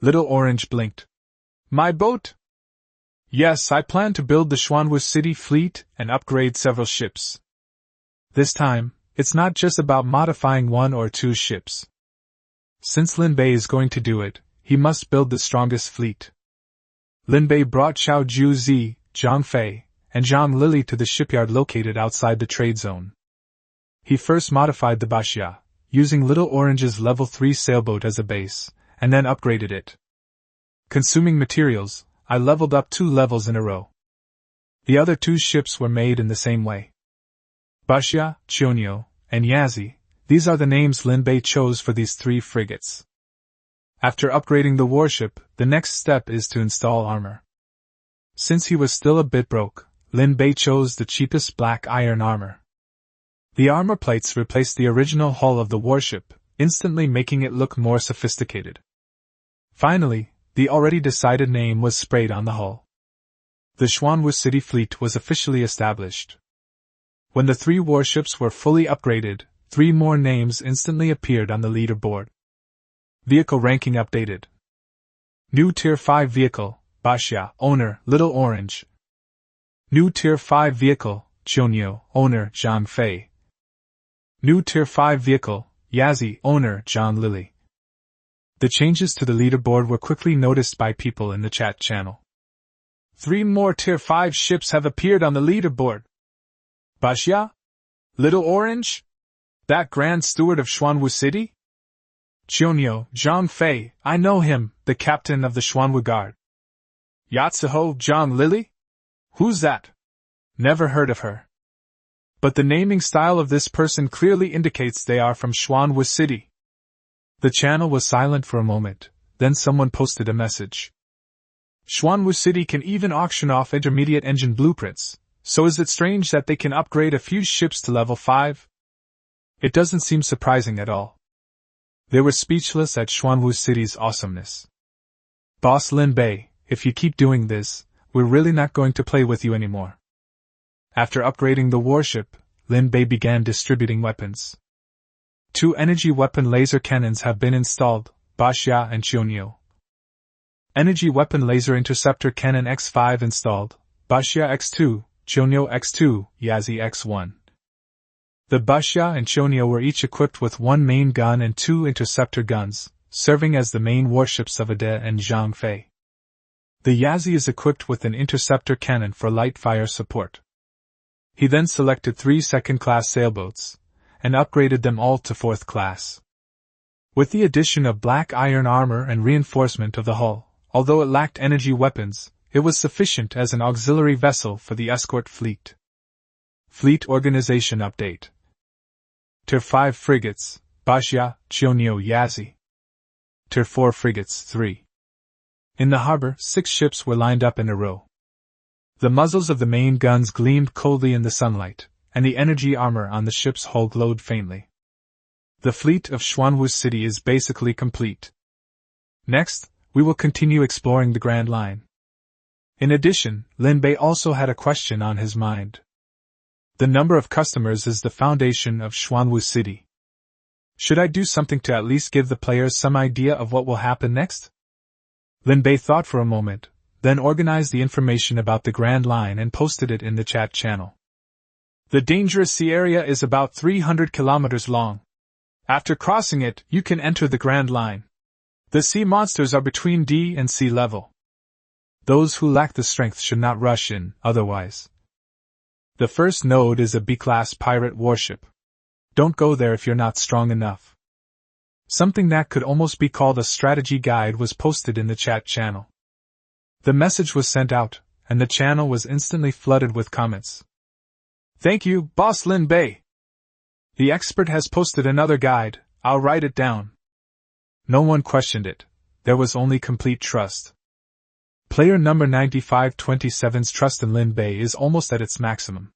Little Orange blinked. My boat? Yes, I plan to build the Xuanwu City fleet and upgrade several ships. This time, it's not just about modifying one or two ships. Since Linbei is going to do it, he must build the strongest fleet. Linbei brought Xiao Juzi, Zhang Fei, and Zhang Lili to the shipyard located outside the trade zone. He first modified the Baxia, using Little Orange's level 3 sailboat as a base, and then upgraded it. Consuming materials, I leveled up 2 levels in a row. The other 2 ships were made in the same way. Baxia, Chionyo, and Yazi, these are the names Linbei chose for these 3 frigates. After upgrading the warship, the next step is to install armor. Since he was still a bit broke, Linbei chose the cheapest black iron armor. The armor plates replaced the original hull of the warship, instantly making it look more sophisticated. Finally, the already decided name was sprayed on the hull. The Xuanwu City fleet was officially established. When the 3 warships were fully upgraded, 3 more names instantly appeared on the leaderboard. Vehicle ranking updated. New Tier 5 vehicle, Baxia, owner, Little Orange. New Tier 5 vehicle, Chionyo, owner, Zhang Fei. New Tier 5 vehicle, Yazi, owner, Zhang Lili. The changes to the leaderboard were quickly noticed by people in the chat channel. 3 more Tier 5 ships have appeared on the leaderboard. Baxia? Little Orange? That Grand Steward of Xuanwu City? Chionyo, Zhang Fei, I know him, the captain of the Xuanwu Guard. Yatsuho, Zhang Lili? Who's that? Never heard of her. But the naming style of this person clearly indicates they are from Xuanwu City. The channel was silent for a moment, then someone posted a message. Xuanwu City can even auction off intermediate engine blueprints, so is it strange that they can upgrade a few ships to level 5? It doesn't seem surprising at all. They were speechless at Xuanwu City's awesomeness. Boss Linbei, if you keep doing this, we're really not going to play with you anymore. After upgrading the warship, Linbei began distributing weapons. 2 energy weapon laser cannons have been installed, Baxia and Chionyo. Energy weapon laser interceptor cannon X5 installed, Baxia X2, Chionyo X2, Yazi X1. The Baxia and Chionyo were each equipped with 1 main gun and 2 interceptor guns, serving as the main warships of Ade and Zhang Fei. The Yazi is equipped with an interceptor cannon for light fire support. He then selected 3 second-class sailboats, and upgraded them all to 4th class. With the addition of black iron armor and reinforcement of the hull, although it lacked energy weapons, it was sufficient as an auxiliary vessel for the escort fleet. Fleet Organization Update. Tier 5 frigates, Baxia, Chionyo, Yazi. Tier 4 frigates, 3. In the harbor, 6 ships were lined up in a row. The muzzles of the main guns gleamed coldly in the sunlight, and the energy armor on the ship's hull glowed faintly. The fleet of Xuanwu City is basically complete. Next, we will continue exploring the Grand Line. In addition, Linbei also had a question on his mind. The number of customers is the foundation of Xuanwu City. Should I do something to at least give the players some idea of what will happen next? Linbei thought for a moment, then organized the information about the Grand Line and posted it in the chat channel. The dangerous sea area is about 300 kilometers long. After crossing it, you can enter the Grand Line. The sea monsters are between D and sea level. Those who lack the strength should not rush in, otherwise. The first node is a B-class pirate warship. Don't go there if you're not strong enough. Something that could almost be called a strategy guide was posted in the chat channel. The message was sent out, and the channel was instantly flooded with comments. Thank you, Boss Linbei. The expert has posted another guide, I'll write it down. No one questioned it, there was only complete trust. Player number 9527's trust in Linbei is almost at its maximum.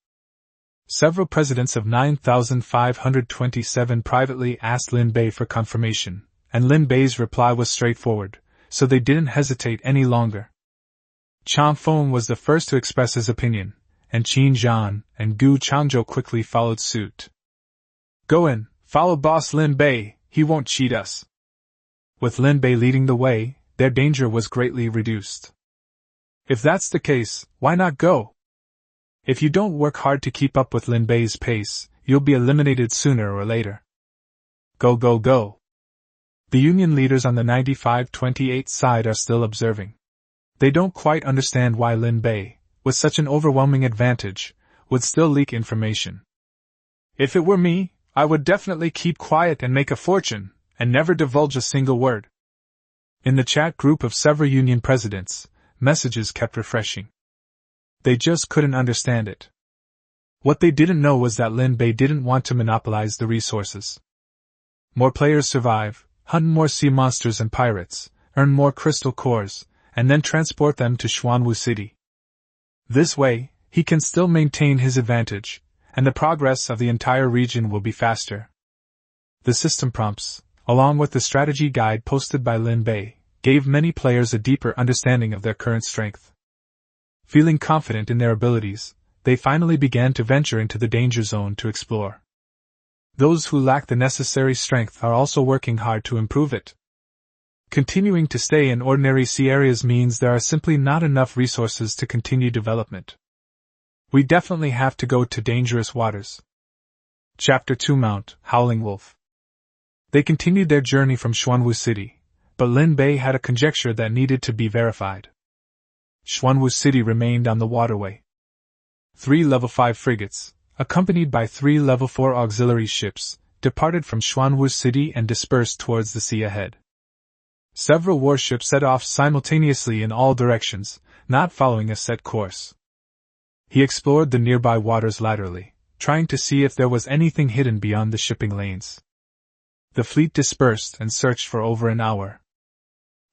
Several presidents of 9527 privately asked Linbei for confirmation, and Linbei's reply was straightforward, so they didn't hesitate any longer. Chang Feng was the first to express his opinion, and Qin Zhan and Gu Changzhou quickly followed suit. Go in, follow boss Lin Bei, he won't cheat us. With Lin Bei leading the way, their danger was greatly reduced. If that's the case, why not go? If you don't work hard to keep up with Lin Bei's pace, you'll be eliminated sooner or later. Go, go, go. The Union leaders on the 95-28 side are still observing. They don't quite understand why Lin Bei, with such an overwhelming advantage, would still leak information. If it were me, I would definitely keep quiet and make a fortune, and never divulge a single word. In the chat group of several Union presidents, messages kept refreshing. They just couldn't understand it. What they didn't know was that Lin Bei didn't want to monopolize the resources. More players survive, hunt more sea monsters and pirates, earn more crystal cores, and then transport them to Xuanwu City. This way, he can still maintain his advantage, and the progress of the entire region will be faster. The system prompts, along with the strategy guide posted by Lin Bei, gave many players a deeper understanding of their current strength. Feeling confident in their abilities, they finally began to venture into the danger zone to explore. Those who lack the necessary strength are also working hard to improve it. Continuing to stay in ordinary sea areas means there are simply not enough resources to continue development. We definitely have to go to dangerous waters. Chapter 2 Mount Howling Wolf. They continued their journey from Xuanwu City, but Lin Bei had a conjecture that needed to be verified. Xuanwu City remained on the waterway. 3 level 5 frigates, accompanied by 3 level 4 auxiliary ships, departed from Xuanwu City and dispersed towards the sea ahead. Several warships set off simultaneously in all directions, not following a set course. He explored the nearby waters laterally, trying to see if there was anything hidden beyond the shipping lanes. The fleet dispersed and searched for over an hour.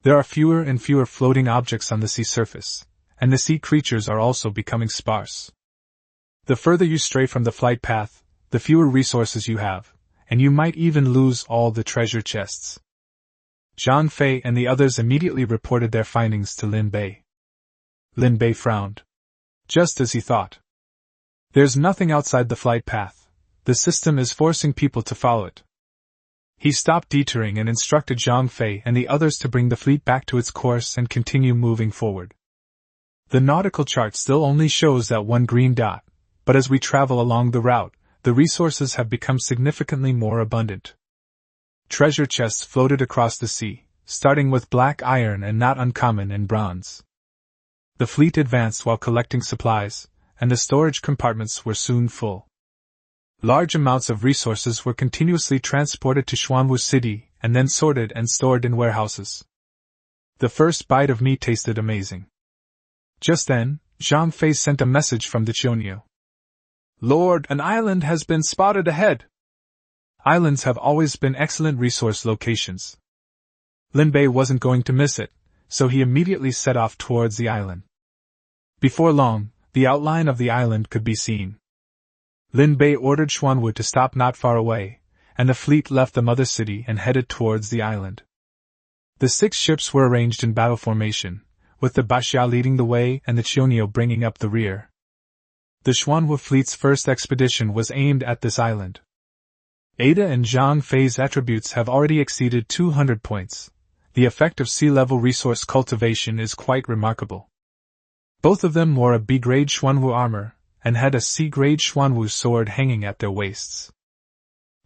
There are fewer and fewer floating objects on the sea surface, and the sea creatures are also becoming sparse. The further you stray from the flight path, the fewer resources you have, and you might even lose all the treasure chests. Zhang Fei and the others immediately reported their findings to Lin Bei. Lin Bei frowned. Just as he thought. There's nothing outside the flight path. The system is forcing people to follow it. He stopped detouring and instructed Zhang Fei and the others to bring the fleet back to its course and continue moving forward. The nautical chart still only shows that one green dot, but as we travel along the route, the resources have become significantly more abundant. Treasure chests floated across the sea, starting with black iron and not uncommon in bronze. The fleet advanced while collecting supplies, and the storage compartments were soon full. Large amounts of resources were continuously transported to Xuanwu City and then sorted and stored in warehouses. The first bite of meat tasted amazing. Just then, Zhang Fei sent a message from the Chonyo. Lord, an island has been spotted ahead. Islands have always been excellent resource locations. Lin Bei wasn't going to miss it, so he immediately set off towards the island. Before long, the outline of the island could be seen. Lin Bei ordered Xuanwu to stop not far away, and the fleet left the mother city and headed towards the island. The 6 ships were arranged in battle formation, with the Baxia leading the way and the Chonyo bringing up the rear. The Xuanwu fleet's first expedition was aimed at this island. Ada and Zhang Fei's attributes have already exceeded 200 points. The effect of sea-level resource cultivation is quite remarkable. Both of them wore a B-grade Xuanwu armor, and had a C-grade Xuanwu sword hanging at their waists.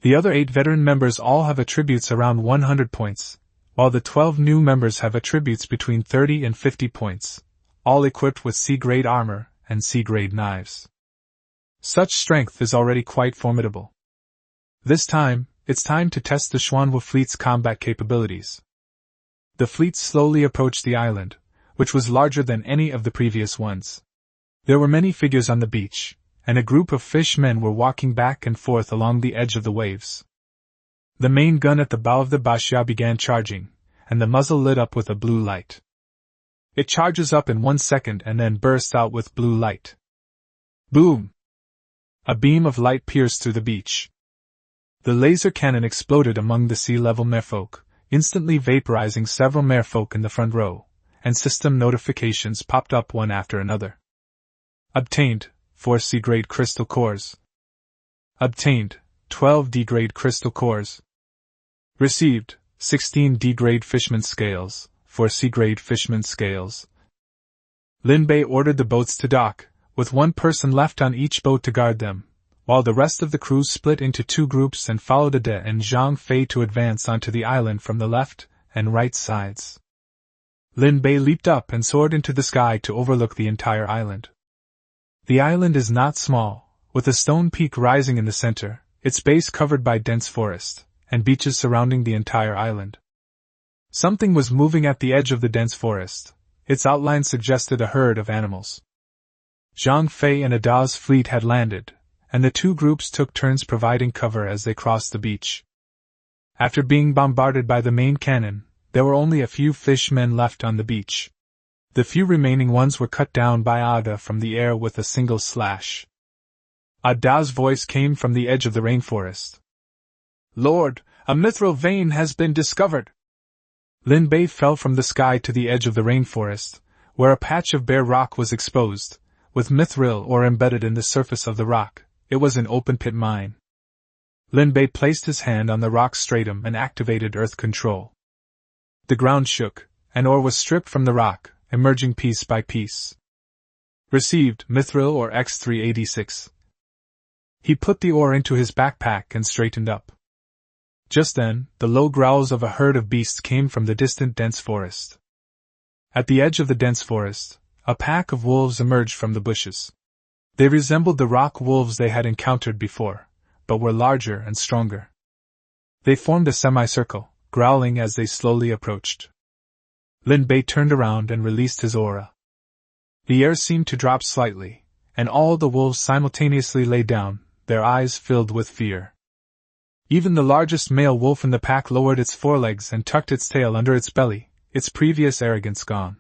The other 8 veteran members all have attributes around 100 points, while the 12 new members have attributes between 30 and 50 points, all equipped with C-grade armor and C-grade knives. Such strength is already quite formidable. This time, it's time to test the Xuanwu fleet's combat capabilities. The fleet slowly approached the island, which was larger than any of the previous ones. There were many figures on the beach, and a group of fishmen were walking back and forth along the edge of the waves. The main gun at the bow of the Baxia began charging, and the muzzle lit up with a blue light. It charges up in 1 second and then bursts out with blue light. Boom! A beam of light pierced through the beach. The laser cannon exploded among the sea-level merfolk, instantly vaporizing several merfolk in the front row, and system notifications popped up one after another. Obtained 4 C-grade crystal cores. Obtained 12 D-grade crystal cores. Received 16 D-grade fishman scales, 4 C-grade fishman scales. Lin Bei ordered the boats to dock, with one person left on each boat to guard them, while the rest of the crew split into 2 groups and followed Ade and Zhang Fei to advance onto the island from the left and right sides. Lin Bei leaped up and soared into the sky to overlook the entire island. The island is not small, with a stone peak rising in the center, its base covered by dense forest, and beaches surrounding the entire island. Something was moving at the edge of the dense forest. Its outline suggested a herd of animals. Zhang Fei and Ada's fleet had landed, and the 2 groups took turns providing cover as they crossed the beach. After being bombarded by the main cannon, there were only a few fishmen left on the beach. The few remaining ones were cut down by Ada from the air with a single slash. Ada's voice came from the edge of the rainforest. "Lord, a mithril vein has been discovered!" Lin Bei fell from the sky to the edge of the rainforest, where a patch of bare rock was exposed, with mithril ore embedded in the surface of the rock. It was an open-pit mine. Lin Bei placed his hand on the rock stratum and activated earth control. The ground shook, and ore was stripped from the rock, emerging piece by piece. Received mithril ore X386. He put the ore into his backpack and straightened up. Just then, the low growls of a herd of beasts came from the distant dense forest. At the edge of the dense forest, a pack of wolves emerged from the bushes. They resembled the rock wolves they had encountered before, but were larger and stronger. They formed a semicircle, growling as they slowly approached. Lin Bei turned around and released his aura. The air seemed to drop slightly, and all the wolves simultaneously lay down, their eyes filled with fear. Even the largest male wolf in the pack lowered its forelegs and tucked its tail under its belly, its previous arrogance gone.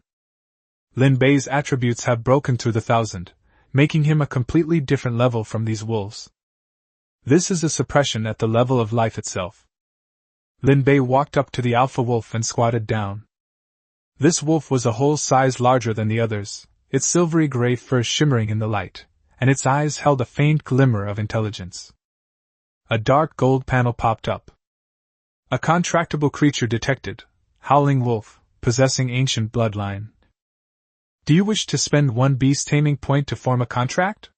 Lin Bei's attributes have broken through the 1,000, making him a completely different level from these wolves. This is a suppression at the level of life itself. Lin Bei walked up to the alpha wolf and squatted down. This wolf was a whole size larger than the others, its silvery gray fur shimmering in the light, and its eyes held a faint glimmer of intelligence. A dark gold panel popped up. A contractable creature detected, howling wolf, possessing ancient bloodline. Do you wish to spend 1 beast taming point to form a contract?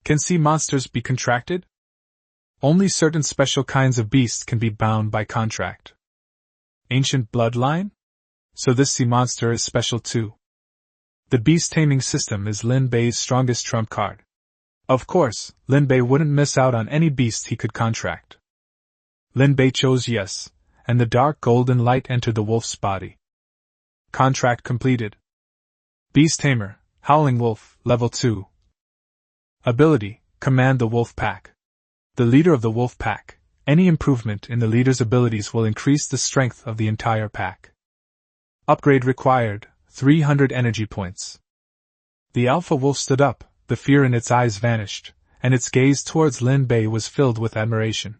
Can sea monsters be contracted? Only certain special kinds of beasts can be bound by contract. Ancient bloodline? So this sea monster is special too. The beast taming system is Lin Bei's strongest trump card. Of course, Lin Bei wouldn't miss out on any beast he could contract. Lin Bei chose yes, and the dark golden light entered the wolf's body. Contract completed. Beast Tamer, Howling Wolf, Level 2. Ability, Command the Wolf Pack. The leader of the wolf pack. Any improvement in the leader's abilities will increase the strength of the entire pack. Upgrade required, 300 energy points. The alpha wolf stood up. The fear in its eyes vanished, and its gaze towards Lin Bei was filled with admiration.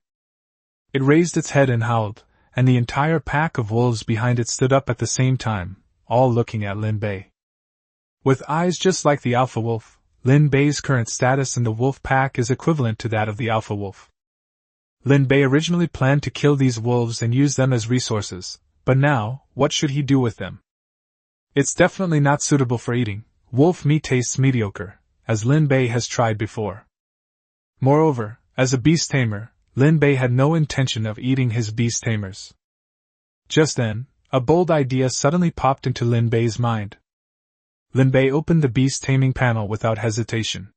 It raised its head and howled, and the entire pack of wolves behind it stood up at the same time, all looking at Lin Bei. With eyes just like the alpha wolf, Lin Bei's current status in the wolf pack is equivalent to that of the alpha wolf. Lin Bei originally planned to kill these wolves and use them as resources, but now, what should he do with them? It's definitely not suitable for eating. Wolf meat tastes mediocre, as Lin Bei has tried before. Moreover, as a beast tamer, Lin Bei had no intention of eating his beast tamers. Just then, a bold idea suddenly popped into Lin Bei's mind. Lin Bei opened the beast taming panel without hesitation.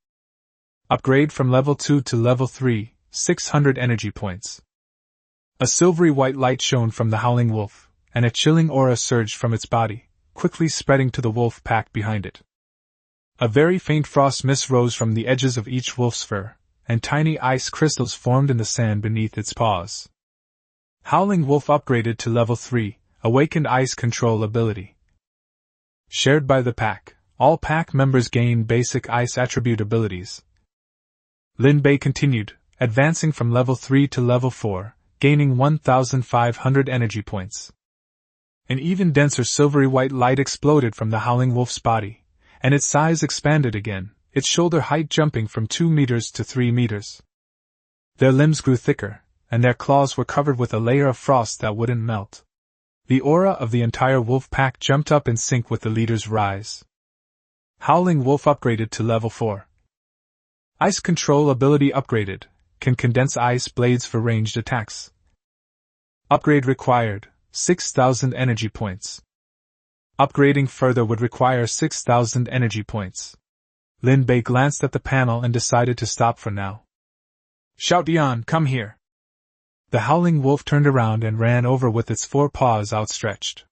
Upgrade from level 2 to level 3, 600 energy points. A silvery white light shone from the howling wolf, and a chilling aura surged from its body, quickly spreading to the wolf pack behind it. A very faint frost mist rose from the edges of each wolf's fur, and tiny ice crystals formed in the sand beneath its paws. Howling Wolf upgraded to level 3, Awakened Ice Control ability. Shared by the pack, all pack members gain basic ice attribute abilities. Lin Bei continued, advancing from level 3 to level 4, gaining 1,500 energy points. An even denser silvery white light exploded from the howling wolf's body, and its size expanded again, its shoulder height jumping from 2 meters to 3 meters. Their limbs grew thicker, and their claws were covered with a layer of frost that wouldn't melt. The aura of the entire wolf pack jumped up in sync with the leader's rise. Howling Wolf upgraded to level 4. Ice Control ability upgraded, can condense ice blades for ranged attacks. Upgrade required, 6,000 energy points. Upgrading further would require 6,000 energy points. Lin Bei glanced at the panel and decided to stop for now. Xiaotian, come here. The howling wolf turned around and ran over with its 4 paws outstretched.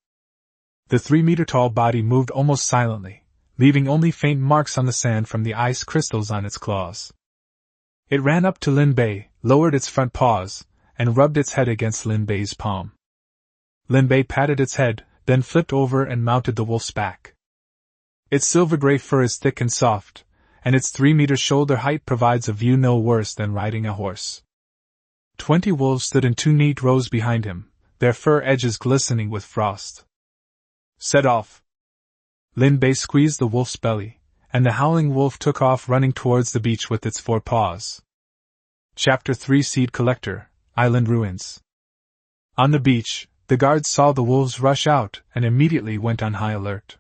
The 3-meter-tall body moved almost silently, leaving only faint marks on the sand from the ice crystals on its claws. It ran up to Lin Bei, lowered its front paws, and rubbed its head against Lin Bei's palm. Lin Bei patted its head, then flipped over and mounted the wolf's back. Its silver-gray fur is thick and soft, and its 3-meter shoulder height provides a view no worse than riding a horse. 20 wolves stood in 2 neat rows behind him, their fur edges glistening with frost. Set off! Lin Bei squeezed the wolf's belly, and the howling wolf took off running towards the beach with its 4 paws. Chapter 3 Seed Collector, Island Ruins. On the beach, the guards saw the wolves rush out and immediately went on high alert.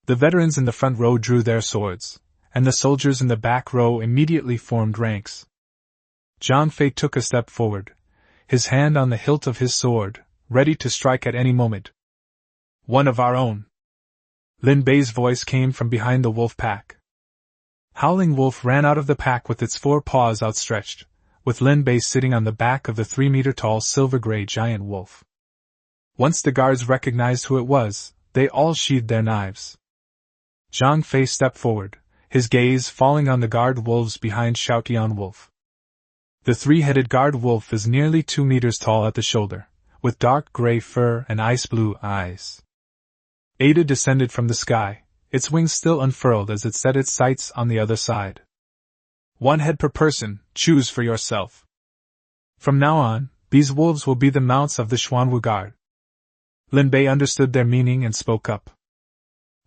The veterans in the front row drew their swords, and the soldiers in the back row immediately formed ranks. Zhang Fei took a step forward, his hand on the hilt of his sword, ready to strike at any moment. One of our own. Lin Bei's voice came from behind the wolf pack. Howling Wolf ran out of the pack with its 4 paws outstretched, with Lin Bei sitting on the back of the 3-meter-tall silver-gray giant wolf. Once the guards recognized who it was, they all sheathed their knives. Zhang Fei stepped forward, his gaze falling on the guard wolves behind Xiaotian Wolf. The 3-headed guard wolf is nearly 2 meters tall at the shoulder, with dark gray fur and ice-blue eyes. Ada descended from the sky, its wings still unfurled as it set its sights on the other side. 1 head per person, choose for yourself. From now on, these wolves will be the mounts of the Xuanwu Guard. Lin Bei understood their meaning and spoke up.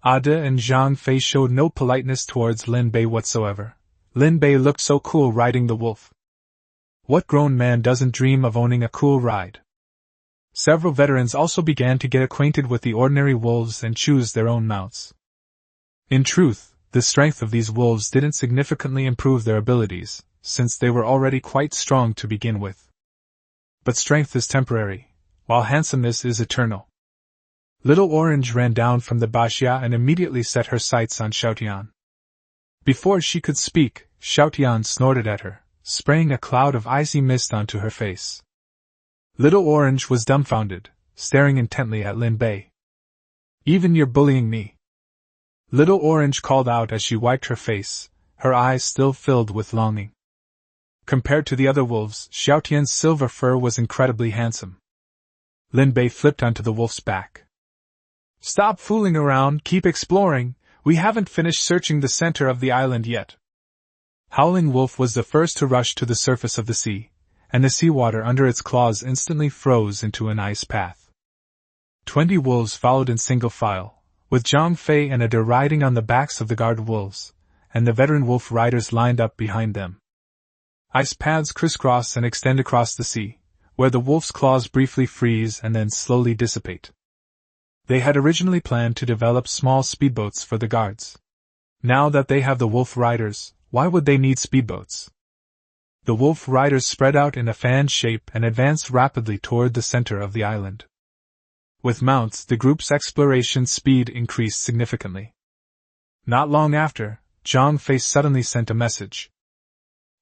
Ada and Zhang Fei showed no politeness towards Lin Bei whatsoever. Lin Bei looked so cool riding the wolf. What grown man doesn't dream of owning a cool ride? Several veterans also began to get acquainted with the ordinary wolves and choose their own mounts. In truth, the strength of these wolves didn't significantly improve their abilities, since they were already quite strong to begin with. But strength is temporary, while handsomeness is eternal. Little Orange ran down from the Baxia and immediately set her sights on Xiaotian. Before she could speak, Xiaotian snorted at her, spraying a cloud of icy mist onto her face. Little Orange was dumbfounded, staring intently at Lin Bei. Even you're bullying me? Little Orange called out as she wiped her face, her eyes still filled with longing. Compared to the other wolves, Xiaotian's silver fur was incredibly handsome. Lin Bei flipped onto the wolf's back. Stop fooling around, keep exploring, we haven't finished searching the center of the island yet. Howling Wolf was the first to rush to the surface of the sea, and the seawater under its claws instantly froze into an ice path. 20 wolves followed in single file, with Zhang Fei and Ada riding on the backs of the guard wolves, and the veteran wolf riders lined up behind them. Ice paths crisscross and extend across the sea, where the wolf's claws briefly freeze and then slowly dissipate. They had originally planned to develop small speedboats for the guards. Now that they have the wolf riders, why would they need speedboats? The wolf riders spread out in a fan shape and advanced rapidly toward the center of the island. With mounts, the group's exploration speed increased significantly. Not long after, Zhang Fei suddenly sent a message.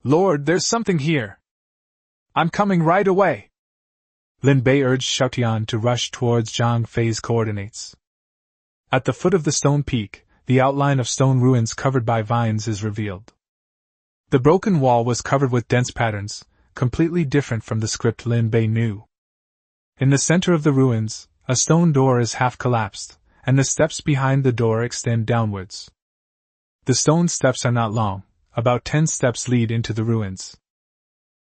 Lord, there's something here. I'm coming right away. Lin Bei urged Xiaotian to rush towards Zhang Fei's coordinates. At the foot of the stone peak, the outline of stone ruins covered by vines is revealed. The broken wall was covered with dense patterns, completely different from the script Lin Bei knew. In the center of the ruins, a stone door is half collapsed, and the steps behind the door extend downwards. The stone steps are not long, about 10 steps lead into the ruins.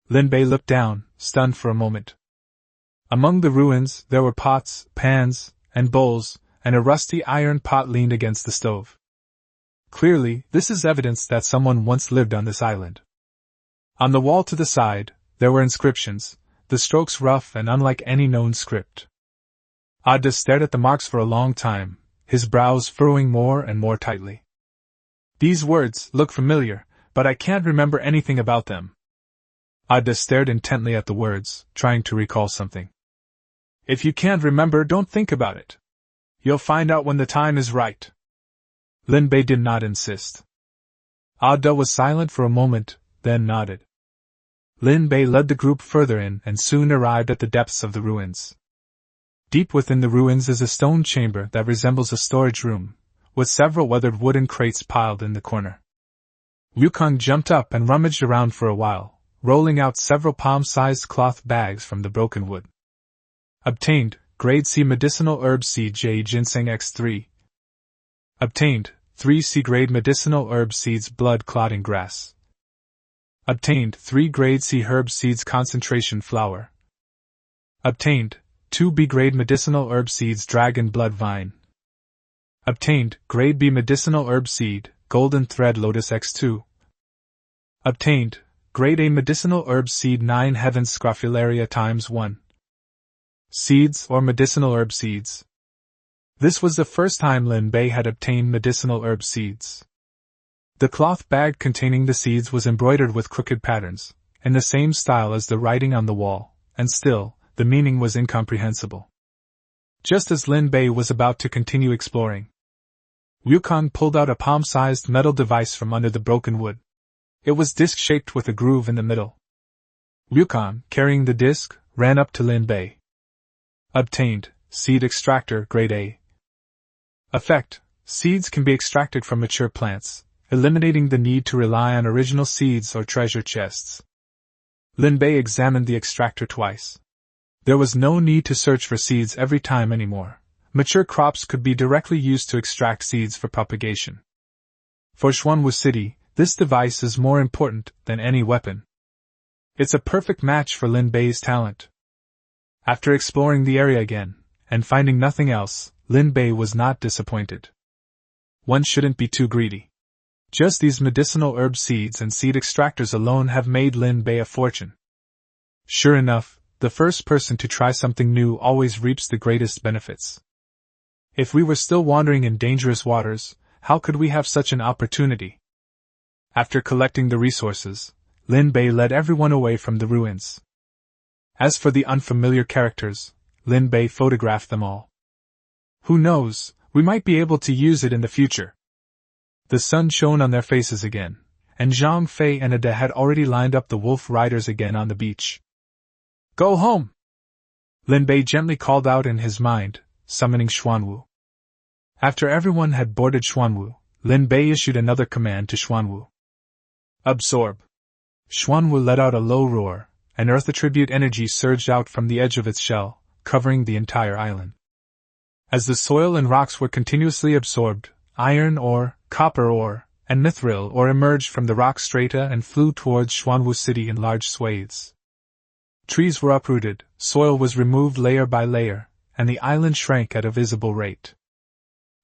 Lin Bei looked down, stunned for a moment. Among the ruins, there were pots, pans, and bowls, and a rusty iron pot leaned against the stove. Clearly, this is evidence that someone once lived on this island. On the wall to the side, there were inscriptions, the strokes rough and unlike any known script. Adda stared at the marks for a long time, his brows furrowing more and more tightly. These words look familiar, but I can't remember anything about them. Adda stared intently at the words, trying to recall something. If you can't remember, don't think about it. You'll find out when the time is right. Lin Bei did not insist. Adda was silent for a moment, then nodded. Lin Bei led the group further in and soon arrived at the depths of the ruins. Deep within the ruins is a stone chamber that resembles a storage room, with several weathered wooden crates piled in the corner. Yukong jumped up and rummaged around for a while, rolling out several palm-sized cloth bags from the broken wood. Obtained, Grade C Medicinal Herb Seed J Ginseng X3. Obtained, 3C Grade Medicinal Herb Seeds Blood Clotting Grass. Obtained, 3 Grade C Herb Seeds Concentration Flower. Obtained, 2B Grade Medicinal Herb Seeds Dragon Blood Vine. Obtained, Grade B Medicinal Herb Seed, Golden Thread Lotus X2. Obtained, Grade A Medicinal Herb Seed 9 Heavens Scrophularia ×1. Seeds or medicinal herb seeds. This was the first time Lin Bei had obtained medicinal herb seeds. The cloth bag containing the seeds was embroidered with crooked patterns, in the same style as the writing on the wall, and still, the meaning was incomprehensible. Just as Lin Bei was about to continue exploring, Yukong pulled out a palm-sized metal device from under the broken wood. It was disc-shaped with a groove in the middle. Yukong, carrying the disc, ran up to Lin Bei. Obtained, Seed Extractor Grade A. Effect: seeds can be extracted from mature plants, eliminating the need to rely on original seeds or treasure chests. Lin Bei examined the extractor twice. There was no need to search for seeds every time anymore. Mature crops could be directly used to extract seeds for propagation. For Xuanwu City, this device is more important than any weapon. It's a perfect match for Lin Bei's talent. After exploring the area again, and finding nothing else, Lin Bei was not disappointed. One shouldn't be too greedy. Just these medicinal herb seeds and seed extractors alone have made Lin Bei a fortune. Sure enough, the first person to try something new always reaps the greatest benefits. If we were still wandering in dangerous waters, how could we have such an opportunity? After collecting the resources, Lin Bei led everyone away from the ruins. As for the unfamiliar characters, Lin Bei photographed them all. Who knows, we might be able to use it in the future. The sun shone on their faces again, and Zhang Fei and Ada had already lined up the wolf riders again on the beach. Go home! Lin Bei gently called out in his mind, summoning Xuanwu. After everyone had boarded Xuanwu, Lin Bei issued another command to Xuanwu. Absorb! Xuanwu let out a low roar, and earth attribute energy surged out from the edge of its shell, covering the entire island. As the soil and rocks were continuously absorbed, iron ore, copper ore, and mithril ore emerged from the rock strata and flew towards Xuanwu City in large swathes. Trees were uprooted, soil was removed layer by layer, and the island shrank at a visible rate.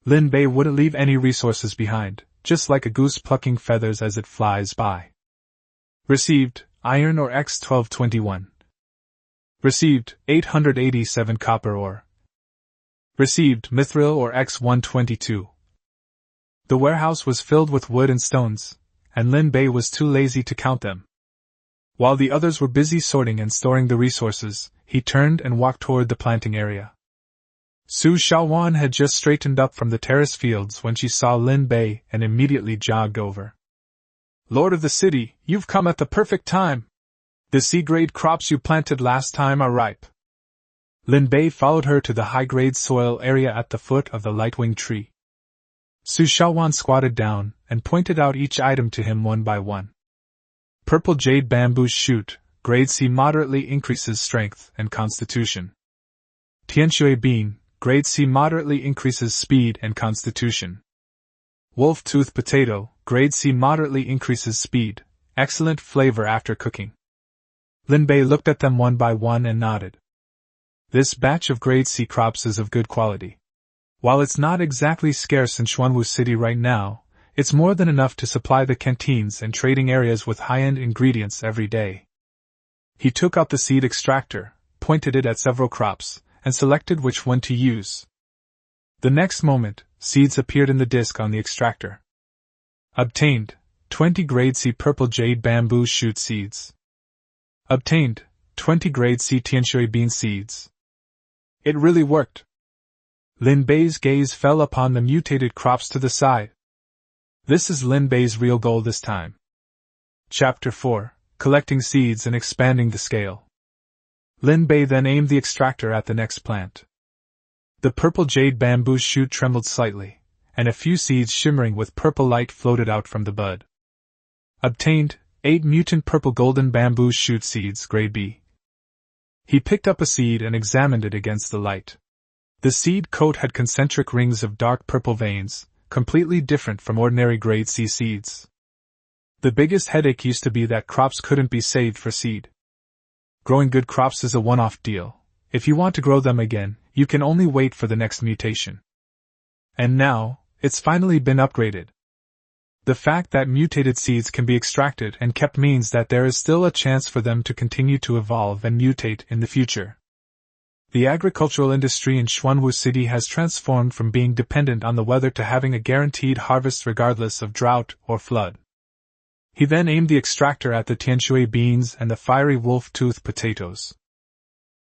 Lin Bei wouldn't leave any resources behind, just like a goose plucking feathers as it flies by. Received, iron ore X1221. Received, 887 copper ore. Received, mithril ore X122. The warehouse was filled with wood and stones, and Lin Bei was too lazy to count them. While the others were busy sorting and storing the resources, he turned and walked toward the planting area. Su Xiaowan had just straightened up from the terrace fields when she saw Lin Bei and immediately jogged over. Lord of the city, you've come at the perfect time. The C-grade crops you planted last time are ripe. Lin Bei followed her to the high-grade soil area at the foot of the lightwing tree. Su Xiaowan squatted down and pointed out each item to him one by one. Purple jade bamboo shoot, grade C moderately increases strength and constitution. Tianshui bean, grade C moderately increases speed and constitution. Wolf tooth potato, grade C moderately increases speed, excellent flavor after cooking. Lin Bei looked at them one by one and nodded. This batch of grade C crops is of good quality. While it's not exactly scarce in Xuanwu City right now, it's more than enough to supply the canteens and trading areas with high-end ingredients every day. He took out the seed extractor, pointed it at several crops, and selected which one to use. The next moment, seeds appeared in the disc on the extractor. Obtained, 20 grade C purple jade bamboo shoot seeds. Obtained, 20 grade C tianshui bean seeds. It really worked. Lin Bei's gaze fell upon the mutated crops to the side. This is Lin Bei's real goal this time. Chapter 4, Collecting Seeds and Expanding the Scale. Lin Bei then aimed the extractor at the next plant. The purple jade bamboo shoot trembled slightly, and a few seeds shimmering with purple light floated out from the bud. Obtained, 8 mutant purple golden bamboo shoot seeds grade B. He picked up a seed and examined it against the light. The seed coat had concentric rings of dark purple veins, completely different from ordinary grade C seeds. The biggest headache used to be that crops couldn't be saved for seed. Growing good crops is a one-off deal. If you want to grow them again, you can only wait for the next mutation. And now, it's finally been upgraded. The fact that mutated seeds can be extracted and kept means that there is still a chance for them to continue to evolve and mutate in the future. The agricultural industry in Xuanwu City has transformed from being dependent on the weather to having a guaranteed harvest regardless of drought or flood. He then aimed the extractor at the tianshui beans and the fiery wolf-tooth potatoes.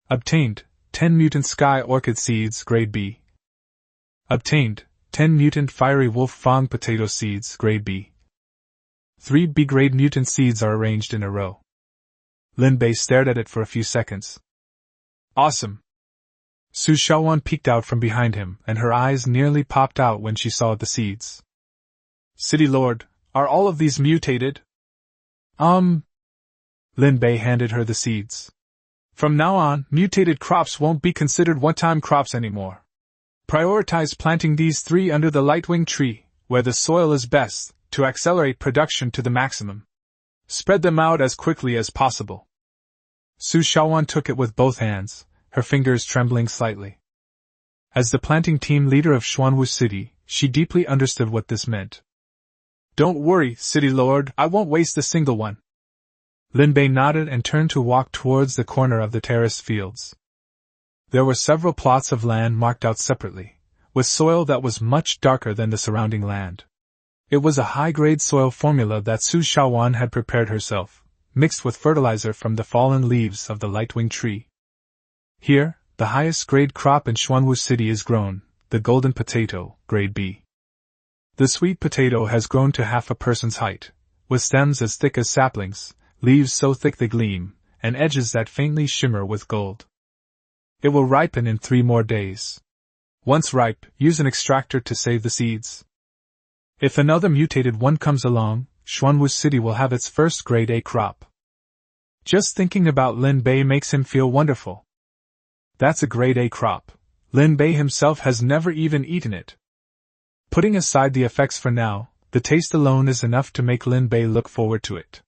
Obtained, 10 mutant sky orchid seeds grade B. Obtained, 10 mutant fiery wolf fang potato seeds grade B. 3 B-grade mutant seeds are arranged in a row. Lin Bei stared at it for a few seconds. Awesome! Su Shaoan peeked out from behind him, and her eyes nearly popped out when she saw the seeds. City Lord, are all of these mutated? Lin Bei handed her the seeds. From now on, mutated crops won't be considered one-time crops anymore. Prioritize planting these 3 under the lightwing tree, where the soil is best, to accelerate production to the maximum. Spread them out as quickly as possible. Su Shaoan took it with both hands, her fingers trembling slightly. As the planting team leader of Xuanwu City, she deeply understood what this meant. Don't worry, City Lord, I won't waste a single one. Lin Bei nodded and turned to walk towards the corner of the terraced fields. There were several plots of land marked out separately, with soil that was much darker than the surrounding land. It was a high-grade soil formula that Su Shaoan had prepared herself, mixed with fertilizer from the fallen leaves of the lightwing tree. Here, the highest grade crop in Xuanwu City is grown, the golden potato, grade B. The sweet potato has grown to half a person's height, with stems as thick as saplings, leaves so thick they gleam, and edges that faintly shimmer with gold. It will ripen in 3 more days. Once ripe, use an extractor to save the seeds. If another mutated one comes along, Xuanwu City will have its first grade A crop. Just thinking about Lin Bei makes him feel wonderful. That's a grade A crop. Lin Bei himself has never even eaten it. Putting aside the effects for now, the taste alone is enough to make Lin Bei look forward to it.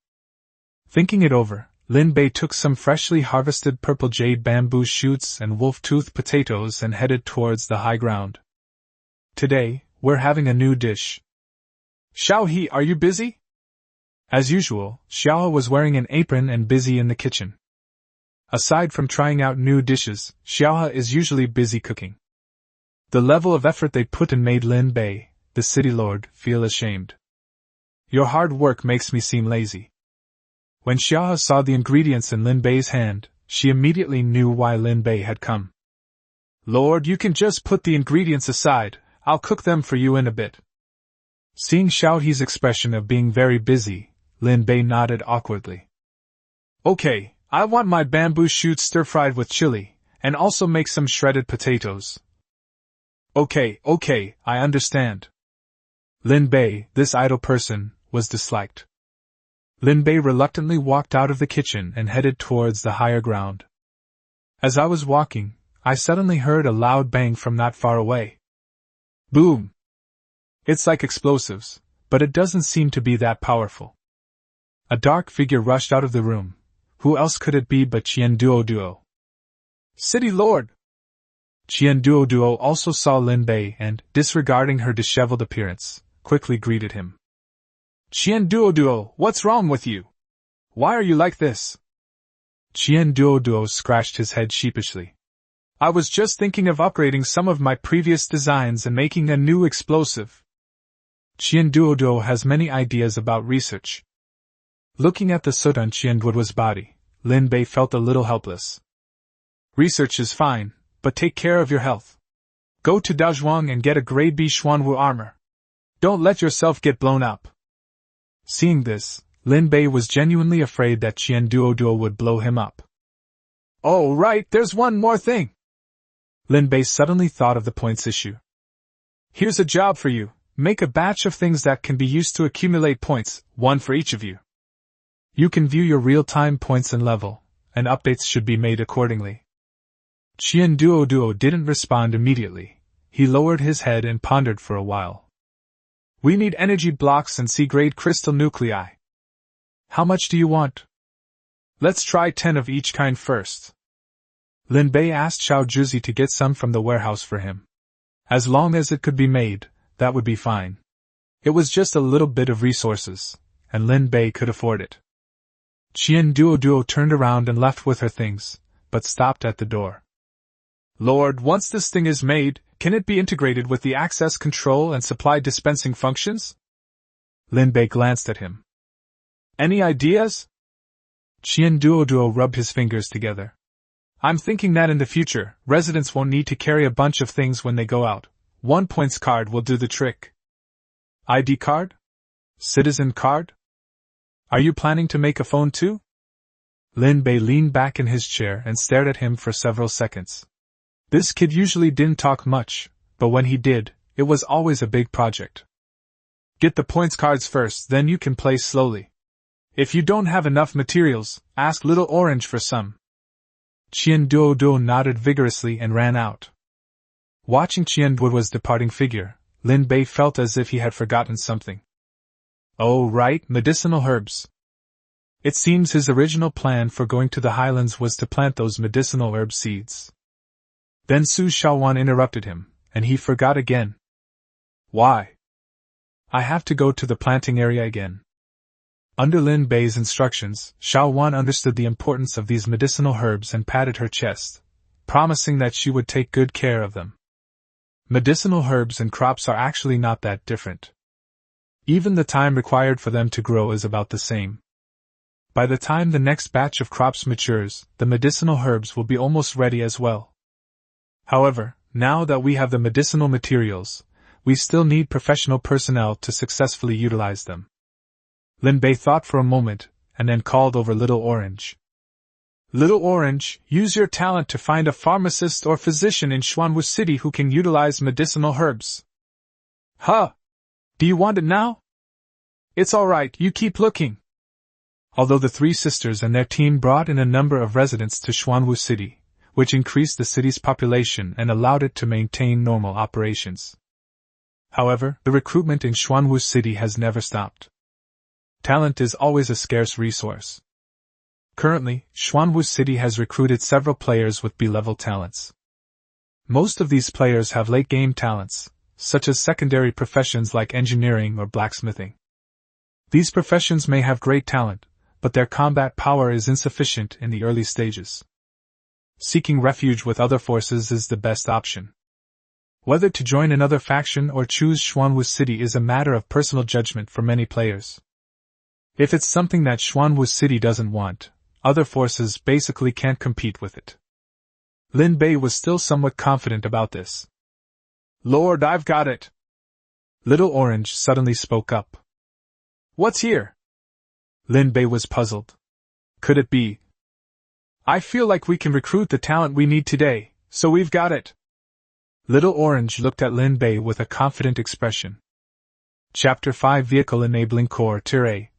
Thinking it over, Lin Bei took some freshly harvested purple jade bamboo shoots and wolf-tooth potatoes and headed towards the high ground. Today, we're having a new dish. Xiaohe, are you busy? As usual, Xiaohe was wearing an apron and busy in the kitchen. Aside from trying out new dishes, Xiaohe is usually busy cooking. The level of effort they put in made Lin Bei, the city lord, feel ashamed. Your hard work makes me seem lazy. When Xiaohe saw the ingredients in Lin Bei's hand, she immediately knew why Lin Bei had come. Lord, you can just put the ingredients aside, I'll cook them for you in a bit. Seeing Xiaohe's expression of being very busy, Lin Bei nodded awkwardly. Okay, I want my bamboo shoots stir-fried with chili, and also make some shredded potatoes. Okay, I understand. Lin Bei, this idle person, was disliked. Lin Bei reluctantly walked out of the kitchen and headed towards the higher ground. As I was walking, I suddenly heard a loud bang from not far away. Boom! It's like explosives, but it doesn't seem to be that powerful. A dark figure rushed out of the room. Who else could it be but Qian Duo? City Lord, Qian Duoduo also saw Lin Bei and, disregarding her disheveled appearance, quickly greeted him. Qian Duoduo, what's wrong with you? Why are you like this? Qian Duoduo scratched his head sheepishly. I was just thinking of upgrading some of my previous designs and making a new explosive. Qian Duoduo has many ideas about research. Looking at the soot on Qian Duoduo's body, Lin Bei felt a little helpless. Research is fine, but take care of your health. Go to Dazhuang and get a grade B Xuanwu armor. Don't let yourself get blown up. Seeing this, Lin Bei was genuinely afraid that Qian Duoduo would blow him up. Oh right, there's one more thing. Lin Bei suddenly thought of the points issue. Here's a job for you. Make a batch of things that can be used to accumulate points, one for each of you. You can view your real-time points and level, and updates should be made accordingly. Qian Duoduo didn't respond immediately. He lowered his head and pondered for a while. We need energy blocks and C-grade crystal nuclei. How much do you want? Let's try 10 of each kind first. Lin Bei asked Xiao Zhuzi to get some from the warehouse for him. As long as it could be made, that would be fine. It was just a little bit of resources, and Lin Bei could afford it. Qian Duoduo turned around and left with her things, but stopped at the door. Lord, once this thing is made, can it be integrated with the access control and supply dispensing functions? Lin Bei glanced at him. Any ideas? Qian Duoduo rubbed his fingers together. I'm thinking that in the future, residents won't need to carry a bunch of things when they go out. 1 points card will do the trick. ID card? Citizen card? Are you planning to make a phone too? Lin Bei leaned back in his chair and stared at him for several seconds. This kid usually didn't talk much, but when he did, it was always a big project. Get the points cards first, then you can play slowly. If you don't have enough materials, ask Little Orange for some. Qian Duoduo nodded vigorously and ran out. Watching Qian Duoduo's departing figure, Lin Bei felt as if he had forgotten something. Oh right, medicinal herbs. It seems his original plan for going to the highlands was to plant those medicinal herb seeds. Then Su Shaowan interrupted him, and he forgot again. Why? I have to go to the planting area again. Under Lin Bei's instructions, Shaowan understood the importance of these medicinal herbs and patted her chest, promising that she would take good care of them. Medicinal herbs and crops are actually not that different. Even the time required for them to grow is about the same. By the time the next batch of crops matures, the medicinal herbs will be almost ready as well. However, now that we have the medicinal materials, we still need professional personnel to successfully utilize them. Lin Bei thought for a moment, and then called over Little Orange. Little Orange, use your talent to find a pharmacist or physician in Xuanwu City who can utilize medicinal herbs. Huh? Do you want it now? It's alright, you keep looking. Although the three sisters and their team brought in a number of residents to Xuanwu City, which increased the city's population and allowed it to maintain normal operations. However, the recruitment in Xuanwu City has never stopped. Talent is always a scarce resource. Currently, Xuanwu City has recruited several players with B-level talents. Most of these players have late-game talents, such as secondary professions like engineering or blacksmithing. These professions may have great talent, but their combat power is insufficient in the early stages. Seeking refuge with other forces is the best option. Whether to join another faction or choose Xuanwu City is a matter of personal judgment for many players. If it's something that Xuanwu City doesn't want, other forces basically can't compete with it. Lin Bei was still somewhat confident about this. Lord, I've got it! Little Orange suddenly spoke up. What's here? Lin Bei was puzzled. Could it be? I feel like we can recruit the talent we need today, so we've got it. Little Orange looked at Lin Bei with a confident expression. Chapter 5 Vehicle Enabling Core Tier A.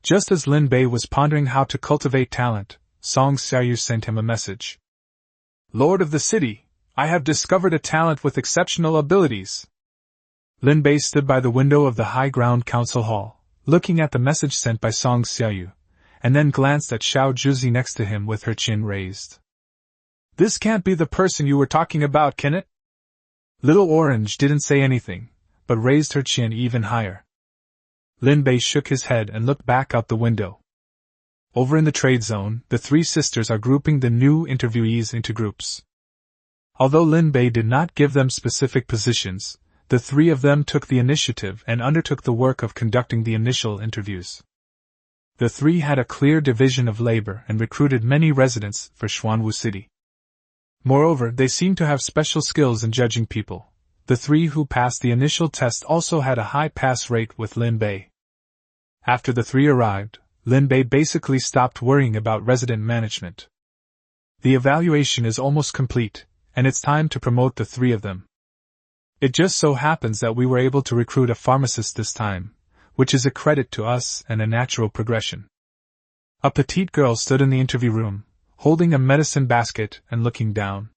Just as Lin Bei was pondering how to cultivate talent, Song Xiaoyu sent him a message. Lord of the city, I have discovered a talent with exceptional abilities. Lin Bei stood by the window of the high ground council hall, looking at the message sent by Song Xiaoyu, and then glanced at Xiao Zhuzi next to him with her chin raised. This can't be the person you were talking about, can it? Little Orange didn't say anything, but raised her chin even higher. Lin Bei shook his head and looked back out the window. Over in the trade zone, the three sisters are grouping the new interviewees into groups. Although Lin Bei did not give them specific positions, the three of them took the initiative and undertook the work of conducting the initial interviews. The three had a clear division of labor and recruited many residents for Xuanwu City. Moreover, they seemed to have special skills in judging people. The three who passed the initial test also had a high pass rate with Lin Bei. After the three arrived, Lin Bei basically stopped worrying about resident management. The evaluation is almost complete, and it's time to promote the three of them. It just so happens that we were able to recruit a pharmacist this time, which is a credit to us and a natural progression. A petite girl stood in the interview room, holding a medicine basket and looking down.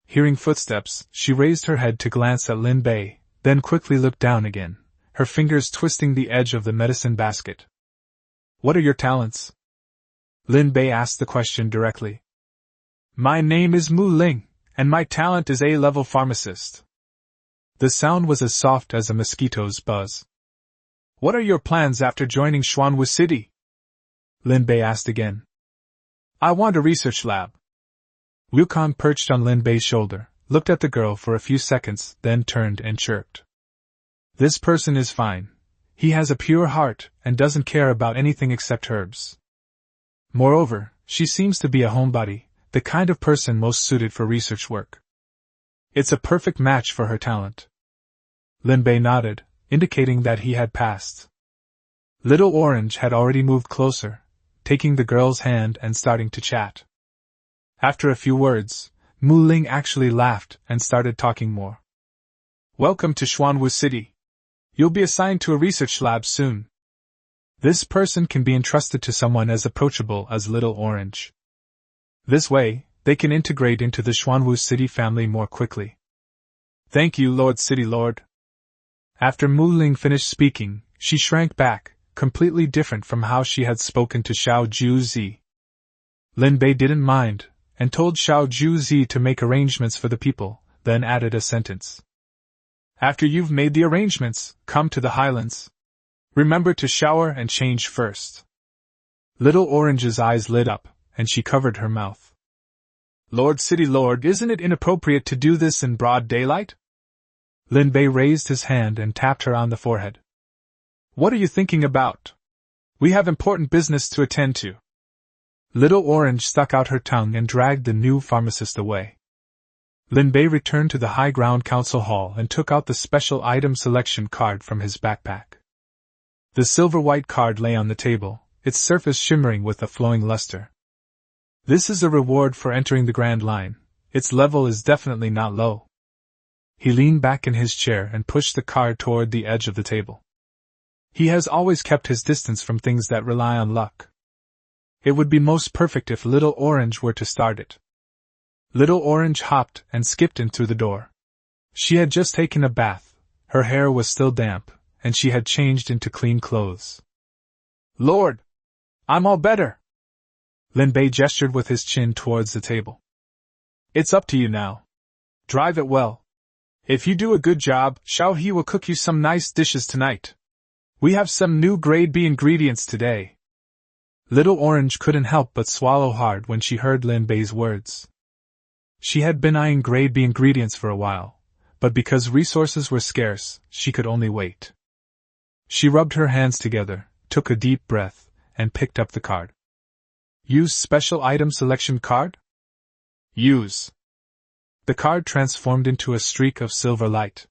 Hearing footsteps, she raised her head to glance at Lin Bei, then quickly looked down again, her fingers twisting the edge of the medicine basket. What are your talents? Lin Bei asked the question directly. My name is Mu Ling, and my talent is A-level pharmacist. The sound was as soft as a mosquito's buzz. What are your plans after joining Xuanwu City? Lin Bei asked again. I want a research lab. Wukong perched on Lin Bei's shoulder, looked at the girl for a few seconds, then turned and chirped. This person is fine. He has a pure heart and doesn't care about anything except herbs. Moreover, she seems to be a homebody, the kind of person most suited for research work. It's a perfect match for her talent. Lin Bei nodded, indicating that he had passed. Little Orange had already moved closer, taking the girl's hand and starting to chat. After a few words, Mu Ling actually laughed and started talking more. Welcome to Xuanwu City. You'll be assigned to a research lab soon. This person can be entrusted to someone as approachable as Little Orange. This way, they can integrate into the Xuanwu City family more quickly. Thank you, Lord City Lord. After Mu Ling finished speaking, she shrank back, completely different from how she had spoken to Xiao Juzi. Lin Bei didn't mind, and told Xiao Juzi to make arrangements for the people, then added a sentence. After you've made the arrangements, come to the highlands. Remember to shower and change first. Little Orange's eyes lit up, and she covered her mouth. Lord City Lord, isn't it inappropriate to do this in broad daylight? Lin Bei raised his hand and tapped her on the forehead. What are you thinking about? We have important business to attend to. Little Orange stuck out her tongue and dragged the new pharmacist away. Lin Bei returned to the High Ground Council Hall and took out the special item selection card from his backpack. The silver-white card lay on the table, its surface shimmering with a flowing luster. This is a reward for entering the Grand Line. Its level is definitely not low. He leaned back in his chair and pushed the card toward the edge of the table. He has always kept his distance from things that rely on luck. It would be most perfect if Little Orange were to start it. Little Orange hopped and skipped in through the door. She had just taken a bath, her hair was still damp, and she had changed into clean clothes. Lord! I'm all better! Lin Bei gestured with his chin towards the table. It's up to you now. Drive it well. If you do a good job, Xiao He will cook you some nice dishes tonight. We have some new grade B ingredients today. Little Orange couldn't help but swallow hard when she heard Lin Bei's words. She had been eyeing grade B ingredients for a while, but because resources were scarce, she could only wait. She rubbed her hands together, took a deep breath, and picked up the card. Use special item selection card? Use. The card transformed into a streak of silver light.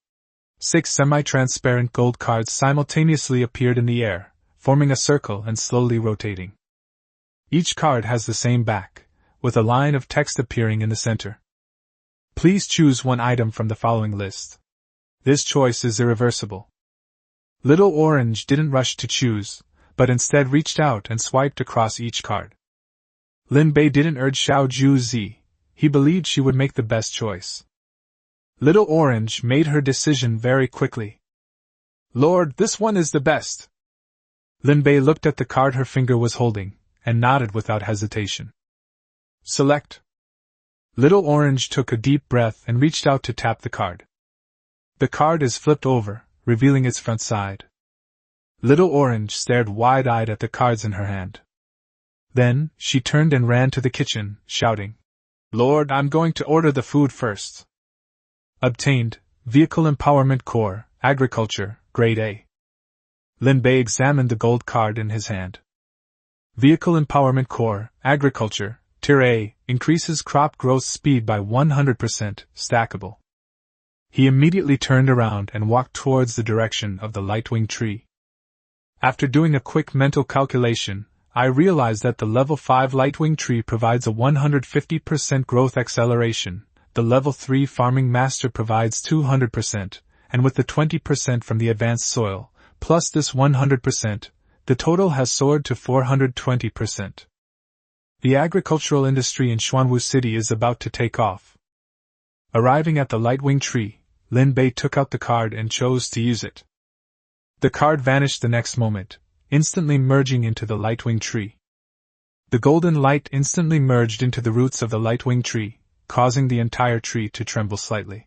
6 semi-transparent gold cards simultaneously appeared in the air, forming a circle and slowly rotating. Each card has the same back, with a line of text appearing in the center. Please choose one item from the following list. This choice is irreversible. Little Orange didn't rush to choose, but instead reached out and swiped across each card. Lin Bei didn't urge Xiao Juzi, he believed she would make the best choice. Little Orange made her decision very quickly. Lord, this one is the best. Lin Bei looked at the card her finger was holding, and nodded without hesitation. Select. Little Orange took a deep breath and reached out to tap the card. The card is flipped over, revealing its front side. Little Orange stared wide-eyed at the cards in her hand. Then, she turned and ran to the kitchen, shouting, "Lord, I'm going to order the food first." Obtained, Vehicle Empowerment Core, Agriculture, Grade A. Lin Bei examined the gold card in his hand. Vehicle Empowerment Core, Agriculture, Tier A, increases crop growth speed by 100%, stackable. He immediately turned around and walked towards the direction of the lightwing tree. After doing a quick mental calculation, I realized that the level 5 lightwing tree provides a 150% growth acceleration, the level 3 farming master provides 200%, and with the 20% from the advanced soil, plus this 100%, the total has soared to 420%. The agricultural industry in Xuanwu City is about to take off. Arriving at the lightwing tree, Lin Bei took out the card and chose to use it. The card vanished the next moment, instantly merging into the lightwing tree. The golden light instantly merged into the roots of the lightwing tree, causing the entire tree to tremble slightly.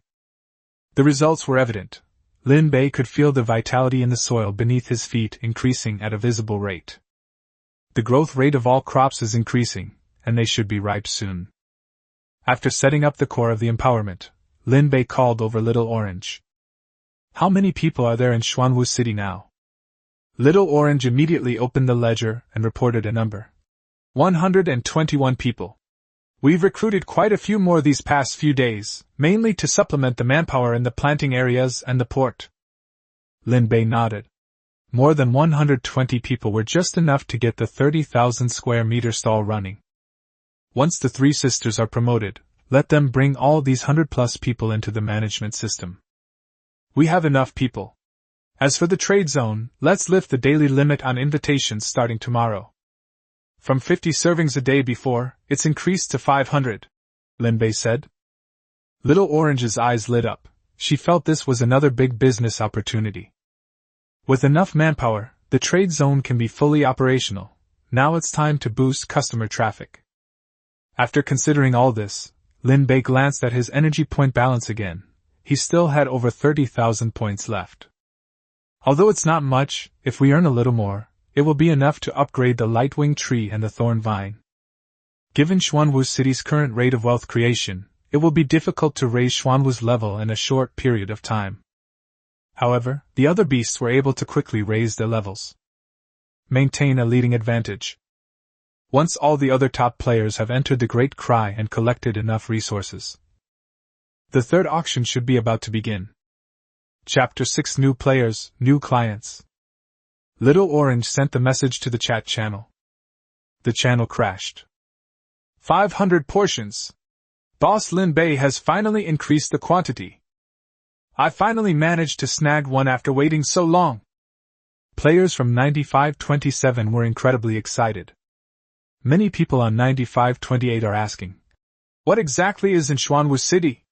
The results were evident. Lin Bei could feel the vitality in the soil beneath his feet increasing at a visible rate. The growth rate of all crops is increasing, and they should be ripe soon. After setting up the core of the empowerment, Lin Bei called over Little Orange. "How many people are there in Xuanwu City now?" Little Orange immediately opened the ledger and reported a number. 121 people. We've recruited quite a few more these past few days, mainly to supplement the manpower in the planting areas and the port. Lin Bei nodded. More than 120 people were just enough to get the 30,000 square meter stall running. Once the 3 sisters are promoted, let them bring all these 100+ people into the management system. We have enough people. As for the trade zone, let's lift the daily limit on invitations starting tomorrow. From 50 servings a day before, it's increased to 500, Lin Bei said. Little Orange's eyes lit up. She felt this was another big business opportunity. With enough manpower, the trade zone can be fully operational. Now it's time to boost customer traffic. After considering all this, Lin Bei glanced at his energy point balance again. He still had over 30,000 points left. Although it's not much, if we earn a little more, it will be enough to upgrade the lightwing tree and the thorn vine. Given Xuanwu City's current rate of wealth creation, it will be difficult to raise Xuanwu's level in a short period of time. However, the other beasts were able to quickly raise their levels. Maintain a leading advantage. Once all the other top players have entered the Great Cry and collected enough resources, the third auction should be about to begin. Chapter 6: New Players, New Clients. Little Orange sent the message to the chat channel. The channel crashed. 500 portions. Boss Lin Bei has finally increased the quantity. I finally managed to snag one after waiting so long. Players from 9527 were incredibly excited. Many people on 9528 are asking, what exactly is in Xuanwu City?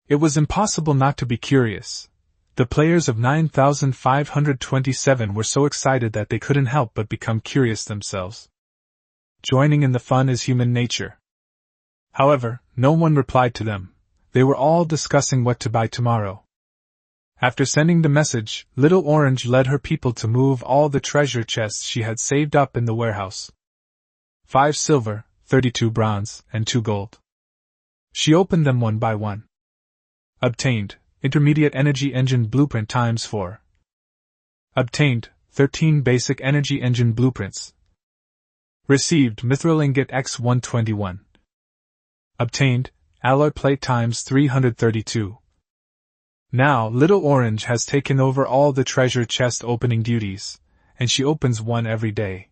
It was impossible not to be curious. The players of 9527 were so excited that they couldn't help but become curious themselves. Joining in the fun is human nature. However, no one replied to them. They were all discussing what to buy tomorrow. After sending the message, Little Orange led her people to move all the treasure chests she had saved up in the warehouse. 5 silver, 32 bronze, and 2 gold. She opened them one by one. Obtained, Intermediate Energy Engine Blueprint times 4. Obtained, 13 Basic Energy Engine Blueprints. Received, Mithril Ingot X121. Obtained, Alloy Plate times 332. Now, Little Orange has taken over all the treasure chest opening duties, and she opens one every day.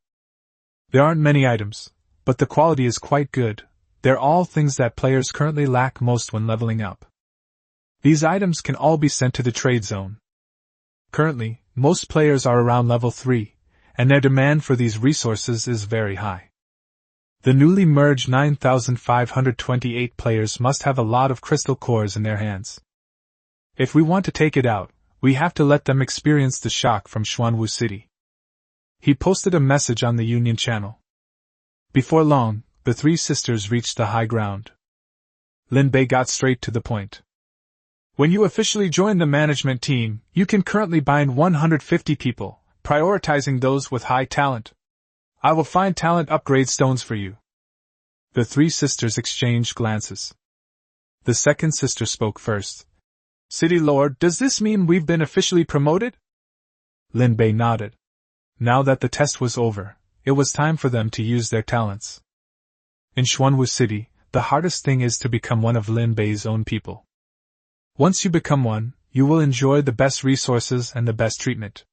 There aren't many items, but the quality is quite good. They're all things that players currently lack most when leveling up. These items can all be sent to the trade zone. Currently, most players are around level 3, and their demand for these resources is very high. The newly merged 9528 players must have a lot of crystal cores in their hands. If we want to take it out, we have to let them experience the shock from Xuanwu City. He posted a message on the Union channel. Before long, the 3 sisters reached the high ground. Lin Bei got straight to the point. When you officially join the management team, you can currently bind 150 people, prioritizing those with high talent. I will find talent upgrade stones for you. The three sisters exchanged glances. The second sister spoke first. City Lord, does this mean we've been officially promoted? Lin Bei nodded. Now that the test was over, it was time for them to use their talents. In Xuanwu City, the hardest thing is to become one of Lin Bei's own people. Once you become one, you will enjoy the best resources and the best treatment.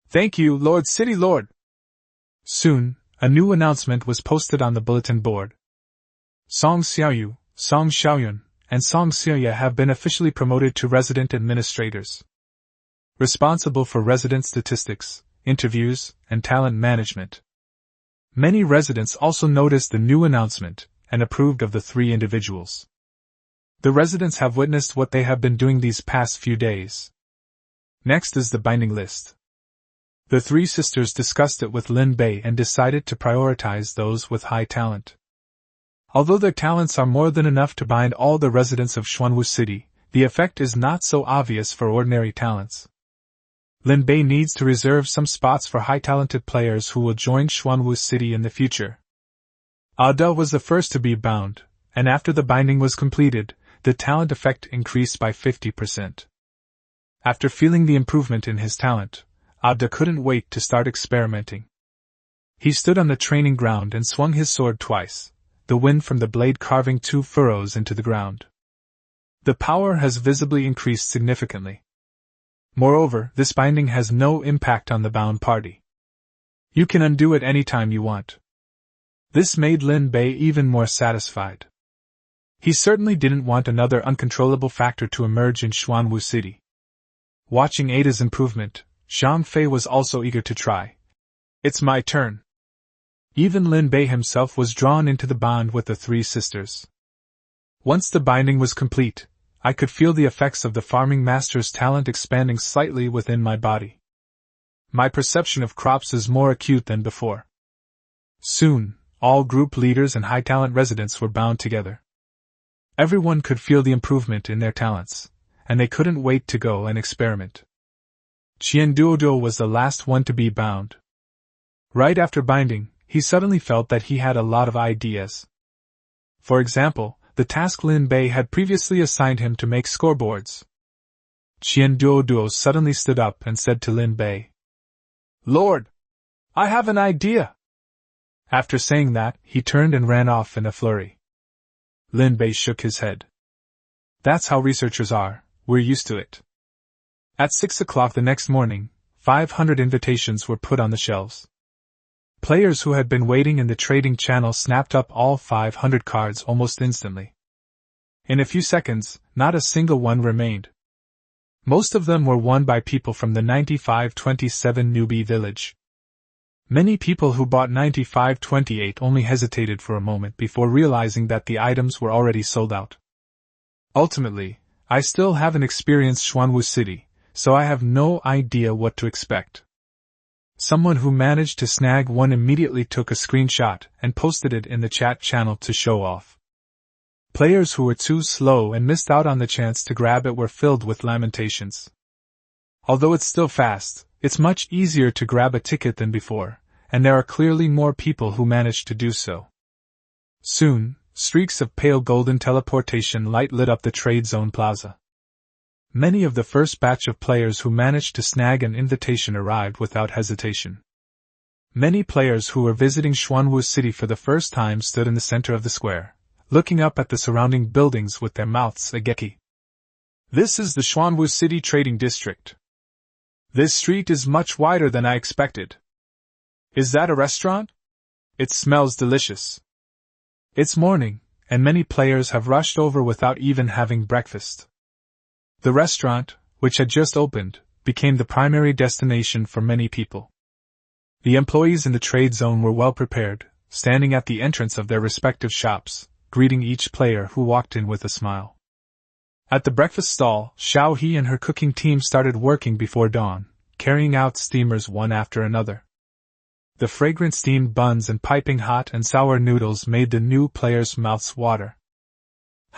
Thank you, Lord City Lord. Soon, a new announcement was posted on the bulletin board. Song Xiaoyu, Song Xiaoyun, and Song Xiaoya have been officially promoted to resident administrators, responsible for resident statistics, interviews, and talent management. Many residents also noticed the new announcement and approved of the three individuals. The residents have witnessed what they have been doing these past few days. Next is the binding list. The three sisters discussed it with Lin Bei and decided to prioritize those with high talent. Although their talents are more than enough to bind all the residents of Xuanwu City, the effect is not so obvious for ordinary talents. Lin Bei needs to reserve some spots for high-talented players who will join Xuanwu City in the future. Ada was the first to be bound, and after the binding was completed, the talent effect increased by 50%. After feeling the improvement in his talent, Ada couldn't wait to start experimenting. He stood on the training ground and swung his sword twice, the wind from the blade carving 2 furrows into the ground. The power has visibly increased significantly. Moreover, this binding has no impact on the bound party. You can undo it any time you want. This made Lin Bei even more satisfied. He certainly didn't want another uncontrollable factor to emerge in Xuanwu City. Watching Ada's improvement, Zhang Fei was also eager to try. It's my turn. Even Lin Bei himself was drawn into the bond with the three sisters. Once the binding was complete, I could feel the effects of the farming master's talent expanding slightly within my body. My perception of crops is more acute than before. Soon, all group leaders and high-talent residents were bound together. Everyone could feel the improvement in their talents, and they couldn't wait to go and experiment. Qian Duoduo was the last one to be bound. Right after binding, he suddenly felt that he had a lot of ideas. For example, the task Lin Bei had previously assigned him to make scoreboards. Qian Duoduo suddenly stood up and said to Lin Bei, Lord, I have an idea. After saying that, he turned and ran off in a flurry. Lin Bei shook his head. That's how researchers are, we're used to it. At 6 o'clock the next morning, 500 invitations were put on the shelves. Players who had been waiting in the trading channel snapped up all 500 cards almost instantly. In a few seconds, not a single one remained. Most of them were won by people from the 9527 newbie village. Many people who bought 9528 only hesitated for a moment before realizing that the items were already sold out. Ultimately, I still haven't experienced Xuanwu City, so I have no idea what to expect. Someone who managed to snag one immediately took a screenshot and posted it in the chat channel to show off. Players who were too slow and missed out on the chance to grab it were filled with lamentations. Although it's still fast, it's much easier to grab a ticket than before, and there are clearly more people who managed to do so. Soon, streaks of pale golden teleportation light lit up the trade zone plaza. Many of the first batch of players who managed to snag an invitation arrived without hesitation. Many players who were visiting Xuanwu City for the first time stood in the center of the square, looking up at the surrounding buildings with their mouths agape. This is the Xuanwu City Trading District. This street is much wider than I expected. Is that a restaurant? It smells delicious. It's morning, and many players have rushed over without even having breakfast. The restaurant, which had just opened, became the primary destination for many people. The employees in the trade zone were well prepared, standing at the entrance of their respective shops, greeting each player who walked in with a smile. At the breakfast stall, Xiao He and her cooking team started working before dawn, carrying out steamers one after another. The fragrant steamed buns and piping hot and sour noodles made the new players' mouths water.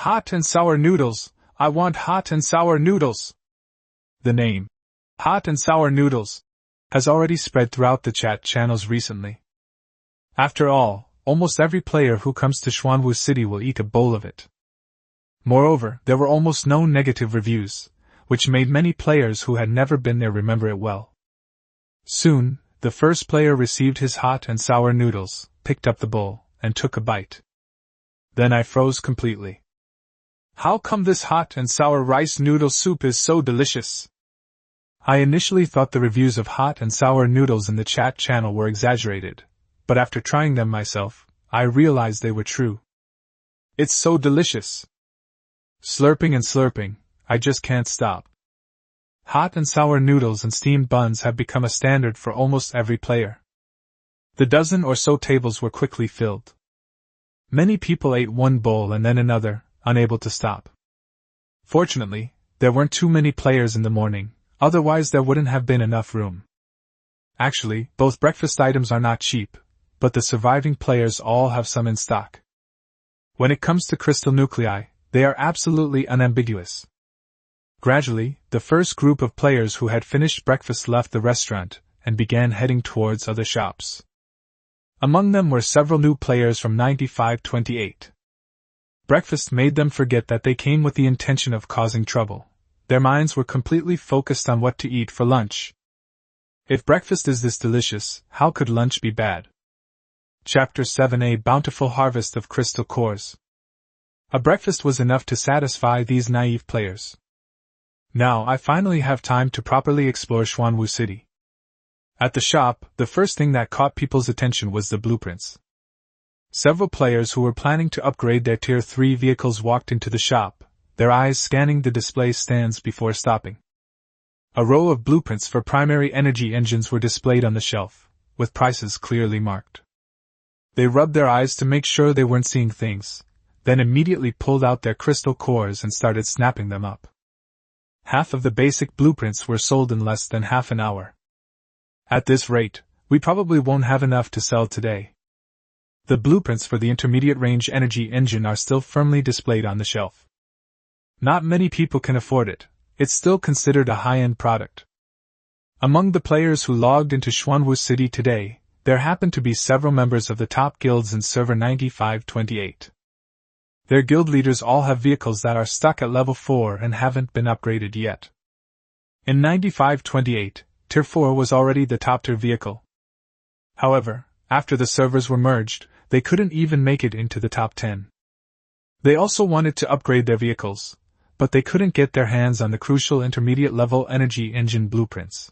Hot and sour noodles! I want hot and sour noodles! The name, hot and sour noodles, has already spread throughout the chat channels recently. After all, almost every player who comes to Xuanwu City will eat a bowl of it. Moreover, there were almost no negative reviews, which made many players who had never been there remember it well. Soon, the first player received his hot and sour noodles, picked up the bowl, and took a bite. Then I froze completely. How come this hot and sour rice noodle soup is so delicious? I initially thought the reviews of hot and sour noodles in the chat channel were exaggerated, but after trying them myself, I realized they were true. It's so delicious! Slurping and slurping, I just can't stop. Hot and sour noodles and steamed buns have become a standard for almost every player. The dozen or so tables were quickly filled. Many people ate one bowl and then another, unable to stop. Fortunately, there weren't too many players in the morning, otherwise there wouldn't have been enough room. Actually, both breakfast items are not cheap, but the surviving players all have some in stock. When it comes to crystal nuclei, they are absolutely unambiguous. Gradually, the first group of players who had finished breakfast left the restaurant and began heading towards other shops. Among them were several new players from 9528. Breakfast made them forget that they came with the intention of causing trouble. Their minds were completely focused on what to eat for lunch. If breakfast is this delicious, how could lunch be bad? Chapter 7: A bountiful harvest of crystal cores. A breakfast was enough to satisfy these naive players. Now I finally have time to properly explore Xuanwu City. At the shop, the first thing that caught people's attention was the blueprints. Several players who were planning to upgrade their Tier 3 vehicles walked into the shop, their eyes scanning the display stands before stopping. A row of blueprints for primary energy engines were displayed on the shelf, with prices clearly marked. They rubbed their eyes to make sure they weren't seeing things, then immediately pulled out their crystal cores and started snapping them up. Half of the basic blueprints were sold in less than half an hour. At this rate, we probably won't have enough to sell today. The blueprints for the intermediate range energy engine are still firmly displayed on the shelf. Not many people can afford it, it's still considered a high-end product. Among the players who logged into Xuanwu City today, there happened to be several members of the top guilds in server 9528. Their guild leaders all have vehicles that are stuck at level 4 and haven't been upgraded yet. In 9528, Tier 4 was already the top tier vehicle. However, after the servers were merged, they couldn't even make it into the top 10. They also wanted to upgrade their vehicles, but they couldn't get their hands on the crucial intermediate level energy engine blueprints.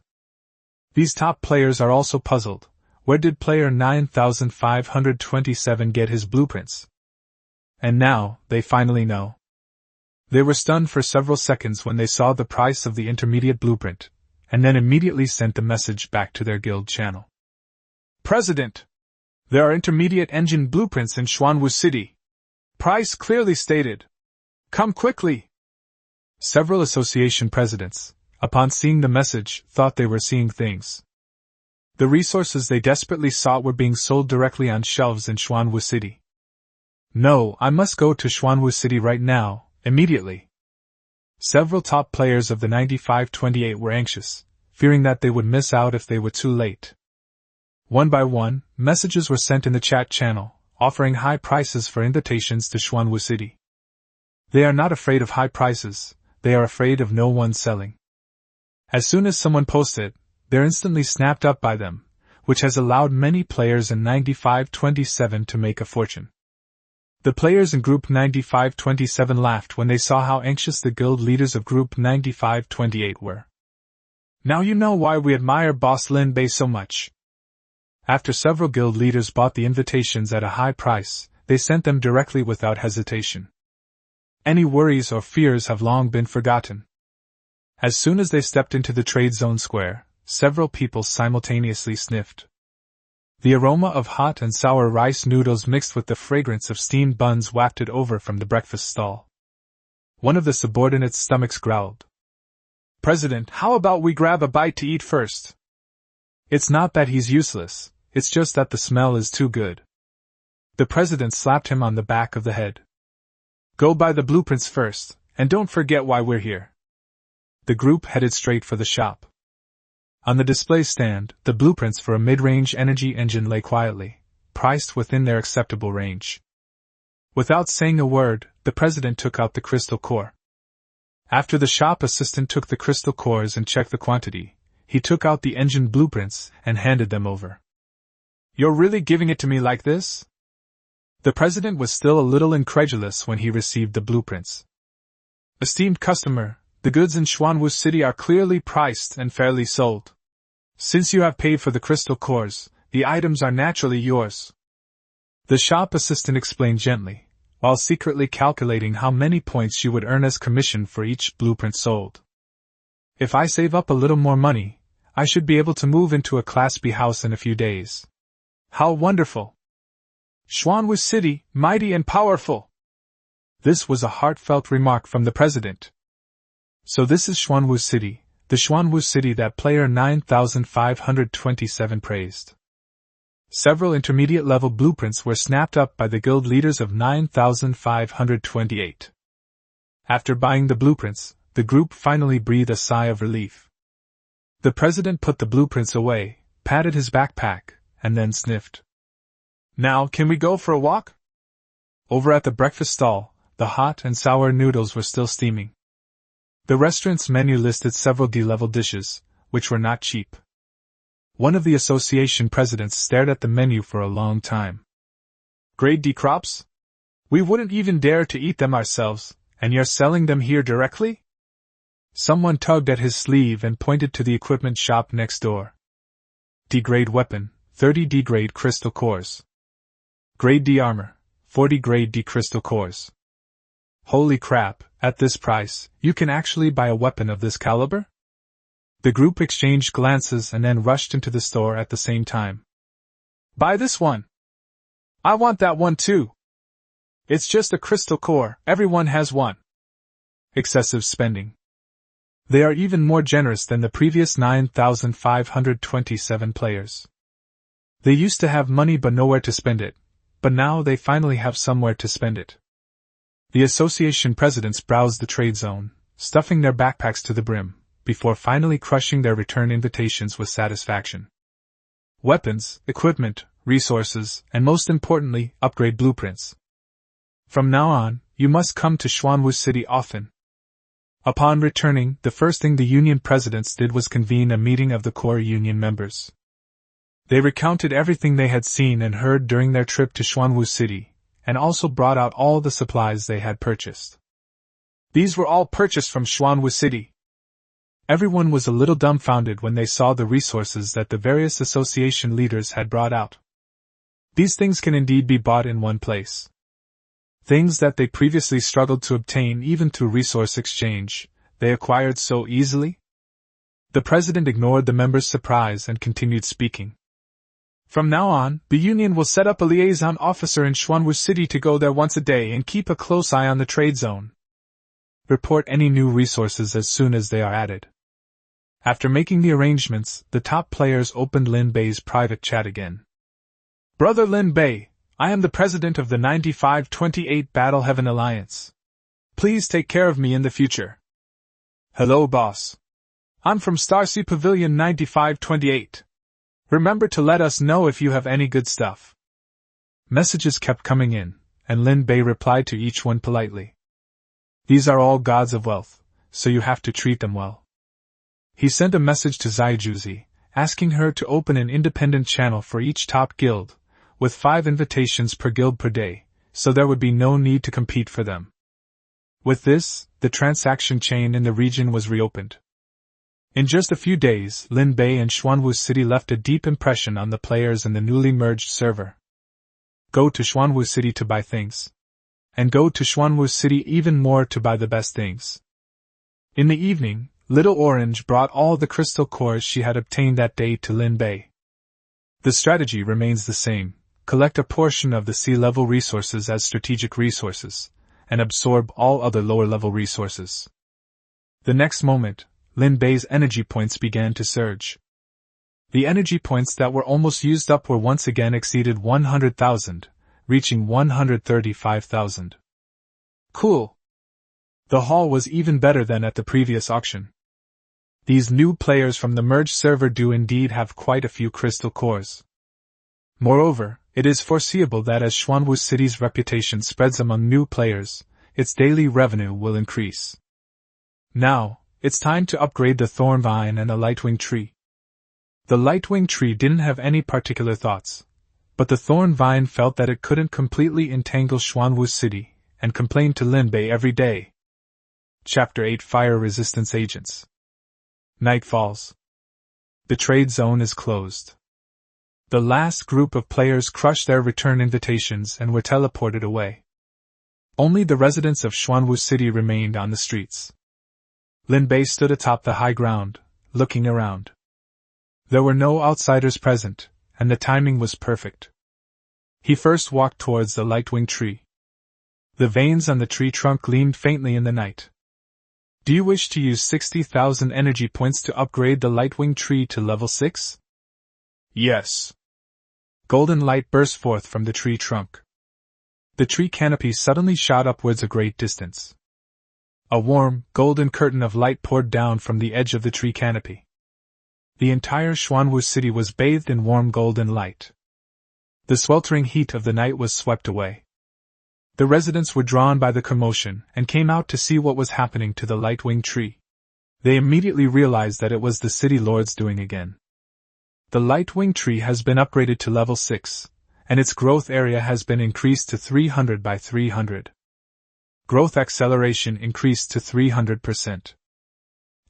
These top players are also puzzled. Where did player 9527 get his blueprints? And now, they finally know. They were stunned for several seconds when they saw the price of the intermediate blueprint, and then immediately sent the message back to their guild channel. President! There are intermediate engine blueprints in Xuanwu City. Price clearly stated. Come quickly! Several association presidents, upon seeing the message, thought they were seeing things. The resources they desperately sought were being sold directly on shelves in Xuanwu City. No, I must go to Xuanwu City right now, immediately. Several top players of the 9528 were anxious, fearing that they would miss out if they were too late. One by one, messages were sent in the chat channel, offering high prices for invitations to Xuanwu City. They are not afraid of high prices, they are afraid of no one selling. As soon as someone posts it, they're instantly snapped up by them, which has allowed many players in 9527 to make a fortune. The players in Group 9527 laughed when they saw how anxious the guild leaders of Group 9528 were. Now you know why we admire Boss Lin Bei so much. After several guild leaders bought the invitations at a high price, they sent them directly without hesitation. Any worries or fears have long been forgotten. As soon as they stepped into the trade zone square, several people simultaneously sniffed. The aroma of hot and sour rice noodles mixed with the fragrance of steamed buns wafted over from the breakfast stall. One of the subordinates' stomachs growled. President, how about we grab a bite to eat first? It's not that he's useless, it's just that the smell is too good. The president slapped him on the back of the head. Go buy the blueprints first, and don't forget why we're here. The group headed straight for the shop. On the display stand, the blueprints for a mid-range energy engine lay quietly, priced within their acceptable range. Without saying a word, the president took out the crystal core. After the shop assistant took the crystal cores and checked the quantity, he took out the engine blueprints and handed them over. You're really giving it to me like this? The president was still a little incredulous when he received the blueprints. Esteemed customer, the goods in Xuanwu City are clearly priced and fairly sold. Since you have paid for the crystal cores, the items are naturally yours. The shop assistant explained gently, while secretly calculating how many points she would earn as commission for each blueprint sold. If I save up a little more money, I should be able to move into a Class B house in a few days. How wonderful! Xuanwu City, mighty and powerful! This was a heartfelt remark from the president. So this is Xuanwu City, the Xuanwu City that player 9527 praised. Several intermediate-level blueprints were snapped up by the guild leaders of 9528. After buying the blueprints, the group finally breathed a sigh of relief. The president put the blueprints away, patted his backpack, and then sniffed. Now, can we go for a walk? Over at the breakfast stall, the hot and sour noodles were still steaming. The restaurant's menu listed several D-level dishes, which were not cheap. One of the association presidents stared at the menu for a long time. Grade D crops? We wouldn't even dare to eat them ourselves, and you're selling them here directly? Someone tugged at his sleeve and pointed to the equipment shop next door. D-grade weapon, 30 D-grade crystal cores. Grade D armor, 40 grade D crystal cores. Holy crap, at this price, you can actually buy a weapon of this caliber? The group exchanged glances and then rushed into the store at the same time. Buy this one! I want that one too! It's just a crystal core, everyone has one. Excessive spending. They are even more generous than the previous 9527 players. They used to have money but nowhere to spend it, but now they finally have somewhere to spend it. The association presidents browsed the trade zone, stuffing their backpacks to the brim, before finally crushing their return invitations with satisfaction. Weapons, equipment, resources, and most importantly, upgrade blueprints. From now on, you must come to Xuanwu City often. Upon returning, the first thing the union presidents did was convene a meeting of the core union members. They recounted everything they had seen and heard during their trip to Xuanwu City, and also brought out all the supplies they had purchased. These were all purchased from Xuanwu City. Everyone was a little dumbfounded when they saw the resources that the various association leaders had brought out. These things can indeed be bought in one place. Things that they previously struggled to obtain even through resource exchange, they acquired so easily? The president ignored the members' surprise and continued speaking. From now on, the union will set up a liaison officer in Xuanwu City to go there once a day and keep a close eye on the trade zone. Report any new resources as soon as they are added. After making the arrangements, the top players opened Lin Bei's private chat again. Brother Lin Bei, I am the president of the 9528 Battle Heaven Alliance. Please take care of me in the future. Hello, boss. I'm from Starsea Pavilion 9528. Remember to let us know if you have any good stuff. Messages kept coming in, and Lin Bei replied to each one politely. These are all gods of wealth, so you have to treat them well. He sent a message to Zaijuzi, asking her to open an independent channel for each top guild, with 5 invitations per guild per day, so there would be no need to compete for them. With this, the transaction chain in the region was reopened. In just a few days, Lin Bei and Xuanwu City left a deep impression on the players in the newly merged server. Go to Xuanwu City to buy things. And go to Xuanwu City even more to buy the best things. In the evening, Little Orange brought all the crystal cores she had obtained that day to Lin Bei. The strategy remains the same: collect a portion of the sea-level resources as strategic resources, and absorb all other lower-level resources. The next moment, Lin Bei's energy points began to surge. The energy points that were almost used up were once again exceeded 100,000, reaching 135,000. Cool. The haul was even better than at the previous auction. These new players from the merged server do indeed have quite a few crystal cores. Moreover, it is foreseeable that as Xuanwu City's reputation spreads among new players, its daily revenue will increase. Now, it's time to upgrade the thorn vine and the lightwing tree. The lightwing tree didn't have any particular thoughts, but the thorn vine felt that it couldn't completely entangle Xuanwu City, and complained to Linbei every day. Chapter 8 Fire Resistance Agents. Night falls. The trade zone is closed. The last group of players crushed their return invitations and were teleported away. Only the residents of Xuanwu City remained on the streets. Linbei stood atop the high ground, looking around. There were no outsiders present, and the timing was perfect. He first walked towards the lightwing tree. The veins on the tree trunk gleamed faintly in the night. Do you wish to use 60,000 energy points to upgrade the lightwing tree to level 6? Yes. Golden light burst forth from the tree trunk. The tree canopy suddenly shot upwards a great distance. A warm, golden curtain of light poured down from the edge of the tree canopy. The entire Xuanwu City was bathed in warm golden light. The sweltering heat of the night was swept away. The residents were drawn by the commotion and came out to see what was happening to the lightwing tree. They immediately realized that it was the city lord's doing again. The lightwing tree has been upgraded to level 6, and its growth area has been increased to 300 by 300. Growth acceleration increased to 300%.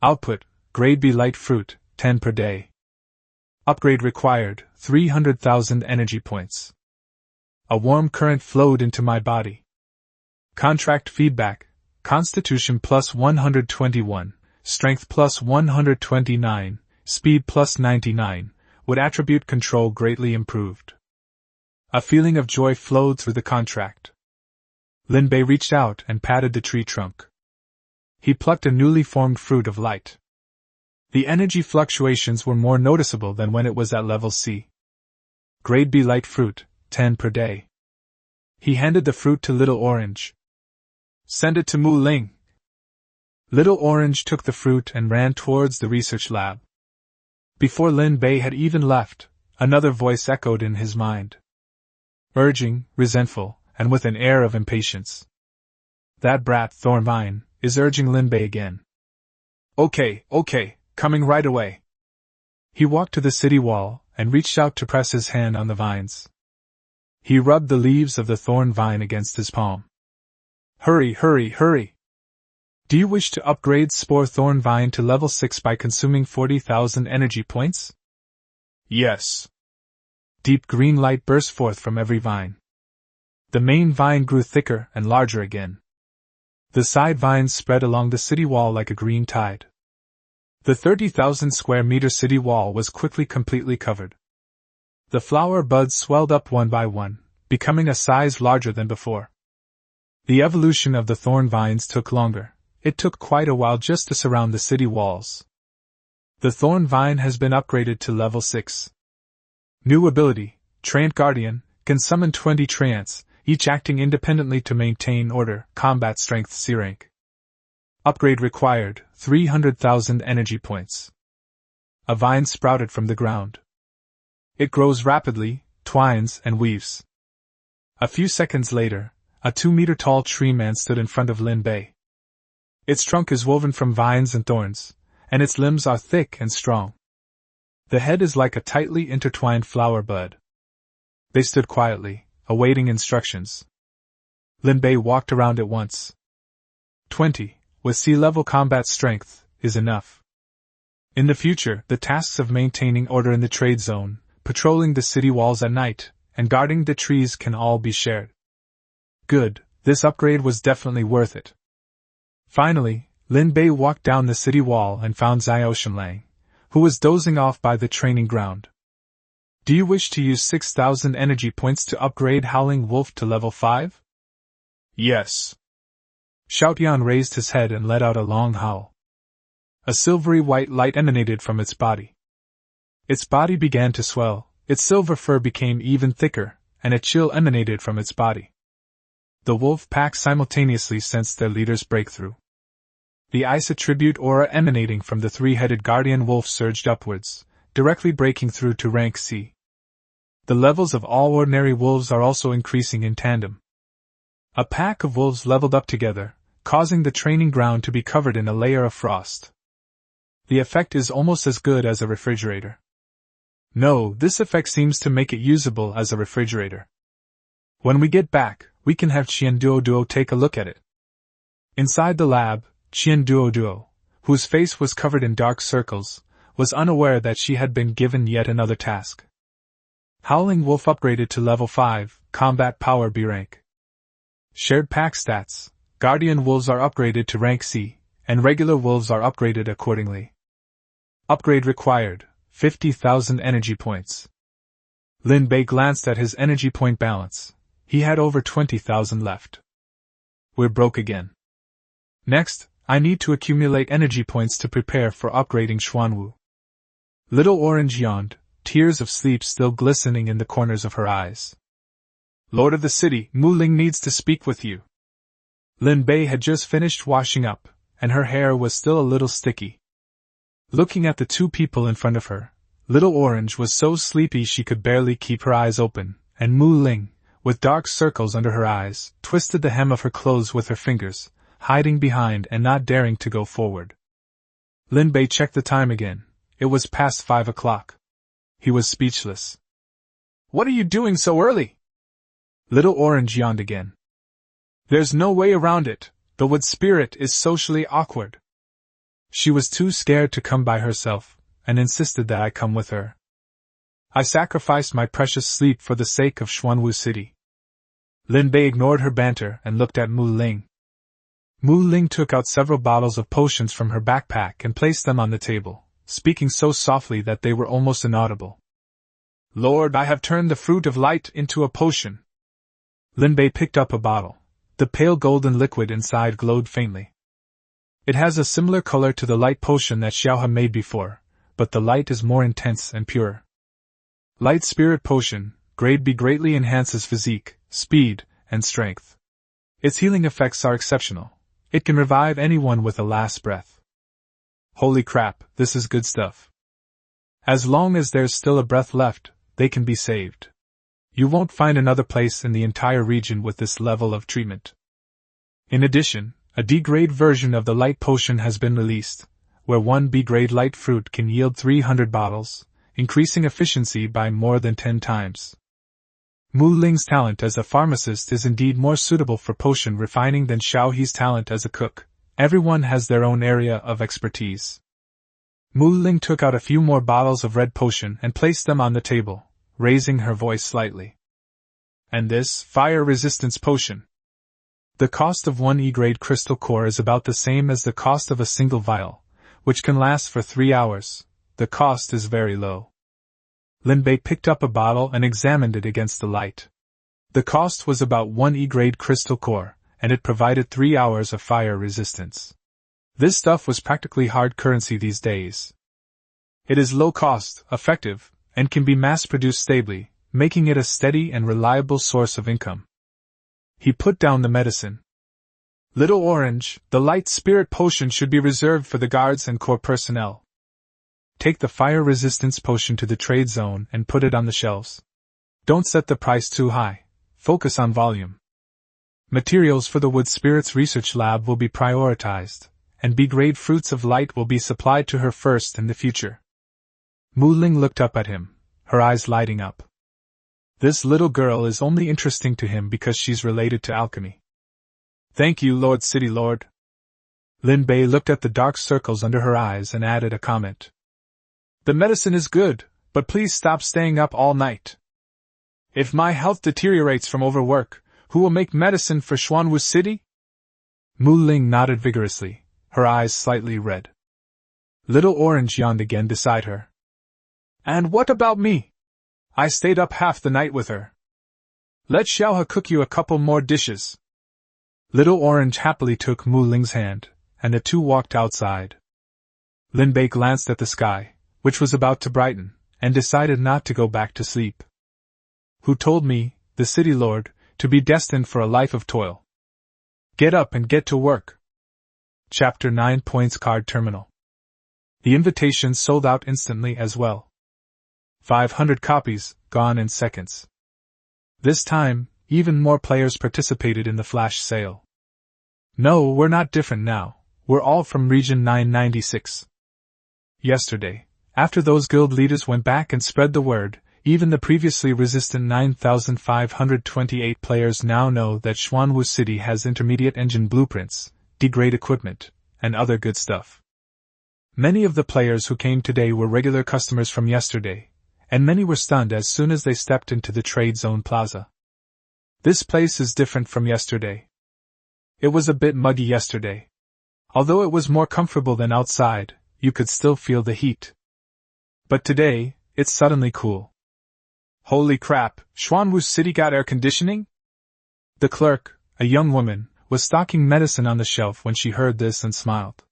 Output, grade B light fruit, 10 per day. Upgrade required, 300,000 energy points. A warm current flowed into my body. Contract feedback, Constitution plus 121, Strength plus 129, Speed plus 99, with attribute control greatly improved. A feeling of joy flowed through the contract. Linbei reached out and patted the tree trunk. He plucked a newly formed fruit of light. The energy fluctuations were more noticeable than when it was at level C. Grade B light fruit, 10 per day. He handed the fruit to Little Orange. Send it to Mu Ling. Little Orange took the fruit and ran towards the research lab. Before Linbei had even left, another voice echoed in his mind. Urging, resentful, and with an air of impatience. That brat Thornvine is urging Linbei again. Okay, coming right away. He walked to the city wall and reached out to press his hand on the vines. He rubbed the leaves of the thorn vine against his palm. Hurry! Do you wish to upgrade Spore Thorn Vine to level 6 by consuming 40,000 energy points? Yes. Deep green light burst forth from every vine. The main vine grew thicker and larger again. The side vines spread along the city wall like a green tide. The 30,000 square meter city wall was quickly completely covered. The flower buds swelled up one by one, becoming a size larger than before. The evolution of the thorn vines took longer. It took quite a while just to surround the city walls. The thorn vine has been upgraded to level 6. New ability, Treant Guardian, can summon 20 Treants, each acting independently to maintain order, combat strength C rank. Upgrade required, 300,000 energy points. A vine sprouted from the ground. It grows rapidly, twines and weaves. A few seconds later, a 2-meter-tall tree man stood in front of Linbei. Its trunk is woven from vines and thorns, and its limbs are thick and strong. The head is like a tightly intertwined flower bud. They stood quietly, awaiting instructions. Linbei walked around it once. 20, with sea-level combat strength, is enough. In the future, the tasks of maintaining order in the trade zone, patrolling the city walls at night, and guarding the trees can all be shared. Good, this upgrade was definitely worth it. Finally, Linbei walked down the city wall and found Xiaoshenlang, who was dozing off by the training ground. Do you wish to use 6,000 energy points to upgrade Howling Wolf to level 5? Yes. Xiaotian raised his head and let out a long howl. A silvery white light emanated from its body. Its body began to swell, its silver fur became even thicker, and a chill emanated from its body. The wolf pack simultaneously sensed their leader's breakthrough. The ice attribute aura emanating from the three-headed guardian wolf surged upwards, directly breaking through to rank C. The levels of all ordinary wolves are also increasing in tandem. A pack of wolves leveled up together, causing the training ground to be covered in a layer of frost. The effect is almost as good as a refrigerator. No, this effect seems to make it usable as a refrigerator. When we get back, we can have Qian Duo take a look at it. Inside the lab, Qian Duo, whose face was covered in dark circles, was unaware that she had been given yet another task. Howling Wolf upgraded to level 5, Combat Power B rank. Shared pack stats, Guardian Wolves are upgraded to rank C, and regular wolves are upgraded accordingly. Upgrade required, 50,000 energy points. Lin Bei glanced at his energy point balance. He had over 20,000 left. We're broke again. Next, I need to accumulate energy points to prepare for upgrading Xuanwu. Little Orange yawned, tears of sleep still glistening in the corners of her eyes. Lord of the city, Mu Ling needs to speak with you. Lin Bei had just finished washing up, and her hair was still a little sticky. Looking at the two people in front of her, Little Orange was so sleepy she could barely keep her eyes open, and Mu Ling, with dark circles under her eyes, twisted the hem of her clothes with her fingers, hiding behind and not daring to go forward. Lin Bei checked the time again. It was past 5 o'clock. He was speechless. What are you doing so early? Little Orange yawned again. There's no way around it. The wood spirit is socially awkward. She was too scared to come by herself, and insisted that I come with her. I sacrificed my precious sleep for the sake of Xuanwu City. Lin Bei ignored her banter and looked at Mu Ling. Mu Ling took out several bottles of potions from her backpack and placed them on the table, speaking so softly that they were almost inaudible. Lord, I have turned the fruit of light into a potion. Lin Bei picked up a bottle. The pale golden liquid inside glowed faintly. It has a similar color to the light potion that Xiaohe made before, but the light is more intense and pure. Light Spirit Potion, Grade B, greatly enhances physique, speed, and strength. Its healing effects are exceptional. It can revive anyone with a last breath. Holy crap, this is good stuff. As long as there's still a breath left, they can be saved. You won't find another place in the entire region with this level of treatment. In addition, a D-grade version of the light potion has been released, where one B-grade light fruit can yield 300 bottles, increasing efficiency by more than 10 times. Mu Ling's talent as a pharmacist is indeed more suitable for potion refining than Xiaohe's talent as a cook. Everyone has their own area of expertise. Mu Ling took out a few more bottles of red potion and placed them on the table, raising her voice slightly. And this, fire resistance potion. The cost of one E-grade crystal core is about the same as the cost of a single vial, which can last for 3 hours. The cost is very low. Lin Bei picked up a bottle and examined it against the light. The cost was about 1 E-grade crystal core, and it provided 3 hours of fire resistance. This stuff was practically hard currency these days. It is low cost, effective, and can be mass-produced stably, making it a steady and reliable source of income. He put down the medicine. Little Orange, the light spirit potion should be reserved for the guards and core personnel. Take the fire resistance potion to the trade zone and put it on the shelves. Don't set the price too high. Focus on volume. Materials for the Wood Spirits Research Lab will be prioritized, and B-grade fruits of light will be supplied to her first in the future. Mu Ling looked up at him, her eyes lighting up. This little girl is only interesting to him because she's related to alchemy. Thank you, Lord City Lord. Lin Bei looked at the dark circles under her eyes and added a comment. The medicine is good, but please stop staying up all night. If my health deteriorates from overwork, who will make medicine for Xuanwu City? Mu Ling nodded vigorously, her eyes slightly red. Little Orange yawned again beside her. And what about me? I stayed up half the night with her. Let Xiaohe cook you a couple more dishes. Little Orange happily took Mu Ling's hand, and the two walked outside. Lin Bei glanced at the sky, which was about to brighten, and decided not to go back to sleep. Who told me, the city lord, to be destined for a life of toil. Get up and get to work. Chapter 9 Points Card Terminal. The invitations sold out instantly as well. 500 copies, gone in seconds. This time, even more players participated in the flash sale. No, we're not different now, we're all from Region 996. Yesterday, after those guild leaders went back and spread the word, even the previously resistant 9,528 players now know that Xuanwu City has intermediate engine blueprints, D-grade equipment, and other good stuff. Many of the players who came today were regular customers from yesterday, and many were stunned as soon as they stepped into the trade zone plaza. This place is different from yesterday. It was a bit muggy yesterday. Although it was more comfortable than outside, you could still feel the heat. But today, it's suddenly cool. Holy crap, Xuanwu City got air conditioning? The clerk, a young woman, was stocking medicine on the shelf when she heard this and smiled.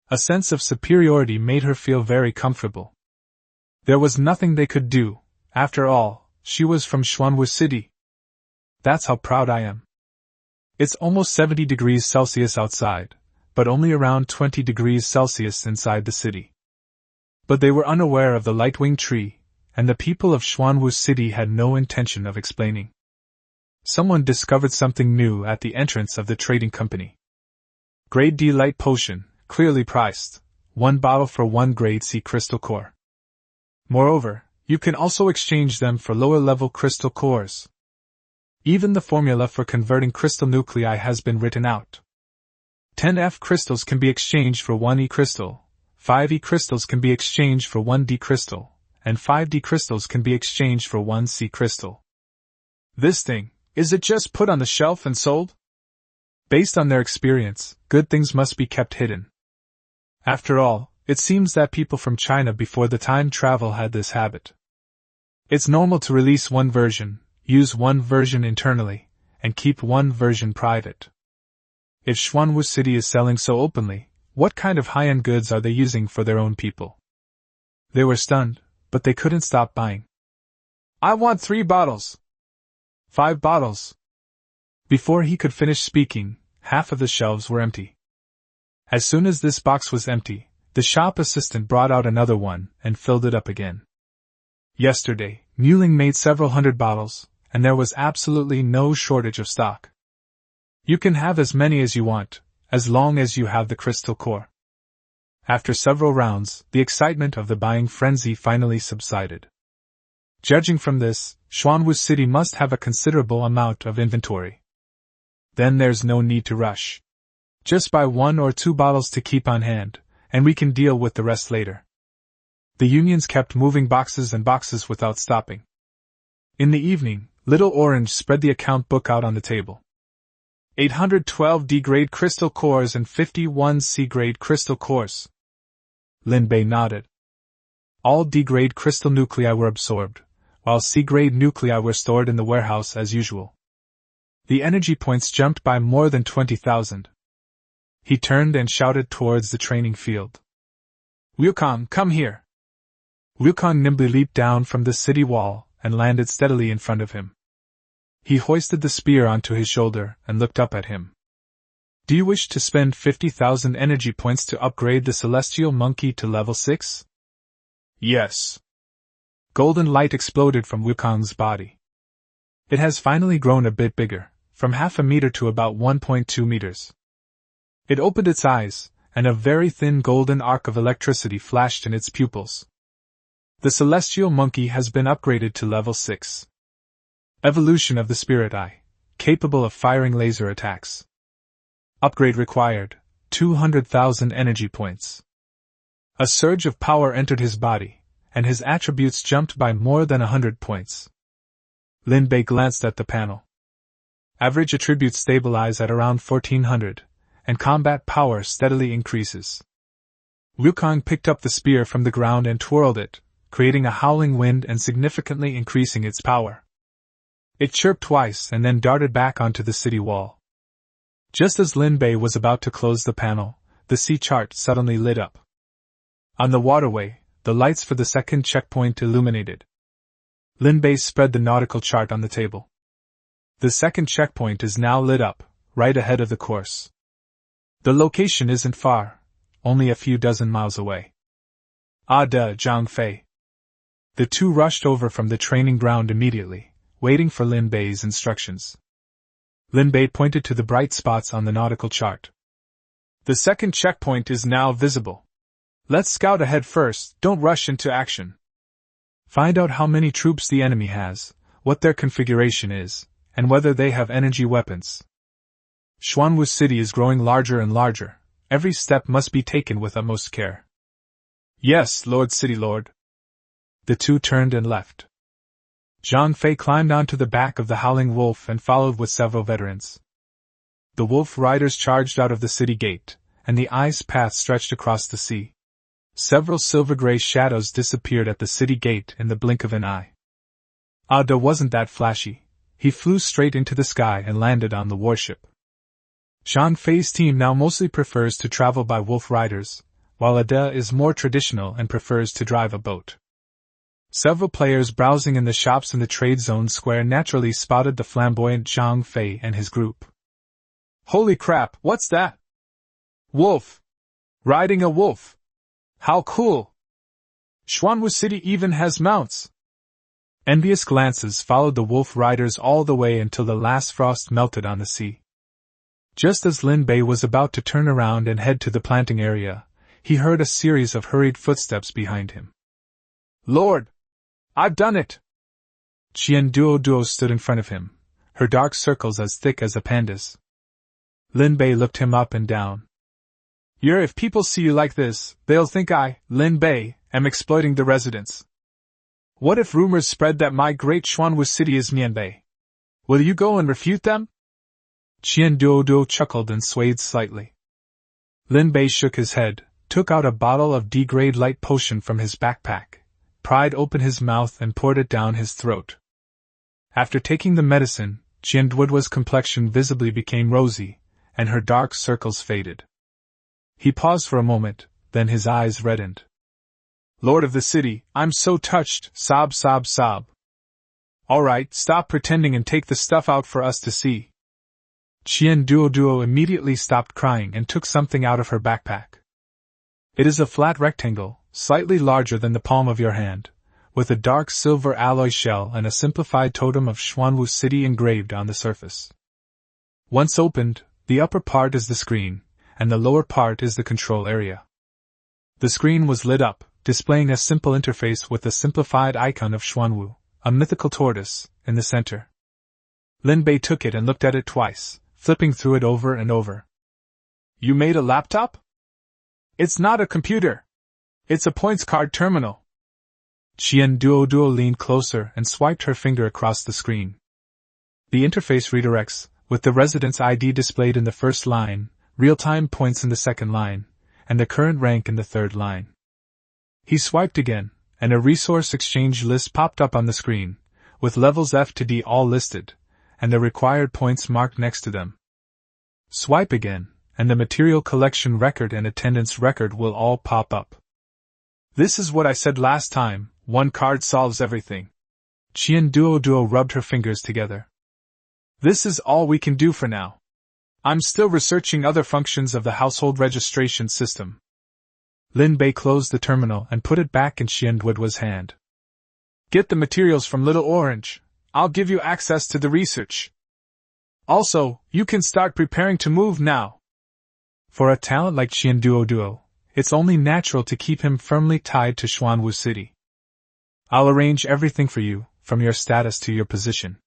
A sense of superiority made her feel very comfortable. There was nothing they could do, after all, she was from Xuanwu City. That's how proud I am. It's almost 70 degrees Celsius outside, but only around 20 degrees Celsius inside the city. But they were unaware of the Lightwing Tree, and the people of Xuanwu City had no intention of explaining. Someone discovered something new at the entrance of the trading company. Grade D light potion, clearly priced, 1 bottle for 1 grade C crystal core. Moreover, you can also exchange them for lower-level crystal cores. Even the formula for converting crystal nuclei has been written out. 10 F crystals can be exchanged for 1 E crystal, 5 E crystals can be exchanged for 1 D crystal, and 5 D crystals can be exchanged for 1 C crystal. This thing, is it just put on the shelf and sold? Based on their experience, good things must be kept hidden. After all, it seems that people from China before the time travel had this habit. It's normal to release one version, use one version internally, and keep one version private. If Xuanwu City is selling so openly, what kind of high-end goods are they using for their own people? They were stunned, but they couldn't stop buying. I want 3 bottles! 5 bottles! Before he could finish speaking, half of the shelves were empty. As soon as this box was empty, the shop assistant brought out another one and filled it up again. Yesterday, Muling made several hundred bottles, and there was absolutely no shortage of stock. You can have as many as you want, as long as you have the crystal core. After several rounds, the excitement of the buying frenzy finally subsided. Judging from this, Xuanwu City must have a considerable amount of inventory. Then there's no need to rush. Just buy 1 or 2 bottles to keep on hand, and we can deal with the rest later. The unions kept moving boxes and boxes without stopping. In the evening, Little Orange spread the account book out on the table. 812 D-grade crystal cores and 51 C-grade crystal cores. Lin Bei nodded. All D-grade crystal nuclei were absorbed, while C-grade nuclei were stored in the warehouse as usual. The energy points jumped by more than 20,000. He turned and shouted towards the training field. Wukong, come here! Wukong nimbly leaped down from the city wall and landed steadily in front of him. He hoisted the spear onto his shoulder and looked up at him. Do you wish to spend 50,000 energy points to upgrade the celestial monkey to level 6? Yes. Golden light exploded from Wukong's body. It has finally grown a bit bigger, from half a meter to about 1.2 meters. It opened its eyes, and a very thin golden arc of electricity flashed in its pupils. The celestial monkey has been upgraded to level 6. Evolution of the spirit eye, capable of firing laser attacks. Upgrade required, 200,000 energy points. A surge of power entered his body, and his attributes jumped by more than 100 points. Lin Bei glanced at the panel. Average attributes stabilize at around 1400, and combat power steadily increases. Wukong picked up the spear from the ground and twirled it, creating a howling wind and significantly increasing its power. It chirped twice and then darted back onto the city wall. Just as Lin Bei was about to close the panel, the sea chart suddenly lit up. On the waterway, the lights for the second checkpoint illuminated. Lin Bei spread the nautical chart on the table. The second checkpoint is now lit up, right ahead of the course. The location isn't far, only a few dozen miles away. Ah duh, Zhang Fei. The two rushed over from the training ground immediately, waiting for Lin Bei's instructions. Lin Bei pointed to the bright spots on the nautical chart. The second checkpoint is now visible. Let's scout ahead first, don't rush into action. Find out how many troops the enemy has, what their configuration is, and whether they have energy weapons. Xuanwu City is growing larger and larger. Every step must be taken with utmost care. Yes, Lord City Lord. The two turned and left. Zhang Fei climbed onto the back of the Howling Wolf and followed with several veterans. The wolf riders charged out of the city gate, and the ice path stretched across the sea. Several silver-gray shadows disappeared at the city gate in the blink of an eye. Ada wasn't that flashy. He flew straight into the sky and landed on the warship. Zhang Fei's team now mostly prefers to travel by wolf riders, while Ada is more traditional and prefers to drive a boat. Several players browsing in the shops in the trade zone square naturally spotted the flamboyant Zhang Fei and his group. Holy crap, what's that? Wolf! Riding a wolf! How cool! Xuanwu City even has mounts! Envious glances followed the wolf riders all the way until the last frost melted on the sea. Just as Lin Bei was about to turn around and head to the planting area, he heard a series of hurried footsteps behind him. Lord! I've done it! Qian Duo stood in front of him, her dark circles as thick as a panda's. Lin Bei looked him up and down. If people see you like this, they'll think I, Lin Bei, am exploiting the residents. What if rumors spread that my great Xuanwu City is Mianbei? Will you go and refute them? Qian Duo chuckled and swayed slightly. Lin Bei shook his head, took out a bottle of D-grade light potion from his backpack, pried open his mouth and poured it down his throat. After taking the medicine, Qian Duo's complexion visibly became rosy, and her dark circles faded. He paused for a moment, then his eyes reddened. Lord of the city, I'm so touched, sob sob sob. All right, stop pretending and take the stuff out for us to see. Qian Duo immediately stopped crying and took something out of her backpack. It is a flat rectangle, slightly larger than the palm of your hand, with a dark silver alloy shell and a simplified totem of Xuanwu City engraved on the surface. Once opened, the upper part is the screen, and the lower part is the control area. The screen was lit up, displaying a simple interface with a simplified icon of Xuanwu, a mythical tortoise, in the center. Lin Bei took it and looked at it twice, flipping through it over and over. You made a laptop? It's not a computer. It's a points card terminal. Qian Duo leaned closer and swiped her finger across the screen. The interface redirects, with the resident's ID displayed in the first line, real-time points in the second line, and the current rank in the third line. He swiped again, and a resource exchange list popped up on the screen, with levels F to D all listed, and the required points marked next to them. Swipe again, and the material collection record and attendance record will all pop up. This is what I said last time, one card solves everything. Qian Duo rubbed her fingers together. This is all we can do for now. I'm still researching other functions of the household registration system. Lin Bei closed the terminal and put it back in Qian Duo's hand. Get the materials from Little Orange. I'll give you access to the research. Also, you can start preparing to move now. For a talent like Qian Duo, it's only natural to keep him firmly tied to Xuanwu City. I'll arrange everything for you, from your status to your position.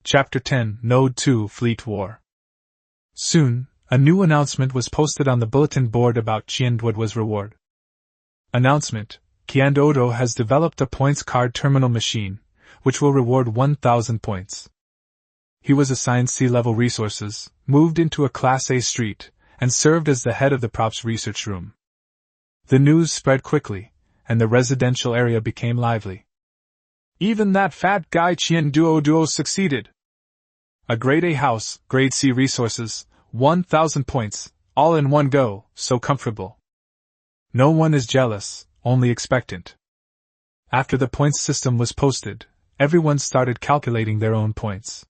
Chapter 10, Node 2 Fleet War. Soon, a new announcement was posted on the bulletin board about Qian Duo's reward. Announcement: Qian Duo has developed a points card terminal machine, which will reward 1,000 points. He was assigned C-level resources, moved into a Class A street, and served as the head of the props research room. The news spread quickly, and the residential area became lively. Even that fat guy Qian Duo succeeded. A grade A house, grade C resources, 1,000 points, all in one go, so comfortable. No one is jealous, only expectant. After the points system was posted, everyone started calculating their own points.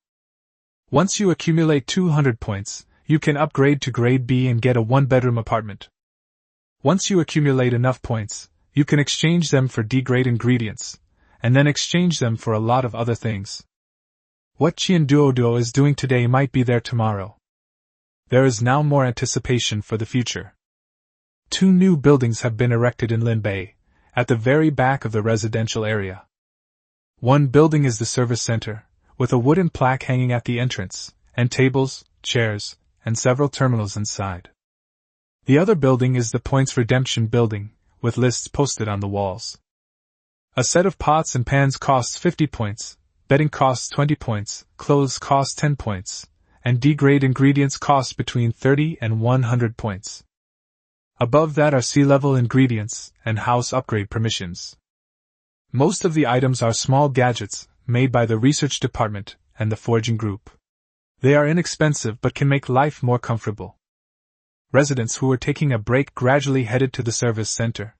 Once you accumulate 200 points, you can upgrade to grade B and get a one-bedroom apartment. Once you accumulate enough points, you can exchange them for D-grade ingredients, and then exchange them for a lot of other things. What Qianduoduo is doing today might be there tomorrow. There is now more anticipation for the future. 2 new buildings have been erected in Linbei, at the very back of the residential area. One building is the service center, with a wooden plaque hanging at the entrance, and tables, chairs, and several terminals inside. The other building is the Points Redemption building, with lists posted on the walls. A set of pots and pans costs 50 points, bedding costs 20 points, clothes cost 10 points, and D-grade ingredients cost between 30 and 100 points. Above that are sea-level ingredients and house upgrade permissions. Most of the items are small gadgets, made by the research department and the forging group. They are inexpensive but can make life more comfortable. Residents who were taking a break gradually headed to the service center.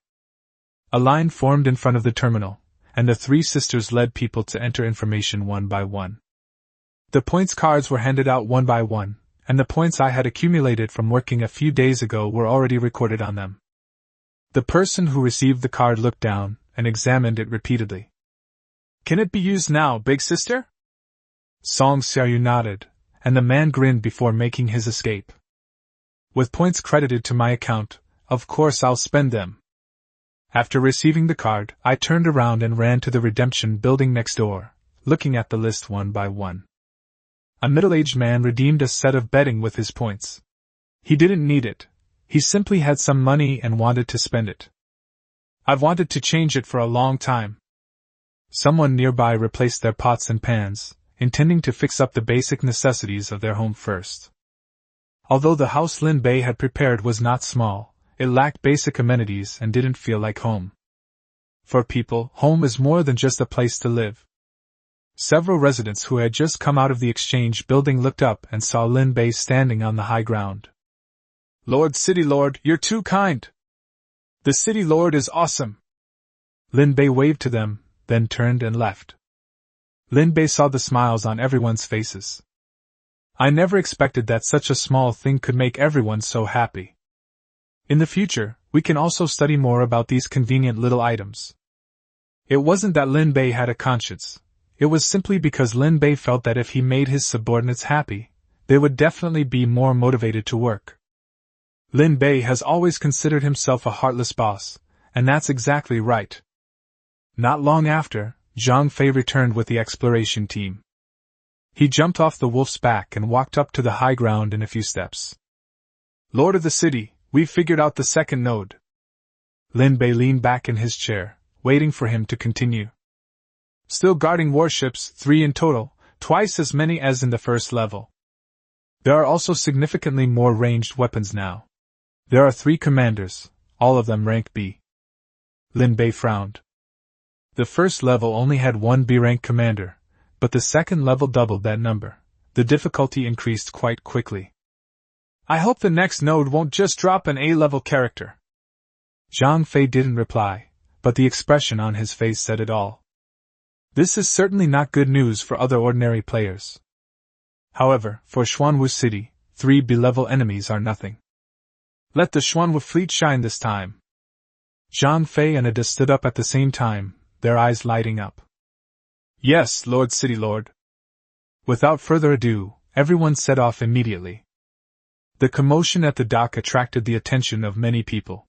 A line formed in front of the terminal, and the 3 sisters led people to enter information one by one. The points cards were handed out one by one, and the points I had accumulated from working a few days ago were already recorded on them. The person who received the card looked down and examined it repeatedly. "Can it be used now, big sister?" Song Xiaoyu nodded, and the man grinned before making his escape. "With points credited to my account, of course I'll spend them." After receiving the card, I turned around and ran to the redemption building next door, looking at the list one by one. A middle-aged man redeemed a set of bedding with his points. He didn't need it. He simply had some money and wanted to spend it. "I've wanted to change it for a long time." Someone nearby replaced their pots and pans, intending to fix up the basic necessities of their home first. Although the house Lin Bei had prepared was not small, it lacked basic amenities and didn't feel like home. For people, home is more than just a place to live. Several residents who had just come out of the exchange building looked up and saw Lin Bei standing on the high ground. "Lord City Lord, you're too kind! The City Lord is awesome!" Lin Bei waved to them, then turned and left. Lin Bei saw the smiles on everyone's faces. I never expected that such a small thing could make everyone so happy. In the future, we can also study more about these convenient little items. It wasn't that Lin Bei had a conscience. It was simply because Lin Bei felt that if he made his subordinates happy, they would definitely be more motivated to work. Lin Bei has always considered himself a heartless boss, and that's exactly right. Not long after, Zhang Fei returned with the exploration team. He jumped off the wolf's back and walked up to the high ground in a few steps. "Lord of the city, we've figured out the second node." Lin Bei leaned back in his chair, waiting for him to continue. "Still guarding warships, 3 in total, twice as many as in the first level. There are also significantly more ranged weapons now. There are 3 commanders, all of them rank B." Lin Bei frowned. The first level only had 1 B-rank commander, but the second level doubled that number. The difficulty increased quite quickly. "I hope the next node won't just drop an A-level character." Zhang Fei didn't reply, but the expression on his face said it all. This is certainly not good news for other ordinary players. However, for Xuanwu City, 3 B-level enemies are nothing. "Let the Xuanwu fleet shine this time." Zhang Fei and Ada stood up at the same time, their eyes lighting up. "Yes, Lord City Lord." Without further ado, everyone set off immediately. The commotion at the dock attracted the attention of many people.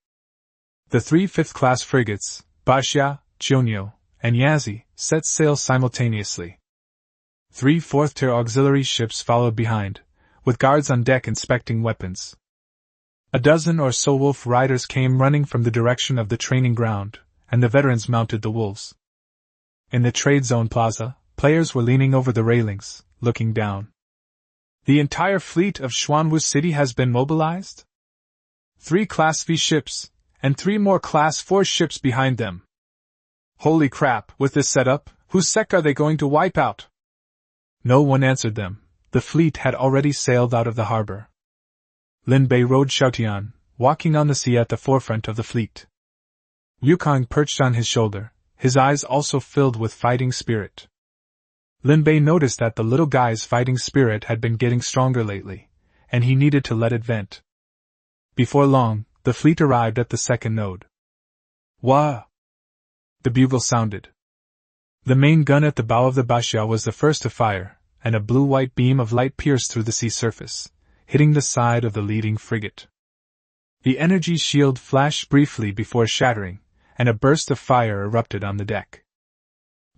The 3 fifth-class frigates, Baxia, Chionyo, and Yazi, set sail simultaneously. 3 fourth-tier auxiliary ships followed behind, with guards on deck inspecting weapons. A dozen or so wolf riders came running from the direction of the training ground, and the veterans mounted the wolves. In the trade zone plaza, players were leaning over the railings, looking down. The entire fleet of Xuanwu City has been mobilized? 3 Class V ships, and 3 more Class 4 ships behind them. Holy crap, with this setup, whose sect are they going to wipe out? No one answered them. The fleet had already sailed out of the harbor. Lin Bei rode Xiaotian, walking on the sea at the forefront of the fleet. Yukong perched on his shoulder, his eyes also filled with fighting spirit. Lin Bei noticed that the little guy's fighting spirit had been getting stronger lately, and he needed to let it vent. Before long, the fleet arrived at the second node. Wah! The bugle sounded. The main gun at the bow of the Bashia was the first to fire, and a blue-white beam of light pierced through the sea surface, hitting the side of the leading frigate. The energy shield flashed briefly before shattering, and a burst of fire erupted on the deck.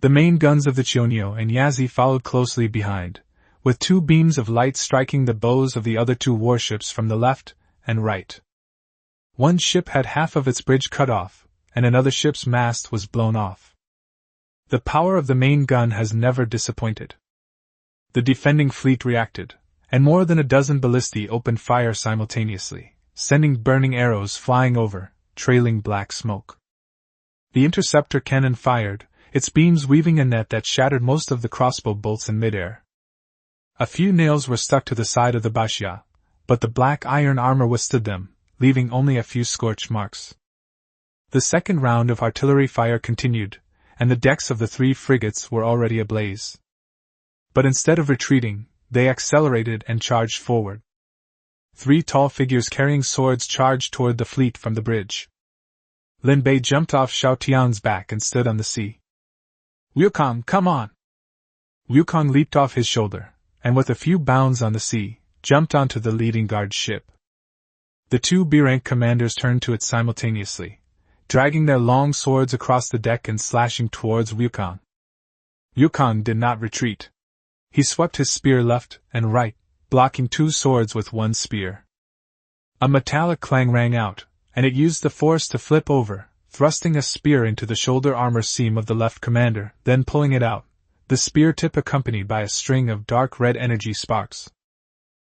The main guns of the Chionyo and Yazi followed closely behind, with two beams of light striking the bows of the other two warships from the left and right. One ship had half of its bridge cut off, and another ship's mast was blown off. The power of the main gun has never disappointed. The defending fleet reacted, and more than a dozen ballistae opened fire simultaneously, sending burning arrows flying over, trailing black smoke. The interceptor cannon fired, its beams weaving a net that shattered most of the crossbow bolts in midair. A few nails were stuck to the side of the Bashia, but the black iron armor withstood them, leaving only a few scorch marks. The second round of artillery fire continued, and the decks of the three frigates were already ablaze. But instead of retreating, they accelerated and charged forward. Three tall figures carrying swords charged toward the fleet from the bridge. Lin Bei jumped off Xiao Tian's back and stood on the sea. Wukong, come on! Wukong leaped off his shoulder, and with a few bounds on the sea, jumped onto the leading guard ship. The two B-rank commanders turned to it simultaneously, dragging their long swords across the deck and slashing towards Wukong. Wukong did not retreat. He swept his spear left and right, blocking two swords with one spear. A metallic clang rang out, and it used the force to flip over, thrusting a spear into the shoulder armor seam of the left commander, then pulling it out, the spear tip accompanied by a string of dark red energy sparks.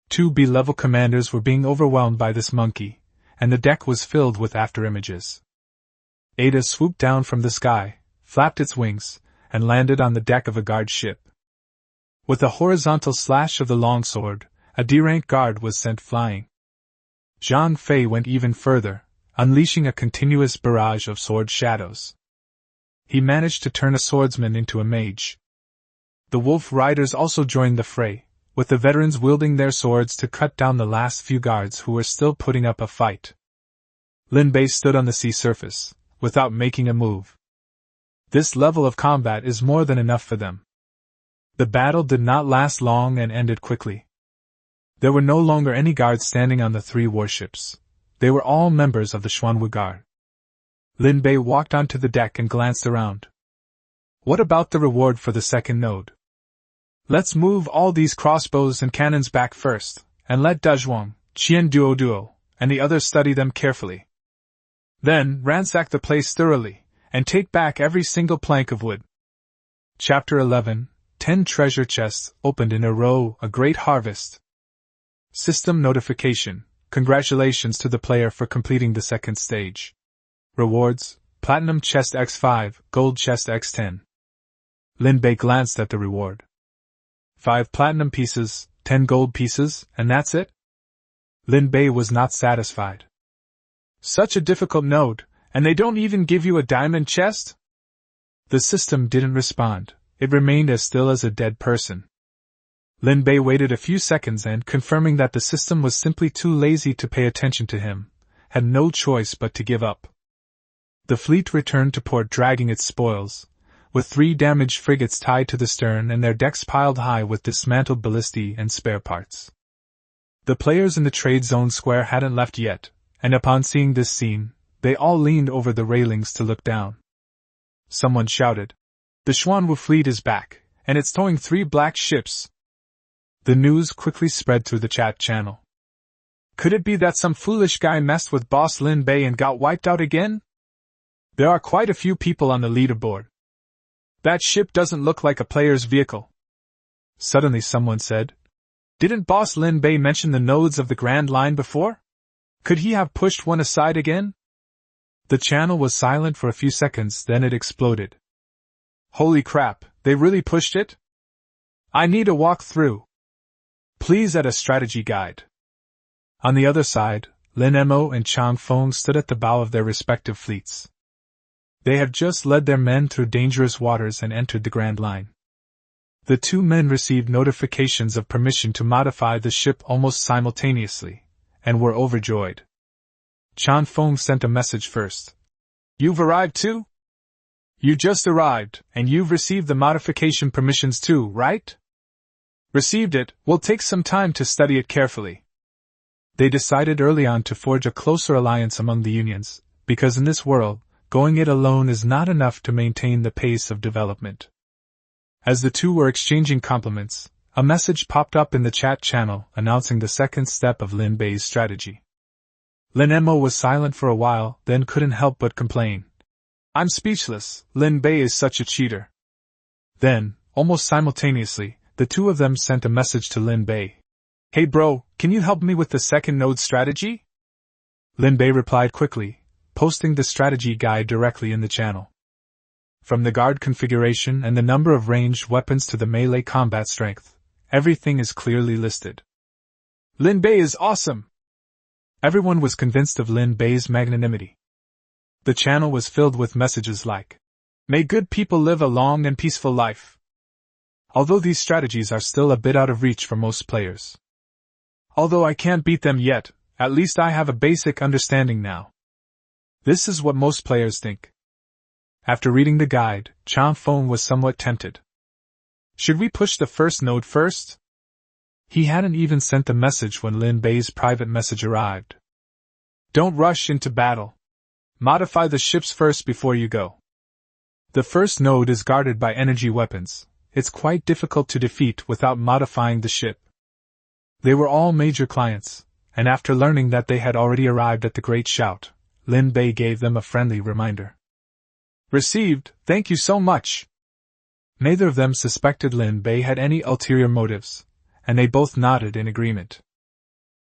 Two B-level commanders were being overwhelmed by this monkey, and the deck was filled with afterimages. Ada swooped down from the sky, flapped its wings, and landed on the deck of a guard ship. With a horizontal slash of the longsword, a D-rank guard was sent flying. Zhang Fei went even further, unleashing a continuous barrage of sword shadows. He managed to turn a swordsman into a mage. The wolf riders also joined the fray, with the veterans wielding their swords to cut down the last few guards who were still putting up a fight. Lin Bei stood on the sea surface, without making a move. This level of combat is more than enough for them. The battle did not last long and ended quickly. There were no longer any guards standing on the three warships. They were all members of the Xuanwu Guard. Lin Bei walked onto the deck and glanced around. What about the reward for the second node? Let's move all these crossbows and cannons back first, and let Dazhuang, Qian Duo, and the others study them carefully. Then, ransack the place thoroughly, and take back every single plank of wood. Chapter 11, 10 treasure chests opened in a row, a great harvest. System notification. Congratulations to the player for completing the second stage. Rewards, Platinum Chest X5, Gold Chest X10. Lin Bei glanced at the reward. 5 platinum pieces, 10 gold pieces, and that's it? Lin Bei was not satisfied. Such a difficult node, and they don't even give you a diamond chest? The system didn't respond. It remained as still as a dead person. Lin Bei waited a few seconds and, confirming that the system was simply too lazy to pay attention to him, had no choice but to give up. The fleet returned to port dragging its spoils, with 3 damaged frigates tied to the stern and their decks piled high with dismantled ballistae and spare parts. The players in the trade zone square hadn't left yet, and upon seeing this scene, they all leaned over the railings to look down. Someone shouted, "The Xuanwu fleet is back, and it's towing 3 black ships." The news quickly spread through the chat channel. Could it be that some foolish guy messed with boss Lin Bei and got wiped out again? There are quite a few people on the leaderboard. That ship doesn't look like a player's vehicle. Suddenly someone said, "Didn't boss Lin Bei mention the nodes of the Grand Line before? Could he have pushed one aside again?" The channel was silent for a few seconds, then it exploded. Holy crap, they really pushed it? I need a walk-through. Please add a strategy guide. On the other side, Lin Mo and Chang Feng stood at the bow of their respective fleets. They had just led their men through dangerous waters and entered the Grand Line. The two men received notifications of permission to modify the ship almost simultaneously, and were overjoyed. Chan Feng sent a message first. "You've arrived too? You just arrived, and you've received the modification permissions too, right?" "Received it, will take some time to study it carefully." They decided early on to forge a closer alliance among the unions, because in this world, going it alone is not enough to maintain the pace of development. As the two were exchanging compliments, a message popped up in the chat channel announcing the second step of Lin Bei's strategy. Lin Emo was silent for a while, then couldn't help but complain. "I'm speechless, Lin Bei is such a cheater." Then, almost simultaneously, the two of them sent a message to Lin Bei. "Hey bro, can you help me with the second node strategy?" Lin Bei replied quickly, posting the strategy guide directly in the channel. From the guard configuration and the number of ranged weapons to the melee combat strength, everything is clearly listed. "Lin Bei is awesome!" Everyone was convinced of Lin Bei's magnanimity. The channel was filled with messages like, "May good people live a long and peaceful life." Although these strategies are still a bit out of reach for most players. "Although I can't beat them yet, at least I have a basic understanding now." This is what most players think. After reading the guide, Chan Feng was somewhat tempted. Should we push the first node first? He hadn't even sent the message when Lin Bei's private message arrived. "Don't rush into battle. Modify the ships first before you go. The first node is guarded by energy weapons. It's quite difficult to defeat without modifying the ship." They were all major clients, and after learning that they had already arrived at the Great Shout, Lin Bei gave them a friendly reminder. "Received, thank you so much." Neither of them suspected Lin Bei had any ulterior motives, and they both nodded in agreement.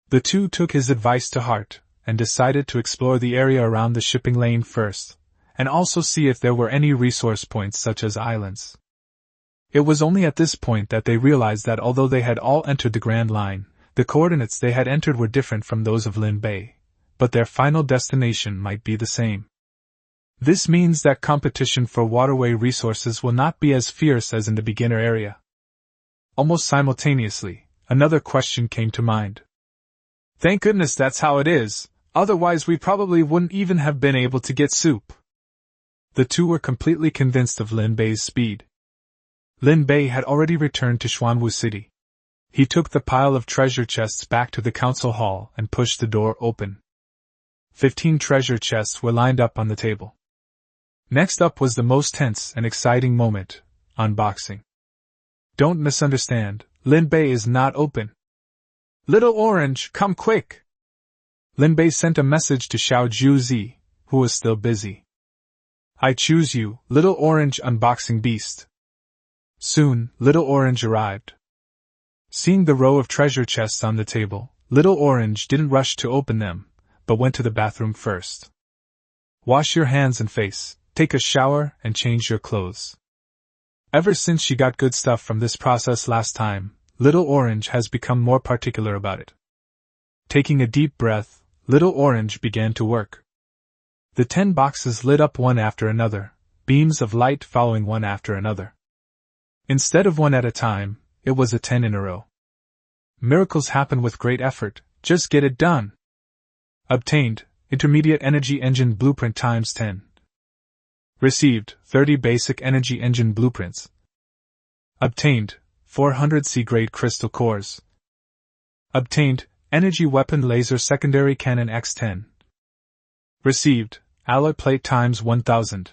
The two took his advice to heart, and decided to explore the area around the shipping lane first, and also see if there were any resource points such as islands. It was only at this point that they realized that although they had all entered the Grand Line, the coordinates they had entered were different from those of Lin Bei, but their final destination might be the same. This means that competition for waterway resources will not be as fierce as in the beginner area. Almost simultaneously, another question came to mind. "Thank goodness that's how it is, otherwise we probably wouldn't even have been able to get soup." The two were completely convinced of Lin Bei's speed. Lin Bei had already returned to Xuanwu City. He took the pile of treasure chests back to the council hall and pushed the door open. 15 treasure chests were lined up on the table. Next up was the most tense and exciting moment, unboxing. Don't misunderstand, Lin Bei is not open. "Little Orange, come quick!" Lin Bei sent a message to Xiao Juzi, who was still busy. "I choose you, Little Orange unboxing beast." Soon, Little Orange arrived. Seeing the row of treasure chests on the table, Little Orange didn't rush to open them, but went to the bathroom first. "Wash your hands and face, take a shower, and change your clothes." Ever since she got good stuff from this process last time, Little Orange has become more particular about it. Taking a deep breath, Little Orange began to work. The 10 boxes lit up one after another, beams of light following one after another. Instead of one at a time, it was a 10 in a row. Miracles happen with great effort, just get it done. Obtained, Intermediate Energy Engine Blueprint times 10. Received, 30 Basic Energy Engine Blueprints. Obtained, 400 C-grade crystal cores. Obtained, Energy Weapon Laser Secondary Cannon X10. Received, Alloy Plate times 1000.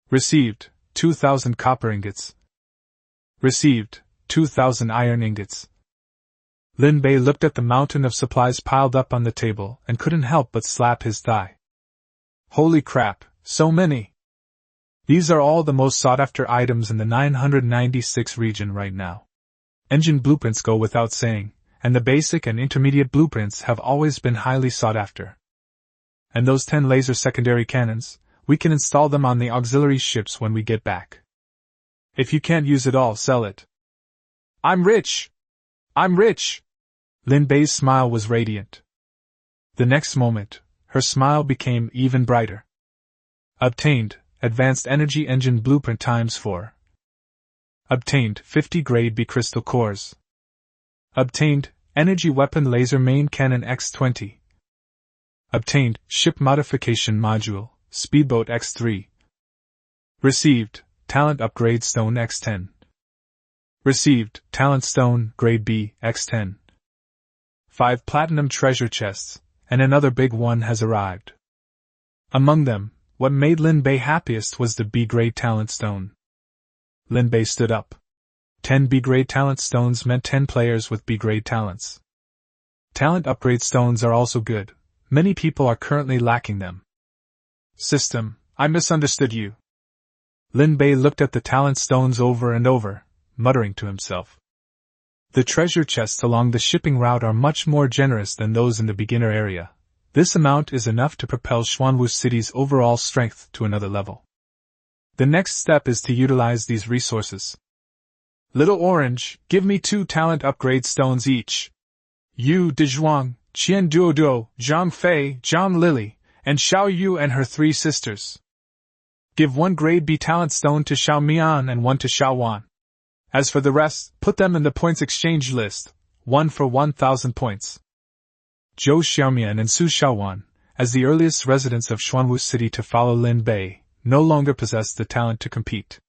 Received, 2000 copper ingots. Received, 2000 iron ingots. Lin Bei looked at the mountain of supplies piled up on the table and couldn't help but slap his thigh. Holy crap, so many! These are all the most sought-after items in the 996 region right now. Engine blueprints go without saying, and the basic and intermediate blueprints have always been highly sought after. And those 10 laser secondary cannons, we can install them on the auxiliary ships when we get back. If you can't use it all, sell it. I'm rich! I'm rich! Lin Bei's smile was radiant. The next moment, her smile became even brighter. Obtained, Advanced Energy Engine Blueprint times 4. Obtained 50 grade B crystal cores. Obtained energy weapon laser main cannon X20. Obtained ship modification module, speedboat X3. Received talent upgrade stone X10. Received talent stone grade B X10. 5 platinum treasure chests, and another big one has arrived. Among them, what made Lin Bei happiest was the B-grade talent stone. Lin Bei stood up. 10 B-grade talent stones meant 10 players with B-grade talents. Talent upgrade stones are also good. Many people are currently lacking them. System, I misunderstood you. Lin Bei looked at the talent stones over and over, muttering to himself. The treasure chests along the shipping route are much more generous than those in the beginner area. This amount is enough to propel Xuanwu City's overall strength to another level. The next step is to utilize these resources. Little Orange, give me 2 talent upgrade stones each. Yu Dezhuang, Qian Duoduo, Zhang Fei, Zhang Lily, and Xiao Yu and her 3 sisters. Give 1 grade B talent stone to Xiao Mian and 1 to Xiao Wan. As for the rest, put them in the points exchange list, 1 for 1,000 points. Zhou Xiaomian and Su Xiaowan, as the earliest residents of Xuanwu City to follow Lin Bei, no longer possessed the talent to compete.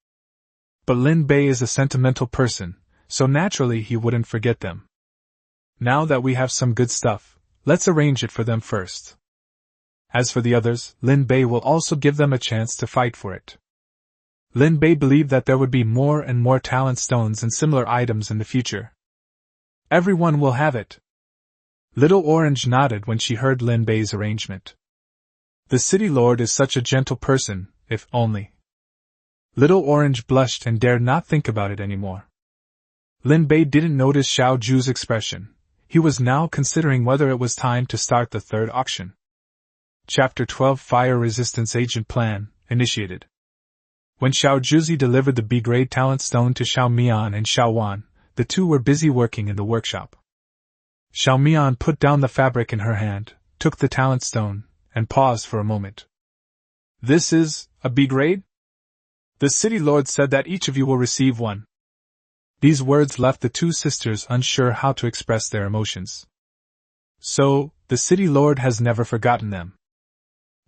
But Lin Bei is a sentimental person, so naturally he wouldn't forget them. Now that we have some good stuff, let's arrange it for them first. As for the others, Lin Bei will also give them a chance to fight for it. Lin Bei believed that there would be more and more talent stones and similar items in the future. Everyone will have it. Little Orange nodded when she heard Lin Bei's arrangement. The city lord is such a gentle person, if only. Little Orange blushed and dared not think about it anymore. Lin Bei didn't notice Xiao Ju's expression. He was now considering whether it was time to start the third auction. Chapter 12 Fire Resistance Agent Plan, initiated. When Xiao Juzi delivered the B-grade talent stone to Xiao Mian and Xiao Wan, the two were busy working in the workshop. Xiao Mian put down the fabric in her hand, took the talent stone, and paused for a moment. This is a B-grade? The city lord said that each of you will receive one. These words left the 2 sisters unsure how to express their emotions. So, the city lord has never forgotten them.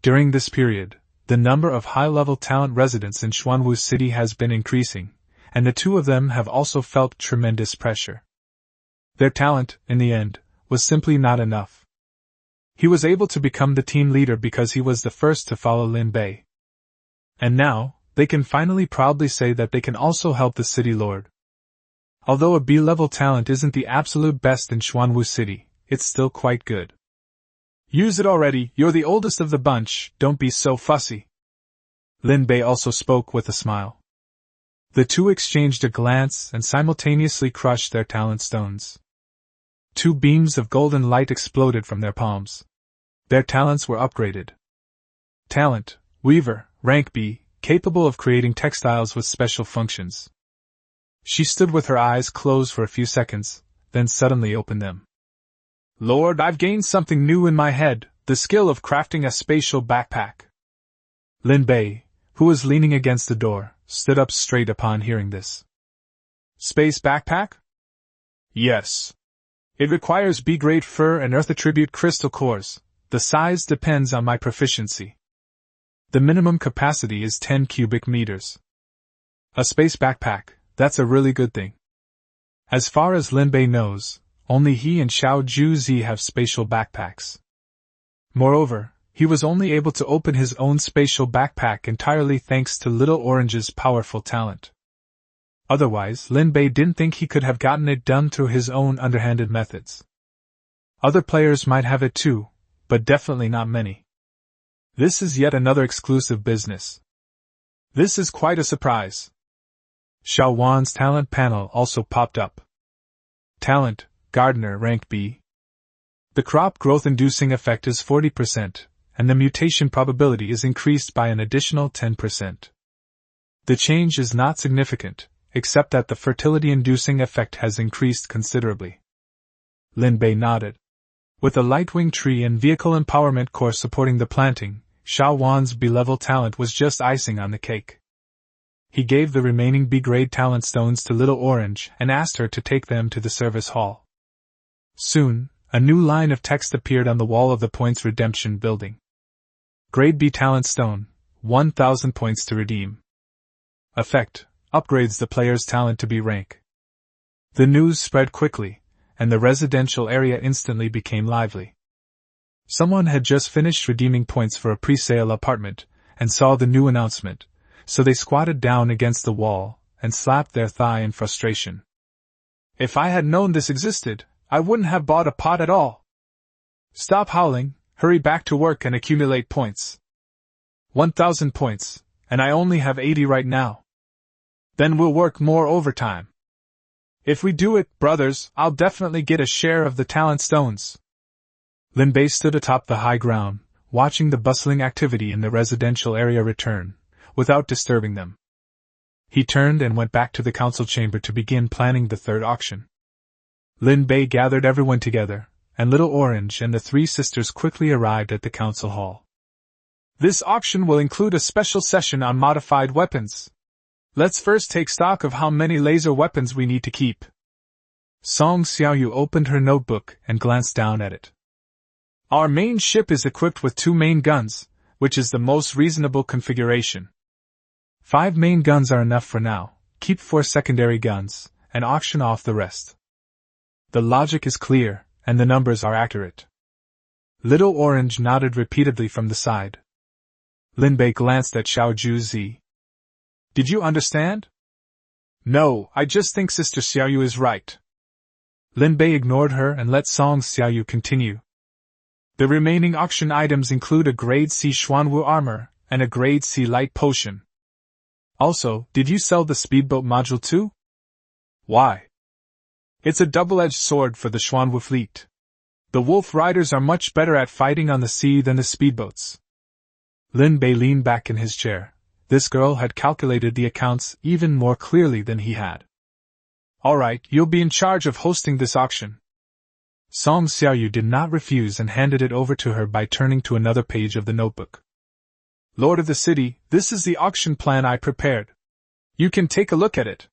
During this period, the number of high-level talent residents in Xuanwu City has been increasing, and the 2 of them have also felt tremendous pressure. Their talent, in the end, was simply not enough. He was able to become the team leader because he was the first to follow Lin Bei. And now, they can finally proudly say that they can also help the city lord. Although a B-level talent isn't the absolute best in Xuanwu City, it's still quite good. Use it already, you're the oldest of the bunch, don't be so fussy. Lin Bei also spoke with a smile. The 2 exchanged a glance and simultaneously crushed their talent stones. 2 beams of golden light exploded from their palms. Their talents were upgraded. Talent, Weaver, rank B, capable of creating textiles with special functions. She stood with her eyes closed for a few seconds, then suddenly opened them. Lord, I've gained something new in my head, the skill of crafting a spatial backpack. Lin Bei, who was leaning against the door, stood up straight upon hearing this. Space backpack? Yes. It requires B-grade fur and earth attribute crystal cores. The size depends on my proficiency. The minimum capacity is 10 cubic meters. A space backpack, that's a really good thing. As far as Lin Bei knows, only he and Xiao Juzi have spatial backpacks. Moreover, he was only able to open his own spatial backpack entirely thanks to Little Orange's powerful talent. Otherwise, Lin Bei didn't think he could have gotten it done through his own underhanded methods. Other players might have it too, but definitely not many. This is yet another exclusive business. This is quite a surprise. Xiao Wan's talent panel also popped up. Talent, Gardener rank B. The crop growth-inducing effect is 40%, and the mutation probability is increased by an additional 10%. The change is not significant, except that the fertility-inducing effect has increased considerably. Lin Bei nodded. With the Lightwing Tree and Vehicle Empowerment course supporting the planting, Xiao Wan's B-level talent was just icing on the cake. He gave the remaining B-grade talent stones to Little Orange and asked her to take them to the service hall. Soon, a new line of text appeared on the wall of the Points Redemption building. Grade B talent stone, 1,000 points to redeem. Effect: upgrades the player's talent to B rank. The news spread quickly, and the residential area instantly became lively. Someone had just finished redeeming points for a pre-sale apartment, and saw the new announcement, so they squatted down against the wall and slapped their thigh in frustration. If I had known this existed, I wouldn't have bought a pot at all. Stop howling, hurry back to work and accumulate points. 1,000 points, and I only have 80 right now. Then we'll work more overtime. If we do it, brothers, I'll definitely get a share of the talent stones. Lin Bei stood atop the high ground, watching the bustling activity in the residential area return, without disturbing them. He turned and went back to the council chamber to begin planning the third auction. Lin Bei gathered everyone together, and Little Orange and the three sisters quickly arrived at the council hall. This auction will include a special session on modified weapons. Let's first take stock of how many laser weapons we need to keep. Song Xiaoyu opened her notebook and glanced down at it. Our main ship is equipped with 2 main guns, which is the most reasonable configuration. 5 main guns are enough for now. Keep 4 secondary guns, and auction off the rest. The logic is clear, and the numbers are accurate. Little Orange nodded repeatedly from the side. Lin Bei glanced at Xiao Juzi. Did you understand? No, I just think Sister Xiaoyu is right. Lin Bei ignored her and let Song Xiaoyu continue. The remaining auction items include a Grade C Xuanwu armor and a Grade C light potion. Also, did you sell the speedboat module too? Why? It's a double-edged sword for the Xuanwu fleet. The wolf riders are much better at fighting on the sea than the speedboats. Lin Bei leaned back in his chair. This girl had calculated the accounts even more clearly than he had. All right, you'll be in charge of hosting this auction. Song Xiaoyu did not refuse and handed it over to her by turning to another page of the notebook. Lord of the city, this is the auction plan I prepared. You can take a look at it.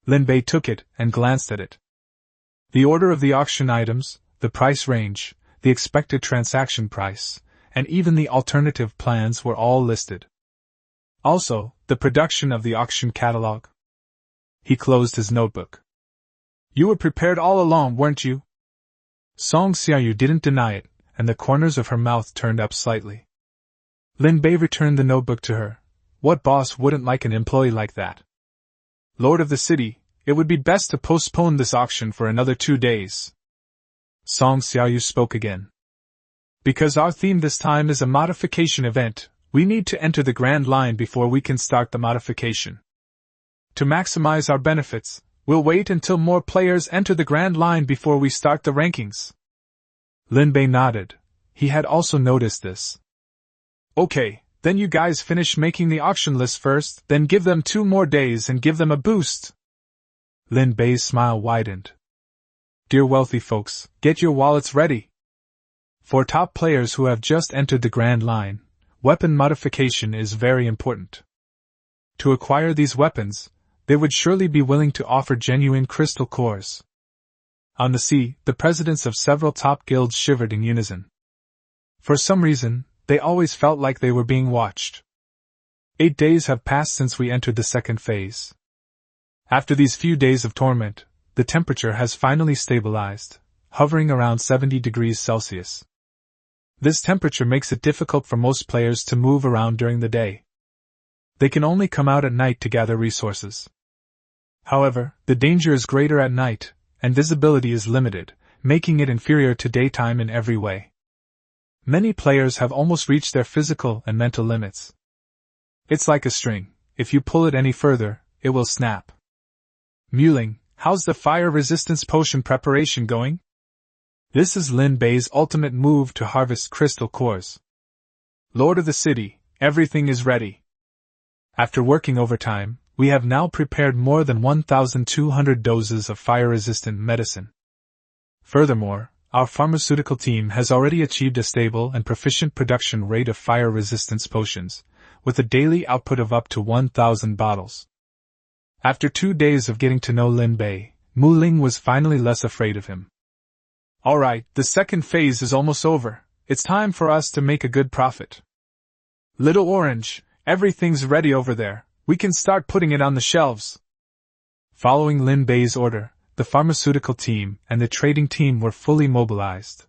Lin Bei took it and glanced at it. The order of the auction items, the price range, the expected transaction price, and even the alternative plans were all listed. Also, the production of the auction catalog. He closed his notebook. You were prepared all along, weren't you? Song Xiaoyu didn't deny it, and the corners of her mouth turned up slightly. Lin Bei returned the notebook to her. What boss wouldn't like an employee like that? Lord of the city, it would be best to postpone this auction for another 2 days. Song Xiaoyu spoke again. Because our theme this time is a modification event, we need to enter the Grand Line before we can start the modification. To maximize our benefits, we'll wait until more players enter the Grand Line before we start the rankings. Lin Bei nodded. He had also noticed this. Okay, then you guys finish making the auction list first, then give them 2 more days and give them a boost. Lin Bei's smile widened. Dear wealthy folks, get your wallets ready. For top players who have just entered the Grand Line, weapon modification is very important. To acquire these weapons, they would surely be willing to offer genuine crystal cores. On the sea, the presidents of several top guilds shivered in unison. For some reason, they always felt like they were being watched. 8 days have passed since we entered the second phase. After these few days of torment, the temperature has finally stabilized, hovering around 70 degrees Celsius. This temperature makes it difficult for most players to move around during the day. They can only come out at night to gather resources. However, the danger is greater at night, and visibility is limited, making it inferior to daytime in every way. Many players have almost reached their physical and mental limits. It's like a string. If you pull it any further, it will snap. Muling, how's the fire resistance potion preparation going? This is Lin Bei's ultimate move to harvest crystal cores. Lord of the city, everything is ready. After working overtime, we have now prepared more than 1,200 doses of fire-resistant medicine. Furthermore, our pharmaceutical team has already achieved a stable and proficient production rate of fire resistance potions, with a daily output of up to 1,000 bottles. After 2 days of getting to know Lin Bei, Mu Ling was finally less afraid of him. "Alright, the second phase is almost over. It's time for us to make a good profit. Little Orange, everything's ready over there. We can start putting it on the shelves." Following Lin Bei's order, the pharmaceutical team and the trading team were fully mobilized.